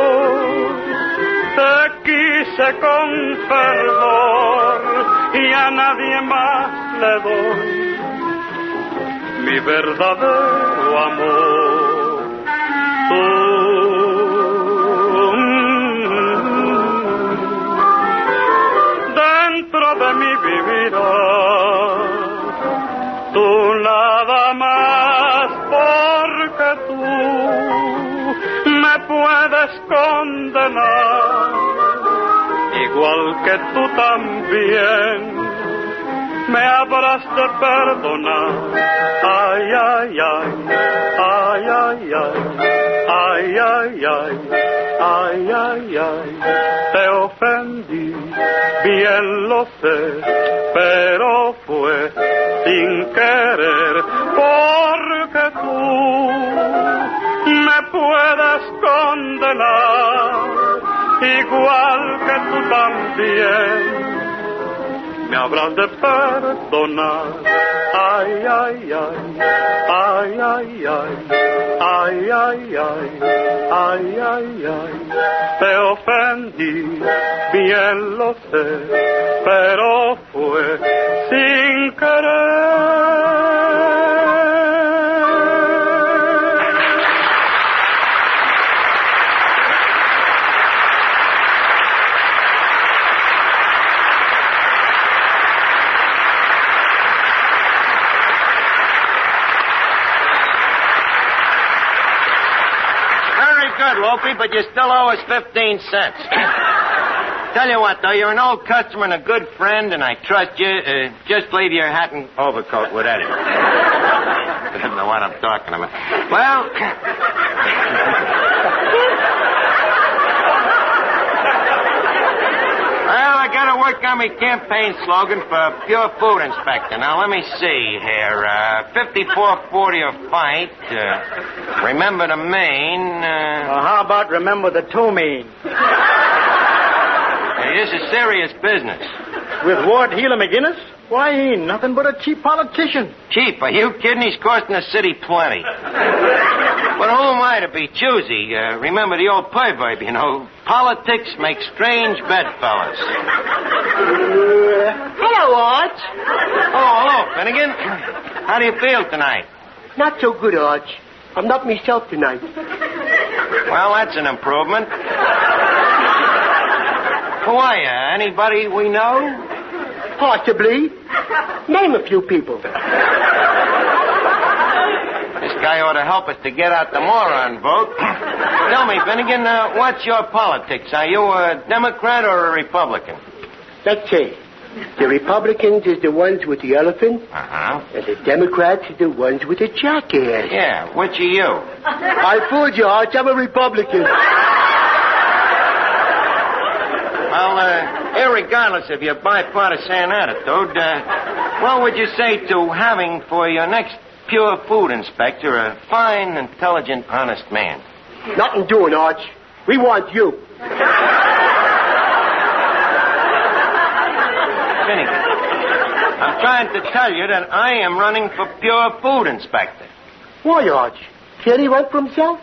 te quise con fervor y a nadie más le doy mi verdadero amor. Tú, dentro de mí vivirás, tú nada más, porque tú me puedes condenar, igual que tú también me habrás de perdonar. Ay, ay, ay, ay, ay, ay, ay, ay, ay, ay, ay, ay, te ofendí, bien lo sé, pero fue sin querer, porque tú me puedes condenar, igual que tú también me habrás de perdonar. Ay, ay, ay, ay, ay, ay, ay, ay, ay, ay, ay, ay, te ofendí, bien lo sé, pero fue sin querer. good, Loafy, but you still owe us 15 cents. Tell you what, though, you're an old customer and a good friend, and I trust you. Just leave your hat and overcoat with Eddie. I don't know what I'm talking about. Well... Well, I got to work on my campaign slogan for Pure Food Inspector. Now, let me see here. 5440 or fight. Remember the main. How about remember the two main? Hey, this is serious business. With Ward Heeler McGinnis? Why, he ain't nothing but a cheap politician. Cheap? Are you kidding? He's costing the city plenty. But who am I to be choosy? Remember the old proverb, you know. Politics make strange bedfellows. Hello, Arch. Oh, hello, Finnegan. How do you feel tonight? Not so good, Arch. I'm not myself tonight. Well, that's an improvement. Who are you? Anybody we know? Possibly. Name a few people. This guy ought to help us to get out the moron vote. Tell me, Finnegan, what's your politics? Are you a Democrat or a Republican? Let's see. The Republicans is the ones with the elephant. Uh-huh. And the Democrats is the ones with the jackass. Yeah, which are you? I fooled you, Arch. I'm a Republican. Well, irregardless of your bipartisan attitude, what would you say to having for your next Pure Food Inspector a fine, intelligent, honest man? Nothing doing, Arch. We want you. Finnegan, I'm trying to tell you that I am running for Pure Food Inspector. Why, Arch? Can't he run for himself?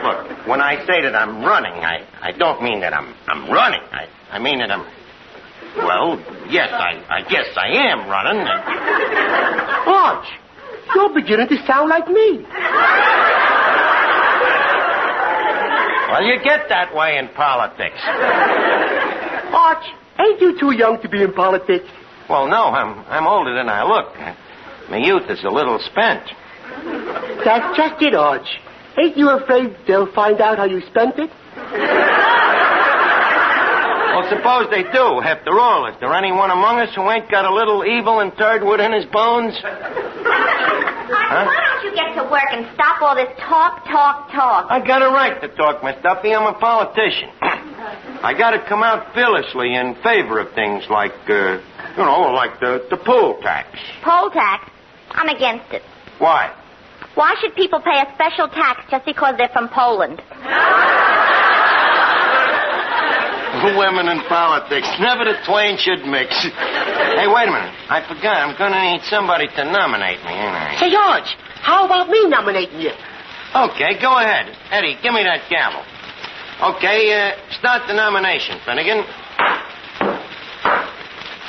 Look, when I say that I'm running, I don't mean that I'm running. I mean that I'm... Well, yes, I guess I am running. Arch, you're beginning to sound like me. Well, you get that way in politics. Arch, ain't you too young to be in politics? Well, no, I'm older than I look. My youth is a little spent. That's just it, Arch. Ain't you afraid they'll find out how you spent it? Well, suppose they do. After all, is there anyone among us who ain't got a little evil interred within his bones? Why don't you get to work and stop all this talk? I got a right to talk, Miss Duffy. I'm a politician. I got to come out fearlessly in favor of things like, like the poll tax. Poll tax? I'm against it. Why? Why should people pay a special tax just because they're from Poland? Women in politics. Never the twain should mix. Hey, wait a minute. I forgot. I'm going to need somebody to nominate me, ain't I? Say, George, how about me nominating you? Okay, go ahead. Eddie, give me that gavel. Okay, start the nomination, Finnegan.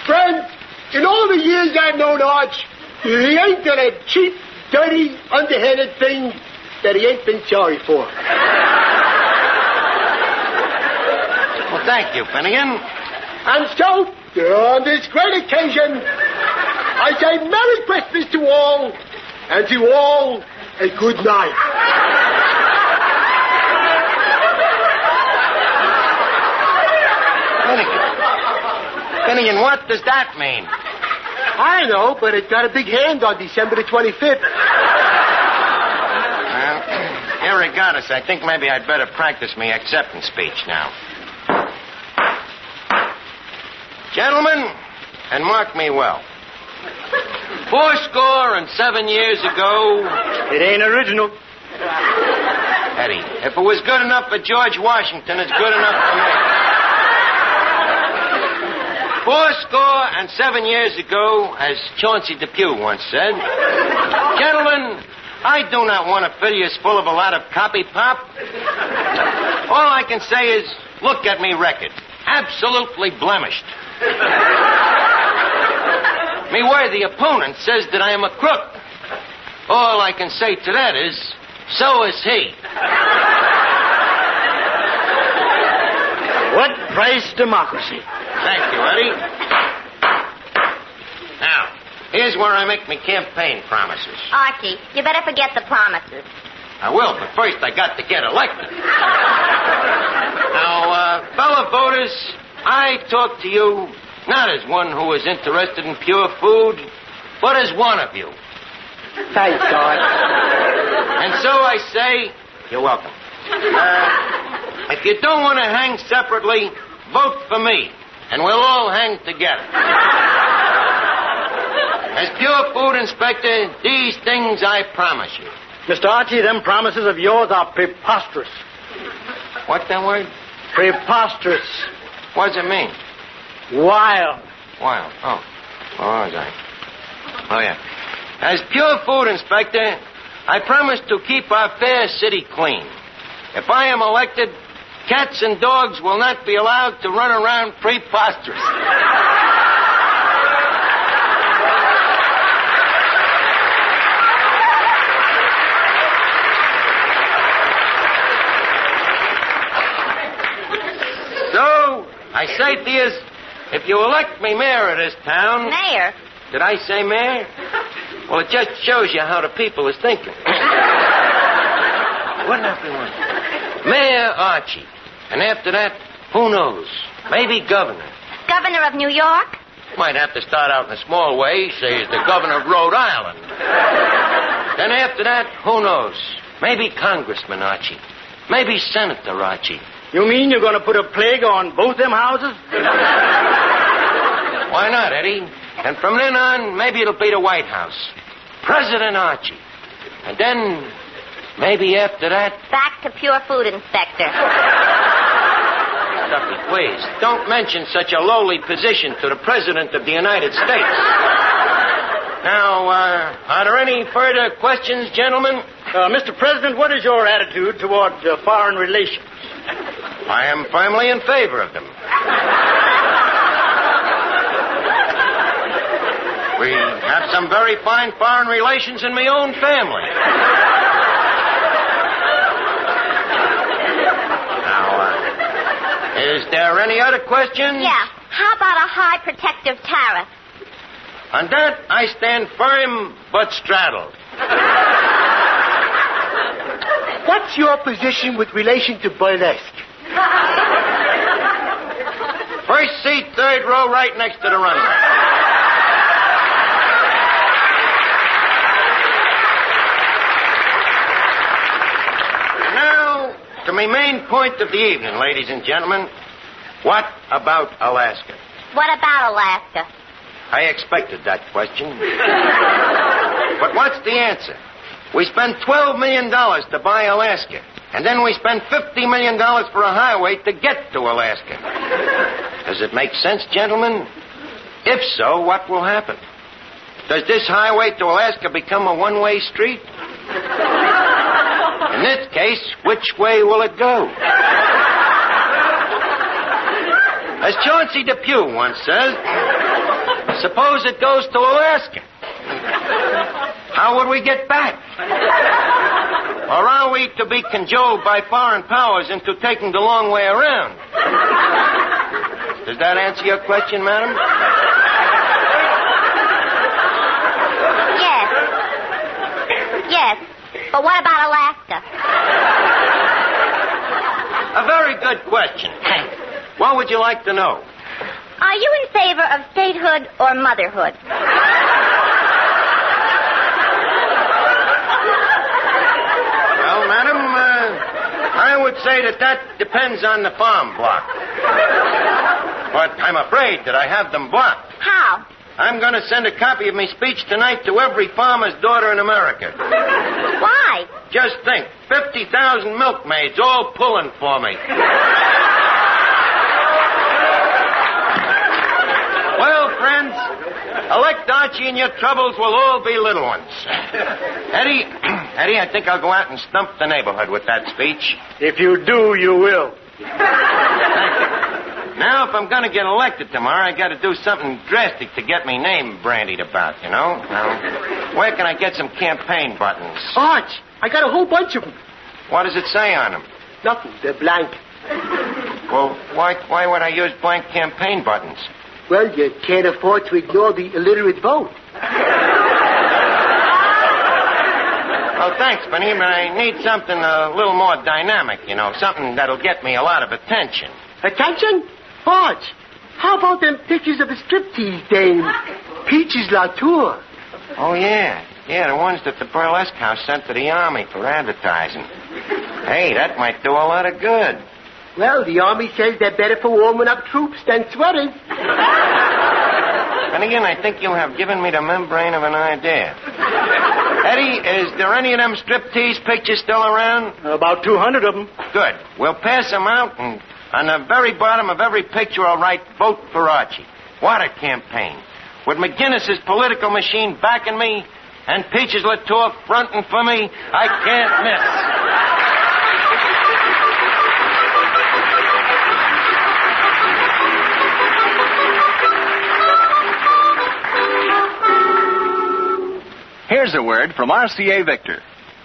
Friend, in all the years I've known Arch, he ain't done a cheap, dirty, underhanded thing that he ain't been sorry for. Well, thank you, Finnegan. And so, on this great occasion, I say Merry Christmas to all, and to all a good night. Finnegan, what does that mean? I know, but it got a big hand on December the 25th. Well, irregardless, I think maybe I'd better practice my acceptance speech now. Gentlemen, and mark me well. 7 years ago... It ain't original. Eddie, if it was good enough for George Washington, it's good enough for me. 7 years ago, as Chauncey Depew once said, gentlemen, I do not want to fill you full of a lot of copy pop. All I can say is, look at me record. Absolutely blemished. Me worthy opponent says that I am a crook. All I can say to that is, so is he. What price democracy? Thank you, Eddie. Now, here's where I make my campaign promises. Archie, you better forget the promises. I will, but first I got to get elected. Now, fellow voters, I talk to you not as one who is interested in pure food, but as one of you. Thanks, God. And so I say, you're welcome. If you don't want to hang separately, vote for me, and we'll all hang together. As pure food inspector, these things I promise you. Mr. Archie, them promises of yours are preposterous. What's that word? Preposterous. What does it mean? Wild. Wild. Oh. What was I? Oh, yeah. As pure food inspector, I promise to keep our fair city clean. If I am elected, cats and dogs will not be allowed to run around preposterous. So, I say to you, if you elect me mayor of this town... Mayor? Did I say mayor? Well, it just shows you how the people is thinking. Wouldn't that be one? Mayor Archie. And after that, who knows? Maybe governor. Governor of New York? Might have to start out in a small way, say the governor of Rhode Island. Then after that, who knows? Maybe Congressman Archie. Maybe Senator Archie. You mean you're going to put a plague on both them houses? Why not, Eddie? And from then on, maybe it'll be the White House. President Archie. And then, maybe after that... Back to pure food inspector. Duffy, please, don't mention such a lowly position to the President of the United States. Now, are there any further questions, gentlemen? Mr. President, what is your attitude toward foreign relations? I am firmly in favor of them. We have some very fine foreign relations in my own family. Now, is there any other questions? Yeah. How about a high protective tariff? On that, I stand firm but straddled. What's your position with relation to burlesque? First seat, third row, right next to the runway. Now, to my main point of the evening, ladies and gentlemen. What about Alaska? What about Alaska? I expected that question. But what's the answer? We spent $12 million to buy Alaska. And then we spent $50 million for a highway to get to Alaska. Does it make sense, gentlemen? If so, what will happen? Does this highway to Alaska become a one-way street? In this case, which way will it go? As Chauncey Depew once says, suppose it goes to Alaska. How would we get back? Or are we to be cajoled by foreign powers into taking the long way around? Does that answer your question, madam? Yes. But what about Alaska? A very good question. What would you like to know? Are you in favor of statehood or motherhood? Well, madam, I would say that depends on the farm block. But I'm afraid that I have them blocked. How? I'm going to send a copy of my speech tonight to every farmer's daughter in America. Why? Just think, 50,000 milkmaids all pulling for me. Well, friends, elect Archie and your troubles will all be little ones. Eddie, I think I'll go out and stump the neighborhood with that speech. If you do, you will. Now, if I'm going to get elected tomorrow, I got to do something drastic to get me name brandied about, you know? Now, where can I get some campaign buttons? Arch, I got a whole bunch of them. What does it say on them? Nothing. They're blank. Well, why would I use blank campaign buttons? Well, you can't afford to ignore the illiterate vote. Oh, thanks, Benny, but I need something a little more dynamic, something that'll get me a lot of attention. Attention? Arch, how about them pictures of the striptease dame, Peaches Latour? Oh, yeah. Yeah, the ones that the burlesque house sent to the Army for advertising. Hey, that might do a lot of good. Well, the Army says they're better for warming up troops than sweaters. And again, I think you have given me the membrane of an idea. Eddie, is there any of them striptease pictures still around? About 200 of them. Good. We'll pass them out, and on the very bottom of every picture I'll write, vote for Archie. What a campaign. With McGinnis's political machine backing me and Peaches Latour fronting for me, I can't miss. Here's a word from RCA Victor.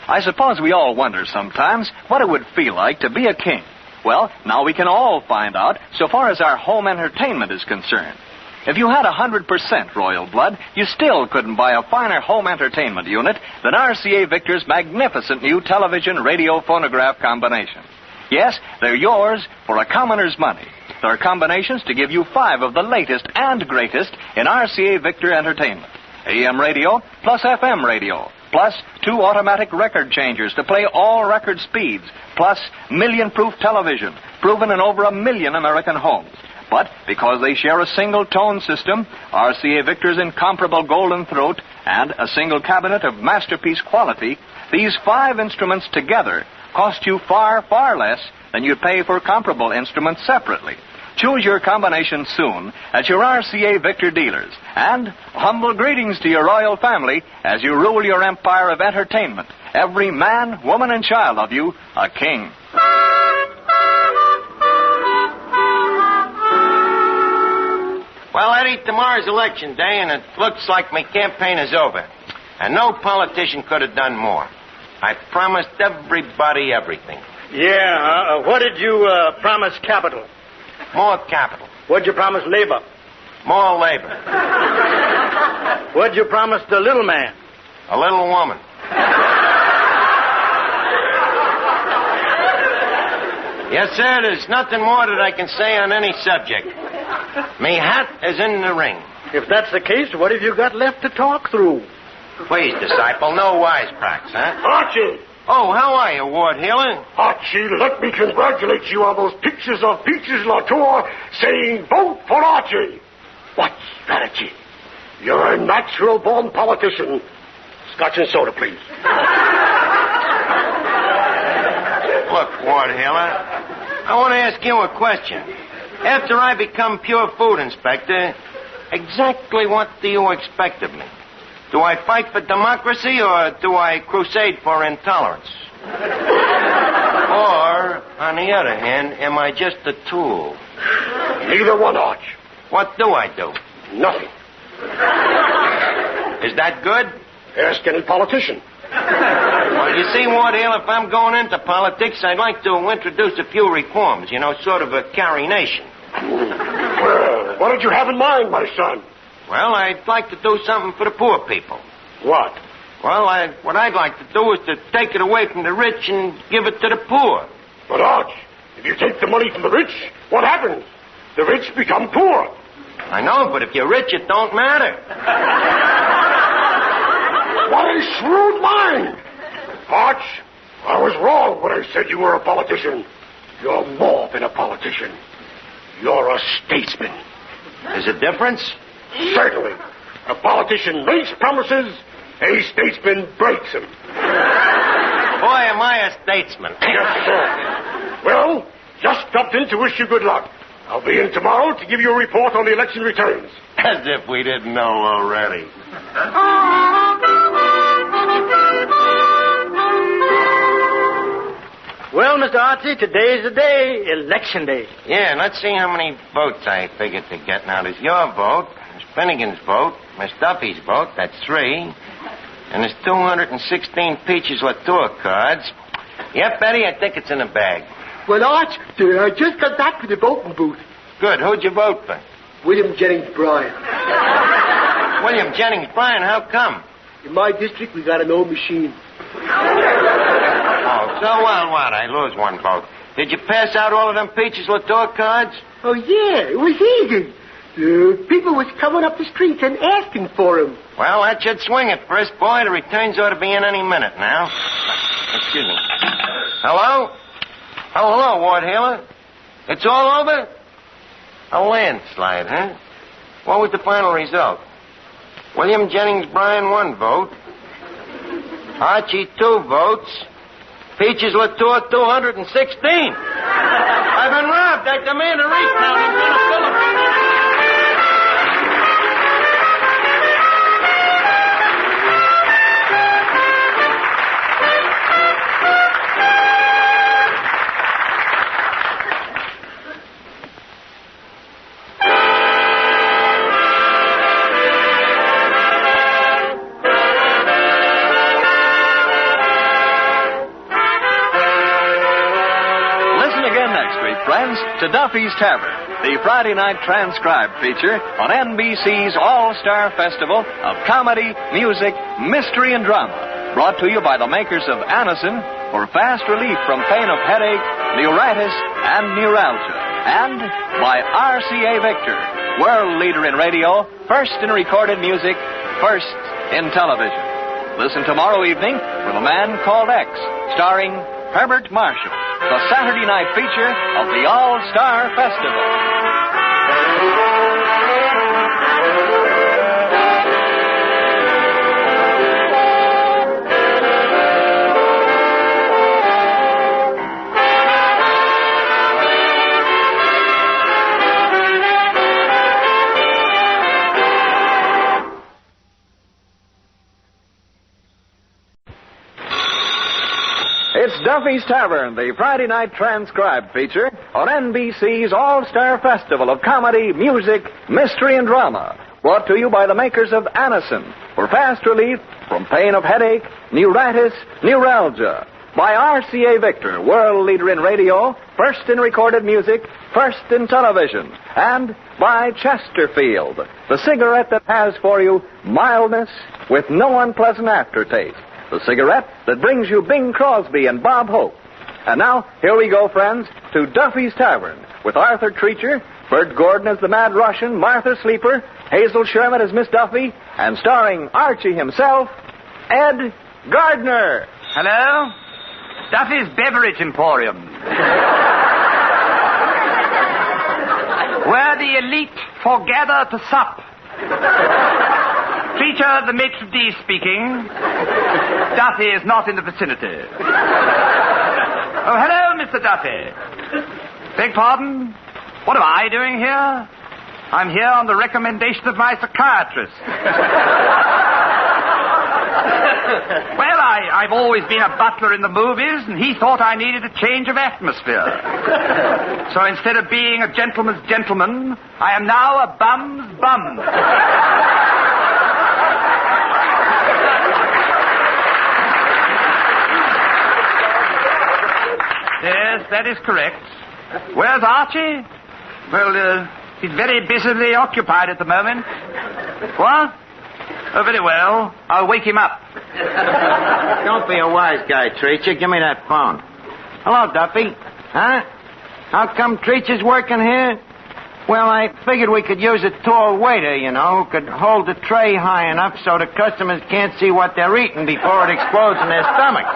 I suppose we all wonder sometimes what it would feel like to be a king. Well, now we can all find out so far as our home entertainment is concerned. If you had 100% royal blood, you still couldn't buy a finer home entertainment unit than RCA Victor's magnificent new television radio phonograph combination. Yes, they're yours for a commoner's money. There are combinations to give you 5 of the latest and greatest in RCA Victor entertainment. AM radio plus FM radio, plus 2 automatic record changers to play all record speeds, plus million-proof television, proven in over 1 million American homes. But because they share a single tone system, RCA Victor's incomparable golden throat, and a single cabinet of masterpiece quality, these 5 instruments together cost you far, far less than you'd pay for comparable instruments separately. Choose your combination soon at your RCA Victor dealers. And humble greetings to your royal family as you rule your empire of entertainment. Every man, woman, and child of you a king. Well, Eddie, tomorrow's election day, and it looks like my campaign is over. And no politician could have done more. I promised everybody everything. Yeah, what did you promise capital? More capital. What'd you promise labor? More labor. What'd you promise the little man? A little woman. Yes, sir, there's nothing more that I can say on any subject. Me hat is in the ring. If that's the case, what have you got left to talk through? Please, disciple, no wisecracks, huh? Archie! Oh, how are you, Ward Healer? Archie, let me congratulate you on those pictures of Peaches Latour saying vote for Archie. What strategy? You're a natural-born politician. Scotch and soda, please. Look, Ward Healer, I want to ask you a question. After I become pure food inspector, exactly what do you expect of me? Do I fight for democracy or do I crusade for intolerance? Or, on the other hand, am I just a tool? Neither one, Arch. What do I do? Nothing. Is that good? Ask any politician. Well, you see, Ward Hill, if I'm going into politics, I'd like to introduce a few reforms, sort of a carry nation. Well, what did you have in mind, my son? Well, I'd like to do something for the poor people. What? Well, what I'd like to do is to take it away from the rich and give it to the poor. But, Arch, if you take the money from the rich, what happens? The rich become poor. I know, but if you're rich, it don't matter. What a shrewd mind! Arch, I was wrong when I said you were a politician. You're more than a politician. You're a statesman. There's a difference? Certainly. A politician makes promises, a statesman breaks them. Boy, am I a statesman. Yes, sir. Well, just dropped in to wish you good luck. I'll be in tomorrow to give you a report on the election returns. As if we didn't know already. Well, Mr. Archie, today's the day, election day. Yeah, let's see how many votes I figure to get. Now, there's your vote, there's Finnegan's vote, Miss Duffy's vote, that's 3. And there's 216 Peaches Latour cards. Yep, Betty, I think it's in the bag. Well, Arch, I just got back to the voting booth. Good. Who'd you vote for? William Jennings Bryan. William Jennings Bryan, how come? In my district, we got an old machine. Oh, so what? I lose one vote. Did you pass out all of them Peaches Latour cards? Oh, yeah, it was easy. People was coming up the streets and asking for him. Well, that should swing it, first boy. The returns ought to be in any minute now. Excuse me. Hello? Oh, hello, Ward Healer. It's all over? A landslide, huh? What was the final result? William Jennings Bryan, 1 vote. Archie, 2 votes. Peaches Latour, 216. I've been robbed. I demand a recount. I'm going to fill it. Friends, to Duffy's Tavern, the Friday night transcribed feature on NBC's All-Star Festival of Comedy, Music, Mystery, and Drama. Brought to you by the makers of Anacin for fast relief from pain of headache, neuritis, and neuralgia. And by RCA Victor, world leader in radio, first in recorded music, first in television. Listen tomorrow evening for The Man Called X, starring Herbert Marshall, the Saturday night feature of the All-Star Festival. It's Duffy's Tavern, the Friday night transcribed feature on NBC's All-Star Festival of Comedy, Music, Mystery, and Drama. Brought to you by the makers of Anacin for fast relief from pain of headache, neuritis, neuralgia. By RCA Victor, world leader in radio, first in recorded music, first in television. And by Chesterfield, the cigarette that has for you mildness with no unpleasant aftertaste. The cigarette that brings you Bing Crosby and Bob Hope. And now, here we go, friends, to Duffy's Tavern with Arthur Treacher, Bert Gordon as the Mad Russian, Martha Sleeper, Hazel Sherman as Miss Duffy, and starring Archie himself, Ed Gardner. Hello? Duffy's Beverage Emporium. Where the elite foregather to sup. Treacher, the maitre d' speaking. Duffy is not in the vicinity. Oh, hello, Mr. Duffy. Beg pardon? What am I doing here? I'm here on the recommendation of my psychiatrist. Well, I've always been a butler in the movies, and he thought I needed a change of atmosphere. So instead of being a gentleman's gentleman, I am now a bum's bum. Yes, that is correct. Where's Archie? Well, he's very busily occupied at the moment. What? Oh, very well. I'll wake him up. Don't be a wise guy, Treacher. Give me that phone. Hello, Duffy. Huh? How come Treacher's working here? Well, I figured we could use a tall waiter, you know, who could hold the tray high enough so the customers can't see what they're eating before it explodes in their stomachs.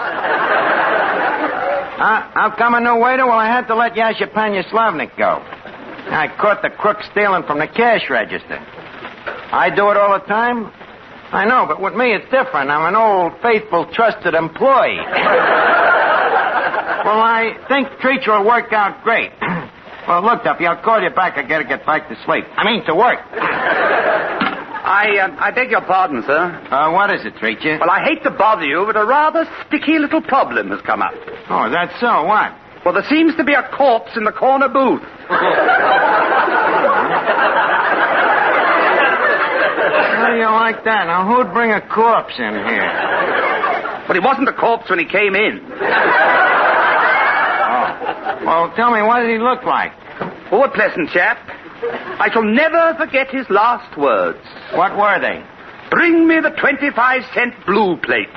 How come a new waiter? Well, I had to let Yasha Slavnik go. I caught the crook stealing from the cash register. I do it all the time. I know, but with me it's different. I'm an old, faithful, trusted employee. Well, I think Treacher will work out great. Well, look, Duffy, I'll call you back. I gotta get back to sleep. I mean, to work. I beg your pardon, sir. What is it, Treacher? Well, I hate to bother you, but a rather sticky little problem has come up. Oh, is that so? What? Well, there seems to be a corpse in the corner booth. How do you like that? Now, who'd bring a corpse in here? Well, he wasn't a corpse when he came in. Oh. Well, tell me, what did he look like? Oh, a pleasant chap. I shall never forget his last words. What were they? Bring me the 25-cent blue plate.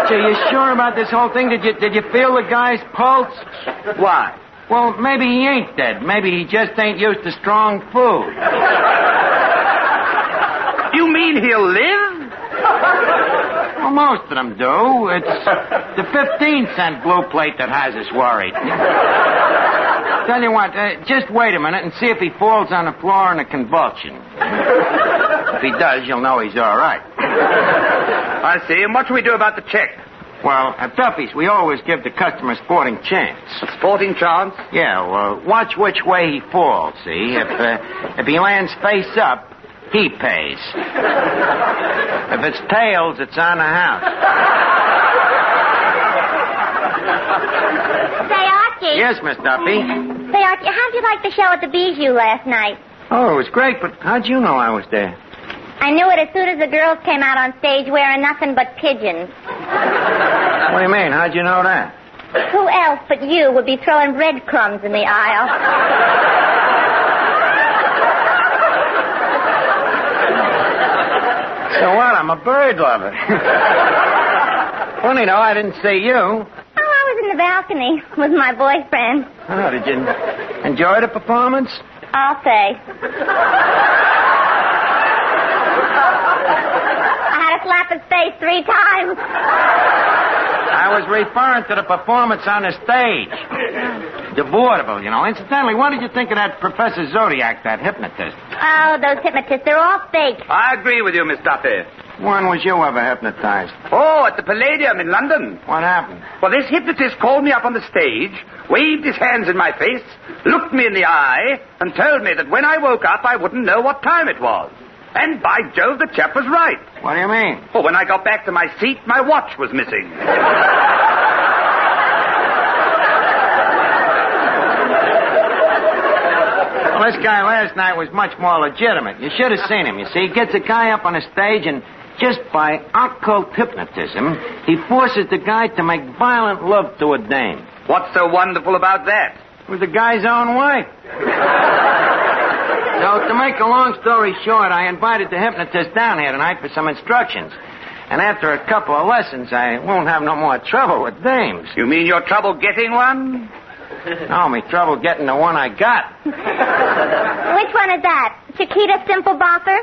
Archie, are you sure about this whole thing? Did you feel the guy's pulse? Why? Well, maybe he ain't dead. Maybe he just ain't used to strong food. You mean he'll live? Well, most of them do. It's the 15-cent blue plate that has us worried. Tell you what, just wait a minute and see if he falls on the floor in a convulsion. If he does, you'll know he's all right. I see. And what shall we do about the check? Well, at Duffy's, we always give the customer a sporting chance. A sporting chance? Yeah, well, watch which way he falls, see? If he lands face up, he pays. If it's tails, it's on the house. Say, Archie. Yes, Miss Duffy? Say, Archie, how'd you like the show at the Bijou last night? Oh, it was great, but how'd you know I was there? I knew it as soon as the girls came out on stage wearing nothing but pigeons. What do you mean? How'd you know that? Who else but you would be throwing breadcrumbs in the aisle? So what? I'm a bird lover. Funny, though, I didn't see you. Oh, I was in the balcony with my boyfriend. Oh, did you enjoy the performance? I'll say. I had to slap his face 3 times. I was referring to the performance on the stage. The vaudeville, you know. Incidentally, what did you think of that Professor Zodiac, that hypnotist? Oh, those hypnotists, they're all fake. I agree with you, Miss Duffy. When was you ever hypnotized? Oh, at the Palladium in London. What happened? Well, this hypnotist called me up on the stage, waved his hands in my face, looked me in the eye, and told me that when I woke up, I wouldn't know what time it was. And by Jove, the chap was right. What do you mean? Well, when I got back to my seat, my watch was missing. Well, this guy last night was much more legitimate. You should have seen him. You see, he gets a guy up on a stage, and just by occult hypnotism, he forces the guy to make violent love to a dame. What's so wonderful about that? It was the guy's own wife. So, to make a long story short, I invited the hypnotist down here tonight for some instructions. And after a couple of lessons, I won't have no more trouble with dames. You mean your trouble getting one? No, me trouble getting the one I got. Which one is that? Chiquita Simple Bopper?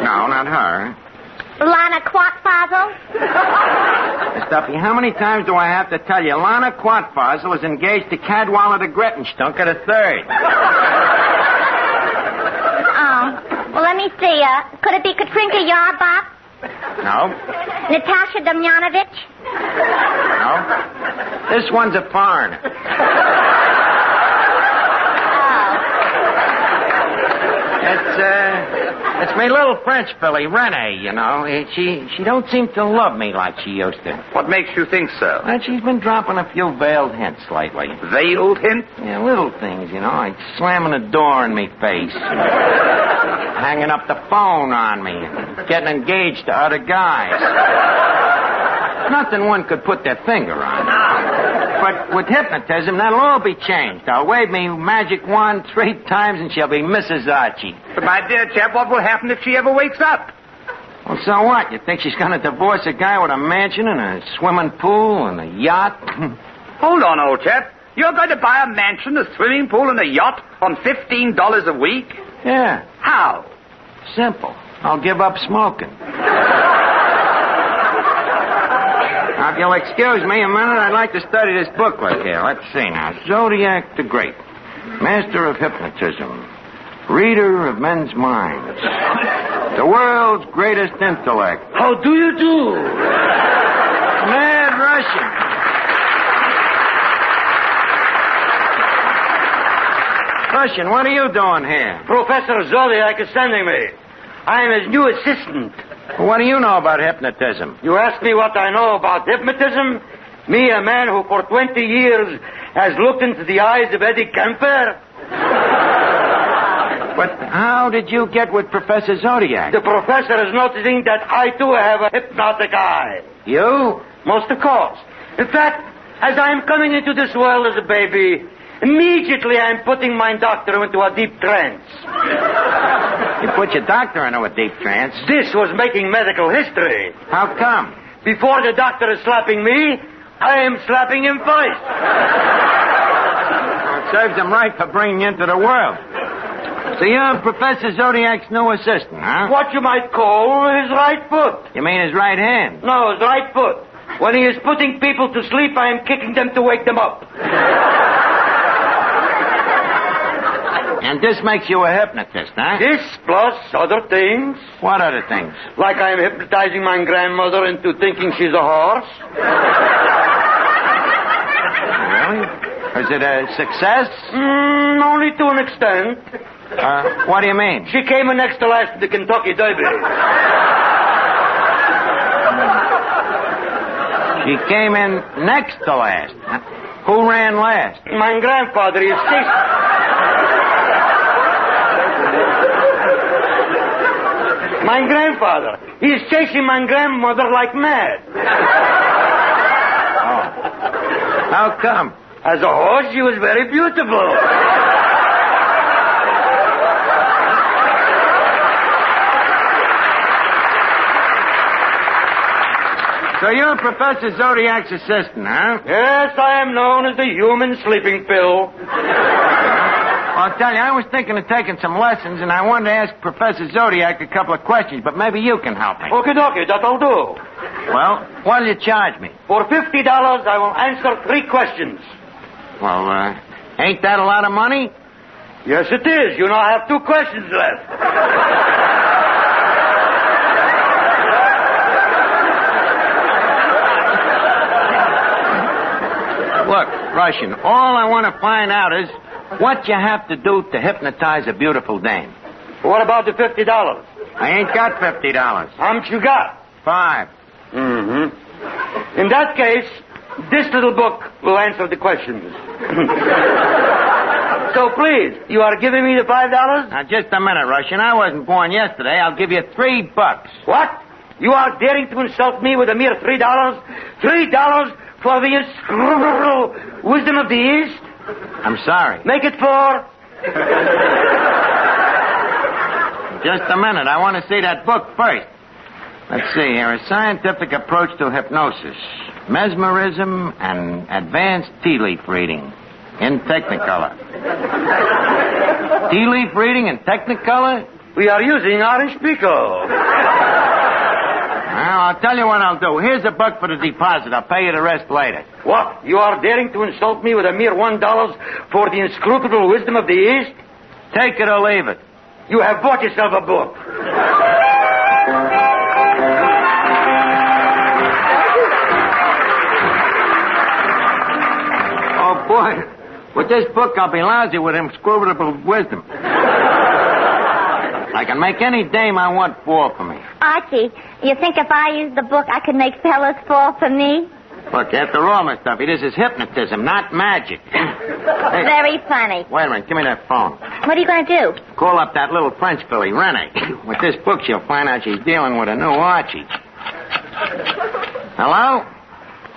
No, not her. Lana Quatfazel? Miss Duffy, how many times do I have to tell you? Lana Quatfazel is engaged to Cadwallader the Grettenstunker III. Well, let me see. Could it be Katrinka Yarbop? No. Natasha Damjanovic? No. This one's a foreigner. It's my little French filly, Renee, you know. She don't seem to love me like she used to. What makes you think so? Well, she's been dropping a few veiled hints lately. Veiled hints? Yeah, little things, you know, like slamming a door in me face, hanging up the phone on me, getting engaged to other guys. Nothing one could put their finger on. But with hypnotism, that'll all be changed. I'll wave me magic wand 3 times and she'll be Mrs. Archie. But my dear chap, what will happen if she ever wakes up? Well, so what? You think she's going to divorce a guy with a mansion and a swimming pool and a yacht? Hold on, old chap. You're going to buy a mansion, a swimming pool, and a yacht on $15 a week? Yeah. How? Simple. I'll give up smoking. Now, if you'll excuse me a minute, I'd like to study this booklet here. Let's see now. Zodiac the Great. Master of Hypnotism. Reader of men's minds. The world's greatest intellect. How do you do? Mad Russian. Russian, what are you doing here? Professor Zodiac is sending me. I am his new assistant. What do you know about hypnotism? You ask me what I know about hypnotism? Me, a man who for 20 years has looked into the eyes of Eddie Kemper? But how did you get with Professor Zodiac? The professor is noticing that I, too, have a hypnotic eye. You? Most of course. In fact, as I am coming into this world as a baby, immediately I am putting my doctor into a deep trance. You put your doctor into a deep trance? This was making medical history. How come? before the doctor is slapping me, I am slapping him first. It serves him right for bringing you into the world. So you're Professor Zodiac's new assistant, huh? What you might call his right foot. You mean his right hand? No, his right foot. When he is putting people to sleep, I am kicking them to wake them up. And this makes you a hypnotist, huh? This plus other things. What other things? Like I am hypnotizing my grandmother into thinking she's a horse. Really? Is it a success? Only to an extent. What do you mean? She came in next to last to the Kentucky Derby. She came in next to last. Who ran last? My grandfather. He is my grandfather. He is chasing my grandmother like mad. Oh. How come? As a horse, she was very beautiful. So you're Professor Zodiac's assistant, huh? Yes, I am known as the human sleeping pill. I'll tell you, I was thinking of taking some lessons, and I wanted to ask Professor Zodiac a couple of questions, but maybe you can help me. Okay, that'll do. Well, what'll you charge me? For $50, I will answer 3 questions. Well, ain't that a lot of money? Yes, it is. You now have 2 questions left. Look, Russian, all I want to find out is what you have to do to hypnotize a beautiful dame. What about the $50? I ain't got $50. How much you got? 5. Mm-hmm. In that case, this little book will answer the questions. So please, you are giving me the $5? Now, just a minute, Russian. I wasn't born yesterday. I'll give you $3. What? You are daring to insult me with a mere $3? $3 for the inscrutable wisdom of the East? I'm sorry. Make it 4. Just a minute. I want to see that book first. Let's see here. A scientific approach to hypnosis. Mesmerism and advanced tea leaf reading in Technicolor. Tea leaf reading in Technicolor? We are using orange pico. Well, I'll tell you what I'll do. Here's a buck for the deposit. I'll pay you the rest later. What? You are daring to insult me with a mere $1 for the inscrutable wisdom of the East? Take it or leave it. You have bought yourself a book. Oh, boy. With this book, I'll be lousy with inscrutable wisdom. I can make any dame I want fall for me. Archie, you think if I used the book, I could make fellas fall for me? Look, after all, Miss Duffy, this is hypnotism, not magic. Hey, very funny. wait a minute. Give me that phone. What are you going to do? Call up that little French filly, Renee. With this book, she'll find out she's dealing with a new Archie. Hello?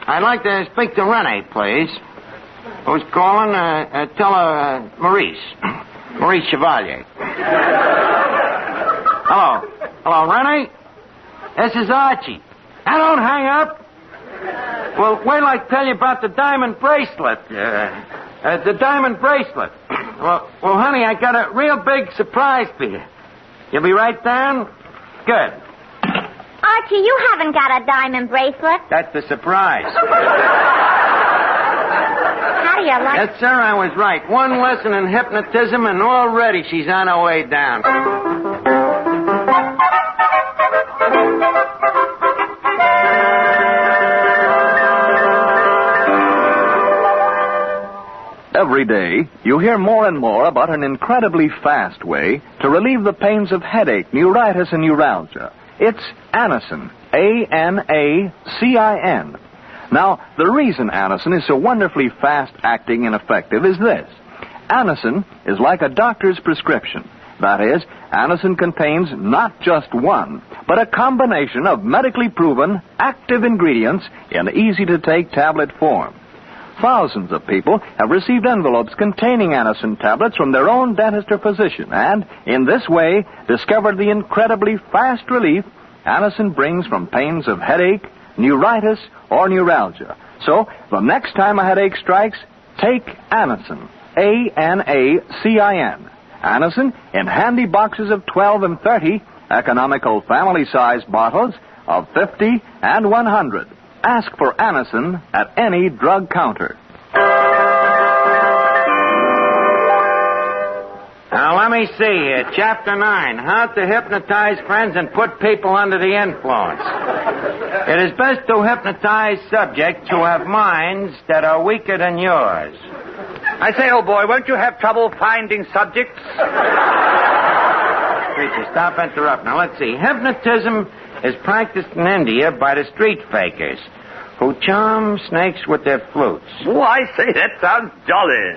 I'd like to speak to Renee, please. Who's calling? Tell her Maurice. Maurice Chevalier. Hello. Hello, Renee? This is Archie. Now, don't hang up. Well, wait till I tell you about the diamond bracelet. The diamond bracelet. Well, honey, I got a real big surprise for you. You'll be right down? Good. Archie, you haven't got a diamond bracelet. That's the surprise. How do you like... Yes, sir, I was right. One lesson in hypnotism, and already she's on her way down. Every day, you hear more and more about an incredibly fast way to relieve the pains of headache, neuritis, and neuralgia. It's Anacin. A-N-A-C-I-N. Now, the reason Anacin is so wonderfully fast-acting and effective is this. Anacin is like a doctor's prescription. That is, Anacin contains not just one, but a combination of medically proven, active ingredients in easy-to-take tablet form. Thousands of people have received envelopes containing Anacin tablets from their own dentist or physician, and in this way discovered the incredibly fast relief Anacin brings from pains of headache, neuritis, or neuralgia. So, the next time a headache strikes, take Anacin. Anacin. Anacin in handy boxes of 12 and 30, economical family-sized bottles of 50 and 100. Ask for Anacin at any drug counter. Now, let me see here. Chapter 9, How to Hypnotize Friends and Put People Under the Influence. It is best to hypnotize subjects who have minds that are weaker than yours. I say, old boy, won't you have trouble finding subjects? Preacher, stop interrupting. Now, let's see. Hypnotism is practiced in India by the street fakers who charm snakes with their flutes. Oh, I say, that sounds jolly.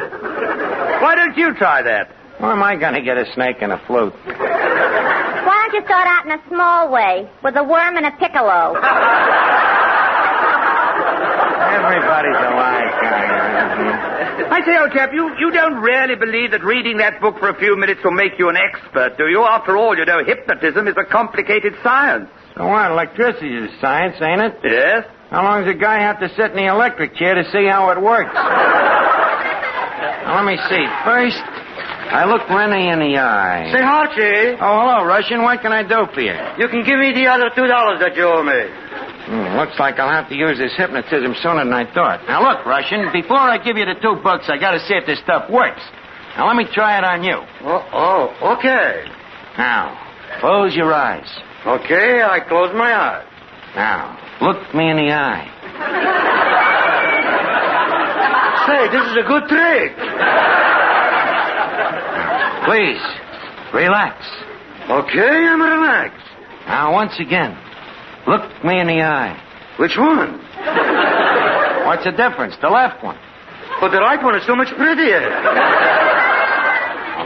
Why don't you try that? Where am I going to get a snake and a flute? Why don't you start out in a small way, with a worm and a piccolo? Everybody's a wise guy. I say, old chap, you don't really believe that reading that book for a few minutes will make you an expert, do you? After all, you know, hypnotism is a complicated science. So what? Electricity is science, ain't it? Yes. How long does a guy have to sit in the electric chair to see how it works? Now, let me see. First, I look Rennie in the eye. Say, Archie. Oh, hello, Russian. What can I do for you? You can give me the other $2 that you owe me. Looks like I'll have to use this hypnotism sooner than I thought. Now, look, Russian, before I give you the $2, I got to see if this stuff works. Now, let me try it on you. Oh, okay. Now, close your eyes. Okay, I close my eyes. Now, look me in the eye. Say, this is a good trick. Please, relax. Okay, I'm relaxed. Now, once again, look me in the eye. Which one? What's the difference? The left one. But the right one is so much prettier.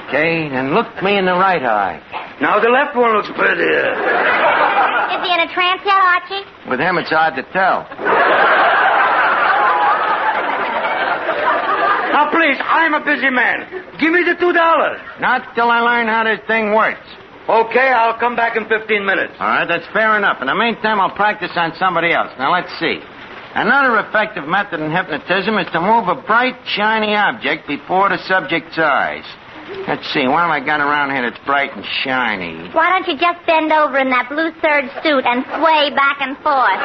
Okay, then look me in the right eye. Now the left one looks prettier. Is he in a trance yet, Archie? With him, it's hard to tell. Now, please, I'm a busy man. Give me the $2. Not till I learn how this thing works. Okay, I'll come back in 15 minutes. All right, that's fair enough. In the meantime, I'll practice on somebody else. Now, let's see. Another effective method in hypnotism is to move a bright, shiny object before the subject's eyes. Let's see, what have I got around here that's bright and shiny? Why don't you just bend over in that blue serge suit and sway back and forth?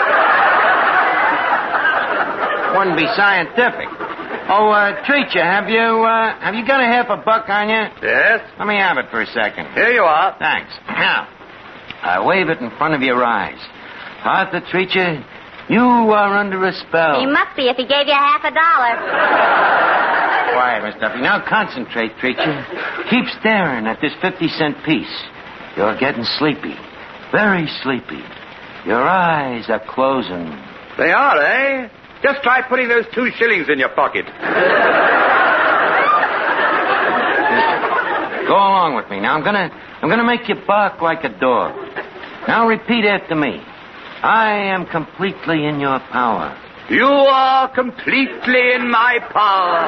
Wouldn't be scientific. Oh, Treacher, have you got a $50 on you? Yes. Let me have it for a second. Here you are. Thanks. Now, wave it in front of your eyes. Arthur Treacher, you are under a spell. He must be if he gave you $50. Quiet, Miss Duffy. Now concentrate, Treacher. Keep staring at this 50-cent piece. You're getting sleepy. Very sleepy. Your eyes are closing. They are, eh? Just try putting those 2 shillings in your pocket. Go along with me. Now, I'm gonna make you bark like a dog. Now repeat after me. I am completely in your power. You are completely in my power.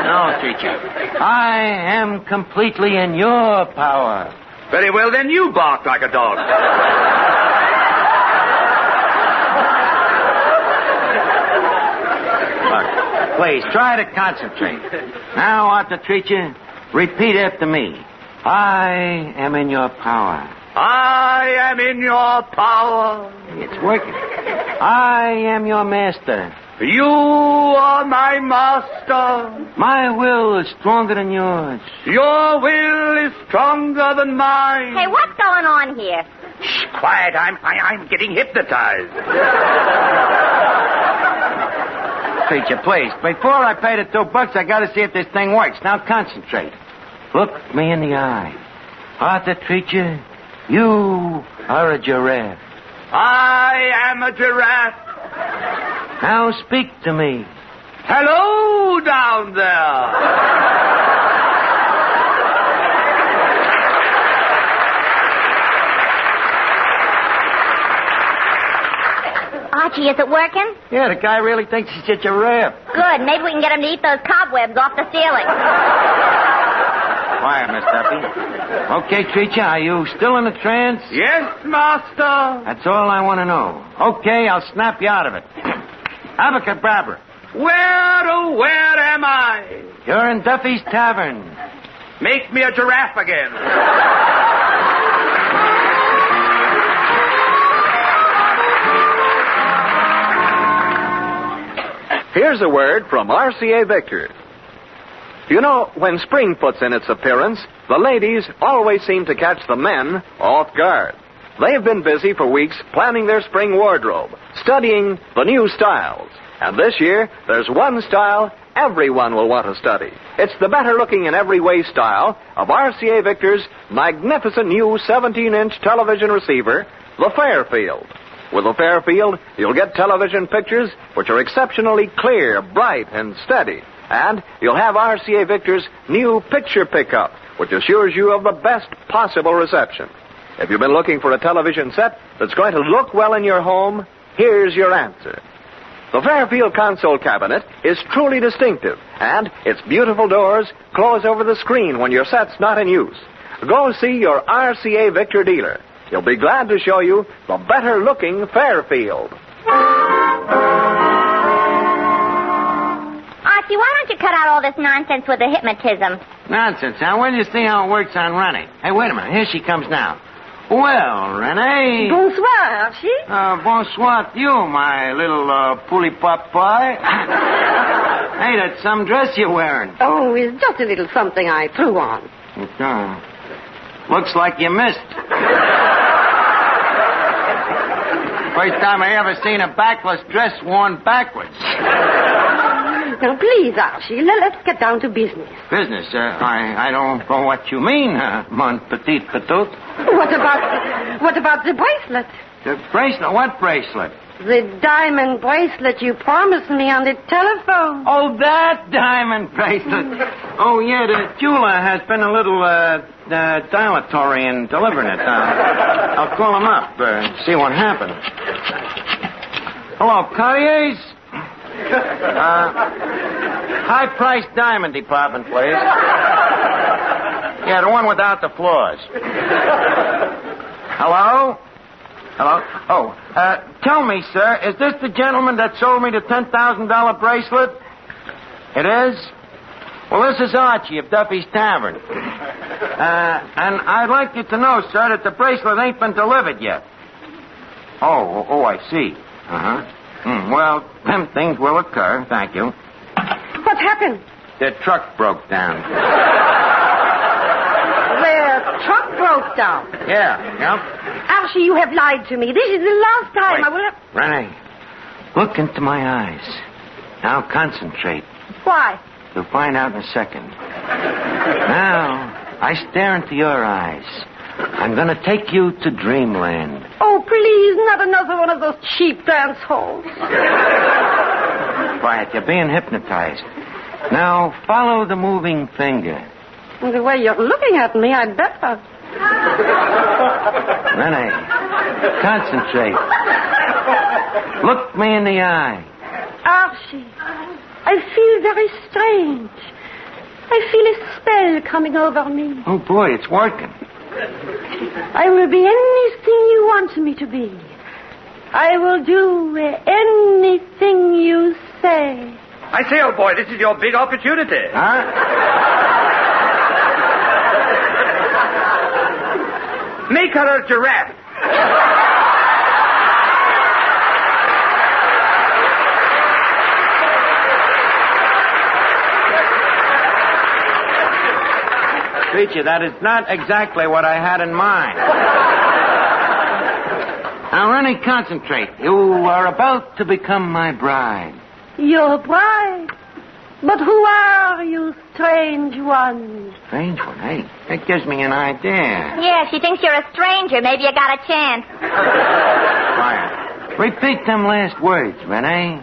No, teacher. I am completely in your power. Very well, then you bark like a dog. Look, please, try to concentrate. Now, Arthur Treacher, repeat after me. I am in your power. I am in your power. It's working. I am your master. You are my master. My will is stronger than yours. Your will is stronger than mine. Hey, what's going on here? Shh, quiet. I'm getting hypnotized. Preacher, please. Before I pay the $2, I got to see if this thing works. Now concentrate. Look me in the eye. Arthur Treacher, you are a giraffe. I am a giraffe. Now speak to me. Hello down there. Archie, is it working? Yeah, the guy really thinks he's a giraffe. Good. Maybe we can get him to eat those cobwebs off the ceiling. Quiet, Miss Duffy. Okay, Treacher, are you still in a trance? Yes, master. That's all I want to know. Okay, I'll snap you out of it. Abracadabra. Where am I? You're in Duffy's Tavern. Make me a giraffe again. Here's a word from RCA Victor. You know, when spring puts in its appearance, the ladies always seem to catch the men off guard. They've been busy for weeks planning their spring wardrobe, studying the new styles. And this year, there's one style everyone will want to study. It's the better-looking in every way style of RCA Victor's magnificent new 17-inch television receiver, the Fairfield. With the Fairfield, you'll get television pictures which are exceptionally clear, bright, and steady. And you'll have RCA Victor's new picture pickup, which assures you of the best possible reception. If you've been looking for a television set that's going to look well in your home, here's your answer. The Fairfield console cabinet is truly distinctive, and its beautiful doors close over the screen when your set's not in use. Go see your RCA Victor dealer. He'll be glad to show you the better-looking Fairfield. Archie, why don't you cut out all this nonsense with the hypnotism? Nonsense, huh? Where do you see how it works on Rennie? Hey, wait a minute. Here she comes now. Well, Renee. Bonsoir, Archie. Bonsoir to you, my little pooly pop pie. Hey, that's some dress you're wearing. Oh, it's just a little something I threw on. Looks like you missed. First time I ever seen a backless dress worn backwards. Now, please, Archie, let's get down to business. Business? I don't know what you mean, mon petit patout. What about the bracelet? The bracelet? What bracelet? The diamond bracelet you promised me on the telephone. Oh, that diamond bracelet. Oh, yeah, the jeweler has been a little dilatory in delivering it. I'll call him up, see what happened. Hello, Cartier's? High-priced diamond department, please. Yeah, the one without the flaws. Hello? Hello? Oh, tell me, sir, is this the gentleman that sold me the $10,000 bracelet? It is? Well, this is Archie of Duffy's Tavern. And I'd like you to know, sir, that the bracelet ain't been delivered yet. Oh, I see. Uh-huh. Well, them things will occur. Thank you. What happened? The truck broke down. The truck broke down? Yeah. Archie, you have lied to me. This is the last time. Wait. I will have... Renee, look into my eyes. Now concentrate. Why? You'll find out in a second. Now, I stare into your eyes. I'm going to take you to dreamland. Oh, please, not another one of those cheap dance halls. Quiet, you're being hypnotized. Now, follow the moving finger. The way you're looking at me, I'd better. Renee, concentrate. Look me in the eye. Archie, I feel very strange. I feel a spell coming over me. Oh, boy, it's working. I will be anything you want me to be. I will do anything you say. I say, old boy, this is your big opportunity. Huh? Make her a giraffe. Creature, that is not exactly what I had in mind. Now, Rennie, concentrate. You are about to become my bride. Your bride? But who are you, strange one? Strange one? Hey, that gives me an idea. Yeah, she thinks you're a stranger. Maybe you got a chance. Quiet. Repeat them last words, Renee.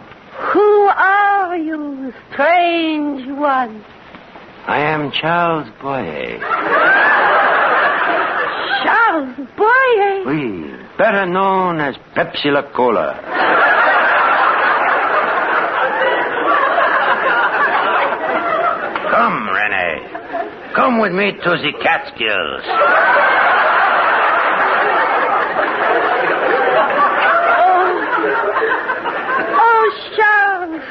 Who are you, strange one? I am Charles Boyer. Charles Boyer? Oui, better known as Pepsi La Cola. Come, Renee. Come with me to the Catskills. Oh, Charles.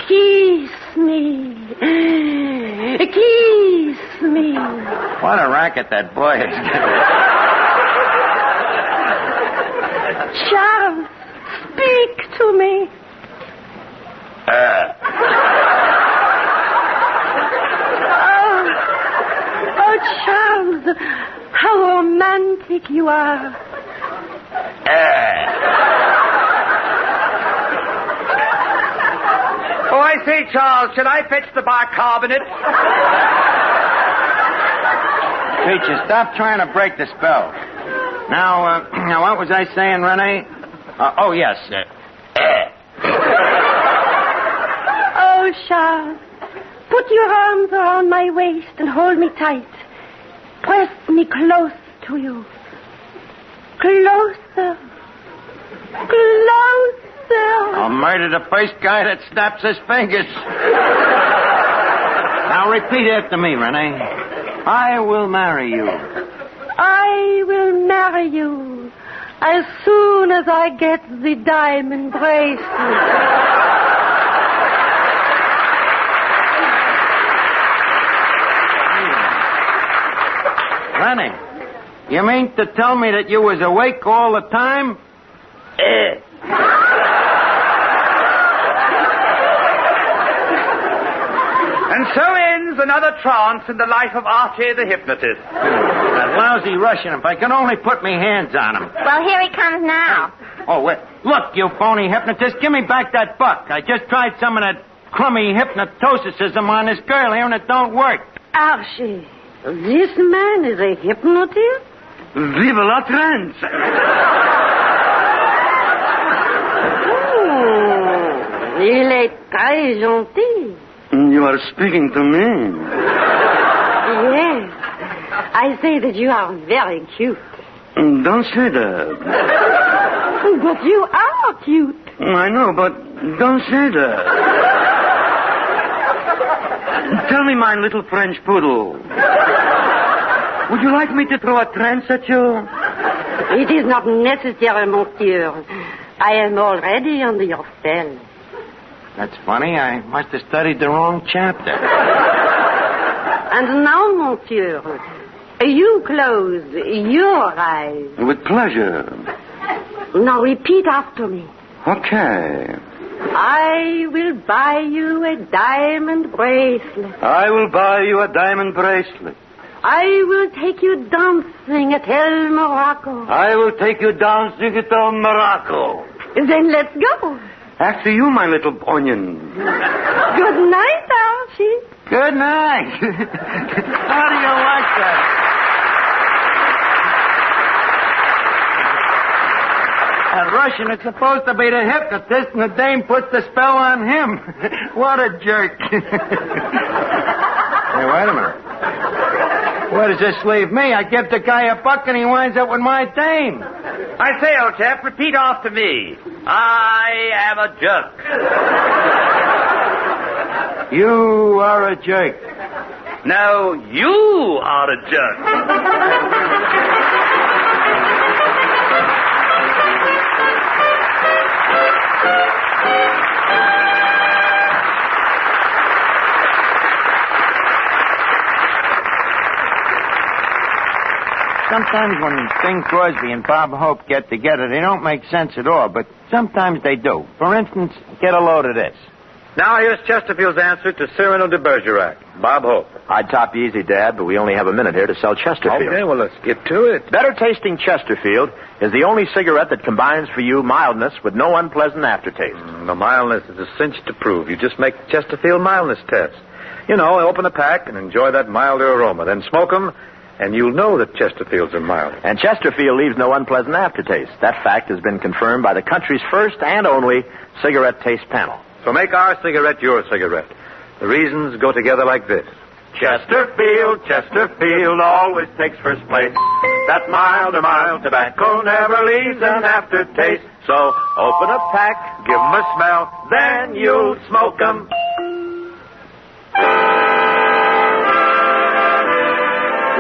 Kiss me. Kiss me. What a racket that boy is getting. Charles, speak to me. Oh, Charles, how romantic you are. Oh, I say, Charles, should I fetch the bicarbonate? Teacher, stop trying to break the spell. Now, what was I saying, Renee? Oh, yes. Oh, Charles, put your arms around my waist and hold me tight. Press me close to you. Closer. Closer. I'll murder the first guy that snaps his fingers. Now, repeat after me, Renee. I will marry you. I will marry you as soon as I get the diamond bracelet. Rennie, you mean to tell me that you was awake all the time? And so ends another trance in the life of Archie the Hypnotist. That lousy Russian, if I could only put me hands on him. Well, here he comes now. Oh, wait. Look, you phony hypnotist, give me back that buck. I just tried some of that crummy hypnototicism on this girl here, and it don't work. Archie, this man is a hypnotist? Vive la trance! Il est très gentil. You are speaking to me. Yes. I say that you are very cute. Don't say that. But you are cute. I know, but don't say that. Tell me, my little French poodle. Would you like me to throw a trance at you? It is not necessary, monsieur. I am already under your spell. That's funny. I must have studied the wrong chapter. And now, monsieur, you close your eyes. With pleasure. Now repeat after me. Okay. I will buy you a diamond bracelet. I will buy you a diamond bracelet. I will take you dancing at El Morocco. I will take you dancing at El Morocco. Then let's go. After you, my little onion. Good night, Archie. Good night. How do you like that? That Russian is supposed to be the hypnotist, and the dame puts the spell on him. What a jerk. Hey, wait a minute. Where does this leave me? I give the guy a buck, and he winds up with my dame. I say, old chap, repeat after me. I am a jerk. You are a jerk. No, you are a jerk. Sometimes when Bing Crosby and Bob Hope get together, they don't make sense at all, but sometimes they do. For instance, get a load of this. Now here's Chesterfield's answer to Cyrano de Bergerac. Bob Hope. I'd top you easy, Dad, but we only have a minute here to sell Chesterfield. Okay, well, let's get to it. Better tasting Chesterfield is the only cigarette that combines for you mildness with no unpleasant aftertaste. The mildness is a cinch to prove. You just make Chesterfield mildness test. You know, open a pack and enjoy that milder aroma. Then smoke them, and you'll know that Chesterfields are mild. And Chesterfield leaves no unpleasant aftertaste. That fact has been confirmed by the country's first and only cigarette taste panel. So make our cigarette your cigarette. The reasons go together like this. Chesterfield, Chesterfield always takes first place. That mild tobacco never leaves an aftertaste. So open a pack, give 'em a smell, then you'll smoke 'em.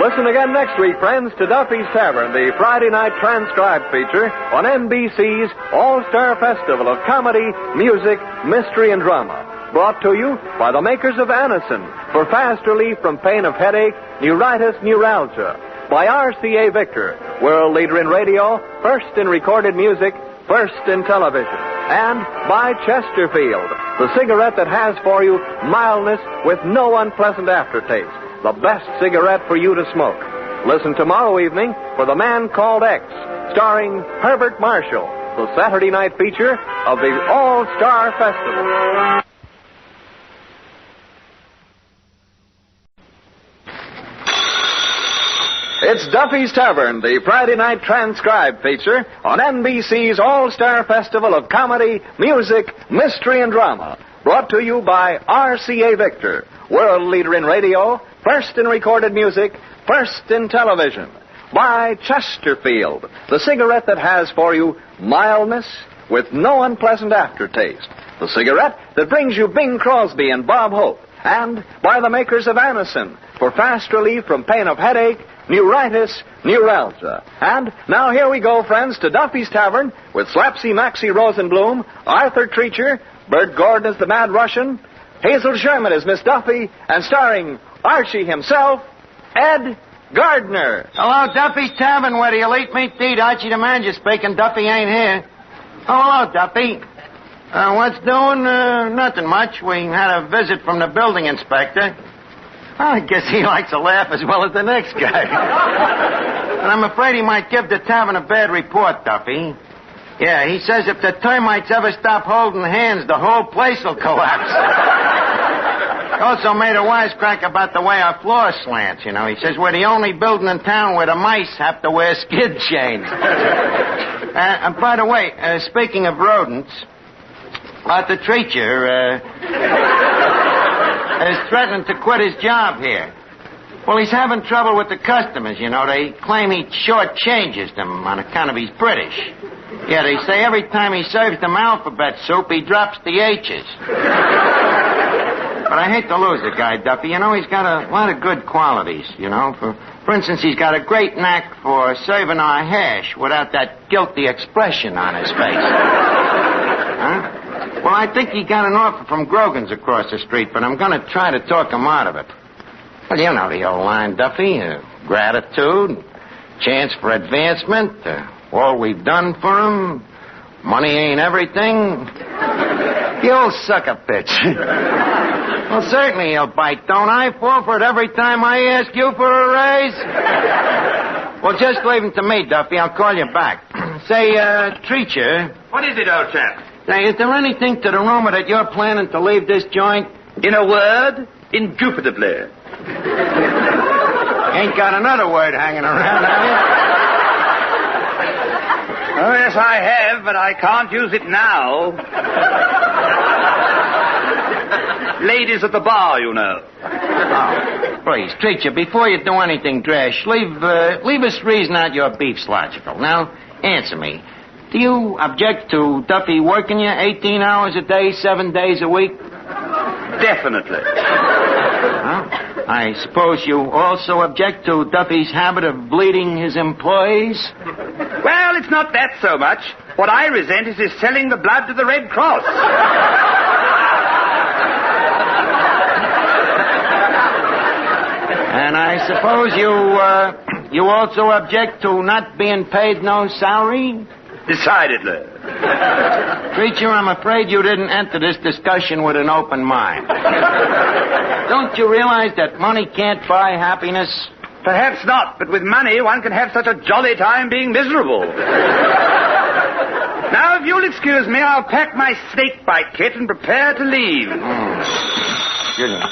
Listen again next week, friends, to Duffy's Tavern, the Friday night transcribed feature on NBC's All-Star Festival of Comedy, Music, Mystery, and Drama. Brought to you by the makers of Anacin for fast relief from pain of headache, neuritis, neuralgia. By RCA Victor, world leader in radio, first in recorded music, first in television. And by Chesterfield, the cigarette that has for you mildness with no unpleasant aftertaste. The best cigarette for you to smoke. Listen tomorrow evening for The Man Called X, starring Herbert Marshall, the Saturday night feature of the All-Star Festival. It's Duffy's Tavern, the Friday night transcribed feature on NBC's All-Star Festival of Comedy, Music, Mystery, and Drama. Brought to you by RCA Victor, world leader in radio, first in recorded music, first in television. By Chesterfield, the cigarette that has for you mildness with no unpleasant aftertaste. The cigarette that brings you Bing Crosby and Bob Hope. And by the makers of Anacin for fast relief from pain of headache, neuritis, neuralgia. And now here we go, friends, to Duffy's Tavern with Slapsy Maxie Rosenblum, Arthur Treacher, Bert Gordon as the Mad Russian, Hazel Sherman as Miss Duffy, and starring Archie himself, Ed Gardner. Hello, Duffy's Tavern, where the elite meet to eat. Archie the manager speaking. Duffy ain't here. Oh, hello, Duffy. What's doing? Nothing much. We had a visit from the building inspector. I guess he likes to laugh as well as the next guy. And I'm afraid he might give the tavern a bad report, Duffy. Yeah, he says if the termites ever stop holding hands, the whole place will collapse. He also made a wisecrack about the way our floor slants, you know. He says we're the only building in town where the mice have to wear skid chains. And by the way, speaking of rodents, Arthur Treacher is threatening to quit his job here. Well, he's having trouble with the customers, you know. They claim he shortchanges them on account of he's British. Yeah, they say every time he serves them alphabet soup, he drops the H's. But I hate to lose the guy, Duffy. You know, he's got a lot of good qualities, you know. For instance, he's got a great knack for serving our hash without that guilty expression on his face. Huh? Well, I think he got an offer from Grogan's across the street, but I'm going to try to talk him out of it. Well, you know the old line, Duffy. Gratitude, chance for advancement, all we've done for him, money ain't everything. The old sucker pitch. Well, certainly he'll bite, don't I? Fall for it every time I ask you for a raise. Well, just leave him to me, Duffy. I'll call you back. Say, Treacher. What is it, old chap? Say, is there anything to the rumor that you're planning to leave this joint? In a word, indubitably. Ain't got another word hanging around, have you? Oh, yes, I have, but I can't use it now. Ladies at the bar, you know. Oh, please, Treacher, before you do anything brash, leave us reason out your beef's logical. Now, answer me. Do you object to Duffy working you 18 hours a day, 7 days a week? Definitely. Well, I suppose you also object to Duffy's habit of bleeding his employees? Well, it's not that so much. What I resent is his selling the blood to the Red Cross. And I suppose you also object to not being paid no salary? Decidedly. Treacher, I'm afraid you didn't enter this discussion with an open mind. Don't you realize that money can't buy happiness? Perhaps not, but with money one can have such a jolly time being miserable. Now, if you'll excuse me, I'll pack my snakebite kit and prepare to leave. Excuse me.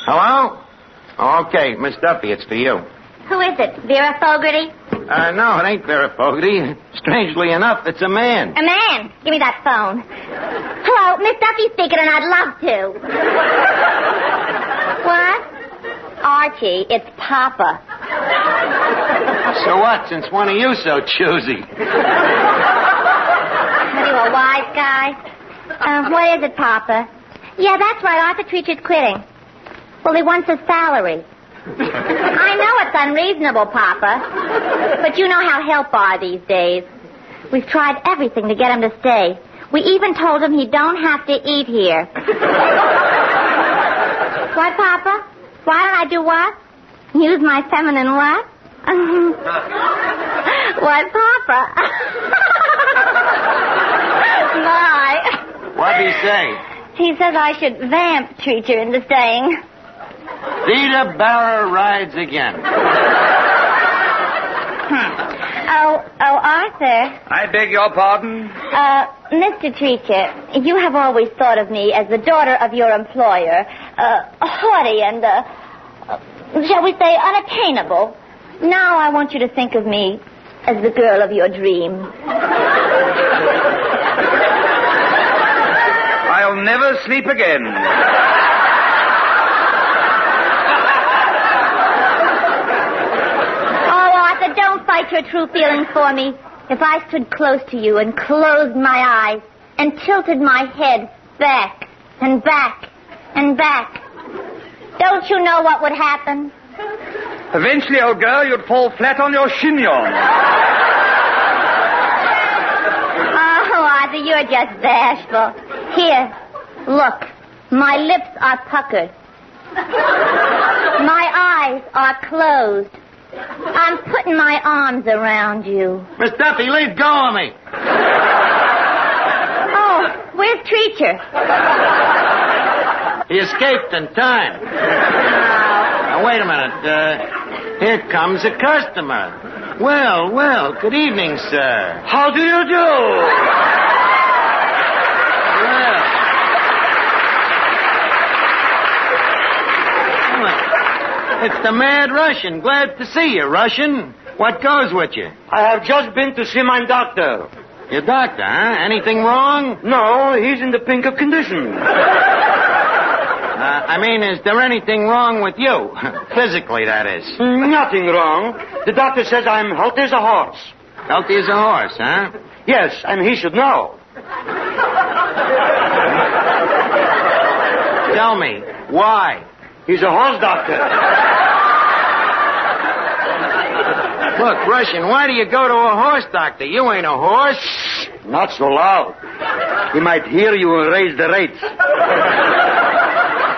Hello? Okay, Miss Duffy, it's for you. Who is it? Vera Fogarty? No, it ain't Vera Fogarty. Strangely enough, it's a man. A man? Give me that phone. Hello, Miss Duffy speaking, and I'd love to. What? Archie, it's Papa. So what, since when are you so choosy? Are you a wise guy? What is it, Papa? Yeah, that's right, Arthur Treacher's quitting. Well, he wants a salary. I know it's unreasonable, Papa. But you know how help are these days. We've tried everything to get him to stay. We even told him he don't have to eat here. What, Papa? Why don't I do what? Use my feminine what? What, Papa? My. What'd he say? He says I should vamp Treacher into staying. Theta Barra rides again. Oh, Arthur. I beg your pardon? Mr. Treacher, you have always thought of me as the daughter of your employer, haughty and, shall we say, unattainable. Now I want you to think of me as the girl of your dream. I'll never sleep again. Oh, Arthur, don't fight your true feelings for me. If I stood close to you and closed my eyes and tilted my head back and back and back, don't you know what would happen? Eventually, old girl, you'd fall flat on your chignon. Oh, Arthur, you're just bashful. Here, look. My lips are puckered. My eyes are closed. I'm putting my arms around you. Miss Duffy, leave go of me. Oh, where's Treacher? He escaped in time. Now, wait a minute. Here comes a customer. Well, good evening, sir. How do you do? It's the Mad Russian. Glad to see you, Russian. What goes with you? I have just been to see my doctor. Your doctor, huh? Anything wrong? No, he's in the pink of condition. Is there anything wrong with you? Physically, that is. Nothing wrong. The doctor says I'm healthy as a horse. Healthy as a horse, huh? Yes, and he should know. Tell me, why? He's a horse doctor. Look, Russian, why do you go to a horse doctor? You ain't a horse. Shh, not so loud. He might hear you and raise the rates.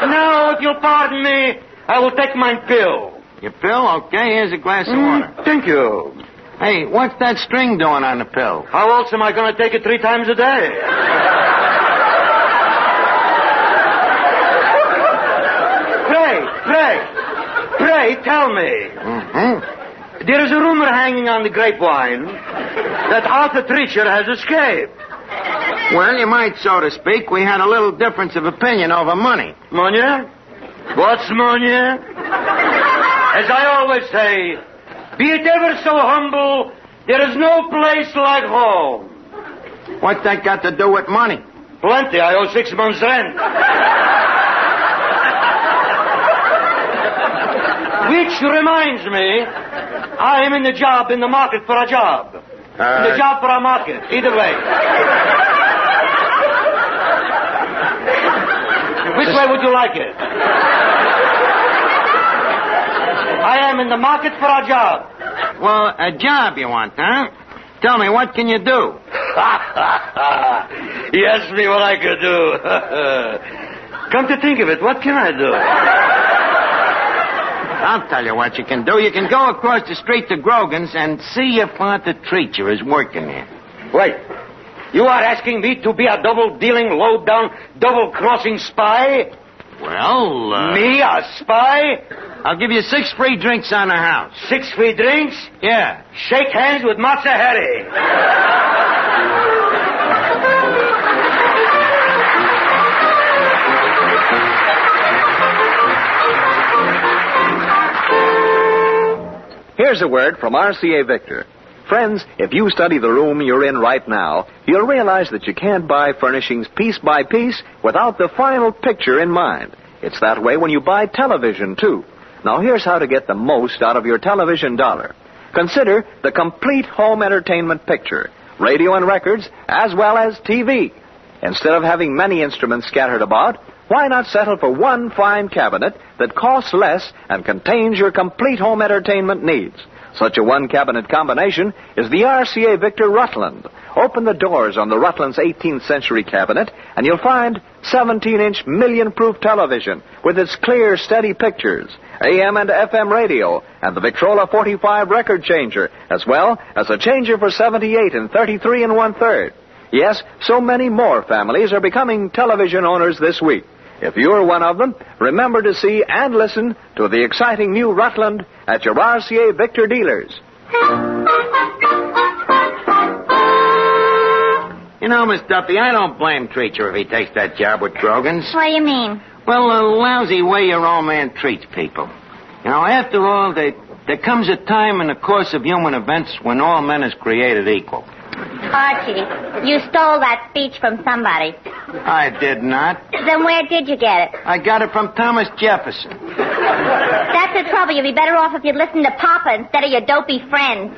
Now, if you'll pardon me, I will take my pill. Your pill? Okay, here's a glass of water. Thank you. Hey, what's that string doing on the pill? How else am I going to take it 3 times a day? Pray, tell me. Mm-hmm. There is a rumor hanging on the grapevine that Arthur Treacher has escaped. Well, you might, so to speak. We had a little difference of opinion over money. Money? What's money? As I always say, be it ever so humble, there is no place like home. What's that got to do with money? Plenty. I owe 6 months' rent. Which reminds me, I am in the market for a job. In the job for a market. Either way. Which way would you like it? I am in the market for a job. Well, a job you want, huh? Tell me, what can you do? He asked me what I could do. Come to think of it, what can I do? I'll tell you what you can do. You can go across the street to Grogan's and see if Arthur Treacher is working there. Wait. You are asking me to be a double-dealing, low-down, double-crossing spy? Well, Me, a spy? I'll give you 6 free drinks on the house. 6 free drinks? Yeah. Shake hands with Matza Harry. Here's a word from RCA Victor. Friends, if you study the room you're in right now, you'll realize that you can't buy furnishings piece by piece without the final picture in mind. It's that way when you buy television, too. Now, here's how to get the most out of your television dollar. Consider the complete home entertainment picture, radio and records, as well as TV. Instead of having many instruments scattered about, why not settle for one fine cabinet that costs less and contains your complete home entertainment needs? Such a one-cabinet combination is the RCA Victor Rutland. Open the doors on the Rutland's 18th century cabinet, and you'll find 17-inch million-proof television with its clear, steady pictures, AM and FM radio, and the Victrola 45 record changer, as well as a changer for 78 and 33 1/3. Yes, so many more families are becoming television owners this week. If you're one of them, remember to see and listen to the exciting new Rutland at your RCA Victor dealers. You know, Miss Duffy, I don't blame Treacher if he takes that job with Grogan's. What do you mean? Well, the lousy way your old man treats people. You know, after all, there comes a time in the course of human events when all men is created equal. Archie, you stole that speech from somebody. I did not. Then where did you get it? I got it from Thomas Jefferson. That's the trouble. You'd be better off if you'd listened to Papa instead of your dopey friends.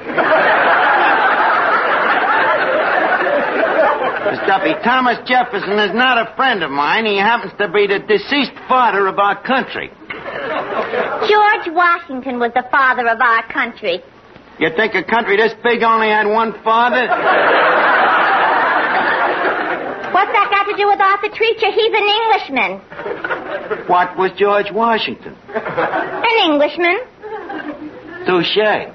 Miss Duffy, Thomas Jefferson is not a friend of mine. He happens to be the deceased father of our country. George Washington was the father of our country. You think a country this big only had one father? What's that got to do with Arthur Treacher? He's an Englishman. What was George Washington? An Englishman. Touché.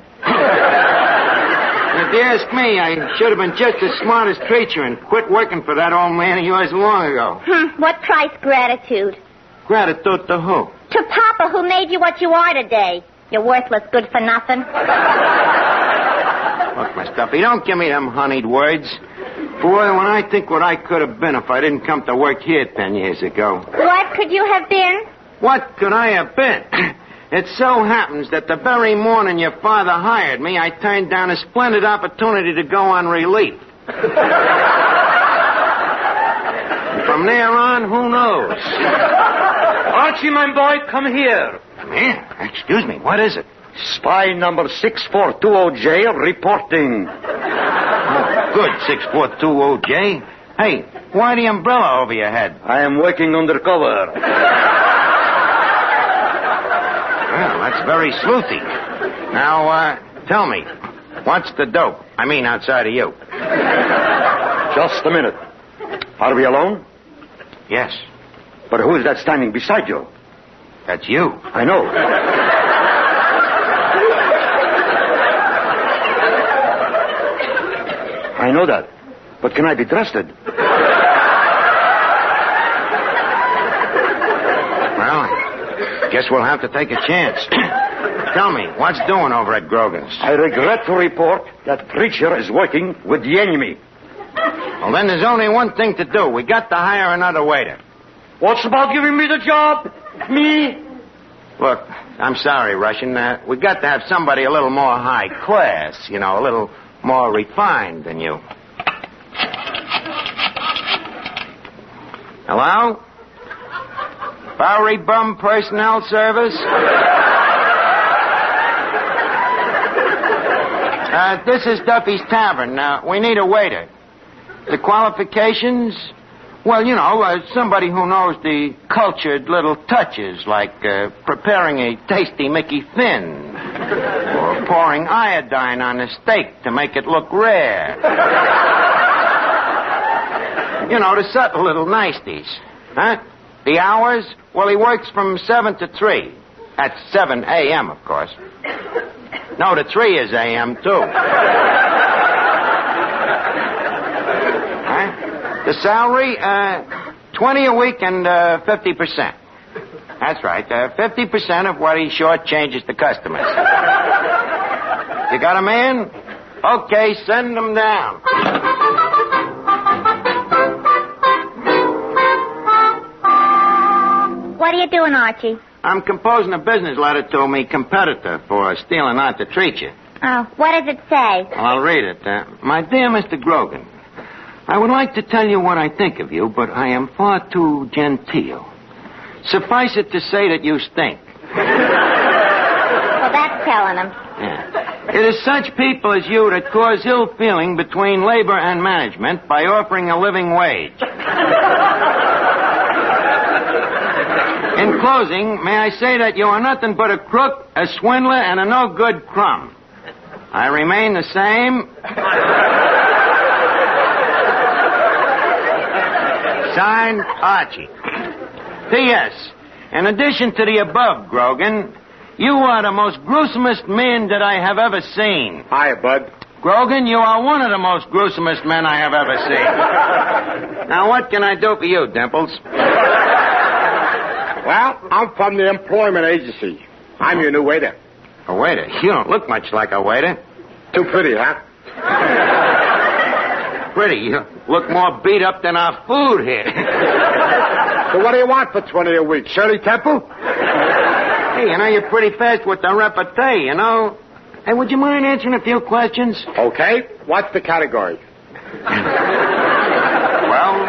If you ask me, I should have been just as smart as Treacher and quit working for that old man of yours long ago. What price gratitude? Gratitude to who? To Papa, who made you what you are today. You're worthless, good for nothing. Look, Miss Duffy, don't give me them honeyed words. Boy, when I think what I could have been if I didn't come to work here 10 years ago. What could you have been? What could I have been? It so happens that the very morning your father hired me, I turned down a splendid opportunity to go on relief. From there on, who knows? Archie, my boy, come here. Come here? Excuse me, what is it? Spy number 6420J reporting. Oh, good, 6420J. Hey, why the umbrella over your head? I am working undercover. Well, that's very sleuthy. Now, tell me, what's the dope? I mean, outside of you. Just a minute. Are we alone? Yes. But who is that standing beside you? That's you. I know. I know that. But can I be trusted? Well, guess we'll have to take a chance. Tell me, what's doing over at Grogan's? I regret to report that Treacher is working with the enemy. Well, then there's only one thing to do. We got to hire another waiter. What's about giving me the job? Me? Look, I'm sorry, Russian. We got to have somebody a little more high class, you know, a little more refined than you. Hello? Bowery Bum Personnel Service? This is Duffy's Tavern. We need a waiter. The qualifications? Well, you know, somebody who knows the cultured little touches, like preparing a tasty Mickey Finn, or pouring iodine on a steak to make it look rare. You know, the subtle little niceties. Huh? The hours? Well, he works from 7 to 3. That's 7 a.m., of course. No, the 3 is a.m., too. The salary, 20 a week and 50%. That's right, 50% of what he shortchanges the customers. You got a man? Okay, send him down. What are you doing, Archie? I'm composing a business letter to me competitor for stealing Arthur Treacher. Oh, what does it say? I'll read it. My dear Mr. Grogan, I would like to tell you what I think of you, but I am far too genteel. Suffice it to say that you stink. Well, that's telling him. Yeah. It is such people as you that cause ill feeling between labor and management by offering a living wage. In closing, may I say that you are nothing but a crook, a swindler, and a no-good crumb. I remain the same. Signed, Archie. P.S. In addition to the above, Grogan, you are the most gruesomest man that I have ever seen. Hi, Bud. Grogan, you are one of the most gruesomest men I have ever seen. Now, what can I do for you, Dimples? Well, I'm from the employment agency. I'm your new waiter. A waiter? You don't look much like a waiter. Too pretty, huh? Pretty? You look more beat up than our food here. So what do you want for 20 a week? Shirley Temple? Hey, you know, you're pretty fast with the repartee, you know. Hey, would you mind answering a few questions? Okay. What's the category? Well,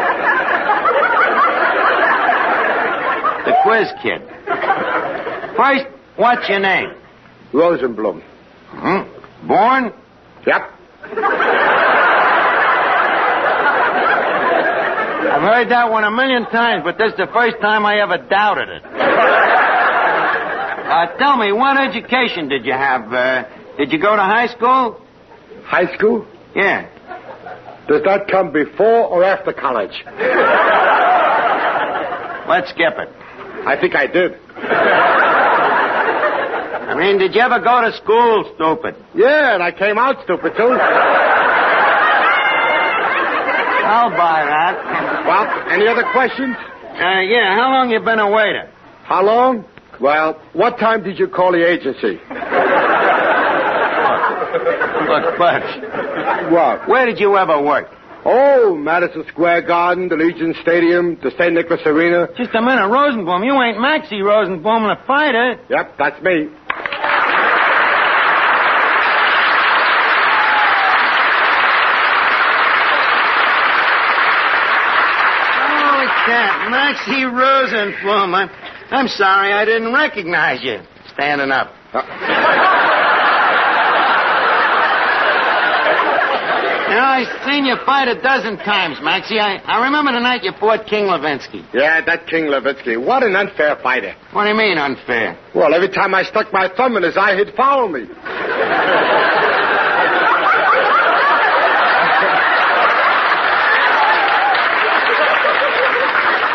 the quiz kid. First, what's your name? Rosenblum. Hmm? Born? Yep. I've heard that one a million times, but this is the first time I ever doubted it. Tell me, what education did you have? Did you go to high school? High school? Yeah. Does that come before or after college? Let's skip it. I think I did. I mean, did you ever go to school, stupid? Yeah, and I came out stupid, too. I'll buy that. Well, any other questions? Yeah, how long you been a waiter? How long? Well, what time did you call the agency? Look, Bud. What? Where did you ever work? Oh, Madison Square Garden, the Legion Stadium, the St. Nicholas Arena. Just a minute, Rosenblum. You ain't Maxie Rosenblum, the fighter. Yep, that's me. Holy cat, Maxie Rosenblum. I'm sorry, I didn't recognize you. Standing up. You know, I've seen you fight a dozen times, Maxie. I remember the night you fought King Levinsky. Yeah, that King Levinsky. What an unfair fighter. What do you mean, unfair? Well, every time I stuck my thumb in his eye, he'd follow me.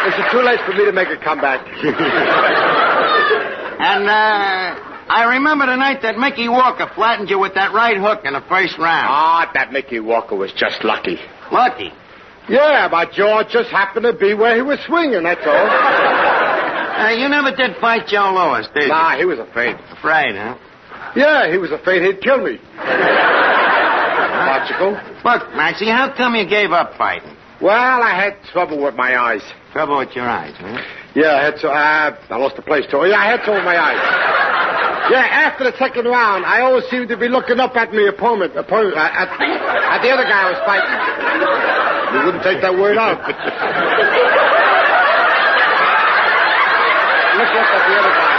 It's too late for me to make a comeback. And, I remember the night that Mickey Walker flattened you with that right hook in the first round. Ah, that Mickey Walker was just lucky. Lucky? Yeah, my jaw just happened to be where he was swinging, that's all. You never did fight Joe Louis, did you? Nah, he was afraid. Afraid, huh? Yeah, he was afraid he'd kill me. Logical. Look, Maxie, how come you gave up fighting? Well, I had trouble with my eyes. Trouble with your eyes, huh? Yeah, I had I lost the place, too. Yeah, I had trouble with my eyes. Yeah, after the second round, I always seemed to be looking up at my opponent at the other guy I was fighting. You wouldn't take that word out. Look up at the other guy.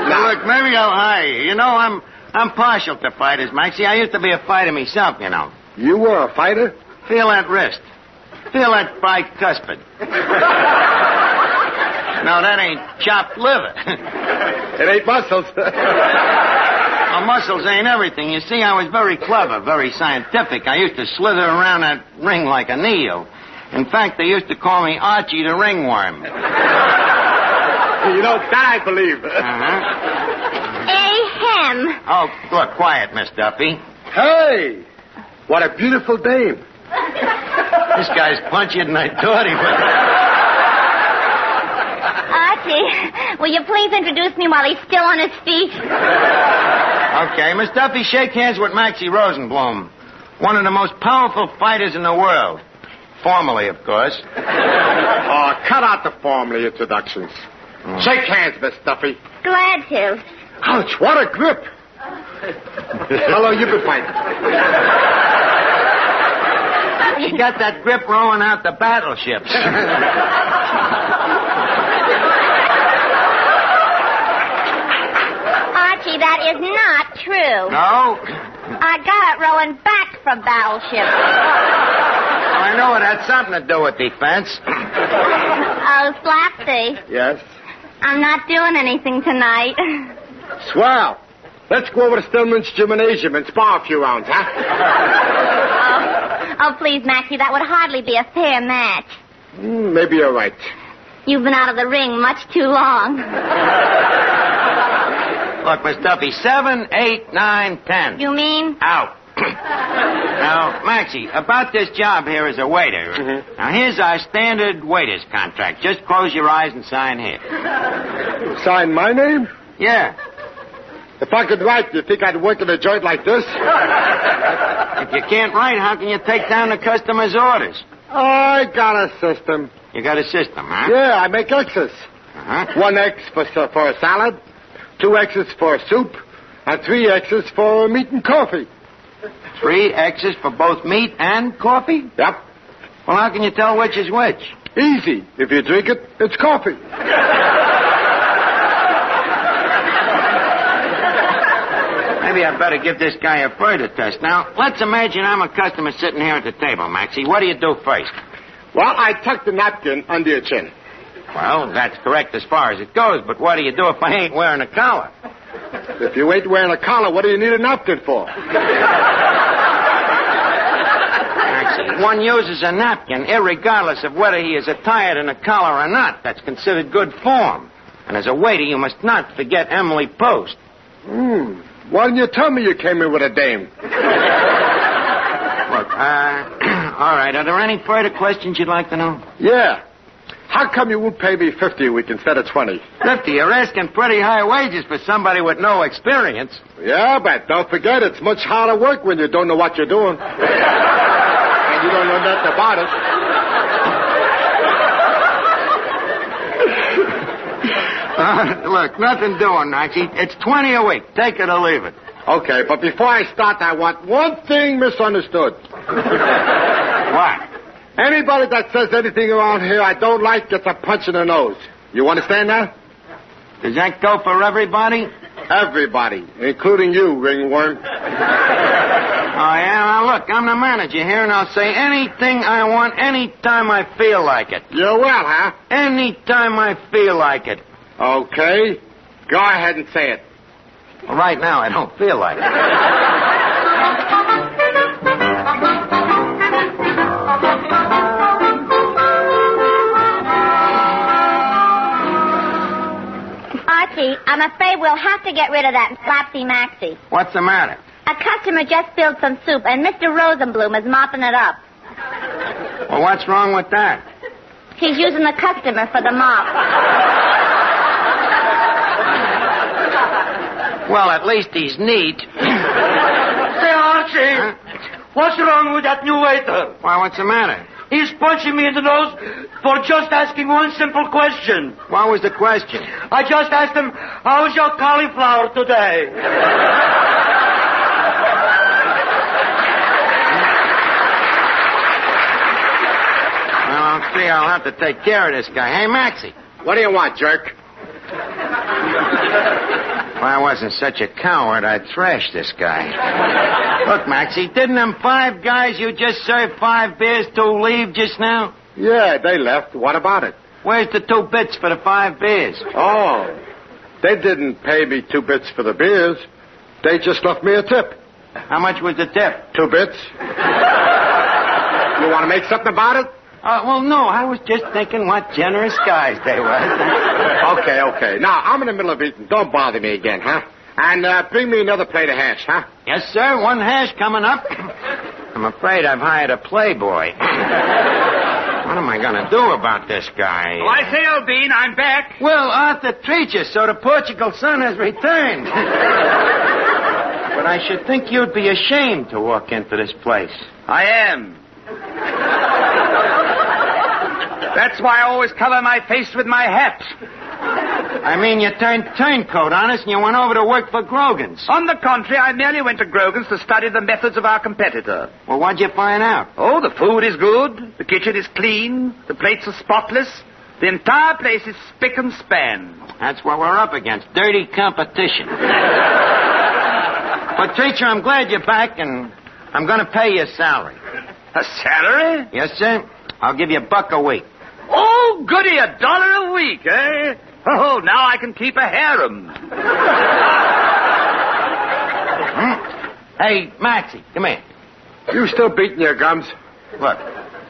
Now, look, maybe I'll hire you. You know, I'm partial to fighters, Maxie. I used to be a fighter myself, you know. You were a fighter? Feel that wrist. Feel that bicuspid. No, that ain't chopped liver. It ain't muscles. Well, muscles ain't everything. You see, I was very clever, very scientific. I used to slither around that ring like an eel. In fact, they used to call me Archie the ringworm. You know, that I believe. Ahem. Oh, look, quiet, Miss Duffy. Hey, what a beautiful dame. This guy's punchier than I thought he was. Archie, will you please introduce me while he's still on his feet? Okay, Miss Duffy, shake hands with Maxie Rosenblum, one of the most powerful fighters in the world. Formally, of course. Oh, cut out the formally introductions. Shake hands, Miss Duffy. Glad to. Ouch, what a grip. How long you been fighting? You got that grip rolling out the battleships. Archie, that is not true. No? I got it rowing back from battleship. Well, I know it had something to do with defense. Oh, Slapsy. Yes? I'm not doing anything tonight. Swell. Let's go over to Stillman's Gymnasium and spar a few rounds, huh? Oh, please, Maxie, that would hardly be a fair match. Maybe you're right. You've been out of the ring much too long. Look, Miss Duffy, 7, 8, 9, 10. You mean? Out. Now, Maxie, about this job here as a waiter. Mm-hmm. Now, here's our standard waiter's contract. Just close your eyes and sign here. Sign my name? Yeah. If I could write, do you think I'd work in a joint like this? If you can't write, how can you take down the customer's orders? I got a system. You got a system, huh? Yeah, I make X's. Uh-huh. 1 X for a salad, 2 X's for soup, and 3 X's for meat and coffee. 3 X's for both meat and coffee? Yep. Well, how can you tell which is which? Easy. If you drink it, it's coffee. Maybe I'd better give this guy a further test. Now, let's imagine I'm a customer sitting here at the table, Maxie. What do you do first? Well, I tuck the napkin under your chin. Well, that's correct as far as it goes, but what do you do if I ain't wearing a collar? If you ain't wearing a collar, what do you need a napkin for? Maxie, one uses a napkin irregardless of whether he is attired in a collar or not. That's considered good form. And as a waiter, you must not forget Emily Post. Why didn't you tell me you came in with a dame? Look, all right. Are there any further questions you'd like to know? Yeah. How come you won't pay me 50 a week instead of 20? 50? You're asking pretty high wages for somebody with no experience. Yeah, but don't forget, it's much harder work when you don't know what you're doing. And you don't know nothing about it. Look, nothing doing, Maxie. It's 20 a week. Take it or leave it. Okay, but before I start, I want one thing misunderstood. What? Anybody that says anything around here I don't like gets a punch in the nose. You understand that? Does that go for everybody? Everybody, including you, ringworm. Oh, yeah? Now, look, I'm the manager here, and I'll say anything I want anytime I feel like it. You will, huh? Anytime I feel like it. Okay. Go ahead and say it. Well, right now, I don't feel like it. Archie, I'm afraid we'll have to get rid of that Slapsy Maxie. What's the matter? A customer just spilled some soup, and Mr. Rosenblum is mopping it up. Well, what's wrong with that? He's using the customer for the mop. Well, at least he's neat. Say, Archie, what's wrong with that new waiter? Why, what's the matter? He's punching me in the nose for just asking one simple question. What was the question? I just asked him, how's your cauliflower today? Well, I'll see. I'll have to take care of this guy. Hey, Maxie. What do you want, jerk? If I wasn't such a coward, I'd thrash this guy. Look, Maxie, didn't them 5 guys you just served 5 beers to leave just now? Yeah, they left. What about it? Where's the 2 bits for the 5 beers? Oh, they didn't pay me 2 bits for the beers. They just left me a tip. How much was the tip? 2 bits. You want to make something about it? Well, no, I was just thinking what generous guys they were. Okay. Now, I'm in the middle of eating. Don't bother me again, huh? And bring me another plate of hash, huh? Yes, sir. 1 hash coming up. I'm afraid I've hired a playboy. What am I going to do about this guy? Oh, I say, Albine, I'm back. Well, Arthur Treacher, so the Portugal son has returned. But I should think you'd be ashamed to walk into this place. I am. That's why I always cover my face with my hat. I mean, you turned turncoat on us and you went over to work for Grogan's. On the contrary, I merely went to Grogan's to study the methods of our competitor. Well, what'd you find out? Oh, the food is good, the kitchen is clean, the plates are spotless, the entire place is spick and span. That's what we're up against, dirty competition. But, teacher, I'm glad you're back, and I'm going to pay your salary. A salary? Yes, sir. I'll give you $1 a week. Oh, goody, $1 a week, eh? Oh, now I can keep a harem. Hey, Maxie, come here. You still beating your gums? Look,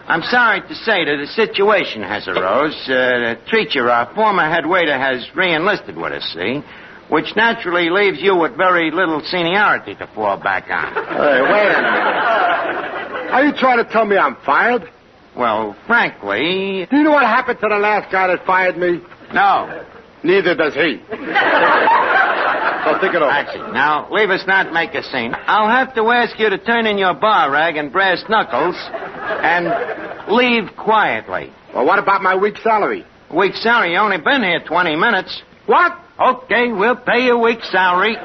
I'm sorry to say that a situation has arose. The teacher, our former head waiter, has re-enlisted with us, see? Which naturally leaves you with very little seniority to fall back on. Hey, wait a minute. Are you trying to tell me I'm fired? Well, frankly... Do you know what happened to the last guy that fired me? No. Neither does he. So think it over. Actually, now, leave us not make a scene. I'll have to ask you to turn in your bar rag and brass knuckles and leave quietly. Well, what about my week's salary? Week's salary? You only been here 20 minutes. What? Okay, we'll pay you a week's salary.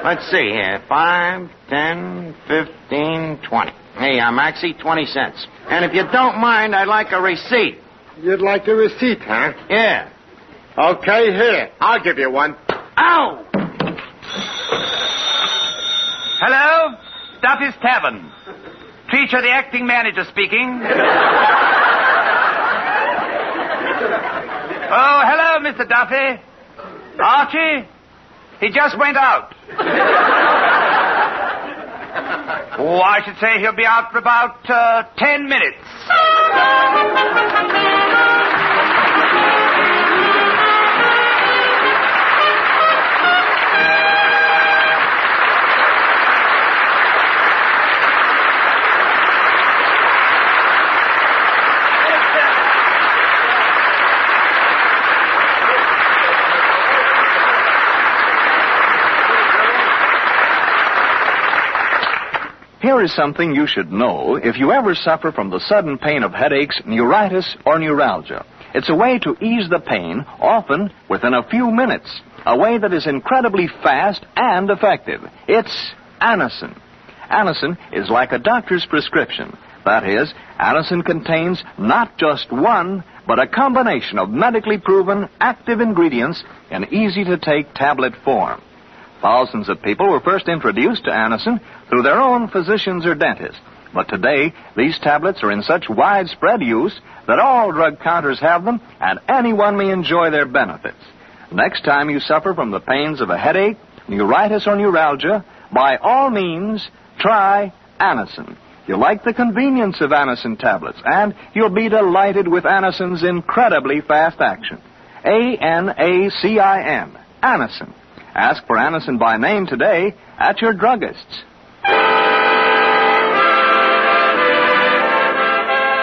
Let's see here. 5, 10, 15, 20. Hey, Maxie, 20 cents. And if you don't mind, I'd like a receipt. You'd like a receipt, huh? Yeah. Okay, here. I'll give you one. Ow! Hello? Duffy's Tavern. Teacher, the acting manager speaking. Oh, hello, Mr. Duffy. Archie? He just went out. Oh, I should say he'll be out for about 10 minutes. Here is something you should know if you ever suffer from the sudden pain of headaches, neuritis, or neuralgia. It's a way to ease the pain, often within a few minutes. A way that is incredibly fast and effective. It's Anacin. Anacin is like a doctor's prescription. That is, Anacin contains not just one, but a combination of medically proven active ingredients in easy-to-take tablet form. Thousands of people were first introduced to Anacin through their own physicians or dentists. But today, these tablets are in such widespread use that all drug counters have them, and anyone may enjoy their benefits. Next time you suffer from the pains of a headache, neuritis, or neuralgia, by all means, try Anacin. You'll like the convenience of Anacin tablets, and you'll be delighted with Anacin's incredibly fast action. A-N-A-C-I-N. Anacin. Ask for Anacin by name today at your druggist's.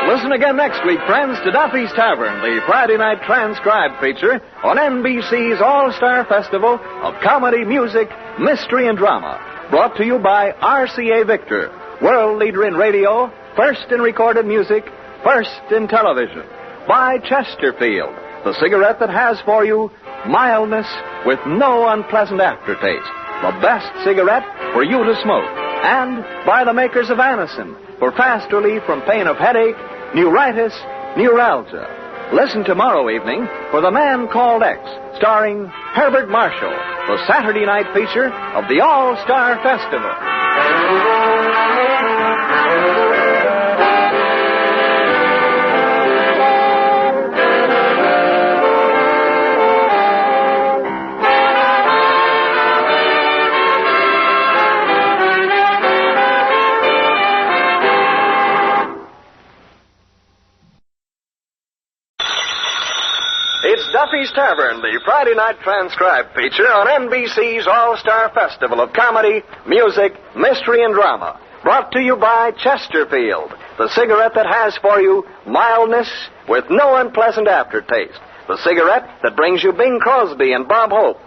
Listen again next week, friends, to Duffy's Tavern, the Friday night transcribed feature on NBC's All-Star Festival of Comedy, Music, Mystery, and Drama. Brought to you by RCA Victor, world leader in radio, first in recorded music, first in television. By Chesterfield, the cigarette that has for you mildness with no unpleasant aftertaste. The best cigarette for you to smoke. And by the makers of Anacin, for fast relief from pain of headache, neuritis, neuralgia. Listen tomorrow evening for The Man Called X, starring Herbert Marshall, the Saturday night feature of the All-Star Festival. It's Duffy's Tavern, the Friday night transcribed feature on NBC's All-Star Festival of Comedy, Music, Mystery, and Drama. Brought to you by Chesterfield, the cigarette that has for you mildness with no unpleasant aftertaste. The cigarette that brings you Bing Crosby and Bob Hope.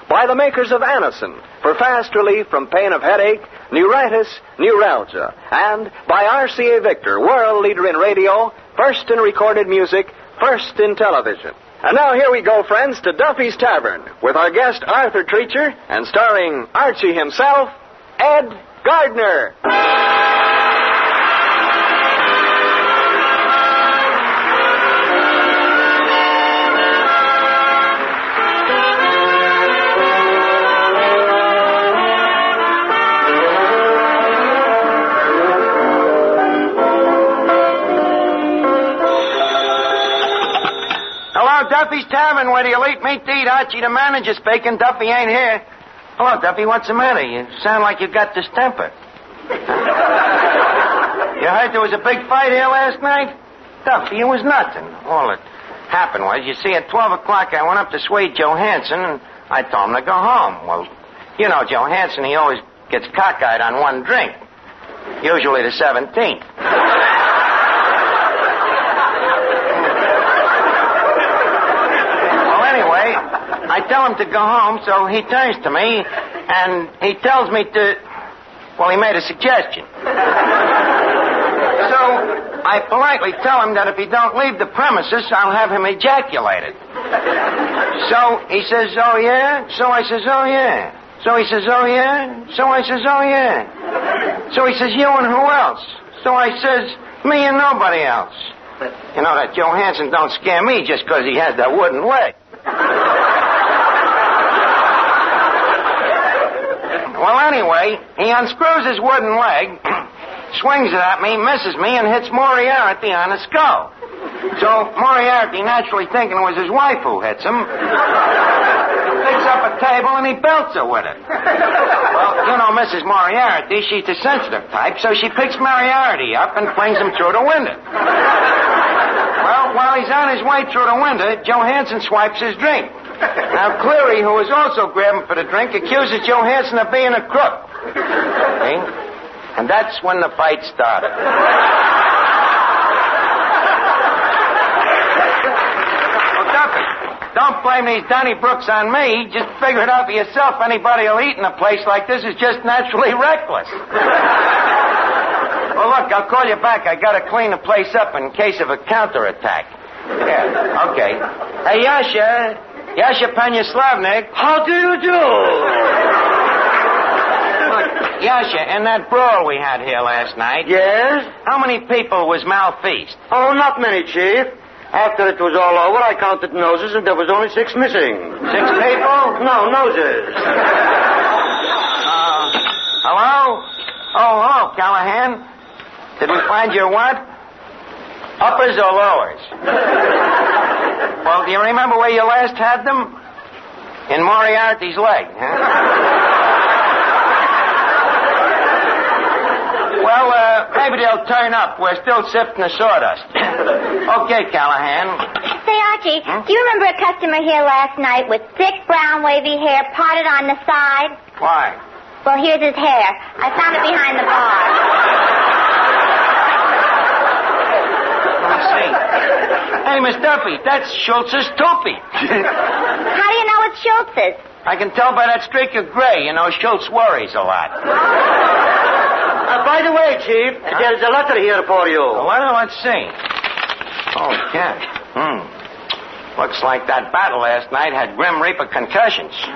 By the makers of Anacin, for fast relief from pain of headache, neuritis, neuralgia. And by RCA Victor, world leader in radio, first in recorded music, first in television. And now here we go, friends, to Duffy's Tavern with our guest Arthur Treacher and starring Archie himself, Ed Gardner. Duffy's Tavern, where the elite meet to eat. Archie, the manager, speaking. Duffy ain't here. Hello, Duffy. What's the matter? You sound like you got distemper. You heard there was a big fight here last night? Duffy, it was nothing. All that happened was, you see, at 12 o'clock, I went up to Swede Johansson, and I told him to go home. Well, you know, Johansson, he always gets cockeyed on one drink. Usually the 17th. Well, anyway, I tell him to go home, so he turns to me, and he tells me to... Well, he made a suggestion. So I politely tell him that if he don't leave the premises, I'll have him ejaculated. So he says, oh, yeah? So I says, oh, yeah. So he says, oh, yeah? So I says, oh, yeah. So he says, you and who else? So I says, me and nobody else. You know, that Johansson don't scare me just because he has that wooden leg. Well, anyway, he unscrews his wooden leg, swings it at me, misses me, and hits Moriarty on the skull. So Moriarty, naturally thinking it was his wife who hits him, picks up a table and he belts her with it. Well, you know, Mrs. Moriarty, she's the sensitive type, so she picks Moriarty up and flings him through the window. Well, while he's on his way through the window, Johansson swipes his drink. Now, Cleary, who was also grabbing for the drink, accuses Johansson of being a crook. See? And that's when the fight started. Well, Duffy, don't blame these Donnybrooks on me. Just figure it out for yourself. Anybody who'll eat in a place like this is just naturally reckless. Well, look, I'll call you back. I gotta clean the place up in case of a counterattack. Yeah, okay. Hey, Yasha. Yasha Panyaslavnik. How do you do? Look, Yasha, in that brawl we had here last night... Yes? How many people was malfeased? Oh, not many, Chief. After it was all over, I counted noses, and there was only 6 missing. 6 people? No, noses. Hello? Oh, hello, Callahan. Did we find your what? Uppers or lowers? Well, do you remember where you last had them? In Moriarty's leg, huh? Well, maybe they'll turn up. We're still sifting the sawdust. Okay, Callahan. Say, Archie, do you remember a customer here last night with thick, brown, wavy hair parted on the side? Why? Well, here's his hair. I found it behind the bar. Hey, Miss Duffy, that's Schultz's toupee. How do you know it's Schultz's? I can tell by that streak of gray. You know, Schultz worries a lot. By the way, Chief, there's a letter here for you. Well, let's see. Oh, yeah. Looks like that battle last night had Grim Reaper concussions.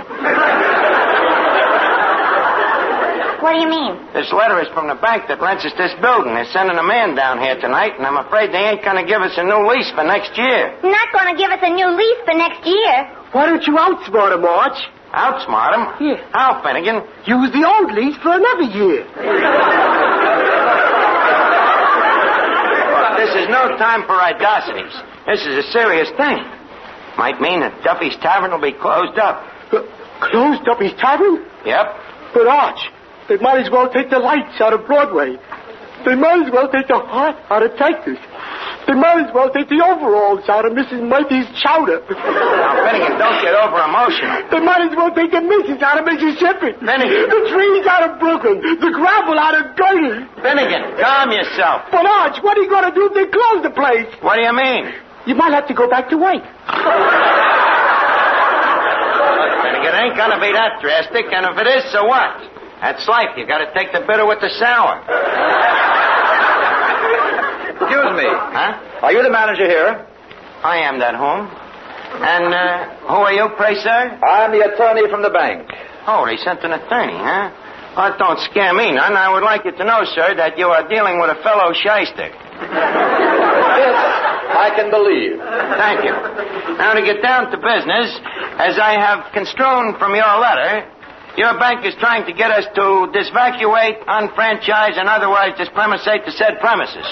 What do you mean? This letter is from the bank that rents us this building. They're sending a man down here tonight, and I'm afraid they ain't going to give us a new lease for next year. Not going to give us a new lease for next year. Why don't you outsmart him, Arch? Outsmart him? Yeah. How, Finnegan? Use the old lease for another year. This is no time for idosities. This is a serious thing. Might mean that Duffy's Tavern will be closed up. Closed Duffy's Tavern? Yep. But, Arch, they might as well take the lights out of Broadway. They might as well take the heart out of Texas. They might as well take the overalls out of Mrs. Murphy's chowder. Now, Finnegan, don't get over emotional. They might as well take the missus out of Mississippi. Finnegan. The trees out of Brooklyn. The gravel out of Gertie. Finnegan, calm yourself. But, Arch, what are you going to do if they close the place? What do you mean? You might have to go back to work. Look, Finnegan, it ain't going to be that drastic, and if it is, so what? That's life. You got to take the bitter with the sour. Excuse me. Huh? Are you the manager here? I am that home. And who are you, pray, sir? I'm the attorney from the bank. Oh, they sent an attorney, huh? Well, that don't scare me none. I would like you to know, sir, that you are dealing with a fellow shyster. This I can believe. Thank you. Now, to get down to business, as I have construed from your letter, your bank is trying to get us to disvacuate, unfranchise, and otherwise dispremisate the said premises.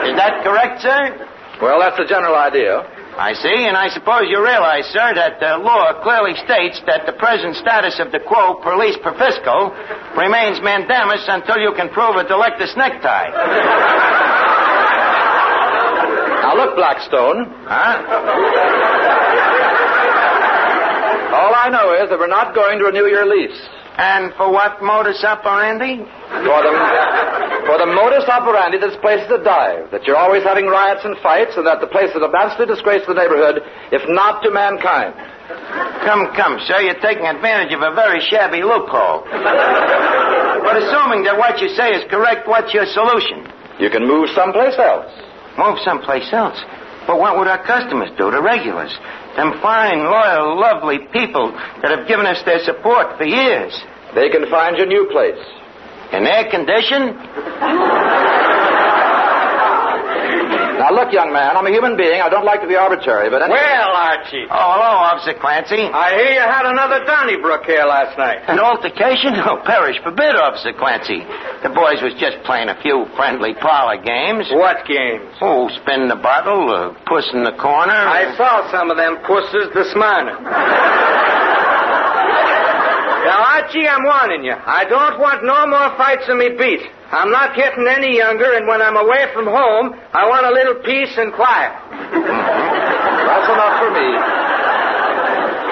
Is that correct, sir? Well, that's the general idea. I see, and I suppose you realize, sir, that the law clearly states that the present status of the quo perlis perfisco remains mandamus until you can prove a delectus necktie. Now, look, Blackstone. Huh? All I know is that we're not going to renew your lease. And for what modus operandi? For the modus operandi that this place is a dive, that you're always having riots and fights, and that the place is a vastly disgrace to the neighborhood, if not to mankind. Come, sir, you're taking advantage of a very shabby loophole. But assuming that what you say is correct, what's your solution? You can move someplace else. Move someplace else? But what would our customers do, the regulars? Them fine, loyal, lovely people that have given us their support for years. They can find your new place. In air condition? Now, look, young man, I'm a human being. I don't like to be arbitrary, but anyway... Well, Archie. Oh, hello, Officer Clancy. I hear you had another Donnybrook here last night. An altercation? Oh, perish forbid, Officer Clancy. The boys was just playing a few friendly parlor games. What games? Oh, spin the bottle, puss in the corner. I saw some of them pusses this morning. Now, Archie, I'm warning you. I don't want no more fights in me beat. I'm not getting any younger, and when I'm away from home, I want a little peace and quiet. That's enough for me.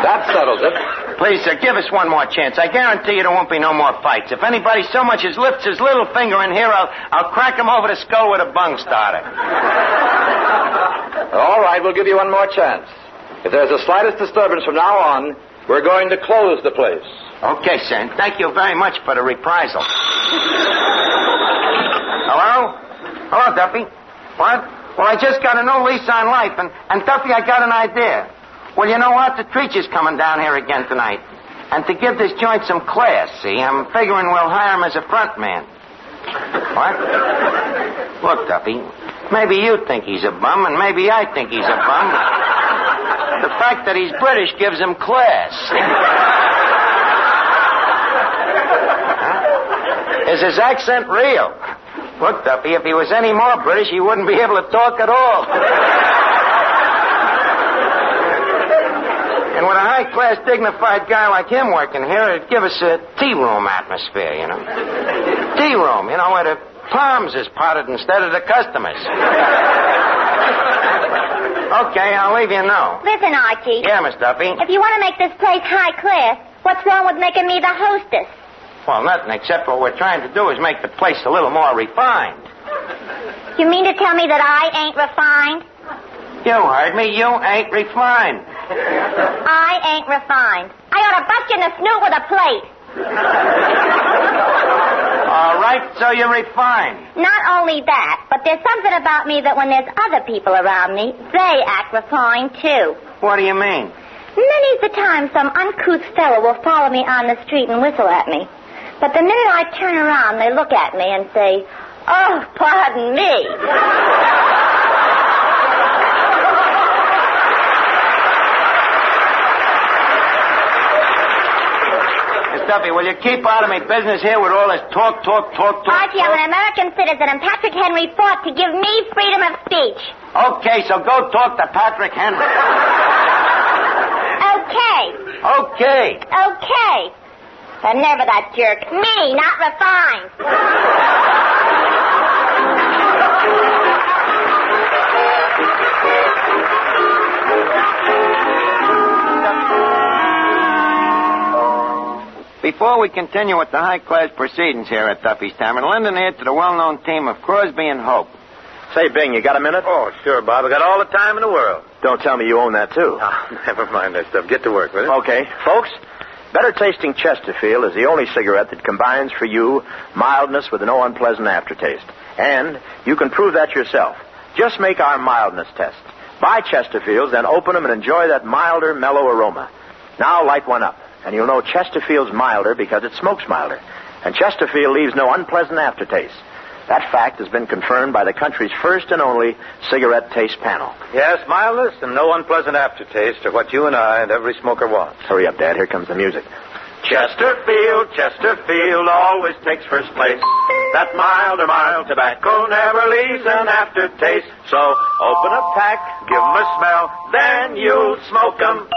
That settles it. Please, sir, give us one more chance. I guarantee you there won't be no more fights. If anybody so much as lifts his little finger in here, I'll crack him over the skull with a bung starter. All right, we'll give you one more chance. If there's the slightest disturbance from now on, we're going to close the place. Okay, sir, and thank you very much for the reprisal. Hello? Hello, Duffy. What? Well, I just got a new lease on life, and Duffy, I got an idea. Well, you know what? The Treacher's coming down here again tonight. And to give this joint some class, see, I'm figuring we'll hire him as a front man. What? Look, Duffy, maybe you think he's a bum, and maybe I think he's a bum. The fact that he's British gives him class. Is his accent real? Look, Duffy, if he was any more British, he wouldn't be able to talk at all. And with a high-class, dignified guy like him working here, it'd give us a tea room atmosphere, you know. Tea room, you know, where the palms is potted instead of the customers. Okay, I'll leave you know. Listen, Archie. Yeah, Miss Duffy. If you want to make this place high class, what's wrong with making me the hostess? Well, nothing, except what we're trying to do is make the place a little more refined. You mean to tell me that I ain't refined? You heard me. You ain't refined. I ain't refined. I ought to bust you in the snoot with a plate. All right, so you're refined. Not only that, but there's something about me that when there's other people around me, they act refined, too. What do you mean? Many's the time some uncouth fellow will follow me on the street and whistle at me. But the minute I turn around, they look at me and say, "Oh, pardon me." Miss Duffy, will you keep out of my business here with all this talk? Archie, I'm an American citizen, and Patrick Henry fought to give me freedom of speech. Okay, so go talk to Patrick Henry. Okay. But never that jerk. Me, not refined. Before we continue with the high-class proceedings here at Duffy's Tavern, lend an ear to the well-known team of Crosby and Hope. Say, Bing, you got a minute? Oh, sure, Bob. I got all the time in the world. Don't tell me you own that, too. Oh, never mind that stuff. Get to work with it. Okay. Folks, Better Tasting Chesterfield is the only cigarette that combines for you mildness with no unpleasant aftertaste. And you can prove that yourself. Just make our mildness test. Buy Chesterfields, then open them and enjoy that milder, mellow aroma. Now light one up, and you'll know Chesterfield's milder because it smokes milder. And Chesterfield leaves no unpleasant aftertaste. That fact has been confirmed by the country's first and only cigarette taste panel. Yes, mildness and no unpleasant aftertaste are what you and I and every smoker wants. Hurry up, Dad. Here comes the music. Chesterfield always takes first place. That mild tobacco never leaves an aftertaste. So open a pack, give 'em a smell, then you'll smoke 'em.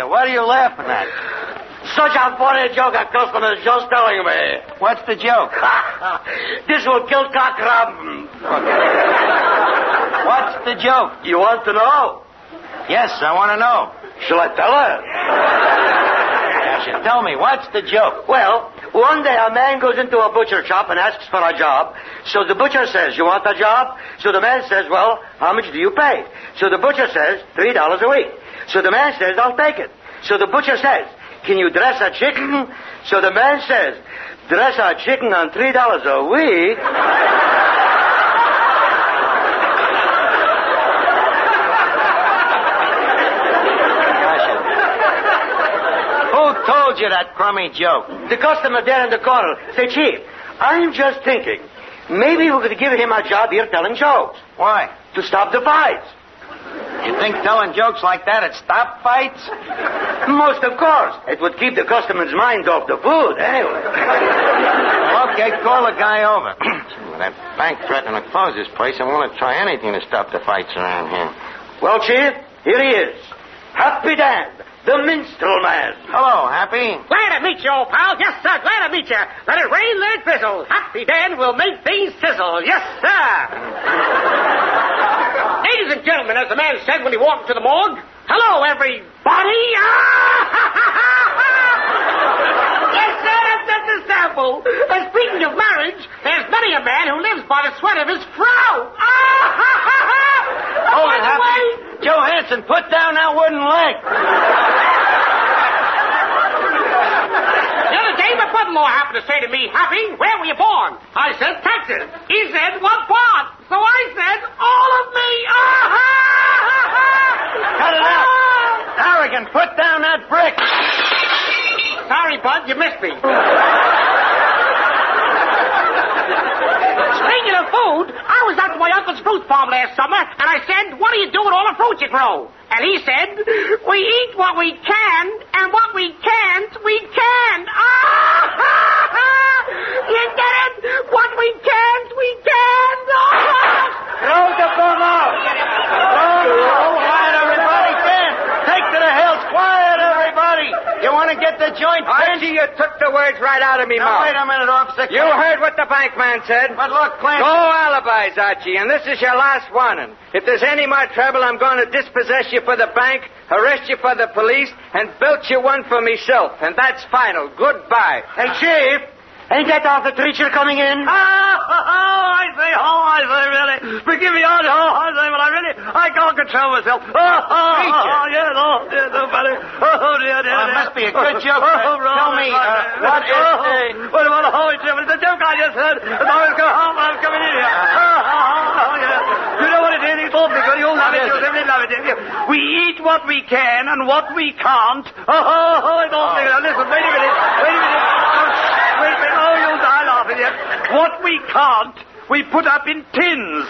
What are you laughing at? Such a funny joke a customer is just telling me. What's the joke? This will kill cockrum. What's the joke? You want to know? Yes, I want to know. Shall I tell her? Yes, tell me, what's the joke? Well, one day a man goes into a butcher shop and asks for a job. So the butcher says, you want a job? So the man says, well, how much do you pay? So the butcher says, $3 a week. So the man says, I'll take it. So the butcher says, can you dress a chicken? So the man says, dress a chicken on $3 a week? Who told you that crummy joke? The customer there in the corner. Say, Chief, I'm just thinking, maybe we could give him a job here telling jokes. Why? To stop the fights. You think telling jokes like that would stop fights? Most of course. It would keep the customer's mind off the food, anyway. Well, okay, call the guy over. That bank threatening to close this place. I want to try anything to stop the fights around here. Well, Chief, here he is. Happy Dan, the minstrel man. Hello, Happy. Glad to meet you, old pal. Yes, sir, glad to meet you. Let it rain, let it drizzle. Happy Dan will make things sizzle. Yes, sir. Ladies and gentlemen, as the man said when he walked to the morgue, hello, everybody. Yes, sir, that's a sample. And speaking of marriage, there's many a man who lives by the sweat of his frow. Oh, Happy. Johansson, put down that wooden leg. The other day, my brother-in-law happened to say to me, Happy, where were you born? I said, Texas. He said, what part? So I said, all of me. Cut it out. Harrigan, put down that brick. Sorry, Bud, you missed me. Speaking of food, I was out to my uncle's fruit farm last summer, and I said, what do you do with all the fruit you grow? And he said, we eat what we can, and what we can't, we can. You get it? What we can't, we can. Throw the phone out. Quiet, everybody. Take to the hills. Quiet, everybody. You want to get the joint? Archie, you took the word words right out of me Now, mouth. wait a minute, officer. You heard what the bankman said. But look, Clancy. No alibis, Archie, and this is your last warning. If there's any more trouble, I'm going to dispossess you for the bank, arrest you for the police, and build you one for myself. And that's final. Goodbye. Hey, Chief, ain't that Arthur Treacher coming in? I say, really. Forgive me, I say, but I can't control myself. Yes, buddy. Dear. It must be a good joke. Tell me, what is the joke I just heard. As I was going home, I was coming in here. You know what it is? It's awfully good. You'll love it. You'll simply love it. We eat what we can and what we can't. It's awfully good. Listen, wait a minute. Wait a minute. Oh, you'll die laughing yet. What we can't, we put up in tins.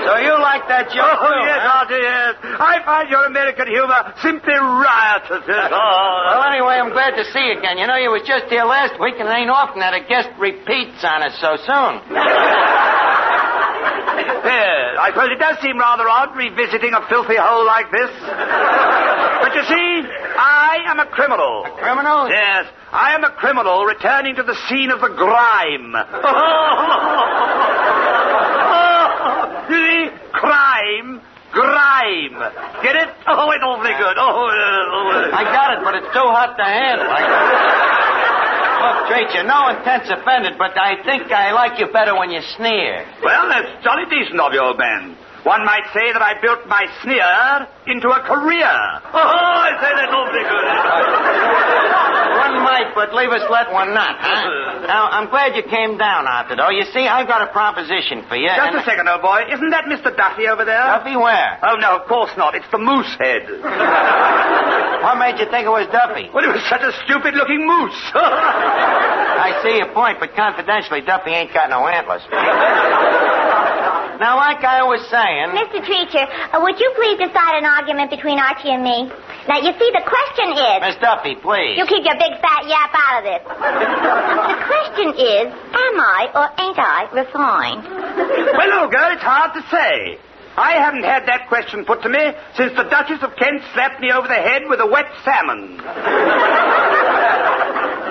So you like that joke? Oh, yes, Archie, yes. I find your American humor simply riotous. Well, anyway, I'm glad to see you again. You know, you was just here last week, and it ain't often that a guest repeats on us so soon. Yes, I suppose it does seem rather odd revisiting a filthy hole like this. But you see, I am a criminal. A criminal? Yes, I am a criminal returning to the scene of the grime. You see, crime, grime. Get it? Oh, it's awfully good. I got it, but it's too hot to handle. Look, Treacher, no intent's offended, but I think I like you better when you sneer. Well, that's jolly decent of you, old man. One might say that I built my sneer into a career. I say that's awfully good. One might, but leave us let one not, huh? Now, I'm glad you came down, Arthur, though. You see, I've got a proposition for you. Just a second, old boy. Isn't that Mr. Duffy over there? Duffy where? Oh, no, of course not. It's the moose head. What made you think it was Duffy? Well, it was such a stupid-looking moose. I see your point, but confidentially, Duffy ain't got no antlers. Now, like I was saying... Mr. Treacher, would you please decide an argument between Archie and me? Now, you see, the question is... Miss Duffy, please. You keep your big fat yap out of this. The question is, am I or ain't I refined? Well, old girl, it's hard to say. I haven't had that question put to me since the Duchess of Kent slapped me over the head with a wet salmon.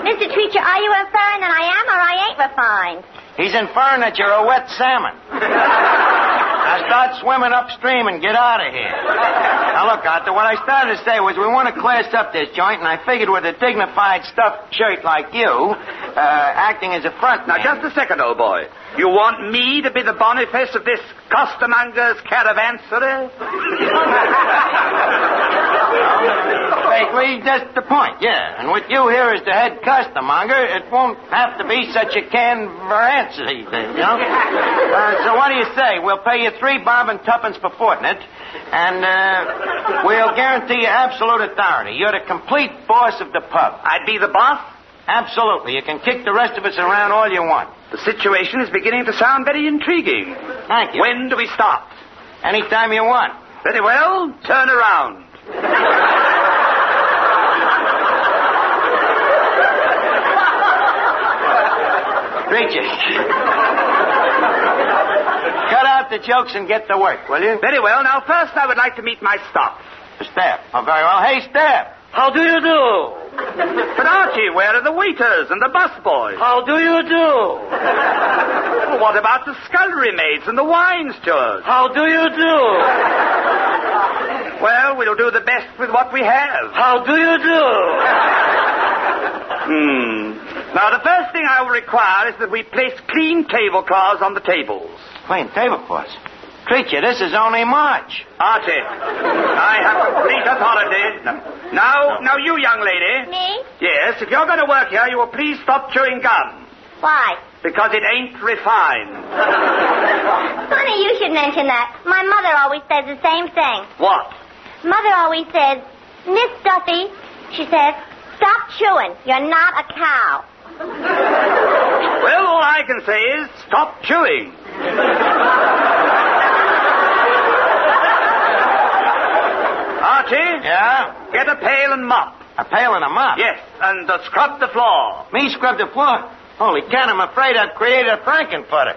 Mr. Treacher, are you inferring that I am or I ain't refined? He's inferring that you're a wet salmon. Now start swimming upstream and get out of here. Now look, Arthur, what I started to say was we want to class up this joint, and I figured with a dignified stuffed shirt like you, acting as a front man... Now, just a second, old boy. You want me to be the Boniface of this costermonger's caravanserai? Vaguely, just the point, yeah. And with you here as the head costermonger, it won't have to be such a canveransary, you know? So what do you say? We'll pay you 3 bob and tuppence per fortnight, and we'll guarantee you absolute authority. You're the complete boss of the pub. I'd be the boss? Absolutely. You can kick the rest of us around all you want. The situation is beginning to sound very intriguing. Thank you. When do we start? Anytime you want. Very well. Turn around. Treacher. Cut out the jokes and get to work, will you? Very well. Now, first I would like to meet my staff. The staff. Oh, very well. Hey, staff. How do you do? But Archie, where are the waiters and the busboys? How do you do? Well, what about the scullery maids and the wine stewards? How do you do? Well, we'll do the best with what we have. How do you do? Now, the first thing I will require is that we place clean tablecloths on the tables. Clean tablecloths? Treacher, this is only March. Archie, I have complete authority. Now, you young lady. Me? Yes, if you're going to work here, you will please stop chewing gum. Why? Because it ain't refined. Funny you should mention that. My mother always says the same thing. What? Mother always says, Miss Duffy, she says, stop chewing. You're not a cow. Well, all I can say is stop chewing. Archie? Yeah? Get a pail and mop. A pail and a mop? Yes, and scrub the floor. Me scrub the floor? Holy cat, I'm afraid I've created a Frankenfurter.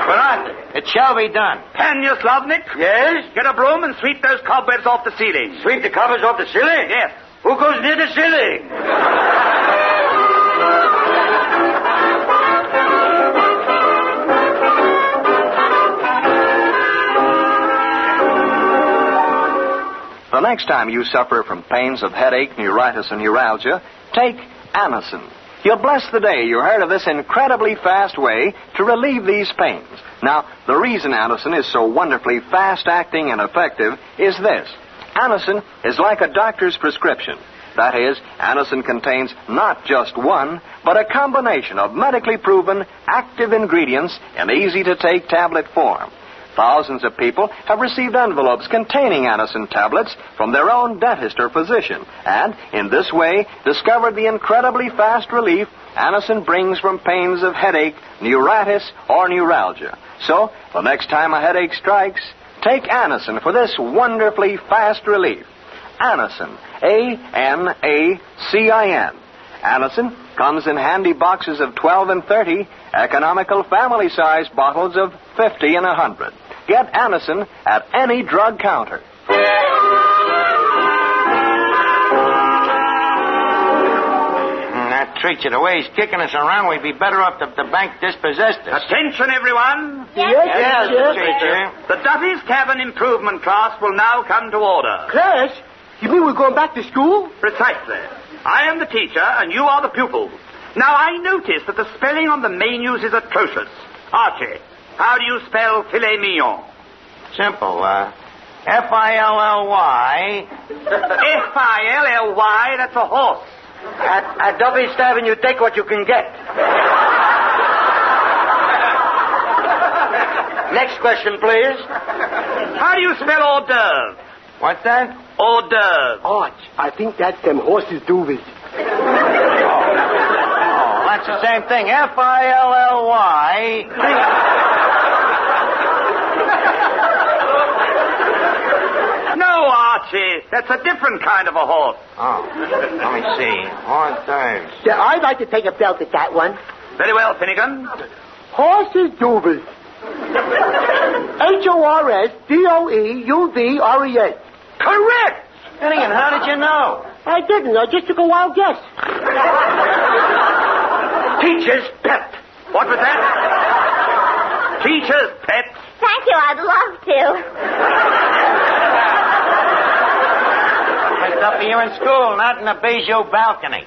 But Arthur, it shall be done. Can you, Slavnik? Yes? Get a broom and sweep those cobwebs off the ceiling. Sweep the covers off the ceiling? Yes. Who goes near the ceiling? The next time you suffer from pains of headache, neuritis, and neuralgia, take Anacin. You'll bless the day you heard of this incredibly fast way to relieve these pains. Now, the reason Anacin is so wonderfully fast-acting and effective is this. Anacin is like a doctor's prescription. That is, Anacin contains not just one, but a combination of medically proven active ingredients in easy-to-take tablet form. Thousands of people have received envelopes containing Anacin tablets from their own dentist or physician, and in this way discovered the incredibly fast relief Anacin brings from pains of headache, neuritis, or neuralgia. So, the next time a headache strikes, take Anacin for this wonderfully fast relief. Anacin, A-N-A-C-I-N. Anacin comes in handy boxes of 12 and 30, economical family-sized bottles of 50 and 100. Get Anacin at any drug counter. That Treacher, the way he's kicking us around, we'd be better off if the bank dispossessed us. Attention, everyone. Yes, Treacher. The Duffy's Tavern improvement class will now come to order. Class? You mean we're going back to school? Precisely. I am the teacher, and you are the pupils. Now, I notice that the spelling on the menus is atrocious. Archie, how do you spell filet mignon? Simple. F-I-L-L-Y. F-I-L-L-Y, that's a horse. At Duffy's Tavern, you take what you can get. Next question, please. How do you spell hors d'oeuvre? What's that? Hors d'oeuvre. Arch, I think that's them horses' duvers. Oh, that's the same thing. F-I-L-L-Y. No, Archie. That's a different kind of a horse. Oh, let me see. Hors d'oeuvres. Yeah, I'd like to take a belt at that one. Very well, Finnegan. Horses' duvers. H-O-R-S-D-O-E-U-V-R-E-S. Correct! Finnegan, how did you know? I didn't. I just took a wild guess. Teacher's pet. What was that? Teacher's pet. Thank you. I'd love to. Miss Duffy, you're in school, not in a bijou balcony.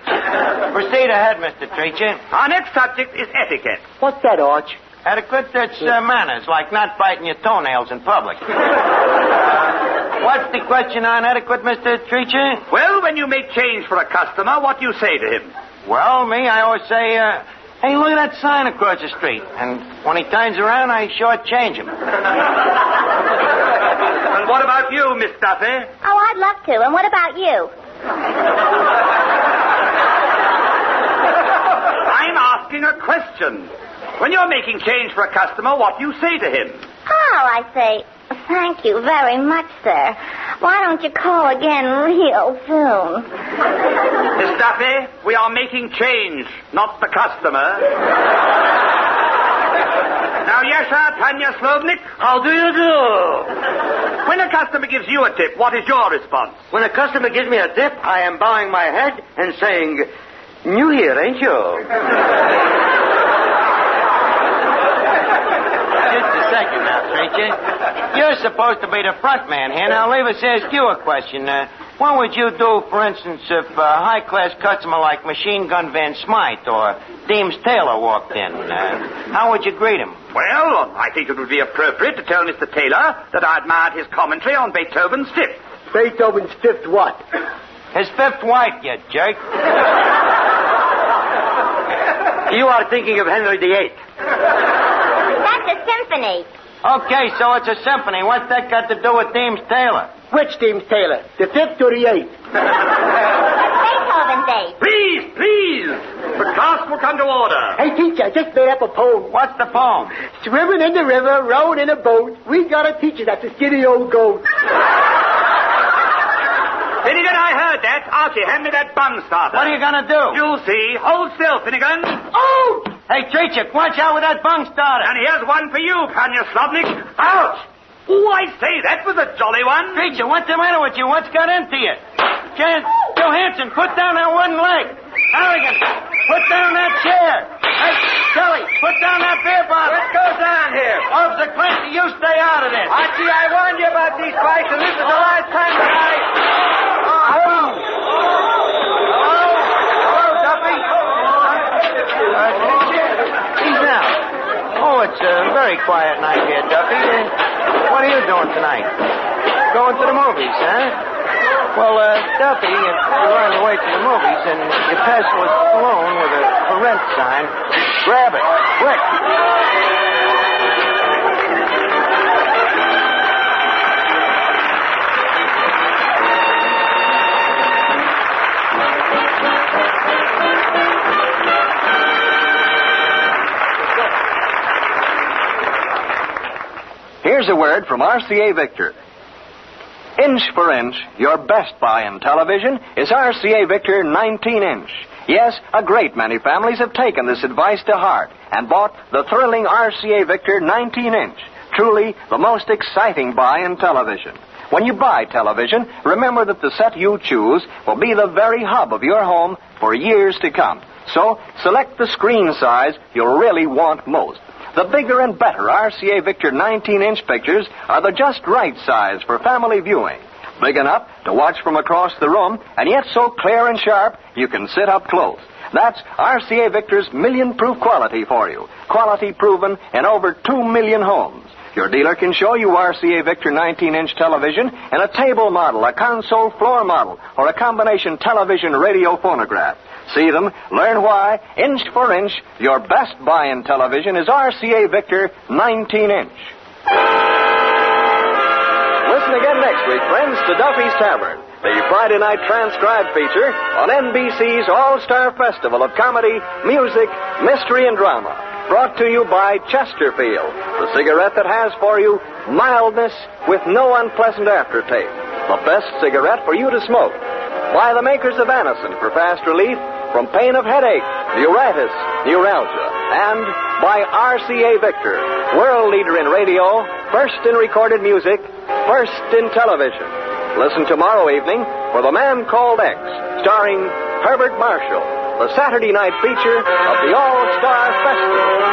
Proceed ahead, Mr. Treacher. Our next subject is etiquette. What's that, Arch? Etiquette, that's manners, like not biting your toenails in public. What's the question on etiquette, Mr. Treacher? Well, when you make change for a customer, what do you say to him? Well, me, I always say, hey, look at that sign across the street. And when he turns around, I shortchange him. And what about you, Miss Duffy? Oh, I'd love to. And what about you? I'm asking a question. When you're making change for a customer, what do you say to him? Oh, I say, thank you very much, sir. Why don't you call again real soon? Miss Duffy, we are making change, not the customer. Now, Yasha, Tanya Slovnik. How do you do? When a customer gives you a tip, what is your response? When a customer gives me a tip, I am bowing my head and saying, new here, ain't you? Just a second now, Treacher. You're supposed to be the front man here. Now, leave us ask you a question. What would you do, for instance, if a high-class customer like Machine Gun Van Smythe or Deems Taylor walked in? How would you greet him? Well, I think it would be appropriate to tell Mr. Taylor that I admired his commentary on Beethoven's Fifth. Beethoven's Fifth what? His fifth wife, you jerk. You are thinking of Henry VIII. That's a symphony. Okay, so it's a symphony. What's that got to do with Deems Taylor? Which Deems Taylor? The fifth or the eighth? Beethoven's eighth. Please. The class will come to order. Hey, teacher, I just made up a poem. What's the poem? Swimming in the river, rowing in a boat. We got a teacher that's a skinny old goat. Finnegan, I heard that. Archie, hand me that bung starter. What are you going to do? You'll see. Hold still, Finnegan. Oh! Hey, Cedric, watch out with that bung starter. And here's one for you, Panya Slobnik. Ouch! Oh, I say, that was a jolly one. Preacher, what's the matter with you? What's got into you? Johansson, put down that one leg. Harrigan, put down that chair. Hey, Kelly, put down that beer bottle. What goes on here? Officer Clancy, you stay out of this. Archie, I warned you about these fights, and this is the last time that I... Hello, Duffy. He's out. Oh, it's a very quiet night here, Duffy. What are you doing tonight? Going to the movies, huh? Well, Duffy, if you're on your way to the movies and you pass a saloon with a for rent sign, grab it, quick. Here's a word from RCA Victor. Inch for inch, your best buy in television is RCA Victor 19-inch. Yes, a great many families have taken this advice to heart and bought the thrilling RCA Victor 19-inch. Truly the most exciting buy in television. When you buy television, remember that the set you choose will be the very hub of your home for years to come. So, select the screen size you'll really want most. The bigger and better RCA Victor 19-inch pictures are the just right size for family viewing. Big enough to watch from across the room, and yet so clear and sharp you can sit up close. That's RCA Victor's million-proof quality for you. Quality proven in over 2 million homes. Your dealer can show you RCA Victor 19-inch television in a table model, a console floor model, or a combination television radio phonograph. See them, learn why, inch for inch, your best buy in television is RCA Victor 19-inch. Listen again next week, friends, to Duffy's Tavern, the Friday night transcribed feature on NBC's All-Star Festival of Comedy, Music, Mystery, and Drama. Brought to you by Chesterfield, the cigarette that has for you mildness with no unpleasant aftertaste. The best cigarette for you to smoke. By the makers of Anacin for fast relief from pain of headache, neuritis, neuralgia. And by RCA Victor, world leader in radio, first in recorded music, first in television. Listen tomorrow evening for The Man Called X, starring Herbert Marshall, the Saturday night feature of the All-Star Festival.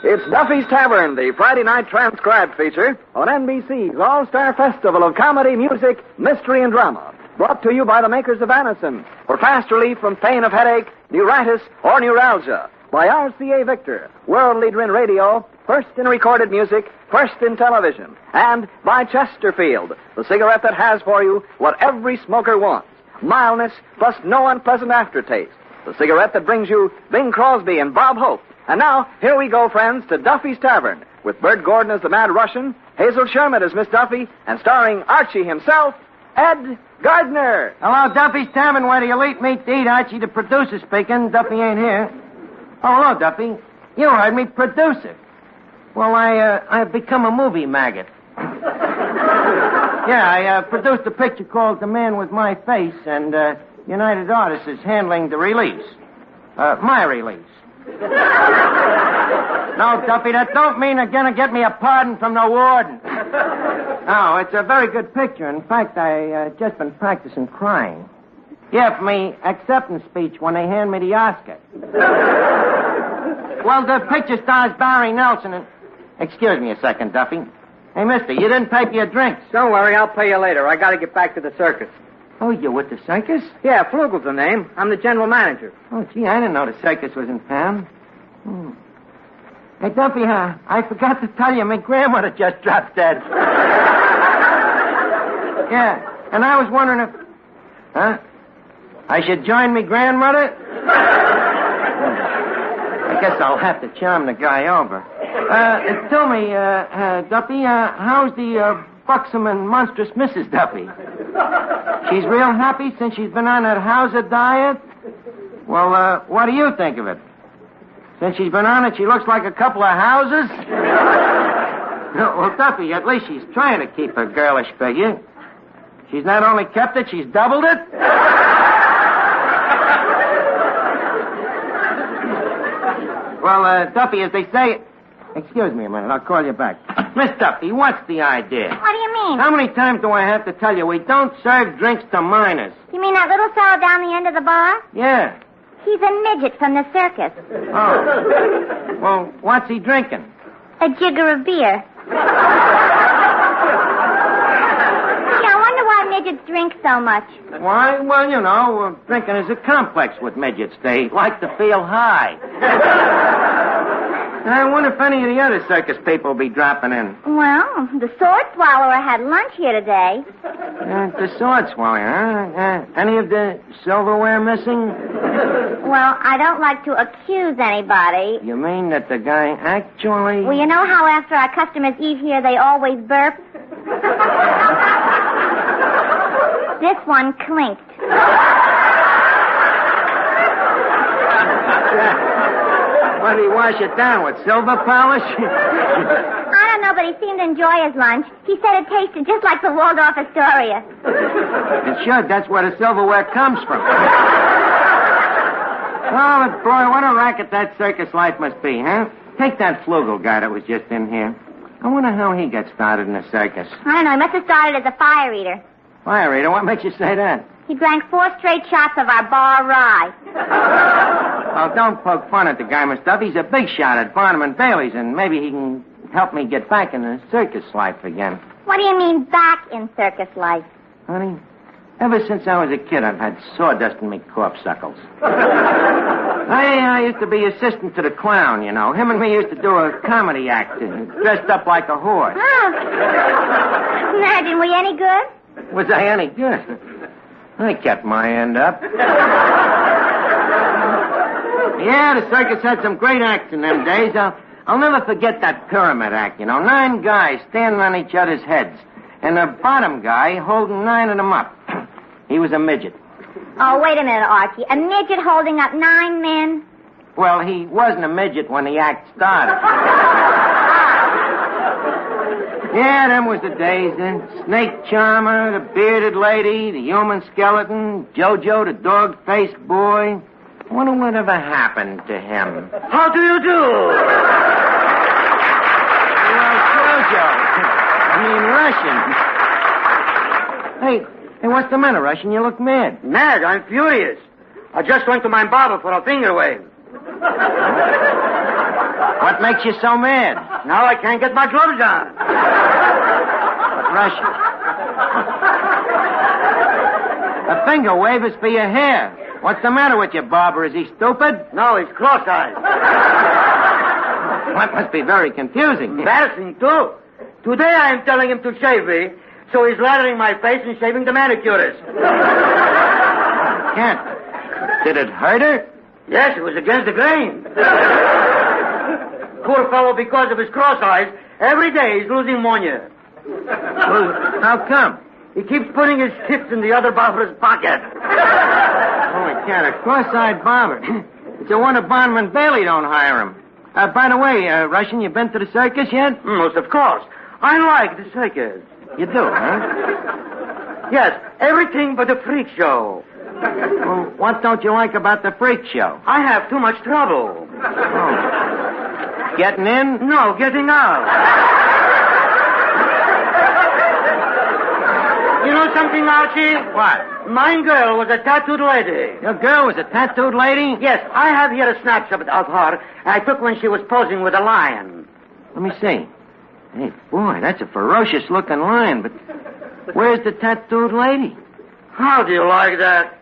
It's Duffy's Tavern, the Friday night transcribed feature on NBC's All-Star Festival of Comedy, Music, Mystery, and Drama. Brought to you by the makers of Anacin for fast relief from pain of headache, neuritis, or neuralgia. By RCA Victor, world leader in radio, first in recorded music, first in television. And by Chesterfield, the cigarette that has for you what every smoker wants. Mildness plus no unpleasant aftertaste. The cigarette that brings you Bing Crosby and Bob Hope. And now, here we go, friends, to Duffy's Tavern, with Bert Gordon as the Mad Russian, Hazel Sherman as Miss Duffy, and starring Archie himself, Ed Gardner. Hello, Duffy's Tavern, where the elite meet to eat. Archie, the producer, speaking. Duffy ain't here. Oh, hello, Duffy. You heard me, producer. Well, I've become a movie maggot. Yeah, I produced a picture called The Man With My Face, and United Artists is handling the release. My release. No, Duffy, that don't mean they're going to get me a pardon from the warden. No, it's a very good picture. In fact, I just been practicing crying. Yeah, for me acceptance speech when they hand me the Oscar. Well, the picture stars Barry Nelson and... Excuse me a second, Duffy. Hey, mister, you didn't pay for your drinks. Don't worry, I'll pay you later. I got to get back to the circus. Oh, you're with the circus? Yeah, Flugel's the name. I'm the general manager. Oh, gee, I didn't know the circus was in town. Hey, Duffy, I forgot to tell you, my grandmother just dropped dead. Yeah, and I was wondering if... Huh? I should join me grandmother? I guess I'll have to charm the guy over. Tell me, Duffy, how's the buxom and monstrous Mrs. Duffy. She's real happy since she's been on that Hauser diet. Well, what do you think of it? Since she's been on it, she looks like a couple of houses? Well, Duffy, at least she's trying to keep her girlish figure. She's not only kept it, she's doubled it. Well, Duffy, as they say... Excuse me a minute, I'll call you back. Miss Duffy, what's the idea? What do you mean? How many times do I have to tell you we don't serve drinks to minors? You mean that little fellow down the end of the bar? Yeah. He's a midget from the circus. Oh. Well, what's he drinking? A jigger of beer. I wonder why midgets drink so much. Why? Well, you know, drinking is a complex with midgets. They like to feel high. I wonder if any of the other circus people will be dropping in. Well, the sword swallower had lunch here today. The sword swallower, huh? Any of the silverware missing? Well, I don't like to accuse anybody. You mean that the guy actually... Well, you know how after our customers eat here, they always burp? This one clinked. What did he wash it down with, silver polish? I don't know, but he seemed to enjoy his lunch. He said it tasted just like the Waldorf Astoria. It should. That's where the silverware comes from. Oh, but boy, what a racket that circus life must be, huh? Take that Flugel guy that was just in here. I wonder how he got started in the circus. I don't know. He must have started as a fire eater. Fire eater? What makes you say that? He drank 4 straight shots of our bar rye. Oh, don't poke fun at the guy, Miss Duffy. He's a big shot at Barnum and Bailey's, and maybe he can help me get back in the circus life again. What do you mean, back in circus life? Honey, ever since I was a kid, I've had sawdust in me corpuscles. I used to be assistant to the clown, you know. Him and me used to do a comedy act, dressed up like a horse. Oh. Imagine, were you any good? Was I any good? I kept my end up. Yeah, the circus had some great acts in them days. I'll never forget that pyramid act, you know. 9 guys standing on each other's heads. And the bottom guy holding 9 of them up. He was a midget. Oh, wait a minute, Archie. A midget holding up 9 men? Well, he wasn't a midget when the act started. Yeah, them was the days. The snake charmer, the bearded lady, the human skeleton, Jojo, the dog-faced boy. I wonder whatever happened to him. How do you do? Well, Jojo. I mean, Russian. Hey, what's the matter, Russian? You look mad. Mad? I'm furious. I just went to my barber for a finger wave. What makes you so mad? Now I can't get my gloves on. But, Russian, a finger wave is for your hair. What's the matter with you, barber? Is he stupid? No, he's cross-eyed. That must be very confusing. Embarrassing, too. Today I am telling him to shave me, so he's lathering my face and shaving the manicurist. Can't. Did it hurt her? Yes, it was against the grain. Poor fellow, because of his cross eyes, every day he's losing money. Well, how come? He keeps putting his tips in the other barber's pocket. Oh, I can't. A cross-eyed barber. It's a wonder Barnum and Bailey don't hire him. By the way, Russian, you been to the circus yet? Most of course. I like the circus. You do, huh? Yes, everything but the freak show. Well, what don't you like about the freak show? I have too much trouble. Oh. Getting in? No, getting out. You know something, Archie? What? My girl was a tattooed lady. Your girl was a tattooed lady? Yes, I have here a snapshot of her. I took when she was posing with a lion. Let me see. Hey, boy, that's a ferocious-looking lion, but where's the tattooed lady? How do you like that?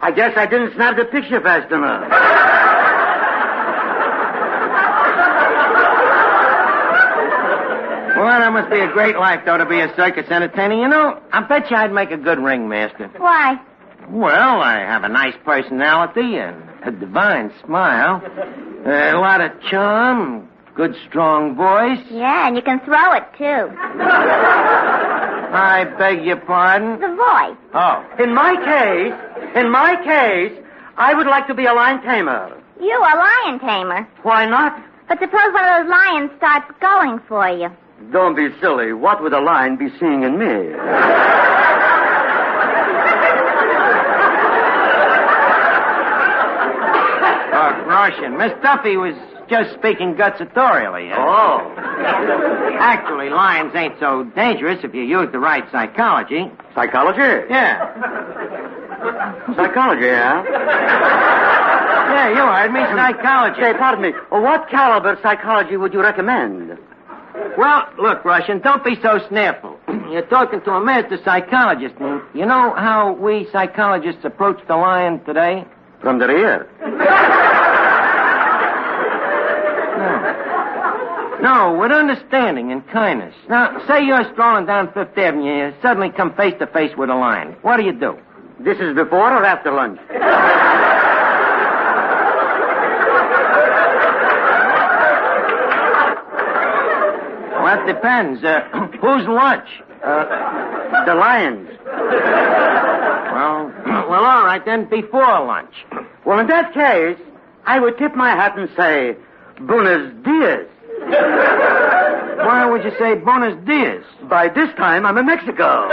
I guess I didn't snap the picture fast enough. Well, that must be a great life, though, to be a circus entertainer. You know, I bet you I'd make a good ringmaster. Why? Well, I have a nice personality and a divine smile, a lot of charm, Good, strong voice. Yeah, and you can throw it, too. I beg your pardon? The voice. Oh. In my case, I would like to be a lion tamer. You, a lion tamer. Why not? But suppose one of those lions starts going for you. Don't be silly. What would a lion be seeing in me? Russian. Miss Duffy was just speaking gutsatorially. Oh. Actually, lions ain't so dangerous if you use the right psychology. Psychology? Yeah. Psychology, huh? Yeah, you heard me. Psychology. Say, pardon me. What caliber psychology would you recommend? Well, look, Russian, don't be so sniffle. You're talking to a master psychologist. And you know how we psychologists approach the lion today? From the rear. No, with understanding and kindness. Now, say you're strolling down Fifth Avenue, you suddenly come face to face with a lion. What do you do? This is before or after lunch? Well, that depends. Whose lunch? The lion's. Well, all right, then, before lunch. Well, in that case, I would tip my hat and say, Buenos dias. Why would you say Buenos dias? By this time, I'm in Mexico.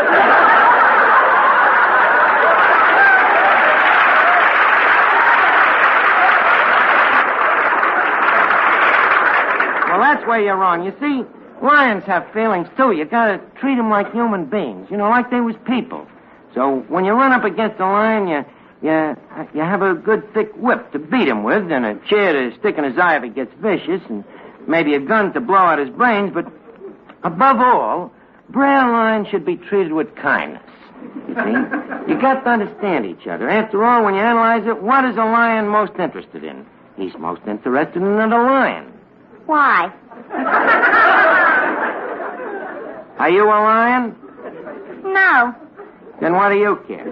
Well, that's where you're wrong. You see, lions have feelings, too. You gotta treat them like human beings, like they was people. So when you run up against a lion, you have a good thick whip to beat him with, and a chair to stick in his eye if he gets vicious, and maybe a gun to blow out his brains, but above all, Brer Lion should be treated with kindness. You see? You got to understand each other. After all, when you analyze it, what is a lion most interested in? He's most interested in another lion. Why? Are you a lion? No. Then what do you care?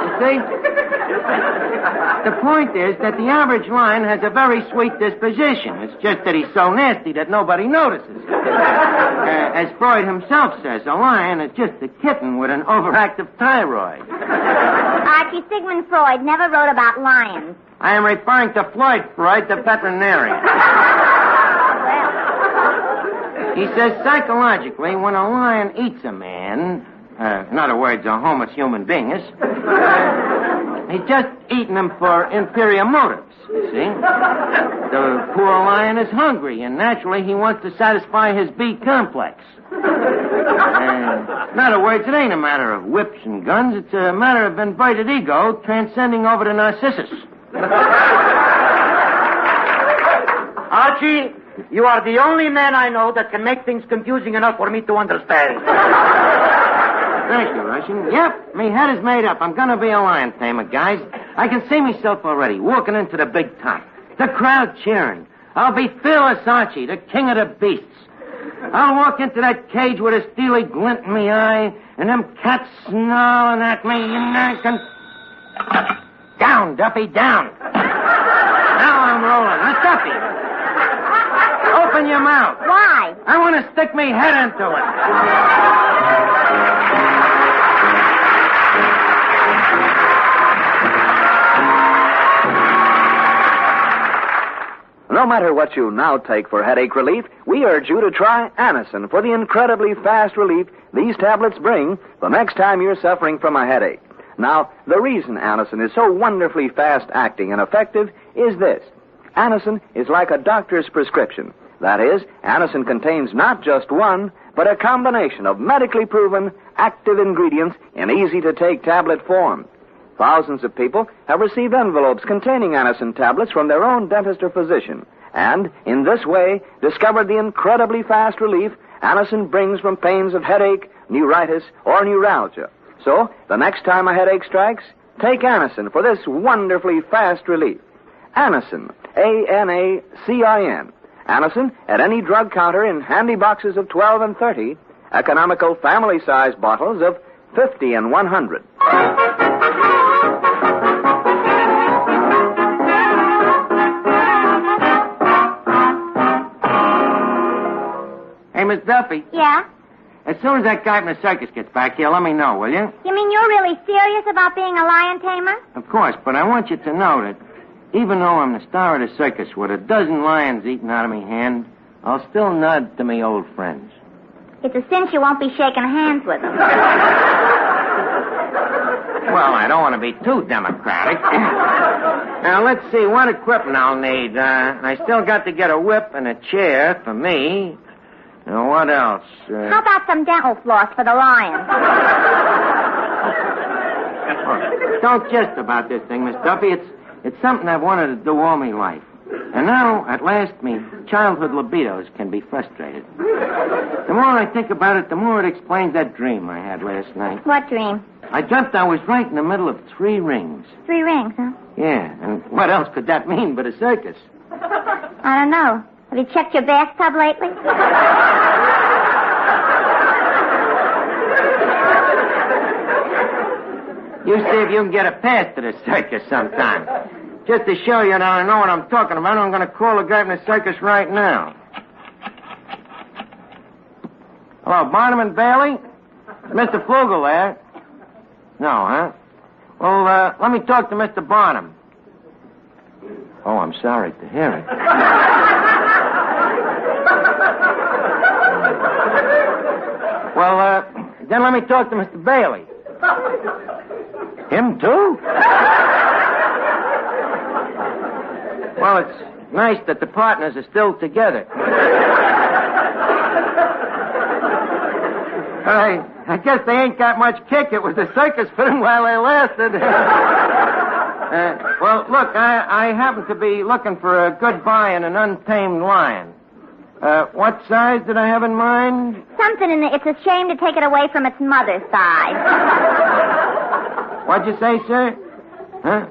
You see? The point is that the average lion has a very sweet disposition. It's just that he's so nasty that nobody notices. As Freud himself says, a lion is just a kitten with an overactive thyroid. Archie, Sigmund Freud never wrote about lions. I am referring to Floyd Freud, the veterinarian. He says psychologically, when a lion eats a man, in other words, a homus human beings, he's just eating him for inferior motives, you see. The poor lion is hungry, and naturally he wants to satisfy his B complex. In other words, it ain't a matter of whips and guns, it's a matter of inverted ego transcending over to Narcissus. Archie, you are the only man I know that can make things confusing enough for me to understand. Thank you, Russian. Yep, me head is made up. I'm gonna be a lion tamer, guys. I can see myself already, walking into the big top. The crowd cheering. I'll be fearless Archie, the king of the beasts. I'll walk into that cage with a steely glint in me eye, and them cats snarling at me, and I can... Down, Duffy, down. Now I'm rolling. Now, Duffy, open your mouth. Why? I want to stick me head into it. No matter what you now take for headache relief, we urge you to try Anacin for the incredibly fast relief these tablets bring the next time you're suffering from a headache. Now, the reason Anacin is so wonderfully fast-acting and effective is this. Anacin is like a doctor's prescription. That is, Anacin contains not just one, but a combination of medically proven active ingredients in easy-to-take tablet form. Thousands of people have received envelopes containing Anacin tablets from their own dentist or physician, and in this way discovered the incredibly fast relief Anacin brings from pains of headache, neuritis, or neuralgia. So, the next time a headache strikes, take Anacin for this wonderfully fast relief. Anacin, A-N-A-C-I-N. Anacin at any drug counter in handy boxes of 12 and 30, economical family-sized bottles of 50 and 100. Miss Duffy. Yeah? As soon as that guy from the circus gets back here, let me know, will you? You mean you're really serious about being a lion tamer? Of course, but I want you to know that even though I'm the star of the circus with a dozen lions eating out of me hand, I'll still nod to me old friends. It's a cinch you won't be shaking hands with them. Well, I don't want to be too democratic. Now, let's see what equipment I'll need. I still got to get a whip and a chair for me. Now, what else? How about some dental floss for the lions? Don't jest about this thing, Miss Duffy. It's something I've wanted to do all my life. And now, at last, me childhood libidos can be frustrated. The more I think about it, the more it explains that dream I had last night. What dream? I dreamt I was right in the middle of 3 rings. 3 rings, huh? Yeah, and what else could that mean but a circus? I don't know. Have you checked your bathtub lately? You see if you can get a pass to the circus sometime. Just to show you that I know what I'm talking about, I'm going to call the guy from the circus right now. Hello, Barnum and Bailey? Mr. Flugel there? No, huh? Well, let me talk to Mr. Barnum. Oh, I'm sorry to hear it. Well, then let me talk to Mr. Bailey. Him, too? Well, it's nice that the partners are still together. I guess they ain't got much kick. It was the circus for them while they lasted. Well, look, I happen to be looking for a good buy in an untamed lion. What size did I have in mind? Something in it's a shame to take it away from its mother's side. What'd you say, sir? Huh?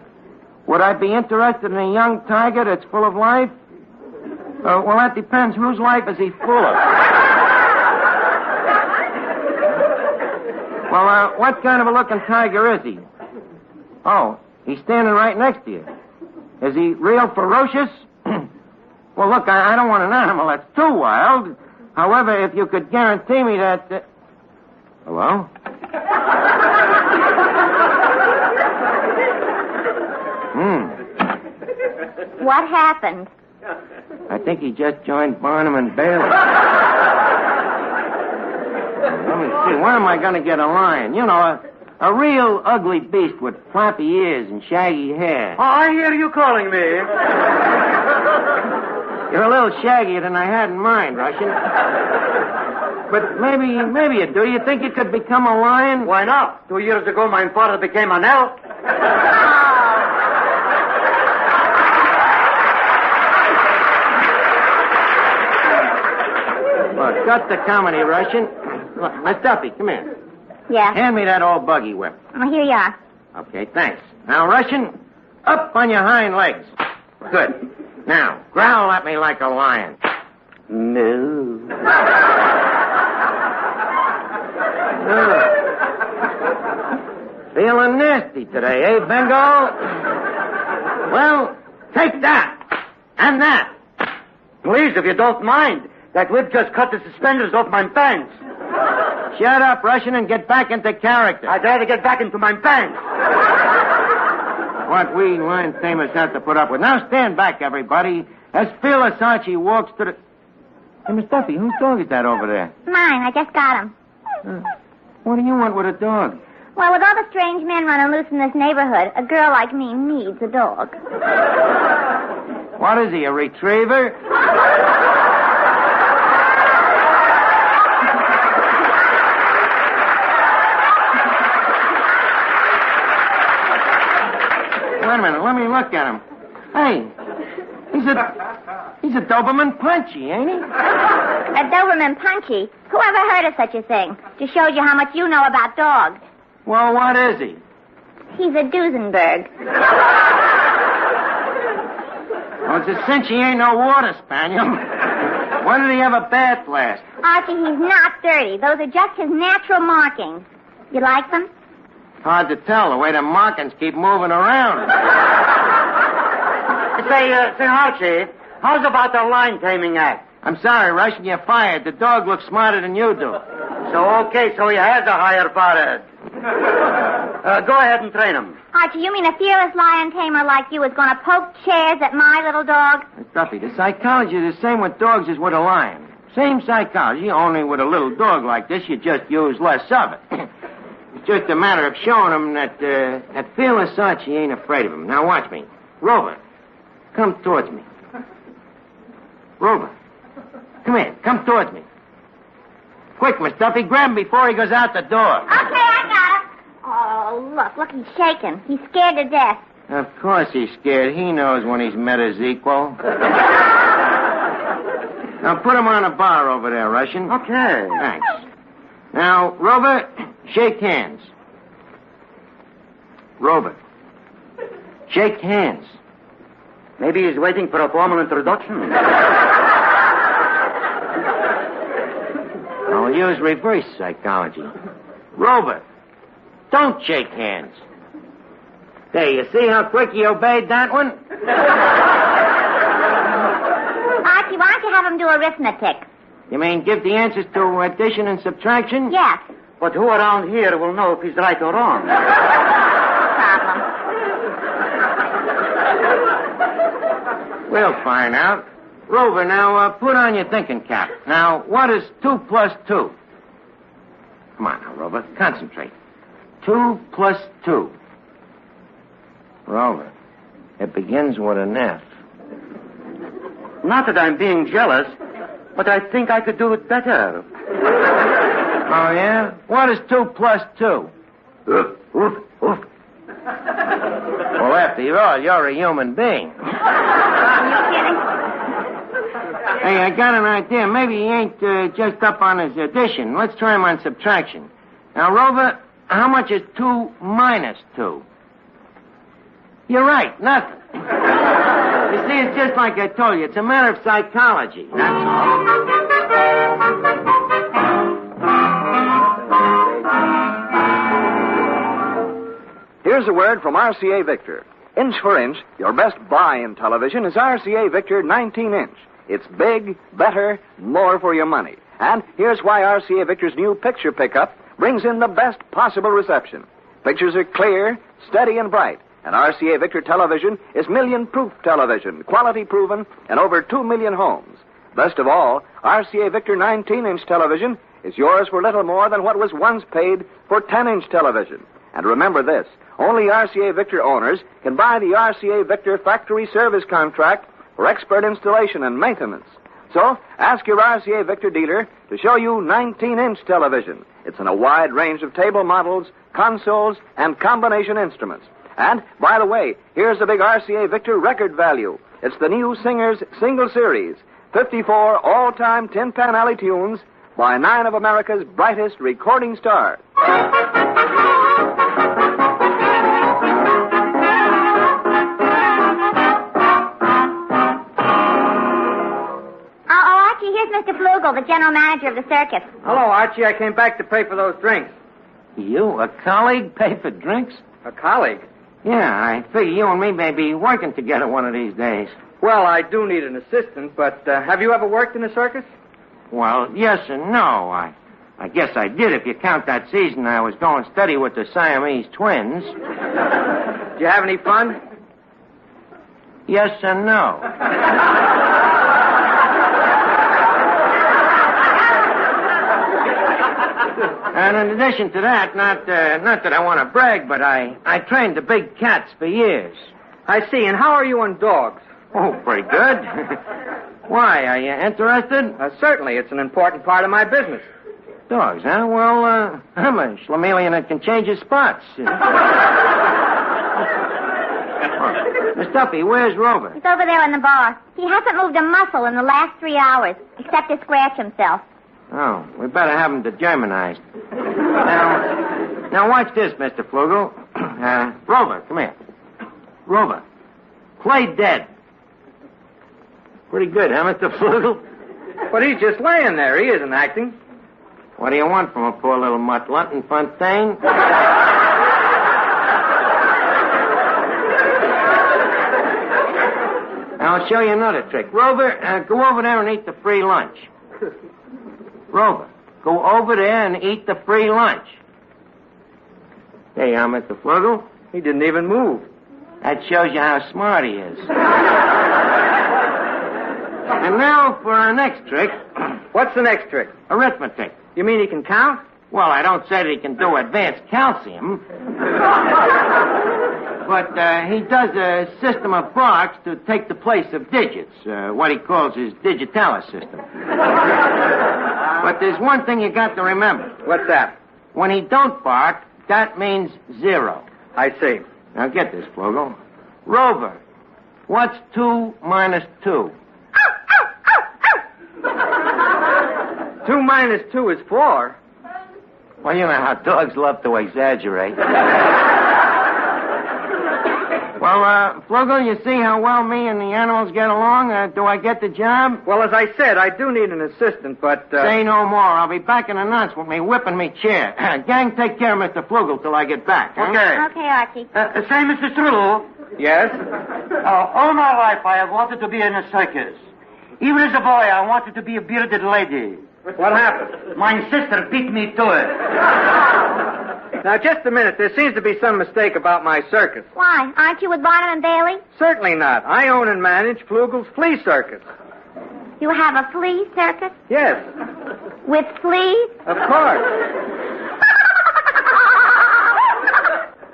Would I be interested in a young tiger that's full of life? Well, that depends. Whose life is he full of? Well, what kind of a looking tiger is he? Oh, he's standing right next to you. Is he real ferocious? Well, look, I don't want an animal that's too wild. However, if you could guarantee me that... Hello? What happened? I think he just joined Barnum and Bailey. Let me see. Where am I going to get a lion? You know, a real ugly beast with flappy ears and shaggy hair. Oh, I hear you calling me. You're a little shaggier than I had in mind, Russian. But maybe you do. You think you could become a lion? Why not? 2 years ago, my father became an elk. Look, cut the comedy, Russian. Look, Miss Duffy, come here. Yeah? Hand me that old buggy whip. Oh, here you are. Okay, thanks. Now, Russian, up on your hind legs. Good. Now, growl at me like a lion. No. Feeling nasty today, eh, Bengal? Well, take that. And that. Please, if you don't mind. That whip just cut the suspenders off my pants. Shut up, Russian, and get back into character. I'd rather get back into my pants. What we lion tamers have to put up with. Now stand back, everybody, as fearless Archie walks to the... Hey, Miss Duffy, whose dog is that over there? Mine. I just got him. What do you want with a dog? Well, with all the strange men running loose in this neighborhood, a girl like me needs a dog. What is he, a retriever? Wait a minute, let me look at him. Hey, he's a Doberman Punchy, ain't he? A Doberman Punchy? Who ever heard of such a thing? Just shows you how much you know about dogs. Well, what is he? He's a Duesenberg. Well, it's a cinch he ain't no water spaniel. When did he have a bath last? Archie, he's not dirty. Those are just his natural markings. You like them? Hard to tell, the way the markings keep moving around. Say, Archie, how's about the lion taming act? I'm sorry, Russian, you're fired. The dog looks smarter than you do. So he has a higher forehead. Go ahead and train him. Archie, you mean a fearless lion tamer like you is going to poke chairs at my little dog? Duffy, the psychology is the same with dogs as with a lion. Same psychology, only with a little dog like this, you just use less of it. It's just a matter of showing him that fearless Archie ain't afraid of him. Now watch me. Rover, come towards me. Rover, come here. Come towards me. Quick, Miss Duffy, grab him before he goes out the door. Okay, I got him. Oh, look, he's shaking. He's scared to death. Of course he's scared. He knows when he's met his equal. Now put him on a bar over there, Russian. Okay. Thanks. Now, Rover, shake hands. Rover, shake hands. Maybe he's waiting for a formal introduction. I'll use reverse psychology. Rover, don't shake hands. There, you see how quick he obeyed that one? Archie, why don't you have him do arithmetic? You mean give the answers to addition and subtraction? Yes. But who around here will know if he's right or wrong? We'll find out. Rover, now, put on your thinking cap. Now, what is 2 plus 2? Come on now, Rover, concentrate. 2 plus 2. Rover, it begins with an F. Not that I'm being jealous, but I think I could do it better. Oh, yeah? What is 2 plus 2? Well, after all, you're a human being. Hey, I got an idea. Maybe he ain't just up on his addition. Let's try him on subtraction. Now, Rover, how much is 2 minus 2? You're right, nothing. You see, it's just like I told you. It's a matter of psychology, that's all. Here's a word from RCA Victor. Inch for inch, your best buy in television is RCA Victor 19-inch. It's big, better, more for your money. And here's why RCA Victor's new picture pickup brings in the best possible reception. Pictures are clear, steady, and bright. And RCA Victor television is million-proof television, quality-proven, in over 2 million homes. Best of all, RCA Victor 19-inch television is yours for little more than what was once paid for 10-inch television. And remember this, only RCA Victor owners can buy the RCA Victor factory service contract for expert installation and maintenance. So, ask your RCA Victor dealer to show you 19-inch television. It's in a wide range of table models, consoles, and combination instruments. And, by the way, here's a big RCA Victor record value. It's the new Singer's Single Series, 54 all-time tin-pan alley tunes by 9 of America's brightest recording stars. Here's Mr. Flugel, the general manager of the circus. Hello, Archie. I came back to pay for those drinks. You, a colleague, pay for drinks? A colleague? Yeah, I figure you and me may be working together one of these days. Well, I do need an assistant, but have you ever worked in a circus? Well, yes and no. I guess I did if you count that season I was going steady with the Siamese twins. Did you have any fun? Yes and no. And in addition to that, not that I want to brag, but I trained the big cats for years. I see. And how are you on dogs? Oh, pretty good. Why, are you interested? Certainly. It's an important part of my business. Dogs, huh? Well, I'm a schlemielian that can change his spots. Miss Duffy, where's Rover? He's over there in the bar. He hasn't moved a muscle in the last 3 hours, except to scratch himself. Oh, we better have him degermanized. Now watch this, Mr. Flugel. Rover, come here. Rover, play dead. Pretty good, huh, Mr. Flugel? But he's just laying there. He isn't acting. What do you want from a poor little mutt, Lunton Fontaine? I'll show you another trick. Rover, go over there and eat the free lunch. Rover, go over there and eat the free lunch. There you are, Mr. Flugel. He didn't even move. That shows you how smart he is. And now for our next trick. What's the next trick? Arithmetic. You mean he can count? Well, I don't say that he can do advanced calcium. But he does a system of blocks to take the place of digits, what he calls his digitalis system. But there's one thing you got to remember. What's that? When he don't bark, that means 0. I see. Now get this, Flugel. Rover, what's 2 minus 2? 2 minus 2 is 4. Well, you know how dogs love to exaggerate. Well, Flugel, you see how well me and the animals get along? Do I get the job? Well, as I said, I do need an assistant, but... Say no more. I'll be back in a nonce with me whipping me chair. Gang, take care of Mr. Flugel till I get back. Huh? Okay, Archie. Say, Mr. Strudel. Yes? All my life I have wanted to be in a circus. Even as a boy, I wanted to be a bearded lady. What happened? My sister beat me to it. Now, just a minute. There seems to be some mistake about my circus. Why? Aren't you with Barnum and Bailey? Certainly not. I own and manage Flugel's Flea Circus. You have a flea circus? Yes. With fleas? Of course.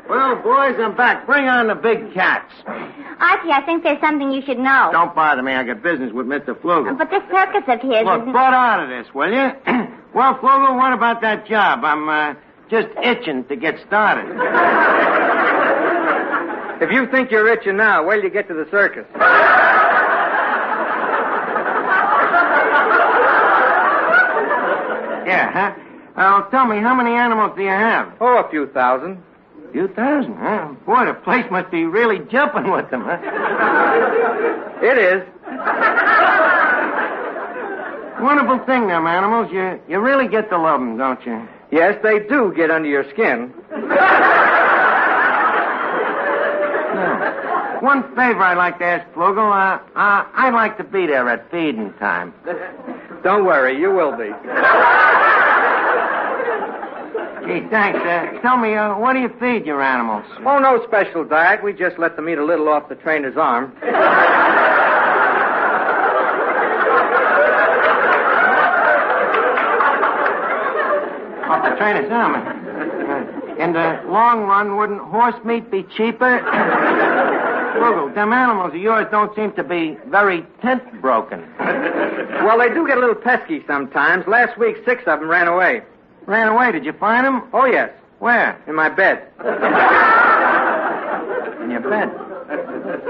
Well, boys, I'm back. Bring on the big cats. Archie, I think there's something you should know. Don't bother me. I got business with Mr. Flugel. But this circus of his Look, isn't... butt out of this, will you? Well, Flugel, what about that job? I'm just itching to get started. If you think you're itching now, wait till you get to the circus. Yeah, huh? Tell me, how many animals do you have? Oh, a few thousand. A few thousand, huh? Boy, the place must be really jumping with them, huh? It is. Wonderful thing, them animals. You really get to love them, don't you? Yes, they do get under your skin. Yeah. One favor I'd like to ask, Flugel. I'd like to be there at feeding time. Don't worry, you will be. Gee, thanks. Tell me, what do you feed your animals? Oh, no special diet. We just let them eat a little off the trainer's arm. Off the trainer's arm? In the long run, wouldn't horse meat be cheaper? Flugel, them animals of yours don't seem to be very tent-broken. Well, they do get a little pesky sometimes. Last week, 6 of them ran away. Ran away? Did you find them? Oh, yes. Where? In my bed. In your bed?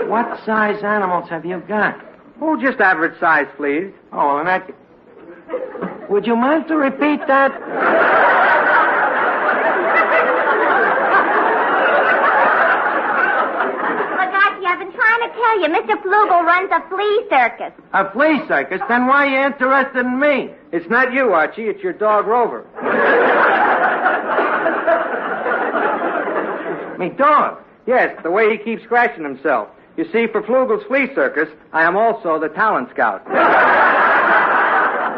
What size animals have you got? Oh, just average size fleas. Oh, well, in that... Would you mind to repeat that? Look, Archie, I've been trying to tell you, Mr. Flugel runs a flea circus. A flea circus? Then why are you interested in me? It's not you, Archie. It's your dog, Rover. Me dog? Yes, the way he keeps scratching himself. You see, for Flugel's Flea Circus, I am also the talent scout.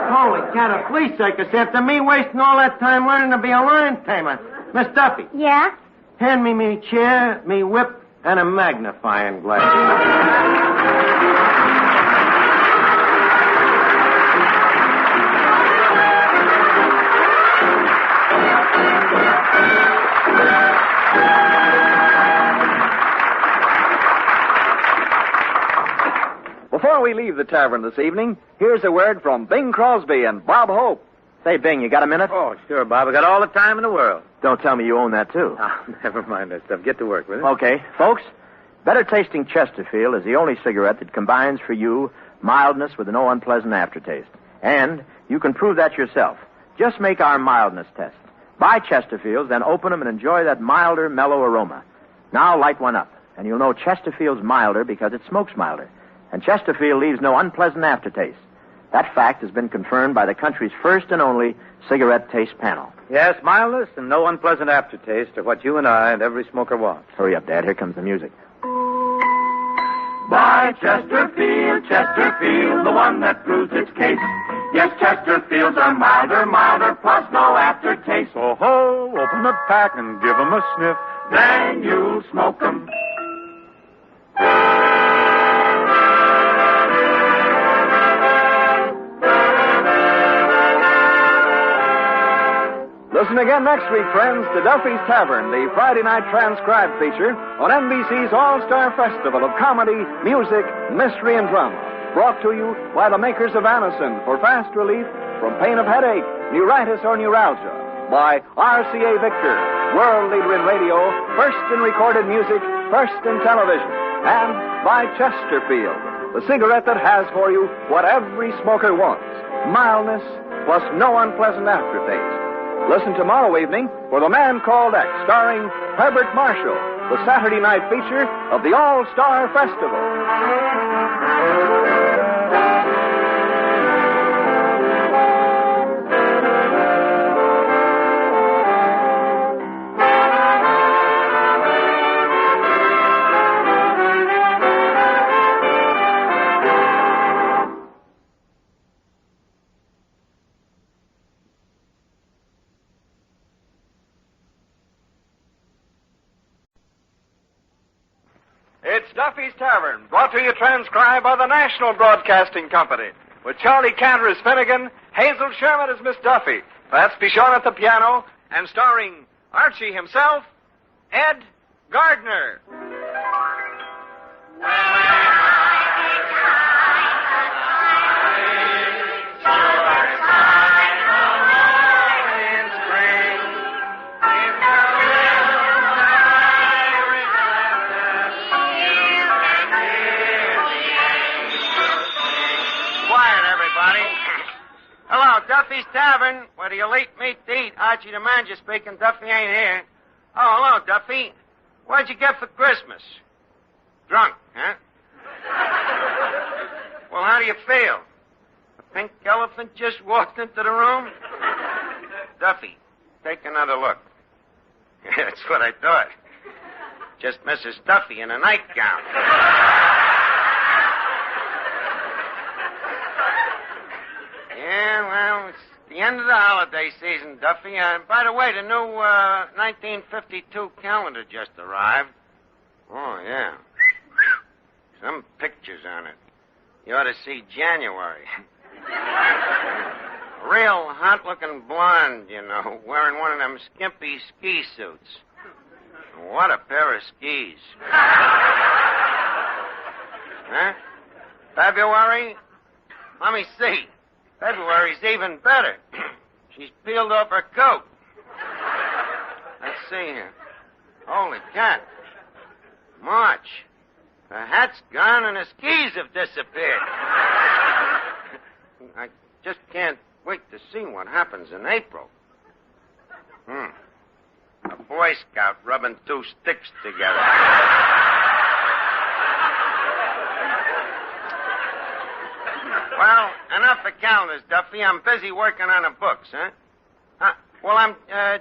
Holy cat, a flea circus after me wasting all that time learning to be a lion tamer. Miss Duffy. Yeah? Hand me me chair, me whip, and a magnifying glass. Before we leave the tavern this evening, here's a word from Bing Crosby and Bob Hope. Say, Bing, you got a minute? Oh, sure, Bob. I got all the time in the world. Don't tell me you own that, too. Oh, never mind that stuff. Get to work with it. Okay. Folks, better tasting Chesterfield is the only cigarette that combines for you mildness with no unpleasant aftertaste. And you can prove that yourself. Just make our mildness test. Buy Chesterfields, then open them and enjoy that milder, mellow aroma. Now light one up, and you'll know Chesterfield's milder because it smokes milder. And Chesterfield leaves no unpleasant aftertaste. That fact has been confirmed by the country's first and only cigarette taste panel. Yes, mildness and no unpleasant aftertaste are what you and I and every smoker wants. Hurry up, Dad. Here comes the music. Buy by Chesterfield, Chesterfield, the one that proves its case. Yes, Chesterfields are milder, plus no aftertaste. So ho, open the pack and give 'em a sniff. Then you'll smoke 'em. Listen again next week, friends, to Duffy's Tavern, the Friday night transcribed feature on NBC's All-Star Festival of Comedy, Music, Mystery, and Drama. Brought to you by the makers of Anacin for fast relief from pain of headache, neuritis, or neuralgia. By RCA Victor, world leader in radio, first in recorded music, first in television. And by Chesterfield, the cigarette that has for you what every smoker wants. Mildness plus no unpleasant aftertaste. Listen tomorrow evening for The Man Called X, starring Herbert Marshall, the Saturday night feature of the All-Star Festival. It's Duffy's Tavern, brought to you transcribed by the National Broadcasting Company, with Charlie Cantor as Finnegan, Hazel Sherman as Miss Duffy, That's Pichon at the piano, and starring Archie himself, Ed Gardner. Hello, Duffy's Tavern, where the elite meet to eat. Archie the manager speaking. Duffy ain't here. Oh, hello, Duffy. What'd you get for Christmas? Drunk, huh? Well, how do you feel? A pink elephant just walked into the room? Duffy, take another look. That's what I thought. Just Mrs. Duffy in a nightgown. Yeah, well, it's the end of the holiday season, Duffy. By the way, the new 1952 calendar just arrived. Oh, yeah. Some pictures on it. You ought to see January. A real hot-looking blonde, you know, wearing one of them skimpy ski suits. What a pair of skis. Huh? February? Let me see. February's even better. She's peeled off her coat. Let's see here. Holy cat. March. Her hat's gone and her skis have disappeared. I just can't wait to see what happens in April. A Boy Scout rubbing two sticks together. Well, enough of calendars, Duffy. I'm busy working on the books, huh? Well, I'm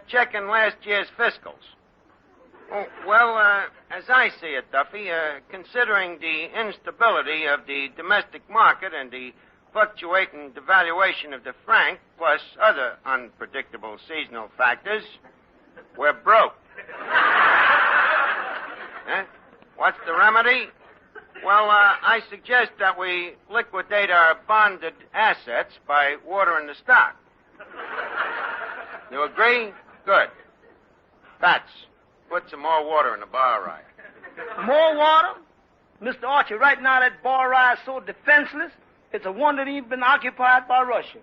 checking last year's fiscals. Oh, well, as I see it, Duffy, considering the instability of the domestic market and the fluctuating devaluation of the franc, plus other unpredictable seasonal factors, we're broke. Huh? What's the remedy? Well, I suggest that we liquidate our bonded assets by watering the stock. You agree? Good. Bats, put some more water in the bar rye. More water? Mr. Archie, right now that bar rye is so defenseless, it's a wonder it ain't been occupied by Russia.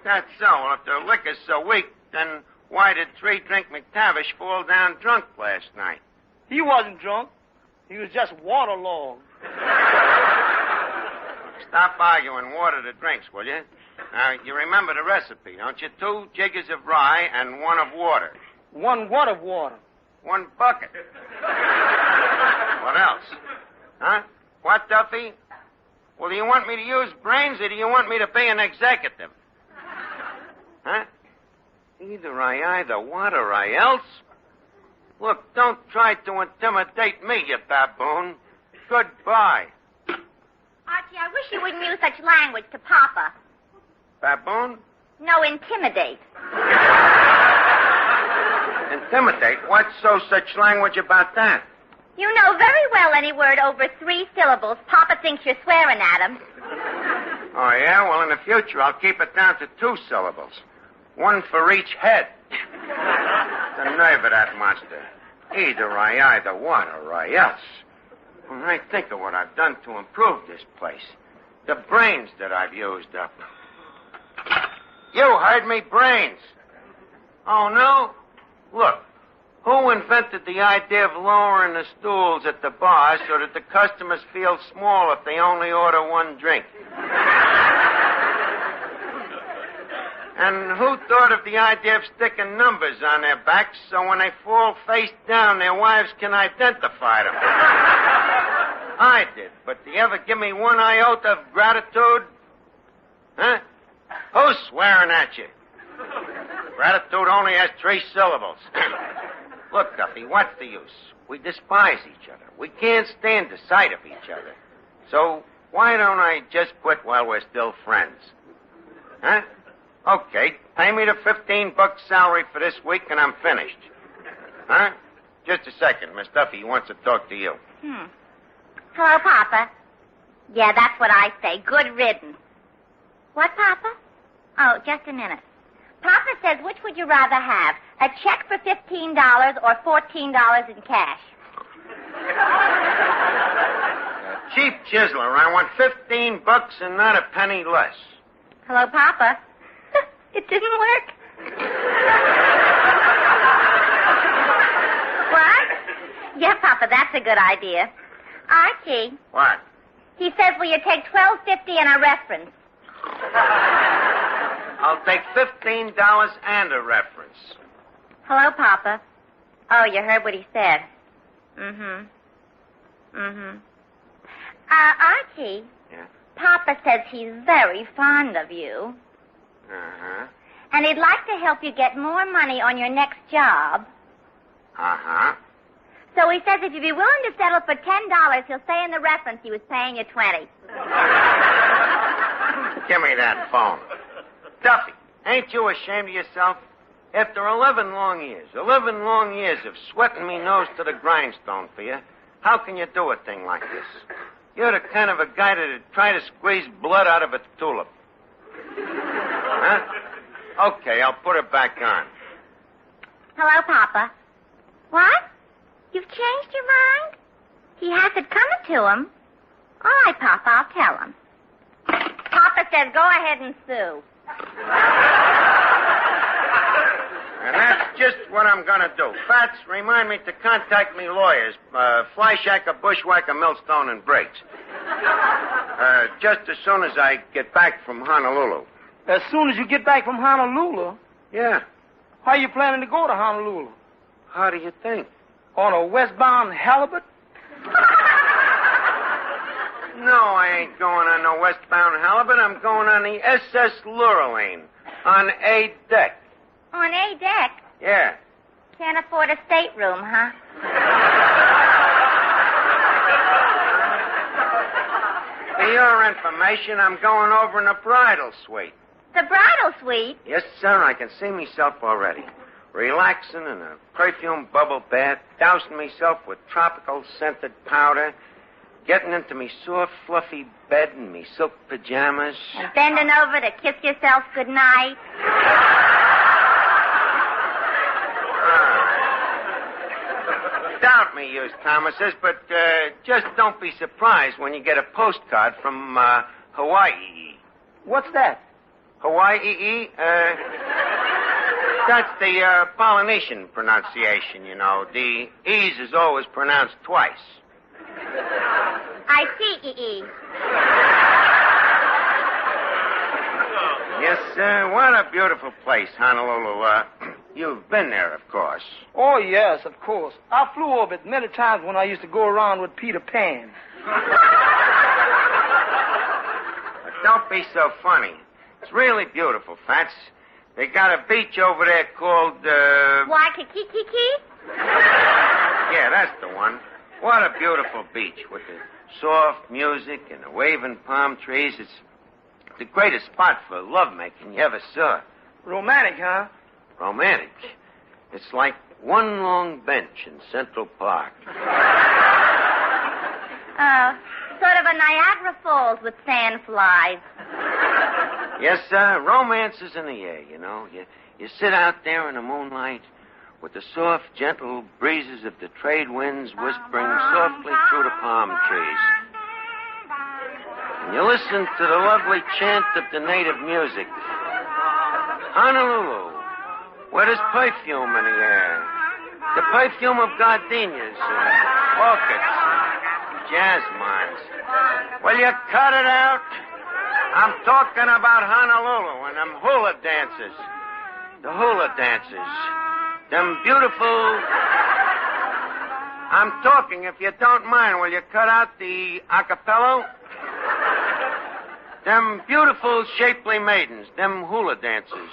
That's so. Well, if the liquor's so weak, then why did 3-Drink McTavish fall down drunk last night? He wasn't drunk. He was just waterlogged. Stop arguing. Water the drinks, will you? Now, you remember the recipe, don't you? 2 jiggers of rye and 1 of water. 1 what of water? 1 bucket. What else? Huh? What, Duffy? Well, do you want me to use brains or do you want me to be an executive? Huh? Either I either. What or I else? Look, don't try to intimidate me, you baboon. goodbye. Archie, I wish you wouldn't use such language to Papa. Baboon? No, intimidate. Intimidate? What's such language about that? You know very well any word over 3 syllables. Papa thinks you're swearing at him. Oh, yeah? Well, in the future, I'll keep it down to 2 syllables. 1 for each head. The nerve of that monster. Either I either what or I else. When I think of what I've done to improve this place, the brains that I've used up. You heard me, brains. Oh, no? Look, who invented the idea of lowering the stools at the bar so that the customers feel small if they only order 1 drink? And who thought of the idea of sticking numbers on their backs so when they fall face down, their wives can identify them? I did, but do you ever give me 1 iota of gratitude? Huh? Who's swearing at you? Gratitude only has 3 syllables. Look, Duffy, what's the use? We despise each other. We can't stand the sight of each other. So why don't I just quit while we're still friends? Huh? Okay, pay me the $15 salary for this week and I'm finished. Huh? Just a second. Miss Duffy wants to talk to you. Hello, Papa. Yeah, that's what I say. Good riddance. What, Papa? Oh, just a minute. Papa says, which would you rather have? A check for $15 or $14 in cash? Cheap chiseler. I want $15 and not a penny less. Hello, Papa. It didn't work. What? Yeah, Papa, that's a good idea. Archie. What? He says, will you take $12.50 and a reference? I'll take $15 and a reference. Hello, Papa. Oh, you heard what he said. Archie. Yeah? Papa says he's very fond of you. Uh-huh. And he'd like to help you get more money on your next job. Uh-huh. So he says if you'd be willing to settle for $10, he'll say in the reference he was paying you $20. Give me that phone. Duffy, ain't you ashamed of yourself? After 11 long years of sweating me nose to the grindstone for you, how can you do a thing like this? You're the kind of a guy that'd try to squeeze blood out of a tulip. Huh? Okay, I'll put it back on. Hello, Papa. What? You've changed your mind? He has it coming to him. All right, Papa, I'll tell him. Papa says go ahead and sue. And that's just what I'm going to do. Fats, remind me to contact me lawyers, Flyshacker, Bushwhacker, Millstone, and Briggs. Just as soon as I get back from Honolulu. As soon as you get back from Honolulu? Yeah. How are you planning to go to Honolulu? How do you think? On a westbound halibut? No, I ain't going on no westbound halibut. I'm going on the SS Lurline on A deck. On A deck? Yeah. Can't afford a stateroom, huh? For your information, I'm going over in the bridal suite. The bridal suite? Yes, sir. I can see myself already. Relaxing in a perfume bubble bath, dousing myself with tropical scented powder, getting into me soft, fluffy bed in me silk pajamas. And bending over to kiss yourself goodnight. Doubt me, you Thomases, but just don't be surprised when you get a postcard from Hawaii. What's that? Hawaii? That's the Polynesian pronunciation, you know. The E's is always pronounced twice. I see, E. Yes, sir. What a beautiful place, Honolulu. You've been there, of course. Oh, yes, of course. I flew over it many times when I used to go around with Peter Pan. But don't be so funny. It's really beautiful, Fats. They got a beach over there called, Waikiki? Yeah, that's the one. What a beautiful beach with the soft music and the waving palm trees. It's the greatest spot for lovemaking you ever saw. Romantic, huh? Romantic. It's like one long bench in Central Park. Sort of a Niagara Falls with sandflies. Yes, sir. Romance is in the air, you know. You sit out there in the moonlight with the soft, gentle breezes of the trade winds whispering softly through the palm trees. And you listen to the lovely chant of the native music. Honolulu, where there's perfume in the air. The perfume of gardenias and orchids and jasmines. Will you cut it out? I'm talking about Honolulu and them hula dances. The hula dances. Them beautiful... I'm talking, if you don't mind, will you cut out the acapella? Them beautiful, shapely maidens, them hula dancers,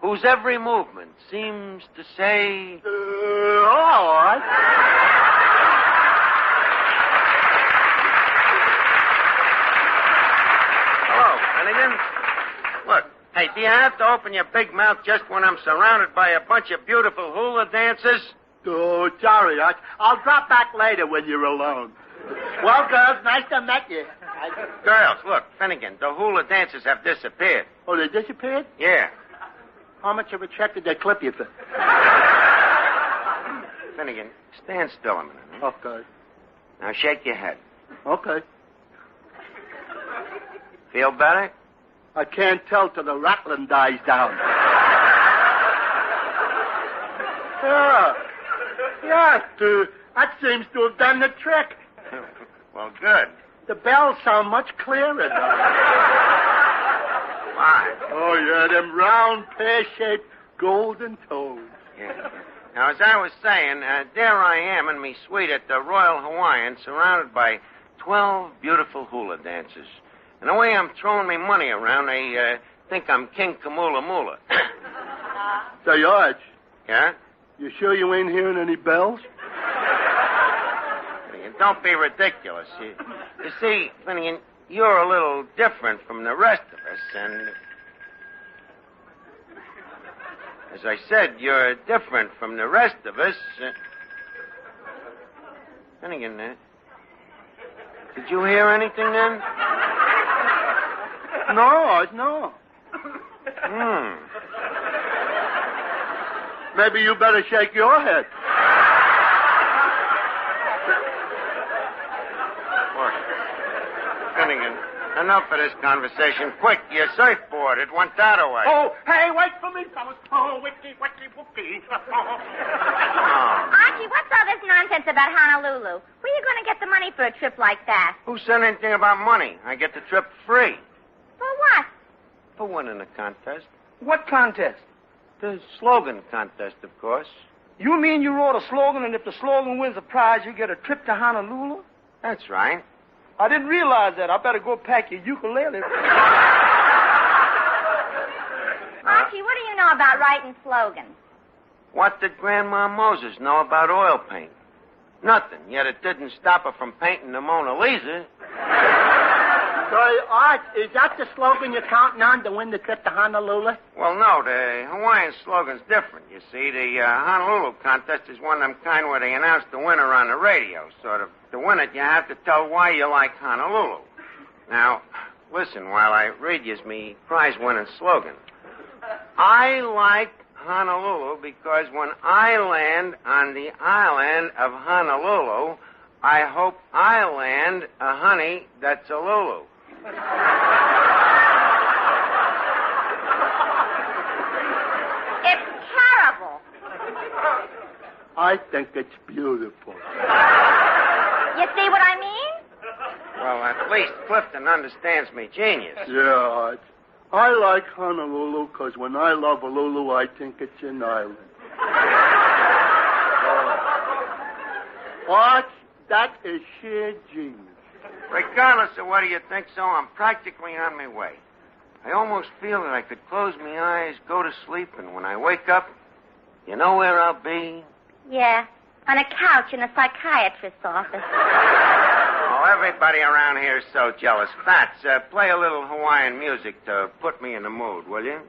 whose every movement seems to say... all right. Hello, Finnegan. Look, hey, do you have to open your big mouth just when I'm surrounded by a bunch of beautiful hula dancers? Oh, sorry, Arch. I'll drop back later when you're alone. Well, girls, nice to meet you. Girls, look, Finnegan, the hula dancers have disappeared. Oh, they disappeared? Yeah. How much of a check did they clip you for? Finnegan, stand still a minute. Huh? Okay. Now shake your head. Okay. Feel better? I can't tell till the rattling dies down. Yeah, that seems to have done the trick. Well, good. The bells sound much clearer now. Why? Oh, yeah, them round, pear-shaped, golden toes. Yeah. Now, as I was saying, there I am in me suite at the Royal Hawaiian, surrounded by 12 beautiful hula dancers. And the way I'm throwing me money around, they think I'm King Kamula Mula. Say, Arch. Yeah? You sure you ain't hearing any bells? Don't be ridiculous. You see, Finnegan, you're a little different from the rest of us, and... As I said, you're different from the rest of us. Finnegan, did you hear anything then? No, Arch, no. Maybe you better shake your head. Finnegan, enough of this conversation. Quick, your surfboard. It went that way. Oh, hey, wait for me, fellas. Oh, wiki, wiki, wiki. Archie, what's all this nonsense about Honolulu? Where are you going to get the money for a trip like that? Who said anything about money? I get the trip free. For what? For winning the contest. What contest? The slogan contest, of course. You mean you wrote a slogan, and if the slogan wins a prize, you get a trip to Honolulu? That's right. I didn't realize that. I better go pack your ukulele. Archie, what do you know about writing slogans? What did Grandma Moses know about oil paint? Nothing, yet it didn't stop her from painting the Mona Lisa. Say, Art, is that the slogan you're counting on to win the trip to Honolulu? Well, no, the Hawaiian slogan's different. You see, the Honolulu contest is one of them kind where they announce the winner on the radio, sort of. To win it, you have to tell why you like Honolulu. Now, listen while I read you me prize-winning slogan. I like Honolulu because when I land on the island of Honolulu, I hope I land a honey that's a Lulu. It's terrible. I think it's beautiful. You see what I mean? Well, at least Clifton understands me genius. Yeah, Art. I like Honolulu because when I love a Lulu, I think it's an island. Art, that is sheer genius. Regardless of whether you think so, I'm practically on my way. I almost feel that I could close my eyes, go to sleep, and when I wake up, you know where I'll be? Yeah, on a couch in a psychiatrist's office. Oh, every Everybody around here is so jealous. Fats, play a little Hawaiian music to put me in the mood, will you?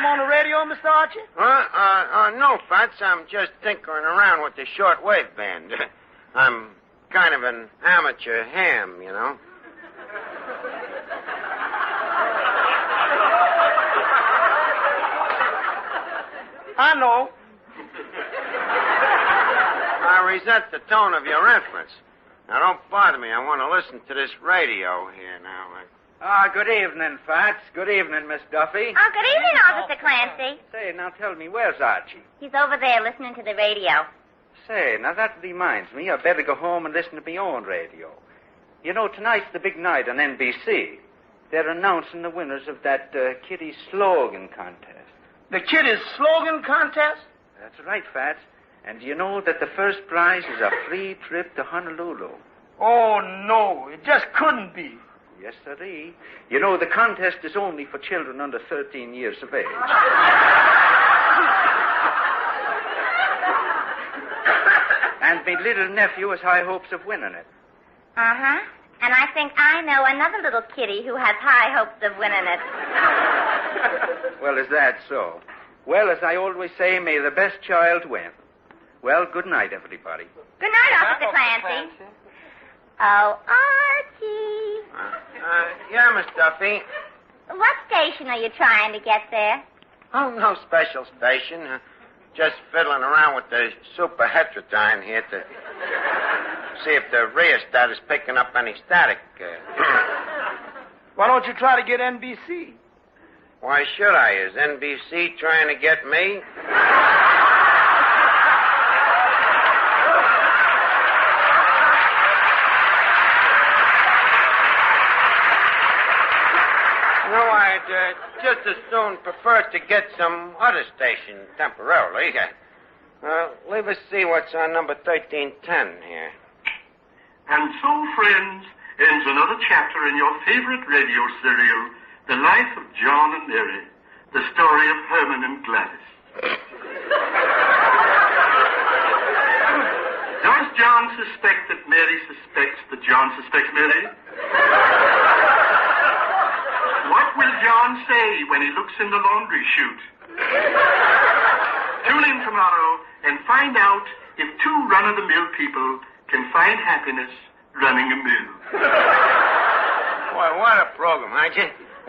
On the radio, Mr. Archie? No, Fats. I'm just tinkering around with the shortwave band. I'm kind of an amateur ham, you know. I know. I resent the tone of your entrance. Now, don't bother me. I want to listen to this radio here now. Good evening, Fats. Good evening, Miss Duffy. Oh, good evening, Officer Clancy. Say, now tell me, where's Archie? He's over there listening to the radio. Say, now that reminds me, I better go home and listen to my own radio. You know, tonight's the big night on NBC. They're announcing the winners of that kiddie slogan contest. The kiddie slogan contest? That's right, Fats. And do you know that the first prize is a free trip to Honolulu? Oh, no, it just couldn't be. Yes, sirree. You know, the contest is only for children under 13 years of age. And my little nephew has high hopes of winning it. Uh-huh. And I think I know another little kitty who has high hopes of winning it. Well, is that so? Well, as I always say, may the best child win. Well, good night, everybody. Good night, Officer Clancy. Oh, Archie. Yeah, Miss Duffy. What station are you trying to get there? Oh, no special station. Just fiddling around with the super heterodyne here to see if the rheostat is picking up any static. Why don't you try to get NBC? Why should I? Is NBC trying to get me? No, I'd just as soon prefer to get some other station temporarily. Leave us see what's on number 1310 here. And so, friends, ends another chapter in your favorite radio serial, The Life of John and Mary, the story of Herman and Gladys. Does John suspect that Mary suspects that John suspects Mary? What will John say when he looks in the laundry chute? Tune in tomorrow and find out if two run-of-the-mill people can find happiness running a mill. Boy, what a program. I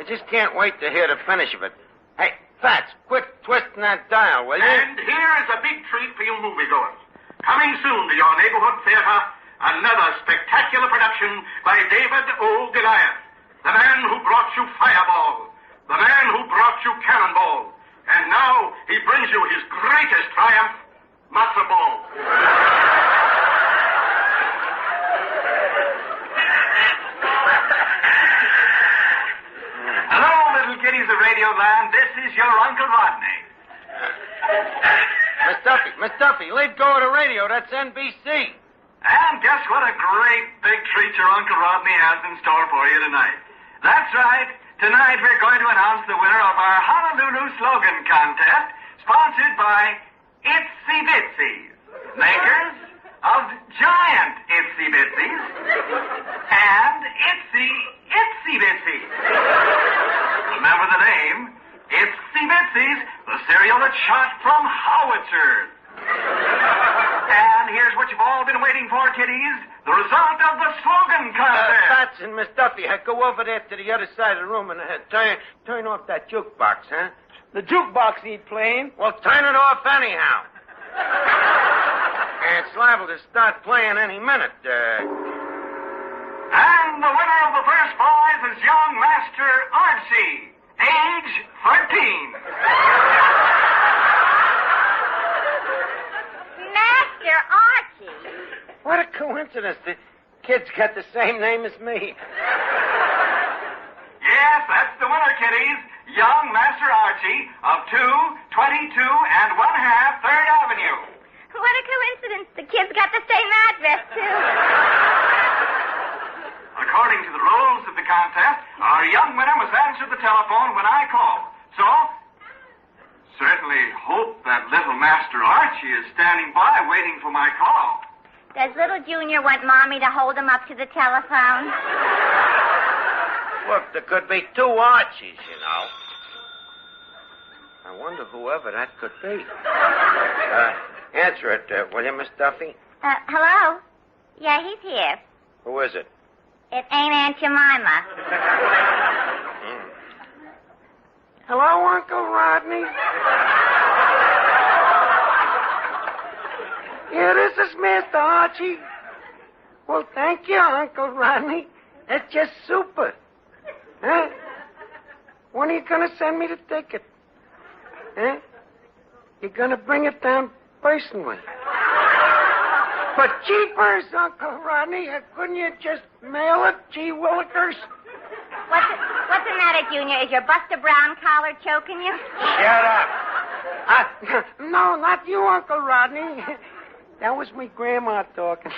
just can't wait to hear the finish of it. Hey, Fats, quit twisting that dial, will you? And here is a big treat for you moviegoers. Coming soon to your neighborhood theater, another spectacular production by David O. Goliath. The man who brought you Fireball. The man who brought you Cannonball. And now he brings you his greatest triumph, Matzo Ball. Hello, little kiddies of Radio Land. This is your Uncle Rodney. Miss Duffy, leave go of the radio. That's NBC. And guess what a great big treat your Uncle Rodney has in store for you tonight. That's right. Tonight we're going to announce the winner of our Honolulu slogan contest, sponsored by Itsy Bitsies, makers of giant Itsy Bitsies and Itsy Bitsy. Remember the name? It's Bitsy's, the cereal that's shot from howitzers. And here's what you've all been waiting for, kiddies. The result of the slogan contest. Fats and Miss Duffy, go over there to the other side of the room and turn off that jukebox, huh? The jukebox ain't playing. Well, turn it off anyhow. It's liable to start playing any minute. And the winner of the first prize is young Master Archie, age 13. Master Archie. What a coincidence. The kid's got the same name as me. Yes, that's the winner, kiddies. Young Master Archie of 222 and 1/2 3rd Avenue. What a coincidence. The kid's got the same address, too. According to the rules of the contest, our young winner must answer the telephone when I call. So, certainly hope that little Master Archie is standing by waiting for my call. Does little Junior want Mommy to hold him up to the telephone? Look, there could be two Archies, you know. I wonder whoever that could be. Answer it, will you, Miss Duffy? Hello? Yeah, he's here. Who is it? It ain't Aunt Jemima. Hello, Uncle Rodney. Yeah, this is Mr. Archie. Well, thank you, Uncle Rodney. That's just super. Huh? When are you going to send me the ticket? Huh? You're going to bring it down personally. But jeepers, Uncle Rodney, couldn't you just mail it? Gee willikers. What's the matter, Junior? Is your Buster Brown collar choking you? Shut up. No, not you, Uncle Rodney. That was my grandma talking.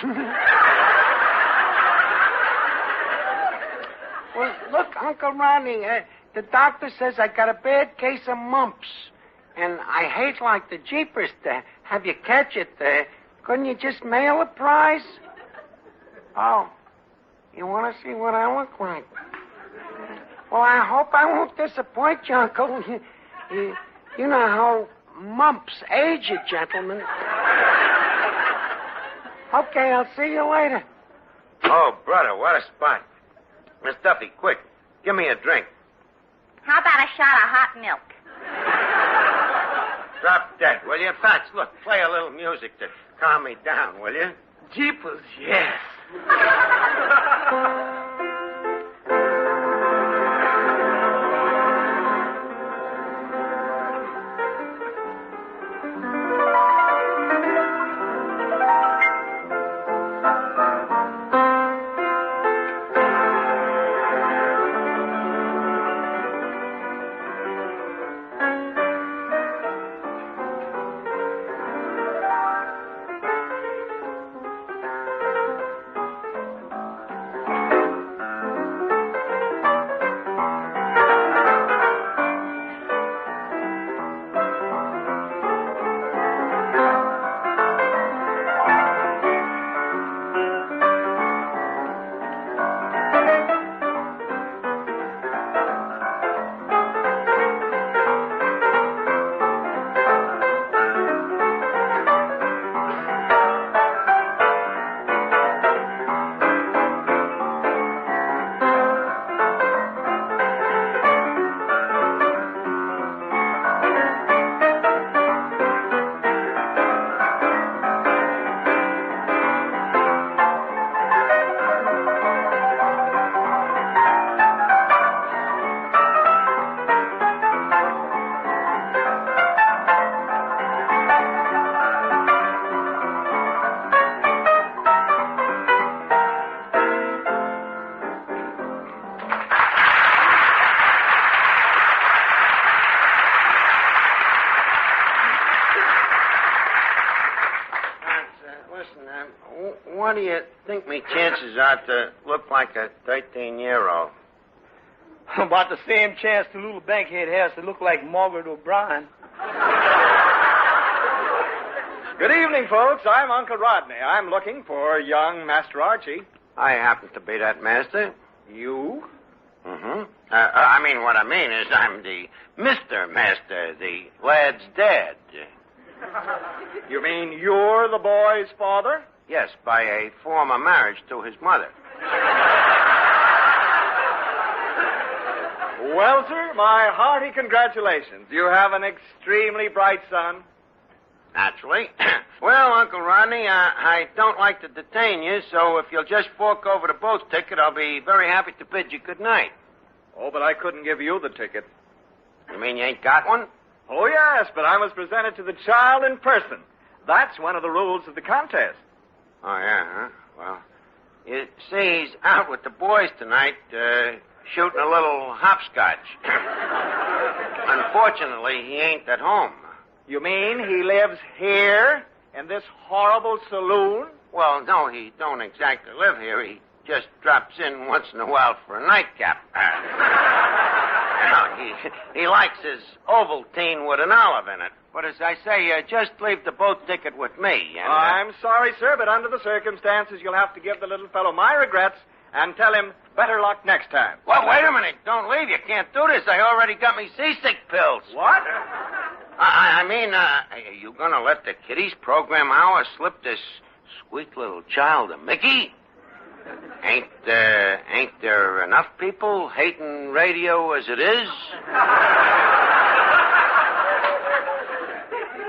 Well, look, Uncle Rodney, the doctor says I got a bad case of mumps. And I hate like the jeepers to have you catch it. Couldn't you just mail a prize? Oh, you want to see what I look like? Well, I hope I won't disappoint you, Uncle. You know how mumps age a gentleman. Okay, I'll see you later. Oh, brother, what a spot. Miss Duffy, quick, give me a drink. How about a shot of hot milk? Drop dead, will you? Fats, look, play a little music to calm me down, will you? Jeepers, yes. What do you think me chances are to look like a 13-year-old? About the same chance the little bankhead has to look like Margaret O'Brien. Good evening, folks. I'm Uncle Rodney. I'm looking for young Master Archie. I happen to be that master. You? Mm-hmm. What I mean is I'm the Mr. Master, the lad's dad. You mean you're the boy's father? Yes, by a former marriage to his mother. Well, sir, my hearty congratulations. You have an extremely bright son. Naturally. Well, Uncle Rodney, I don't like to detain you, so if you'll just fork over the boat ticket, I'll be very happy to bid you good night. Oh, but I couldn't give you the ticket. You mean you ain't got one? Oh, yes, but I must present it to the child in person. That's one of the rules of the contest. Oh, yeah, huh? Well, you see, he's out with the boys tonight, shooting a little hopscotch. Unfortunately, he ain't at home. You mean he lives here, in this horrible saloon? Well, no, he don't exactly live here. He just drops in once in a while for a nightcap. He likes his Ovaltine with an olive in it. But as I say, just leave the boat ticket with me. And, I'm sorry, sir, but under the circumstances, you'll have to give the little fellow my regrets and tell him better luck next time. Well, wait a minute. Don't leave. You can't do this. I already got me seasick pills. What? Are you going to let the kiddies program hour slip this sweet little child a Mickey? Ain't there enough people hating radio as it is?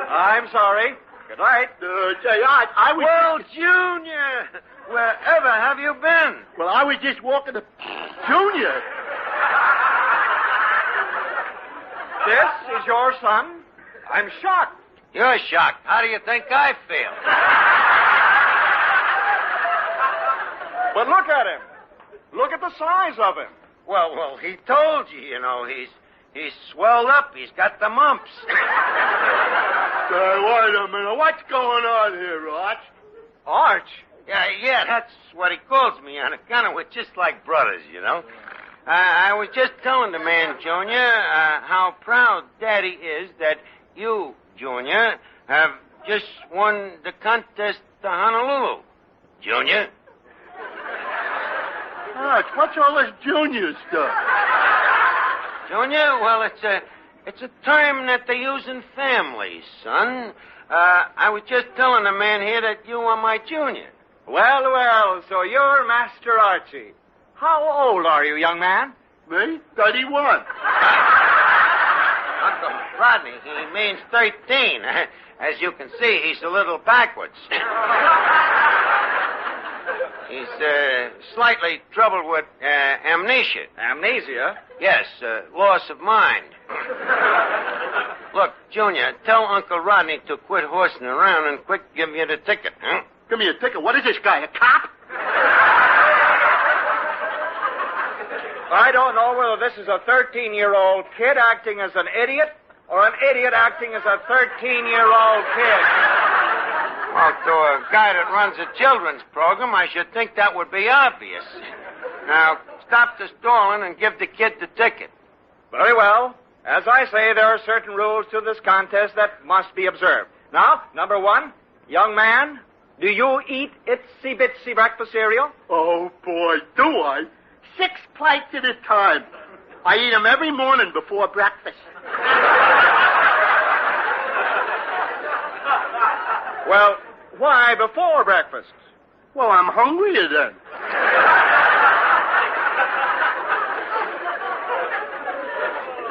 I'm sorry. Good night. I was... Well, Junior, wherever have you been? Well, I was just walking to... Junior! This is your son? I'm shocked. You're shocked. How do you think I feel? But look at him. Look at the size of him. Well, he told you, he's swelled up. He's got the mumps. Wait a minute. What's going on here, Arch? Arch? Yeah, that's what he calls me on account we're just like brothers, I was just telling the man, Junior, how proud Daddy is that you, Junior, have just won the contest to Honolulu. Junior? Arch, what's all this Junior stuff? Junior? Well, it's a term that they use in families, son. I was just telling the man here that you are my junior. Well, so you're Master Archie. How old are you, young man? Me? 31. Uncle Rodney, he means 13. As you can see, he's a little backwards. He's slightly troubled with amnesia. Amnesia? Yes, loss of mind. Look, Junior, tell Uncle Rodney to quit horsing around and quick give you the ticket, huh? Give me a ticket? What is this guy, a cop? I don't know whether this is a 13-year-old kid acting as an idiot or an idiot acting as a 13-year-old kid. Well, to a guy that runs a children's program, I should think that would be obvious. Now, stop the stalling and give the kid the ticket. Very well. As I say, there are certain rules to this contest that must be observed. Now, number one, young man, do you eat itsy-bitsy breakfast cereal? Oh, boy, do I? 6 plates at a time. I eat them every morning before breakfast. Well, why before breakfast? Well, I'm hungrier then.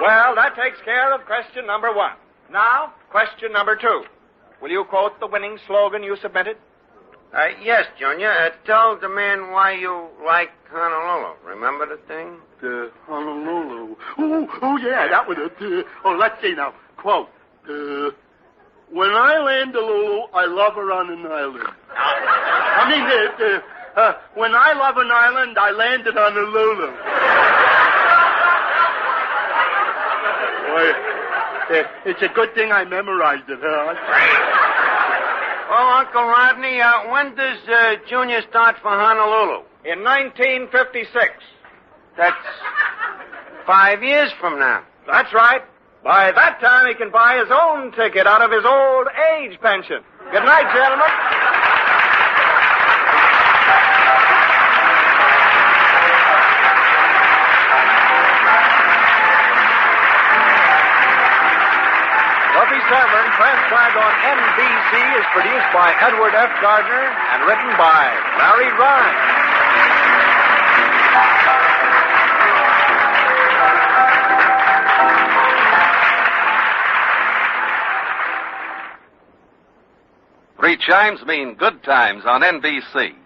Well, that takes care of question number one. Now, question number two. Will you quote the winning slogan you submitted? Yes, Junior. Tell the man why you like Honolulu. Remember the thing? Honolulu. Oh, yeah, that was it. Let's see now. Quote. When I land Honolulu, I love her on an island. When I love an island, I landed on Honolulu. Boy, it's a good thing I memorized it, huh? Well, Uncle Rodney, when does Junior start for Honolulu? In 1956. That's 5 years from now. That's right. By that time, he can buy his own ticket out of his old age pension. Good night, gentlemen. transcribed on NBC, is produced by Edward F. Gardner and written by Larry Ryan. Three chimes mean good times on NBC.